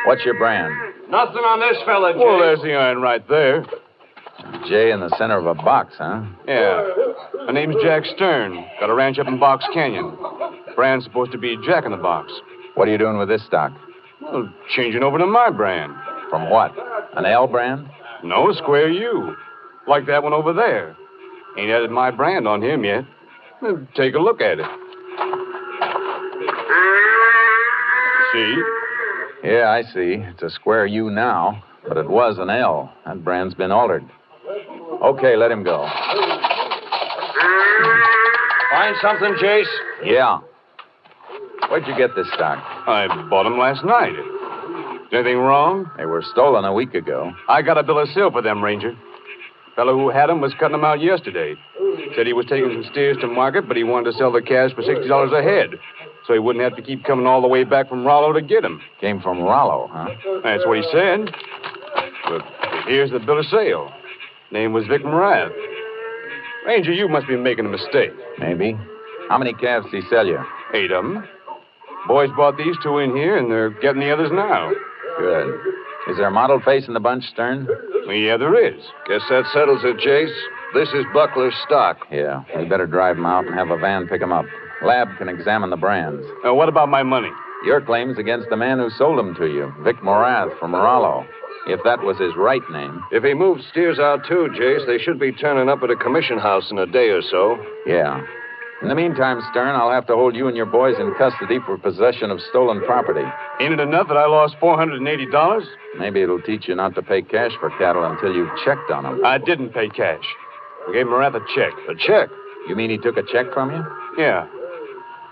What's your brand? Nothing on this fella, Jay. Well, there's the iron right there. J in the center of a box, huh? Yeah. My name's Jack Stern. Got a ranch up in Box Canyon. Brand's supposed to be Jack in the Box. What are you doing with this stock? Well, changing over to my brand. From what? An L brand? No, Square U. Like that one over there. Ain't added my brand on him yet. Well, take a look at it. See? Yeah, I see. It's a Square U now, but it was an L. That brand's been altered. Okay, let him go. Find something, Jace? Yeah. Where'd you get this stock? I bought them last night. Is anything wrong? They were stolen a week ago. I got a bill of sale for them, Ranger. Fellow who had them was cutting them out yesterday. Said he was taking some steers to market, but he wanted to sell the calves for $60 a head, so he wouldn't have to keep coming all the way back from Rollo to get them. Came from Rollo, huh? That's what he said. But here's the bill of sale. Name was Vic Morath. Ranger, you must be making a mistake. Maybe. How many calves did he sell you? 8 of them. Boys bought these 2 in here, and they're getting the others now. Good. Is there a mottled face in the bunch, Stern? Yeah, there is. Guess that settles it, Jace. This is Buckler's stock. Yeah, we better drive him out and have a van pick him up. Lab can examine the brands. Now, what about my money? Your claim's against the man who sold them to you, Vic Morath from Rollo. If that was his right name. If he moved steers out too, Jace, they should be turning up at a commission house in a day or so. Yeah. In the meantime, Stern, I'll have to hold you and your boys in custody for possession of stolen property. Ain't it enough that I lost $480? Maybe it'll teach you not to pay cash for cattle until you've checked on them. I didn't pay cash. I gave Morath a check. A check? You mean he took a check from you? Yeah.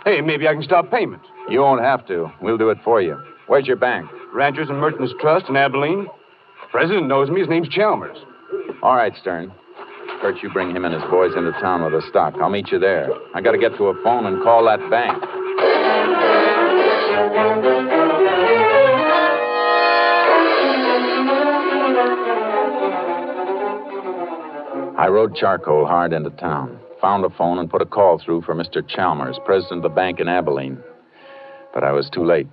Hey, maybe I can stop payment. You won't have to. We'll do it for you. Where's your bank? Ranchers and Merchants Trust in Abilene. President knows me. His name's Chalmers. All right, Stern. Kurt, you bring him and his boys into town with the stock. I'll meet you there. I got to get to a phone and call that bank. I rode charcoal hard into town, found a phone, and put a call through for Mr. Chalmers, president of the bank in Abilene. But I was too late.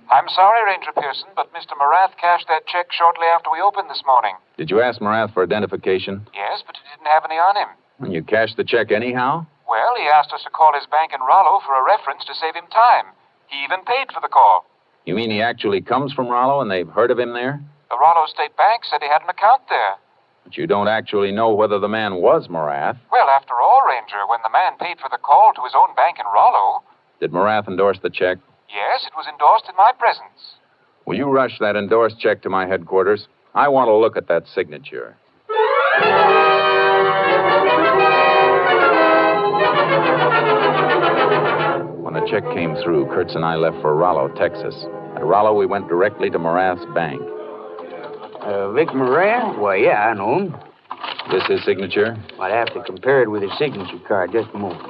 I'm sorry, Ranger Pearson, but Mr. Morath cashed that check shortly after we opened this morning. Did you ask Morath for identification? Yes, but he didn't have any on him. And you cashed the check anyhow? Well, he asked us to call his bank in Rollo for a reference to save him time. He even paid for the call. You mean he actually comes from Rollo and they've heard of him there? The Rollo State Bank said he had an account there. But you don't actually know whether the man was Morath. Well, after all, Ranger, when the man paid for the call to his own bank in Rollo... Did Morath endorse the check? Yes, it was endorsed in my presence. Will you rush that endorsed check to my headquarters? I want to look at that signature. When the check came through, Kurtz and I left for Rollo, Texas. At Rollo, we went directly to Morath's bank. Vic Morath? Why, yeah, I know him. This his signature? I'd have to compare it with his signature card. Just a moment.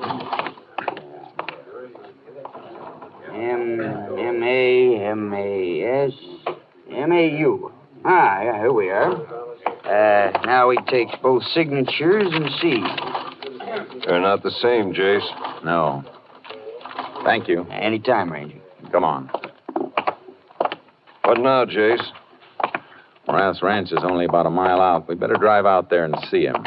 M-A-S-M-A-U. Ah, yeah, here we are. Now he takes both signatures and see. They're not the same, Jace. No. Thank you. Any time, Ranger. Come on. What now, Jace? Morath's ranch is only about a mile out. We better drive out there and see him.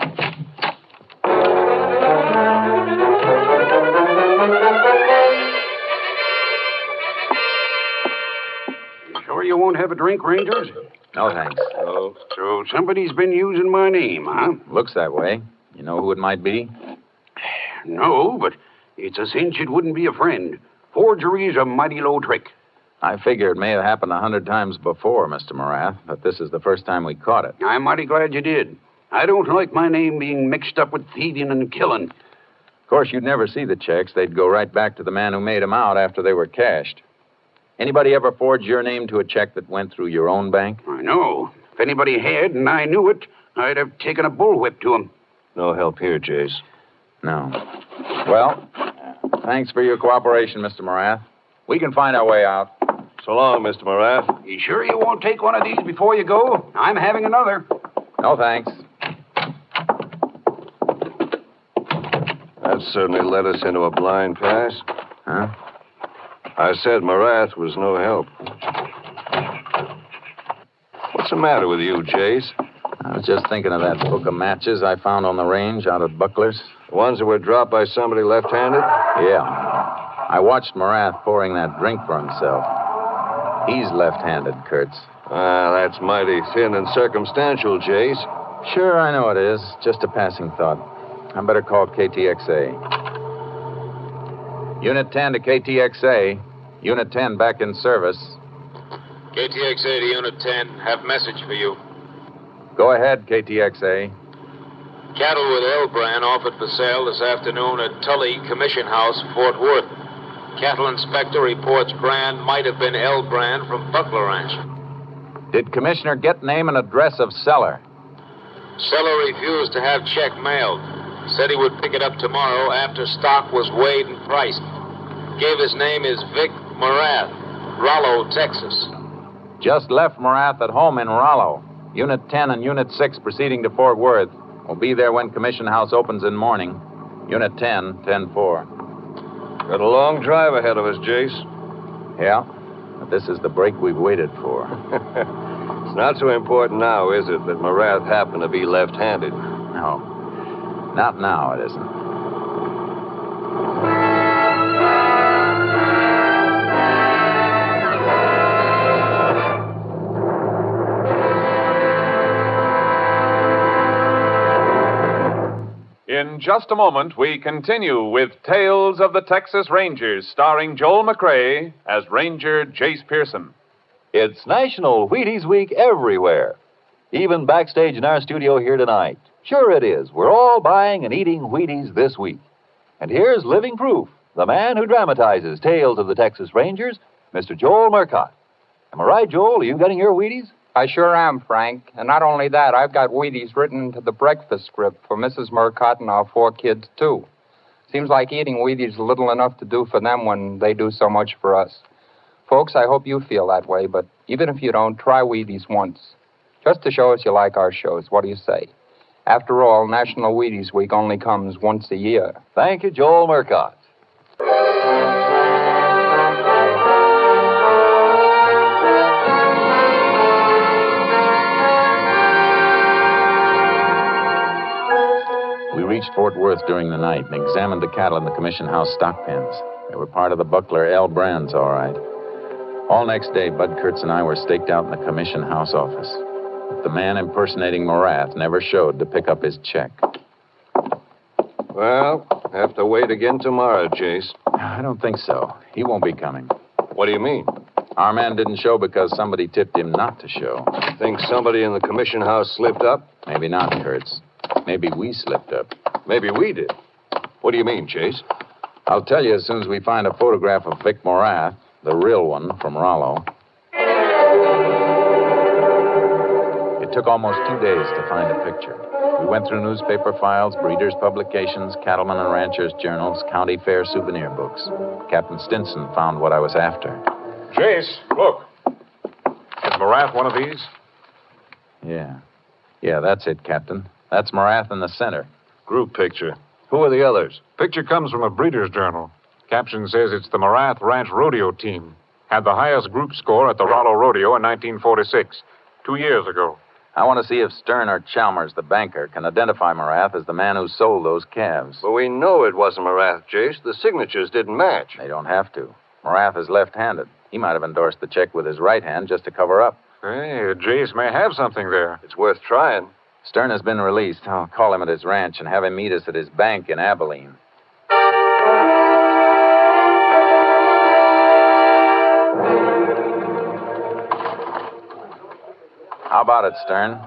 Sure you won't have a drink, Rangers? No, thanks. Oh, so somebody's been using my name, huh? Looks that way. You know who it might be? No, but it's a cinch it wouldn't be a friend. Forgery's a mighty low trick. I figure it may have happened 100 times before, Mr. Morath, but this is the first time we caught it. I'm mighty glad you did. I don't like my name being mixed up with thieving and killing. Of course, you'd never see the checks. They'd go right back to the man who made them out after they were cashed. Anybody ever forge your name to a check that went through your own bank? I know. If anybody had and I knew it, I'd have taken a bullwhip to him. No help here, Jace. No. Well, thanks for your cooperation, Mr. Morath. We can find our way out. So long, Mr. Morath. You sure you won't take one of these before you go? I'm having another. No, thanks. That certainly led us into a blind pass. Huh? I said Morath was no help. What's the matter with you, Jace? I was just thinking of that book of matches I found on the range out at Buckler's. The ones that were dropped by somebody left-handed? Yeah. I watched Morath pouring that drink for himself. He's left-handed, Kurtz. Ah, that's mighty thin and circumstantial, Jace. Sure, I know it is. Just a passing thought. I better call KTXA. Unit 10 to KTXA. Unit 10 back in service. KTXA to Unit 10. Have message for you. Go ahead, KTXA. Cattle with L brand offered for sale this afternoon at Tully Commission House, Fort Worth. Cattle inspector reports brand might have been L brand from Buckler Ranch. Did Commissioner get name and address of seller? Seller refused to have check mailed. Said he would pick it up tomorrow after stock was weighed and priced. Gave his name is Vic Morath, Rollo, Texas. Just left Morath at home in Rollo. Unit 10 and Unit 6 proceeding to Fort Worth. We'll be there when Commission House opens in morning. Unit 10, 10-4. Got a long drive ahead of us, Jace. Yeah, but this is the break we've waited for. It's not so important now, is it, that Morath happened to be left-handed? No. Not now, it isn't. In just a moment, we continue with Tales of the Texas Rangers, starring Joel McCrea as Ranger Jace Pearson. It's National Wheaties Week everywhere, even backstage in our studio here tonight. Sure it is. We're all buying and eating Wheaties this week. And here's living proof, the man who dramatizes Tales of the Texas Rangers, Mr. Joel Murcott. Am I right, Joel? Are you getting your Wheaties? I sure am, Frank. And not only that, I've got Wheaties written into the breakfast script for Mrs. Murcott and our 4 kids, too. Seems like eating Wheaties is little enough to do for them when they do so much for us. Folks, I hope you feel that way, but even if you don't, try Wheaties once. Just to show us you like our shows. What do you say? After all, National Wheaties Week only comes once a year. Thank you, Joel Murcott. We reached Fort Worth during the night and examined the cattle in the commission house stock pens. They were part of the Buckler L brands, all right. All next day, Bud Kurtz and I were staked out in the commission house office. But the man impersonating Morath never showed to pick up his check. Well, have to wait again tomorrow, Jace. I don't think so. He won't be coming. What do you mean? Our man didn't show because somebody tipped him not to show. Think somebody in the commission house slipped up? Maybe not, Kurtz. Maybe we slipped up. Maybe we did. What do you mean, Chase? I'll tell you as soon as we find a photograph of Vic Morath, the real one from Rollo. It took almost 2 days to find a picture. We went through newspaper files, breeders' publications, cattlemen and ranchers' journals, county fair souvenir books. Captain Stinson found what I was after. Chase, look. Is Morath one of these? Yeah, that's it, Captain. That's Morath in the center. Group picture. Who are the others? Picture comes from a breeder's journal. Caption says it's the Morath Ranch Rodeo team. Had the highest group score at the Rollo Rodeo in 1946, 2 years ago. I want to see if Stern or Chalmers, the banker, can identify Morath as the man who sold those calves. But we know it wasn't Morath, Jace. The signatures didn't match. They don't have to. Morath is left-handed. He might have endorsed the check with his right hand just to cover up. Hey, Jace may have something there. It's worth trying. Stern has been released. I'll call him at his ranch and have him meet us at his bank in Abilene. How about it, Stern?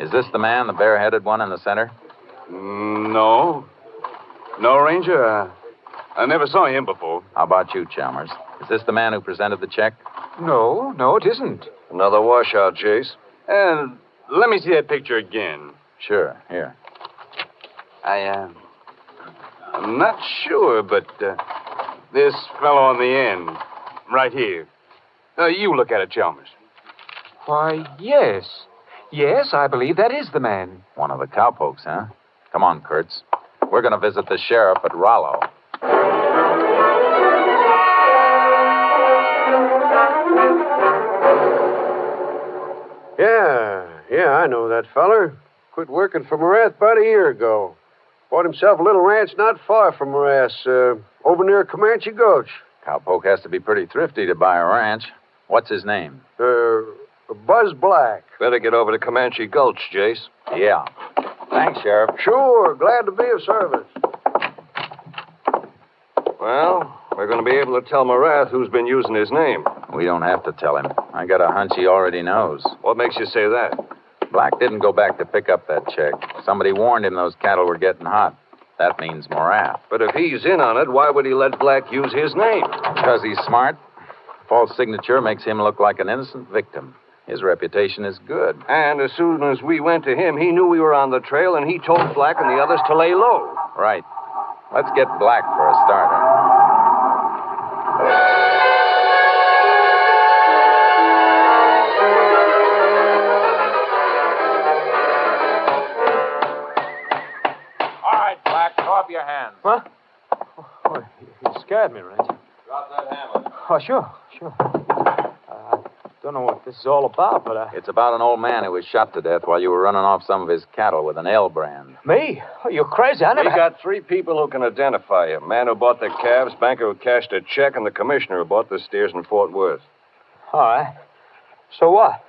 Is this the man, the bare-headed one in the center? No. No, Ranger. I never saw him before. How about you, Chalmers? Is this the man who presented the check? No, it isn't. Another washout, Jace. And let me see that picture again. Sure, here. I'm not sure, but this fellow on the end, right here. You look at it, Chalmers. Why, yes. Yes, I believe that is the man. One of the cowpokes, huh? Come on, Kurtz. We're going to visit the sheriff at Rollo. Yeah, I know that feller. Quit working for Morath about a year ago. Bought himself a little ranch not far from Morath's, over near Comanche Gulch. Cowpoke has to be pretty thrifty to buy a ranch. What's his name? Buzz Black. Better get over to Comanche Gulch, Jace. Yeah. Thanks, Sheriff. Sure, glad to be of service. Well, we're going to be able to tell Morath who's been using his name. We don't have to tell him. I got a hunch he already knows. What makes you say that? Black didn't go back to pick up that check. Somebody warned him those cattle were getting hot. That means Morath. But if he's in on it, why would he let Black use his name? Because he's smart. False signature makes him look like an innocent victim. His reputation is good. And as soon as we went to him, he knew we were on the trail, and he told Black and the others to lay low. Right. Let's get Black for a starter. Your hands. Huh? Oh, you scared me, Ranger. Drop that hammer. Oh, sure. I don't know what this is all about, but It's about an old man who was shot to death while you were running off some of his cattle with an L brand. Me? Oh, you're crazy. I never... We got 3 people who can identify him. Man who bought the calves, banker who cashed a check, and the commissioner who bought the steers in Fort Worth. All right. So what?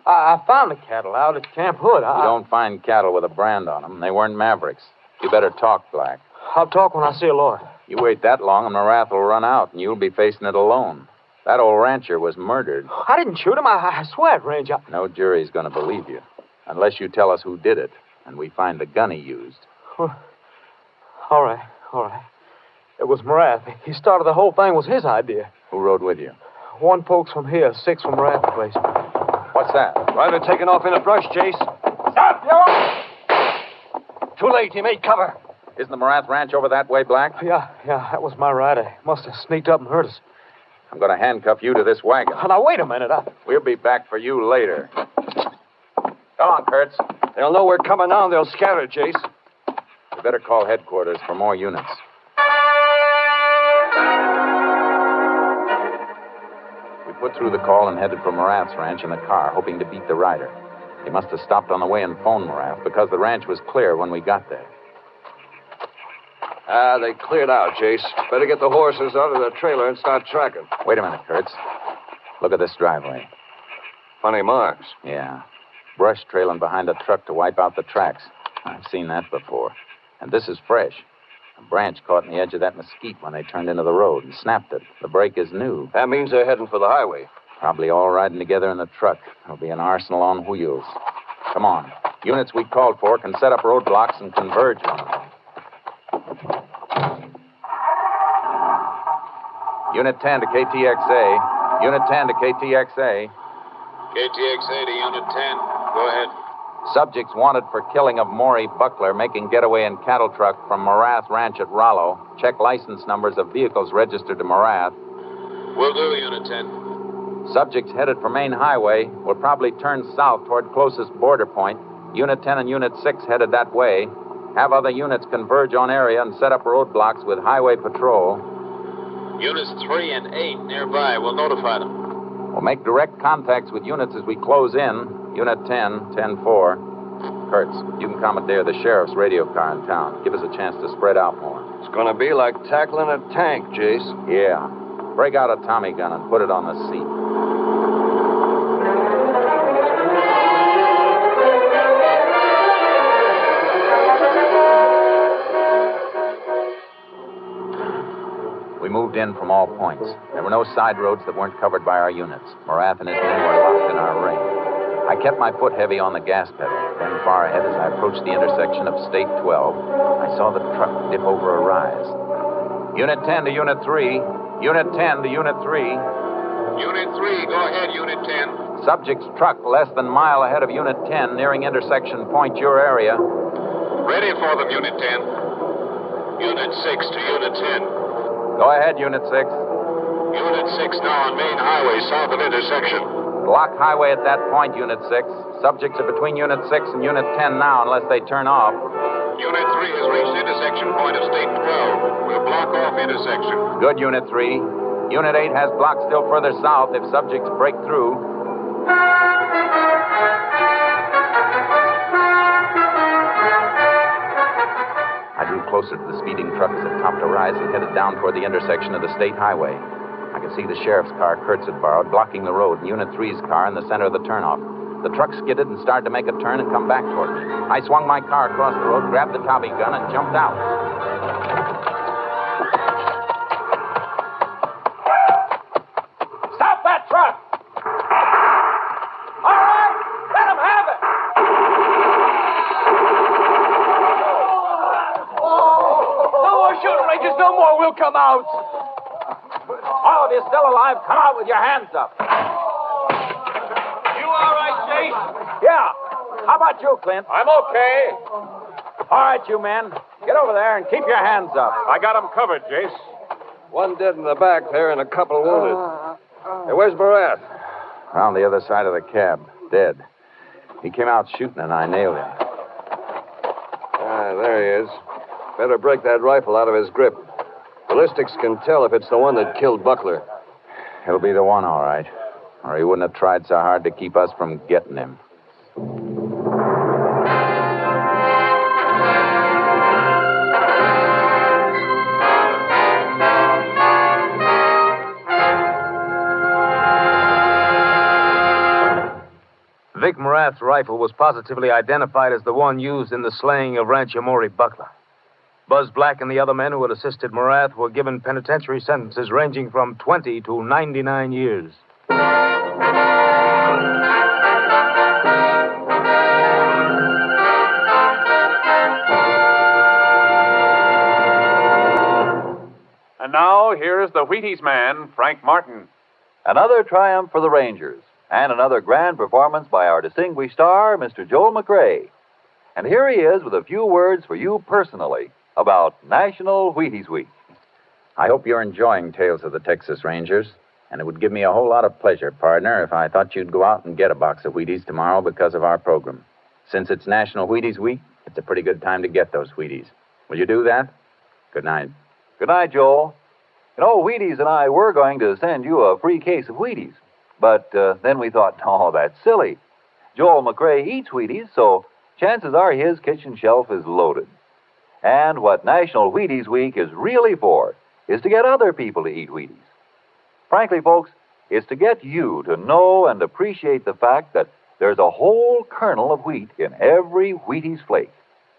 I found the cattle out at Camp Hood. You don't find cattle with a brand on them. They weren't Mavericks. You better talk, Black. I'll talk when I see a lawyer. You wait that long and Morath will run out, and you'll be facing it alone. That old rancher was murdered. I didn't shoot him. I swear it, Ranger. No jury's going to believe you, unless you tell us who did it, and we find the gun he used. All right. It was Morath. He started the whole thing. It was his idea. Who rode with you? 1 folks from here, 6 from Morath's place. What's that? Rider taking off in a brush, Jace. Stop, you! Too late. He made cover. Isn't the Morath ranch over that way, Black? Yeah, that was my rider. Must have sneaked up and hurt us. I'm going to handcuff you to this wagon. Now, wait a minute. We'll be back for you later. Come on, Kurtz. They'll know we're coming now and they'll scatter, Jace. We better call headquarters for more units. We put through the call and headed for Morath's ranch in the car, hoping to beat the rider. He must have stopped on the way and phoned Morath because the ranch was clear when we got there. They cleared out, Jace. Better get the horses out of the trailer and start tracking. Wait a minute, Kurtz. Look at this driveway. Funny marks. Yeah. Brush trailing behind a truck to wipe out the tracks. I've seen that before. And this is fresh. A branch caught in the edge of that mesquite when they turned into the road and snapped it. The brake is new. That means they're heading for the highway. Probably all riding together in the truck. There'll be an arsenal on wheels. Come on. Units we called for can set up roadblocks and converge on them. Unit 10 to KTXA. Unit 10 to KTXA. KTXA to Unit 10. Go ahead. Subjects wanted for killing of Maury Buckler making getaway in cattle truck from Morath Ranch at Rollo. Check license numbers of vehicles registered to Morath. Will do, Unit 10. Subjects headed for main highway will probably turn south toward closest border point. Unit 10 and Unit 6 headed that way. Have other units converge on area and set up roadblocks with highway patrol. Units 3 and 8 nearby. We'll notify them. We'll make direct contacts with units as we close in. Unit 10, 10-4. Kurtz, you can commandeer the sheriff's radio car in town. Give us a chance to spread out more. It's going to be like tackling a tank, Jace. Yeah. Break out a Tommy gun and put it on the seat. We moved in from all points. There were no side roads that weren't covered by our units. Morath and his men were locked in our ring. I kept my foot heavy on the gas pedal. Then far ahead, as I approached the intersection of State 12, I saw the truck dip over a rise. Unit 10 to Unit 3. Unit 10 to Unit 3. Unit 3, go ahead, Unit 10. Subject's truck less than a mile ahead of Unit 10, nearing intersection point your area. Ready for them, Unit 10. Unit 6 to Unit 10. Go ahead, Unit 6. Unit 6 now on main highway south of intersection. Block highway at that point, Unit 6. Subjects are between Unit 6 and Unit 10 now, unless they turn off. Unit 3 has reached intersection point of State 12. We'll block off intersection. Good, Unit 3. Unit 8 has blocked still further south if subjects break through. I drew closer to the speeding truck as it topped a rise and headed down toward the intersection of the state highway. I could see the sheriff's car Kurtz had borrowed blocking the road and Unit 3's car in the center of the turnoff. The truck skidded and started to make a turn and come back toward me. I swung my car across the road, grabbed the Tommy gun, and jumped out. Stop that truck! All right, let him have it! No more shooting, Rangers, no more. We'll come out. All of you still alive, come out with your hands up. You all right, Jace? Yeah. How about you, Clint? I'm okay. All right, you men. Get over there and keep your hands up. I got him covered, Jace. One dead in the back there and a couple wounded. Hey, where's Morath? Around the other side of the cab, dead. He came out shooting and I nailed him. There he is. Better break that rifle out of his grip. Ballistics can tell if it's the one that killed Buckler. He'll be the one, all right. Or he wouldn't have tried so hard to keep us from getting him. Vic Morath's rifle was positively identified as the one used in the slaying of Rancher Maury Buckler. Buzz Black and the other men who had assisted Morath were given penitentiary sentences ranging from 20 to 99 years. And now, here's the Wheaties man, Frank Martin. Another triumph for the Rangers, and another grand performance by our distinguished star, Mr. Joel McCrea. And here he is with a few words for you personally about National Wheaties Week. I hope you're enjoying Tales of the Texas Rangers, and it would give me a whole lot of pleasure, partner, if I thought you'd go out and get a box of Wheaties tomorrow because of our program. Since it's National Wheaties Week, it's a pretty good time to get those Wheaties. Will you do that? Good night. Good night, Joel. You know, Wheaties and I were going to send you a free case of Wheaties. But then we thought, oh, that's silly. Joel McCrae eats Wheaties, so chances are his kitchen shelf is loaded. And what National Wheaties Week is really for is to get other people to eat Wheaties. Frankly, folks, it's to get you to know and appreciate the fact that there's a whole kernel of wheat in every Wheaties flake.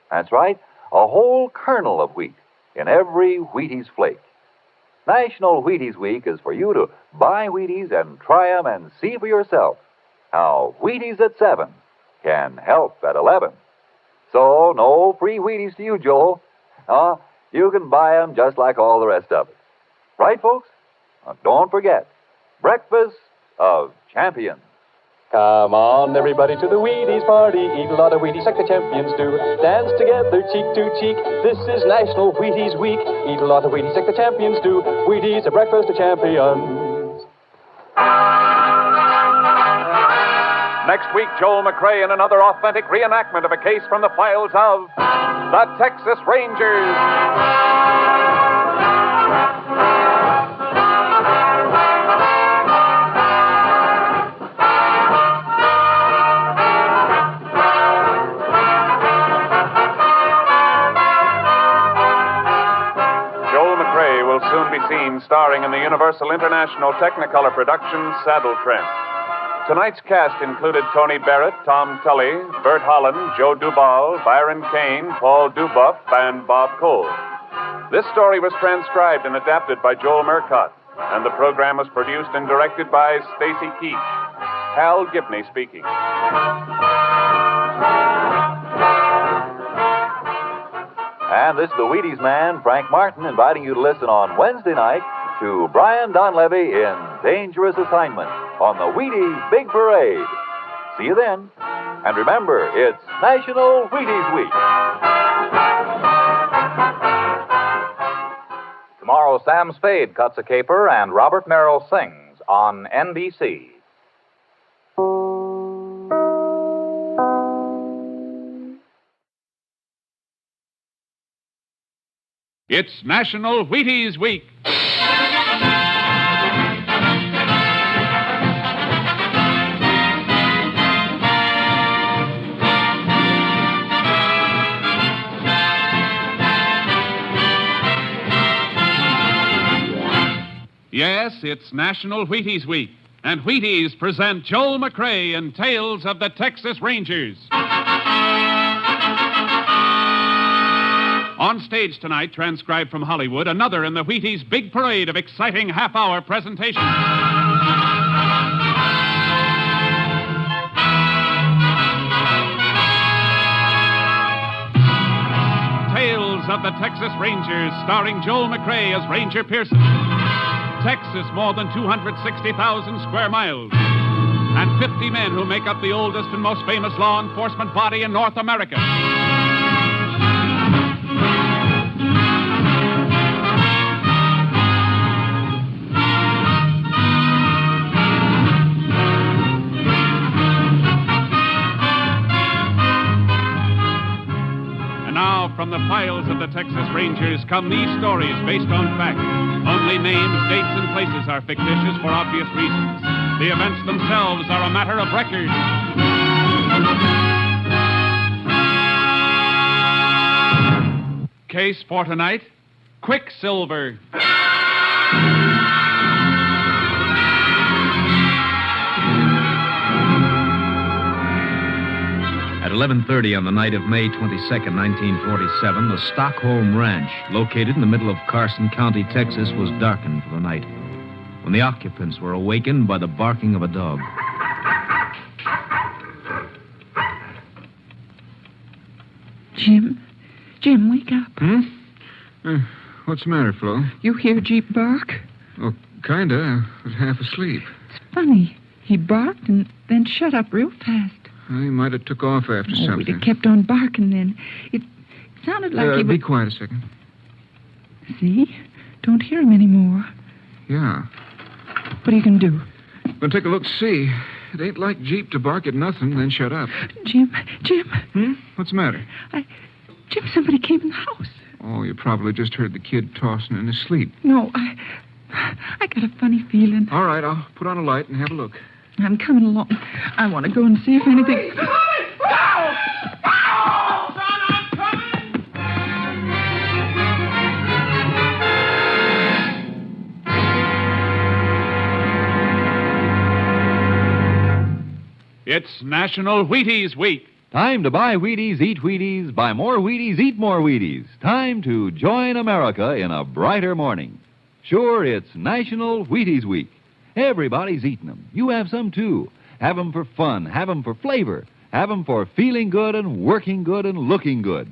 That's right, a whole kernel of wheat in every Wheaties flake. National Wheaties Week is for you to buy Wheaties and try them and see for yourself how Wheaties at 7 can help at 11. So, no free Wheaties to you, Joel. You can buy them just like all the rest of it. Right, folks? Now, don't forget, Breakfast of Champions. Come on, everybody, to the Wheaties party. Eat a lot of Wheaties like the champions do. Dance together, cheek to cheek. This is National Wheaties Week. Eat a lot of Wheaties like the champions do. Wheaties, a breakfast of champions. Next week, Joel McCrae in another authentic reenactment of a case from the files of the Texas Rangers. Soon be seen starring in the Universal International Technicolor production Saddle Tramp. Tonight's cast included Tony Barrett, Tom Tully, Bert Holland, Joe Duvall, Byron Kane, Paul Dubuff, and Bob Cole. This story was transcribed and adapted by Joel Murcott, and the program was produced and directed by Stacy Keach. Hal Gibney speaking. And this is the Wheaties man, Frank Martin, inviting you to listen on Wednesday night to Brian Donlevy in Dangerous Assignment on the Wheaties Big Parade. See you then. And remember, it's National Wheaties Week. Tomorrow, Sam Spade cuts a caper and Robert Merrill sings on NBC. It's National Wheaties Week. Yes, it's National Wheaties Week, and Wheaties present Joel McCrae in Tales of the Texas Rangers. On stage tonight, transcribed from Hollywood, another in the Wheaties Big Parade of exciting half-hour presentations. Tales of the Texas Rangers, starring Joel McCrae as Ranger Pearson. Texas, more than 260,000 square miles. And 50 men who make up the oldest and most famous law enforcement body in North America. From the files of the Texas Rangers come these stories based on fact. Only names, dates, and places are fictitious for obvious reasons. The events themselves are a matter of record. Case for tonight, Quicksilver. At 11:30 on the night of May 22nd, 1947, the Stockholm Ranch, located in the middle of Carson County, Texas, was darkened for the night when the occupants were awakened by the barking of a dog. Jim, wake up. What's the matter, Flo? You hear Jeep bark? Oh, kinda. I was half asleep. It's funny. He barked and then shut up real fast. He might have took off after something. We'd have kept on barking then. It sounded like he was... Be quiet a second. See? Don't hear him anymore. Yeah. What are you going to do? We'll take a look, see. It ain't like Jeep to bark at nothing, then shut up. Jim. What's the matter? Jim, somebody came in the house. Oh, you probably just heard the kid tossing in his sleep. No, I got a funny feeling. All right, I'll put on a light and have a look. I'm coming along. I want to go and see if anything... It's National Wheaties Week. Time to buy Wheaties, eat Wheaties, buy more Wheaties, eat more Wheaties. Time to join America in a brighter morning. Sure, it's National Wheaties Week. Everybody's eating them. You have some, too. Have them for fun. Have them for flavor. Have them for feeling good and working good and looking good.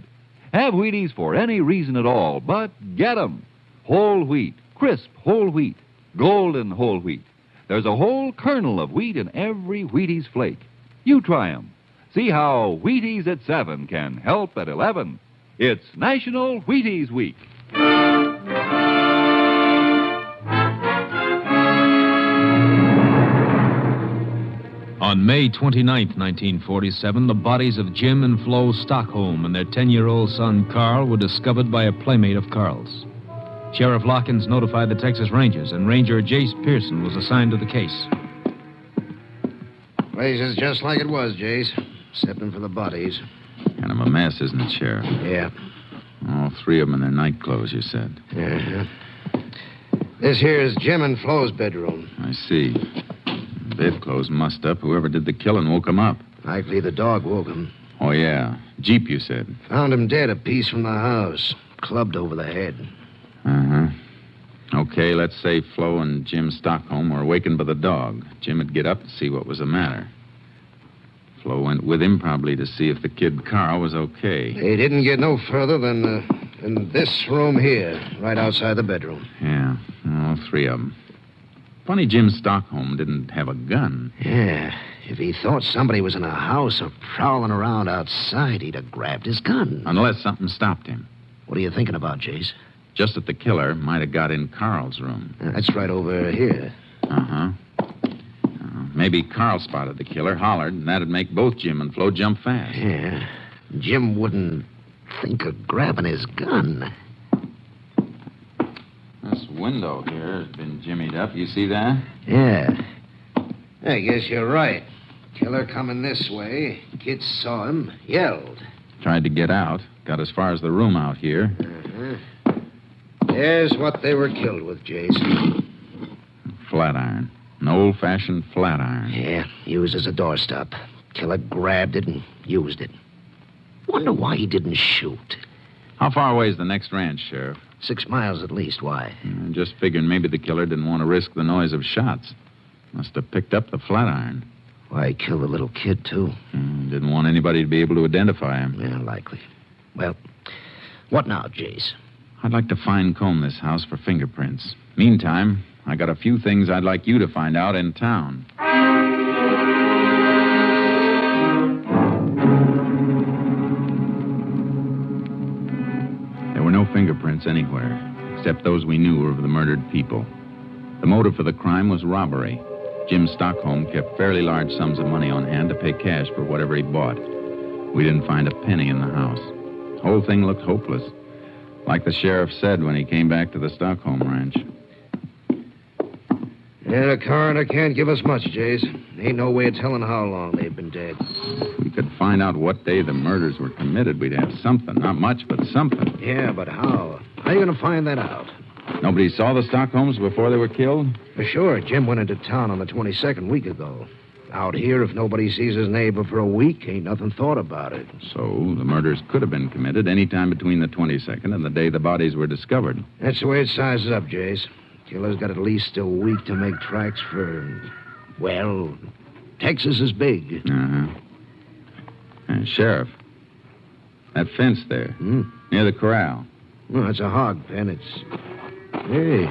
Have Wheaties for any reason at all, but get them. Whole wheat, crisp whole wheat, golden whole wheat. There's a whole kernel of wheat in every Wheaties flake. You try them. See how Wheaties at 7 can help at 11. It's National Wheaties Week. On May 29th, 1947, the bodies of Jim and Flo Stockholm and their 10-year-old son, Carl, were discovered by a playmate of Carl's. Sheriff Lockins notified the Texas Rangers, and Ranger Jace Pearson was assigned to the case. Place is just like it was, Jace, excepting for the bodies. Kind of a mess, isn't it, Sheriff? Yeah. All three of them in their night clothes, you said. Yeah. This here's Jim and Flo's bedroom. I see. Bedclothes mussed up. Whoever did the killing woke him up. Likely the dog woke him. Oh, yeah. Jeep, you said. Found him dead a piece from the house. Clubbed over the head. Uh-huh. Okay, let's say Flo and Jim Stockholm were awakened by the dog. Jim would get up and see what was the matter. Flo went with him probably to see if the kid Carl was okay. He didn't get no further than in this room here, right outside the bedroom. Yeah, all three of them. Funny Jim Stockholm didn't have a gun. Yeah, if he thought somebody was in a house or prowling around outside, he'd have grabbed his gun. Unless something stopped him. What are you thinking about, Jace? Just that the killer might have got in Carl's room. That's right over here. Uh-huh. Maybe Carl spotted the killer, hollered, and that'd make both Jim and Flo jump fast. Yeah. Jim wouldn't think of grabbing his gun. This window here has been jimmied up. You see that? Yeah. I guess you're right. Killer coming this way. Kids saw him, yelled. Tried to get out. Got as far as the room out here. Uh-huh. There's what they were killed with, Jason. Flat iron. An old-fashioned flat iron. Yeah, used as a doorstop. Killer grabbed it and used it. Wonder why he didn't shoot. How far away is the next ranch, Sheriff? 6 miles at least. Why? Just figuring maybe the killer didn't want to risk the noise of shots. Must have picked up the flat iron. Why, he killed the little kid, too. Didn't want anybody to be able to identify him. Yeah, likely. Well, what now, Jace? I'd like to fine-comb this house for fingerprints. Meantime, I got a few things I'd like you to find out in town. There were no fingerprints anywhere, except those we knew were of the murdered people. The motive for the crime was robbery. Jim Stockholm kept fairly large sums of money on hand to pay cash for whatever he bought. We didn't find a penny in the house. The whole thing looked hopeless. Like the sheriff said when he came back to the Stockholm ranch. Yeah, the coroner can't give us much, Jace. Ain't no way of telling how long they've been dead. If we could find out what day the murders were committed, we'd have something. Not much, but something. Yeah, but how? How are you going to find that out? Nobody saw the Stockholms before they were killed? For sure. Jim went into town on the 22nd week ago. Out here, if nobody sees his neighbor for a week, ain't nothing thought about it. So the murders could have been committed any time between the 22nd and the day the bodies were discovered. That's the way it sizes up, Jace. Killer's got at least a week to make tracks for, well, Texas is big. Uh-huh. Sheriff, that fence there, near the corral. Well, that's a hog pen. Hey,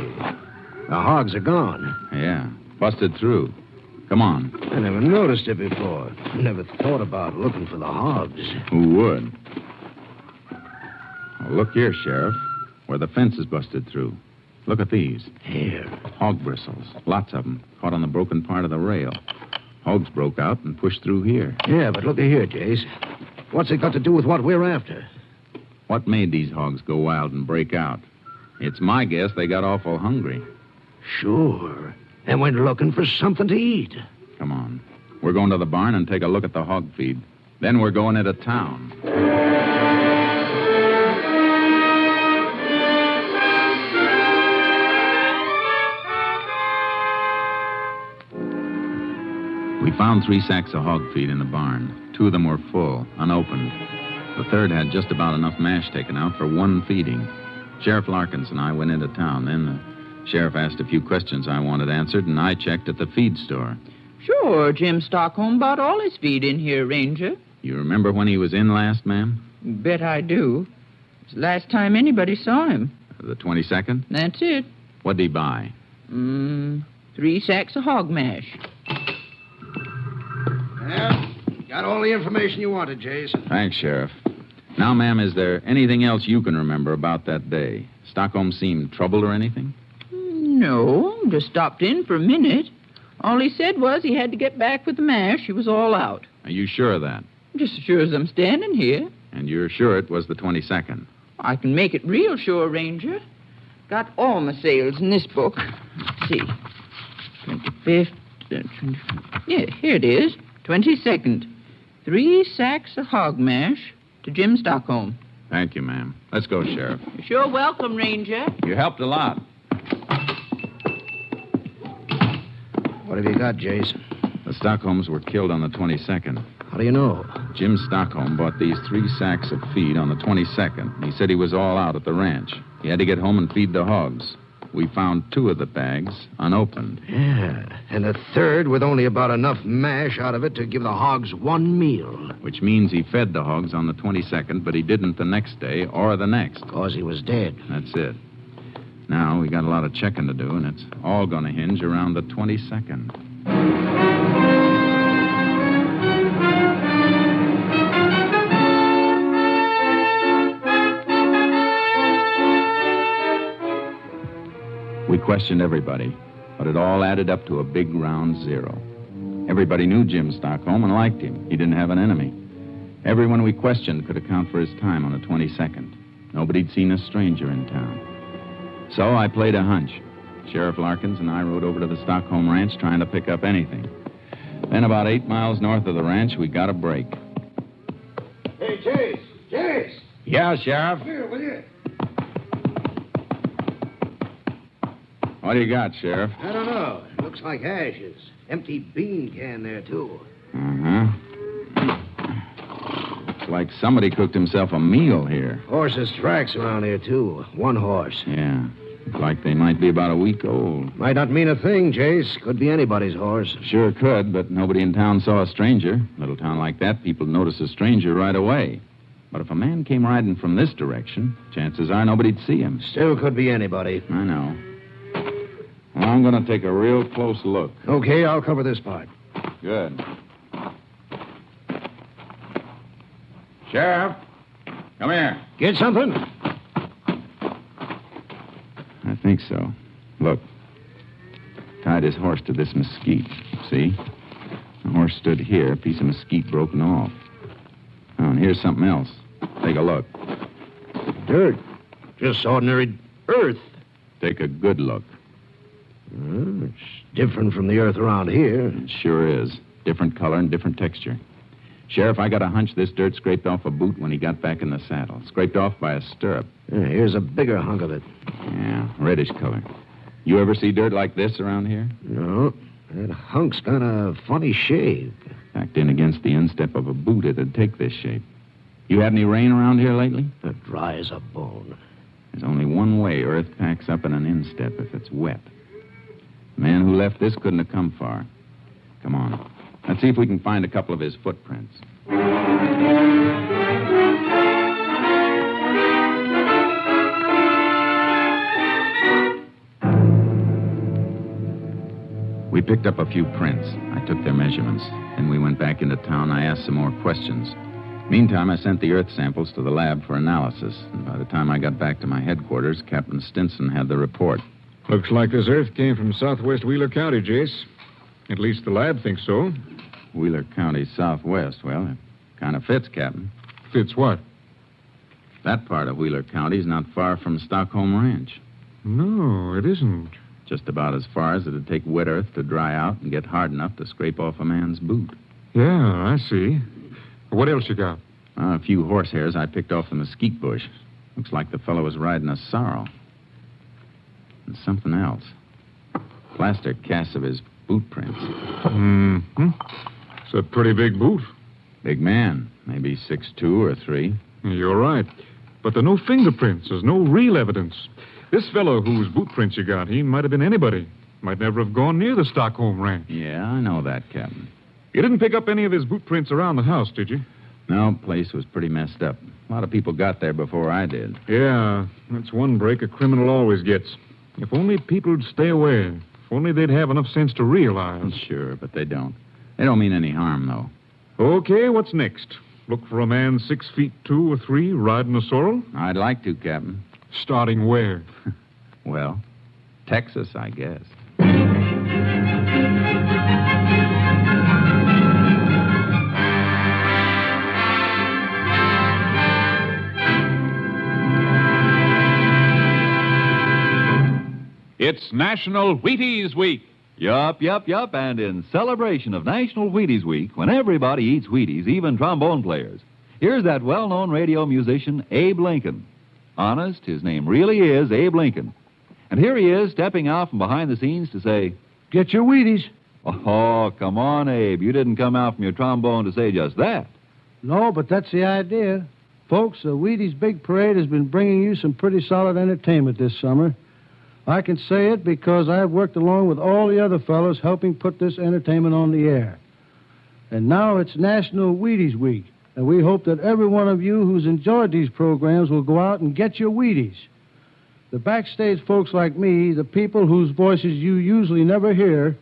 the hogs are gone. Yeah, busted through. Come on. I never noticed it before. Never thought about looking for the hogs. Who would? Well, look here, Sheriff, where the fence is busted through. Look at these. Here. Hog bristles. Lots of them. Caught on the broken part of the rail. Hogs broke out and pushed through here. Yeah, but look here, Jace. What's it got to do with what we're after? What made these hogs go wild and break out? It's my guess they got awful hungry. Sure. And went looking for something to eat. Come on. We're going to the barn and take a look at the hog feed. Then we're going into town. We found 3 sacks of hog feed in the barn. 2 of them were full, unopened. The third had just about enough mash taken out for 1 feeding. Sheriff Larkins and I went into town. Then the sheriff asked a few questions I wanted answered, and I checked at the feed store. Sure, Jim Stockholm bought all his feed in here, Ranger. You remember when he was in last, ma'am? Bet I do. It's the last time anybody saw him. The 22nd? That's it. What'd he buy? 3 sacks of hog mash. Yeah, got all the information you wanted, Jace. Thanks, Sheriff. Now, ma'am, is there anything else you can remember about that day? Stockholm seemed troubled or anything? No, just stopped in for a minute. All he said was he had to get back with the mash. He was all out. Are you sure of that? Just as sure as I'm standing here. And you're sure it was the 22nd? I can make it real sure, Ranger. Got all my sales in this book. Let's see. 25th. 25th. Yeah, here it is. 22nd. 3 sacks of hog mash to Jim Stockholm. Thank you, ma'am. Let's go, Sheriff. You're sure welcome, Ranger. You helped a lot. What have you got, Jace? The Stockholms were killed on the 22nd. How do you know? Jim Stockholm bought these 3 sacks of feed on the 22nd. He said he was all out at the ranch. He had to get home and feed the hogs. We found 2 of the bags unopened. Yeah, and a third with only about enough mash out of it to give the hogs 1 meal. Which means he fed the hogs on the 22nd, but he didn't the next day or the next. Because he was dead. That's it. Now, we got a lot of checking to do, and it's all going to hinge around the 22nd. We questioned everybody, but it all added up to a big round 0. Everybody knew Jim Stockholm and liked him. He didn't have an enemy. Everyone we questioned could account for his time on the 22nd. Nobody'd seen a stranger in town. So I played a hunch. Sheriff Larkins and I rode over to the Stockholm ranch trying to pick up anything. Then about 8 miles north of the ranch, we got a break. Hey, Jace! Jace! Yeah, Sheriff? Come here, will you? What do you got, Sheriff? I don't know. It looks like ashes. Empty bean can there, too. Looks like somebody cooked himself a meal here. Horses' tracks around here, too. 1 horse. Yeah. Looks like they might be about a week old. Might not mean a thing, Jace. Could be anybody's horse. Sure could, but nobody in town saw a stranger. Little town like that, people notice a stranger right away. But if a man came riding from this direction, chances are nobody'd see him. Still could be anybody. I know. Well, I'm going to take a real close look. Okay, I'll cover this part. Good. Sheriff, come here. Get something? I think so. Look. Tied his horse to this mesquite. See? The horse stood here, a piece of mesquite broken off. Oh, and here's something else. Take a look. Dirt. Just ordinary earth. Take a good look. It's different from the earth around here. It sure is. Different color and different texture. Sheriff, I got a hunch this dirt scraped off a boot when he got back in the saddle. Scraped off by a stirrup. Yeah, here's a bigger hunk of it. Yeah, reddish color. You ever see dirt like this around here? No. That hunk's got a funny shape. Packed in against the instep of a boot, it'd take this shape. You had any rain around here lately? Dry as a bone. There's only one way earth packs up in an instep if it's wet. The man who left this couldn't have come far. Come on. Let's see if we can find a couple of his footprints. We picked up a few prints. I took their measurements. Then we went back into town. I asked some more questions. Meantime, I sent the earth samples to the lab for analysis. And by the time I got back to my headquarters, Captain Stinson had the report. Looks like this earth came from southwest Wheeler County, Jace. At least the lad thinks so. Wheeler County southwest. Well, it kind of fits, Captain. Fits what? That part of Wheeler County is not far from Stockholm Ranch. No, it isn't. Just about as far as it'd take wet earth to dry out and get hard enough to scrape off a man's boot. Yeah, I see. What else you got? A few horsehairs I picked off the mesquite bush. Looks like the fellow was riding a sorrel. And something else. Plaster casts of his boot prints. Mm-hmm. It's a pretty big boot. Big man. Maybe 6'2" or 3. You're right. But there are no fingerprints. There's no real evidence. This fellow whose boot prints you got, he might have been anybody. Might never have gone near the Stockholm Ranch. Yeah, I know that, Captain. You didn't pick up any of his boot prints around the house, did you? No, place was pretty messed up. A lot of people got there before I did. Yeah, that's one break a criminal always gets. If only people'd stay away. If only they'd have enough sense to realize. Sure, but they don't. They don't mean any harm, though. Okay, what's next? Look for a man 6'2" or 3 riding a sorrel? I'd like to, Captain. Starting where? Well, Texas, I guess. It's National Wheaties Week. Yup. And in celebration of National Wheaties Week, when everybody eats Wheaties, even trombone players, here's that well-known radio musician, Abe Lincoln. Honest, his name really is Abe Lincoln. And here he is, stepping out from behind the scenes to say, "Get your Wheaties." Oh, come on, Abe. You didn't come out from your trombone to say just that. No, but that's the idea. Folks, the Wheaties Big Parade has been bringing you some pretty solid entertainment this summer. I can say it because I've worked along with all the other fellows helping put this entertainment on the air. And now it's National Wheaties Week, and we hope that every one of you who's enjoyed these programs will go out and get your Wheaties. The backstage folks like me, the people whose voices you usually never hear,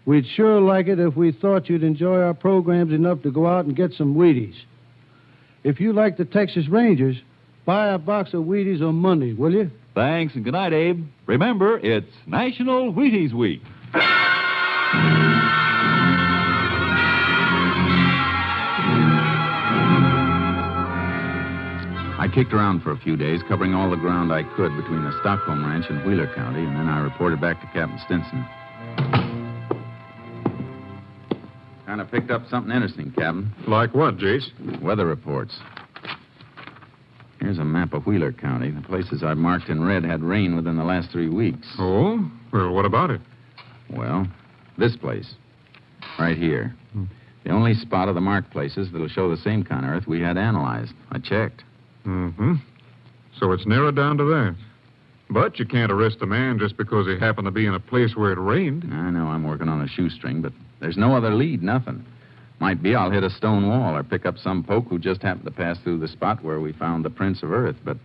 we'd sure like it if we thought you'd enjoy our programs enough to go out and get some Wheaties. If you like the Texas Rangers, buy a box of Wheaties on Monday, will you? Thanks, and good night, Abe. Remember, it's National Wheaties Week. I kicked around for a few days, covering all the ground I could between the Stockholm Ranch and Wheeler County, and then I reported back to Captain Stinson. Kind of picked up something interesting, Captain. Like what, Jace? Weather reports. Here's a map of Wheeler County. The places I've marked in red had rain within the last 3 weeks. Oh? Well, what about it? Well, this place. Right here. The only spot of the marked places that'll show the same kind of earth we had analyzed. I checked. Mm-hmm. So it's narrowed down to that. But you can't arrest a man just because he happened to be in a place where it rained. I know I'm working on a shoestring, but there's no other lead, nothing. Might be I'll hit a stone wall or pick up some poke who just happened to pass through the spot where we found the prints of Earth. But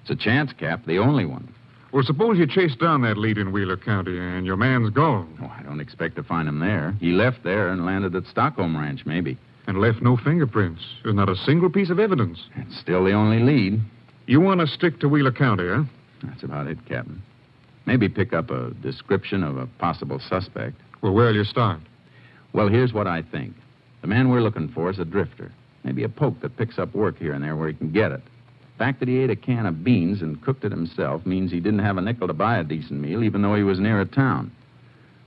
it's a chance, Cap, the only one. Well, suppose you chase down that lead in Wheeler County and your man's gone. Oh, I don't expect to find him there. He left there and landed at Stockholm Ranch, maybe. And left no fingerprints. There's not a single piece of evidence. It's still the only lead. You want to stick to Wheeler County, huh? That's about it, Captain. Maybe pick up a description of a possible suspect. Well, where'll you start? Well, here's what I think. The man we're looking for is a drifter. Maybe a poke that picks up work here and there where he can get it. The fact that he ate a can of beans and cooked it himself means he didn't have a nickel to buy a decent meal, even though he was near a town.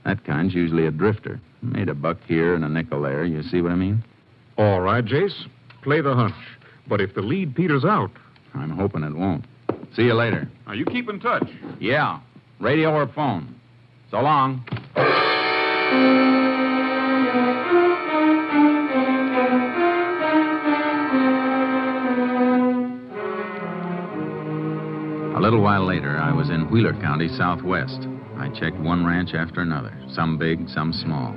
That kind's usually a drifter. Made a buck here and a nickel there. You see what I mean? All right, Jace. Play the hunch. But if the lead peters out... I'm hoping it won't. See you later. Now, you keep in touch. Yeah. Radio or phone. So long. A little while later, I was in Wheeler County, southwest. I checked one ranch after another, some big, some small.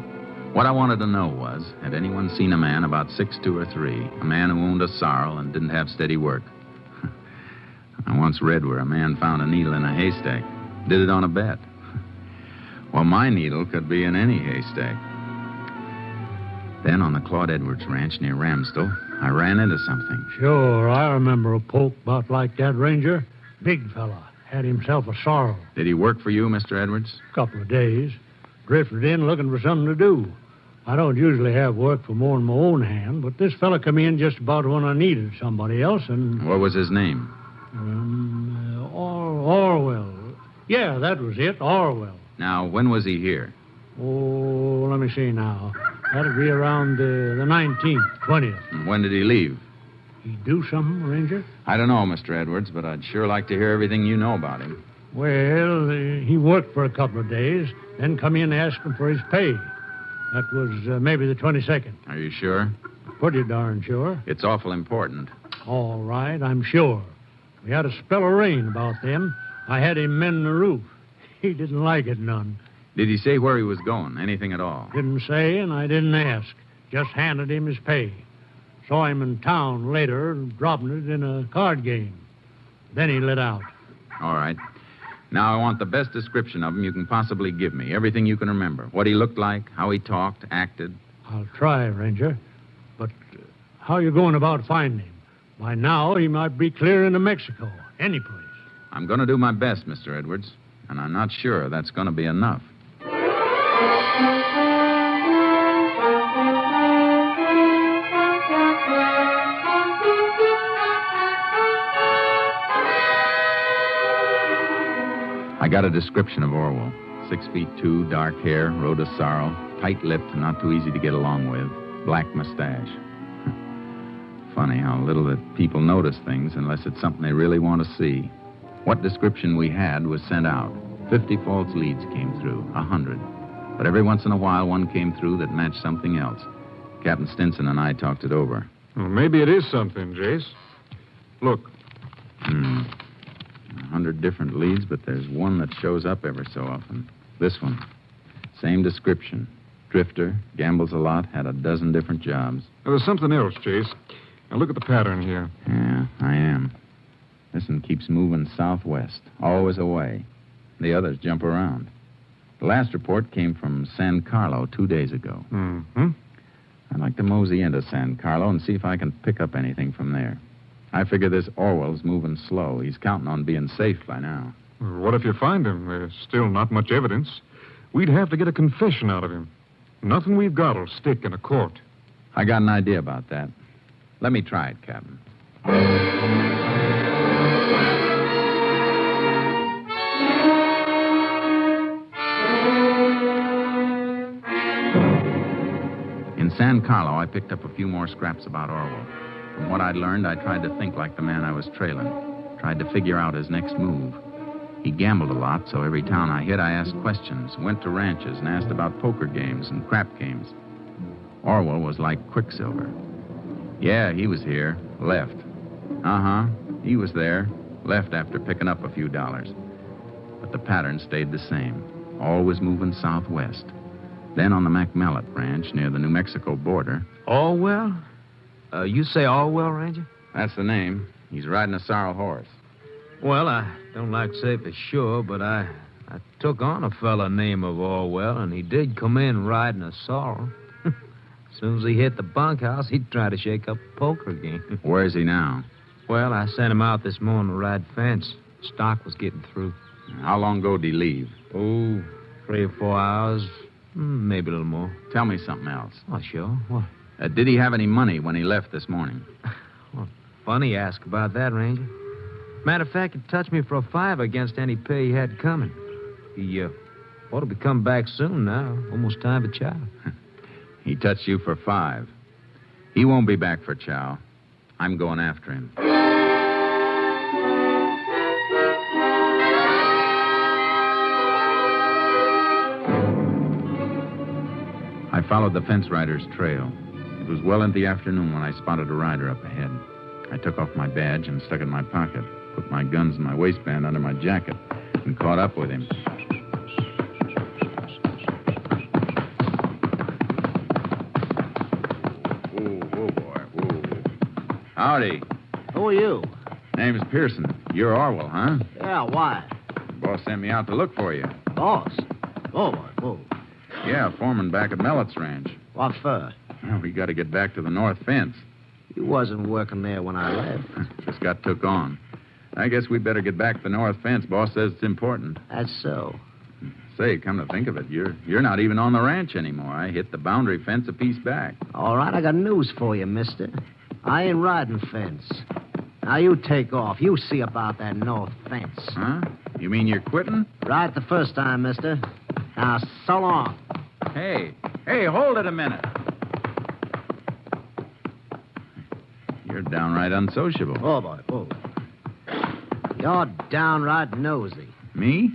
What I wanted to know was, had anyone seen a man about 6'2" or 3, a man who owned a sorrel and didn't have steady work? I once read where a man found a needle in a haystack. Did it on a bet. Well, my needle could be in any haystack. Then on the Claude Edwards ranch near Ramsdell, I ran into something. Sure, I remember a poke about like that, Ranger. Big fella. Had himself a sorrel. Did he work for you, Mr. Edwards? Couple of days. Drifted in looking for something to do. I don't usually have work for more than my own hand, but this fella come in just about when I needed somebody else, and... What was his name? Orwell. Yeah, that was it, Orwell. Now, when was he here? Oh, let me see now. That'll be around the 19th, 20th. And when did he leave? He do something, Ranger? I don't know, Mr. Edwards, but I'd sure like to hear everything you know about him. Well, he worked for a couple of days, then come in asking for his pay. That was maybe the 22nd. Are you sure? Pretty darn sure. It's awful important. All right, I'm sure. We had a spell of rain about then. I had him mend the roof. He didn't like it none. Did he say where he was going? Anything at all? Didn't say, and I didn't ask. Just handed him his pay. Saw him in town later, dropping it in a card game. Then he lit out. All right. Now I want the best description of him you can possibly give me. Everything you can remember. What he looked like, how he talked, acted. I'll try, Ranger. But how you going about finding him? By now, he might be clear into Mexico. Any place. I'm going to do my best, Mr. Edwards. And I'm not sure that's going to be enough. I got a description of Orwell. 6'2", dark hair, road of sorrow, tight-lipped, not too easy to get along with, black mustache. Funny how little that people notice things unless it's something they really want to see. What description we had was sent out. 50 false leads came through, 100. But every once in a while, one came through that matched something else. Captain Stinson and I talked it over. Well, maybe it is something, Jace. Look. 100 different leads, but there's one that shows up every so often. This one. Same description. Drifter, gambles a lot, had a dozen different jobs. There's something else, Jace. Now look at the pattern here. Yeah, I am. This one keeps moving southwest, always away. The others jump around. The last report came from San Carlo 2 days ago. Mm-hmm. I'd like to mosey into San Carlo and see if I can pick up anything from there. I figure this Orwell's moving slow. He's counting on being safe by now. What if you find him? There's still not much evidence. We'd have to get a confession out of him. Nothing we've got will stick in a court. I got an idea about that. Let me try it, Captain. In San Carlo, I picked up a few more scraps about Orwell. From what I'd learned, I tried to think like the man I was trailing. Tried to figure out his next move. He gambled a lot, so every town I hit, I asked questions. Went to ranches and asked about poker games and crap games. Orwell was like Quicksilver. Yeah, he was here. Left. He was there. Left after picking up a few dollars. But the pattern stayed the same. Always moving southwest. Then on the McMallet Ranch near the New Mexico border. Orwell? You say Orwell, Ranger? That's the name. He's riding a sorrel horse. Well, I don't like to say for sure, but I took on a fella named Orwell, and he did come in riding a sorrel. As soon as he hit the bunkhouse, he'd try to shake up a poker game. Where's he now? Well, I sent him out this morning to ride fence. Stock was getting through. How long ago did he leave? Oh, 3 or 4 hours. Maybe a little more. Tell me something else. Oh, sure. What? Did he have any money when he left this morning? Well, funny you ask about that, Ranger. Matter of fact, he touched me for a $5 against any pay he had coming. He ought to be coming back soon now. Almost time for chow. He touched you for $5. He won't be back for chow. I'm going after him. I followed the fence rider's trail. It was well into the afternoon when I spotted a rider up ahead. I took off my badge and stuck it in my pocket, put my guns in my waistband under my jacket, and caught up with him. Whoa, boy, whoa. Howdy. Who are you? Name's Pearson. You're Orwell, huh? Yeah, why? The boss sent me out to look for you. Boss? Oh, whoa. Yeah, foreman back at Mellett's ranch. What for? Well, we got to get back to the north fence. You wasn't working there when I left. Just got took on. I guess we better get back to the north fence. Boss says it's important. That's so. Say, come to think of it, you're not even on the ranch anymore. I hit the boundary fence a piece back. All right, I got news for you, mister. I ain't riding fence. Now, you take off. You see about that north fence. Huh? You mean you're quitting? Right the first time, mister. Now, so long. Hey, hold it a minute. You're downright unsociable. Oh, boy, oh. You're downright nosy. Me?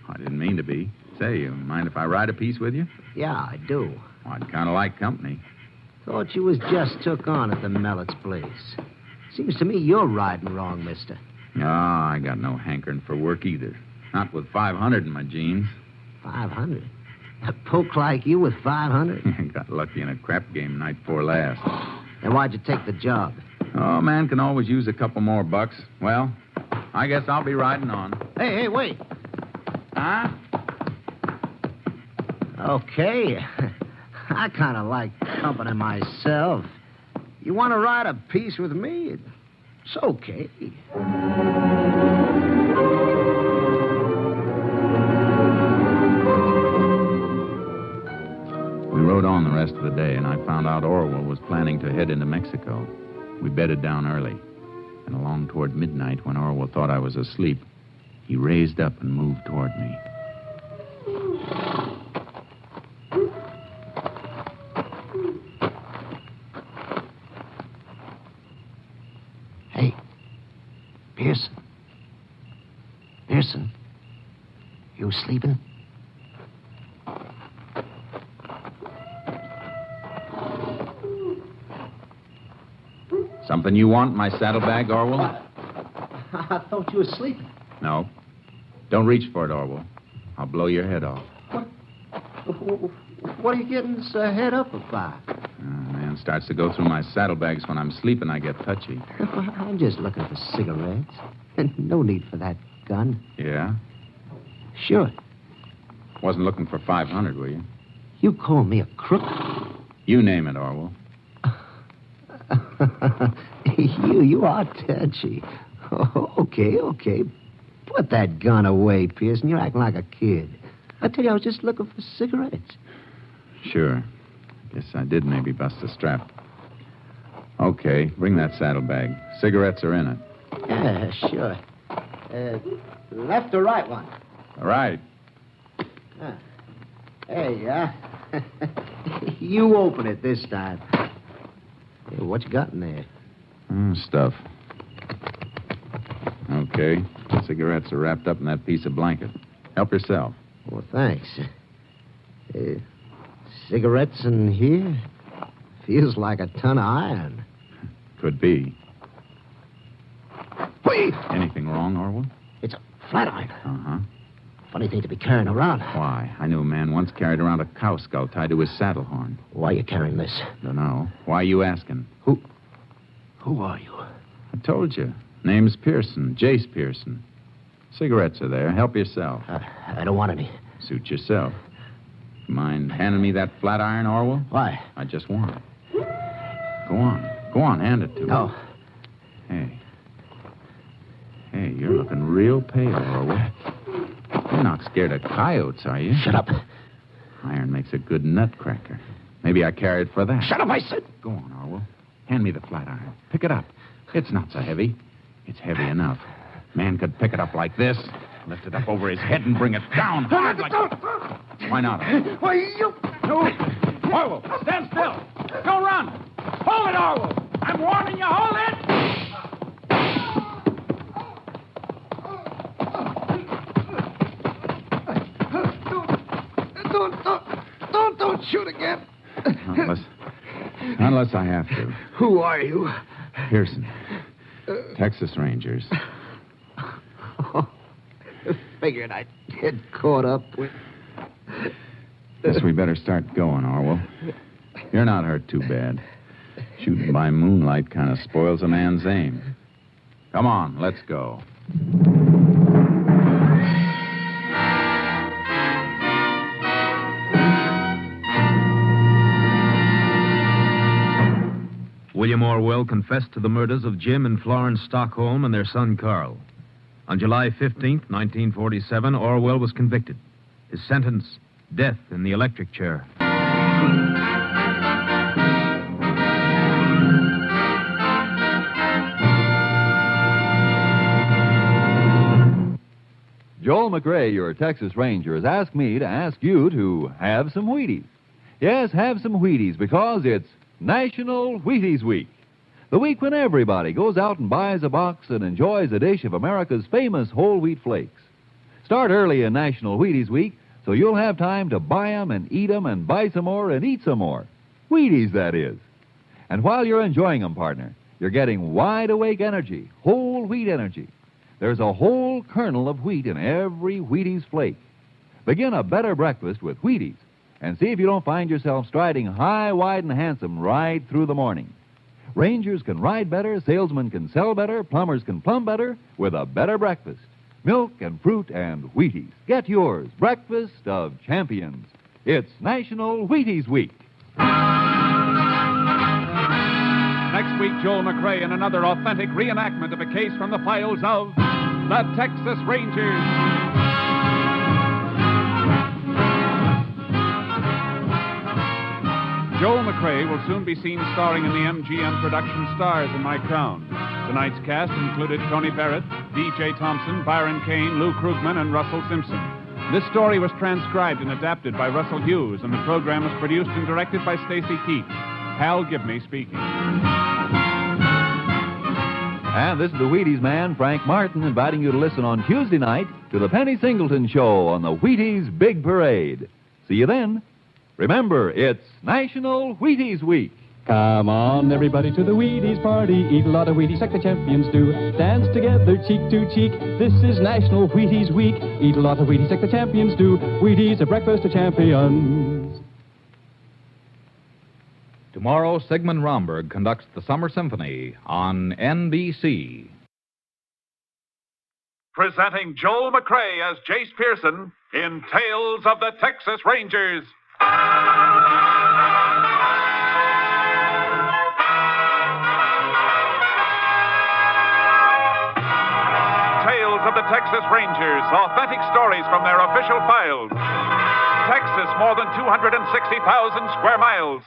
I didn't mean to be. Say, you mind if I ride a piece with you? Yeah, I do. Well, I'd kind of like company. Thought you was just took on at the Mellett's place. Seems to me you're riding wrong, mister. I got no hankering for work either. Not with 500 in my jeans. 500? A poke like you with 500? Got lucky in a crap game night before last. Then why'd you take the job? Oh, man can always use a couple more bucks. Well, I guess I'll be riding on. Hey, wait. Huh? Okay. I kind of like company myself. You want to ride a piece with me? It's okay. We rode on the rest of the day, and I found out Orwell was planning to head into Mexico. We bedded down early. And along toward midnight, when Orwell thought I was asleep, he raised up and moved toward me. Hey, Pearson, you sleeping? Something you want in my saddlebag, Orwell? I thought you were sleeping. No. Don't reach for it, Orwell. I'll blow your head off. What are you getting this head up about? Man starts to go through my saddlebags when I'm sleeping, I get touchy. I'm just looking for cigarettes. No need for that gun. Yeah? Sure. Wasn't looking for 500, were you? You call me a crook? You name it, Orwell. You are touchy. Okay. Put that gun away, Pearson. You're acting like a kid. I tell you, I was just looking for cigarettes. Sure. Guess I did maybe bust a strap. Okay, bring that saddlebag. Cigarettes are in it. Yeah, sure. Left or right one? Right. Hey, you open it this time. Hey, what you got in there? Stuff. Okay. Cigarettes are wrapped up in that piece of blanket. Help yourself. Well, thanks. Cigarettes in here? Feels like a ton of iron. Could be. Wait! Anything wrong, Orwell? It's a flat iron. Uh-huh. Funny thing to be carrying around. Why? I knew a man once carried around a cow skull tied to his saddle horn. Why are you carrying this? Dunno. Why are you asking? Who are you? I told you. Name's Pearson. Jace Pearson. Cigarettes are there. Help yourself. I don't want any. Suit yourself. Mind handing me that flat iron, Orwell? Why? I just want it. Go on. Go on, hand it to me. No. Hey, you're looking real pale, Orwell. You're not scared of coyotes, are you? Shut up. Iron makes a good nutcracker. Maybe I carry it for that. Shut up, I said. Go on, Orwell. Hand me the flat iron. Pick it up. It's not so heavy. It's heavy enough. Man could pick it up like this, lift it up over his head and bring it down hard like... Why not? Why, you... No. Orwell, stand still. Don't run. Hold it, Orwell. I'm warning you. Hold it. Don't shoot again. Unless I have to. Who are you? Pearson. Texas Rangers. Figured I'd get caught up with... Guess we better start going, Orwell. You're not hurt too bad. Shooting by moonlight kind of spoils a man's aim. Come on, let's go. William Orwell confessed to the murders of Jim and Florence Stockholm and their son Carl. On July 15th, 1947, Orwell was convicted. His sentence, death in the electric chair. Joel McRae, your Texas Ranger, has asked me to ask you to have some Wheaties. Yes, have some Wheaties because it's National Wheaties Week. The week when everybody goes out and buys a box and enjoys a dish of America's famous whole wheat flakes. Start early in National Wheaties Week so you'll have time to buy 'em and eat 'em and buy some more and eat some more. Wheaties, that is. And while you're enjoying 'em, partner, you're getting wide-awake energy, whole wheat energy. There's a whole kernel of wheat in every Wheaties flake. Begin a better breakfast with Wheaties and see if you don't find yourself striding high, wide, and handsome right through the morning. Rangers can ride better, salesmen can sell better, plumbers can plumb better with a better breakfast. Milk and fruit and Wheaties. Get yours, Breakfast of Champions. It's National Wheaties Week. Next week, Joel McRae in another authentic reenactment of a case from the files of the Texas Rangers. Joel McRae will soon be seen starring in the MGM production Stars in My Crown. Tonight's cast included Tony Barrett, D.J. Thompson, Byron Kane, Lou Krugman, and Russell Simpson. This story was transcribed and adapted by Russell Hughes, and the program was produced and directed by Stacy Keats. Hal Gibney speaking. And this is the Wheaties man, Frank Martin, inviting you to listen on Tuesday night to the Penny Singleton Show on the Wheaties Big Parade. See you then. Remember, it's National Wheaties Week. Come on, everybody, to the Wheaties party. Eat a lot of Wheaties like the champions do. Dance together, cheek to cheek. This is National Wheaties Week. Eat a lot of Wheaties like the champions do. Wheaties, a breakfast of champions. Tomorrow, Sigmund Romberg conducts the Summer Symphony on NBC. Presenting Joel McRae as Jace Pearson in Tales of the Texas Rangers. Tales of the Texas Rangers, authentic stories from their official files. Texas, more than 260,000 square miles.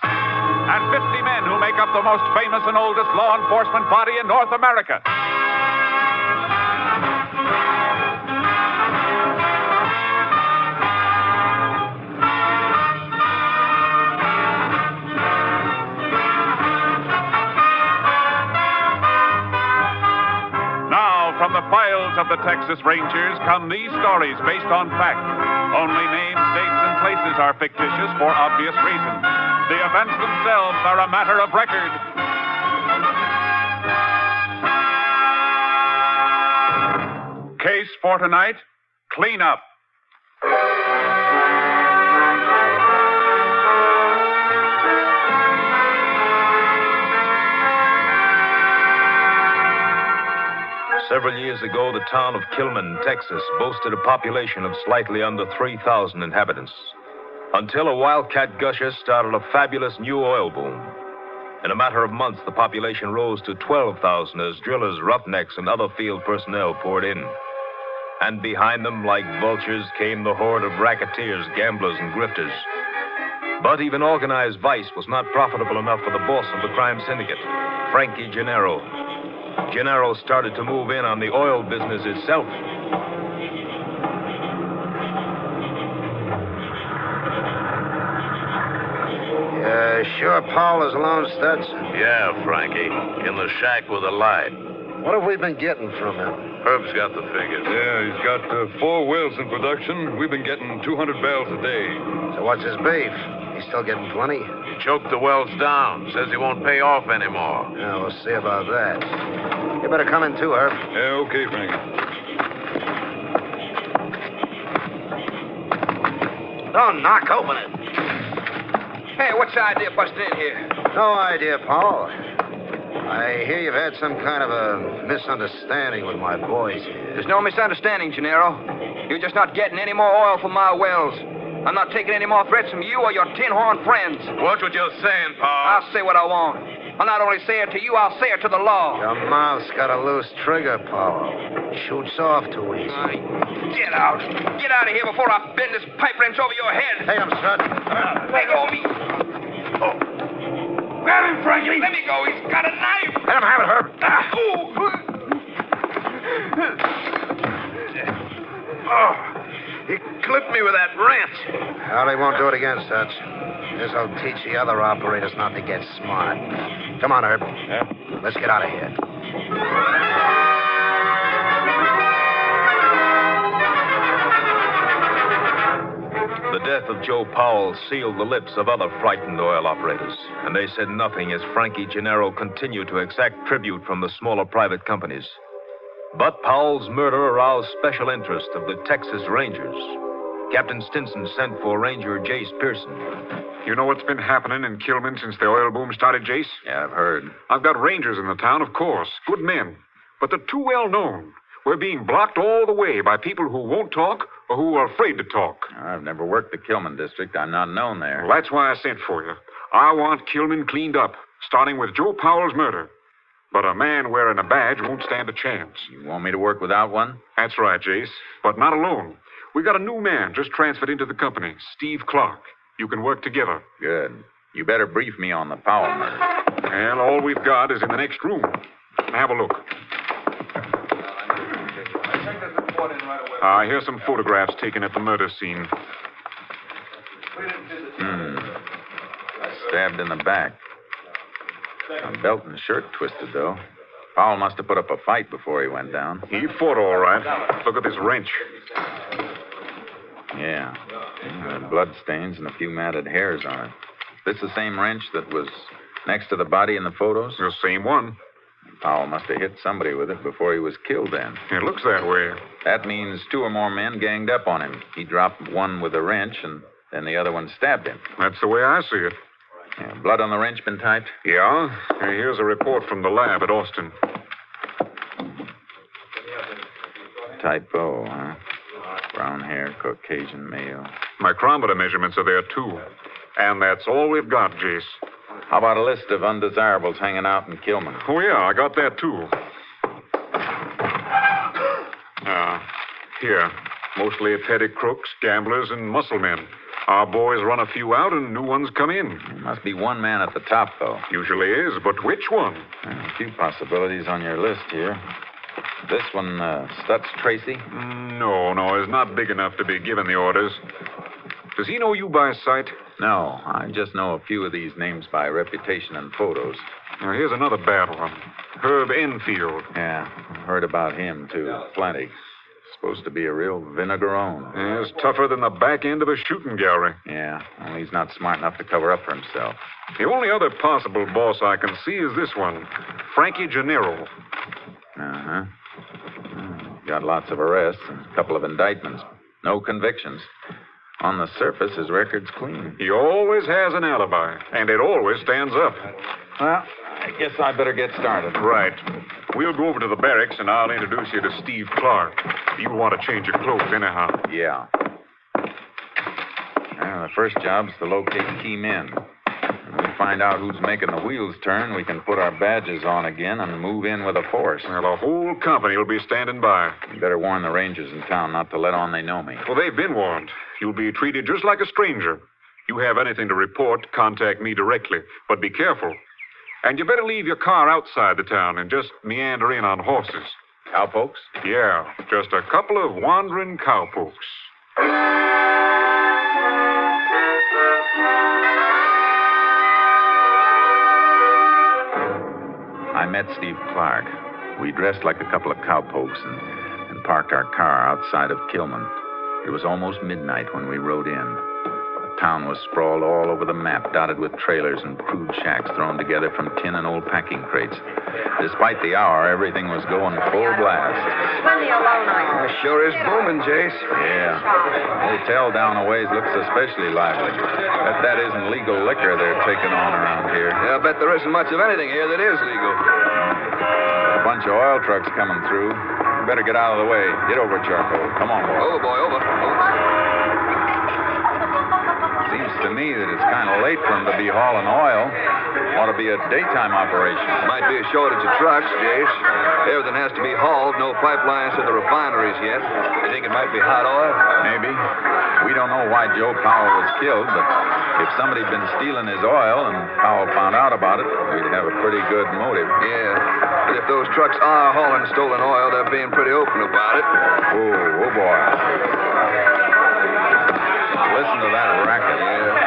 And 50 men who make up the most famous and oldest law enforcement body in North America. Now, from the files of the Texas Rangers come these stories based on fact. Only names, dates, and places are fictitious for obvious reasons. The events themselves are a matter of record. Case for tonight, clean up. Several years ago, the town of Kilman, Texas, boasted a population of slightly under 3,000 inhabitants. Until a wildcat gusher started a fabulous new oil boom. In a matter of months, the population rose to 12,000 as drillers, roughnecks, and other field personnel poured in. And behind them, like vultures, came the horde of racketeers, gamblers, and grifters. But even organized vice was not profitable enough for the boss of the crime syndicate, Frankie Gennaro. Gennaro started to move in on the oil business itself. Sure Paul is alone, Studs? Yeah, Frankie. In the shack with a light. What have we been getting from him? Herb's got the figures. Yeah, he's got 4 wells in production. We've been getting 200 barrels a day. So what's his beef? He's still getting plenty? He choked the wells down. Says he won't pay off anymore. Yeah, we'll see about that. You better come in too, Herb. Yeah, okay, Frankie. Don't knock, open it. Hey, what's the idea busting in here? No idea, Paul. I hear you've had some kind of a misunderstanding with my boys here. There's no misunderstanding, Gennaro. You're just not getting any more oil from my wells. I'm not taking any more threats from you or your tin-horn friends. Watch what you're saying, pal. I'll say what I want. I'll not only say it to you, I'll say it to the law. Your mouth's got a loose trigger, Powell. Shoots off too easy. Get out. Get out of here before I bend this pipe wrench over your head. Hey, I'm son. Let go of me. Oh. Grab him, Frankie. Let me go. He's got a knife. Let him have it, Herb. Oh, he clipped me with that wrench. Well, he won't do it again, Such. This'll teach the other operators not to get smart. Come on, Herb. Yeah? Let's get out of here. The death of Joe Powell sealed the lips of other frightened oil operators, and they said nothing as Frankie Gennaro continued to exact tribute from the smaller private companies. But Powell's murder aroused special interest of the Texas Rangers. Captain Stinson sent for Ranger Jace Pearson. You know what's been happening in Kilman since the oil boom started, Jace? Yeah, I've heard. I've got rangers in the town, of course. Good men. But they're too well known. We're being blocked all the way by people who won't talk or who are afraid to talk. I've never worked the Kilman district. I'm not known there. Well, that's why I sent for you. I want Kilman cleaned up, starting with Joe Powell's murder. But a man wearing a badge won't stand a chance. You want me to work without one? That's right, Jace. But not alone. We got a new man just transferred into the company, Steve Clark. You can work together. Good. You better brief me on the Powell murder. And all we've got is in the next room. Have a look. Here's some photographs taken at the murder scene. Stabbed in the back. A belt and shirt twisted, though. Powell must have put up a fight before he went down. He fought all right. Look at this wrench. Yeah. Blood stains and a few matted hairs on it. This the same wrench that was next to the body in the photos? The same one. Powell must have hit somebody with it before he was killed then. It looks that way. That means two or more men ganged up on him. He dropped one with a wrench, and then the other one stabbed him. That's the way I see it. Yeah, blood on the wrench been typed? Yeah. Here's a report from the lab at Austin. Type O, huh? Brown hair, Caucasian male. Micrometer measurements are there, too. And that's all we've got, Jace. How about a list of undesirables hanging out in Kilman? Oh, yeah, I got that, too. Here. Mostly petty crooks, gamblers, and muscle men. Our boys run a few out and new ones come in. There must be one man at the top, though. Usually is, but which one? A few possibilities on your list here. This one, Stutz Tracy? No, he's not big enough to be given the orders. Does he know you by sight? No, I just know a few of these names by reputation and photos. Now, here's another bad one. Herb Enfield. Yeah, I've heard about him, too. Plenty. Supposed to be a real vinegarone. Yeah, he's tougher than the back end of a shooting gallery. Yeah, only he's not smart enough to cover up for himself. The only other possible boss I can see is this one, Frankie Gennaro. Uh-huh. Got lots of arrests and a couple of indictments. No convictions. On the surface, his record's clean. He always has an alibi, and it always stands up. Well, I guess I better get started. Right. We'll go over to the barracks, and I'll introduce you to Steve Clark. You'll want to change your clothes anyhow. Yeah. Well, the first job's to locate key men. When we find out who's making the wheels turn, we can put our badges on again and move in with a force. Well, the whole company will be standing by. You better warn the rangers in town not to let on they know me. Well, they've been warned. You'll be treated just like a stranger. You have anything to report, contact me directly. But be careful. And you better leave your car outside the town and just meander in on horses. Cowpokes? Yeah, just a couple of wandering cowpokes. I met Steve Clark. We dressed like a couple of cowpokes and parked our car outside of Kilman. It was almost midnight when we rode in. The town was sprawled all over the map, dotted with trailers and crude shacks thrown together from tin and old packing crates. Despite the hour, everything was going full blast. Plenty of low night. Sure is booming, Jace. Yeah. The hotel down a ways looks especially lively. Bet that isn't legal liquor they're taking on around here. Yeah, I bet there isn't much of anything here that is legal. A bunch of oil trucks coming through. You better get out of the way. Get over, Charcoal. Come on, boy. Over, boy, over. me that it's kind of late for them to be hauling oil. Ought to be a daytime operation. Might be a shortage of trucks, Jace. Everything has to be hauled. No pipelines to the refineries yet. You think it might be hot oil? Maybe. We don't know why Joe Powell was killed, but if somebody'd been stealing his oil and Powell found out about it, we'd have a pretty good motive. Yeah. But if those trucks are hauling stolen oil, they're being pretty open about it. Oh, boy. Listen to that racket. Yeah.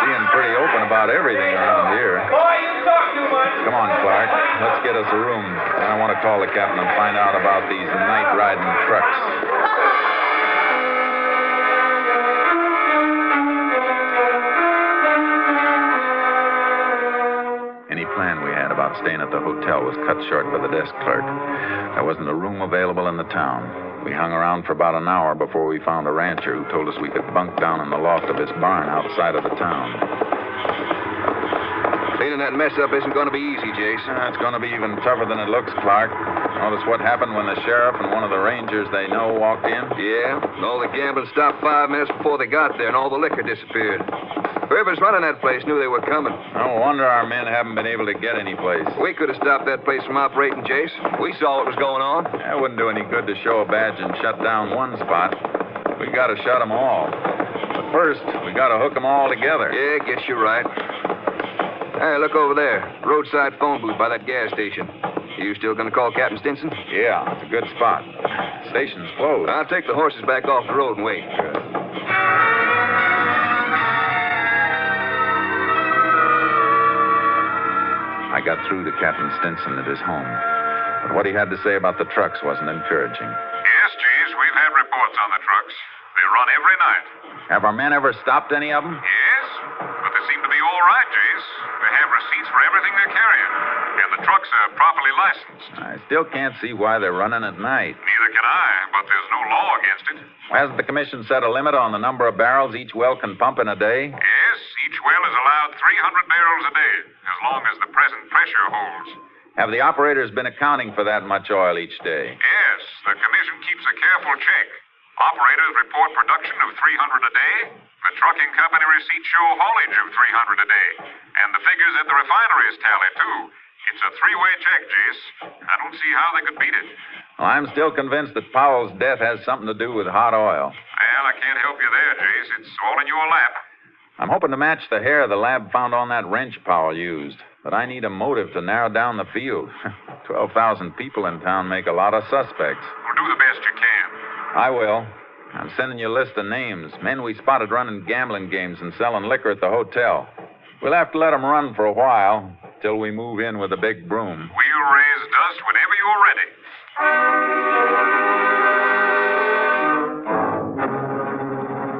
Being pretty open about everything around here. Boy, you talk too much. Come on, Clark. Let's get us a room. Then I want to call the captain and find out about these night-riding trucks. Any plan we had about staying at the hotel was cut short by the desk clerk. There wasn't a room available in the town. We hung around for about an hour before we found a rancher who told us we could bunk down in the loft of his barn outside of the town. Cleaning that mess up isn't going to be easy, Jace. It's going to be even tougher than it looks, Clark. Notice what happened when the sheriff and one of the rangers they know walked in? Yeah, and all the gambling stopped 5 minutes before they got there, and all the liquor disappeared. Whoever's running that place knew they were coming. No wonder our men haven't been able to get any place. We could have stopped that place from operating, Jace. We saw what was going on. It wouldn't do any good to show a badge and shut down one spot. We got to shut them all. But first, we got to hook them all together. Yeah, guess you're right. Hey, look over there. Roadside phone booth by that gas station. You still going to call Captain Stinson? Yeah, it's a good spot. Station's closed. I'll take the horses back off the road and wait. Good. I got through to Captain Stinson at his home. But what he had to say about the trucks wasn't encouraging. Yes, Jace, we've had reports on the trucks. They run every night. Have our men ever stopped any of them? Yes, but they seem to be all right, Jace. They have receipts for everything they're carrying. And the trucks are properly licensed. I still can't see why they're running at night. Neither can I, but there's no law against it. Hasn't the commission set a limit on the number of barrels each well can pump in a day? Yes, each well is allowed 300 barrels a day, as long as the present pressure holds. Have the operators been accounting for that much oil each day? Yes, the commission keeps a careful check. Operators report production of 300 a day. The trucking company receipts show haulage of 300 a day. And the figures at the refineries tally, too. It's a three-way check, Jace. I don't see how they could beat it. Well, I'm still convinced that Powell's death has something to do with hot oil. Well, I can't help you there, Jace. It's all in your lap. I'm hoping to match the hair the lab found on that wrench Powell used. But I need a motive to narrow down the field. 12,000 people in town make a lot of suspects. Well, do the best you can. I will. I'm sending you a list of names. Men we spotted running gambling games and selling liquor at the hotel. We'll have to let them run for a while, till we move in with a big broom. We'll raise dust whenever you're ready.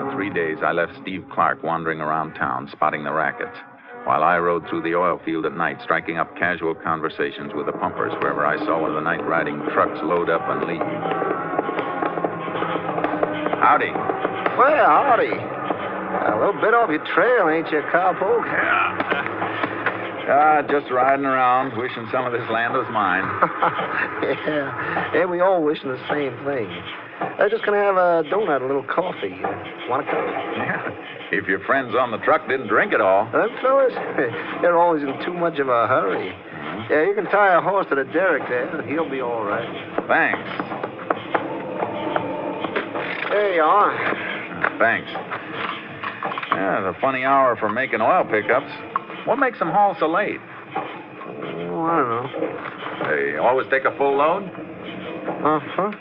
For 3 days, I left Steve Clark wandering around town, spotting the rackets, while I rode through the oil field at night, striking up casual conversations with the pumpers wherever I saw one of the night-riding trucks load up and leave. Howdy. Well, howdy. A little bit off your trail, ain't you, cowpoke? Just riding around, wishing some of this land was mine. Yeah, we all wishing the same thing. Just gonna have a donut, a little coffee. Want a cup? Yeah. If your friends on the truck didn't drink it all. Them fellas, they're always in too much of a hurry. Yeah, you can tie a horse to the derrick there. He'll be all right. Thanks. There you are. Thanks. Yeah, it's a funny hour for making oil pickups. What makes them haul so late? Oh, I don't know. They always take a full load? Uh-huh.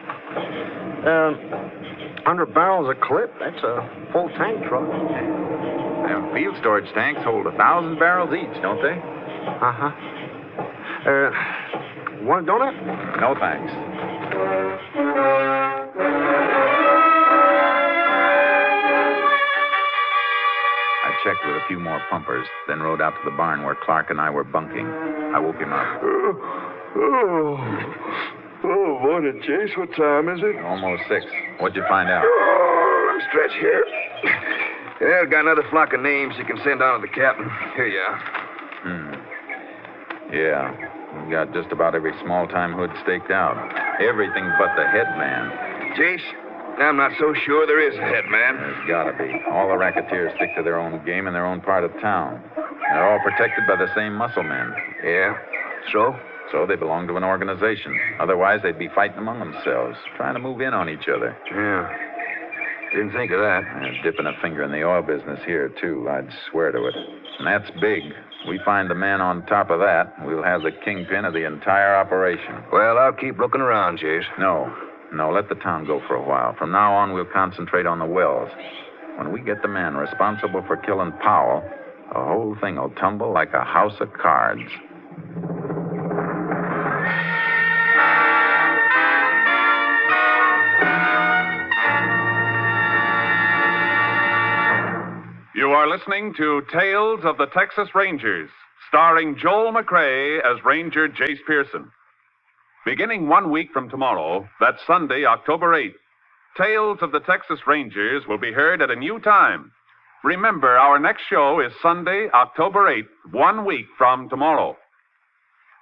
100 barrels a clip. That's a full tank truck. Them field storage tanks hold 1,000 barrels each, don't they? Uh-huh. Want a donut? No, thanks. I checked with a few more pumpers, then rode out to the barn where Clark and I were bunking. I woke him up. Oh, morning, Jace. What time is it? Almost 6. What'd you find out? Oh, let me stretch here. Yeah, I've got another flock of names you can send on to the captain. Here you are. Yeah, we got just about every small-time hood staked out. Everything but the head man. Jace, I'm not so sure there is a head man. There's gotta be. All the racketeers stick to their own game in their own part of town. They're all protected by the same muscle men. Yeah? So? So they belong to an organization. Otherwise, they'd be fighting among themselves, trying to move in on each other. Yeah. Didn't think of that. Dipping a finger in the oil business here, too. I'd swear to it. And that's big. We find the man on top of that, we'll have the kingpin of the entire operation. Well, I'll keep looking around, Chase. No, let the town go for a while. From now on, we'll concentrate on the wells. When we get the man responsible for killing Powell, the whole thing will tumble like a house of cards. You are listening to Tales of the Texas Rangers, starring Joel McCrea as Ranger Jace Pearson. Beginning 1 week from tomorrow, that's Sunday, October 8th, Tales of the Texas Rangers will be heard at a new time. Remember, our next show is Sunday, October 8th, 1 week from tomorrow.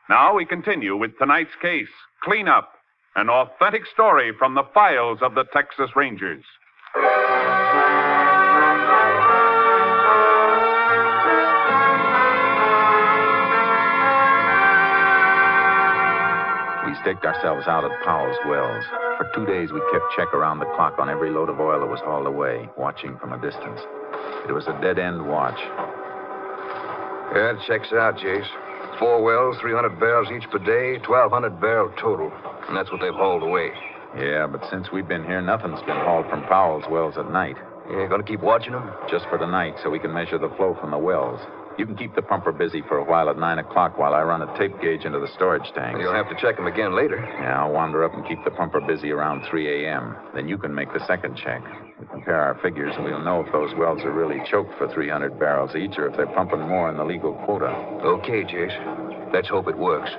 Now we continue with tonight's case, Cleanup, an authentic story from the files of the Texas Rangers. We staked ourselves out at Powell's wells. For 2 days, we kept check around the clock on every load of oil that was hauled away, watching from a distance. It was a dead-end watch. Yeah, it checks out, Chase. 4 wells, 300 barrels each per day, 1,200 barrel total. And that's what they've hauled away. Yeah, but since we've been here, nothing's been hauled from Powell's wells at night. Yeah, gonna keep watching them? Just for tonight, so we can measure the flow from the wells. You can keep the pumper busy for a while at 9 o'clock while I run a tape gauge into the storage tank. You'll have to check them again later. Yeah, I'll wander up and keep the pumper busy around 3 a.m. Then you can make the second check. We compare our figures, and we'll know if those wells are really choked for 300 barrels each or if they're pumping more in the legal quota. Okay, Chase. Let's hope it works.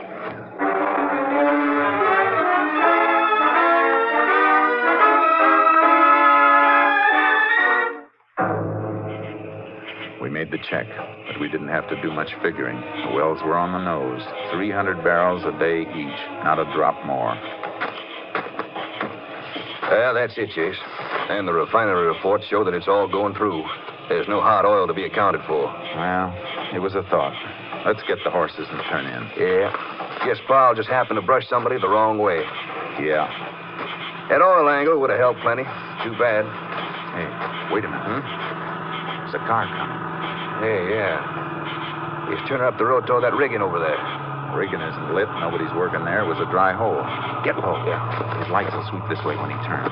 We made the check, but we didn't have to do much figuring. The wells were on the nose. 300 barrels a day each, not a drop more. Yeah, that's it, Chase. And the refinery reports show that it's all going through. There's no hot oil to be accounted for. Well, it was a thought. Let's get the horses and turn in. Yeah. Guess Powell just happened to brush somebody the wrong way. Yeah. That oil angle would have helped plenty. Too bad. Hey, wait a minute. There's a car coming. Hey, yeah. He's turning up the road toward that rigging over there. Rigging isn't lit. Nobody's working there. It was a dry hole. Get low. Yeah. His lights will sweep this way when he turns.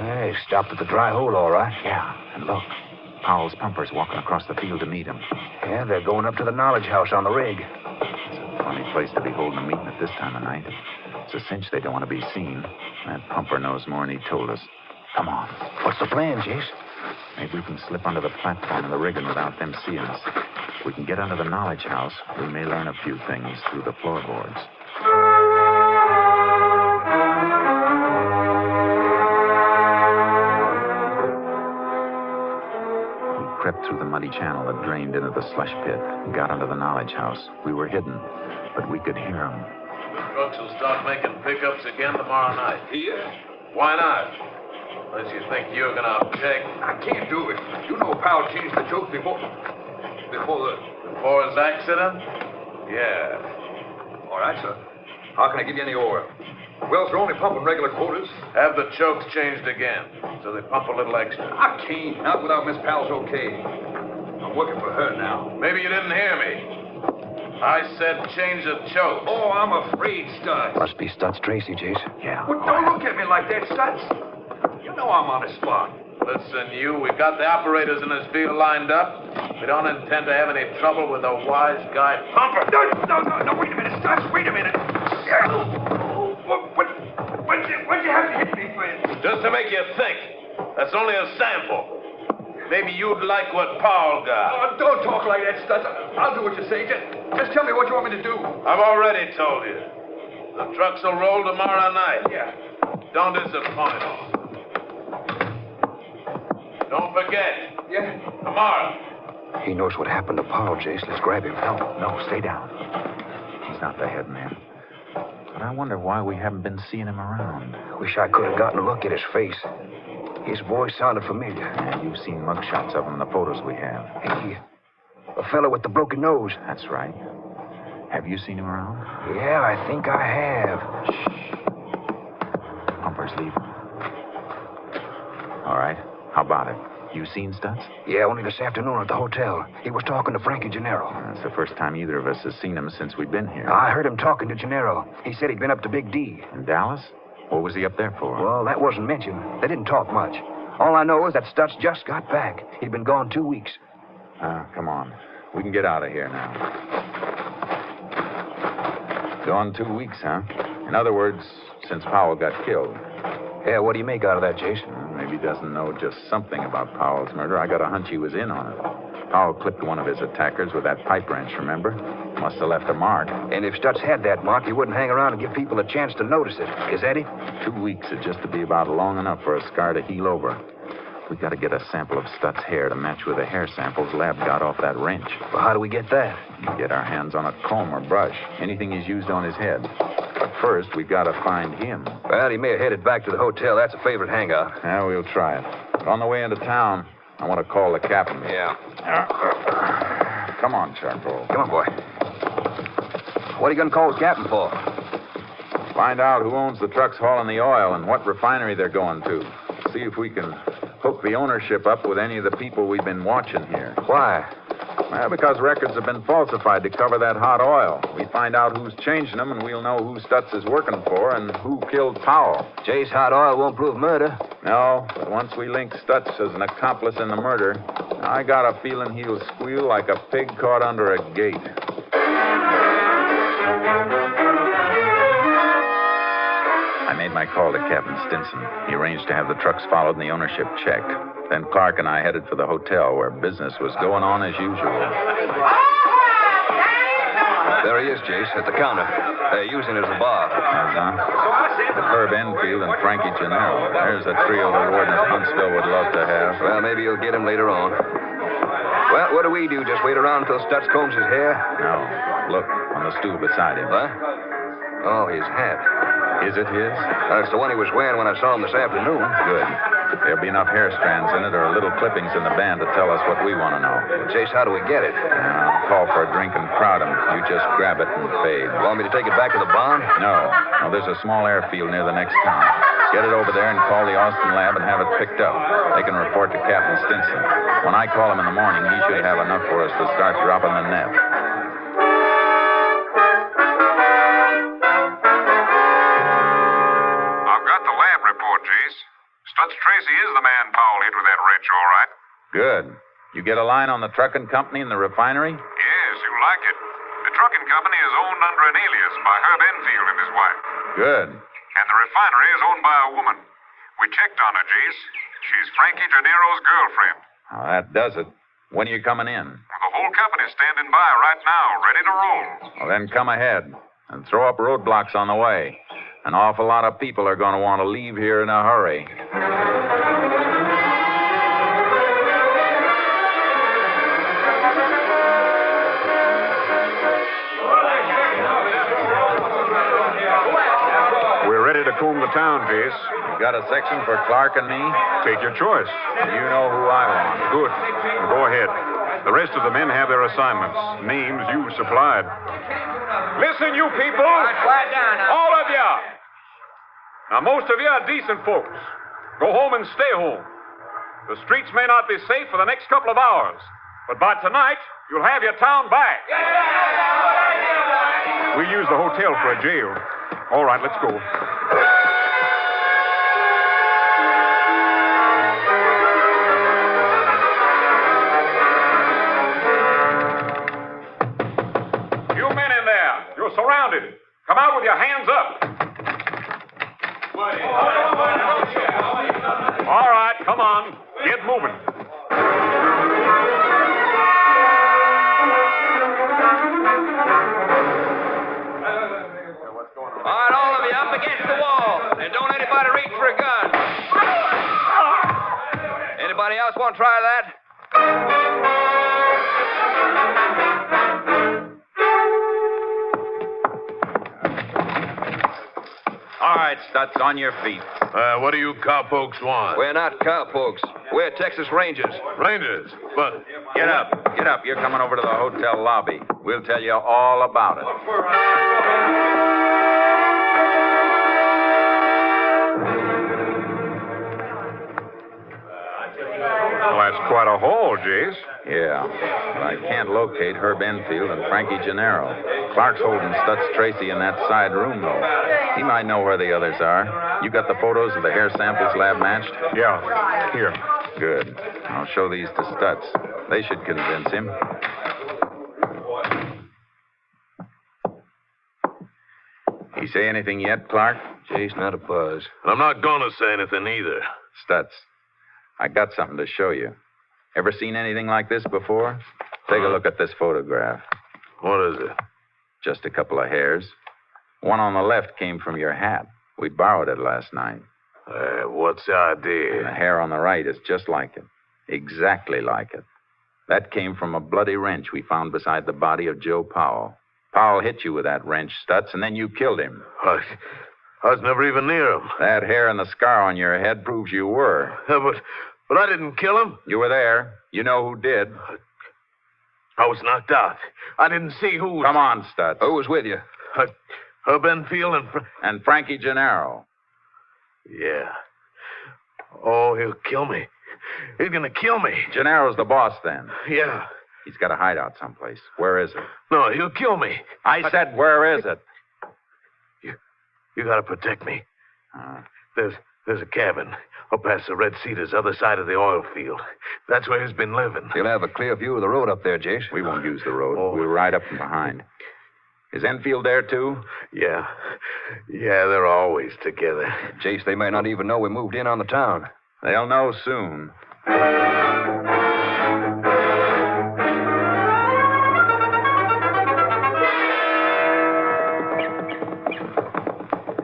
Hey, stopped at the dry hole, all right. Yeah, and look. Powell's pumper's walking across the field to meet him. Yeah, they're going up to the knowledge house on the rig. It's a funny place to be holding a meeting at this time of night. It's a cinch they don't want to be seen. That pumper knows more than he told us. Come on. What's the plan, Chase? Maybe we can slip under the platform of the rigging without them seeing us. If we can get under the knowledge house, we may learn a few things through the floorboards. We crept through the muddy channel that drained into the slush pit and got under the knowledge house. We were hidden, but we could hear them. Trucks will start making pickups again tomorrow night. Here? Why not? Unless you think you're going to object. I can't do it. You know Powell changed the joke before Before his accident? Yeah. All right, sir. How can I give you any oil? Wells are only pumping regular quotas. Have the chokes changed again, so they pump a little extra. I can't. Not without Miss Powell's okay. I'm working for her now. Maybe you didn't hear me. I said change the chokes. Oh, I'm afraid, Studs. Must be Studs Tracy, Chase. Yeah. Well, don't look at me like that, Studs. You know I'm on the spot. Listen, we've got the operators in this field lined up. We don't intend to have any trouble with a wise guy pumper. No, wait a minute, Studs, wait a minute. What'd you have to hit me for? Just to make you think. That's only a sample. Maybe you'd like what Powell got. Oh, don't talk like that, Studs. I'll do what you say. Just tell me what you want me to do. I've already told you. The trucks will roll tomorrow night. Yeah. Don't disappoint us. Don't forget. Yeah. Tomorrow. He knows what happened to Powell, Chase. Let's grab him. No, stay down. He's not the head man. But I wonder why we haven't been seeing him around. Wish I could have gotten a look at his face. His voice sounded familiar. Yeah, you've seen mugshots of him in the photos we have. Hey, a fellow with the broken nose. That's right. Have you seen him around? Yeah, I think I have. Shh. Pumpers leaving. All right. How about it? You seen Stutz? Yeah, only this afternoon at the hotel. He was talking to Frankie Gennaro. That's the first time either of us has seen him since we've been here. I heard him talking to Gennaro. He said he'd been up to Big D. In Dallas? What was he up there for? Well, that wasn't mentioned. They didn't talk much. All I know is that Stutz just got back. He'd been gone 2 weeks. Come on. We can get out of here now. Gone 2 weeks, huh? In other words, since Powell got killed. Yeah, what do you make out of that, Jason? Maybe he doesn't know just something about Powell's murder. I got a hunch he was in on it. Powell clipped one of his attackers with that pipe wrench, remember? Must have left a mark. And if Stutz had that mark, he wouldn't hang around and give people a chance to notice it. Is that it? 2 weeks is just to be about long enough for a scar to heal over. We got to get a sample of Stutz's hair to match with the hair samples Lab got off that wrench. Well, how do we get that? Get our hands on a comb or brush. Anything he's used on his head. But first, we've got to find him. Well, he may have headed back to the hotel. That's a favorite hangout. Yeah, we'll try it. But on the way into town, I want to call the captain. Yeah. Come on, Charcoal. Come on, boy. What are you going to call the captain for? Find out who owns the trucks hauling the oil and what refinery they're going to. See if we can hook the ownership up with any of the people we've been watching here. Why? Well, because records have been falsified to cover that hot oil. We find out who's changing them, and we'll know who Stutz is working for and who killed Powell. Jay's hot oil won't prove murder. No, but once we link Stutz as an accomplice in the murder, I got a feeling he'll squeal like a pig caught under a gate. I made my call to Captain Stinson. He arranged to have the trucks followed and the ownership checked. Then Clark and I headed for the hotel where business was going on as usual. There he is, Jace, at the counter. They're using it as a bar. Herb Enfield and Frankie Gennaro. There's a trio the warden of Huntsville would love to have. Well, maybe you'll get him later on. Well, what do we do? Just wait around until Stutz combs his hair? No. Look, on the stool beside him. What? Oh, his hat. Is it his? That's the one he was wearing when I saw him this afternoon. Good. There'll be enough hair strands in it or little clippings in the band to tell us what we want to know. Well, Chase, how do we get it? I'll call for a drink and crowd him. You just grab it and fade. You want me to take it back to the barn? No. No, there's a small airfield near the next town. Get it over there and call the Austin lab and have it picked up. They can report to Captain Stinson. When I call him in the morning, he should have enough for us to start dropping the net. Stutz Tracy is the man Powell hit with that wrench, all right. Good. You get a line on the trucking company and the refinery? Yes, you like it. The trucking company is owned under an alias by Herb Enfield and his wife. Good. And the refinery is owned by a woman. We checked on her, Jace. She's Frankie Gennaro's girlfriend. Oh, that does it. When are you coming in? Well, the whole company's standing by right now, ready to roll. Well, then come ahead and throw up roadblocks on the way. An awful lot of people are going to want to leave here in a hurry. We're ready to comb the town, Jace. You got a section for Clark and me? Take your choice. You know who I want. Good. Go ahead. The rest of the men have their assignments. Names you supplied. Listen, you people. Quiet down now. All of you. Now, most of you are decent folks. Go home and stay home. The streets may not be safe for the next couple of hours, but by tonight, you'll have your town back. We use the hotel for a jail. All right, let's go. You men in there, you're surrounded. Come out with your hands up. All right, come on. Get moving. All right, all of you up against the wall. And don't anybody reach for a gun. Anybody else want to try that? All right, Stutz, on your feet. What do you cowpokes want? We're not cowpokes. We're Texas Rangers. Rangers? But... Get up. Get up. You're coming over to the hotel lobby. We'll tell you all about it. Well, that's quite a haul, Jace. Yeah, but I can't locate Herb Enfield and Frankie Gennaro. Clark's holding Stutz Tracy in that side room, though. He might know where the others are. You got the photos of the hair samples lab matched? Yeah, here. Good. I'll show these to Stutz. They should convince him. He say anything yet, Clark? Jace, not a buzz. I'm not gonna say anything either. Stutz, I got something to show you. Ever seen anything like this before? Take a look at this photograph. What is it? Just a couple of hairs. One on the left came from your hat. We borrowed it last night. What's the idea? And the hair on the right is just like it. Exactly like it. That came from a bloody wrench we found beside the body of Joe Powell. Powell hit you with that wrench, Stutz, and then you killed him. I was never even near him. That hair and the scar on your head proves you were. But I didn't kill him. You were there. You know who did. I was knocked out. I didn't see who... Come on, Stutz. Who was with you? Herb Enfield and Frankie Gennaro. Yeah. Oh, he'll kill me. He's gonna kill me. Gennaro's the boss, then. Yeah. He's got a hideout someplace. Where is it? No, he'll kill me. I said, where is it? You gotta protect me. There's a cabin up past the Red Cedars, other side of the oil field. That's where he's been living. You'll have a clear view of the road up there, Jace. We won't use the road. We'll ride up from behind. Is Enfield there, too? Yeah. Yeah, they're always together. Jace, they may not even know we moved in on the town. They'll know soon.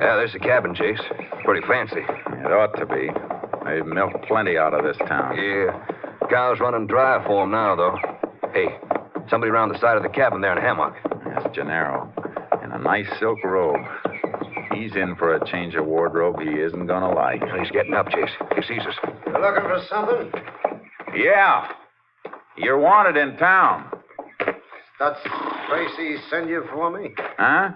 Yeah, there's the cabin, Jace. Pretty fancy. It ought to be. They've milked plenty out of this town. Yeah. Cow's running dry for 'em now, though. Hey, somebody around the side of the cabin there in a hammock. That's Gennaro. In a nice silk robe. He's in for a change of wardrobe he isn't gonna like. He's getting up, Jace. He sees us. You looking for something? Yeah. You're wanted in town. That's Tracy send you for me? Huh?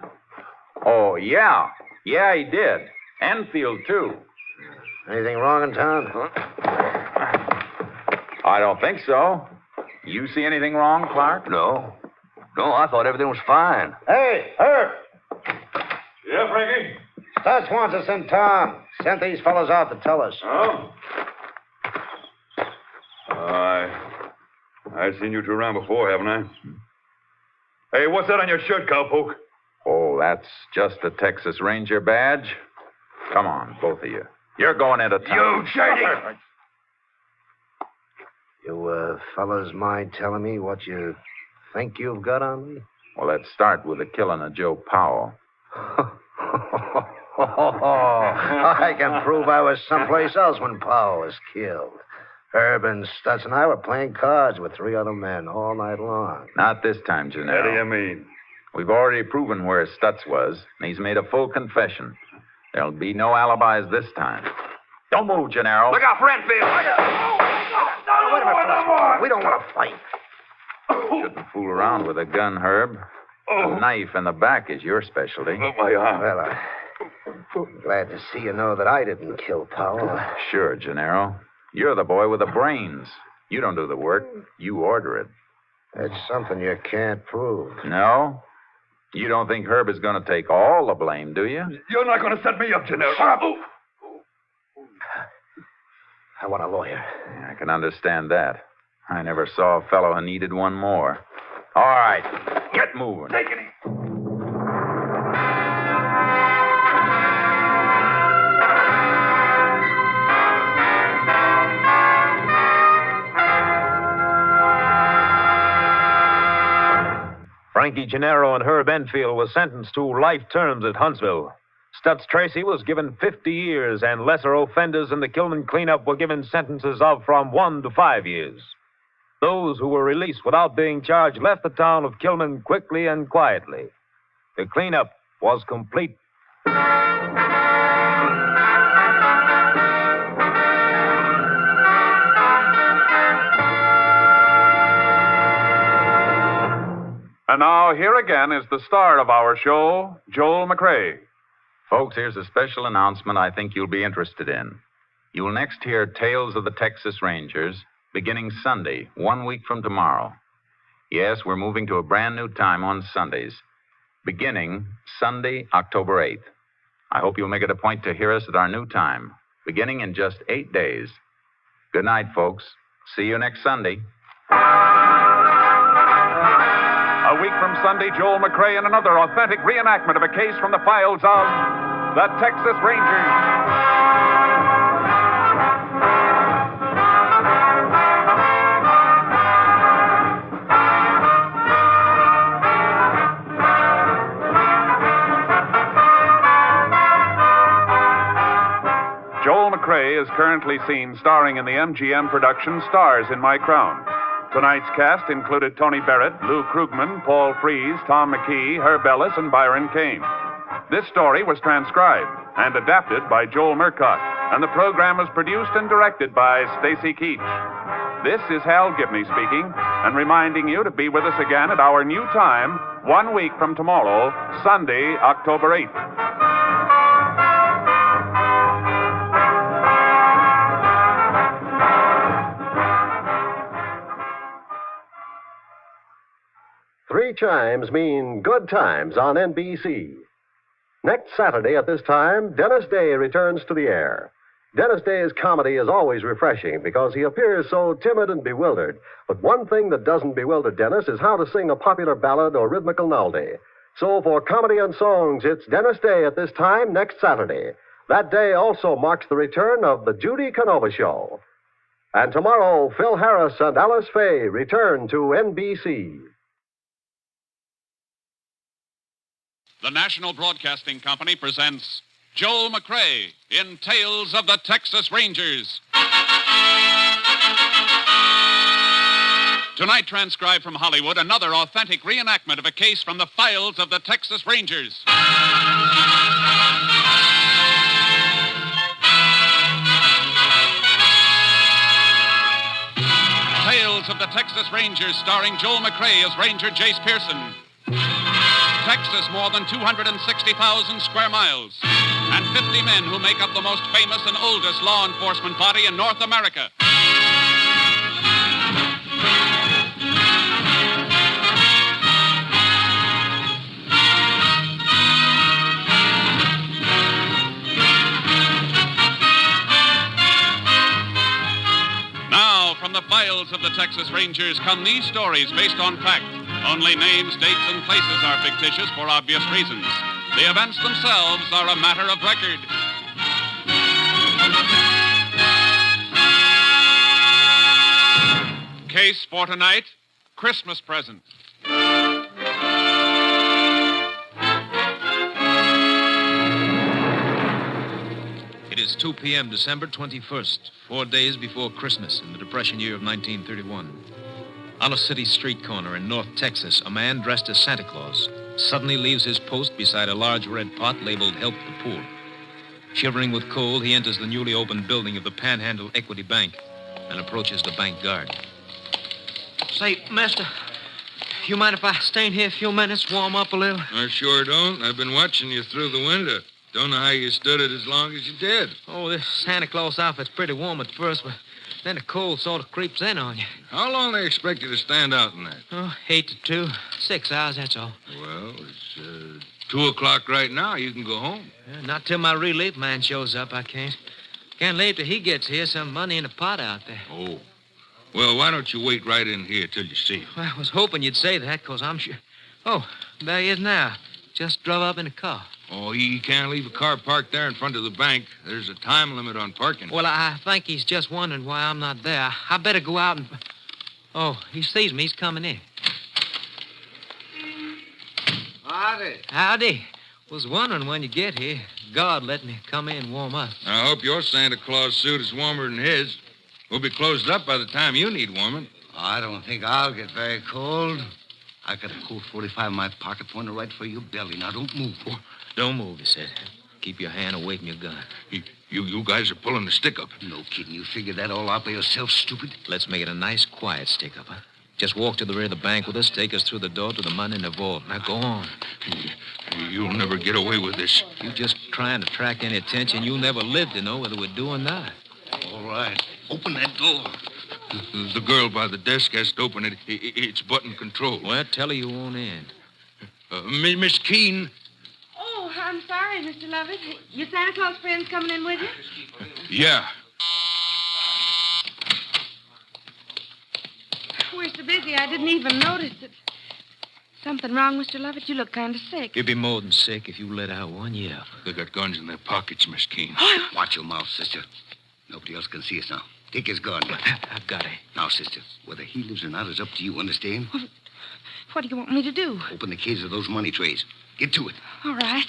Oh, yeah. Yeah, he did. Enfield, too. Anything wrong in town? I don't think so. You see anything wrong, Clark? No. No, I thought everything was fine. Hey, Herb! Yeah, Frankie? Stutz wants us in town. Sent these fellows out to tell us. Oh? I've seen you two around before, haven't I? Hey, what's that on your shirt, cowpoke? Oh, that's just a Texas Ranger badge. Come on, both of you. You're going into town. You shady! You, fellas mind telling me what you think you've got on me? Well, let's start with the killing of Joe Powell. I can prove I was someplace else when Powell was killed. Herb and Stutz and I were playing cards with 3 other men all night long. Not this time, Gennaro. What do you mean? We've already proven where Stutz was, and he's made a full confession. There'll be no alibis this time. Don't move, Gennaro. Look out for Enfield! Wait a minute, we don't want to fight. Shouldn't fool around with a gun, Herb. A knife in the back is your specialty. Oh, my arm. Well, I'm glad to see you know that I didn't kill Powell. Sure, Gennaro. You're the boy with the brains. You don't do the work. You order it. That's something you can't prove. No? You don't think Herb is going to take all the blame, do you? You're not going to set me up, Gennaro. Shut up! I want a lawyer. Yeah, I can understand that. I never saw a fellow who needed one more. All right, get moving. Take it easy. Frankie Gennaro and Herb Enfield were sentenced to life terms at Huntsville. Stutz Tracy was given 50 years, and lesser offenders in the Kilman cleanup were given sentences of from 1 to 5 years. Those who were released without being charged left the town of Kilman quickly and quietly. The cleanup was complete. And now, here again is the star of our show, Joel McCrea. Folks, here's a special announcement I think you'll be interested in. You will next hear Tales of the Texas Rangers beginning Sunday, 1 week from tomorrow. Yes, we're moving to a brand new time on Sundays, beginning Sunday, October 8th. I hope you'll make it a point to hear us at our new time, beginning in just 8 days. Good night, folks. See you next Sunday. A week from Sunday, Joel McCrea in another authentic reenactment of a case from the files of the Texas Rangers. Joel McCrea is currently seen starring in the MGM production Stars in My Crown. Tonight's cast included Tony Barrett, Lou Krugman, Paul Frees, Tom McKee, Herb Ellis, and Byron Kane. This story was transcribed and adapted by Joel Murcott, and the program was produced and directed by Stacy Keach. This is Hal Gibney speaking, and reminding you to be with us again at our new time, 1 week from tomorrow, Sunday, October 8th. Three chimes mean good times on NBC. Next Saturday at this time, Dennis Day returns to the air. Dennis Day's comedy is always refreshing because he appears so timid and bewildered. But one thing that doesn't bewilder Dennis is how to sing a popular ballad or rhythmical melody. So for comedy and songs, it's Dennis Day at this time next Saturday. That day also marks the return of the Judy Canova Show. And tomorrow, Phil Harris and Alice Faye return to NBC. The National Broadcasting Company presents Joel McCrea in Tales of the Texas Rangers. Tonight, transcribed from Hollywood, another authentic reenactment of a case from the files of the Texas Rangers. Tales of the Texas Rangers, starring Joel McCrea as Ranger Jace Pearson. Texas, more than 260,000 square miles, and 50 men who make up the most famous and oldest law enforcement body in North America. Now, from the files of the Texas Rangers come these stories based on fact. Only names, dates, and places are fictitious for obvious reasons. The events themselves are a matter of record. Case for tonight, Christmas present. It is 2 p.m., December 21st, 4 days before Christmas in the Depression year of 1931. On a city street corner in North Texas, a man dressed as Santa Claus suddenly leaves his post beside a large red pot labeled Help the Poor. Shivering with cold, he enters the newly opened building of the Panhandle Equity Bank and approaches the bank guard. Say, mister, you mind if I stay in here a few minutes, warm up a little? I sure don't. I've been watching you through the window. Don't know how you stood it as long as you did. Oh, this Santa Claus outfit's pretty warm at first, but then the cold sort of creeps in on you. How long they expect you to stand out in that? Oh, 8 to 2. 6 hours, that's all. Well, it's 2 o'clock right now. You can go home. Not till my relief man shows up, I can't. Can't leave till he gets here. Some money in the pot out there. Oh. Well, why don't you wait right in here till you see him? Well, I was hoping you'd say that, because I'm sure... Oh, there he is now. Just drove up in a car. Oh, he can't leave a car parked there in front of the bank. There's a time limit on parking. Well, I think he's just wondering why I'm not there. I better go out and... Oh, he sees me. He's coming in. Howdy. Howdy. Was wondering when you get here. God let me come in and warm up. I hope your Santa Claus suit is warmer than his. We'll be closed up by the time you need warming. I don't think I'll get very cold. I got a Colt 45 in my pocket, pointed right for your belly. Now, don't move. Oh, don't move, he said. Keep your hand away from your gun. You guys are pulling the stick up. No kidding. You figured that all out by yourself, stupid? Let's make it a nice, quiet stick up, huh? Just walk to the rear of the bank with us, take us through the door to the money in the vault. Now, go on. You'll never get away with this. You just trying to attract any attention. You'll never live to know whether we're doing or not. All right. Open that door. The girl by the desk has to open it. It's button control. Well, tell her you won't in. Miss Keene. Oh, I'm sorry, Mr. Lovett. Your Santa Claus friend's coming in with you? Yeah. We're so busy, I didn't even notice it. Something wrong, Mr. Lovett? You look kind of sick. You'd be more than sick if you let out one yell. They got guns in their pockets, Miss Keene. Watch your mouth, sister. Nobody else can see us now. Take his gun. I've got it. Now, sister, whether he lives or not is up to you, understand? What do you want me to do? Open the case of those money trays. Get to it. All right.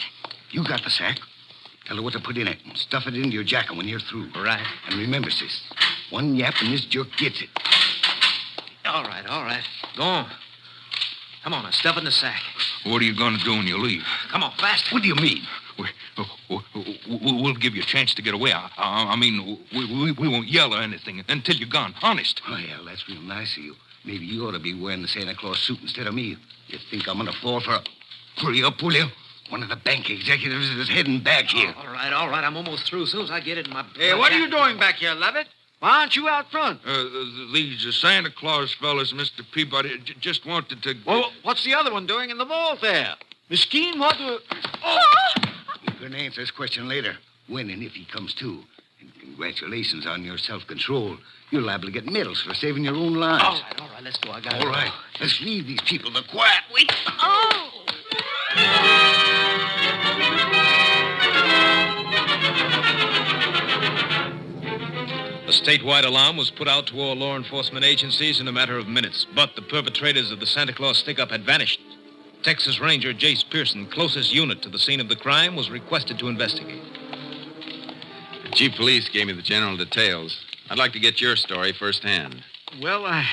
You got the sack. Tell her what to put in it and stuff it into your jacket when you're through. Right. And remember, sis, one yap and this jerk gets it. All right. Go on. Come on, now, stuff it in the sack. What are you going to do when you leave? Come on, fast. What do you mean? We'll give you a chance to get away. I mean, we won't yell or anything until you're gone. Honest. Oh, yeah, that's real nice of you. Maybe you ought to be wearing the Santa Claus suit instead of me. You think I'm going to fall for a... Hurry up, will you? One of the bank executives is heading back here. All right. I'm almost through. As soon as I get it in my... Hey, what are you doing back here, Lovett? Why aren't you out front? These Santa Claus fellas, Mr. Peabody, just wanted to... Well, what's the other one doing in the vault there? Miss Keene, what do... You're going to answer this question later, when and if he comes to. And congratulations on your self-control. You're liable to get medals for saving your own lives. All right, let's go. I got it. All right, let's leave these people the quiet. Wait. Oh! A statewide alarm was put out to all law enforcement agencies in a matter of minutes, but the perpetrators of the Santa Claus stick-up had vanished. Texas Ranger Jace Pearson, closest unit to the scene of the crime, was requested to investigate. The chief of police gave me the general details. I'd like to get your story firsthand. Well, I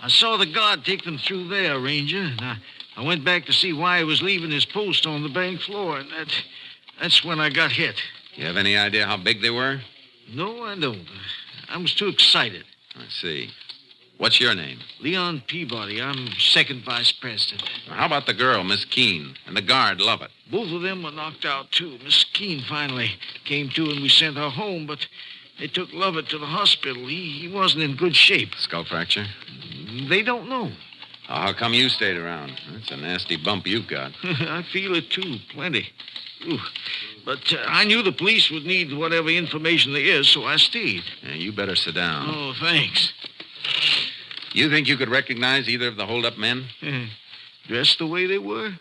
saw the guard take them through there, Ranger, and I went back to see why he was leaving his post on the bank floor, and that's when I got hit. You have any idea how big they were? No, I don't. I was too excited. I see. What's your name? Leon Peabody. I'm second vice president. Now, how about the girl, Miss Keene, and the guard, Lovett? Both of them were knocked out, too. Miss Keene finally came to, and we sent her home, but they took Lovett to the hospital. He wasn't in good shape. Skull fracture? They don't know. How come you stayed around? That's a nasty bump you've got. I feel it, too. Plenty. Ooh. But I knew the police would need whatever information there is, so I stayed. Yeah, you better sit down. Oh, thanks. You think you could recognize either of the hold-up men? Dressed the way they were?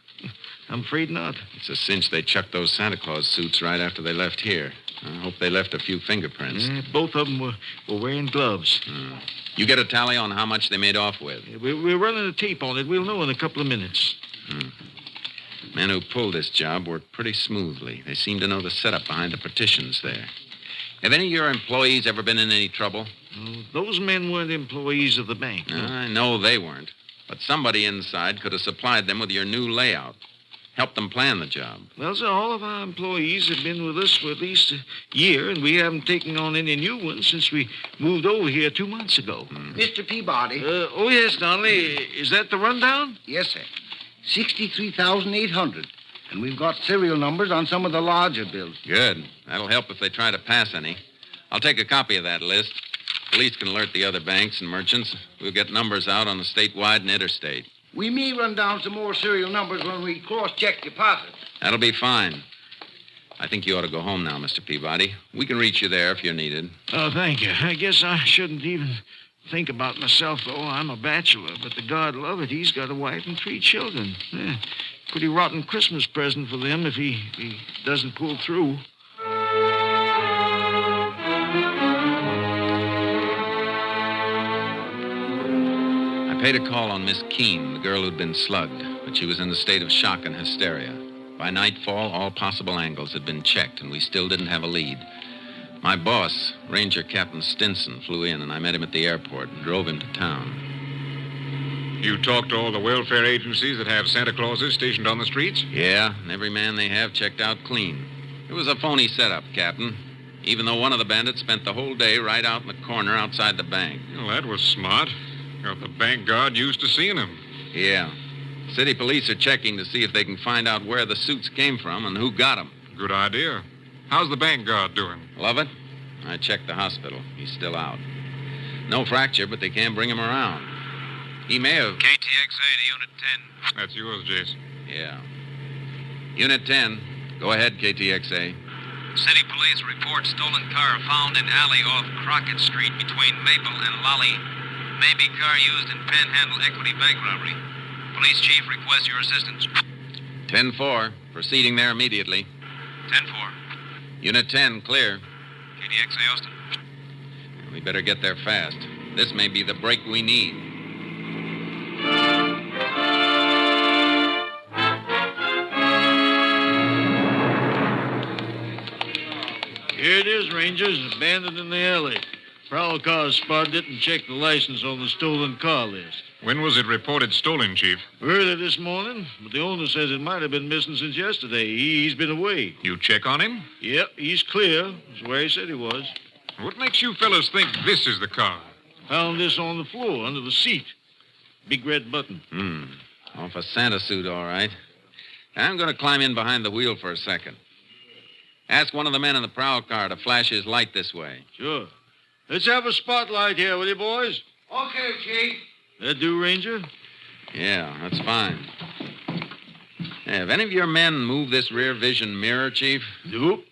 I'm afraid not. It's a cinch they chucked those Santa Claus suits right after they left here. I hope they left a few fingerprints. Both of them were wearing gloves. You get a tally on how much they made off with? We're running a tape on it. We'll know in a couple of minutes. Men who pulled this job worked pretty smoothly. They seem to know the setup behind the partitions there. Have any of your employees ever been in any trouble? Those men weren't employees of the bank. No. I know they weren't. But somebody inside could have supplied them with your new layout. Helped them plan the job. Well, sir, all of our employees have been with us for at least a year, and we haven't taken on any new ones since we moved over here 2 months ago. Mr. Peabody. Oh, yes, Donnelly. Is that the rundown? Yes, sir. 63,800. And we've got serial numbers on some of the larger bills. Good. That'll help if they try to pass any. I'll take a copy of that list. Police can alert the other banks and merchants. We'll get numbers out on the statewide and interstate. We may run down some more serial numbers when we cross-check deposits. That'll be fine. I think you ought to go home now, Mr. Peabody. We can reach you there if you're needed. Oh, thank you. I guess I shouldn't even think about myself, though. I'm a bachelor, but the God love it, he's got a wife and 3 children. Pretty rotten Christmas present for them if he doesn't pull through. I paid a call on Miss Keene, the girl who'd been slugged, but she was in a state of shock and hysteria. By nightfall, all possible angles had been checked, and we still didn't have a lead. My boss, Ranger Captain Stinson, flew in, and I met him at the airport and drove him to town. You talked to all the welfare agencies that have Santa Clauses stationed on the streets? Yeah, and every man they have checked out clean. It was a phony setup, Captain, even though one of the bandits spent the whole day right out in the corner outside the bank. Well, that was smart. Well, the bank guard used to seeing him. Yeah. City police are checking to see if they can find out where the suits came from and who got them. Good idea. How's the bank guard doing? Lovett? I checked the hospital. He's still out. No fracture, but they can't bring him around. He may have... KTXA to Unit 10. That's yours, Jace. Yeah. Unit 10. Go ahead, KTXA. City police report stolen car found in alley off Crockett Street between Maple and Lolly. Maybe car used in Panhandle equity bank robbery. Police chief requests your assistance. 10-4. Proceeding there immediately. 10-4. Unit 10, clear. KTXA Austin. We better get there fast. This may be the break we need. Here it is, Rangers, abandoned in the alley. Prowl cars spotted it and checked the license on the stolen car list. When was it reported stolen, Chief? Early this morning, but the owner says it might have been missing since yesterday. He's been away. You check on him? Yep, he's clear. That's where he said he was. What makes you fellas think this is the car? Found this on the floor, under the seat. Big red button. Off a Santa suit, all right. I'm going to climb in behind the wheel for a second. Ask one of the men in the prowl car to flash his light this way. Sure. Let's have a spotlight here, will you, boys? Okay, Chief. That do, Ranger? Yeah, that's fine. Hey, have any of your men moved this rear vision mirror, Chief? Nope.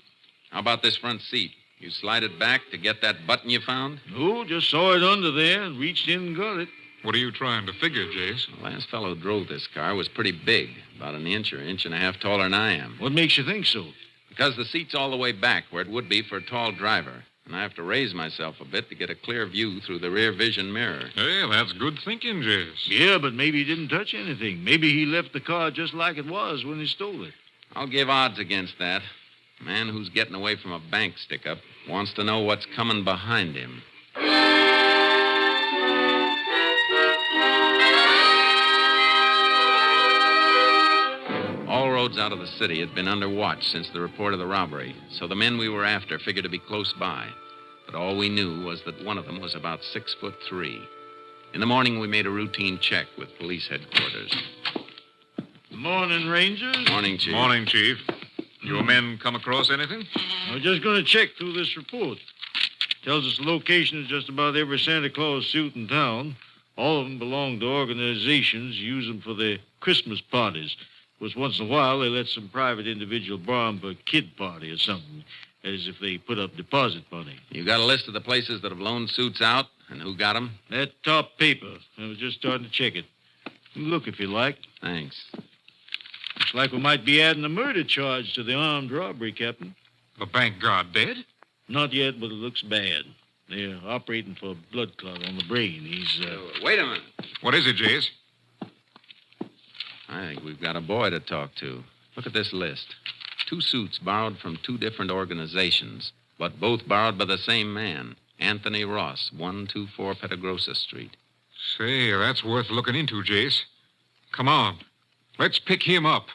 How about this front seat? You slide it back to get that button you found? No, just saw it under there and reached in and got it. What are you trying to figure, Jace? The last fellow who drove this car was pretty big, about an inch or inch and a half taller than I am. What makes you think so? Because the seat's all the way back where it would be for a tall driver. And I have to raise myself a bit to get a clear view through the rear vision mirror. Hey, that's good thinking, Jace. Yeah, but maybe he didn't touch anything. Maybe he left the car just like it was when he stole it. I'll give odds against that. A man who's getting away from a bank stick-up wants to know what's coming behind him. All roads out of the city had been under watch since the report of the robbery, so the men we were after figured to be close by. But all we knew was that one of them was about 6'3". In the morning, we made a routine check with police headquarters. Morning, Rangers. Morning, Chief. Morning, Chief. Your men come across anything? I was just going to check through this report. Tells us the location of just about every Santa Claus suit in town. All of them belong to organizations, use them for their Christmas parties. Of course, once in a while, they let some private individual borrow them for a kid party or something, as if they put up deposit money. You got a list of the places that have loaned suits out and who got them? That top paper. I was just starting to check it. You can look if you like. Thanks. Looks like we might be adding a murder charge to the armed robbery, Captain. The bank guard dead? Not yet, but it looks bad. They're operating for a blood clot on the brain. He's, Wait a minute. What is it, Jace? I think we've got a boy to talk to. Look at this list. 2 suits borrowed from 2 different organizations, but both borrowed by the same man, Anthony Ross, 124 Petagrosa Street. Say, that's worth looking into, Jace. Come on. Let's pick him up.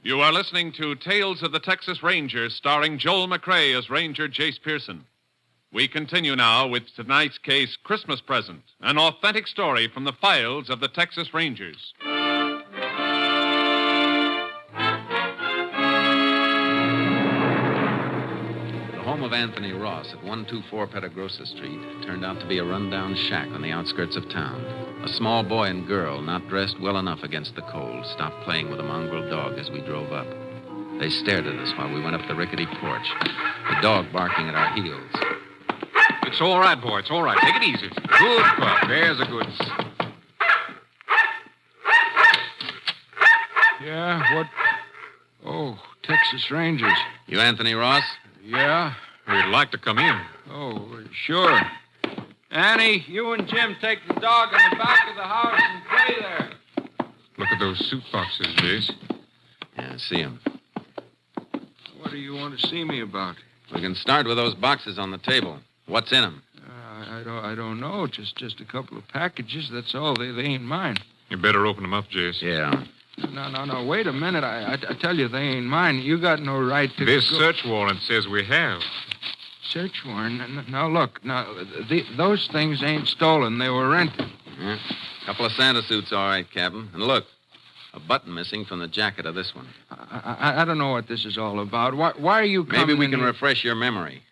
You are listening to Tales of the Texas Rangers, starring Joel McCrea as Ranger Jace Pearson. We continue now with tonight's case, Christmas Present, an authentic story from the files of the Texas Rangers. The home of Anthony Ross at 124 Petagrosa Street turned out to be a rundown shack on the outskirts of town. A small boy and girl, not dressed well enough against the cold, stopped playing with a mongrel dog as we drove up. They stared at us while we went up the rickety porch, the dog barking at our heels. It's all right, boy. It's all right. Take it easy. Good pup. There's a good... Yeah, what? Oh, Texas Rangers. You Anthony Ross? Yeah? We'd like to come in. Oh, sure. Annie, you and Jim take the dog in the back of the house and play there. Look at those suit boxes, Jace. Yeah, see 'em. What do you want to see me about? We can start with those boxes on the table. What's in them? I don't know. Just a couple of packages. That's all. They ain't mine. You better open them up, Jace. Yeah. No. Wait a minute. I tell you, they ain't mine. You got no right to... This search warrant says we have. Search warrant? Now, look. Now, those things ain't stolen. They were rented. Yeah. Couple of Santa suits, all right, Captain. And look, a button missing from the jacket of this one. I don't know what this is all about. Why are you coming Maybe we in can here? refresh your memory.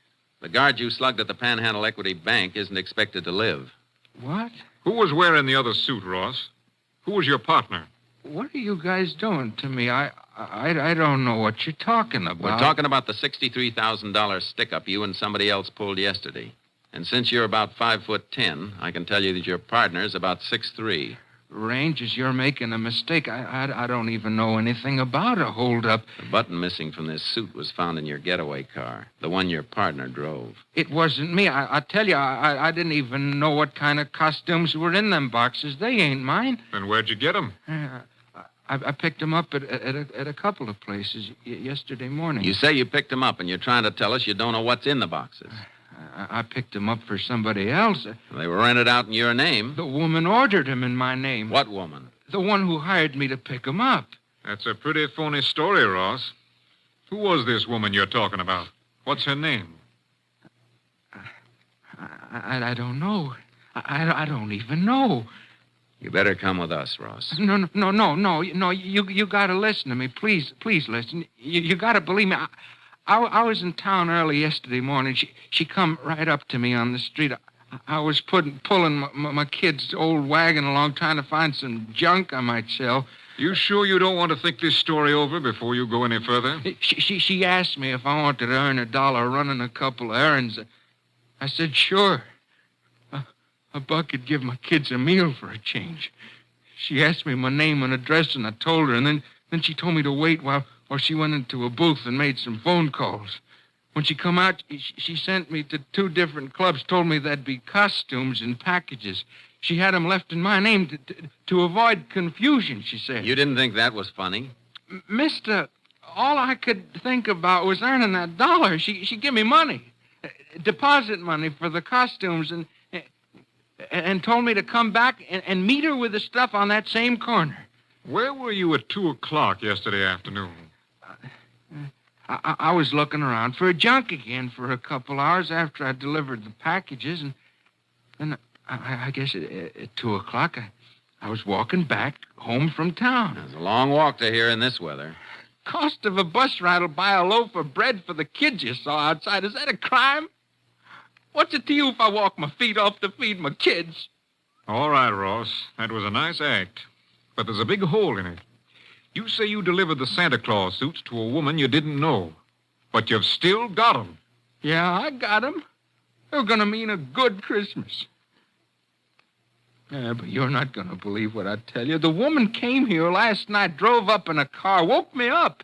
The guard you slugged at the Panhandle Equity Bank isn't expected to live. What? Who was wearing the other suit, Ross? Who was your partner? What are you guys doing to me? I don't know what you're talking about. We're talking about the $63,000 stick-up you and somebody else pulled yesterday. And since you're about 5'10", I can tell you that your partner's about 6'3". Rangers, you're making a mistake. I don't even know anything about a holdup. The button missing from this suit was found in your getaway car, the one your partner drove. It wasn't me. I tell you, I didn't even know what kind of costumes were in them boxes. They ain't mine. Then where'd you get them? I picked them up at a couple of places yesterday morning. You say you picked them up, and you're trying to tell us you don't know what's in the boxes. I picked them up for somebody else. They were rented out in your name. The woman ordered them in my name. What woman? The one who hired me to pick them up. That's a pretty phony story, Ross. Who was this woman you're talking about? What's her name? I don't know. I don't even know. You better come with us, Ross. No. You got to listen to me. Please listen. You got to believe me. I was in town early yesterday morning. She come right up to me on the street. I was pulling my kid's old wagon along, trying to find some junk I might sell. You sure you don't want to think this story over before you go any further? She asked me if I wanted to earn $1 running a couple of errands. I said, sure. A buck could give my kids a meal for a change. She asked me my name and address, and I told her, and then she told me to wait while she went into a booth and made some phone calls. When she come out, she sent me to 2 different clubs, told me there'd be costumes and packages. She had them left in my name to avoid confusion, she said. You didn't think that was funny? Mister, all I could think about was earning that $1. She gave me money, deposit money for the costumes, and told me to come back and meet her with the stuff on that same corner. Where were you at 2 o'clock yesterday afternoon? I was looking around for a junk again for a couple hours after I delivered the packages, and then I guess at 2 o'clock I was walking back home from town. It's a long walk to here in this weather. Cost of a bus ride will buy a loaf of bread for the kids you saw outside. Is that a crime? What's it to you if I walk my feet off to feed my kids? All right, Ross. That was a nice act. But there's a big hole in it. You say you delivered the Santa Claus suits to a woman you didn't know. But you've still got them. Yeah, I got them. They're going to mean a good Christmas. Yeah, but you're not going to believe what I tell you. The woman came here last night, drove up in a car, woke me up.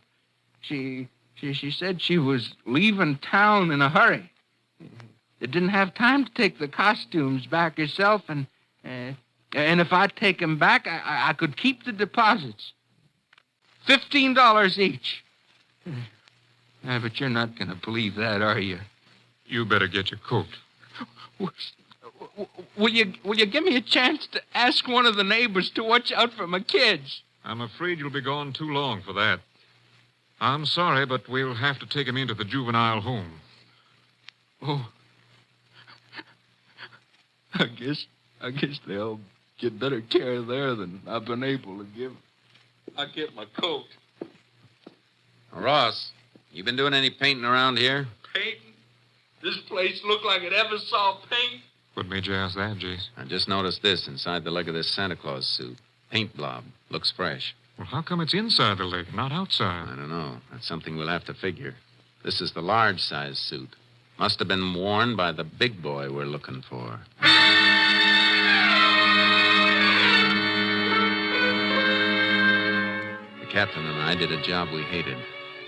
She said she was leaving town in a hurry. Didn't have time to take the costumes back herself, and if I'd take them back, I could keep the deposits. $15 each. Yeah, but you're not going to believe that, are you? You better get your coat. Will you give me a chance to ask one of the neighbors to watch out for my kids? I'm afraid you'll be gone too long for that. I'm sorry, but we'll have to take him into the juvenile home. Oh. I guess they'll get better care there than I've been able to give. I'll get my coat. Ross, you been doing any painting around here? Painting? This place looked like it ever saw paint. What made you ask that, Jace? I just noticed this inside the leg of this Santa Claus suit. Paint blob. Looks fresh. Well, how come it's inside the leg, not outside? I don't know. That's something we'll have to figure. This is the large size suit. Must have been worn by the big boy we're looking for. The captain and I did a job we hated,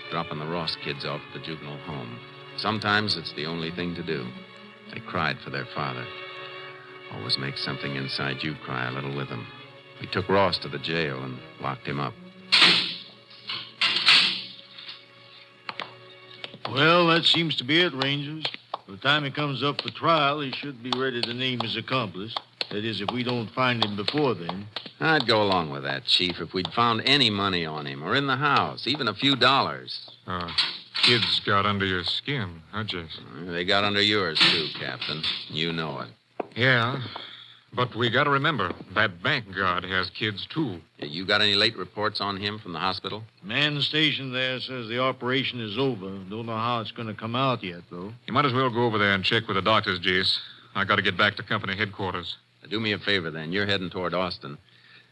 dropping the Ross kids off at the juvenile home. Sometimes it's the only thing to do. They cried for their father. Always makes something inside you cry a little with them. We took Ross to the jail and locked him up. Well, that seems to be it, Rangers. By the time he comes up for trial, he should be ready to name his accomplice. That is, if we don't find him before then. I'd go along with that, Chief, if we'd found any money on him or in the house, even a few dollars. Kids got under your skin, huh, Jess? They got under yours, too, Captain. You know it. Yeah, but we got to remember, that bank guard has kids, too. You got any late reports on him from the hospital? Man stationed there says the operation is over. Don't know how it's going to come out yet, though. You might as well go over there and check with the doctors, Jace. I got to get back to company headquarters. Do me a favor, then. You're heading toward Austin.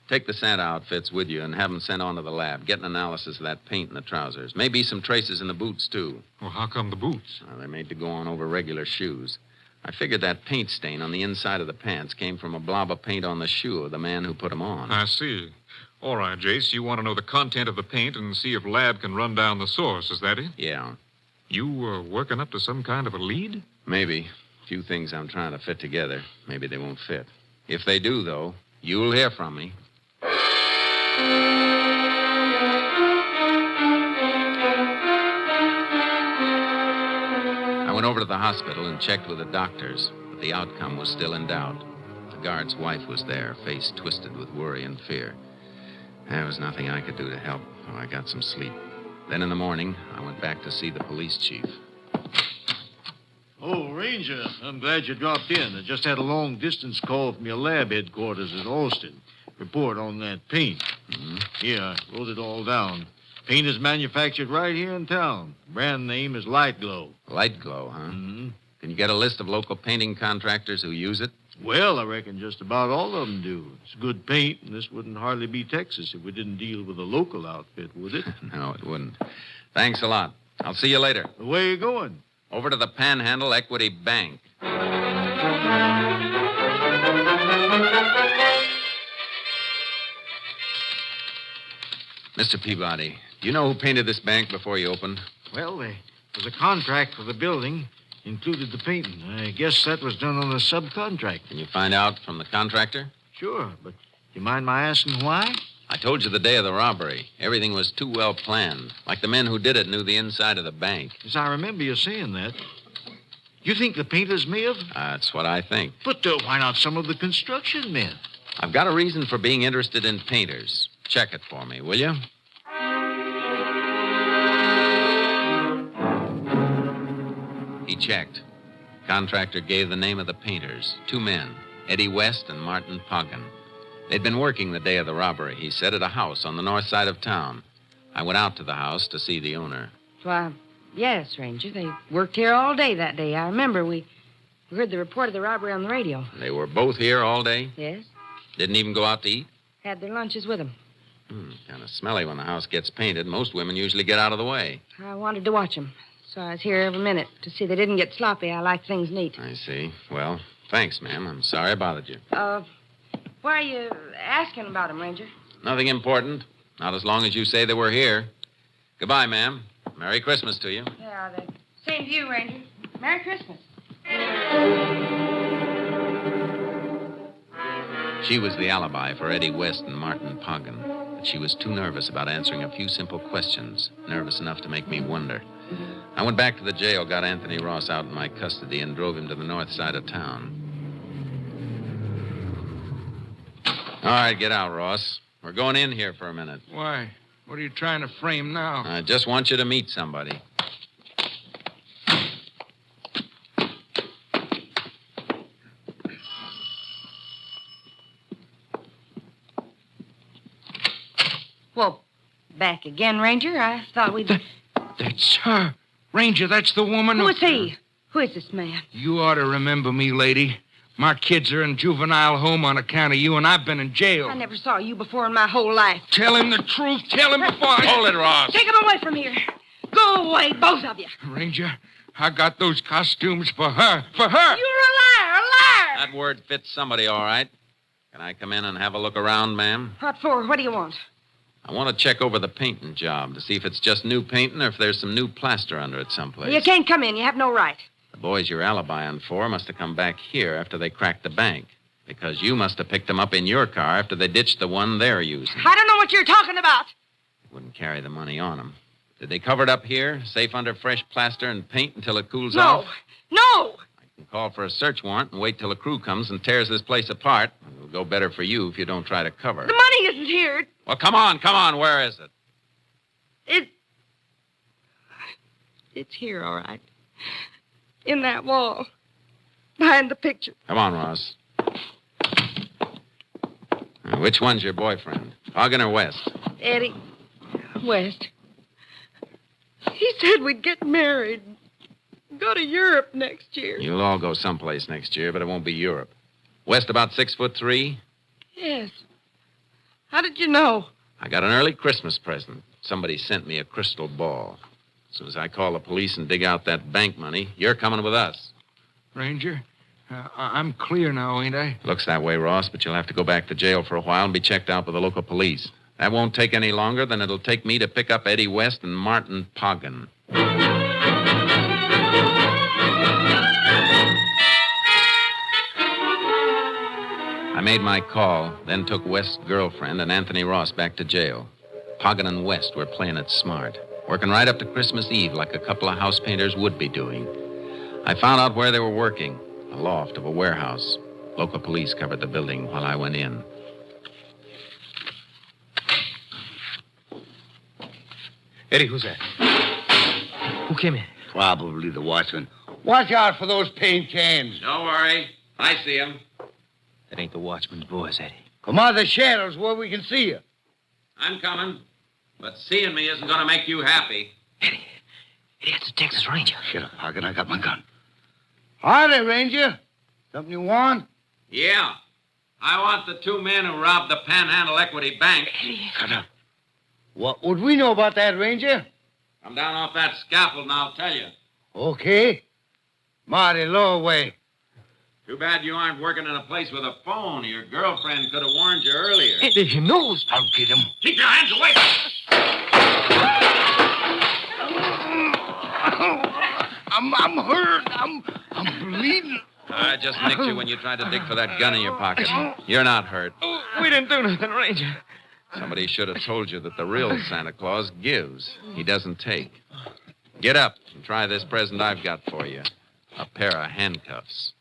Take the Santa outfits with you and have them sent on to the lab. Get an analysis of that paint in the trousers. Maybe some traces in the boots, too. Well, how come the boots? They're made to go on over regular shoes. I figured that paint stain on the inside of the pants came from a blob of paint on the shoe of the man who put them on. I see. All right, Jace, you want to know the content of the paint and see if lab can run down the source, is that it? Yeah. You working up to some kind of a lead? Maybe. A few things I'm trying to fit together. Maybe they won't fit. If they do, though, you'll hear from me. I went over to the hospital and checked with the doctors, but the outcome was still in doubt. The guard's wife was there, face twisted with worry and fear. There was nothing I could do to help, so I got some sleep. Then in the morning, I went back to see the police chief. Oh, Ranger, I'm glad you dropped in. I just had a long-distance call from your lab headquarters at Austin. Report on that paint. Mm-hmm. Here, I wrote it all down. Paint is manufactured right here in town. Brand name is Light Glow. Light Glow, huh? Mm-hmm. Can you get a list of local painting contractors who use it? Well, I reckon just about all of them do. It's good paint, and this wouldn't hardly be Texas if we didn't deal with a local outfit, would it? No, it wouldn't. Thanks a lot. I'll see you later. Where are you going? Over to the Panhandle Equity Bank. Mr. Peabody, do you know who painted this bank before you opened? Well, there was a contract for the building, included the painting. I guess that was done on a subcontract. Can you find out from the contractor? Sure, but do you mind my asking why? I told you the day of the robbery. Everything was too well planned. Like the men who did it knew the inside of the bank. Yes, I remember you saying that. You think the painters may have? That's what I think. But why not some of the construction men? I've got a reason for being interested in painters. Check it for me, will you? He checked. Contractor gave the name of the painters. 2 men, Eddie West and Martin Poggin. They'd been working the day of the robbery, he said, at a house on the north side of town. I went out to the house to see the owner. Why, yes, Ranger. They worked here all day that day. I remember we heard the report of the robbery on the radio. They were both here all day? Yes. Didn't even go out to eat? Had their lunches with them. Kind of smelly when the house gets painted. Most women usually get out of the way. I wanted to watch them, so I was here every minute to see they didn't get sloppy. I like things neat. I see. Well, thanks, ma'am. I'm sorry I bothered you. Why are you asking about them, Ranger? Nothing important. Not as long as you say they were here. Goodbye, ma'am. Merry Christmas to you. Yeah, the same to you, Ranger. Merry Christmas. She was the alibi for Eddie West and Martin Poggin. But she was too nervous about answering a few simple questions. Nervous enough to make me wonder. I went back to the jail, got Anthony Ross out in my custody, and drove him to the north side of town. All right, get out, Ross. We're going in here for a minute. Why? What are you trying to frame now? I just want you to meet somebody. Well, back again, Ranger. I thought we'd... That's her. Ranger, that's the woman. Who is he? Who is this man? You ought to remember me, lady. My kids are in juvenile home on account of you, and I've been in jail. I never saw you before in my whole life. Tell him the truth. Tell him before I... Hold it, Ross. Take him away from here. Go away, both of you. Ranger, I got those costumes for her. For her! You're a liar, a liar! That word fits somebody, all right. Can I come in and have a look around, ma'am? What for? What do you want? I want to check over the painting job to see if it's just new painting or if there's some new plaster under it someplace. You can't come in. You have no right. The boys you're alibying for must have come back here after they cracked the bank. Because you must have picked them up in your car after they ditched the one they're using. I don't know what you're talking about. Wouldn't carry the money on them. Did they cover it up here, safe under fresh plaster and paint until it cools off? No. I You can call for a search warrant and wait till a crew comes and tears this place apart. It'll go better for you if you don't try to cover. The money isn't here. Well, come on. Where is it? It's here, all right. In that wall. Behind the picture. Come on, Ross. Now, which one's your boyfriend? Hogan or West? Eddie. West. He said we'd get married. Go to Europe next year. You'll all go someplace next year, but it won't be Europe. West about 6'3". Yes. How did you know? I got an early Christmas present. Somebody sent me a crystal ball. As soon as I call the police and dig out that bank money, you're coming with us. Ranger, I'm clear now, ain't I? Looks that way, Ross, but you'll have to go back to jail for a while and be checked out by the local police. That won't take any longer than it'll take me to pick up Eddie West and Martin Poggin. I made my call, then took West's girlfriend and Anthony Ross back to jail. Poggin and West were playing it smart, working right up to Christmas Eve like a couple of house painters would be doing. I found out where they were working, a loft of a warehouse. Local police covered the building while I went in. Eddie, who's that? Who came in? Probably the watchman. Watch out for those paint cans. Don't worry. I see him. That ain't the watchman's boys, Eddie. Come out of the shadows where we can see you. I'm coming. But seeing me isn't going to make you happy. Eddie, that's the Texas Ranger. Shut up, Poggin. I got my gun. Howdy, Ranger. Something you want? Yeah. I want the two men who robbed the Panhandle Equity Bank. Shut up. What would we know about that, Ranger? Come down off that scaffold and I'll tell you. Okay. Marty, lower away. Too bad you aren't working in a place with a phone. Your girlfriend could have warned you earlier. Eddie, he knows. I'll get him. Keep your hands away. I'm hurt. I'm bleeding. I just nicked you when you tried to dig for that gun in your pocket. You're not hurt. We didn't do nothing, Ranger. Somebody should have told you that the real Santa Claus gives. He doesn't take. Get up and try this present I've got for you. A pair of handcuffs.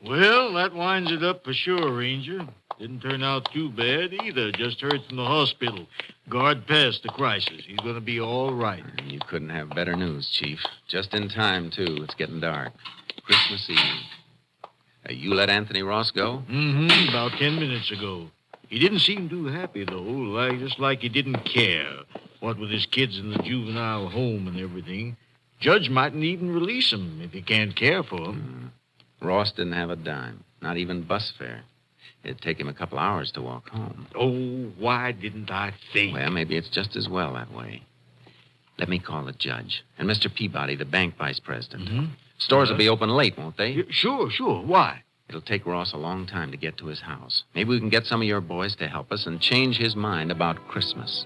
Well, that winds it up for sure, Ranger. Didn't turn out too bad either. Just heard from the hospital. Guard passed the crisis. He's going to be all right. You couldn't have better news, Chief. Just in time, too. It's getting dark. Christmas Eve. You let Anthony Ross go? Mm-hmm. About 10 minutes ago. He didn't seem too happy, though. Just like he didn't care. What with his kids in the juvenile home and everything. Judge mightn't even release him if he can't care for him. Ross didn't have a dime. Not even bus fare. It'd take him a couple hours to walk home. Oh, why didn't I think? Well, maybe it's just as well that way. Let me call the judge. And Mr. Peabody, the bank vice president. Mm-hmm. Stores will be open late, won't they? Sure. Why? It'll take Ross a long time to get to his house. Maybe we can get some of your boys to help us and change his mind about Christmas.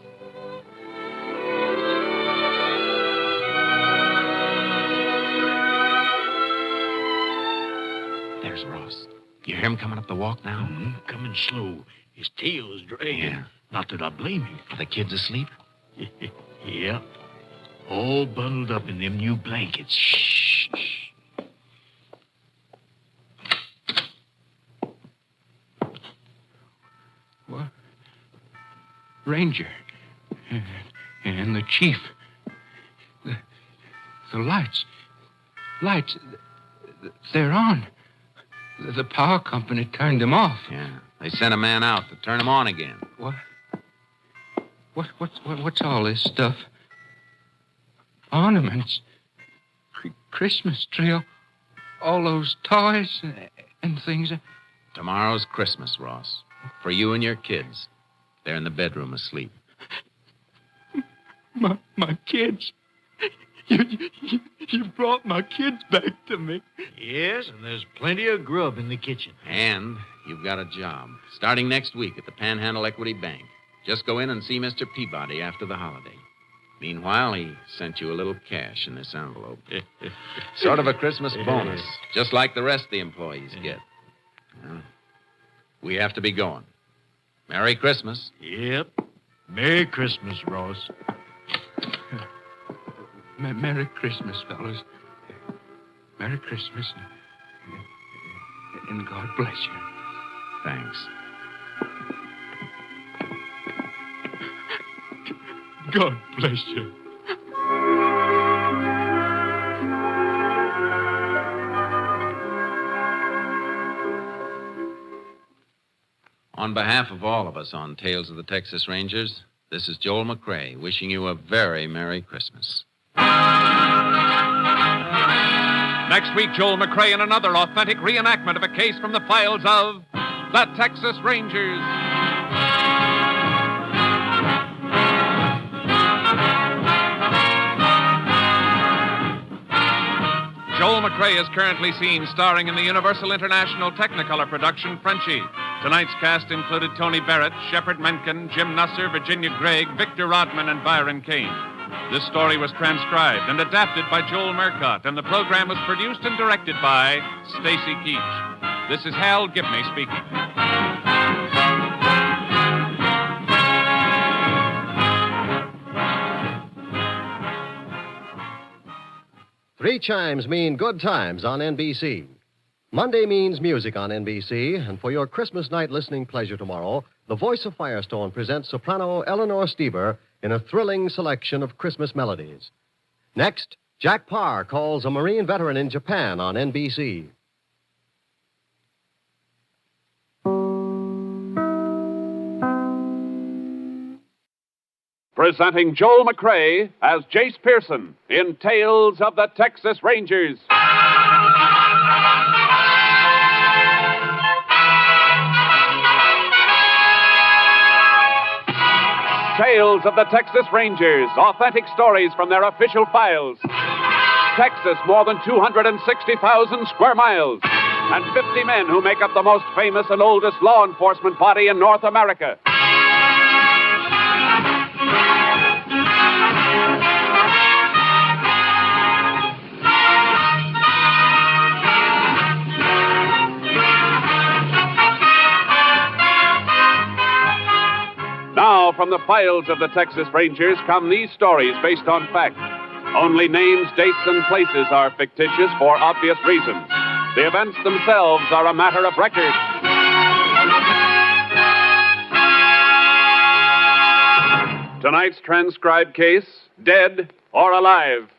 There's Ross. You hear him coming up the walk now? Mm-hmm. Coming slow. His tail is dragging. Yeah. Not that I blame him. Are the kids asleep? Yeah. All bundled up in them new blankets. Shh. What? Ranger. And the chief. The lights. Lights. They're on. The power company turned them off. Yeah. They sent a man out to turn them on again. What? What's all this stuff? Ornaments. Christmas tree. All those toys and things. Tomorrow's Christmas, Ross. For you and your kids. They're in the bedroom asleep. My kids. You brought my kids back to me. Yes, and there's plenty of grub in the kitchen. And you've got a job. Starting next week at the Panhandle Equity Bank. Just go in and see Mr. Peabody after the holiday. Meanwhile, he sent you a little cash in this envelope. Sort of a Christmas bonus, just like the rest of the employees get. Well, we have to be going. Merry Christmas. Yep. Merry Christmas, Ross. Merry Christmas, fellas. Merry Christmas. And God bless you. Thanks. God bless you. On behalf of all of us on Tales of the Texas Rangers, this is Joel McCrae wishing you a very Merry Christmas. Next week, Joel McCrae in another authentic reenactment of a case from the files of the Texas Rangers. Joel McCrae is currently seen starring in the Universal International Technicolor production Frenchie. Tonight's cast included Tony Barrett, Shepard Menken, Jim Nusser, Virginia Gregg, Victor Rodman, and Byron Kane. This story was transcribed and adapted by Joel Murcott, and the program was produced and directed by Stacy Keach. This is Hal Gibney speaking. Three chimes mean good times on NBC. Monday means music on NBC, and for your Christmas night listening pleasure tomorrow, the Voice of Firestone presents soprano Eleanor Stieber in a thrilling selection of Christmas melodies. Next, Jack Parr calls a Marine veteran in Japan on NBC. Presenting Joel McCrae as Jace Pearson in Tales of the Texas Rangers. Tales of the Texas Rangers, authentic stories from their official files. Texas, more than 260,000 square miles, and 50 men who make up the most famous and oldest law enforcement body in North America. Now, from the files of the Texas Rangers come these stories based on fact. Only names, dates, and places are fictitious for obvious reasons. The events themselves are a matter of record. Tonight's transcribed case, Dead or Alive.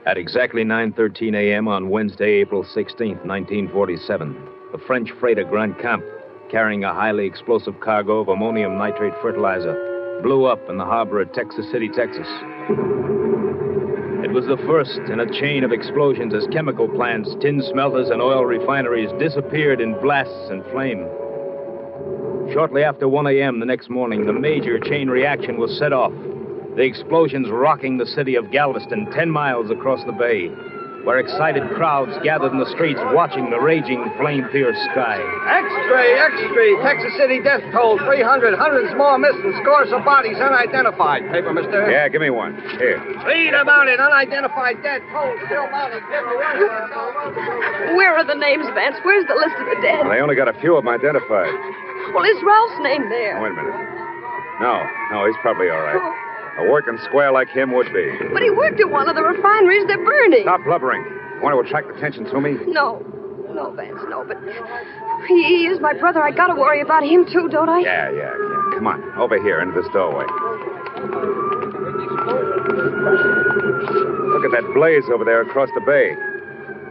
At exactly 9:13 a.m. on Wednesday, April 16th, 1947, the French freighter Grand Camp, carrying a highly explosive cargo of ammonium nitrate fertilizer, blew up in the harbor at Texas City, Texas. It was the first in a chain of explosions as chemical plants, tin smelters, and oil refineries disappeared in blasts and flame. Shortly after 1 a.m. the next morning, the major chain reaction was set off. The explosions rocking the city of Galveston 10 miles across the bay, where excited crowds gathered in the streets watching the raging, flame-pierced sky. Extra. Texas City death toll 300. Hundreds more missing. Scores of bodies unidentified. Paper, mister? Yeah, give me one. Here. Read about it. Unidentified dead toll. Still mounted. Where are the names, Vance? Where's the list of the dead? Well, they only got a few of them identified. Well, is Ralph's name there? Wait a minute. No, he's probably all right. A working square like him would be. But he worked at one of the refineries. They're burning. Stop blubbering. You want to attract attention to me? No, Vance, no. But he is my brother. I got to worry about him, too, don't I? Yeah. Come on, over here, into this doorway. Look at that blaze over there across the bay.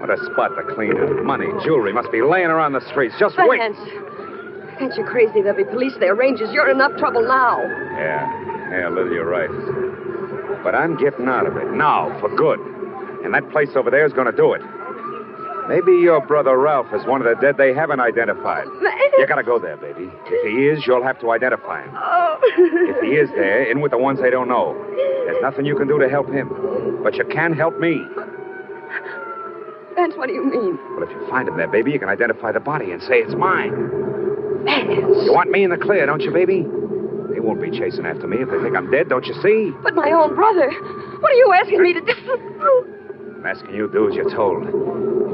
What a spot to clean it. Money, jewelry must be laying around the streets. Just wait. Vance, you're crazy. There'll be police there, Rangers. You're in enough trouble now. Yeah, Lily, you're right. But I'm getting out of it now, for good. And that place over there is going to do it. Maybe your brother Ralph is one of the dead they haven't identified. You got to go there, baby. If he is, you'll have to identify him. Oh. If he is there, in with the ones they don't know. There's nothing you can do to help him. But you can help me. Vance, what do you mean? Well, if you find him there, baby, you can identify the body and say it's mine. Vance. You want me in the clear, don't you, baby? They won't be chasing after me if they think I'm dead, don't you see? But my own brother. What are you asking me to do? I'm asking you to do as you're told. If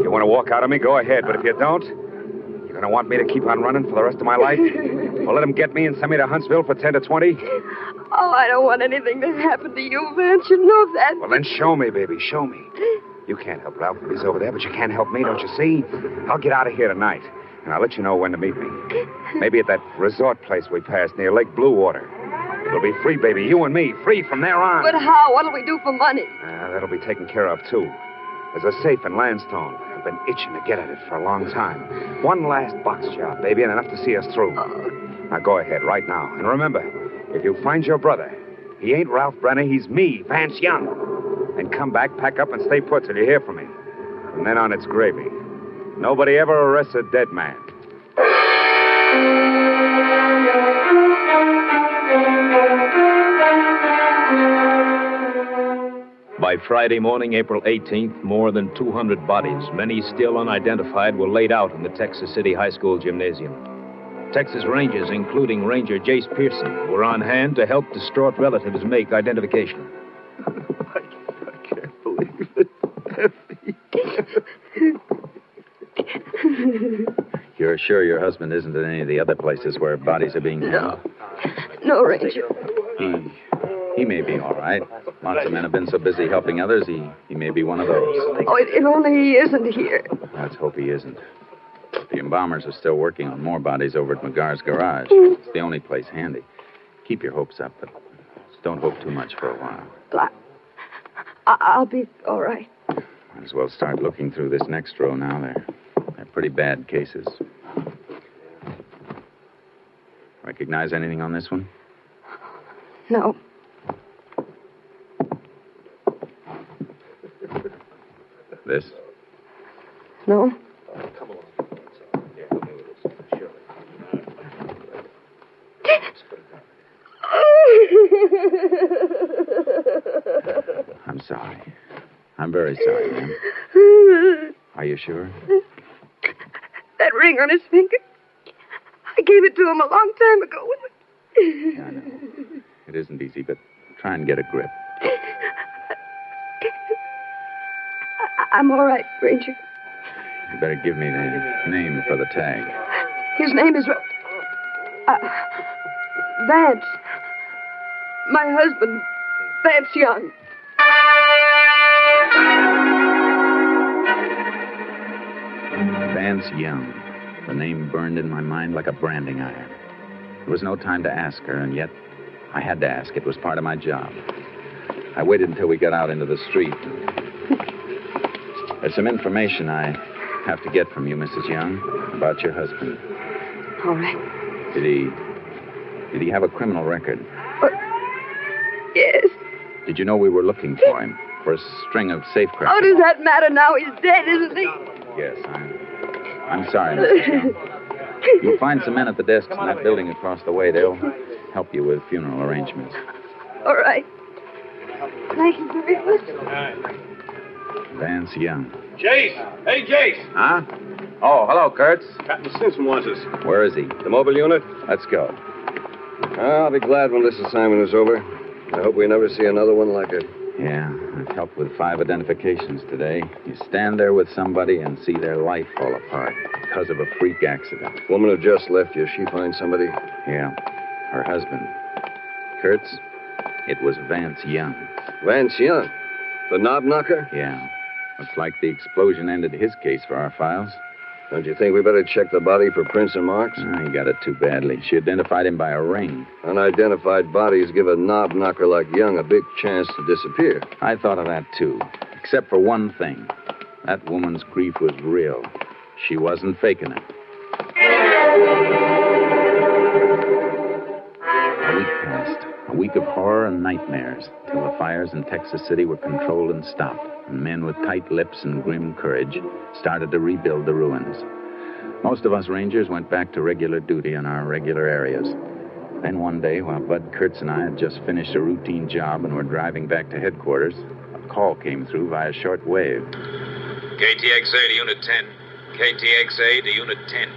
you want to walk out on me, go ahead. But if you don't, you're going to want me to keep on running for the rest of my life? Or let them get me and send me to Huntsville for 10 to 20? Oh, I don't want anything to happen to you, Vance. You know that. Well, then show me, baby. Show me. You can't help Ralph if he's over there, but you can help me, don't you see? I'll get out of here tonight, and I'll let you know when to meet me. Maybe at that resort place we passed near Lake Blue Water. It'll be free, baby. You and me. Free from there on. But how? What'll we do for money? That'll be taken care of, too. There's a safe in Landstone. I've been itching to get at it for a long time. One last box job, baby, and enough to see us through. Now go ahead right now. And remember, if you find your brother, he ain't Ralph Brenner, he's me, Vance Young. And come back, pack up, and stay put till you hear from me. From then on, it's gravy. Nobody ever arrests a dead man. By Friday morning, April 18th, more than 200 bodies, many still unidentified, were laid out in the Texas City High School gymnasium. Texas Rangers, including Ranger Jace Pearson, were on hand to help distraught relatives make identification. I can't believe it. You're sure your husband isn't in any of the other places where bodies are being held? No, Ranger. He may be all right. Lots of men have been so busy helping others, he may be one of those. Oh, if only he isn't here. Let's hope he isn't. The embalmers are still working on more bodies over at McGar's garage. It's the only place handy. Keep your hopes up, but don't hope too much for a while. I'll be all right. Might as well start looking through this next row now. They're pretty bad cases. Recognize anything on this one? No. This? No. Come along. I'm sorry. I'm very sorry, ma'am. Are you sure? That ring on his finger. I gave it to him a long time ago. Yeah, I know. It isn't easy, but try and get a grip. I'm all right, Ranger. You better give me the name for the tag. His name is... Vance. My husband, Vance Young. Vance Young. The name burned in my mind like a branding iron. There was no time to ask her, and yet I had to ask. It was part of my job. I waited until we got out into the street. There's some information I have to get from you, Mrs. Young, about your husband. All right. Did he have a criminal record? Yes. Did you know we were looking for him? For a string of safecrackers? How does that matter now? He's dead, isn't he? Yes, I'm sorry, Mrs. Young. You'll find some men at the desks in that building across the way. They'll help you with funeral arrangements. All right. Thank you very much. Vance Young. Jace! Hey, Jace! Huh? Oh, hello, Kurtz. Captain Simpson wants us. Where is he? The mobile unit? Let's go. I'll be glad when this assignment is over. I hope we never see another one like it. Yeah, I've helped with 5 identifications today. You stand there with somebody and see their life fall apart because of a freak accident. Woman who just left you, she find somebody? Yeah, her husband. Kurtz, it was Vance Young. Vance Young? The knob knocker? Yeah. Looks like the explosion ended his case for our files. Don't you think we better check the body for prints and marks? He got it too badly. She identified him by a ring. Unidentified bodies give a knob knocker like Young a big chance to disappear. I thought of that, too. Except for one thing. That woman's grief was real. She wasn't faking it. A week passed. A week of horror and nightmares, till the fires in Texas City were controlled and stopped, and men with tight lips and grim courage started to rebuild the ruins. Most of us Rangers went back to regular duty in our regular areas. Then one day, while Bud Kurtz and I had just finished a routine job and were driving back to headquarters, a call came through via shortwave. KTXA to Unit 10. KTXA to Unit 10.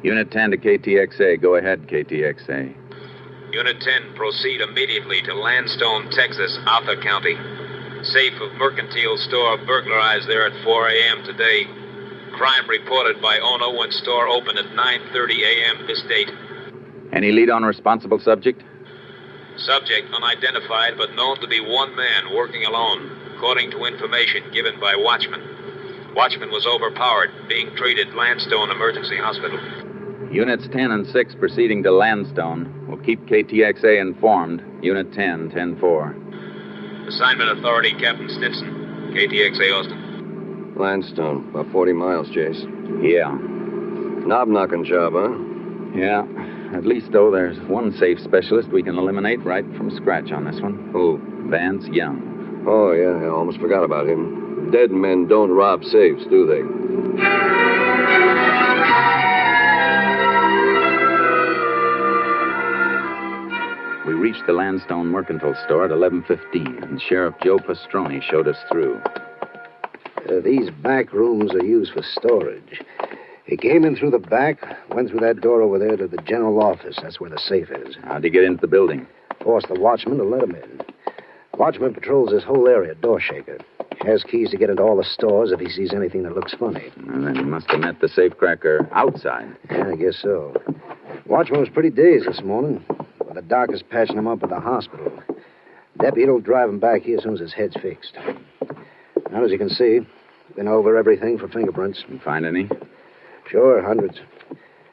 Unit 10 to KTXA. Go ahead, KTXA. Unit 10, proceed immediately to Landstone, Texas, Arthur County. Safe of mercantile store burglarized there at 4 a.m. today. Crime reported by owner when store opened at 9:30 a.m. this date. Any lead on responsible subject? Subject unidentified, but known to be one man working alone, according to information given by watchman. Watchman was overpowered, being treated Landstone Emergency Hospital. Units 10 and 6 proceeding to Landstone. We'll keep KTXA informed. Unit 10, 10-4. Assignment authority, Captain Stinson. KTXA Austin. Landstone, about 40 miles, Jace. Yeah. Knob-knocking job, huh? Yeah. At least, though, there's one safe specialist we can eliminate right from scratch on this one. Who? Vance Young. Oh, yeah, I almost forgot about him. Dead men don't rob safes, do they? We reached the Landstone Mercantile Store at 11:15, and Sheriff Joe Pastroni showed us through. These back rooms are used for storage. He came in through the back, went through that door over there to the general office. That's where the safe is. How'd he get into the building? Forced the watchman to let him in. Watchman patrols this whole area, door shaker. Has keys to get into all the stores if he sees anything that looks funny. And then he must have met the safecracker outside. Yeah, I guess so. Watchman was pretty dazed this morning. Well, the doc is patching him up at the hospital. Deputy will drive him back here as soon as his head's fixed. Now, as you can see, been over everything for fingerprints. You find any? Sure, hundreds.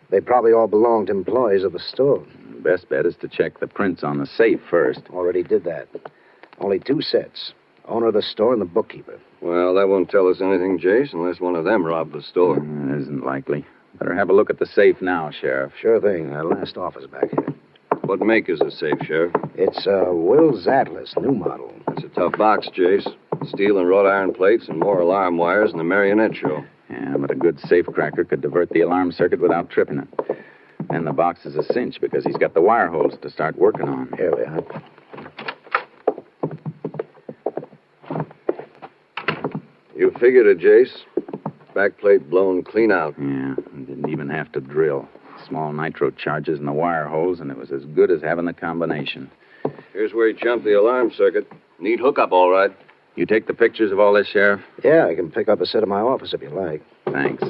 They probably all belong to employees of the store. The best bet is to check the prints on the safe first. Already did that. Only 2 sets. Owner of the store and the bookkeeper. Well, that won't tell us anything, Jace, unless one of them robbed the store. It isn't likely. Better have a look at the safe now, Sheriff. Sure thing. Our last office back here. What make is the safe, Sheriff? It's Will's Atlas, new model. It's a tough box, Jace. Steel and wrought iron plates and more alarm wires than a marionette show. Yeah, but a good safecracker could divert the alarm circuit without tripping it. And the box is a cinch because he's got the wire holes to start working on. Here we are. You figured it, Jace. Backplate blown clean out. Yeah, didn't even have to drill. Small nitro charges in the wire holes, and it was as good as having the combination. Here's where he jumped the alarm circuit. Neat hookup, all right. You take the pictures of all this, Sheriff? Yeah, I can pick up a set at my office if you like. Thanks.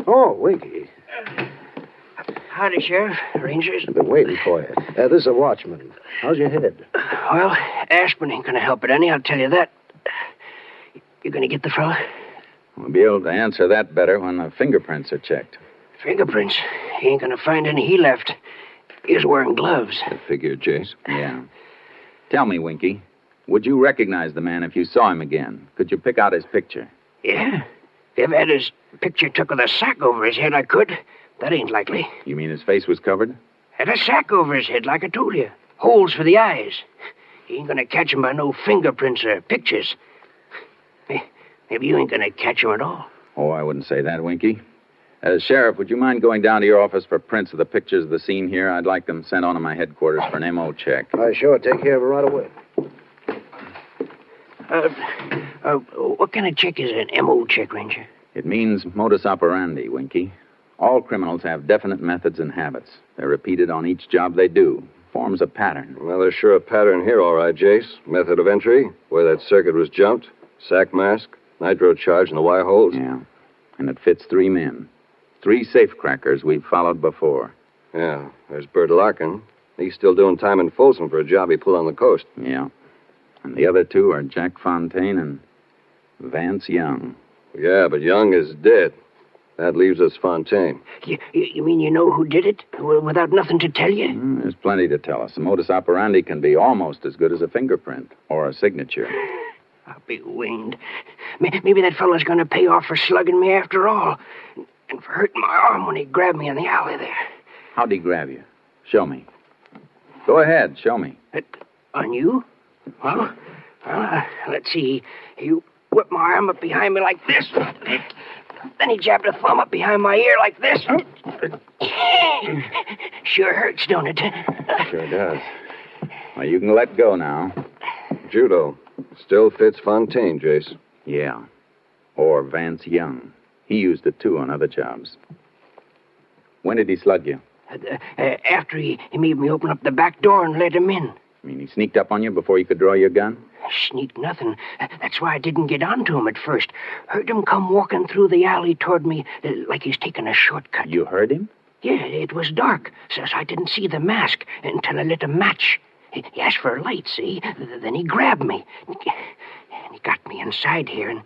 Oh, Winky. Howdy, Sheriff. Rangers. I've been waiting for you. This is a watchman. How's your head? Well, aspirin ain't gonna help it any, I'll tell you that. You gonna get the fella? We'll be able to answer that better when the fingerprints are checked. Fingerprints? He ain't gonna find any he left. He was wearing gloves. I figured, Jace. Yeah. Tell me, Winky, would you recognize the man if you saw him again? Could you pick out his picture? Yeah. If I had his picture took with a sack over his head, I could. That ain't likely. You mean his face was covered? Had a sack over his head, like I told you. Holes for the eyes. He ain't gonna catch him by no fingerprints or pictures. Maybe you ain't gonna catch him at all. Oh, I wouldn't say that, Winky. Sheriff, would you mind going down to your office for prints of the pictures of the scene here? I'd like them sent on to my headquarters for an MO check. Sure. Take care of it right away. What kind of check is an MO check, Ranger? It means modus operandi, Winky. All criminals have definite methods and habits. They're repeated on each job they do. Forms a pattern. Well, there's sure a pattern here, all right, Jace. Method of entry, where that circuit was jumped, sack mask, nitro charge, and the wire holes. Yeah, and it fits 3 men. 3 safecrackers we've followed before. Yeah, there's Bert Larkin. He's still doing time in Folsom for a job he pulled on the coast. Yeah, and the other 2 are Jack Fontaine and Vance Young. Yeah, but Young is dead. That leaves us Fontaine. You mean you know who did it? Without nothing to tell you? There's plenty to tell us. The modus operandi can be almost as good as a fingerprint or a signature. I'll be winged. Maybe that fella's going to pay off for slugging me after all. And for hurting my arm when he grabbed me in the alley there. How'd he grab you? Show me. Go ahead, show me. On you? Well, let's see. He whipped my arm up behind me like this. Then he jabbed a thumb up behind my ear like this. Sure hurts, don't it? Sure does. Well, you can let go now. Judo. Still fits Fontaine, Jace. Yeah. Or Vance Young. He used it, too, on other jobs. When did he slug you? After he made me open up the back door and let him in. I mean, he sneaked up on you before you could draw your gun? Sneak nothing. That's why I didn't get onto him at first. Heard him come walking through the alley toward me like he's taking a shortcut. You heard him? Yeah, it was dark, so I didn't see the mask until I lit a match. He asked for a light, see? Then he grabbed me. And he got me inside here and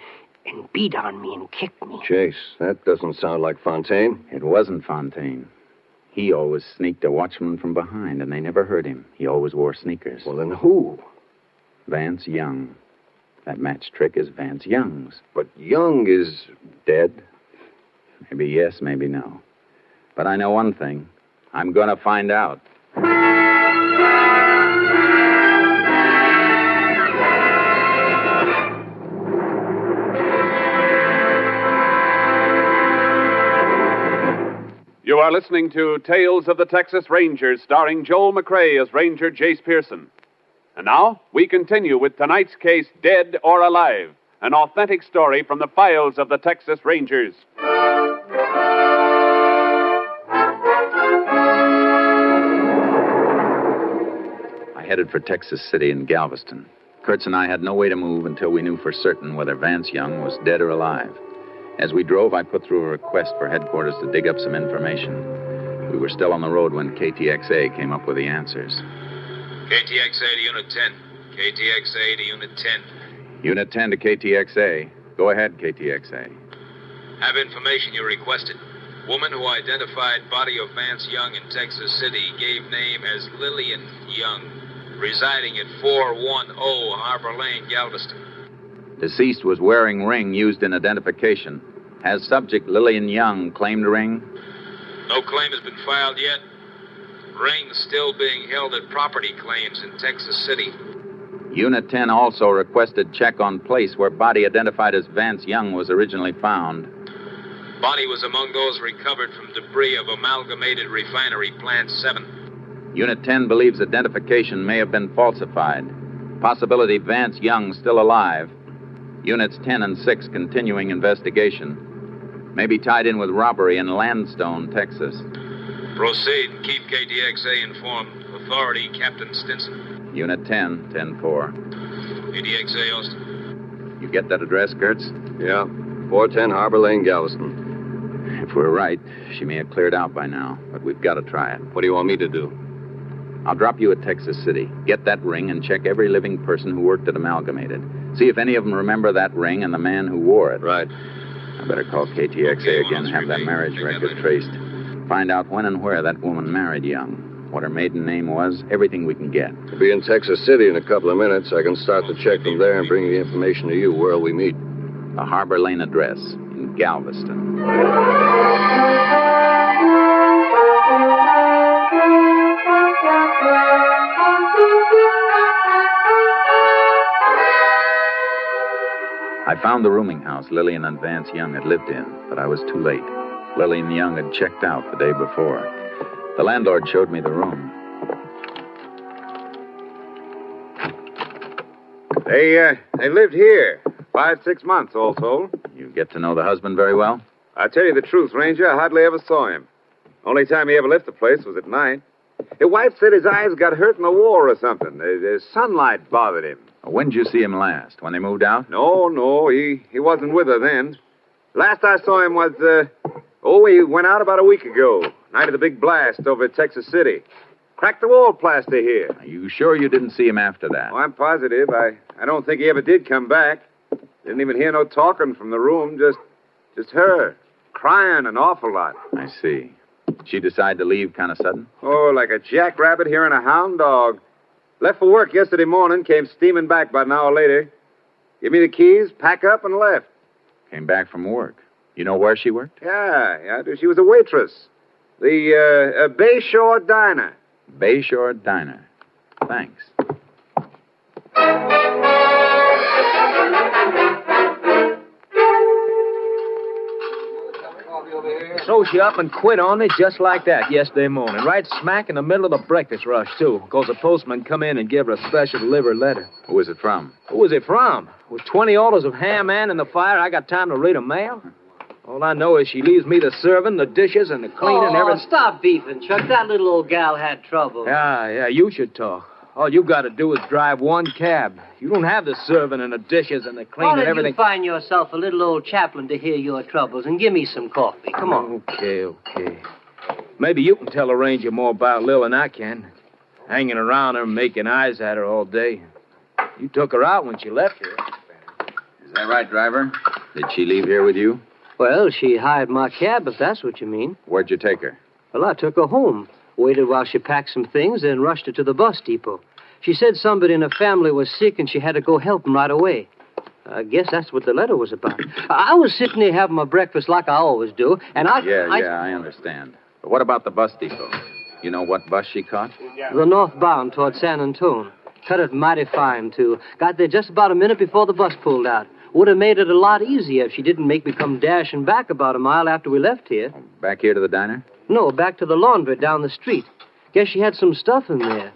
beat on me and kicked me. Chase, that doesn't sound like Fontaine. It wasn't Fontaine. He always sneaked a watchman from behind, and they never heard him. He always wore sneakers. Well, then who? Vance Young. That match trick is Vance Young's. But Young is dead. Maybe yes, maybe no. But I know one thing. I'm going to find out. You are listening to Tales of the Texas Rangers, starring Joel McCrea as Ranger Jace Pearson. And now, we continue with tonight's case, Dead or Alive, an authentic story from the files of the Texas Rangers. I headed for Texas City and Galveston. Kurtz and I had no way to move until we knew for certain whether Vance Young was dead or alive. As we drove, I put through a request for headquarters to dig up some information. We were still on the road when KTXA came up with the answers. KTXA to Unit 10. KTXA to Unit 10. Unit 10 to KTXA. Go ahead, KTXA. Have information you requested. Woman who identified body of Vance Young in Texas City gave name as Lillian Young, residing at 410 Harbor Lane, Galveston. Deceased was wearing ring used in identification. Has subject Lillian Young claimed ring? No claim has been filed yet. Ring still being held at property claims in Texas City. Unit 10 also requested check on place where body identified as Vance Young was originally found. Body was among those recovered from debris of Amalgamated Refinery Plant 7. Unit 10 believes identification may have been falsified. Possibility Vance Young still alive. Units 10 and 6 continuing investigation. May be tied in with robbery in Landstone, Texas. Proceed and keep KTXA informed. Authority, Captain Stinson. Unit 10, 10-4. KTXA, Austin. You get that address, Kurtz? Yeah, 410 Harbor Lane, Galveston. If we're right, she may have cleared out by now, but we've got to try it. What do you want me to do? I'll drop you at Texas City. Get that ring and check every living person who worked at Amalgamated. See if any of them remember that ring and the man who wore it. Right. I better call KTXA again and have that marriage record traced. Find out when and where that woman married Young. What her maiden name was, everything we can get. We'll be in Texas City in a couple of minutes. I can start the check from there and bring the information to you where we meet. The Harbor Lane address in Galveston. I found the rooming house Lillian and Vance Young had lived in, but I was too late. Lillian Young had checked out the day before. The landlord showed me the room. They lived here 5-6 months, all told. You get to know the husband very well? I tell you the truth, Ranger, I hardly ever saw him. Only time he ever left the place was at night. His wife said his eyes got hurt in the war or something. The sunlight bothered him. When did you see him last? When they moved out? No, he wasn't with her then. Last I saw him was, he went out about a week ago. Night of the big blast over at Texas City. Cracked the wall plaster here. Are you sure you didn't see him after that? Oh, I'm positive. I don't think he ever did come back. Didn't even hear no talking from the room. Just her. Crying an awful lot. I see. She decided to leave kind of sudden? Oh, like a jackrabbit hearing a hound dog. Left for work yesterday morning, came steaming back about an hour later. Give me the keys, pack up, and left. Came back from work. You know where she worked? Yeah. She was a waitress. The Bayshore Diner. Bayshore Diner. Thanks. So she up and quit on me just like that yesterday morning, right smack in the middle of the breakfast rush, too. Because the postman come in and give her a special delivered letter. Who was it from? Who was it from? With 20 orders of ham and in the fire, I got time to read a mail? All I know is she leaves me the serving, the dishes, and the cleaning and everything. Stop beefing, Chuck. That little old gal had trouble. Yeah, you should talk. All you got to do is drive one cab. You don't have the serving and the dishes and the Why cleaning don't and everything. you find yourself a little old chaplain to hear your troubles and give me some coffee? Come on. Okay. Maybe you can tell the ranger more about Lil than I can. Hanging around her, making eyes at her all day. You took her out when she left here. Is that right, driver? Did she leave here with you? Well, she hired my cab, if that's what you mean. Where'd you take her? Well, I took her home, waited while she packed some things, then rushed her to the bus depot. She said somebody in her family was sick and she had to go help them right away. I guess that's what the letter was about. I was sitting there having my breakfast like I always do, and Yeah, I understand. But what about the bus depot? You know what bus she caught? The northbound toward San Antone. Cut it mighty fine, too. Got there just about a minute before the bus pulled out. Would have made it a lot easier if she didn't make me come dashing back about a mile after we left here. Back here to the diner? No, back to the laundry down the street. Guess she had some stuff in there.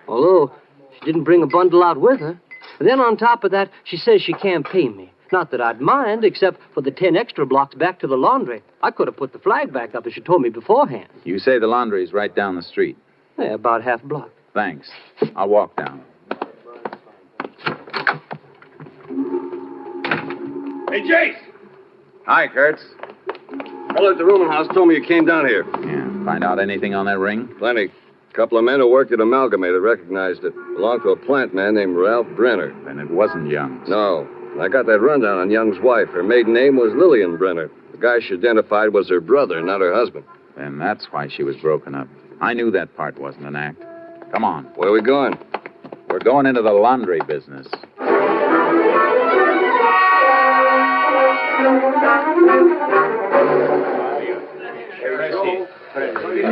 Although, she didn't bring a bundle out with her. Then on top of that, she says she can't pay me. Not that I'd mind, except for the 10 extra blocks back to the laundry. I could have put the flag back up if she told me beforehand. You say the laundry's right down the street. Yeah, about half block. Thanks. I'll walk down. Hey, Jace! Hi, Kurtz. Fellow at the rooming house told me you came down here. Yeah. Find out anything on that ring? Plenty. Couple of men who worked at Amalgamated recognized it. Belonged to a plant man named Ralph Brenner. Then it wasn't Young's. No. I got that rundown on Young's wife. Her maiden name was Lillian Brenner. The guy she identified was her brother, not her husband. Then that's why she was broken up. I knew that part wasn't an act. Come on. Where are we going? We're going into the laundry business.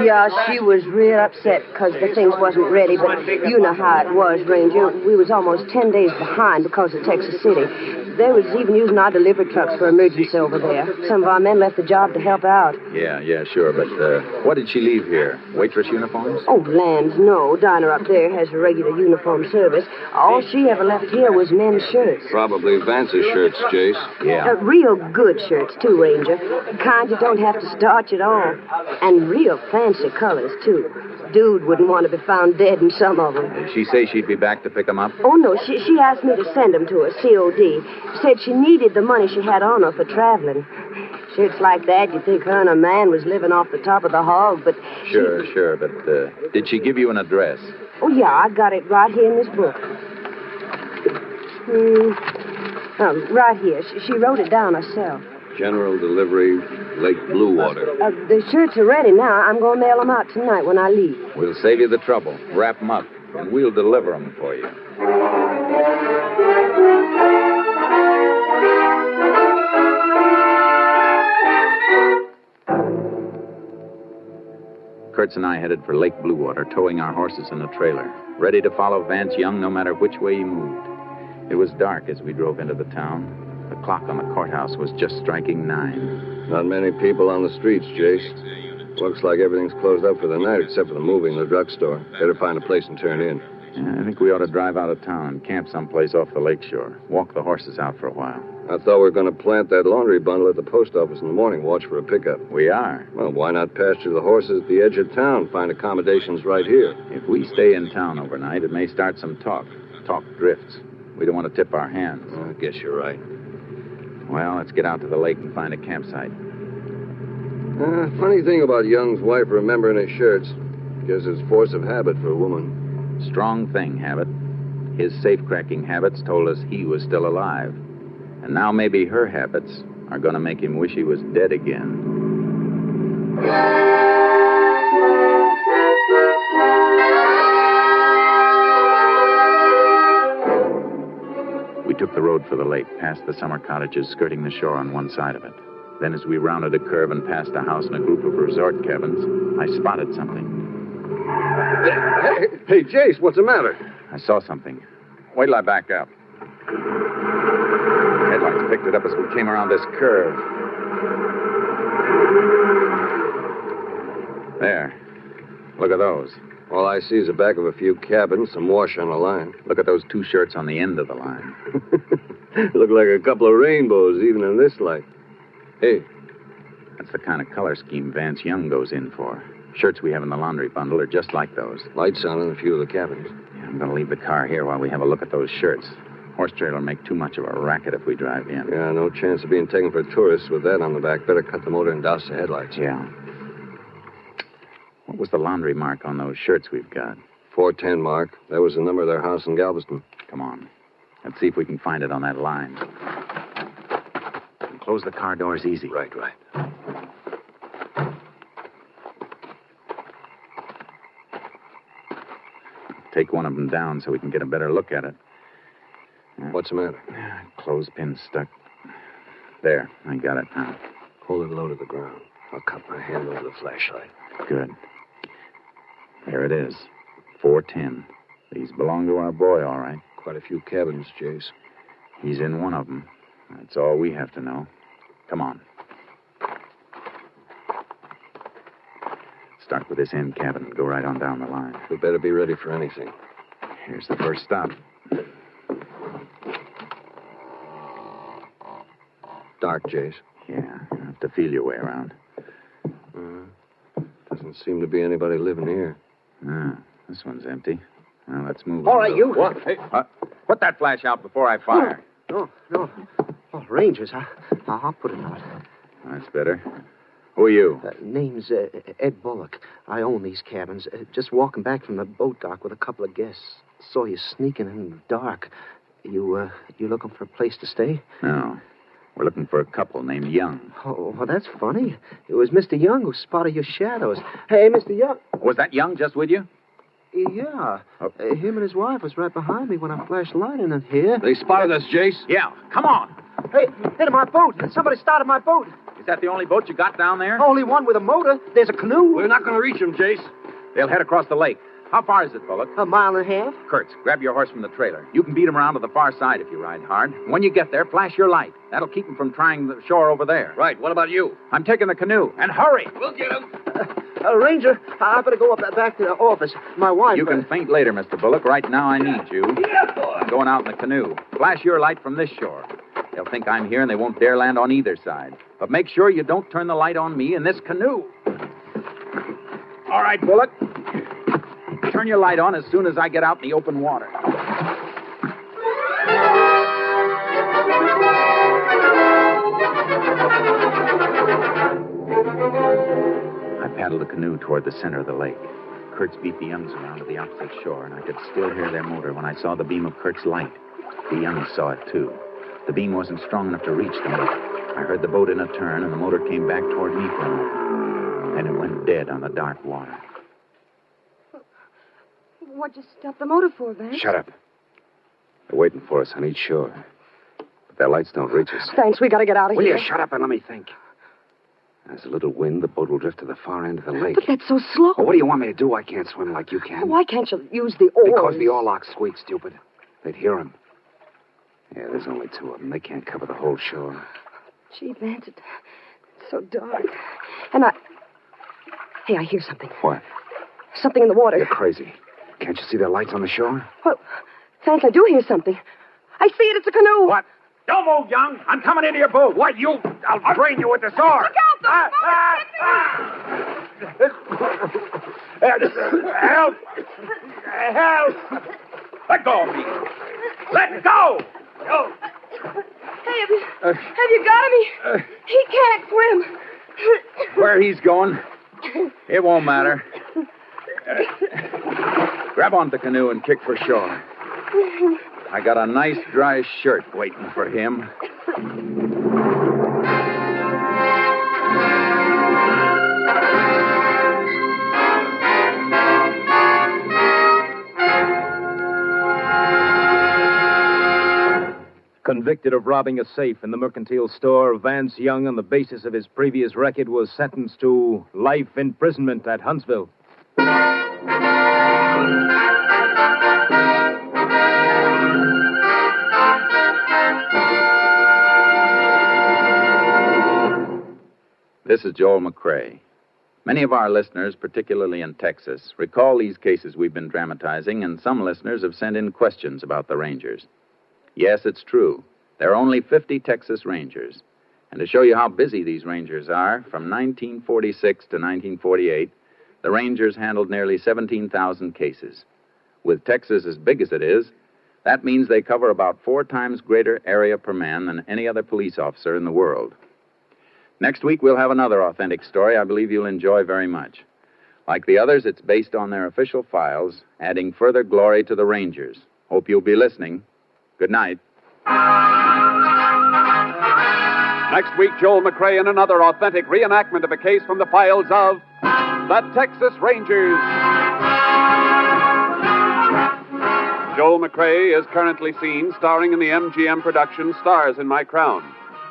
Yeah, she was real upset because the things wasn't ready, but you know how it was, Ranger. We was almost 10 days behind because of Texas City. They was even using our delivery trucks for emergency over there. Some of our men left the job to help out. Yeah, sure. But what did she leave here? Waitress uniforms? Oh, lands, no. Diner up there has a regular uniform service. All she ever left here was men's shirts. Probably Vance's shirts, Jace. Yeah. Real good shirts, too, Ranger. Kind you don't have to starch at all. And real fancy colors, too. Dude wouldn't want to be found dead in some of them. Did she say she'd be back to pick them up? Oh, no. She asked me to send them to her, COD. Said she needed the money she had on her for traveling. Shirts like that, you'd think her and her man was living off the top of the hog, but... Sure. But did she give you an address? Oh, yeah, I got it right here in this book. Right here. She wrote it down herself. General delivery, Lake Bluewater. The shirts are ready now. I'm going to mail them out tonight when I leave. We'll save you the trouble. Wrap them up, and we'll deliver them for you. Kurtz and I headed for Lake Bluewater, towing our horses in a trailer, ready to follow Vance Young no matter which way he moved. It was dark as we drove into the town. The clock on the courthouse was just striking 9. Not many people on the streets, Jace. Looks like everything's closed up for the night except for the movie and the drugstore. Better find a place and turn in. Yeah, I think we ought to drive out of town and camp someplace off the lakeshore. Walk the horses out for a while. I thought we were going to plant that laundry bundle at the post office in the morning, watch for a pickup. We are. Well, why not pasture the horses at the edge of town, find accommodations right here? If we stay in town overnight, it may start some talk. Talk drifts. We don't want to tip our hands. I guess you're right. Well, let's get out to the lake and find a campsite. Funny thing about Young's wife remembering his shirts. Guess it's force of habit for a woman. Strong thing, habit. His safe-cracking habits told us he was still alive. And now maybe her habits are going to make him wish he was dead again. We took the road for the lake, past the summer cottages skirting the shore on one side of it. Then as we rounded a curve and passed a house and a group of resort cabins, I spotted something. Hey, Jace, what's the matter? I saw something. Wait till I back up. Headlights picked it up as we came around this curve. There. Look at those. All I see is the back of a few cabins, some wash on a line. Look at those 2 shirts on the end of the line. Look like a couple of rainbows, even in this light. Hey. That's the kind of color scheme Vance Young goes in for. Shirts we have in the laundry bundle are just like those. Lights on in a few of the cabins. Yeah, I'm going to leave the car here while we have a look at those shirts. Horse trailer will make too much of a racket if we drive in. Yeah, no chance of being taken for tourists with that on the back. Better cut the motor and douse the headlights. Yeah. What was the laundry mark on those shirts we've got? 410, Mark. That was the number of their house in Galveston. Come on. Let's see if we can find it on that line. And close the car doors easy. Right. Take one of them down so we can get a better look at it. What's the matter? Clothespin stuck. There, I got it now. Hold it low to the ground. I'll cut my hand over the flashlight. Good. There it is. 410. These belong to our boy, all right. Quite a few cabins, Jace. He's in one of them. That's all we have to know. Come on. Start with this end cabin and go right on down the line. We better be ready for anything. Here's the first stop. Dark, Jace. Yeah, you have to feel your way around. Doesn't seem to be anybody living here. This one's empty. Well, let's move All on. right, you. What? Hey, put that flash out before I fire. No. Oh, Rangers, I'll put it out. That's better. Who are you? Name's Ed Bullock. I own these cabins. Just walking back from the boat dock with a couple of guests. Saw you sneaking in the dark. You looking for a place to stay? No. We're looking for a couple named Young. Oh, well, that's funny. It was Mr. Young who spotted your shadows. Hey, Mr. Young. Was that Young just with you? Yeah. Him and his wife was right behind me when I flashed light in here. They spotted us, Jace. Yeah. Come on. Hey, my boat. Somebody started my boat. Is that the only boat you got down there? Only one with a motor. There's a canoe. We're not going to reach them, Jace. They'll head across the lake. How far is it, Bullock? A mile and a half. Kurtz, grab your horse from the trailer. You can beat him around to the far side if you ride hard. When you get there, flash your light. That'll keep him from trying the shore over there. Right. What about you? I'm taking the canoe. And hurry. We'll get him. Ranger, I better go back to the office. My wife... You can faint later, Mr. Bullock. Right now, I need you. Yeah, boy. I'm going out in the canoe. Flash your light from this shore. They'll think I'm here, and they won't dare land on either side. But make sure you don't turn the light on me in this canoe. All right, Bullock. Turn your light on as soon as I get out in the open water. I paddled the canoe toward the center of the lake. Kurtz beat the Youngs around to the opposite shore, and I could still hear their motor when I saw the beam of Kurt's light. The Youngs saw it, too. The beam wasn't strong enough to reach them. I heard the boat in a turn, and the motor came back toward me for a moment. Then it went dead on the dark water. What'd you stop the motor for, Vance? Shut up. They're waiting for us on each shore. But their lights don't reach us. Thanks, we gotta get out of Will here. you shut up and let me think? There's a little wind. The boat will drift to the far end of the lake. But that's so slow. Well, what do you want me to do? I can't swim like you can. Why can't you use the oars? Because the oarlock squeaks, stupid. They'd hear him. Yeah, there's only two of them. They can't cover the whole shore. Gee, Vance, it's so dark. And Hey, I hear something. What? Something in the water. You're crazy. Can't you see their lights on the shore? Well, Vance, I do hear something. I see it. It's a canoe. What? Don't move, Young. I'm coming into your boat. What, you? I'll drain you with the sword. Look out! Help! Help! Let go of me. Let go! No. Hey, have you got him? He can't swim. Where he's going, it won't matter. Grab onto the canoe and kick for shore. I got a nice dry shirt waiting for him. Convicted of robbing a safe in the mercantile store, Vance Young, on the basis of his previous record, was sentenced to life imprisonment at Huntsville. This is Joel McCrae. Many of our listeners, particularly in Texas, recall these cases we've been dramatizing, and some listeners have sent in questions about the Rangers. Yes, it's true. There are only 50 Texas Rangers. And to show you how busy these Rangers are, from 1946 to 1948, the Rangers handled nearly 17,000 cases. With Texas as big as it is, that means they cover about 4 times greater area per man than any other police officer in the world. Next week, we'll have another authentic story I believe you'll enjoy very much. Like the others, it's based on their official files, adding further glory to the Rangers. Hope you'll be listening. Good night. Next week, Joel McCrea in another authentic reenactment of a case from the files of the Texas Rangers. Joel McCrea is currently seen starring in the MGM production Stars in My Crown.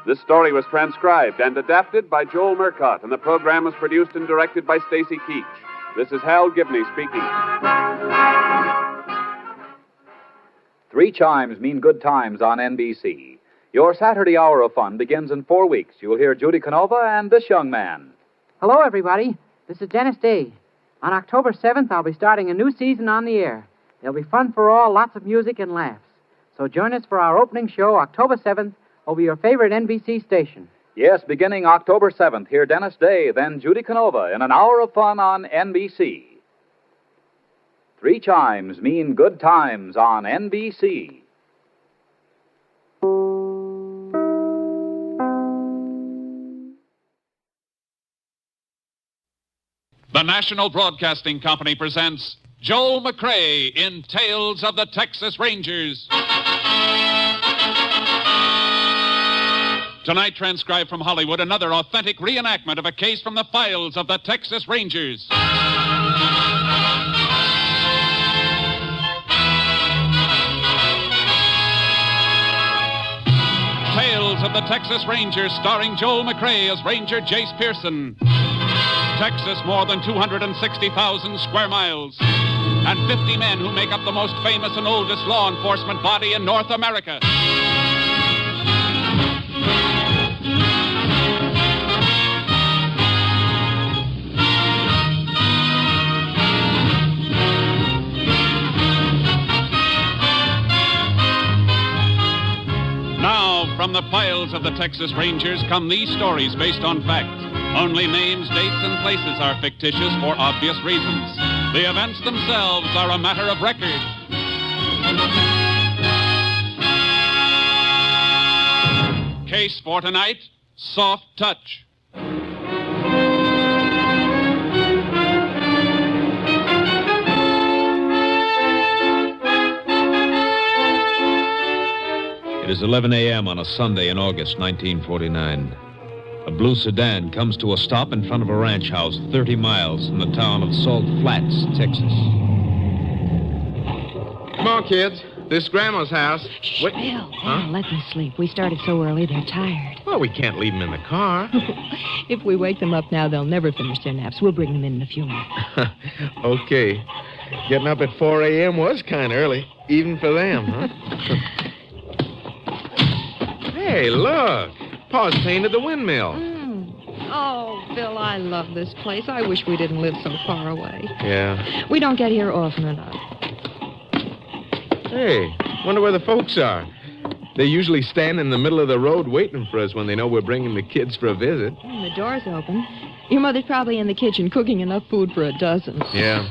This story was transcribed and adapted by Joel Murcott, and the program was produced and directed by Stacy Keach. This is Hal Gibney speaking. 3 chimes mean good times on NBC. Your Saturday hour of fun begins in 4 weeks. You'll hear Judy Canova and this young man. Hello, everybody. This is Dennis Day. On October 7th, I'll be starting a new season on the air. There'll be fun for all, lots of music and laughs. So join us for our opening show, October 7th, over your favorite NBC station. Yes, beginning October 7th, hear Dennis Day, then Judy Canova in an hour of fun on NBC. 3 chimes mean good times on NBC. The National Broadcasting Company presents Joel McCrea in Tales of the Texas Rangers. Tonight, transcribed from Hollywood, another authentic reenactment of a case from the files of the Texas Rangers. Tales of the Texas Rangers, starring Joel McCrea as Ranger Jace Pearson. Texas, more than 260,000 square miles, and 50 men who make up the most famous and oldest law enforcement body in North America. Now, from the files of the Texas Rangers come these stories based on fact. Only names, dates, and places are fictitious for obvious reasons. The events themselves are a matter of record. Case for tonight, Soft Touch. It is 11 a.m. on a Sunday in August 1949. A blue sedan comes to a stop in front of a ranch house 30 miles from the town of Salt Flats, Texas. Come on, kids. This is Grandma's house. Shh, Bill. Let them sleep. We started so early, they're tired. Well, we can't leave them in the car. If we wake them up now, they'll never finish their naps. We'll bring them in a few minutes. Okay. Getting up at 4 a.m. was kind of early, even for them, huh? Hey, look. Pa's painted the windmill. Oh, Bill, I love this place. I wish we didn't live so far away. Yeah. We don't get here often enough. Hey, wonder where the folks are. They usually stand in the middle of the road waiting for us when they know we're bringing the kids for a visit. The door's open. Your mother's probably in the kitchen cooking enough food for a dozen. Yeah.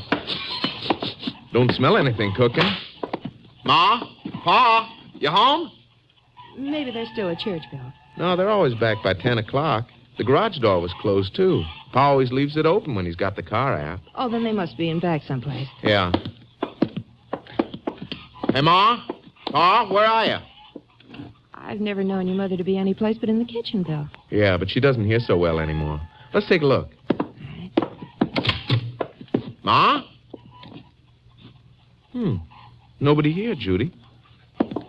Don't smell anything cooking. Ma? Pa? You home? Maybe they're still at church, Bill. No, they're always back by 10 o'clock. The garage door was closed, too. Pa always leaves it open when he's got the car out. Oh, then they must be in back someplace. Yeah. Hey, Ma? Pa, where are you? I've never known your mother to be any place but in the kitchen, Bill. Yeah, but she doesn't hear so well anymore. Let's take a look. Ma? Nobody here, Judy.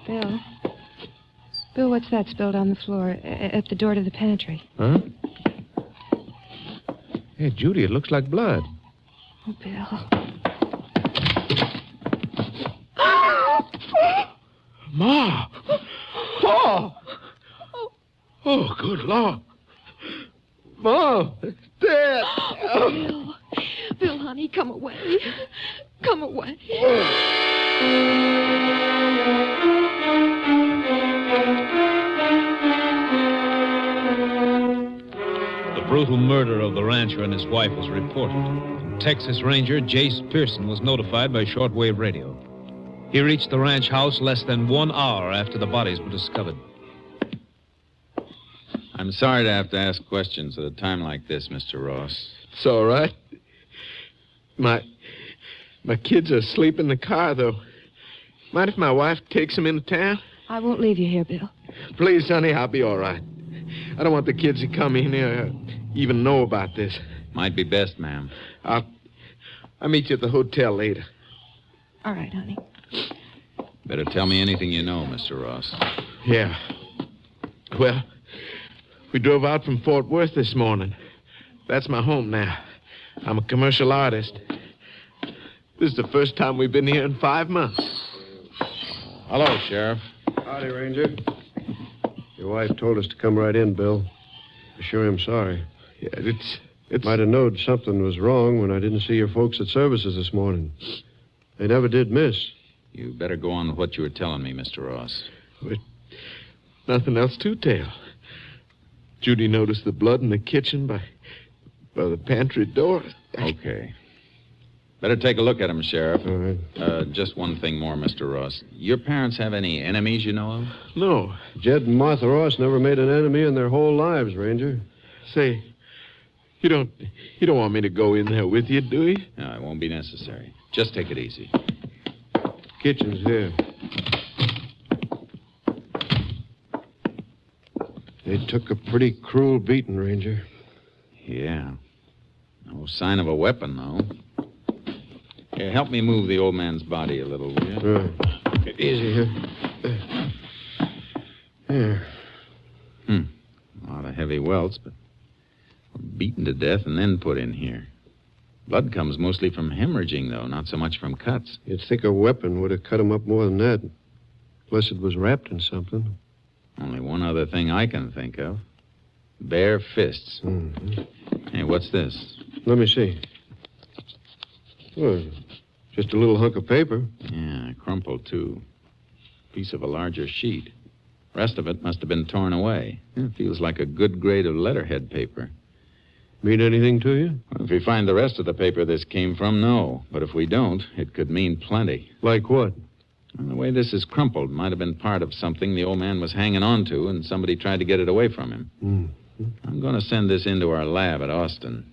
Bill? Bill, what's that spilled on the floor at the door to the pantry? Huh? Hey, Judy, it looks like blood. Oh, Bill. Ma! Pa! Oh, good Lord. Ma, it's dead. Bill. Bill, honey, come away. Come away. The brutal murder of the rancher and his wife was reported. Texas Ranger Jace Pearson was notified by shortwave radio. He reached the ranch house less than 1 hour after the bodies were discovered. I'm sorry to have to ask questions at a time like this, Mr. Ross. It's all right. My kids are asleep in the car, though. Mind if my wife takes them into town? I won't leave you here, Bill. Please, honey, I'll be all right. I don't want the kids to come in here even know about this. Might be best, ma'am. I'll meet you at the hotel later. All right, honey. Better tell me anything you know, Mr. Ross. Yeah. Well, we drove out from Fort Worth this morning. That's my home now. I'm a commercial artist. This is the first time we've been here in 5 months. Hello, Sheriff. Howdy, Ranger. Your wife told us to come right in, Bill. I sure am sorry. Yeah, it's... Might have known something was wrong when I didn't see your folks at services this morning. They never did miss. You better go on with what you were telling me, Mr. Ross. But nothing else to tell. Judy noticed the blood in the kitchen by the pantry door. Okay. Better take a look at him, Sheriff. All right. Just one thing more, Mr. Ross. Your parents have any enemies you know of? No. Jed and Martha Ross never made an enemy in their whole lives, Ranger. Say, you don't want me to go in there with you, do you? No, it won't be necessary. Just take it easy. Kitchen's here. They took a pretty cruel beating, Ranger. Yeah. No sign of a weapon, though. Here, help me move the old man's body a little, will you? Right. Easy here. Here. A lot of heavy welts, but beaten to death and then put in here. Blood comes mostly from hemorrhaging, though, not so much from cuts. You'd think a weapon would have cut him up more than that. Unless it was wrapped in something. Only one other thing I can think of. Bare fists. Mm-hmm. Hey, what's this? Let me see. Oh, just a little hunk of paper. Yeah, crumpled, too. Piece of a larger sheet. Rest of it must have been torn away. It feels like a good grade of letterhead paper. Mean anything to you? Well, if we find the rest of the paper this came from, no. But if we don't, it could mean plenty. Like what? And the way this is crumpled might have been part of something the old man was hanging on to, and somebody tried to get it away from him. Mm-hmm. I'm going to send this into our lab at Austin.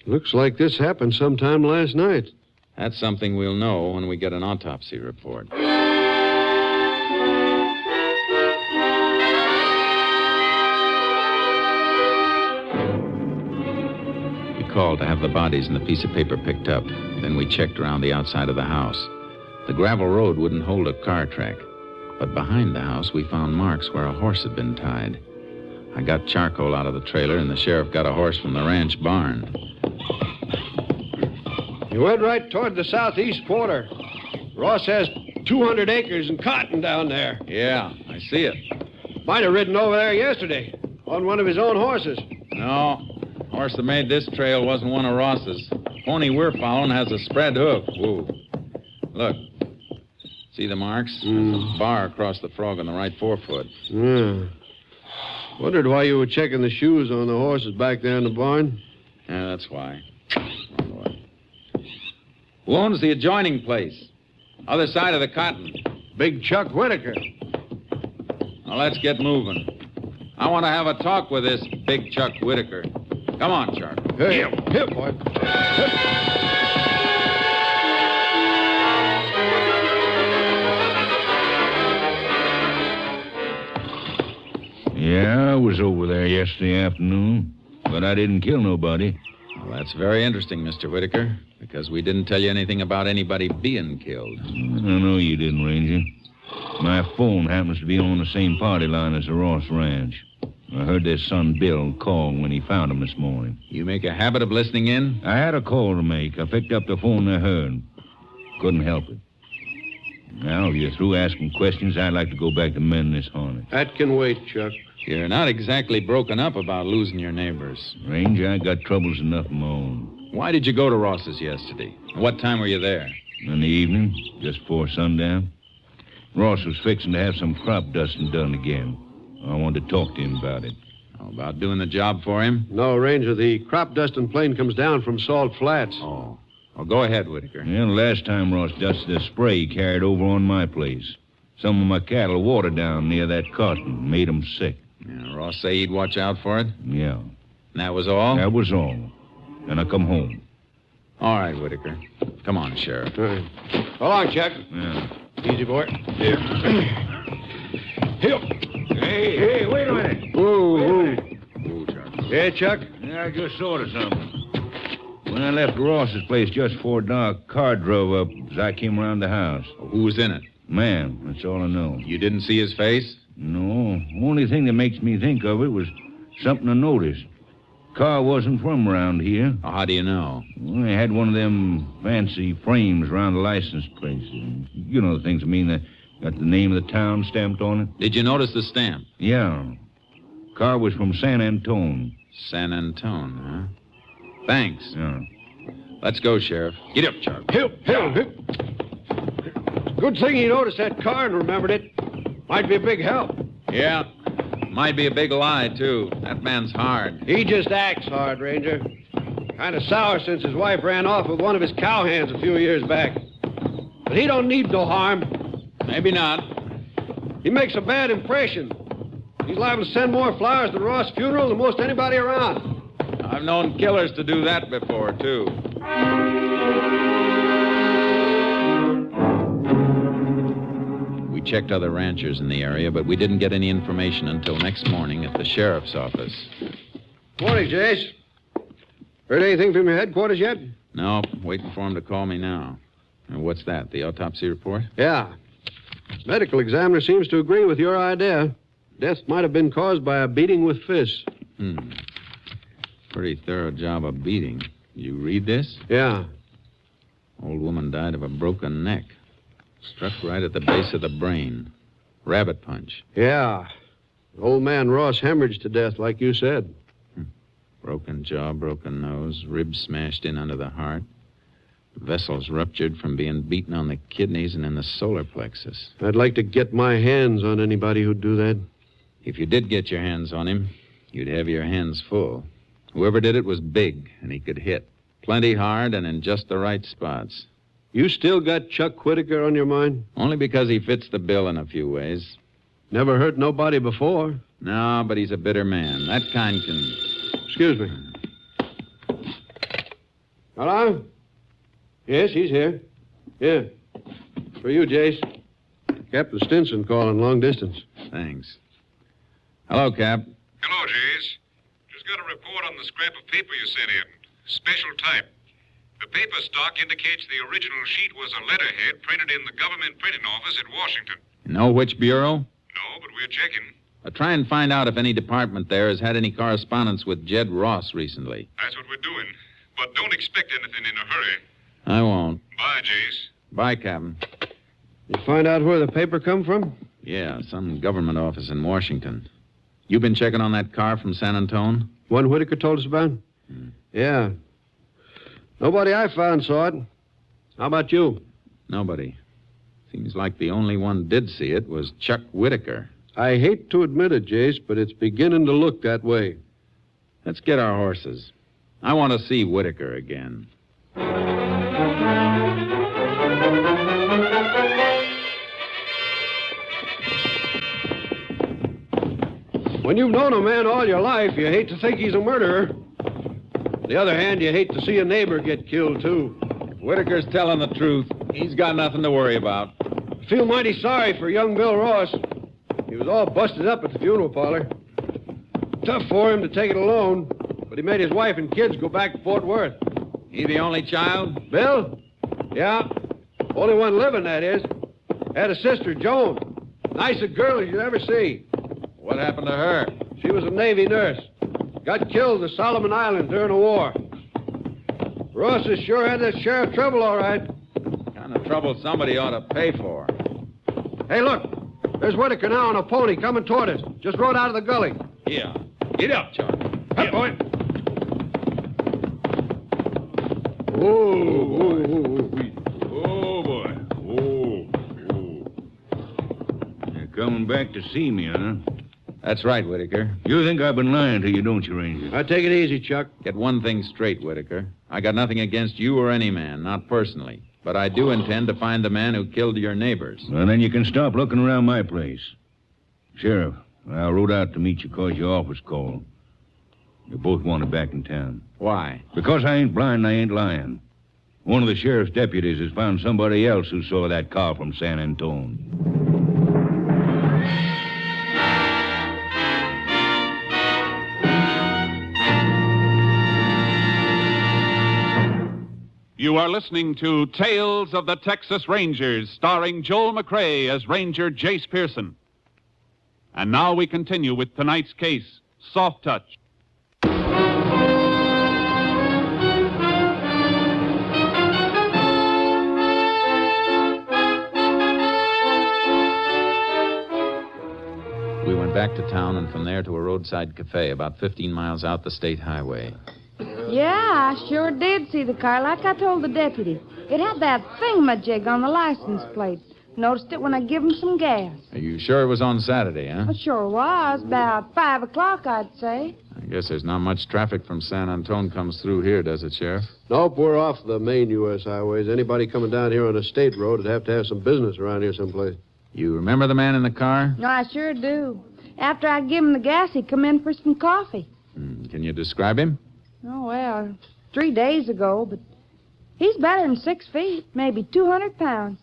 Looks like this happened sometime last night. That's something we'll know when we get an autopsy report. Called to have the bodies and the piece of paper picked up. Then we checked around the outside of the house. The gravel road wouldn't hold a car track. But behind the house, we found marks where a horse had been tied. I got charcoal out of the trailer, and the sheriff got a horse from the ranch barn. You went right toward the southeast quarter. Ross has 200 acres and cotton down there. Yeah, I see it. Might have ridden over there yesterday on one of his own horses. No. Horse that made this trail wasn't one of Ross's. Pony we're following has a spread hoof. Whoa. Look. See the marks? There's a bar across the frog on the right forefoot. Yeah. Wondered why you were checking the shoes on the horses back there in the barn. Yeah, that's why. Who owns the adjoining place? Other side of the cotton. Big Chuck Whitaker. Now, let's get moving. I want to have a talk with this Big Chuck Whitaker. Come on, Chuck. Here, boy. Yeah, I was over there yesterday afternoon, but I didn't kill nobody. Well, that's very interesting, Mr. Whitaker, because we didn't tell you anything about anybody being killed. I know you didn't, Ranger. My phone happens to be on the same party line as the Ross Ranch. I heard their son Bill call when he found him this morning. You make a habit of listening in? I had a call to make. I picked up the phone I heard. Couldn't help it. Now, if you're through asking questions, I'd like to go back to mending this harness. That can wait, Chuck. You're not exactly broken up about losing your neighbors. Ranger, I got troubles enough of my own. Why did you go to Ross's yesterday? What time were you there? In the evening, just before sundown. Ross was fixing to have some crop dusting done again. I wanted to talk to him about it. How about doing the job for him? No, Ranger, the crop dusting plane comes down from Salt Flats. Oh. Well, go ahead, Whitaker. Yeah, last time Ross dusted the spray he carried over on my place. Some of my cattle watered down near that cotton. Made 'em sick. Yeah, Ross say he'd watch out for it? Yeah. And that was all? That was all. Then I come home. All right, Whitaker. Come on, Sheriff. All right. So long, Chuck. Yeah. Easy, boy. Here. Hey, wait a minute. Whoa. Chuck. Yeah, Chuck? Yeah, I just thought of something. When I left Ross's place just before dark, a car drove up as I came around the house. Who was in it? Man, that's all I know. You didn't see his face? No. Only thing that makes me think of it was something I noticed. Car wasn't from around here. Oh, how do you know? Well, they had one of them fancy frames around the license plate. You know the things I mean. That got the name of the town stamped on it. Did you notice the stamp? Yeah. Car was from San Antone. San Antone, huh? Thanks. Yeah. Let's go, Sheriff. Get up, Chuck. Help. Good thing he noticed that car and remembered it. Might be a big help. Yeah. Might be a big lie, too. That man's hard. He just acts hard, Ranger. Kind of sour since his wife ran off with one of his cowhands a few years back. But he don't need no harm. Maybe not. He makes a bad impression. He's liable to send more flowers to Ross' funeral than most anybody around. I've known killers to do that before, too. We checked other ranchers in the area, but we didn't get any information until next morning at the sheriff's office. Morning, Jace. Heard anything from your headquarters yet? No, waiting for him to call me now. And what's that, the autopsy report? Yeah. Medical examiner seems to agree with your idea. Death might have been caused by a beating with fists. Pretty thorough job of beating. You read this? Yeah. Old woman died of a broken neck. Struck right at the base of the brain. Rabbit punch. Yeah. Old man Ross hemorrhaged to death, like you said. Broken jaw, broken nose, ribs smashed in under the heart. Vessels ruptured from being beaten on the kidneys and in the solar plexus. I'd like to get my hands on anybody who'd do that. If you did get your hands on him, you'd have your hands full. Whoever did it was big, and he could hit. Plenty hard and in just the right spots. You still got Chuck Whitaker on your mind? Only because he fits the bill in a few ways. Never hurt nobody before. No, but he's a bitter man. That kind can... Excuse me. Hello? Yes, he's here. Yeah. For you, Jace. Captain Stinson calling long distance. Thanks. Hello, Cap. Hello, Jace. Just got a report on the scrap of paper you sent in. Special type. The paper stock indicates the original sheet was a letterhead printed in the government printing office at Washington. You know which bureau? No, but we're checking. Try and find out if any department there has had any correspondence with Jed Ross recently. That's what we're doing. But don't expect anything in a hurry. I won't. Bye, Jace. Bye, Captain. You find out where the paper come from? Yeah, some government office in Washington. You been checking on that car from San Antone? One Whitaker told us about? Yeah. Nobody I found saw it. How about you? Nobody. Seems like the only one did see it was Chuck Whitaker. I hate to admit it, Jace, but it's beginning to look that way. Let's get our horses. I want to see Whitaker again. When you've known a man all your life, you hate to think he's a murderer. On the other hand, you hate to see a neighbor get killed, too. If Whitaker's telling the truth, he's got nothing to worry about. I feel mighty sorry for young Bill Ross. He was all busted up at the funeral parlor. Tough for him to take it alone, but he made his wife and kids go back to Fort Worth. He the only child? Bill? Yeah. Only one living, that is. Had a sister, Joan. Nice a girl as you'd ever see. What happened to her? She was a Navy nurse. Got killed at the Solomon Islands during the war. Ross has sure had that sheriff trouble, all right. Kind of trouble somebody ought to pay for. Hey, look. There's Whitaker now on a pony coming toward us. Just rode out of the gully. Yeah. Get up, Charlie. Up, boy. Oh, boy. Oh. You're coming back to see me, huh? That's right, Whitaker. You think I've been lying to you, don't you, Ranger? Take it easy, Chuck. Get one thing straight, Whitaker. I got nothing against you or any man, not personally. But I do intend to find the man who killed your neighbors. Well, then you can stop looking around my place. Sheriff, I rode out to meet you because your office called. You both wanted back in town. Why? Because I ain't blind and I ain't lying. One of the sheriff's deputies has found somebody else who saw that car from San Antone. You are listening to Tales of the Texas Rangers, starring Joel McCrea as Ranger Jace Pearson. And now we continue with tonight's case, Soft Touch. We went back to town and from there to a roadside cafe about 15 miles out the state highway. Yeah, I sure did see the car, like I told the deputy. It had that thingamajig on the license plate. Noticed it when I give him some gas. Are you sure it was on Saturday, huh? It sure was. About 5 o'clock, I'd say. I guess there's not much traffic from San Antone comes through here, does it, Sheriff? Nope, we're off the main U.S. highways. Anybody coming down here on a state road would have to have some business around here someplace. You remember the man in the car? No, I sure do. After I give him the gas, he'd come in for some coffee. Can you describe him? Oh, well, 3 days ago, but he's better than 6 feet, maybe 200 pounds.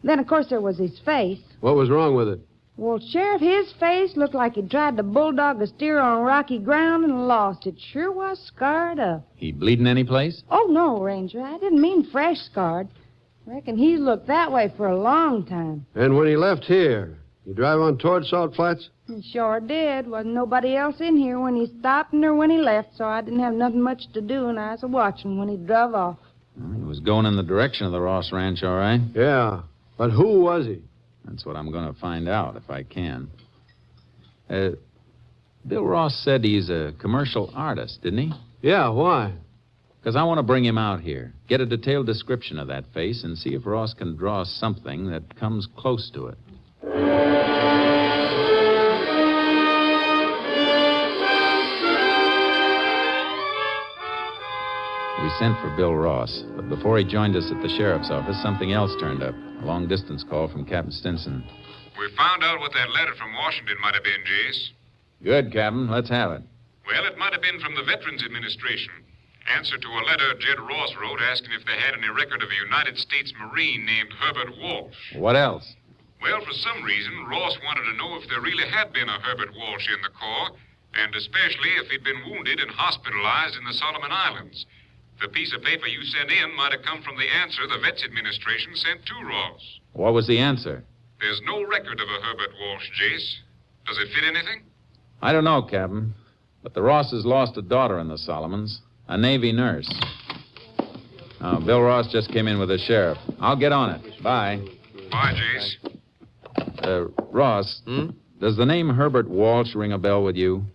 Then, of course, there was his face. What was wrong with it? Well, Sheriff, his face looked like he tried to bulldog a steer on rocky ground and lost. It sure was scarred up. He bleeding any place? Oh, no, Ranger. I didn't mean fresh scarred. I reckon he's looked that way for a long time. And when he left here, you drive on toward Salt Flats? He sure did. Wasn't nobody else in here when he stopped nor when he left, so I didn't have nothing much to do, and I was watching when he drove off. Well, he was going in the direction of the Ross Ranch, all right? Yeah, but who was he? That's what I'm going to find out, if I can. Bill Ross said he's a commercial artist, didn't he? Yeah, why? Because I want to bring him out here, get a detailed description of that face, and see if Ross can draw something that comes close to it. We sent for Bill Ross, but before he joined us at the sheriff's office, something else turned up. A long-distance call from Captain Stinson. We found out what that letter from Washington might have been, Jace. Good, Captain. Let's have it. Well, it might have been from the Veterans Administration. Answer to a letter Jed Ross wrote asking if they had any record of a United States Marine named Herbert Walsh. What else? Well, for some reason, Ross wanted to know if there really had been a Herbert Walsh in the Corps, and especially if he'd been wounded and hospitalized in the Solomon Islands. The piece of paper you sent in might have come from the answer the Vets Administration sent to Ross. What was the answer? There's no record of a Herbert Walsh, Jace. Does it fit anything? I don't know, Captain. But the Rosses lost a daughter in the Solomons, a Navy nurse. Oh, Bill Ross just came in with the sheriff. I'll get on it. Bye. Bye, Jace. Ross, does the name Herbert Walsh ring a bell with you?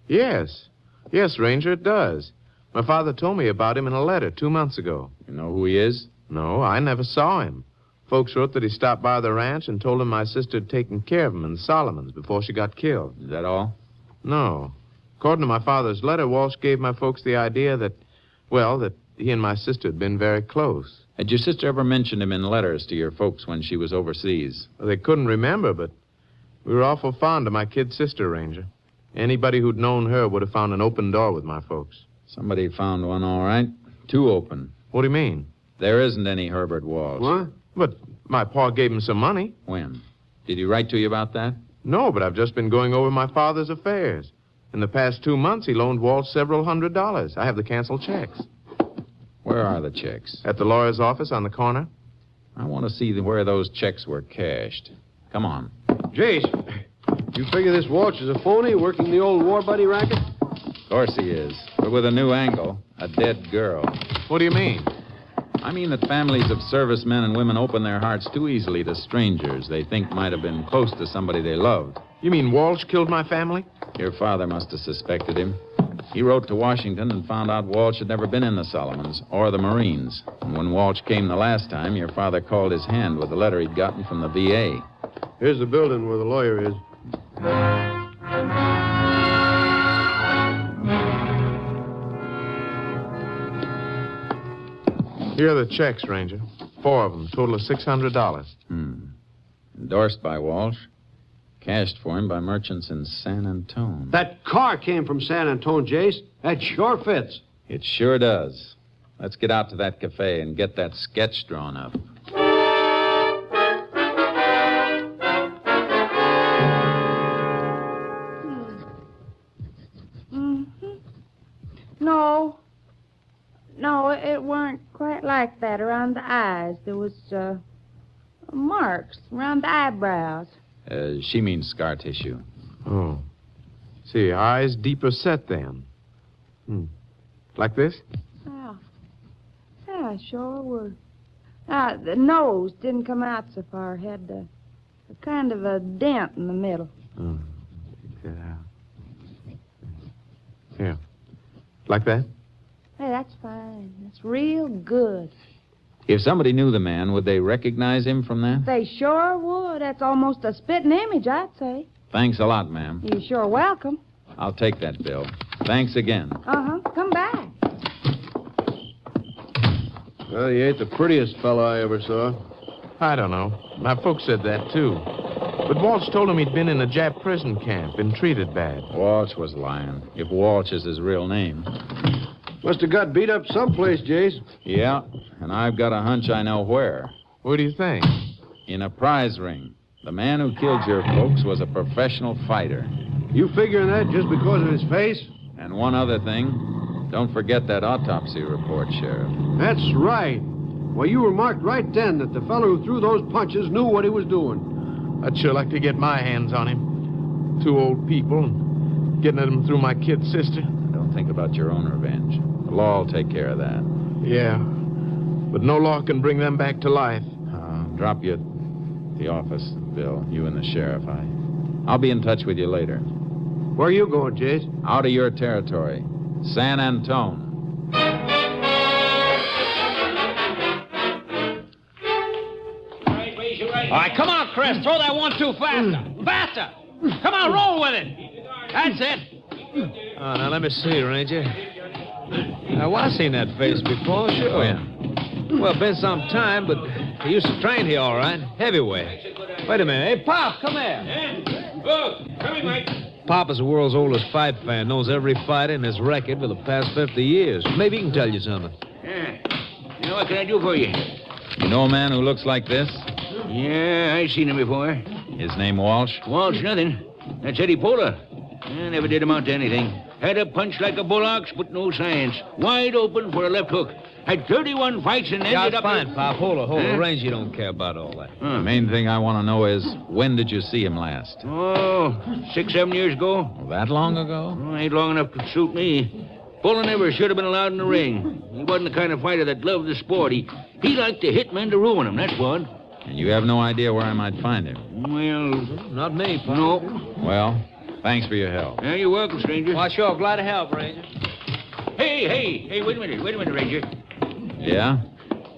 Yes. Yes, Ranger, it does. My father told me about him in a letter 2 months ago. You know who he is? No, I never saw him. Folks wrote that he stopped by the ranch and told him my sister had taken care of him in the Solomons before she got killed. Is that all? No. According to my father's letter, Walsh gave my folks the idea that he and my sister had been very close. Had your sister ever mentioned him in letters to your folks when she was overseas? Well, they couldn't remember, but we were awful fond of my kid sister, Ranger. Anybody who'd known her would have found an open door with my folks. Somebody found one, all right. 2 open. What do you mean? There isn't any Herbert Walsh. What? But my pa gave him some money. When? Did he write to you about that? No, but I've just been going over my father's affairs. In the past 2 months, he loaned Walsh several $100s. I have the canceled checks. Where are the checks? At the lawyer's office on the corner. I want to see where those checks were cashed. Come on. Jace, you figure this Walsh is a phony working the old war buddy racket? Of course he is, but with a new angle. A dead girl. What do you mean? I mean that families of servicemen and women open their hearts too easily to strangers they think might have been close to somebody they loved. You mean Walsh killed my family? Your father must have suspected him. He wrote to Washington and found out Walsh had never been in the Solomons or the Marines. And when Walsh came the last time, your father called his hand with a letter he'd gotten from the VA. Here's the building where the lawyer is. Here are the checks, Ranger. 4 of them, total of $600. Endorsed by Walsh. Cashed for him by merchants in San Antone. That car came from San Antone, Jace. That sure fits. It sure does. Let's get out to that cafe and get that sketch drawn up. No, it weren't quite like that around the eyes. There was marks around the eyebrows. She means scar tissue. Oh. See, eyes deeper set then. Like this? Oh. Yeah, sure would. The nose didn't come out so far. Had a kind of a dent in the middle. Oh. Take that out. Here. Like that? Hey, that's fine. That's real good. If somebody knew the man, would they recognize him from that? They sure would. That's almost a spitting image, I'd say. Thanks a lot, ma'am. You're sure welcome. I'll take that bill. Thanks again. Uh-huh. Come back. Well, he ain't the prettiest fellow I ever saw. I don't know. My folks said that, too. But Walsh told him he'd been in a Jap prison camp, been treated bad. Walsh was lying, if Walsh is his real name. Must have got beat up someplace, Jace. Yeah, and I've got a hunch I know where. What do you think? In a prize ring. The man who killed your folks was a professional fighter. You figuring that just because of his face? And one other thing. Don't forget that autopsy report, Sheriff. That's right. Well, you remarked right then that the fellow who threw those punches knew what he was doing. I'd sure like to get my hands on him. 2 old people, and getting at him through my kid sister. Don't think about your own revenge. The law will take care of that. Yeah, but no law can bring them back to life. Drop you at the office, Bill, you and the sheriff. I'll be in touch with you later. Where are you going, Jace? Out of your territory. San Antone. All right, come on, Chris. Throw that 1-2 faster. Faster. Come on, roll with it. That's it. Oh, now let me see, Ranger. Well, I've seen that face before, sure. Oh, yeah. Well, been some time, but he used to train here, all right. Heavyweight. Wait a minute. Hey, Pop, come here. Oh, coming, Mike. Pop is the world's oldest fight fan, knows every fighter in his record for the past 50 years. Maybe he can tell you something. Yeah. You know, what can I do for you? You know a man who looks like this? Yeah, I've seen him before. His name Walsh? Walsh, nothing. That's Eddie Pola. Never did amount to anything. Had a punch like a bull ox, but no science. Wide open for a left hook. Had 31 fights and ended up... fine, Pop. Hold on. Ranger don't care about all that. The main thing I want to know is, when did you see him last? Oh, 6-7 years ago. Well, that long ago? Oh, ain't long enough to suit me. Pola never should have been allowed in the ring. He wasn't the kind of fighter that loved the sport. He liked the hitman to ruin him, that's what. And you have no idea where I might find him? Well... Not me, Pop. No. Well, thanks for your help. Yeah, you're welcome, stranger. Well, sure. Glad to help, Ranger. Hey, wait a minute, Ranger. Yeah?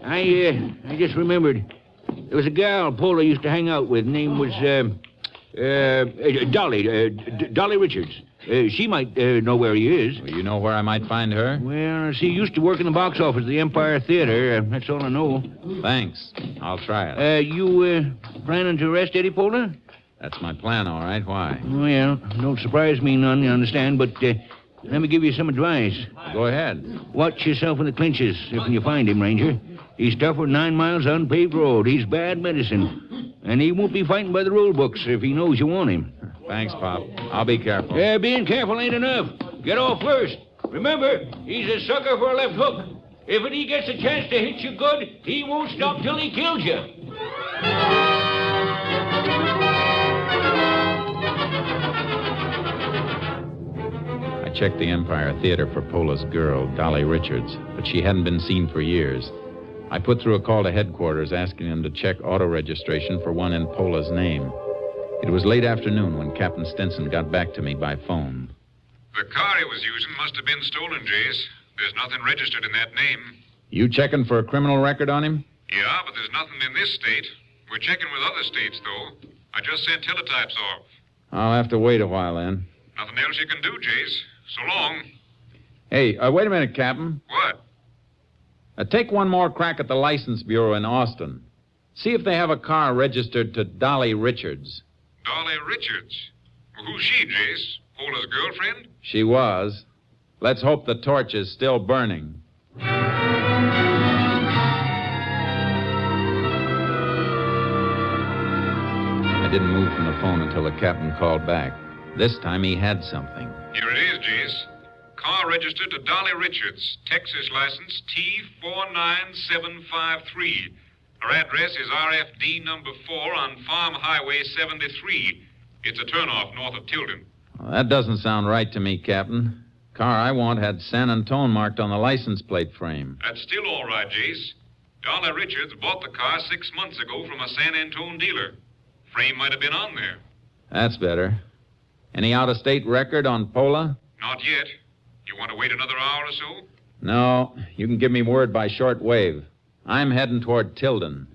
I just remembered. There was a gal Pola used to hang out with. Name was, Dolly Richards. She might know where he is. Well, you know where I might find her? Well, she used to work in the box office of the Empire Theater. That's all I know. Thanks. I'll try it. You planning to arrest Eddie Pola? That's my plan, all right. Why? Well, don't surprise me none, you understand, but let me give you some advice. Go ahead. Watch yourself in the clinches if you find him, Ranger. He's tougher than 9 miles on unpaved road. He's bad medicine. And he won't be fighting by the rule books if he knows you want him. Thanks, Pop. I'll be careful. Being careful ain't enough. Get off first. Remember, he's a sucker for a left hook. If he gets a chance to hit you good, he won't stop till he kills you. I checked the Empire Theater for Pola's girl, Dolly Richards, but she hadn't been seen for years. I put through a call to headquarters asking them to check auto registration for one in Pola's name. It was late afternoon when Captain Stinson got back to me by phone. The car he was using must have been stolen, Jace. There's nothing registered in that name. You checking for a criminal record on him? Yeah, but there's nothing in this state. We're checking with other states, though. I just sent teletypes off. I'll have to wait a while then. Nothing else you can do, Jace. So long. Hey, wait a minute, Captain. What? Take one more crack at the License Bureau in Austin. See if they have a car registered to Dolly Richards. Dolly Richards? Well, who's she, Jace? Pola's girlfriend? She was. Let's hope the torch is still burning. I didn't move from the phone until the captain called back. This time he had something. Here it is, Jace. Car registered to Dolly Richards. Texas license T49753. Her address is RFD number 4 on Farm Highway 73. It's a turnoff north of Tilden. Well, that doesn't sound right to me, Captain. Car I want had San Antone marked on the license plate frame. That's still all right, Jace. Dolly Richards bought the car 6 months ago from a San Antone dealer. Frame might have been on there. That's better. Any out-of-state record on Pola? Not yet. You want to wait another hour or so? No. You can give me word by short wave. I'm heading toward Tilden.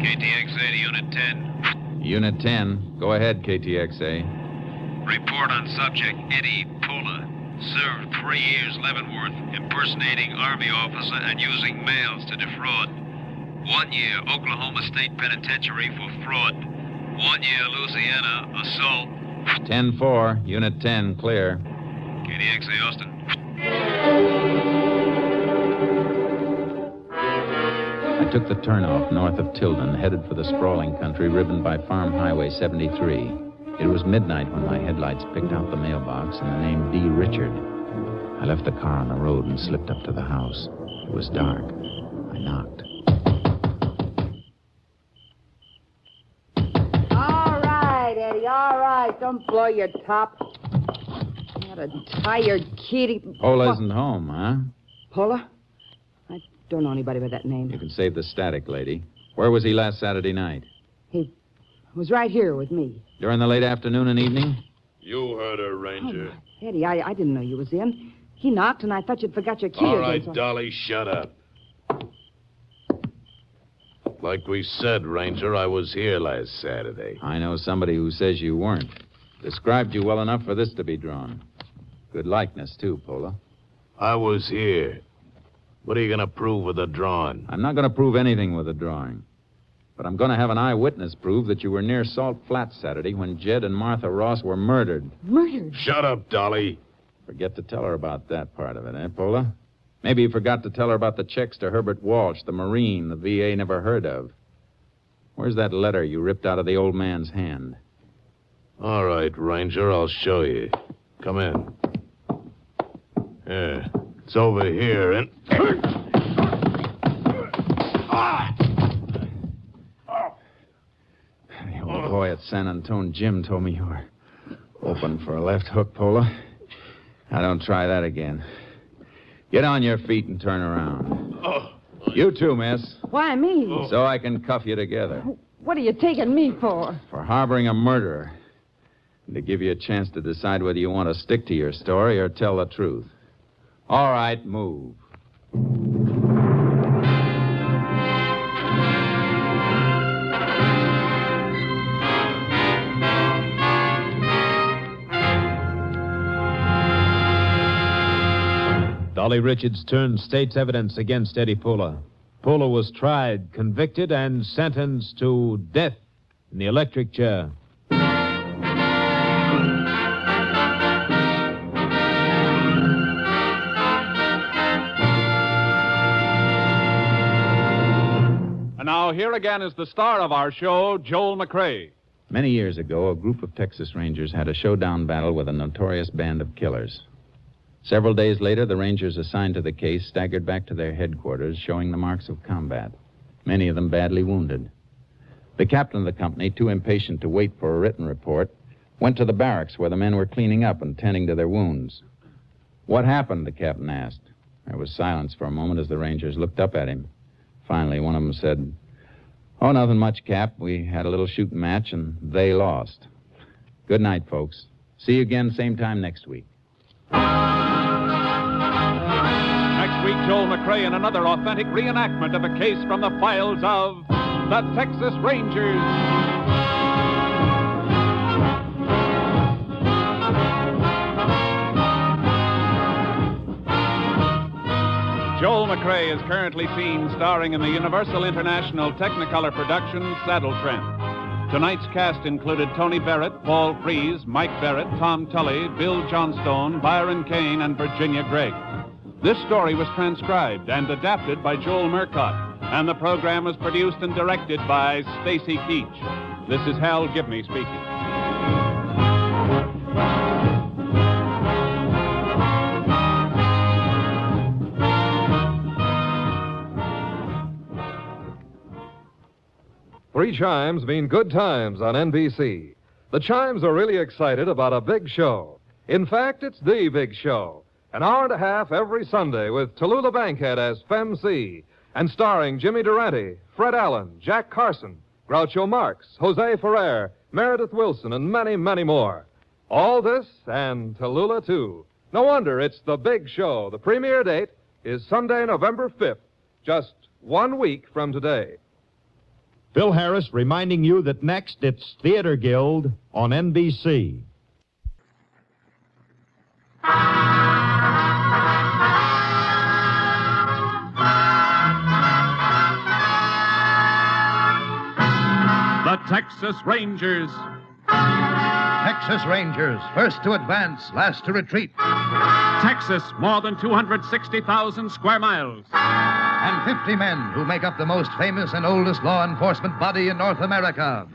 KTXA to Unit 10. Unit 10. Go ahead, KTXA. Report on subject Eddie Pola. Served 3 years Leavenworth, impersonating Army officer and using mails to defraud. 1 year Oklahoma State Penitentiary for fraud. 1 year Louisiana assault. 10-4, Unit 10, clear. KDXA Austin. I took the turnoff north of Tilden, headed for the sprawling country ribboned by Farm Highway 73. It was midnight when my headlights picked out the mailbox and the name D. Richard. I left the car on the road and slipped up to the house. It was dark. I knocked. All right, Eddie, all right. Don't blow your top. What a tired kitty. Pola isn't home, huh? Pola? I don't know anybody by that name. You can save the static, lady. Where was he last Saturday night? He was right here with me. During the late afternoon and evening? You heard her, Ranger. Oh, Eddie, I didn't know you was in. He knocked, and I thought you'd forgot your key All again, right, so... Dolly, shut up. Like we said, Ranger, I was here last Saturday. I know somebody who says you weren't. Described you well enough for this to be drawn. Good likeness, too, Pola. I was here. What are you going to prove with the drawing? I'm not going to prove anything with the drawing. But I'm going to have an eyewitness prove that you were near Salt Flats Saturday when Jed and Martha Ross were murdered. Murdered? Shut up, Dolly. Forget to tell her about that part of it, eh, Pola? Maybe you forgot to tell her about the checks to Herbert Walsh, the Marine the VA never heard of. Where's that letter you ripped out of the old man's hand? All right, Ranger, I'll show you. Come in. Yeah, it's over here, and... The old boy at San Antone Jim told me you were open for a left hook, Pola. Now, don't try that again. Get on your feet and turn around. You too, miss. Why me? So I can cuff you together. What are you taking me for? For harboring a murderer. And to give you a chance to decide whether you want to stick to your story or tell the truth. All right, move. Dolly Richards turned state's evidence against Eddie Pola. Pola was tried, convicted, and sentenced to death in the electric chair. And now here again is the star of our show, Joel McCrea. Many years ago, a group of Texas Rangers had a showdown battle with a notorious band of killers. Several days later, the Rangers assigned to the case staggered back to their headquarters, showing the marks of combat, many of them badly wounded. The captain of the company, too impatient to wait for a written report, went to the barracks where the men were cleaning up and tending to their wounds. What happened, the captain asked. There was silence for a moment as the Rangers looked up at him. Finally, one of them said, "Oh, nothing much, Cap. We had a little shooting match, and they lost. Good night, folks. See you again same time next week." Next week, Joel McCrea in another authentic reenactment of a case from the files of the Texas Rangers. Joel McCrea is currently seen starring in the Universal International Technicolor production Saddle Tramp. Tonight's cast included Tony Barrett, Paul Frees, Mike Barrett, Tom Tully, Bill Johnstone, Byron Kane, and Virginia Gregg. This story was transcribed and adapted by Joel Murcott, and the program was produced and directed by Stacy Keach. This is Hal Gibney speaking. Three chimes mean good times on NBC. The chimes are really excited about a big show. In fact, it's the big show. An hour and a half every Sunday with Tallulah Bankhead as Fem C, and starring Jimmy Durante, Fred Allen, Jack Carson, Groucho Marx, Jose Ferrer, Meredith Wilson, and many, many more. All this and Tallulah, too. No wonder it's the big show. The premiere date is Sunday, November 5th, just 1 week from today. Phil Harris reminding you that next it's Theater Guild on NBC. The Texas Rangers. Texas Rangers, first to advance, last to retreat. Texas, more than 260,000 square miles. And 50 men who make up the most famous and oldest law enforcement body in North America.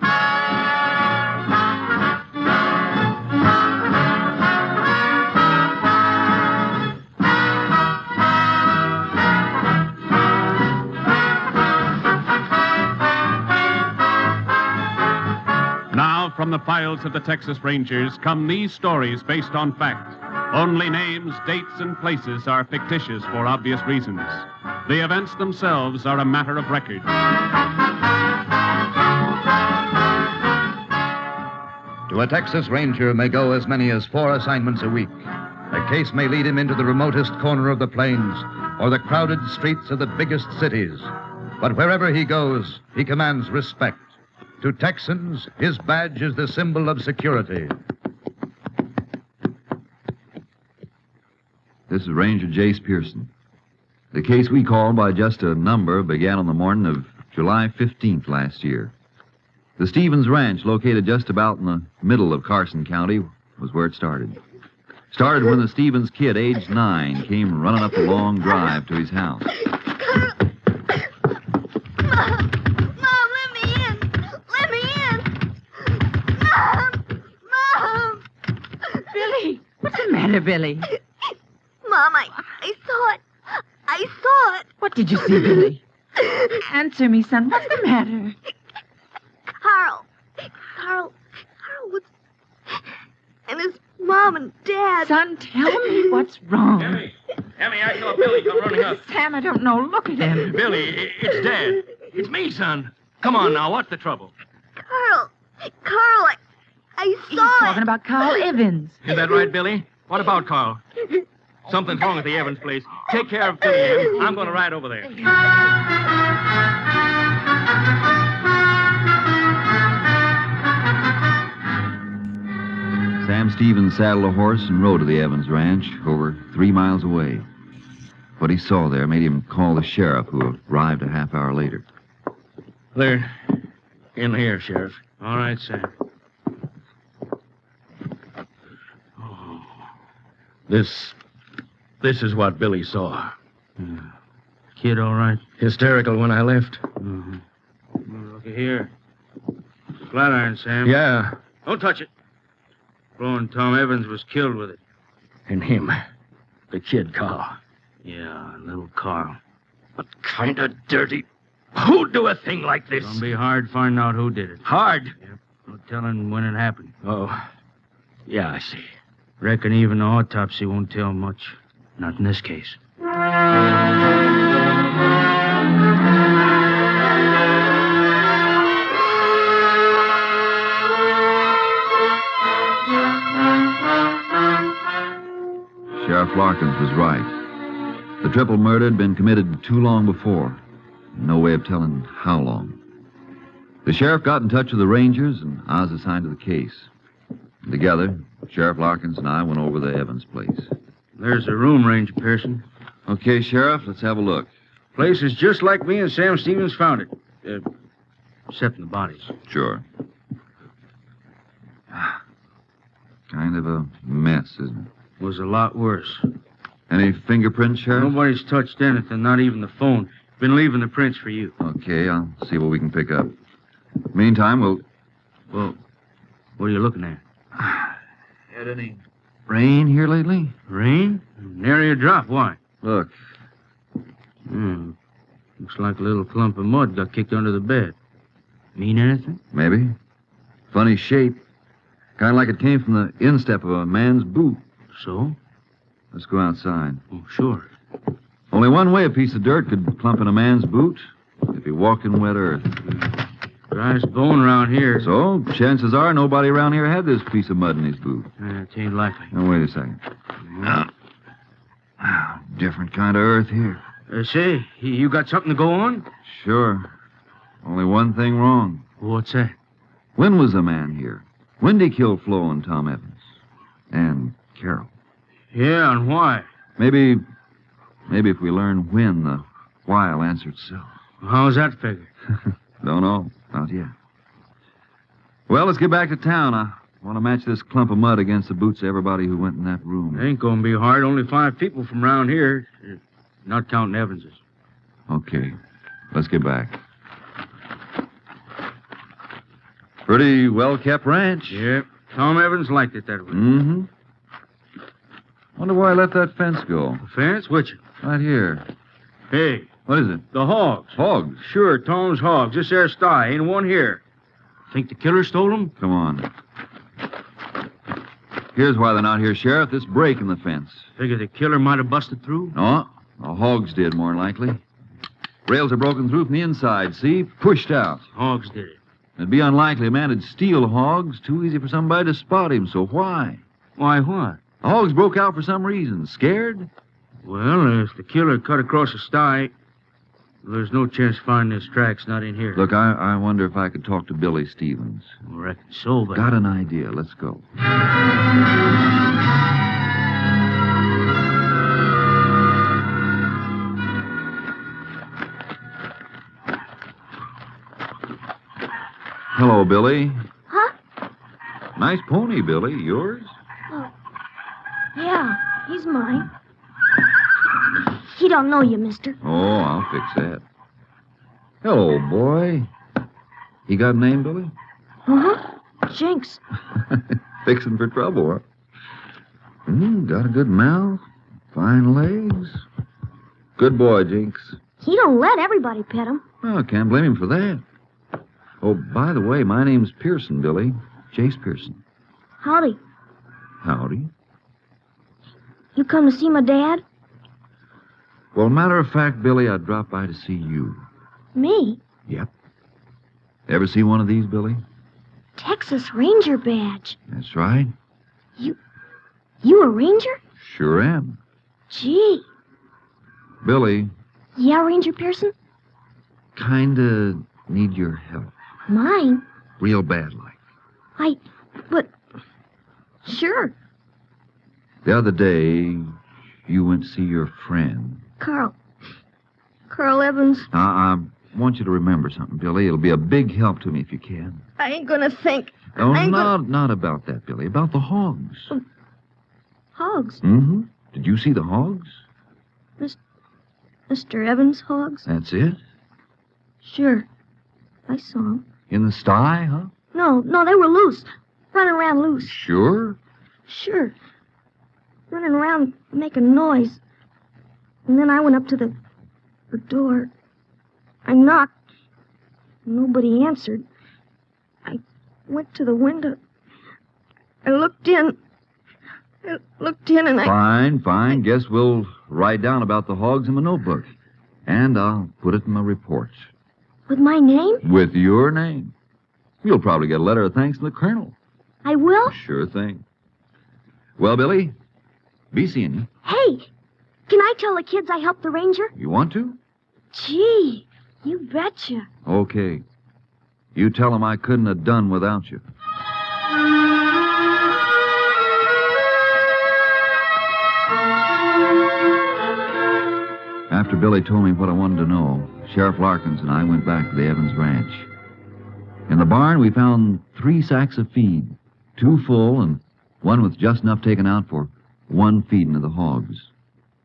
Now, from the files of the Texas Rangers come these stories based on fact. Only names, dates, and places are fictitious for obvious reasons. The events themselves are a matter of record. To a Texas Ranger may go as many as 4 assignments a week. A case may lead him into the remotest corner of the plains or the crowded streets of the biggest cities. But wherever he goes, he commands respect. To Texans, his badge is the symbol of security. This is Ranger Jace Pearson. The case we called by just a number began on the morning of July 15th last year. The Stevens Ranch, located just about in the middle of Carson County, was where it started. Started when the Stevens kid, age 9, came running up the long drive to his house. Mom, let me in! Let me in! Mom! Billy! What's the matter, Billy? Mom, I saw it. I saw it. What did you see, Billy? Answer me, son. What's the matter? Carl was... And his mom and dad. Son, tell me what's wrong. Emmy, I saw Billy come running up. Sam, I don't know. Look at him. Billy, it's Dad. It's me, son. Come on now, what's the trouble? Carl, I saw He's talking about Carl Evans. Is that right, Billy? What about Carl? Something's wrong at the Evans place. Take care of Billy, Em. I'm going to ride over there. Sam Stevens saddled a horse and rode to the Evans Ranch, over 3 miles away. What he saw there made him call the sheriff, who arrived a half hour later. They're in here, Sheriff. All right, Sam. Oh. This is what Billy saw. Kid all right? Hysterical when I left. Look here. Flat iron, Sam. Yeah. Don't touch it. Blowing Tom Evans was killed with it. And him. The kid, Carl. Yeah, little Carl. What kind of dirty... Who'd do a thing like this? It's gonna be hard finding out who did it. Hard? Yep. No telling when it happened. Oh. Yeah, I see. Reckon even the autopsy won't tell much. Not in this case. Sheriff Larkins was right. The triple murder had been committed too long before. No way of telling how long. The sheriff got in touch with the Rangers, and I was assigned to the case. Together, Sheriff Larkins and I went over the Evans place. There's the room, Ranger Pearson. Okay, Sheriff, let's have a look. Place is just like me and Sam Stevens found it. Except in the bodies. Sure. Kind of a mess, isn't it? Was a lot worse. Any fingerprints, Sheriff? Nobody's touched anything, not even the phone. Been leaving the prints for you. Okay, I'll see what we can pick up. Meantime, Well, what are you looking at? Had any rain here lately? Rain? Nary a drop. Why? Look. Looks like a little clump of mud got kicked under the bed. Mean anything? Maybe. Funny shape. Kind of like it came from the instep of a man's boot. So? Let's go outside. Oh, sure. Only one way a piece of dirt could clump in a man's boot. If he walked in wet earth. Dry as bone around here. So, chances are nobody around here had this piece of mud in his boot. It ain't likely. Now, wait a second. Different kind of earth here. Say, you got something to go on? Sure. Only one thing wrong. What's that? When was the man here? When did he kill Flo and Tom Evans? And Carol? Yeah, and why? Maybe if we learn when, the why'll answer itself. How's that figure? Don't know. Not yet. Well, let's get back to town. I want to match this clump of mud against the boots of everybody who went in that room. It ain't gonna be hard. Only 5 people from around here. Not counting Evans's. Okay. Let's get back. Pretty well-kept ranch. Yep. Tom Evans liked it that way. Mm-hmm. Wonder why I let that fence go. The fence? Which? Right here. Hey. What is it? The hogs. Hogs? Sure, Tom's hogs. This there sty. Ain't one here. Think the killer stole them? Come on. Here's why they're not here, Sheriff. This break in the fence. Figure the killer might have busted through? No. The hogs did, more than likely. Rails are broken through from the inside, see? Pushed out. Hogs did it. It'd be unlikely a man would steal hogs. Too easy for somebody to spot him, so why? Why what? The hogs broke out for some reason. Scared? Well, if the killer cut across the sty, there's no chance of finding his tracks not in here. Look, I wonder if I could talk to Billy Stevens. I reckon so, but... Got an idea. Let's go. Hello, Billy. Huh? Nice pony, Billy. Yours? Oh, yeah, he's mine. He don't know you, mister. Oh, I'll fix that. Hello, boy. You got a name, Billy? Uh-huh. Jinx. Fixing for trouble, huh? Got a good mouth, fine legs. Good boy, Jinx. He don't let everybody pet him. Oh, can't blame him for that. Oh, by the way, my name's Pearson, Billy. Jace Pearson. Howdy. Howdy. You come to see my dad? Well, matter of fact, Billy, I dropped by to see you. Me? Yep. Ever see one of these, Billy? Texas Ranger badge. That's right. You a ranger? Sure am. Gee. Billy. Yeah, Ranger Pearson? Kinda need your help. Mine? Real bad like. But... Sure. The other day, you went to see your friend. Carl Evans. I want you to remember something, Billy. It'll be a big help to me if you can. I ain't gonna think. Oh, not about that, Billy. About the hogs. Hogs? Mm-hmm. Did you see the hogs? Mr. Evans' hogs? That's it? Sure. I saw them. In the sty, huh? No, they were loose. Running around loose. Sure? Sure. Running around making noise. And then I went up to the door. I knocked. Nobody answered. I went to the window. I looked in. And I... Fine. Guess we'll write down about the hogs in my notebook. And I'll put it in my report. With my name? With your name. You'll probably get a letter of thanks from the colonel. I will? Sure thing. Well, Billy, be seeing you. Hey, Can I tell the kids I helped the ranger? You want to? Gee, you betcha. Okay. You tell them I couldn't have done without you. After Billy told me what I wanted to know, Sheriff Larkins and I went back to the Evans Ranch. In the barn, we found 3 sacks of feed, 2 full and one with just enough taken out for 1 feeding to the hogs.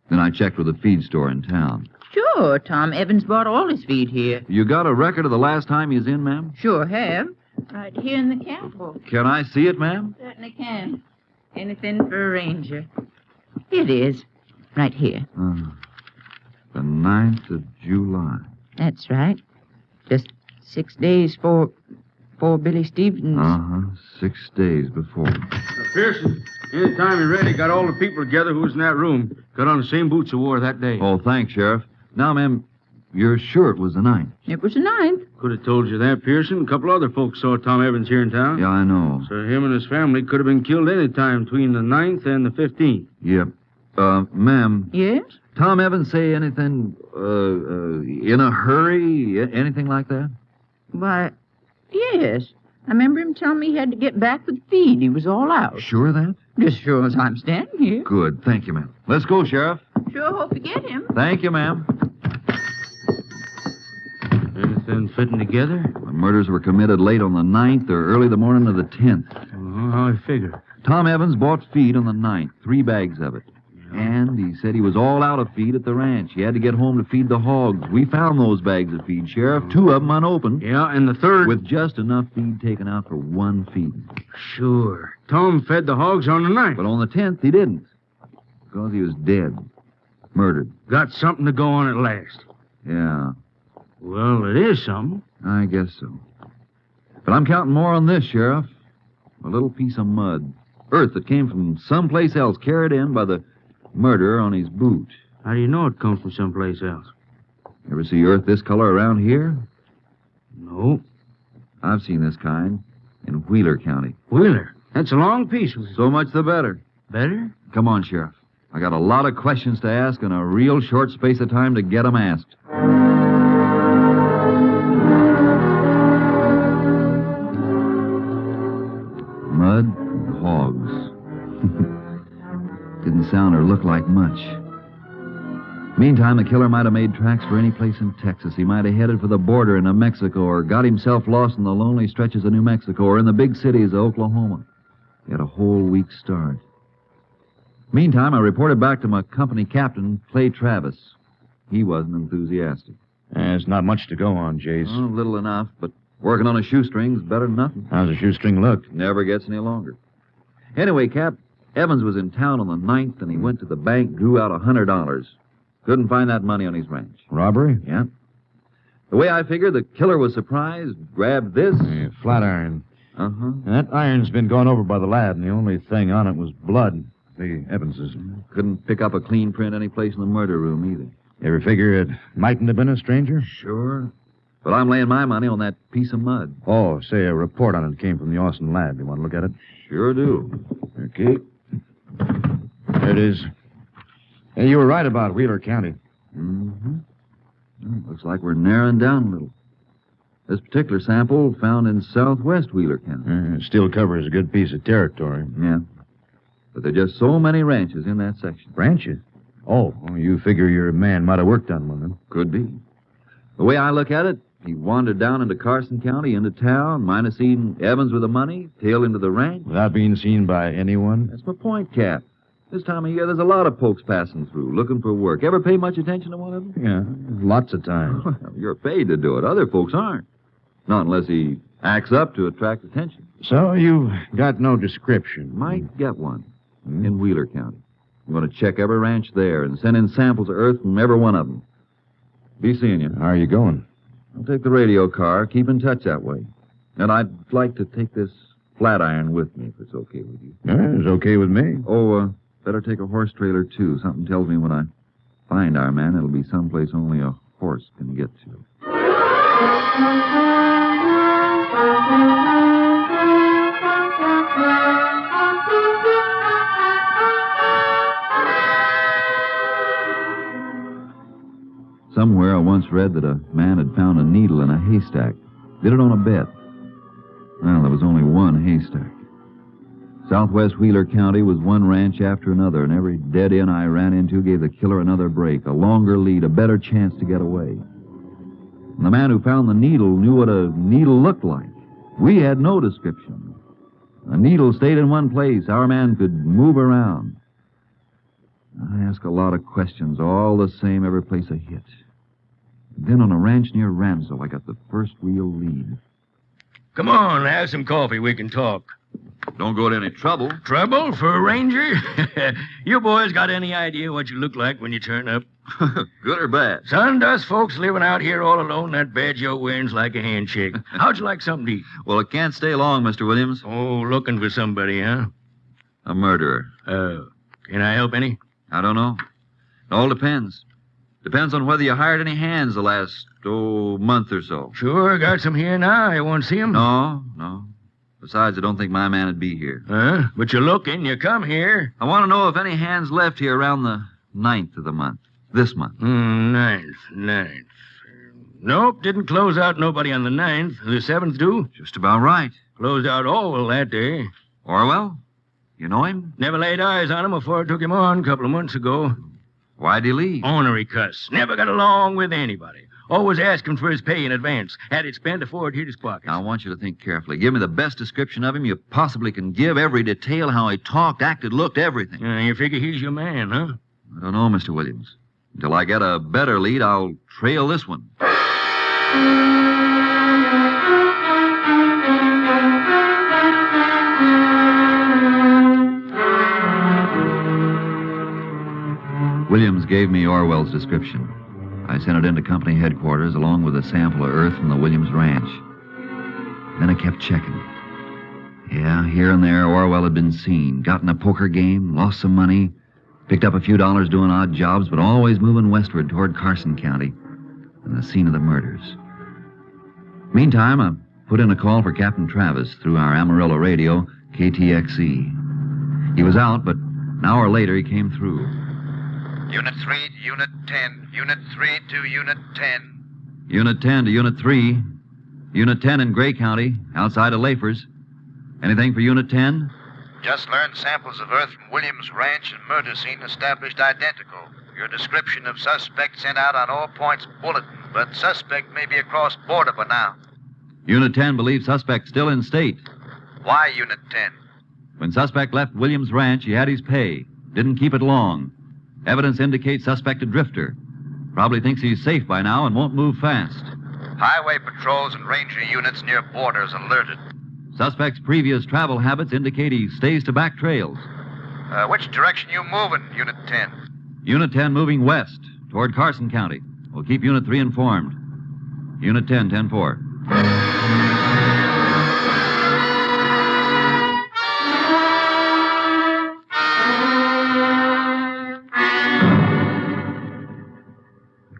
Then I checked with the feed store in town. Sure, Tom Evans bought all his feed here. You got a record of the last time he was in, ma'am? Sure have. Right here in the camp book. Can I see it, ma'am? Certainly can. Anything for a ranger. Here it is. Right here. The 9th of July. That's right. Just 6 days for Billy Stevens. 6 days before. Pearson, anytime you're ready, got all the people together who was in that room. Got on the same boots you wore that day. Oh, thanks, Sheriff. Now, ma'am, you're sure it was the 9th? It was the 9th. Could have told you that, Pearson. A couple other folks saw Tom Evans here in town. Yeah, I know. So him and his family could have been killed any time between the 9th and the 15th. Yep. Ma'am. Yes? Tom Evans say anything, in a hurry? Anything like that? Why, yes. I remember him telling me he had to get back with feed. He was all out. Sure of that? Just sure as I'm standing here. Good. Thank you, ma'am. Let's go, Sheriff. Sure hope you get him. Thank you, ma'am. Anything fitting together? The murders were committed late on the 9th or early the morning of the 10th. How I figure. Tom Evans bought feed on the 9th, 3 bags of it. And he said he was all out of feed at the ranch. He had to get home to feed the hogs. We found those bags of feed, Sheriff. 2 of them unopened. Yeah, and the 3rd... With just enough feed taken out for 1 feeding. Sure. Tom fed the hogs on the 9th. But on the 10th, he didn't. Because he was dead. Murdered. Got something to go on at last. Yeah. Well, it is something. I guess so. But I'm counting more on this, Sheriff. A little piece of mud. Earth that came from someplace else, carried in by the murderer on his boot. How do you know it comes from someplace else? Ever see earth this color around here? No. I've seen this kind in Wheeler County. Wheeler? That's a long piece. So much the better. Better? Come on, Sheriff. I got a lot of questions to ask and a real short space of time to get them asked. Mud and hogs. Didn't sound or look like much. Meantime, the killer might have made tracks for any place in Texas. He might have headed for the border into Mexico or got himself lost in the lonely stretches of New Mexico or in the big cities of Oklahoma. He had a whole week's start. Meantime, I reported back to my company captain, Clay Travis. He wasn't enthusiastic. There's not much to go on, Jace. Oh, little enough, but working on a shoestring's better than nothing. How's the shoestring look? Never gets any longer. Anyway, Cap, Evans was in town on the 9th, and he went to the bank, drew out $100. Couldn't find that money on his ranch. Robbery? Yeah. The way I figured, the killer was surprised, grabbed this. Flat iron. Uh-huh. That iron's been gone over by the lab, and the only thing on it was blood. The Evans's. Couldn't pick up a clean print any place in the murder room, either. You ever figure it mightn't have been a stranger? Sure. But I'm laying my money on that piece of mud. Oh, say a report on it came from the Austin lab. You want to look at it? Sure do. Okay. There it is. Hey, you were right about Wheeler County. Mm-hmm. Well, looks like we're narrowing down a little. This particular sample found in southwest Wheeler County. It still covers a good piece of territory. Yeah. But there are just so many ranches in that section. Ranches? Oh, you figure your man might have worked on one, then? Could be. The way I look at it, he wandered down into Carson County, into town, might have seen Evans with the money, tailed into the ranch. Without being seen by anyone? That's my point, Cap. This time of year, there's a lot of folks passing through, looking for work. Ever pay much attention to one of them? Yeah, lots of times. You're paid to do it. Other folks aren't. Not unless he acts up to attract attention. So you've got no description? Might get one in Wheeler County. I'm going to check every ranch there and send in samples of earth from every one of them. Be seeing you. How are you going? I'll take the radio car. Keep in touch that way. And I'd like to take this flat iron with me, if it's okay with you. Yeah, it's okay with me. Oh, better take a horse trailer, too. Something tells me when I find our man, it'll be someplace only a horse can get to. Somewhere I once read that a man had found a needle in a haystack. Did it on a bet. Well, there was only one haystack. Southwest Wheeler County was one ranch after another, and every dead end I ran into gave the killer another break, a longer lead, a better chance to get away. And the man who found the needle knew what a needle looked like. We had no description. A needle stayed in one place. Our man could move around. I asked a lot of questions, all the same every place I hit. Then on a ranch near Ramsell, I got the first real lead. Come on, have some coffee. We can talk. Don't go to any trouble. Trouble for a ranger? You boys got any idea what you look like when you turn up? Good or bad? Son, us folks living out here all alone, that badge you're wearing's like a handshake. How'd you like something to eat? Well, it can't stay long, Mr. Williams. Oh, looking for somebody, huh? A murderer. Can I help any? I don't know. It all depends. Depends on whether you hired any hands the last, month or so. Sure, got some here now. You want to see them? No. Besides, I don't think my man would be here. Huh? But you're looking. You come here. I want to know if any hands left here around the 9th of the month. This month. 9th. Nope, didn't close out nobody on the 9th. The 7th do? Just about right. Closed out Orwell that day. Orwell? You know him? Never laid eyes on him before I took him on a couple of months ago. Why'd he leave? Ornery cuss. Never got along with anybody. Always asking for his pay in advance. Had it spent before it hit his pockets. Now, I want you to think carefully. Give me the best description of him you possibly can give. Every detail, how he talked, acted, looked, everything. You figure he's your man, huh? I don't know, Mr. Williams. Until I get a better lead, I'll trail this one. Williams gave me Orwell's description. I sent it into company headquarters along with a sample of earth from the Williams ranch. Then I kept checking. Yeah, here and there, Orwell had been seen. Got in a poker game, lost some money, picked up a few dollars doing odd jobs, but always moving westward toward Carson County and the scene of the murders. Meantime, I put in a call for Captain Travis through our Amarillo radio, KTXE. He was out, but an hour later he came through. Unit 3 to Unit 10. Unit 3 to Unit 10. Unit 10 to Unit 3. Unit 10 in Gray County, outside of Lafers. Anything for Unit 10? Just learned samples of earth from Williams Ranch and murder scene established identical. Your description of suspect sent out on all points bulletin, but suspect may be across border by now. Unit 10 believes suspect still in state. Why Unit 10? When suspect left Williams Ranch, he had his pay. Didn't keep it long. Evidence indicates suspect a drifter. Probably thinks he's safe by now and won't move fast. Highway patrols and ranger units near borders alerted. Suspect's previous travel habits indicate he stays to back trails. Which direction you moving, Unit 10? Unit 10 moving west, toward Carson County. We'll keep Unit 3 informed. Unit 10, 10-4.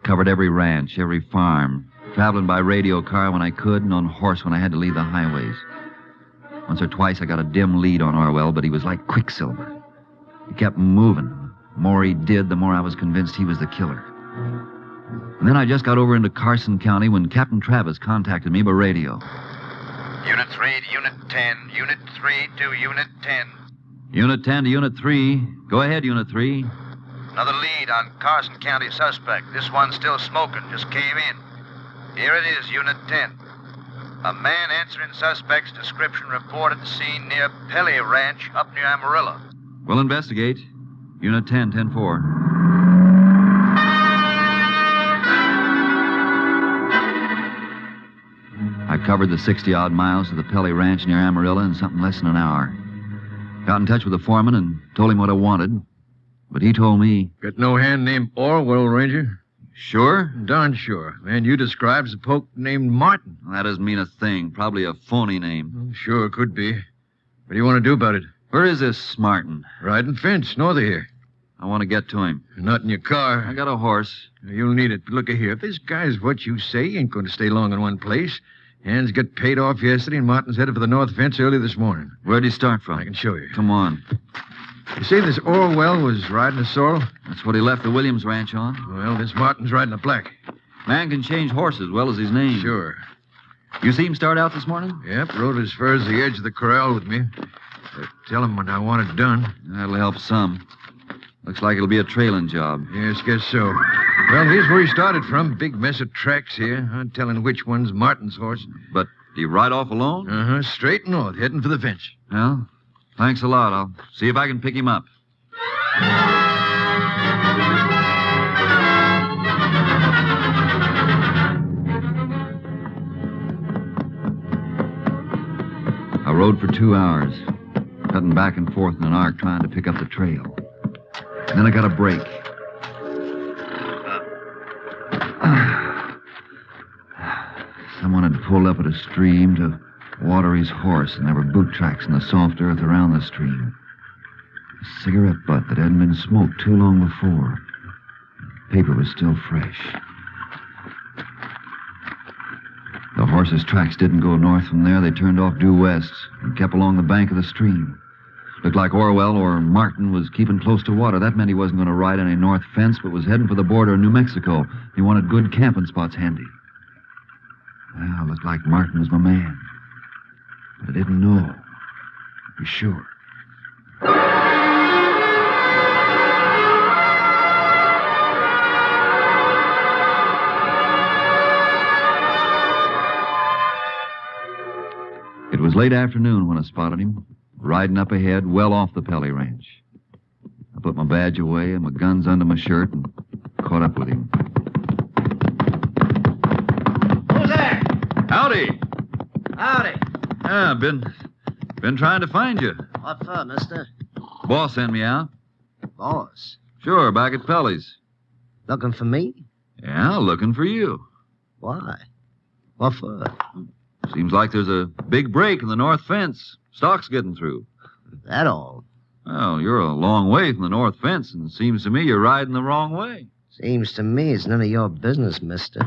Covered every ranch, every farm. Traveling by radio car when I could and on horse when I had to leave the highways. Once or twice I got a dim lead on Orwell, but he was like quicksilver. He kept moving. The more he did, the more I was convinced he was the killer. And then I just got over into Carson County when Captain Travis contacted me by radio. Unit 3 to Unit 10. Unit 3 to Unit 10. Unit 10 to Unit 3. Go ahead, Unit 3. Another lead on Carson County suspect. This one's still smoking. Just came in. Here it is, Unit 10. A man answering suspect's description reported scene near Pelly Ranch up near Amarillo. We'll investigate. Unit 10, 10-4. I covered the 60-odd miles to the Pelly Ranch near Amarillo in something less than an hour. Got in touch with the foreman and told him what I wanted. But he told me... Got no hand named Orwell, Ranger? Sure? Darn sure. Man you described's a poke named Martin. Well, that doesn't mean a thing. Probably a phony name. Sure, could be. What do you want to do about it? Where is this Martin? Riding fence, north of here. I want to get to him. Not in your car. I got a horse. You'll need it. But look here. If this guy's what you say, he ain't going to stay long in one place. Hands got paid off yesterday, and Martin's headed for the north fence early this morning. Where'd he start from? I can show you. Come on. You say this Orwell was riding a sorrel? That's what he left the Williams ranch on. Well, this Martin's riding a black. Man can change horses as well as his name. Sure. You see him start out this morning? Yep, rode as far as the edge of the corral with me. Tell him when I want it done. That'll help some. Looks like it'll be a trailing job. Yes, guess so. Well, here's where he started from. Big mess of tracks here. I'm telling which one's Martin's horse. But do you ride off alone? Uh-huh, straight north, heading for the fence. Well, thanks a lot. I'll see if I can pick him up. I rode for 2 hours, cutting back and forth in an arc trying to pick up the trail. And then I got a break. Someone had pulled up at a stream to water his horse, and there were boot tracks in the soft earth around the stream. A cigarette butt that hadn't been smoked too long before. Paper was still fresh. The horse's tracks didn't go north from there. They turned off due west and kept along the bank of the stream. Looked like Orwell or Martin was keeping close to water. That meant he wasn't going to ride any north fence, but was heading for the border of New Mexico. He wanted good camping spots handy. Well, looked like Martin was my man. But I didn't know. To be sure. It was late afternoon when I spotted him, riding up ahead, well off the Pelly Ranch. I put my badge away and my guns under my shirt and caught up with him. Who's there? Howdy. Howdy. Yeah, been trying to find you. What for, mister? Boss sent me out. Boss. Sure, back at Pelly's. Looking for me? Yeah, looking for you. Why? What for? Seems like there's a big break in the north fence. Stock's getting through. That all? Well, you're a long way from the north fence, and it seems to me you're riding the wrong way. Seems to me it's none of your business, mister.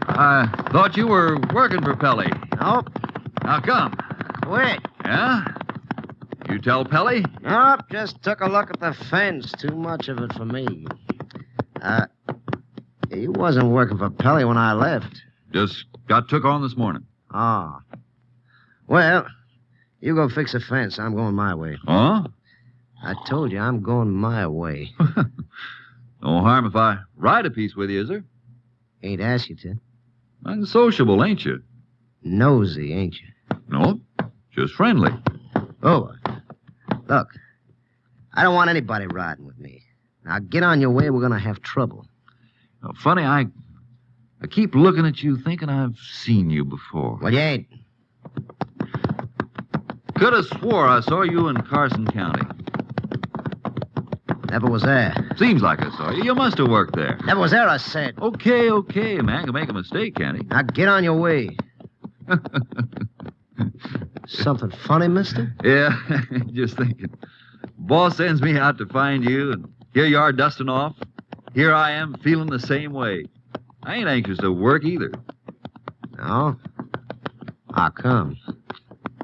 I thought you were working for Pelly. Nope. How come? Quit. Yeah? You tell Pelly? Nope, just took a look at the fence. Too much of it for me. He wasn't working for Pelly when I left. Just got took on this morning. Ah. Well, you go fix the fence. I'm going my way. Huh? I told you I'm going my way. No harm if I ride a piece with you, is there? Ain't asked you to. Unsociable, ain't you? Nosy, ain't you? No, just friendly. Oh, look, I don't want anybody riding with me. Now get on your way. We're going to have trouble. Now, funny, I keep looking at you thinking I've seen you before. Well, you ain't. Could have swore I saw you in Carson County. Never was there. Seems like I saw you. You must have worked there. Never was there, I said. Okay. A man can make a mistake, can't he? Now get on your way. Something funny, mister? Yeah, just thinking. Boss sends me out to find you, and here you are dusting off. Here I am feeling the same way. I ain't anxious to work either. No? How come?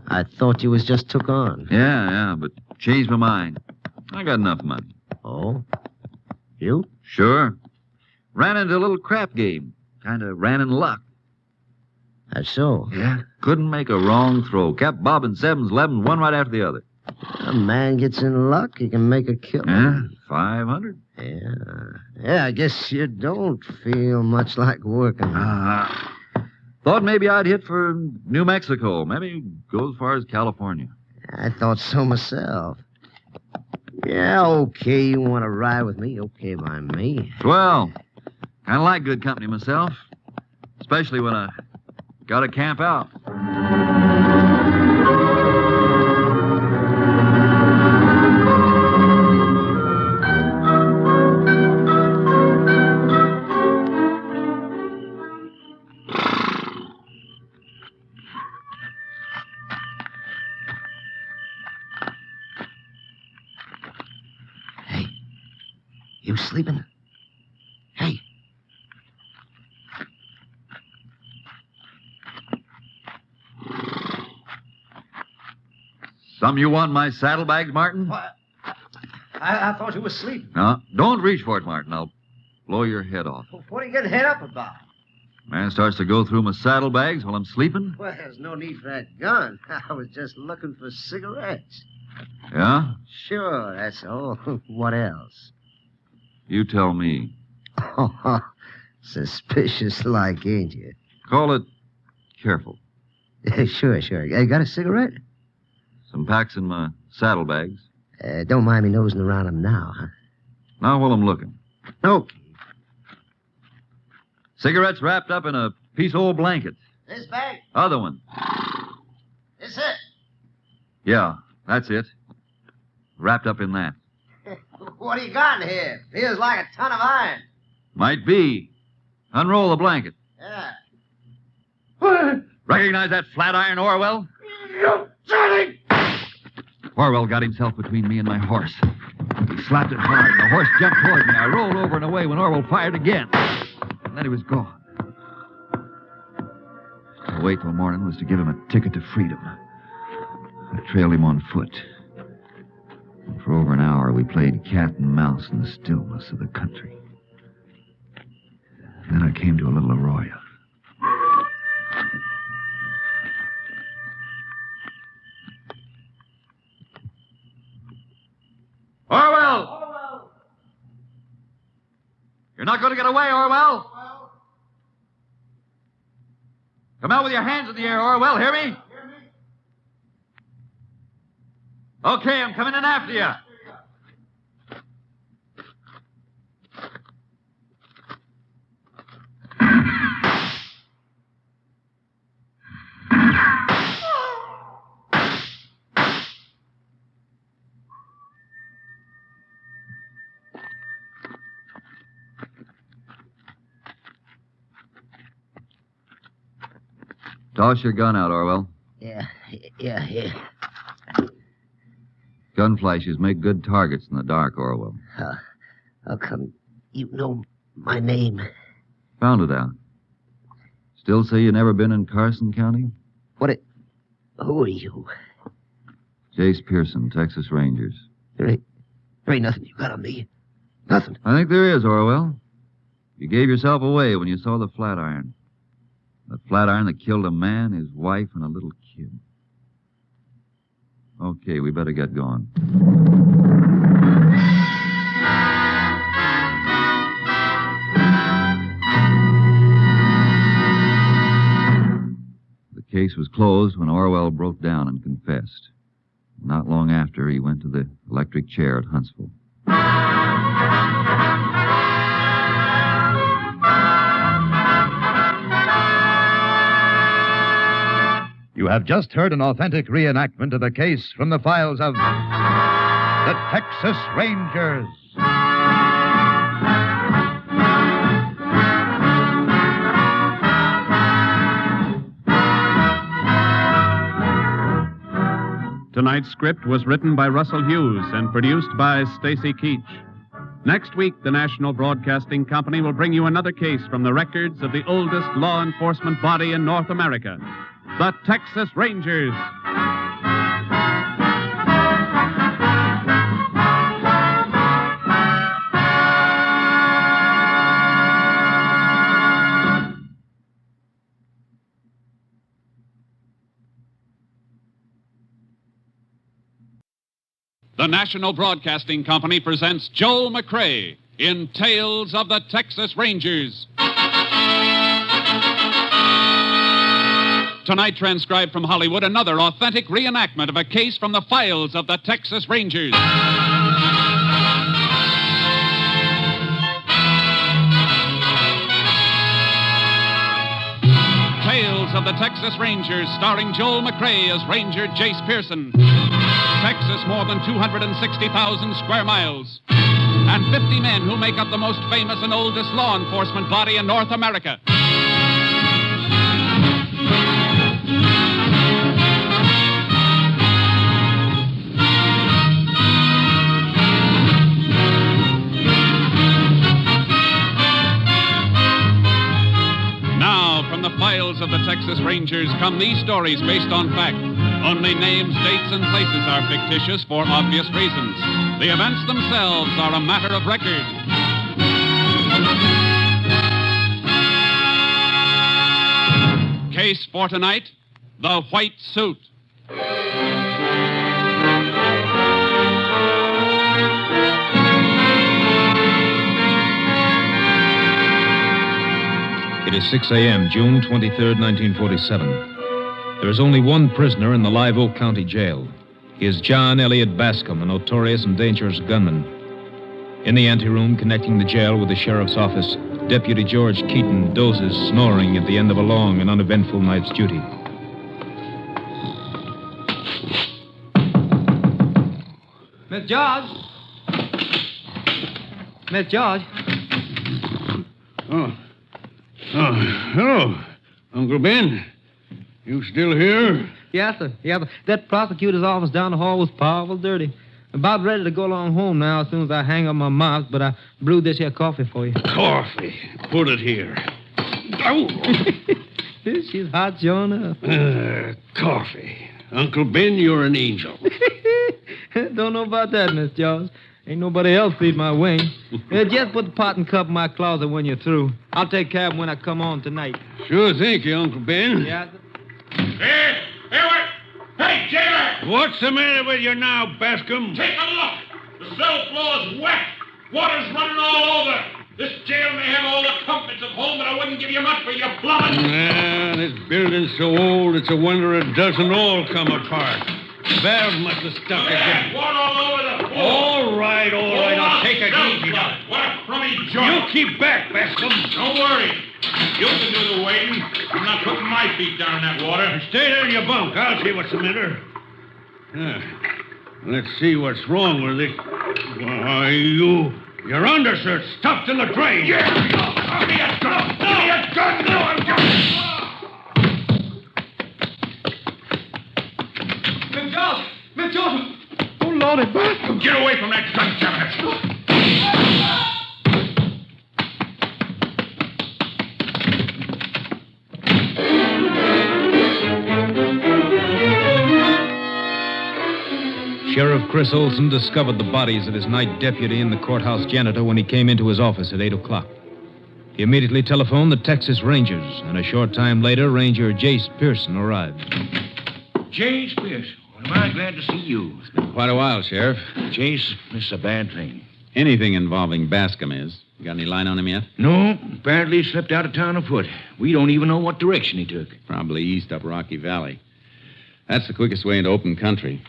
I thought you was just took on. Yeah, but changed my mind. I got enough money. Oh? You? Sure. Ran into a little crap game. Kind of ran in luck. That's so? Yeah. Couldn't make a wrong throw. Kept bobbing 7s, 11s, one right after the other. A man gets in luck, he can make a kill. Yeah, 500. Yeah, I guess you don't feel much like working. Thought maybe I'd hit for New Mexico. Maybe go as far as California. I thought so myself. Yeah, okay, you want to ride with me? Okay by me. Swell. Kind of like good company myself. Especially when I got to camp out. You sleeping? Hey. Some you want my saddlebags, Martin? What? I thought you were asleep. No, don't reach for it, Martin. I'll blow your head off. What are you getting head up about? Man starts to go through my saddlebags while I'm sleeping. Well, there's no need for that gun. I was just looking for cigarettes. Yeah? Sure, that's all. What else? You tell me. Oh, suspicious like, ain't you? Call it careful. Sure. You got a cigarette? Some packs in my saddlebags. Don't mind me nosing around them now, huh? Now while I'm looking. Okay. Cigarettes wrapped up in a piece of old blanket. This bag? Other one. This it? Yeah, that's it. Wrapped up in that. What do you got in here? Feels like a ton of iron. Might be. Unroll the blanket. Yeah. Recognize that flat iron, Orwell? Johnny! Orwell got himself between me and my horse. He slapped it hard, and the horse jumped toward me. I rolled over and away when Orwell fired again. And then he was gone. To wait till morning was to give him a ticket to freedom. I trailed him on foot. And for over an hour, we played cat and mouse in the stillness of the country. Then I came to a little arroyo. Orwell! You're not going to get away, Orwell! Come out with your hands in the air, Orwell. Hear me? Okay, I'm coming in after you. Toss your gun out, Orwell. Yeah. Gun flashes make good targets in the dark, Orwell. How come you know my name? Found it out. Still say you never been in Carson County? Who are you? Jace Pearson, Texas Rangers. There ain't nothing you got on me. Nothing. I think there is, Orwell. You gave yourself away when you saw the flat iron. The flat iron that killed a man, his wife, and a little kid. Okay, we better get going. The case was closed when Orwell broke down and confessed. Not long after, he went to the electric chair at Huntsville. You have just heard an authentic reenactment of the case from the files of the Texas Rangers. Tonight's script was written by Russell Hughes and produced by Stacy Keach. Next week, the National Broadcasting Company will bring you another case from the records of the oldest law enforcement body in North America, the Texas Rangers. The National Broadcasting Company presents Joel McCrea in Tales of the Texas Rangers. Tonight, transcribed from Hollywood, another authentic reenactment of a case from the files of the Texas Rangers. Tales of the Texas Rangers, starring Joel McCrea as Ranger Jace Pearson. Texas, more than 260,000 square miles. And 50 men who make up the most famous and oldest law enforcement body in North America. Now, from the files of the Texas Rangers come these stories based on fact. Only names, dates, and places are fictitious for obvious reasons. The events themselves are a matter of record. Case for tonight, The White Suit. It is 6 a.m., June 23rd, 1947. There is only one prisoner in the Live Oak County Jail. He is John Elliott Bascom, a notorious and dangerous gunman. In the anteroom connecting the jail with the sheriff's office, Deputy George Keaton dozes, snoring at the end of a long and uneventful night's duty. Miss George? Miss George? Oh, hello, Uncle Ben. You still here? Yes, sir. Yeah, but that prosecutor's office down the hall was powerful dirty. About ready to go along home now as soon as I hang up my mouth, but I brewed this here coffee for you. Coffee. Put it here. Oh. She's hot, sure enough. Coffee. Uncle Ben, you're an angel. Don't know about that, Miss George. Ain't nobody else feed my wing. Just put the pot and cup in my closet when you're through. I'll take care of them when I come on tonight. Sure, thank you, Uncle Ben. Yeah. Hey, what? Hey, jailer! What's the matter with you now, Bascom? Take a look. The cell floor's wet. Water's running all over. This jail may have all the comforts of home, but I wouldn't give you much for your plumbing. This building's so old, it's a wonder it doesn't all come apart. Valve must have stuck again. Water all over the floor. All right, I'll take it easy now. What a crummy joint. You keep back, Bascom. Don't worry. You can do the wading. I'm not putting my feet down in that water. Stay there in your bunk. I'll see what's the matter. Let's see what's wrong with it. Why, your undershirt's stuffed in the drain. Yeah. Give me a gun. Give me a gun. No, I'm Miss George! Oh, Lordy, Bascom! Get away from that gun cabinet. Sheriff Chris Olson discovered the bodies of his night deputy and the courthouse janitor when he came into his office at 8 o'clock. He immediately telephoned the Texas Rangers, and a short time later, Ranger Jace Pearson arrived. Jace Pearson, am I glad to see you? It's been quite a while, Sheriff. Jace, this is a bad thing. Anything involving Bascom is. You got any line on him yet? No, apparently he slipped out of town afoot. We don't even know what direction he took. Probably east up Rocky Valley. That's the quickest way into open country.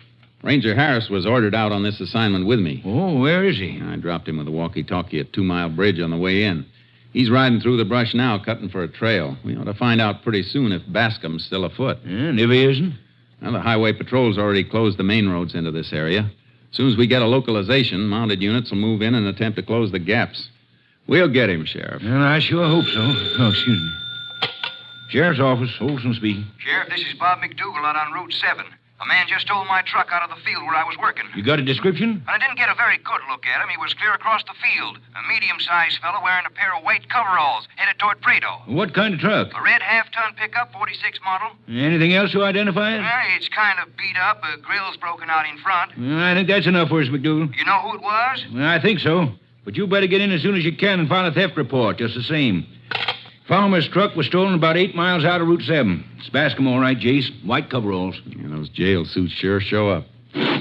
Ranger Harris was ordered out on this assignment with me. Oh, where is he? I dropped him with a walkie-talkie at 2 Mile Bridge on the way in. He's riding through the brush now, cutting for a trail. We ought to find out pretty soon if Bascom's still afoot. And if he isn't? Well, the highway patrol's already closed the main roads into this area. As soon as we get a localization, mounted units will move in and attempt to close the gaps. We'll get him, Sheriff. Well, I sure hope so. Oh, excuse me. Sheriff's office, Olson speaking. Sheriff, this is Bob McDougal out on Route 7. A man just stole my truck out of the field where I was working. You got a description? I didn't get a very good look at him. He was clear across the field. A medium-sized fellow wearing a pair of white coveralls, headed toward Prado. What kind of truck? A red half-ton pickup, 46 model. Anything else to identify it? It's kind of beat up. The grill's broken out in front. I think that's enough for us, McDougal. You know who it was? I think so. But you better get in as soon as you can and file a theft report, just the same. Farmer's truck was stolen about 8 miles out of Route 7. It's Bascom, all right, Jace. White coveralls. Yeah, those jail suits sure show up.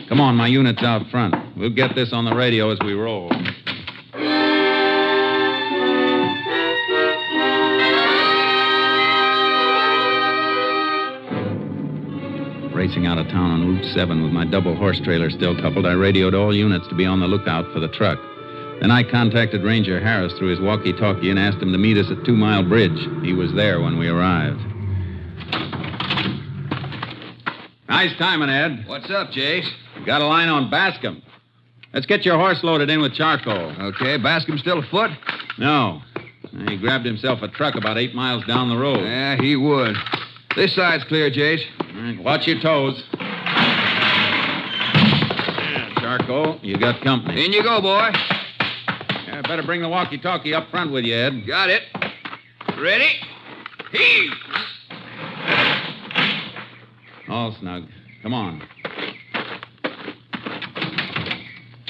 Come on, my unit's out front. We'll get this on the radio as we roll. Racing out of town on Route 7 with my double horse trailer still coupled, I radioed all units to be on the lookout for the truck. Then I contacted Ranger Harris through his walkie-talkie and asked him to meet us at 2 Mile Bridge. He was there when we arrived. Nice timing, Ed. What's up, Jace? Got a line on Bascom. Let's get your horse loaded in with charcoal. Okay, Bascom still afoot? No. He grabbed himself a truck about 8 miles down the road. Yeah, he would. This side's clear, Jace. Right, watch your toes. Yeah, charcoal, you got company. In you go, boy. Yeah, better bring the walkie-talkie up front with you, Ed. Got it. Ready? Heave! All snug. Come on.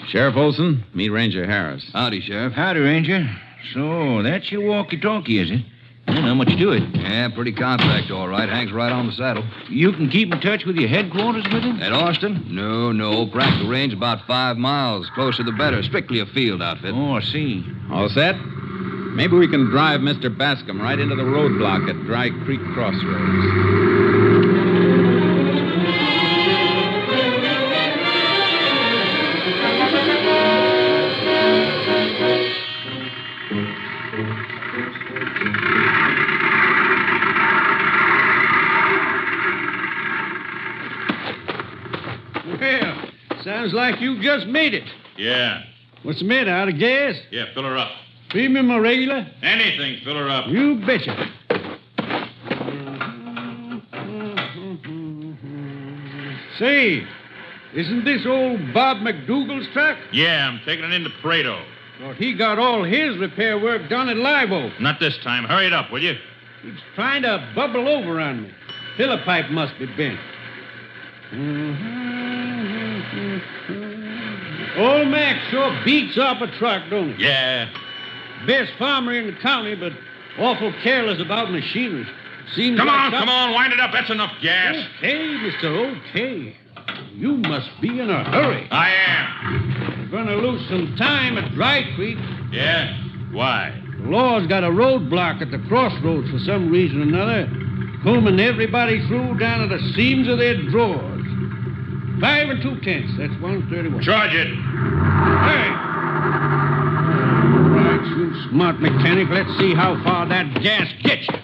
Sheriff Olson, meet Ranger Harris. Howdy, Sheriff. Howdy, Ranger. So, that's your walkie-talkie, is it? Well, not much to it. Yeah, pretty compact, all right. Hangs right on the saddle. You can keep in touch with your headquarters with it? At Austin? No. Practical range about 5 miles. Closer the better. Strictly a field outfit. Oh, I see. All set? Maybe we can drive Mr. Bascom right into the roadblock at Dry Creek Crossroads. Well, sounds like you just made it. Yeah. What's the matter, out of gas? Yeah, fill her up. Premium or regular? Anything, fill her up. You betcha. Say, isn't this old Bob McDougal's truck? Yeah, I'm taking it into Prado. Thought he got all his repair work done at Live Oak. Not this time. Hurry it up, will you? He's trying to bubble over on me. Filler pipe must be bent. Old Mac sure beats up a truck, don't he? Yeah. Best farmer in the county, but awful careless about machinery. Seems Come like on, wind it up. That's enough gas. Okay, Mr. Okay. You must be in a hurry. I am. You're gonna lose some time at Dry Creek. Yeah? Why? The law's got a roadblock at the crossroads for some reason or another, combing everybody through down to the seams of their drawers. 5 2/10. That's 131. Charge it. Hey! All right, you smart mechanic. Let's see how far that gas gets you.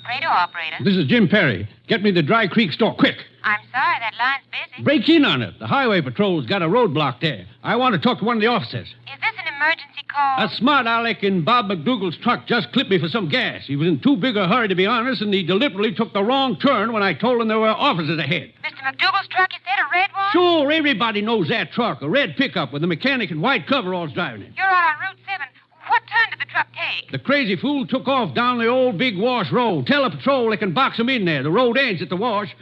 Prado operator. This is Jim Perry. Get me the Dry Creek store, quick. I'm sorry, that line's busy. Break in on it. The highway patrol's got a roadblock there. I want to talk to one of the officers. Is this an emergency call? A smart aleck in Bob McDougal's truck just clipped me for some gas. He was in too big a hurry, to be honest, and he deliberately took the wrong turn when I told him there were officers ahead. Mr. McDougal's truck, you said, a red one? Sure, everybody knows that truck. A red pickup with a mechanic in white coveralls driving it. You're out on Route 7. What turn did the truck take? The crazy fool took off down the old Big Wash Road. Tell the patrol they can box him in there. The road ends at the wash.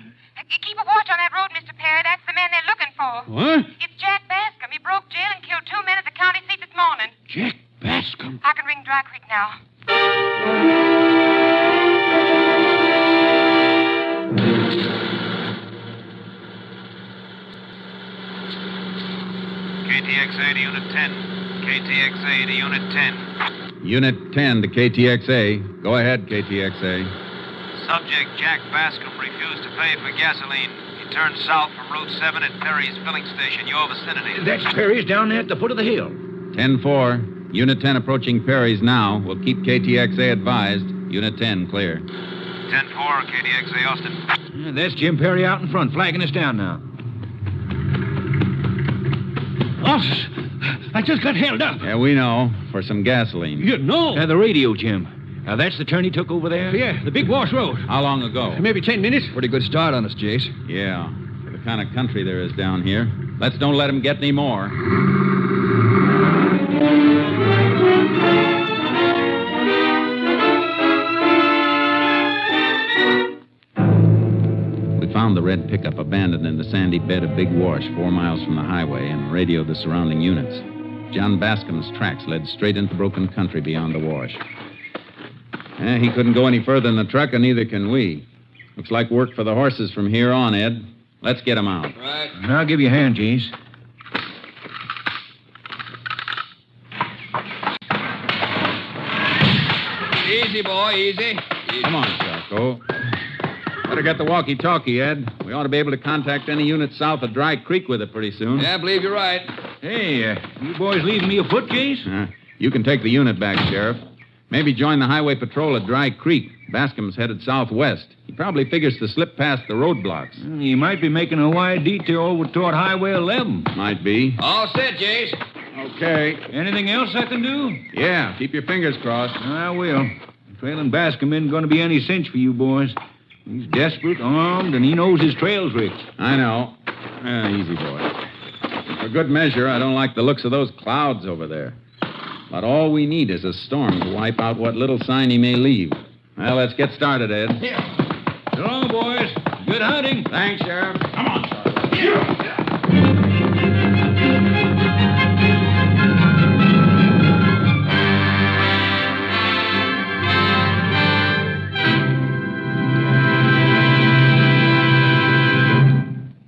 Keep a watch on that road, Mr. Perry. That's the man they're looking for. What? It's Jack Bascom. He broke jail and killed 2 men at the county seat this morning. Jack Bascom? I can ring Dry Creek now. KTXA to Unit 10. KTXA to Unit 10. Unit 10 to KTXA. Go ahead, KTXA. Subject Jack Bascom refused to pay for gasoline. He turned south from Route 7 at Perry's filling station, your vicinity. That's Perry's down there at the foot of the hill. 10-4. Unit 10 approaching Perry's now. We'll keep KTXA advised. Unit 10 clear. 10-4, KTXA Austin. Yeah, that's Jim Perry out in front, flagging us down now. Officer, I just got held up. Yeah, we know. For some gasoline. You know? The radio, Jim. Now, that's the turn he took over there? Yeah, the Big Wash Road. How long ago? Maybe 10 minutes. Pretty good start on us, Jace. Yeah, for the kind of country there is down here. Let's don't let him get any more. We found the red pickup abandoned in the sandy bed of Big Wash 4 miles from the highway and radioed the surrounding units. John Bascom's tracks led straight into broken country beyond the wash. He couldn't go any further in the truck, and neither can we. Looks like work for the horses from here on, Ed. Let's get him out. Right. I'll give you a hand, Jace. Easy, boy, easy. Come on, Charco. Better get the walkie-talkie, Ed. We ought to be able to contact any unit south of Dry Creek with it pretty soon. Yeah, I believe you're right. Hey, you boys leaving me a foot, Jace? You can take the unit back, Sheriff. Maybe join the highway patrol at Dry Creek. Bascom's headed southwest. He probably figures to slip past the roadblocks. He might be making a wide detour over toward Highway 11. Might be. All set, Jace. Okay. Anything else I can do? Yeah, keep your fingers crossed. I will. Trailing Bascom isn't going to be any cinch for you boys. He's desperate, armed, and he knows his trail tricks. I know. Easy, boy. For good measure, I don't like the looks of those clouds over there. But all we need is a storm to wipe out what little sign he may leave. Well, let's get started, Ed. So long, boys. Good hunting. Thanks, Sheriff. Come on, Charlie.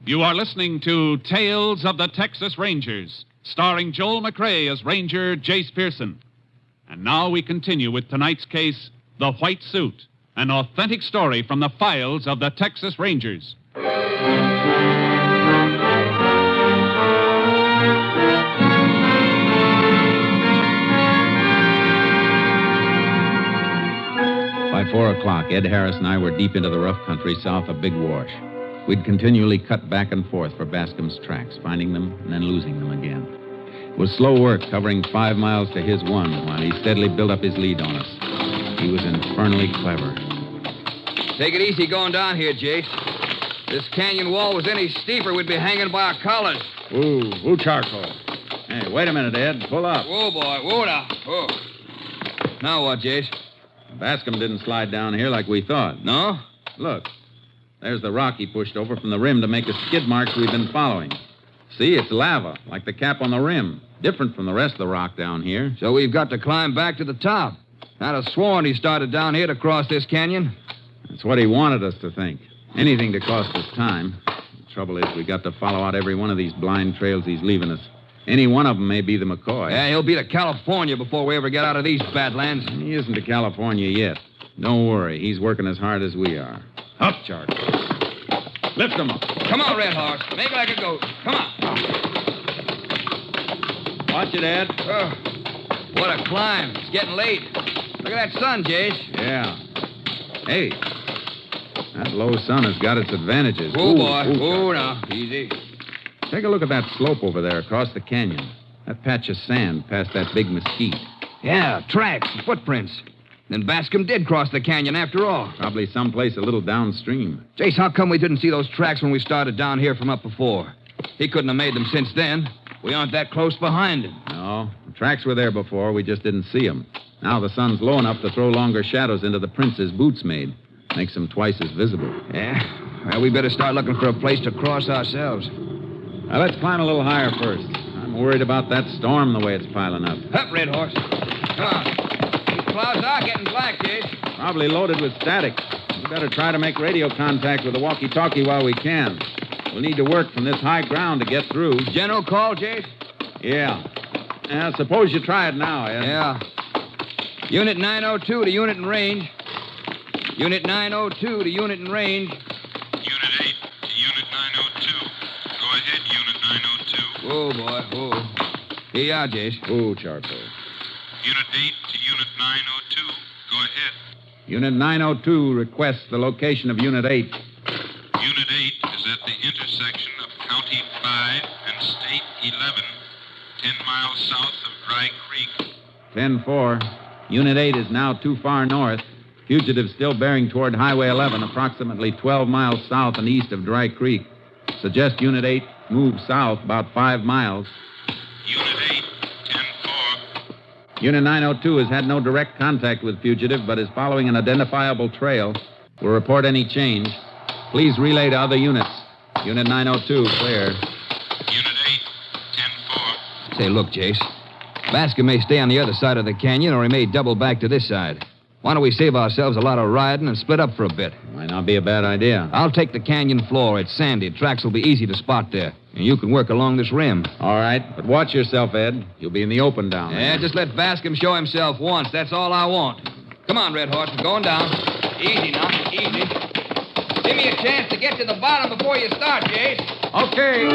You are listening to Tales of the Texas Rangers, starring Joel McRae as Ranger Jace Pearson. And now we continue with tonight's case, The White Suit, an authentic story from the files of the Texas Rangers. 4 o'clock, Ed Harris and I were deep into the rough country south of Big Wash. We'd continually cut back and forth for Bascom's tracks, finding them and then losing them again. It was slow work, covering 5 miles to his 1, while he steadily built up his lead on us. He was infernally clever. Take it easy going down here, Jace. This canyon wall was any steeper, we'd be hanging by our collars. Ooh, charcoal. Hey, wait a minute, Ed. Pull up. Whoa, boy. Whoa, now. Whoa. Now what, Jace? Bascom didn't slide down here like we thought. No? Look. There's the rock he pushed over from the rim to make the skid marks we've been following. See, it's lava, like the cap on the rim. Different from the rest of the rock down here. So we've got to climb back to the top. I'd have sworn he started down here to cross this canyon. That's what he wanted us to think. Anything to cost us time. The trouble is, we got to follow out every one of these blind trails he's leaving us. Any one of them may be the McCoy. Yeah, he'll be to California before we ever get out of these badlands. He isn't to California yet. Don't worry. He's working as hard as we are. Up, Charlie. Lift him up. Come on, Red Horse. Make like a goat. Come on. Watch it, Ed. Oh, what a climb. It's getting late. Look at that sun, Jace. Yeah. Hey, that low sun has got its advantages. Oh, boy. Oh, now. Easy. Take a look at that slope over there across the canyon. That patch of sand past that big mesquite. Yeah, tracks, footprints. Then Bascom did cross the canyon after all. Probably someplace a little downstream. Jace, how come we didn't see those tracks when we started down here from up before? He couldn't have made them since then. We aren't that close behind him. No, the tracks were there before. We just didn't see them. Now the sun's low enough to throw longer shadows into the prints his boots made. Makes them twice as visible. Yeah? Well, we better start looking for a place to cross ourselves. Now, let's climb a little higher first. I'm worried about that storm the way it's piling up. Up, Red Horse. Come on. These clouds are getting black, Jace. Probably loaded with static. We better try to make radio contact with the walkie-talkie while we can. We'll need to work from this high ground to get through. General call, Jace? Yeah. Suppose you try it now, Ed. Yeah. Unit 902 to unit in range. Unit 902 to unit in range. Unit 8 to Unit 902. Go ahead, Unit 902. Oh, boy. Oh. Here you are, Jace. Oh, charcoal. Unit 8 to Unit 902. Go ahead. Unit 902 requests the location of Unit 8. Unit 8 is at the intersection of County 5 and State 11, 10 miles south of Dry Creek. 10-4. Unit 8 is now too far north. Fugitive still bearing toward Highway 11, approximately 12 miles south and east of Dry Creek. Suggest Unit 8 move south about 5 miles. Unit 8, 10-4. Unit 902 has had no direct contact with Fugitive, but is following an identifiable trail. Will report any change. Please relay to other units. Unit 902, clear. Unit 8, 10-4. Say, look, Jace. Bascom may stay on the other side of the canyon, or he may double back to this side. Why don't we save ourselves a lot of riding and split up for a bit? Might not be a bad idea. I'll take the canyon floor. It's sandy. Tracks will be easy to spot there. And you can work along this rim. All right, but watch yourself, Ed. You'll be in the open down there. Yeah, just let Bascom show himself once. That's all I want. Come on, Red Horse. We're going down. Easy now. Easy. Give me a chance to get to the bottom before you start, Jace. Okay.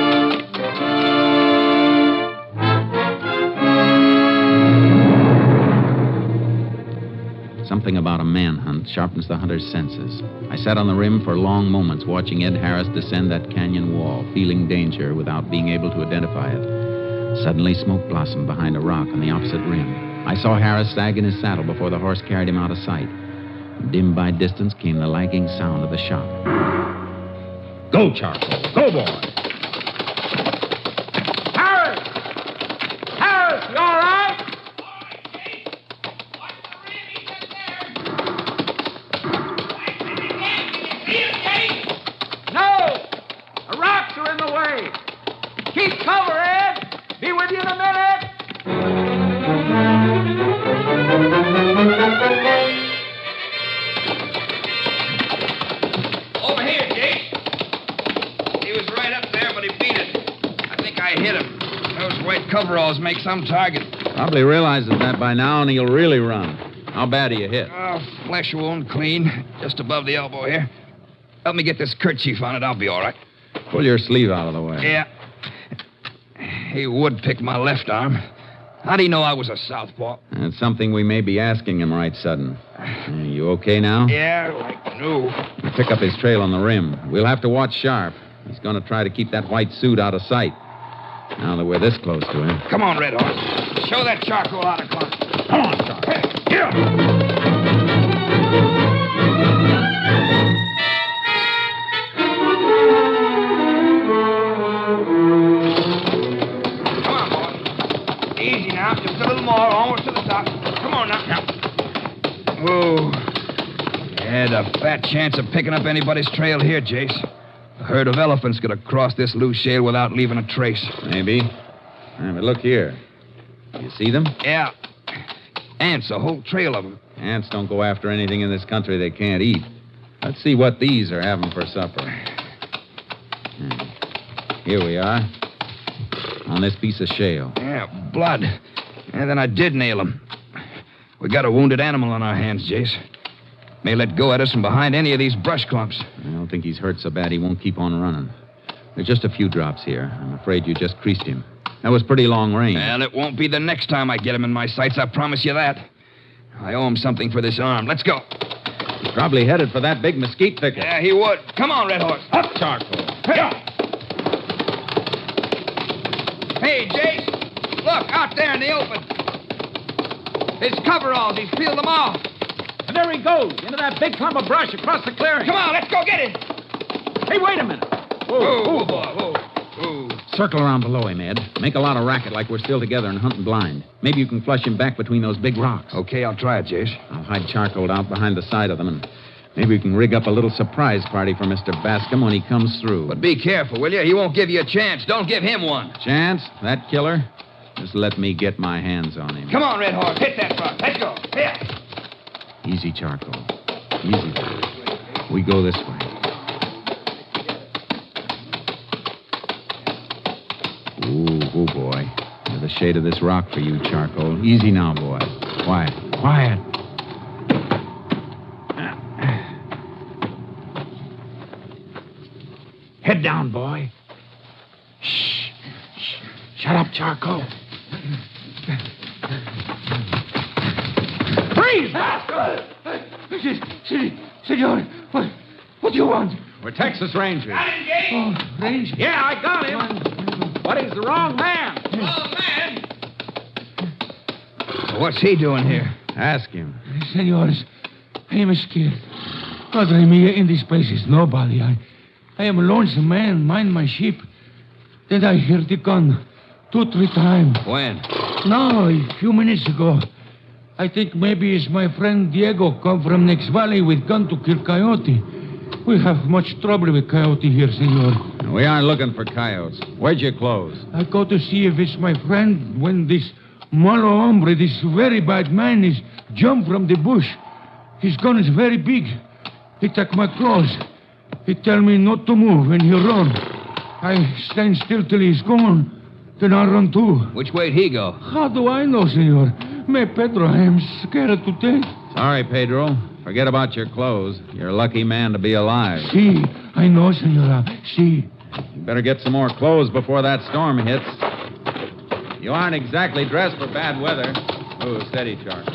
Something about a manhunt sharpens the hunter's senses. I sat on the rim for long moments watching Ed Harris descend that canyon wall, feeling danger without being able to identify it. Suddenly, smoke blossomed behind a rock on the opposite rim. I saw Harris sag in his saddle before the horse carried him out of sight. Dim by distance came the lagging sound of the shot. Go, Charcoal. Go, boy. Harris! Harris, you all right? coveralls make some target. Probably realizes that by now, and he'll really run. How bad are you hit? Flesh wound, clean. Just above the elbow here. Help me get this kerchief on it. I'll be all right. Pull your sleeve out of the way. Yeah. He would pick my left arm. How'd he know I was a southpaw? That's something we may be asking him right sudden. You okay now? Yeah, like new. You pick up his trail on the rim. We'll have to watch sharp. He's going to try to keep that white suit out of sight. Now that we're this close to him. Come on, Red Horse. Show that charcoal how to climb. Come on, Charcoal. Hey, get up. Come on, boy. Easy now. Just a little more. Almost to the top. Come on now. Oh. Had a fat chance of picking up anybody's trail here, Jace. A herd of elephants could have crossed this loose shale without leaving a trace. Maybe. But look here. You see them? Yeah. Ants, a whole trail of them. Ants don't go after anything in this country they can't eat. Let's see what these are having for supper. Here we are. On this piece of shale. Yeah, blood. And then I did nail him. We got a wounded animal on our hands, Jace. May let go at us from behind any of these brush clumps. I don't think he's hurt so bad he won't keep on running. There's just a few drops here. I'm afraid you just creased him. That was pretty long range. Well, it won't be the next time I get him in my sights, I promise you that. I owe him something for this arm. Let's go. He's probably headed for that big mesquite thicket. Yeah, he would. Come on, Red Horse. Up, Charcoal. Hey, Jace. Look, out there in the open. His coveralls. He's peeled them off. And there he goes, into that big clump of brush across the clearing. Come on, let's go get him. Hey, wait a minute. Whoa, boy, whoa. Circle around below him, Ed. Make a lot of racket like we're still together and hunting blind. Maybe you can flush him back between those big rocks. Okay, I'll try it, Jace. I'll hide Charcoal out behind the side of them, and maybe we can rig up a little surprise party for Mr. Bascom when he comes through. But be careful, will you? He won't give you a chance. Don't give him one. Chance? That killer? Just let me get my hands on him. Come on, Red Horse. Hit that rock. Let's go. Here. Easy, Charcoal. Easy. We go this way. Ooh, boy. There's the shade of this rock for you, Charcoal. Easy now, boy. Quiet. Head down, boy. Shh. Shut up, Charcoal. Freeze! Senor, what do you want? We're Texas Rangers. Got him, Jay? Oh, Ranger. Yeah, I got him. But he's the wrong man. Wrong man? What's he doing here? Ask him. Senores, I am scared. Padre mia, in this place is nobody. I am a lonesome man, mind my sheep. Then I hear the gun 2-3 times. When? No, a few minutes ago. I think maybe it's my friend Diego come from next valley with gun to kill coyote. We have much trouble with coyote here, senor. We aren't looking for coyotes. Where'd you close? I go to see if it's my friend when this malo hombre, this very bad man, is jump from the bush. His gun is very big. He took my clothes. He tell me not to move and he run. I stand still till he's gone. Then I run too. Which way'd he go? How do I know, senor? Me, Pedro, I am scared to death. Sorry, Pedro. Forget about your clothes. You're a lucky man to be alive. Si, I know, senora. Si. You better get some more clothes before that storm hits. You aren't exactly dressed for bad weather. Oh, steady, Charcoal.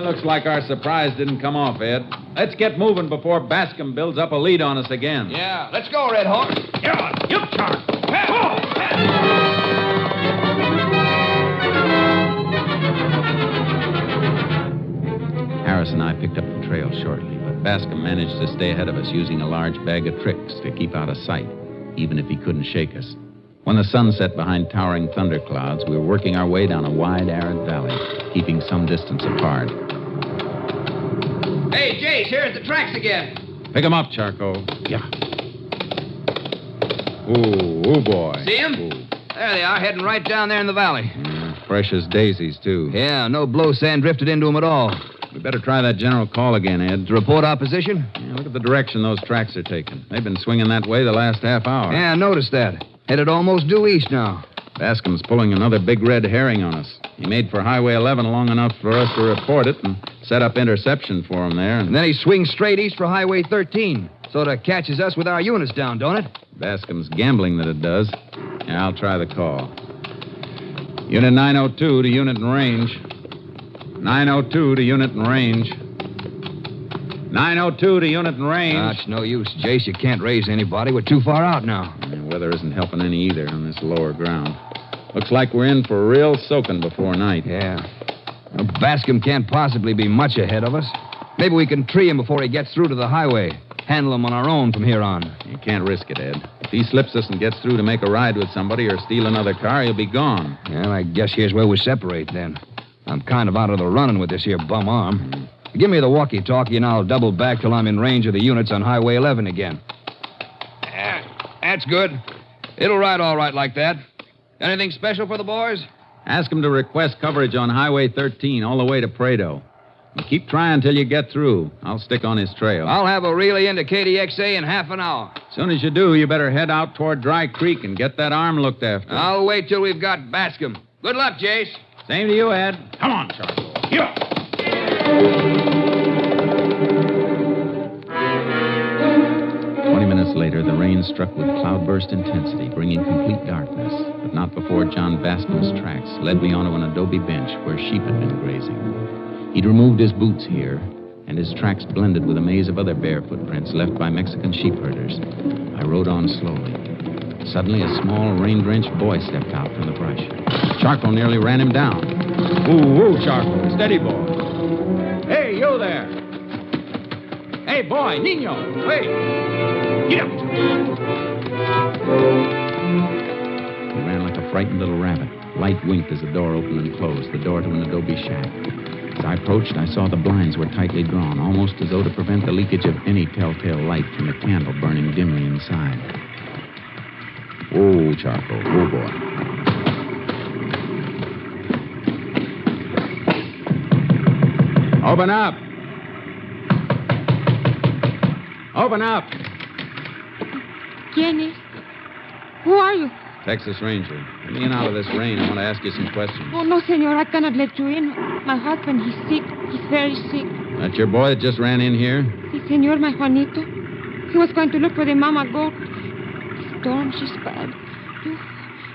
Looks like our surprise didn't come off, Ed. Let's get moving before Bascom builds up a lead on us again. Yeah, let's go, Red Horse. Yeah, you, Charcoal. Harris and I picked up the trail shortly, but Bascom managed to stay ahead of us using a large bag of tricks to keep out of sight, even if he couldn't shake us. When the sun set behind towering thunderclouds, we were working our way down a wide, arid valley, keeping some distance apart. Hey, Jace, here's the tracks again. Pick 'em up, Charcoal. Yeah. Ooh, boy. See 'em? Ooh. There they are, heading right down there in the valley. Fresh as daisies, too. Yeah, no blow sand drifted into them at all. We better try that general call again, Ed. To report our position? Yeah, look at the direction those tracks are taking. They've been swinging that way the last half hour. Yeah, I noticed that. Headed almost due east now. Bascom's pulling another big red herring on us. He made for Highway 11 long enough for us to report it and set up interception for him there. And then he swings straight east for Highway 13. Sort of catches us with our units down, don't it? Bascom's gambling that it does. Yeah, I'll try the call. Unit 902 to unit in range. 902 to unit in range. 902 to unit in range. It's no use, Jace. You can't raise anybody. We're too far out now. The weather isn't helping any either on this lower ground. Looks like we're in for a real soaking before night. Yeah. Well, Bascom can't possibly be much ahead of us. Maybe we can tree him before he gets through to the highway. Handle him on our own from here on. You can't risk it, Ed. If he slips us and gets through to make a ride with somebody or steal another car, he'll be gone. Well, I guess here's where we separate then. I'm kind of out of the running with this here bum arm. Give me the walkie-talkie and I'll double back till I'm in range of the units on Highway 11 again. That's good. It'll ride all right like that. Anything special for the boys? Ask him to request coverage on Highway 13 all the way to Prado. And keep trying till you get through. I'll stick on his trail. I'll have a relay into KDXA in half an hour. As soon as you do, you better head out toward Dry Creek and get that arm looked after. I'll wait till we've got Bascom. Good luck, Jace. Same to you, Ed. Come on, Charcoal. Here. 20 minutes later, the rain struck with cloudburst intensity, bringing complete darkness, but not before John Bascom's tracks led me onto an adobe bench where sheep had been grazing. He'd removed his boots here, and his tracks blended with a maze of other bare footprints left by Mexican sheep herders. I rode on slowly. Suddenly, a small, rain-drenched boy stepped out from the brush. Charcoal nearly ran him down. Ooh, Charcoal. Steady, boy. Hey, you there. Hey, boy, Nino. Wait. Get up. He ran like a frightened little rabbit. Light winked as the door opened and closed, the door to an adobe shack. As I approached, I saw the blinds were tightly drawn, almost as though to prevent the leakage of any telltale light from the candle burning dimly inside. Oh, Charcoal. Oh, boy. Open up. Open up. ¿Quién es? Who are you? Texas Ranger. Let me in out of this rain. I want to ask you some questions. Oh, no, senor. I cannot let you in. My husband, he's sick. He's very sick. That your boy that just ran in here? Sí, senor, my Juanito. He was going to look for the mama goat. The storm, she's bad.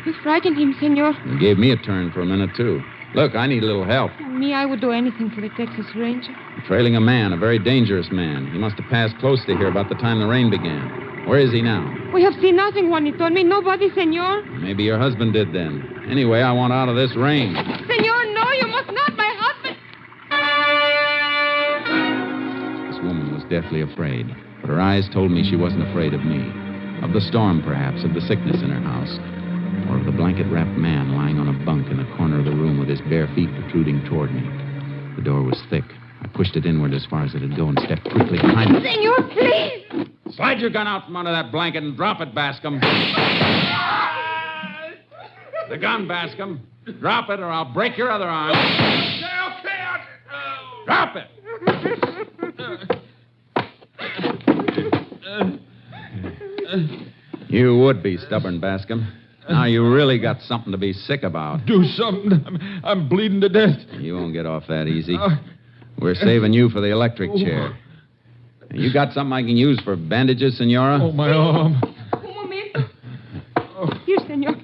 You frightened him, senor. You gave me a turn for a minute, too. Look, I need a little help. Me, I would do anything for the Texas Ranger. I'm trailing a man, a very dangerous man. He must have passed close to here about the time the rain began. Where is he now? We have seen nothing, Juanito. And me, nobody, senor. Maybe your husband did then. Anyway, I want out of this rain. Senor, no, you must not. My husband. This woman was deathly afraid, but her eyes told me she wasn't afraid of me. Of the storm, perhaps, of the sickness in her house, or of the blanket-wrapped man lying on a bunk in the corner of the room with his bare feet protruding toward me. The door was thick. I pushed it inward as far as it'd go and stepped quickly behind it. Senor, please. Slide your gun out from under that blanket and drop it, Bascom. The gun, Bascom. Drop it or I'll break your other arm. Drop it. You would be stubborn, Bascom. Now you really got something to be sick about. Do something. I'm bleeding to death. You won't get off that easy. We're saving you for the electric chair. You got something I can use for bandages, Senora? Oh, my arm. Un momento. Here, senor.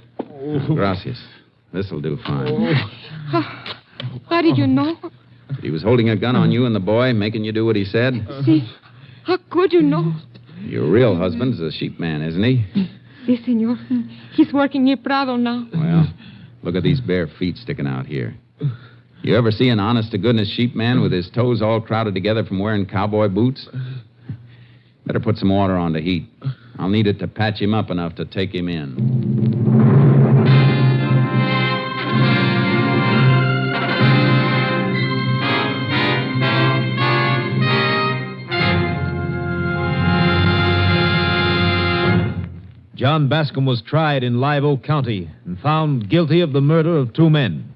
Gracias. This'll do fine. How did you know? He was holding a gun on you and the boy, making you do what he said? See, how could you know? Your real husband's a sheep man, isn't he? Si, senor. He's working near Prado now. Well, look at these bare feet sticking out here. You ever see an honest-to-goodness sheep man with his toes all crowded together from wearing cowboy boots? Better put some water on to heat. I'll need it to patch him up enough to take him in. John Bascom was tried in Live Oak County and found guilty of the murder of 2 men.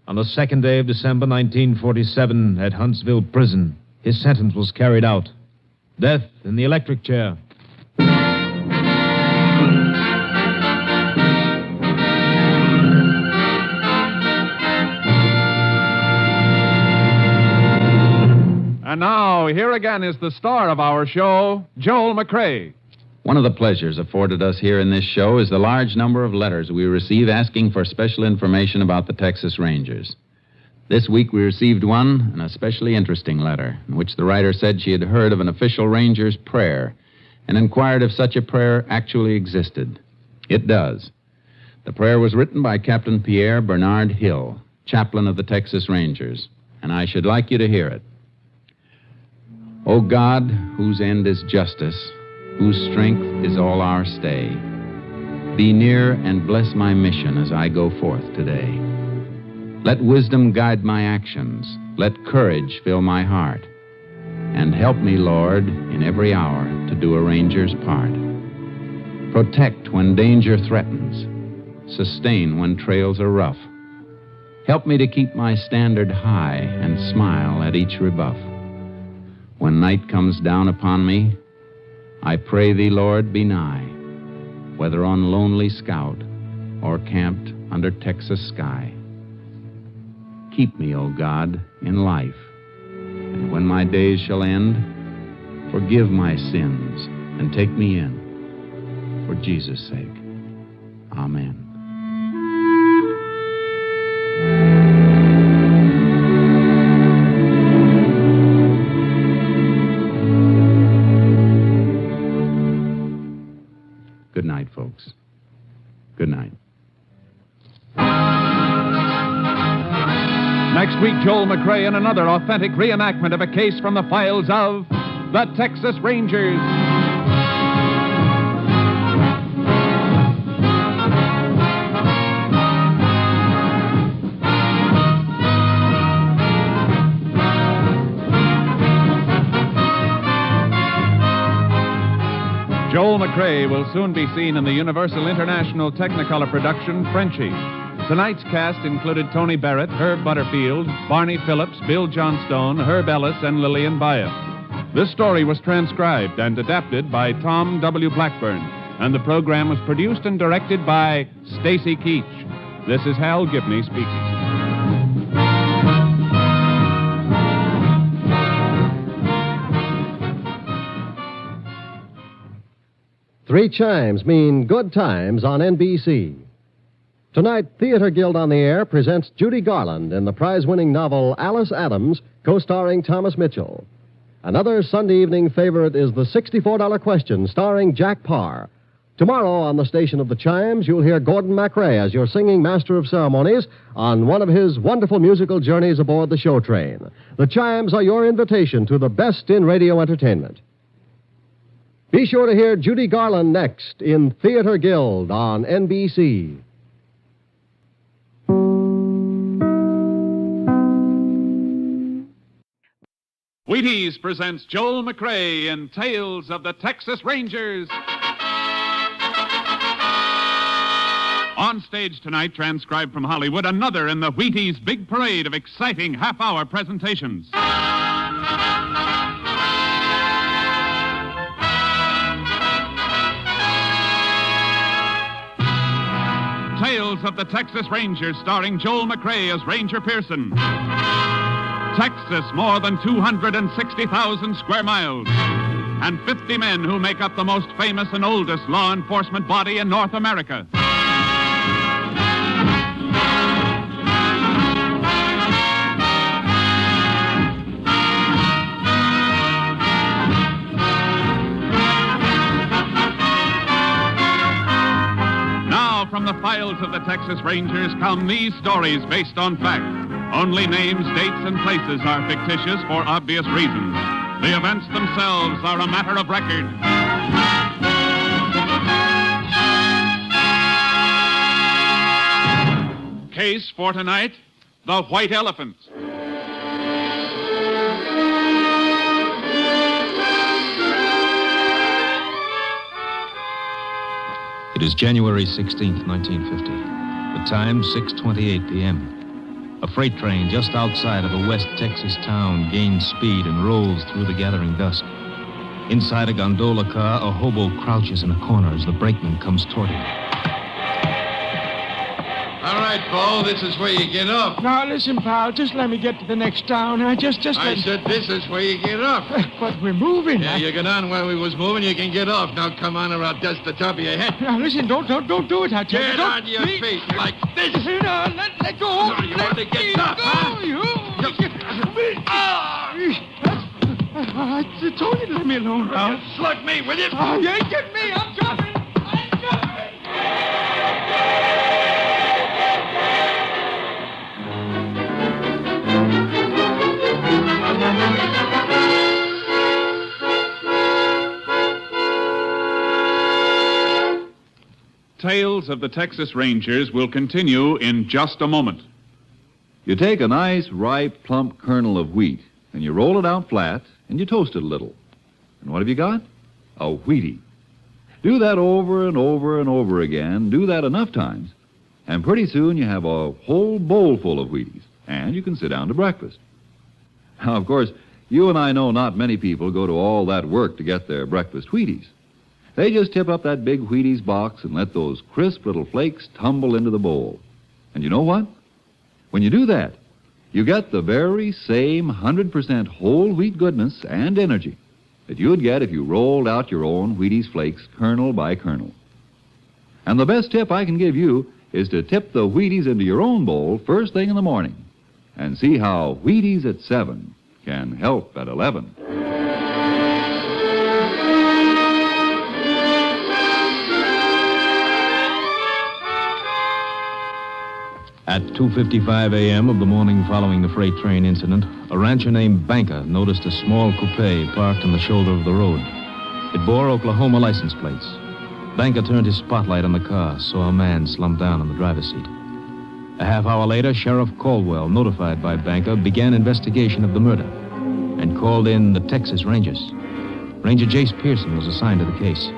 On the 2nd day of December 1947 at Huntsville Prison, his sentence was carried out. Death in the electric chair. And now, here again is the star of our show, Joel McCrea. One of the pleasures afforded us here in this show is the large number of letters we receive asking for special information about the Texas Rangers. This week we received one, an especially interesting letter, in which the writer said she had heard of an official ranger's prayer and inquired if such a prayer actually existed. It does. The prayer was written by Captain Pierre Bernard Hill, chaplain of the Texas Rangers, and I should like you to hear it. O God, whose end is justice, whose strength is all our stay, be near and bless my mission as I go forth today. Let wisdom guide my actions, let courage fill my heart, and help me, Lord, in every hour to do a ranger's part. Protect when danger threatens, sustain when trails are rough. Help me to keep my standard high and smile at each rebuff. When night comes down upon me, I pray thee, Lord, be nigh, whether on lonely scout or camped under Texas sky. Keep me, O God, in life, and when my days shall end, forgive my sins and take me in, for Jesus' sake. Amen. Good night, folks. Good night. Next week, Joel McCrea in another authentic reenactment of a case from the files of the Texas Rangers. Joel McCrea will soon be seen in the Universal International Technicolor production, Frenchie. Tonight's cast included Tony Barrett, Herb Butterfield, Barney Phillips, Bill Johnstone, Herb Ellis, and Lillian Bayef. This story was transcribed and adapted by Tom W. Blackburn, and the program was produced and directed by Stacy Keach. This is Hal Gibney speaking. Three chimes mean good times on NBC. Tonight, Theater Guild on the Air presents Judy Garland in the prize-winning novel Alice Adams, co-starring Thomas Mitchell. Another Sunday evening favorite is The $64 Question, starring Jack Parr. Tomorrow on the station of the Chimes, you'll hear Gordon MacRae as your singing master of ceremonies on one of his wonderful musical journeys aboard the show train. The Chimes are your invitation to the best in radio entertainment. Be sure to hear Judy Garland next in Theater Guild on NBC. Wheaties presents Joel McCrea in Tales of the Texas Rangers. On stage tonight, transcribed from Hollywood, another in the Wheaties big parade of exciting half-hour presentations. Tales of the Texas Rangers, starring Joel McCrea as Ranger Pearson. Texas, more than 260,000 square miles, and 50 men who make up the most famous and oldest law enforcement body in North America. From the files of the Texas Rangers come these stories based on fact. Only names, dates, and places are fictitious for obvious reasons. The events themselves are a matter of record. Case for tonight, the White Elephant. It is January 16th, 1950. The time, 6:28 p.m. A freight train just outside of a West Texas town gains speed and rolls through the gathering dusk. Inside a gondola car, a hobo crouches in a corner as the brakeman comes toward him. All right, Bo, this is where you get off. Now, listen, pal, just let me get to the next town. I said this is where you get off. But we're moving. Yeah, you get on where we was moving, you can get off. Now, come on, or I'll dust the top of your head. Now, listen, don't do it, I tell you. Get on your feet like this. No, let go. No, you want to get tough, huh? I told you to let me alone, pal. Slug me, will you? You ain't getting me. I'm coming. Tales of the Texas Rangers will continue in just a moment. You take a nice, ripe, plump kernel of wheat, and you roll it out flat, and you toast it a little. And what have you got? A Wheatie. Do that over and over and over again. Do that enough times, and pretty soon you have a whole bowl full of Wheaties, and you can sit down to breakfast. Now, of course, you and I know not many people go to all that work to get their breakfast Wheaties. They just tip up that big Wheaties box and let those crisp little flakes tumble into the bowl. And you know what? When you do that, you get the very same 100% whole wheat goodness and energy that you'd get if you rolled out your own Wheaties flakes kernel by kernel. And the best tip I can give you is to tip the Wheaties into your own bowl first thing in the morning and see how Wheaties at 7 can help at 11. At 2:55 a.m. of the morning following the freight train incident, a rancher named Banker noticed a small coupe parked on the shoulder of the road. It bore Oklahoma license plates. Banker turned his spotlight on the car, saw a man slumped down on the driver's seat. A half hour later, Sheriff Caldwell, notified by Banker, began investigation of the murder and called in the Texas Rangers. Ranger Jace Pearson was assigned to the case.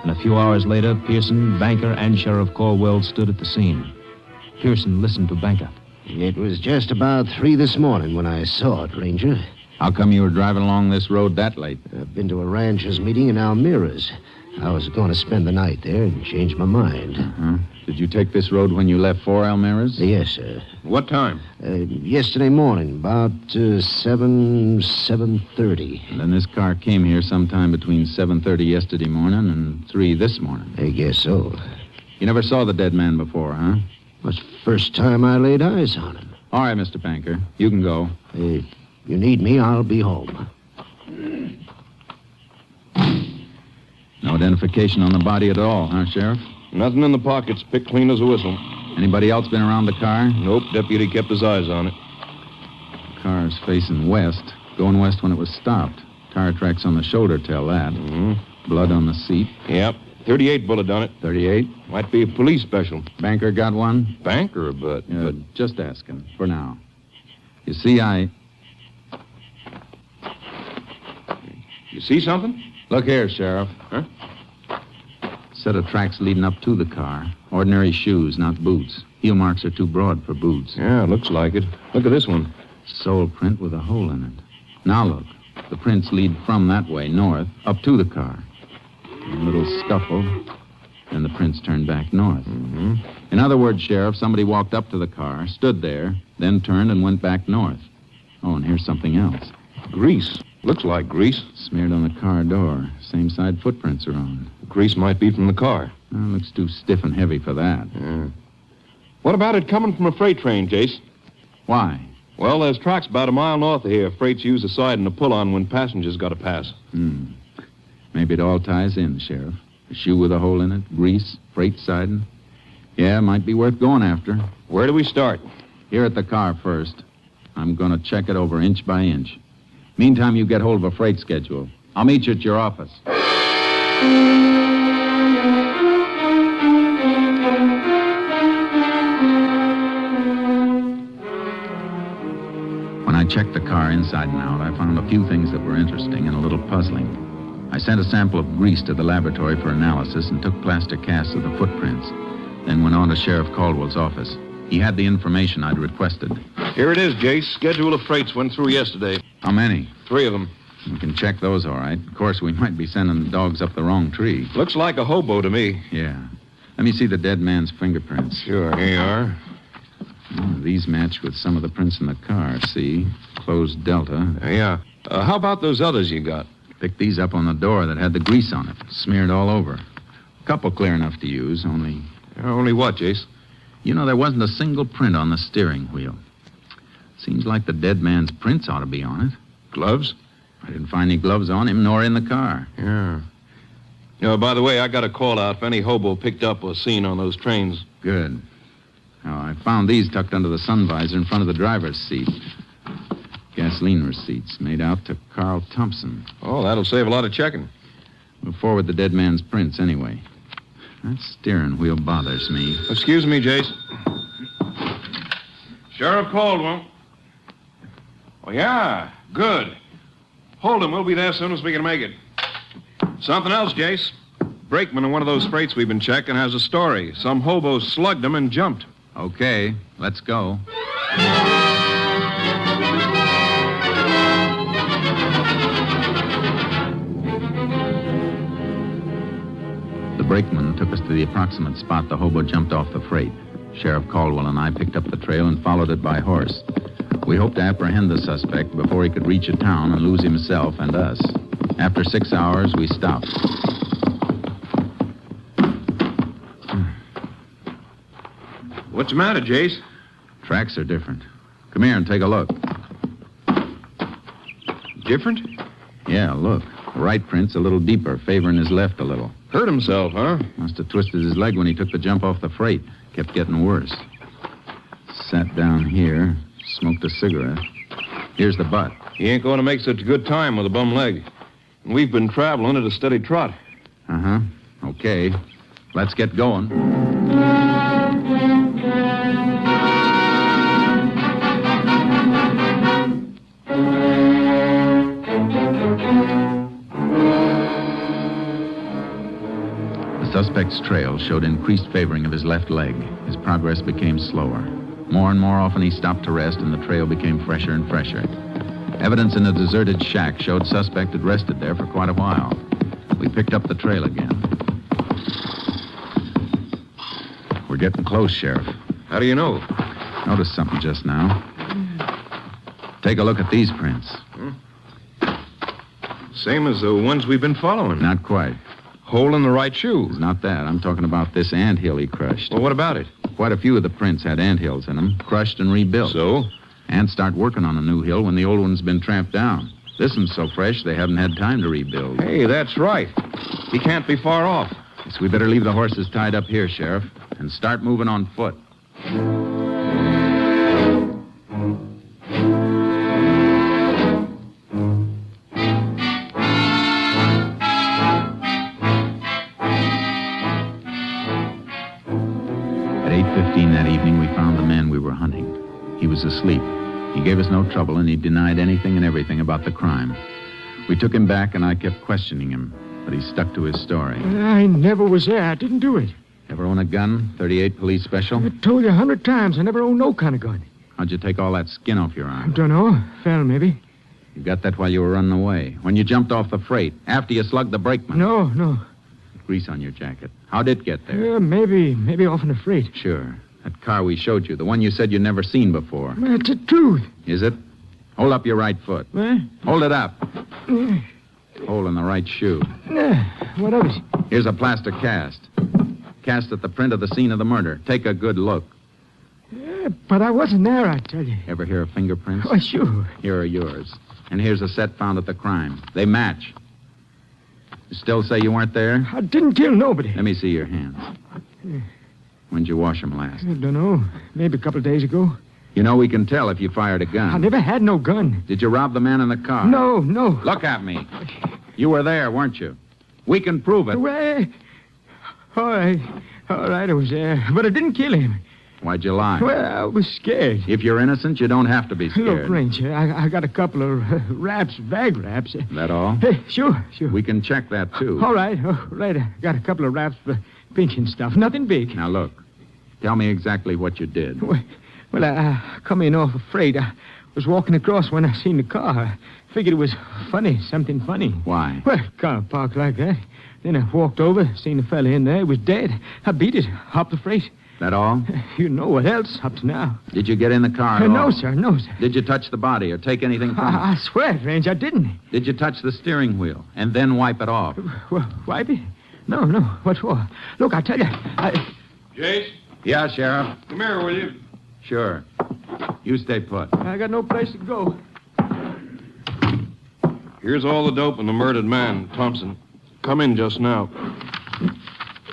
And a few hours later, Pearson, Banker, and Sheriff Caldwell stood at the scene. Pearson listened to Banker. It was just about 3 this morning when I saw it, Ranger. How come you were driving along this road that late? I've been to a ranchers' meeting in Almira's. I was going to spend the night there and changed my mind. Uh-huh. Did you take this road when you left for Almira's? Yes, sir. What time? Yesterday morning, about 7:30. And then this car came here sometime between 7:30 yesterday morning and 3 this morning. I guess so. You never saw the dead man before, huh? Was the first time I laid eyes on him. All right, Mr. Banker. You can go. If you need me, I'll be home. No identification on the body at all, huh, Sheriff? Nothing in the pockets. Picked clean as a whistle. Anybody else been around the car? Nope. Deputy kept his eyes on it. The car's facing west. Going west when it was stopped. Tire tracks on the shoulder tell that. Mm-hmm. Blood on the seat. Yep. 38 bullet done it. 38? Might be a police special. Banker got one? Banker, but... Just asking, for now. You see, You see something? Look here, Sheriff. Huh? Set of tracks leading up to the car. Ordinary shoes, not boots. Heel marks are too broad for boots. Yeah, looks like it. Look at this one. Sole print with a hole in it. Now look. The prints lead from that way, north, up to the car. A little scuffle, and the prints turned back north. Mm-hmm. In other words, Sheriff, somebody walked up to the car, stood there, then turned and went back north. Oh, and here's something else. Grease. Looks like grease. Smeared on the car door. Same side footprints are on. Grease might be from the car. Looks too stiff and heavy for that. Yeah. What about it coming from a freight train, Jace? Why? Well, there's tracks about a mile north of here. Freights use the side and a pull-on when passengers got to pass. Maybe it all ties in, Sheriff. A shoe with a hole in it, grease, freight siding. Yeah, might be worth going after. Where do we start? Here at the car first. I'm going to check it over inch by inch. Meantime, you get hold of a freight schedule. I'll meet you at your office. When I checked the car inside and out, I found a few things that were interesting and a little puzzling. I sent a sample of grease to the laboratory for analysis and took plaster casts of the footprints. Then went on to Sheriff Caldwell's office. He had the information I'd requested. Here it is, Jace. Schedule of freights went through yesterday. How many? 3 of them. We can check those, all right. Of course, we might be sending the dogs up the wrong tree. Looks like a hobo to me. Yeah. Let me see the dead man's fingerprints. Sure, here you are. These match with some of the prints in the car, see? Closed delta. Yeah. How about those others you got? Picked these up on the door that had the grease on it, smeared all over. Couple clear enough to use, only... Only what, Jace? You know, there wasn't a single print on the steering wheel. Seems like the dead man's prints ought to be on it. Gloves? I didn't find any gloves on him, nor in the car. Yeah. By the way, I got a call out if any hobo picked up or seen on those trains. Good. Now, I found these tucked under the sun visor in front of the driver's seat. Gasoline receipts made out to Carl Thompson. Oh, that'll save a lot of checking. We'll forward the dead man's prints anyway. That steering wheel bothers me. Excuse me, Jace. Sheriff Caldwell. Oh, yeah. Good. Hold him. We'll be there as soon as we can make it. Something else, Jace. Brakeman on one of those freights we've been checking has a story. Some hobo slugged him and jumped. Okay, let's go. The brakeman took us to the approximate spot the hobo jumped off the freight. Sheriff Caldwell and I picked up the trail and followed it by horse. We hoped to apprehend the suspect before he could reach a town and lose himself and us. After 6 hours, we stopped. What's the matter, Jace? Tracks are different. Come here and take a look. Different? Yeah, look. The right print's a little deeper, favoring his left a little. Hurt himself, huh? Must have twisted his leg when he took the jump off the freight. Kept getting worse. Sat down here, smoked a cigarette. Here's the butt. He ain't going to make such a good time with a bum leg. And we've been traveling at a steady trot. Uh-huh. Okay. Let's get going. The suspect's trail showed increased favoring of his left leg. His progress became slower. More and more often he stopped to rest, and the trail became fresher and fresher. Evidence in a deserted shack showed suspect had rested there for quite a while. We picked up the trail again. We're getting close, Sheriff. How do you know? Noticed something just now. Take a look at these prints. Same as the ones we've been following. Not quite. Hole in the right shoe. It's not that. I'm talking about this anthill he crushed. Well, what about it? Quite a few of the prints had anthills in them, crushed and rebuilt. So? Ants start working on a new hill when the old one's been tramped down. This one's so fresh they haven't had time to rebuild. Hey, that's right. He can't be far off. Guess we better leave the horses tied up here, Sheriff, and start moving on foot. At 8:15 that evening, we found the man we were hunting. He was asleep. He gave us no trouble, and he denied anything and everything about the crime. We took him back, and I kept questioning him, but he stuck to his story. I never was there. I didn't do it. Ever own a gun? 38 police special? I told you 100 times I never owned no kind of gun. How'd you take all that skin off your arm? Dunno. Fell, maybe. You got that while you were running away. When you jumped off the freight, after you slugged the brakeman. No. Grease on your jacket. How'd it get there? Maybe off in the freight. Sure. That car we showed you, the one you said you'd never seen before. It's the truth. Is it? Hold up your right foot. What? Hold it up. Hole in the right shoe. What of it? Here's a plaster cast. Cast at the print of the scene of the murder. Take a good look. But I wasn't there, I tell you. Ever hear of fingerprints? Oh, sure. Here are yours. And here's a set found at the crime. They match. You still say you weren't there? I didn't kill nobody. Let me see your hands. When'd you wash them last? I don't know. Maybe a couple of days ago. You know, we can tell if you fired a gun. I never had no gun. Did you rob the man in the car? No. Look at me. You were there, weren't you? We can prove it. Well, all right, I was there. But I didn't kill him. Why'd you lie? Well, I was scared. If you're innocent, you don't have to be scared. Look, Ranger, I got a couple of bag wraps. That all? Hey, sure. We can check that, too. All right. I got a couple of wraps for pinching stuff. Nothing big. Now, look. Tell me exactly what you did. Well, I come in off a freight. I was walking across when I seen the car. I figured it was funny, something funny. Why? Well, car parked like that. Then I walked over, seen the fella in there. He was dead. I beat it, hopped the freight. That all? You know what else up to now. Did you get in the car at No, all? sir, no, sir. Did you touch the body or take anything from it? I swear it, Ranger, I didn't. Did you touch the steering wheel and then wipe it off? Wipe it? No. What for? Look, I tell you, Jace? Yeah, Sheriff. Come here, will you? Sure. You stay put. I got no place to go. Here's all the dope and the murdered man, Thompson. Come in just now.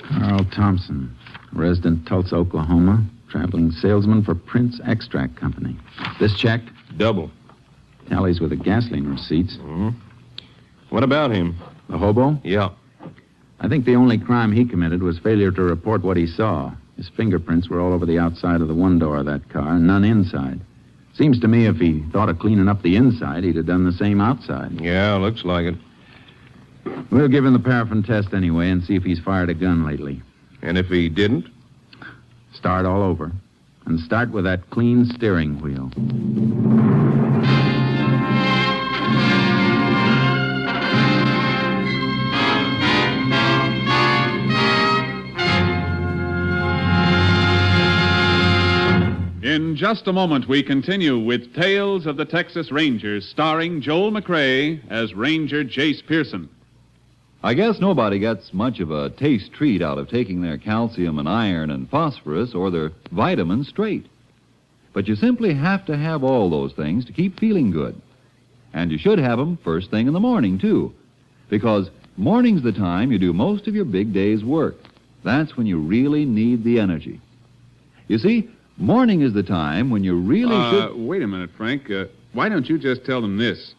Carl Thompson, resident Tulsa, Oklahoma, traveling salesman for Prince Extract Company. This checked? Double. Tallies with the gasoline receipts. Mm-hmm. What about him? The hobo? Yeah. I think the only crime he committed was failure to report what he saw. His fingerprints were all over the outside of the one door of that car, none inside. Seems to me if he thought of cleaning up the inside, he'd have done the same outside. Yeah, looks like it. We'll give him the paraffin test anyway and see if he's fired a gun lately. And if he didn't? Start all over. And start with that clean steering wheel. In just a moment, we continue with Tales of the Texas Rangers, starring Joel McCrea as Ranger Jace Pearson. I guess nobody gets much of a taste treat out of taking their calcium and iron and phosphorus or their vitamins straight. But you simply have to have all those things to keep feeling good. And you should have them first thing in the morning, too. Because morning's the time you do most of your big day's work. That's when you really need the energy. You see, morning is the time when you really should... Wait a minute, Frank. Why don't you just tell them this?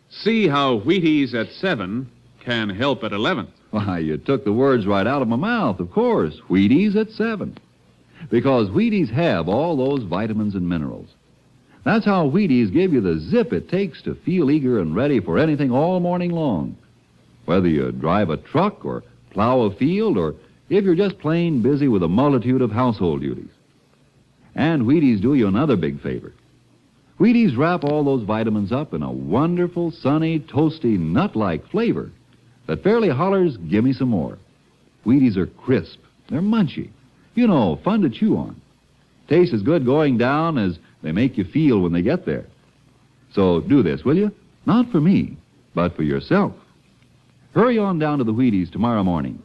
See how Wheaties at 7 can help at 11. Why, you took the words right out of my mouth, of course. Wheaties at 7. Because Wheaties have all those vitamins and minerals. That's how Wheaties give you the zip it takes to feel eager and ready for anything all morning long. Whether you drive a truck or plow a field or if you're just plain busy with a multitude of household duties. And Wheaties do you another big favor. Wheaties wrap all those vitamins up in a wonderful, sunny, toasty, nut-like flavor that fairly hollers, "Give me some more." Wheaties are crisp. They're munchy. You know, fun to chew on. Tastes as good going down as they make you feel when they get there. So do this, will you? Not for me, but for yourself. Hurry on down to the Wheaties tomorrow morning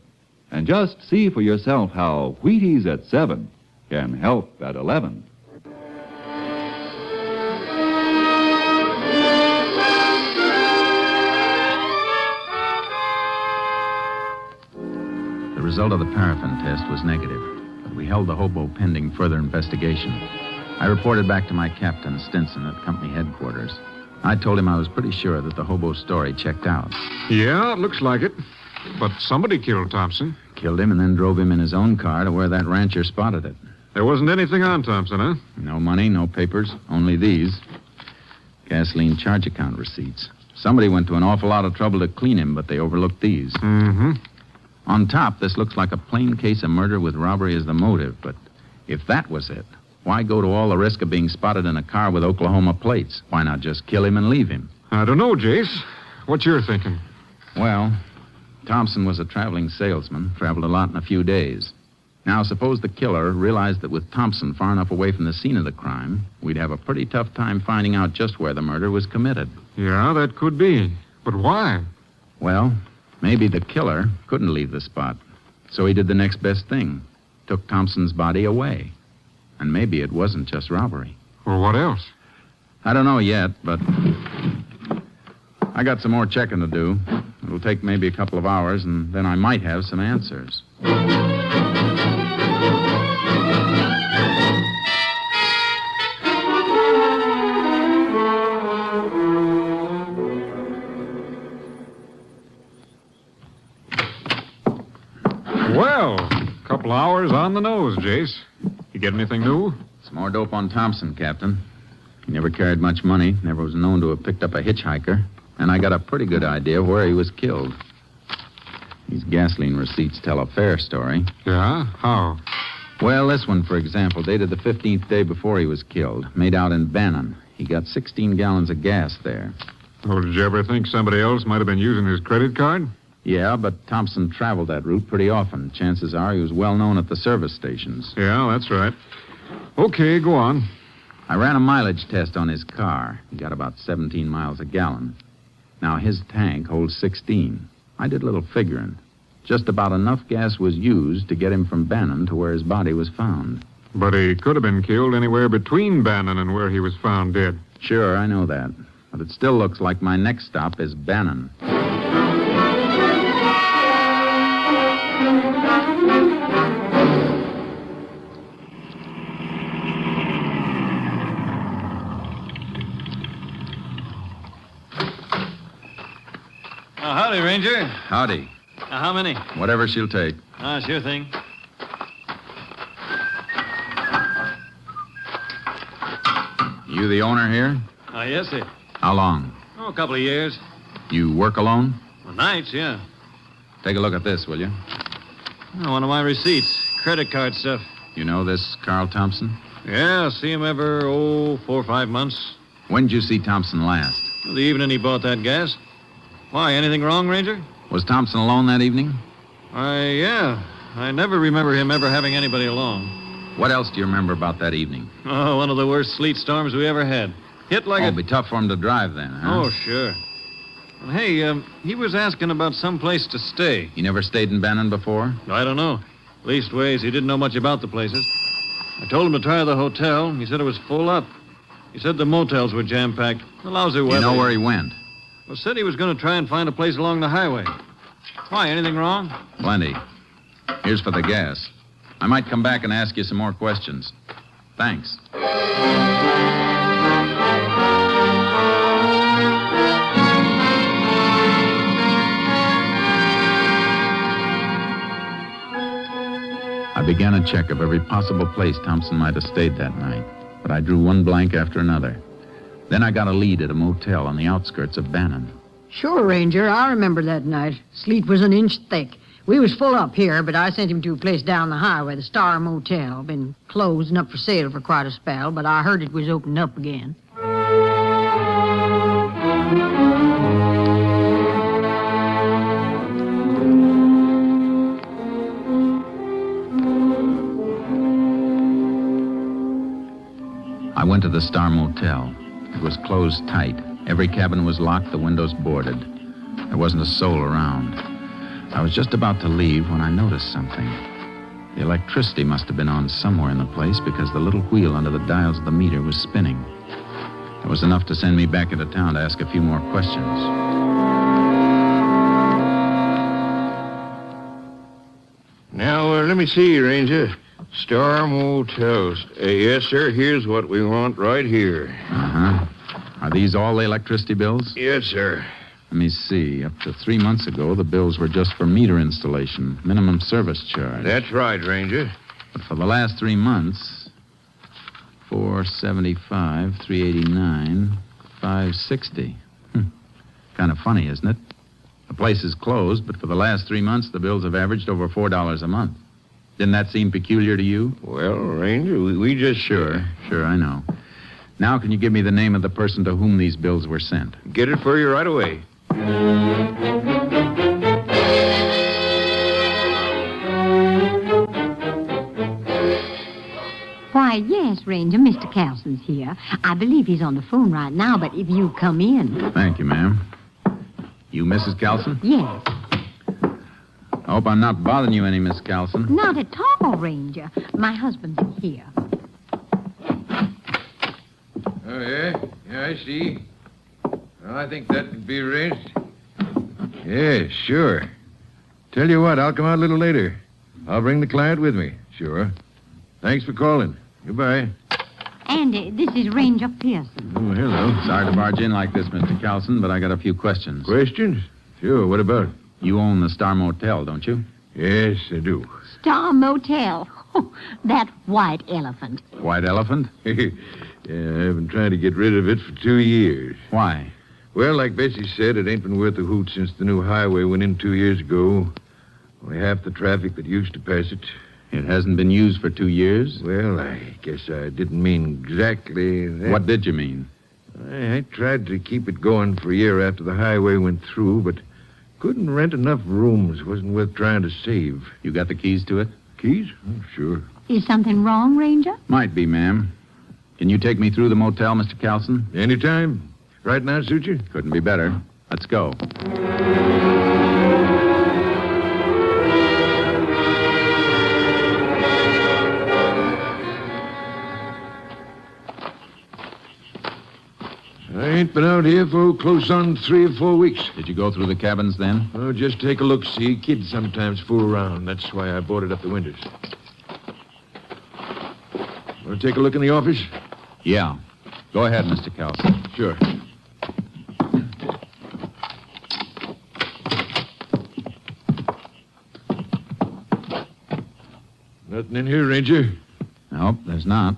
and just see for yourself how Wheaties at 7 can help at 11. The result of the paraffin test was negative, but we held the hobo pending further investigation. I reported back to my captain, Stinson, at company headquarters. I told him I was pretty sure that the hobo's story checked out. Yeah, it looks like it. But somebody killed Thompson. Killed him and then drove him in his own car to where that rancher spotted it. There wasn't anything on Thompson, huh? No money, no papers, only these. Gasoline charge account receipts. Somebody went to an awful lot of trouble to clean him, but they overlooked these. Mm-hmm. On top, this looks like a plain case of murder with robbery as the motive, but if that was it, why go to all the risk of being spotted in a car with Oklahoma plates? Why not just kill him and leave him? I don't know, Jace. What you're thinking? Well, Thompson was a traveling salesman, traveled a lot in a few days. Now, suppose the killer realized that with Thompson far enough away from the scene of the crime, we'd have a pretty tough time finding out just where the murder was committed. Yeah, that could be. But why? Well, maybe the killer couldn't leave the spot. So he did the next best thing. Took Thompson's body away. And maybe it wasn't just robbery. Well, what else? I don't know yet, but I got some more checking to do. It'll take maybe a couple of hours, and then I might have some answers. Well, a couple hours on the nose, Jace. You get anything new? Some more dope on Thompson, Captain. He never carried much money, never was known to have picked up a hitchhiker, and I got a pretty good idea where he was killed. These gasoline receipts tell a fair story. Yeah? How? Well, this one, for example, dated the 15th day before he was killed, made out in Bannon. He got 16 gallons of gas there. Well, did you ever think somebody else might have been using his credit card? Yeah, but Thompson traveled that route pretty often. Chances are he was well known at the service stations. Yeah, that's right. Okay, go on. I ran a mileage test on his car. He got about 17 miles a gallon. Now, his tank holds 16. I did a little figuring. Just about enough gas was used to get him from Bannon to where his body was found. But he could have been killed anywhere between Bannon and where he was found dead. Sure, I know that. But it still looks like my next stop is Bannon. Howdy, Ranger. Howdy. How many? Whatever she'll take. Sure thing. You the owner here? Yes, sir. How long? A couple of years. You work alone? Well, nights, yeah. Take a look at this, will you? One of my receipts. Credit card stuff. You know this Carl Thompson? Yeah, see him every, 4 or 5 months. When did you see Thompson last? The evening he bought that gas. Why, anything wrong, Ranger? Was Thompson alone that evening? Yeah. I never remember him ever having anybody along. What else do you remember about that evening? One of the worst sleet storms we ever had. Hit like It'd be tough for him to drive then, huh? Oh, sure. Well, hey, he was asking about some place to stay. He never stayed in Bannon before? I don't know. Leastways, he didn't know much about the places. I told him to try the hotel. He said it was full up. He said the motels were jam-packed. The lousy weather. You know where he went? Well, said he was going to try and find a place along the highway. Why, anything wrong? Plenty. Here's for the gas. I might come back and ask you some more questions. Thanks. I began a check of every possible place Thompson might have stayed that night, but I drew one blank after another. Then I got a lead at a motel on the outskirts of Bannon. Sure, Ranger. I remember that night. Sleet was an inch thick. We was full up here, but I sent him to a place down the highway, the Star Motel. Been closed and up for sale for quite a spell, but I heard it was opened up again. I went to the Star Motel. It was closed tight. Every cabin was locked, the windows boarded. There wasn't a soul around. I was just about to leave when I noticed something. The electricity must have been on somewhere in the place because the little wheel under the dials of the meter was spinning. It was enough to send me back into town to ask a few more questions. Now, let me see, Ranger. Star Motels. Yes, sir. Here's what we want right here. Uh-huh. Are these all the electricity bills? Yes, sir. Let me see. Up to 3 months ago, the bills were just for meter installation, minimum service charge. That's right, Ranger. But for the last 3 months, $475, $389, $560. Kind of funny, isn't it? The place is closed, but for the last 3 months, the bills have averaged over $4 a month. Didn't that seem peculiar to you? Well, Ranger, we just... Sure, I know. Now, can you give me the name of the person to whom these bills were sent? Get it for you right away. Why, yes, Ranger, Mr. Carlson's here. I believe he's on the phone right now, but if you come in... Thank you, ma'am. You Mrs. Carlson? Yes. I hope I'm not bothering you any, Miss Carlson. Not at all, Ranger. My husband's here. Oh, yeah? Yeah, I see. Well, I think that could be arranged. Yeah, sure. Tell you what, I'll come out a little later. I'll bring the client with me. Sure. Thanks for calling. Goodbye. And this is Ranger Pearson. Oh, hello. Sorry to barge in like this, Mr. Carlson, but I got a few questions. Questions? Sure. What about? You own the Star Motel, don't you? Yes, I do. Star Motel. Oh, that white elephant. White elephant? Yeah, I've been trying to get rid of it for 2 years. Why? Well, like Bessie said, it ain't been worth a hoot since the new highway went in 2 years ago. Only half the traffic that used to pass it. It hasn't been used for 2 years? Well, I guess I didn't mean exactly that. What did you mean? I tried to keep it going for a year after the highway went through, but Couldn't rent enough rooms. Wasn't worth trying to save. You got the keys to it? Keys? Oh, sure. Is something wrong, Ranger? Might be, ma'am. Can you take me through the motel, Mr. Calson? Anytime. Right now, suit you? Couldn't be better. Let's go. I ain't been out here for close on 3 or 4 weeks. Did you go through the cabins then? Oh, just take a look, see. Kids sometimes fool around. That's why I boarded up the windows. Want to take a look in the office? Yeah. Go ahead, Mr. Calson. Sure. Nothing in here, Ranger. Nope, there's not.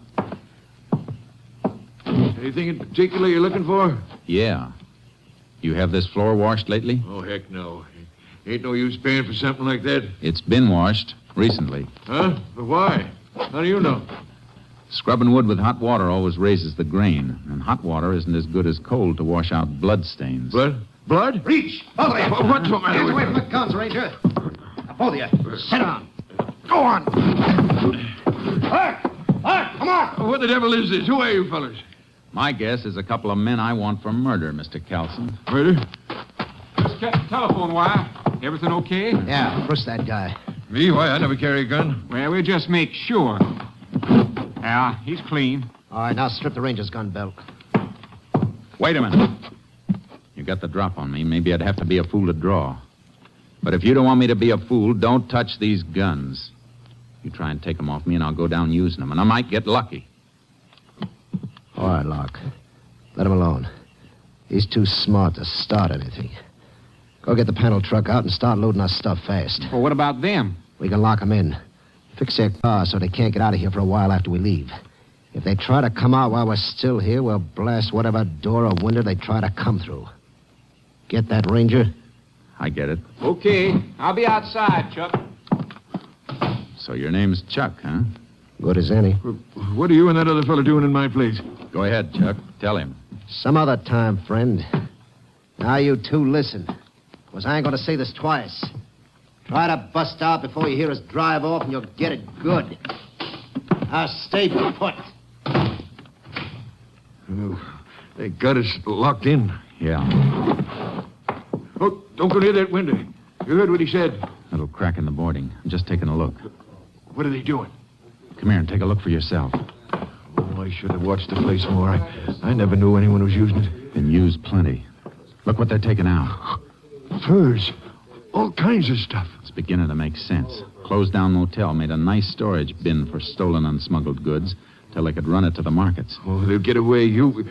Anything in particular you're looking for? Yeah. You have this floor washed lately? Oh, heck no. Ain't no use paying for something like that. It's been washed recently. Huh? But why? How do you know? Scrubbing wood with hot water always raises the grain, and hot water isn't as good as cold to wash out blood stains. Blood? Blood? Reach! Both of you! What's the matter Hands with away you? from the guns, Ranger. Now, both of you, sit down. Go on. Hark! Hark! Come on! What the devil is this? Who are you fellas? My guess is a couple of men I want for murder, Mr. Calson. Murder? Just check the telephone wire. Everything okay? Yeah, push that guy. Me? Why? I never carry a gun. Well, we'll just make sure. Yeah, he's clean. All right, now strip the Ranger's gun belt. Wait a minute. You got the drop on me. Maybe I'd have to be a fool to draw. But if you don't want me to be a fool, don't touch these guns. You try and take them off me, and I'll go down using them, and I might get lucky. All right, Locke. Let him alone. He's too smart to start anything. Go get the panel truck out and start loading our stuff fast. Well, what about them? We can lock them in. Fix their car so they can't get out of here for a while after we leave. If they try to come out while we're still here, we'll blast whatever door or window they try to come through. Get that, Ranger? I get it. Okay. I'll be outside, Chuck. So your name's Chuck, huh? Good as any. What are you and that other fellow doing in my place? Go ahead, Chuck. Tell him. Some other time, friend. Now you two listen. Because I ain't going to say this twice. Try to bust out before you hear us drive off, and you'll get it good. Now stay put. Oh, they got us locked in. Yeah. Oh, don't go near that window. You heard what he said. Little crack in the boarding. I'm just taking a look. What are they doing? Come here and take a look for yourself. Oh, I should have watched the place more. I never knew anyone was using it. Been used plenty. Look what they're taking out. Furs. All kinds of stuff. It's beginning to make sense. Closed down motel made a nice storage bin for stolen and smuggled goods till they could run it to the markets. Oh, they'll get away. You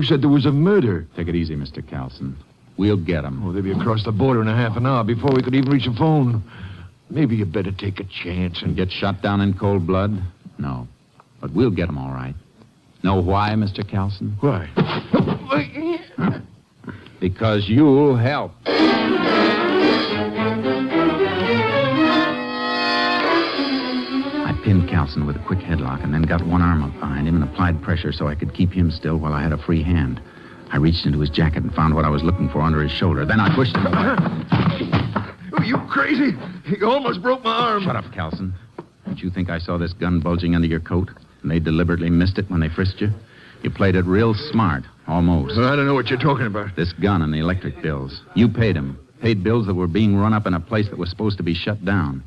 said there was a murder. Take it easy, Mr. Calson. We'll get them. Oh, they'll be across the border in a half an hour before we could even reach a phone. Maybe you better take a chance and get shot down in cold blood? No. But we'll get them all right. Know why, Mr. Calson? Why? Because you'll help. I pinned Calson with a quick headlock and then got one arm up behind him and applied pressure so I could keep him still while I had a free hand. I reached into his jacket and found what I was looking for under his shoulder. Then I pushed him away. Oh, you crazy? You almost broke my arm. Shut up, Calson. Don't you think I saw this gun bulging under your coat? And they deliberately missed it when they frisked you? You played it real smart, almost. Well, I don't know what you're talking about. This gun and the electric bills. You paid them. Paid bills that were being run up in a place that was supposed to be shut down.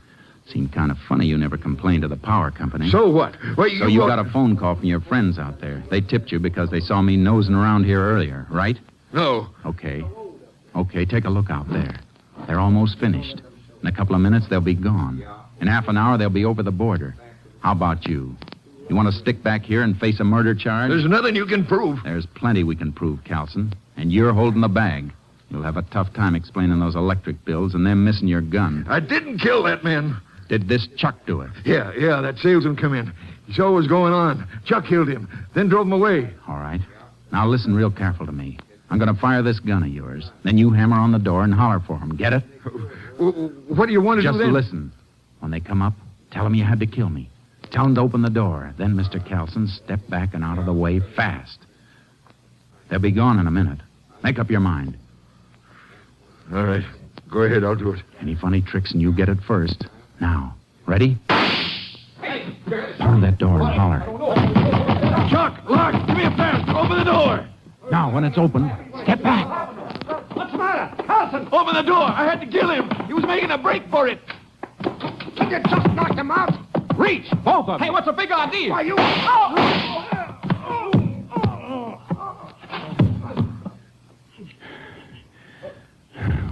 Seemed kind of funny you never complained to the power company. So what? Well, So you got a phone call from your friends out there. They tipped you because they saw me nosing around here earlier, right? No. Okay. Okay, take a look out there. They're almost finished. In a couple of minutes, they'll be gone. In half an hour, they'll be over the border. How about you? You want to stick back here and face a murder charge? There's nothing you can prove. There's plenty we can prove, Calson. And you're holding the bag. You'll have a tough time explaining those electric bills and them missing your gun. I didn't kill that man. Did this Chuck do it? Yeah, that salesman come in. He saw what was going on. Chuck killed him, then drove him away. All right. Now listen real careful to me. I'm going to fire this gun of yours. Then you hammer on the door and holler for him. Get it? What do you want to Just do then? listen. When they come up, tell them you had to kill me. Tell them to open the door. Then, Mr. Calson, step back and out of the way fast. They'll be gone in a minute. Make up your mind. All right. Go ahead, I'll do it. Any funny tricks and you get it first. Now, ready? Pound that door and holler. Chuck, Lark, give me a fence. Open the door. Now, when it's open, step back. What's the matter? Carlson, open the door. I had to kill him. He was making a break for it. You just knocked him out. Reach, both of them. Hey, what's the big idea? Why, you...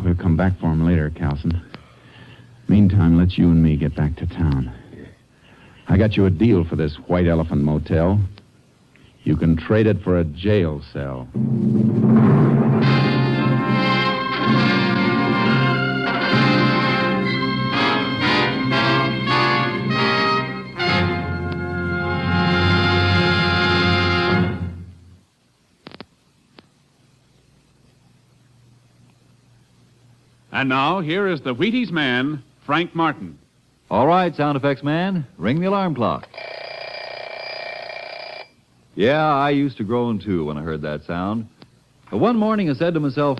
We'll come back for him later, Carlson. Meantime, let's you and me get back to town. I got you a deal for this White Elephant Motel. You can trade it for a jail cell. And now, here is the Wheaties man, Frank Martin. All right, sound effects man, ring the alarm clock. Yeah, I used to groan, too, when I heard that sound. But one morning I said to myself,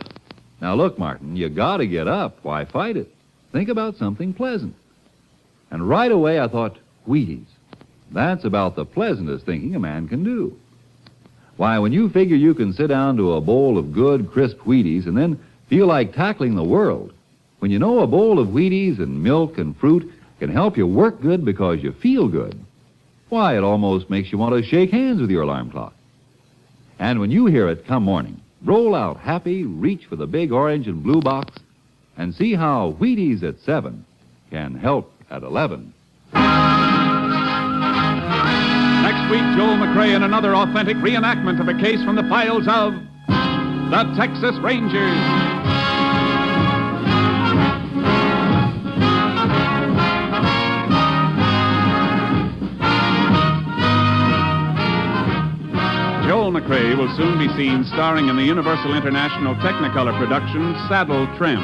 now look, Martin, you gotta get up. Why fight it? Think about something pleasant. And right away I thought, Wheaties. That's about the pleasantest thinking a man can do. Why, when you figure you can sit down to a bowl of good, crisp Wheaties and then feel like tackling the world, when you know a bowl of Wheaties and milk and fruit can help you work good because you feel good, why, it almost makes you want to shake hands with your alarm clock. And when you hear it come morning, roll out happy, reach for the big orange and blue box, and see how Wheaties at 7 can help at 11. Next week, Joel McCrea in another authentic reenactment of a case from the files of the Texas Rangers. Joel McCrea will soon be seen starring in the Universal International Technicolor production Saddle Tramp.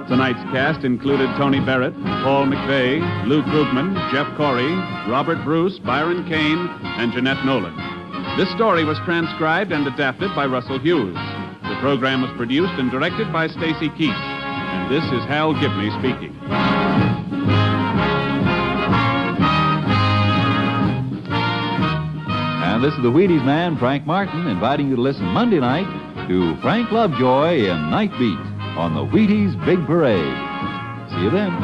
Tonight's cast included Tony Barrett, Paul McVeigh, Lou Krugman, Jeff Corey, Robert Bruce, Byron Kane, and Jeanette Nolan. This story was transcribed and adapted by Russell Hughes. The program was produced and directed by Stacy Keach. And this is Hal Gibney speaking. And this is the Wheaties man, Frank Martin, inviting you to listen Monday night to Frank Lovejoy in Night Beat on the Wheaties Big Parade. See you then.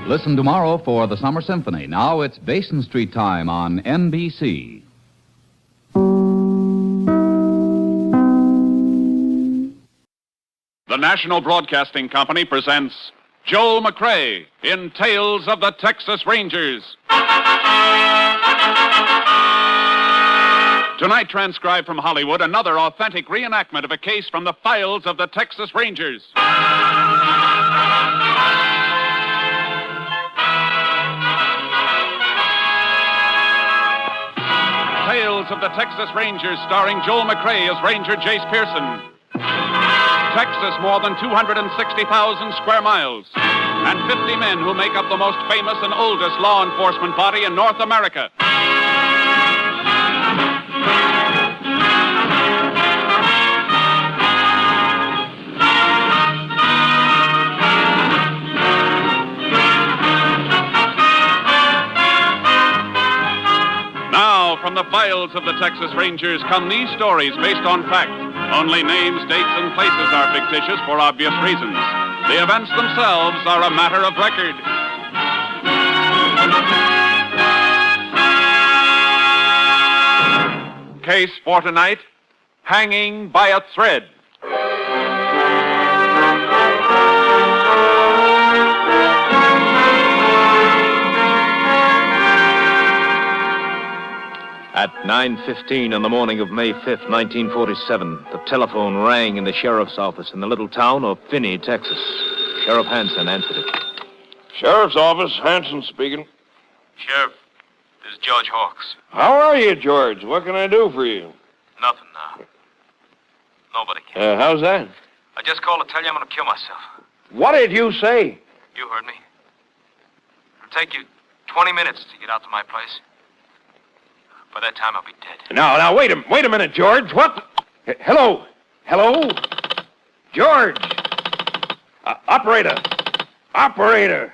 Listen tomorrow for the Summer Symphony. Now it's Basin Street time on NBC. The National Broadcasting Company presents Joel McCrea in Tales of the Texas Rangers. Tonight, transcribed from Hollywood, another authentic reenactment of a case from the files of the Texas Rangers. Tales of the Texas Rangers, starring Joel McCrea as Ranger Jace Pearson. Texas, more than 260,000 square miles, and 50 men who make up the most famous and oldest law enforcement body in North America. Now, from the files of the Texas Rangers come these stories based on fact. Only names, dates, and places are fictitious for obvious reasons. The events themselves are a matter of record. Case for tonight, hanging by a thread. At 9:15 on the morning of May 5th, 1947, the telephone rang in the sheriff's office in the little town of Finney, Texas. Sheriff Hanson answered it. Sheriff's office, Hanson speaking. Sheriff, this is George Hawks. How are you, George? What can I do for you? Nothing now. Nobody can. How's that? I just called to tell you I'm going to kill myself. What did you say? You heard me. It'll take you 20 minutes to get out to my place. By that time, I'll be dead. Now, wait a minute, George. What? Hello? George! Operator!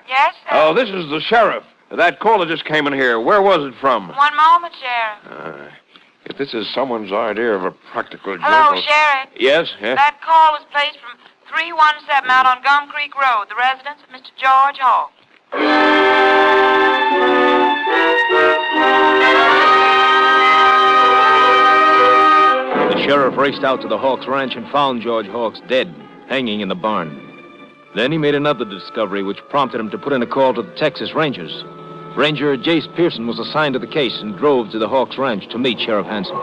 Yes, sir? Oh, this is the sheriff. That caller just came in here. Where was it from? One moment, Sheriff. If this is someone's idea of a practical joke... Hello, Sheriff. Yes? That call was placed from 317 out on Gum Creek Road, the residence of Mr. George Hawk. The sheriff raced out to the Hawks Ranch and found George Hawks dead, hanging in the barn. Then he made another discovery which prompted him to put in a call to the Texas Rangers. Ranger Jace Pearson was assigned to the case and drove to the Hawks Ranch to meet Sheriff Hanson.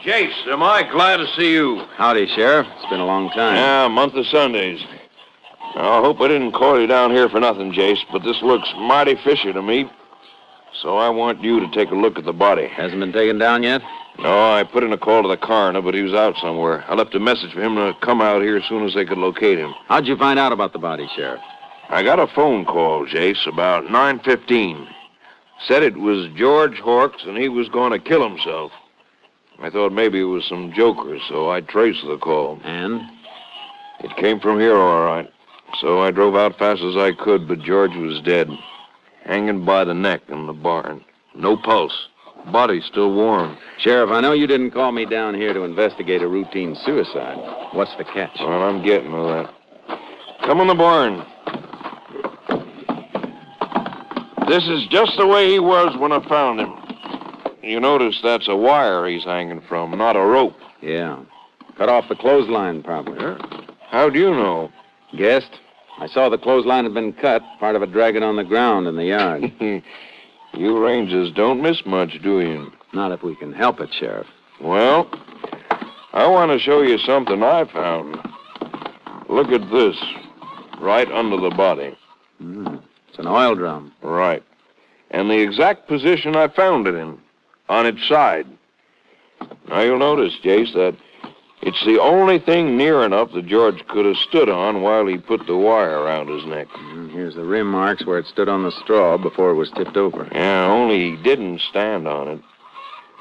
Jace, am I glad to see you. Howdy, Sheriff. It's been a long time. Yeah, month of Sundays. Now, I hope I didn't call you down here for nothing, Jace, but this looks mighty fishy to me. So I want you to take a look at the body. Hasn't been taken down yet? No, I put in a call to the coroner, but he was out somewhere. I left a message for him to come out here as soon as they could locate him. How'd you find out about the body, Sheriff? I got a phone call, Jace, about 9:15. Said it was George Hawks and he was going to kill himself. I thought maybe it was some joker, so I traced the call. And? It came from here, all right. So I drove out fast as I could, but George was dead. Hanging by the neck in the barn. No pulse. Body still warm. Sheriff, I know you didn't call me down here to investigate a routine suicide. What's the catch? Well, I'm getting to that. Come in the barn. This is just the way he was when I found him. You notice that's a wire he's hanging from, not a rope. Yeah. Cut off the clothesline, probably. Yeah. How'd you know? Guessed. I saw the clothesline had been cut, part of it dragging on the ground in the yard. You Rangers don't miss much, do you? Not if we can help it, Sheriff. Well, I want to show you something I found. Look at this, right under the body. It's an oil drum. Right. And the exact position I found it in, on its side. Now, you'll notice, Jace, that it's the only thing near enough that George could have stood on while he put the wire around his neck. Here's the rim marks where it stood on the straw before it was tipped over. Yeah, only he didn't stand on it.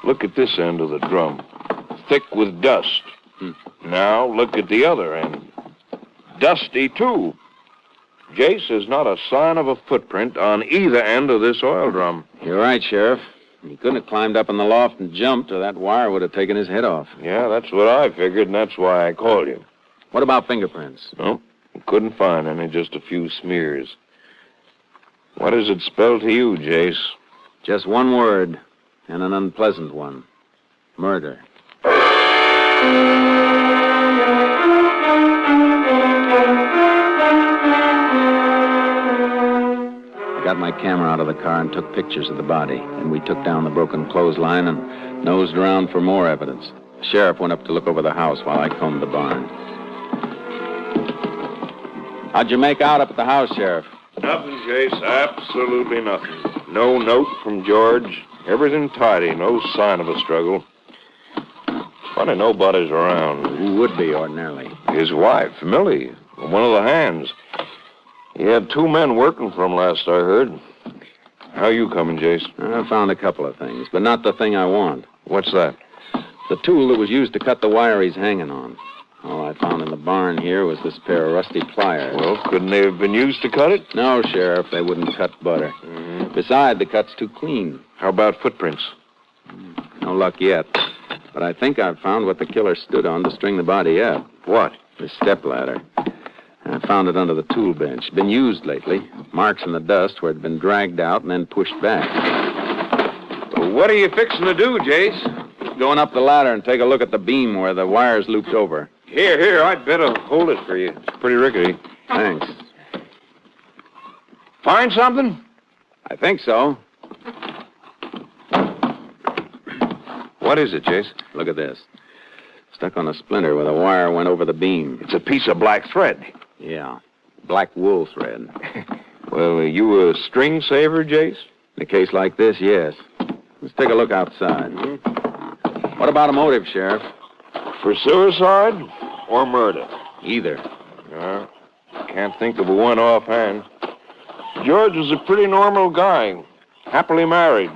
Look at this end of the drum. Thick with dust. Now, look at the other end. Dusty, too. Jace, there's not a sign of a footprint on either end of this oil drum. You're right, Sheriff. He couldn't have climbed up in the loft and jumped, or that wire would have taken his head off. Yeah, that's what I figured, and that's why I called you. What about fingerprints? No, couldn't find any, just a few smears. What does it spell to you, Jace? Just one word, and an unpleasant one. Murder. I got my camera out of the car and took pictures of the body. And we took down the broken clothesline and nosed around for more evidence. The sheriff went up to look over the house while I combed the barn. How'd you make out up at the house, Sheriff? Nothing, Jace. Absolutely nothing. No note from George. Everything tidy. No sign of a struggle. Funny nobody's around. Who would be ordinarily? His wife, Millie. One of the hands. He had 2 men working for him last I heard. How you coming, Jace? I found a couple of things, but not the thing I want. What's that? The tool that was used to cut the wire he's hanging on. All I found in the barn here was this pair of rusty pliers. Well, couldn't they have been used to cut it? No, Sheriff, they wouldn't cut butter. Besides, the cut's too clean. How about footprints? No luck yet. But I think I've found what the killer stood on to string the body up. What? The stepladder. I found it under the tool bench. Been used lately. Marks in the dust where it'd been dragged out and then pushed back. Well, what are you fixing to do, Jace? Going up the ladder and take a look at the beam where the wire's looped over. Here, I'd better hold it for you. It's pretty rickety. Thanks. Find something? I think so. What is it, Jace? Look at this. Stuck on a splinter where the wire went over the beam. It's a piece of black thread. Yeah. Black wool thread. Well, are you a string saver, Jace? In a case like this, yes. Let's take a look outside. What about a motive, Sheriff? For suicide? or murder? Either. Can't think of a one offhand. George was a pretty normal guy. Happily married.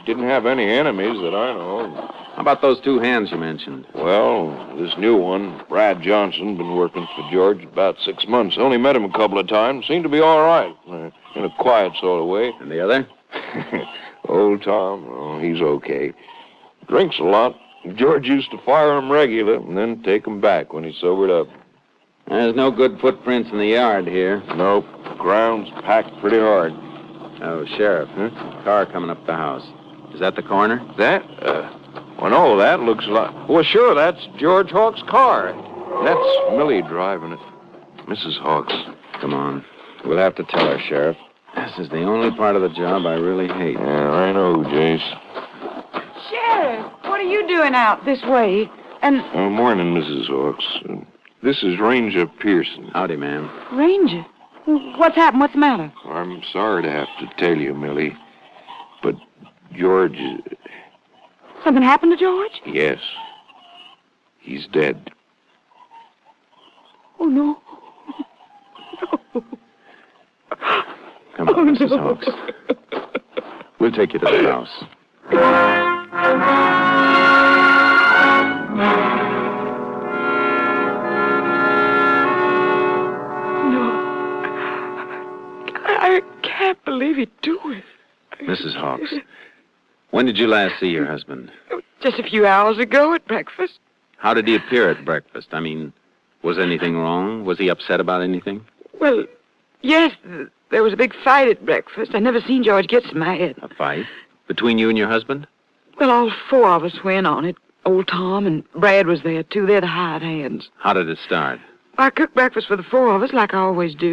Didn't have any enemies that I know of. How about those two hands you mentioned? Well, this new one, Brad Johnson, been working for George about 6 months. Only met him a couple of times. Seemed to be all right. In a quiet sort of way. And the other? Old Tom, he's okay. Drinks a lot. George used to fire him regular and then take him back when he sobered up. There's no good footprints in the yard here. Nope. Ground's packed pretty hard. Oh, Sheriff. Car coming up the house. Is that the coroner? That? Well, no, that looks like... Well, sure, that's George Hawk's car. That's Millie driving it. Mrs. Hawk's. Come on. We'll have to tell her, Sheriff. This is the only part of the job I really hate. Yeah, I know, Jace. Sheriff, what are you doing out this way? And... Morning, Mrs. Hawks. This is Ranger Pearson. Howdy, ma'am. Ranger? What's happened? What's the matter? I'm sorry to have to tell you, Millie, but George... Something happened to George? Yes. He's dead. Oh, no. Come on, Mrs. Hawks. We'll take you to the house. I can't believe he'd do it. Mrs. Hawks, when did you last see your husband? Just a few hours ago at breakfast. How did he appear at breakfast? I mean, was anything wrong? Was he upset about anything? Well, yes, there was a big fight at breakfast. I never seen George get so mad. A fight? Between you and your husband? Well, all four of us went on it. Old Tom and Brad was there, too. They're the hired hands. How did it start? I cooked breakfast for the four of us like I always do.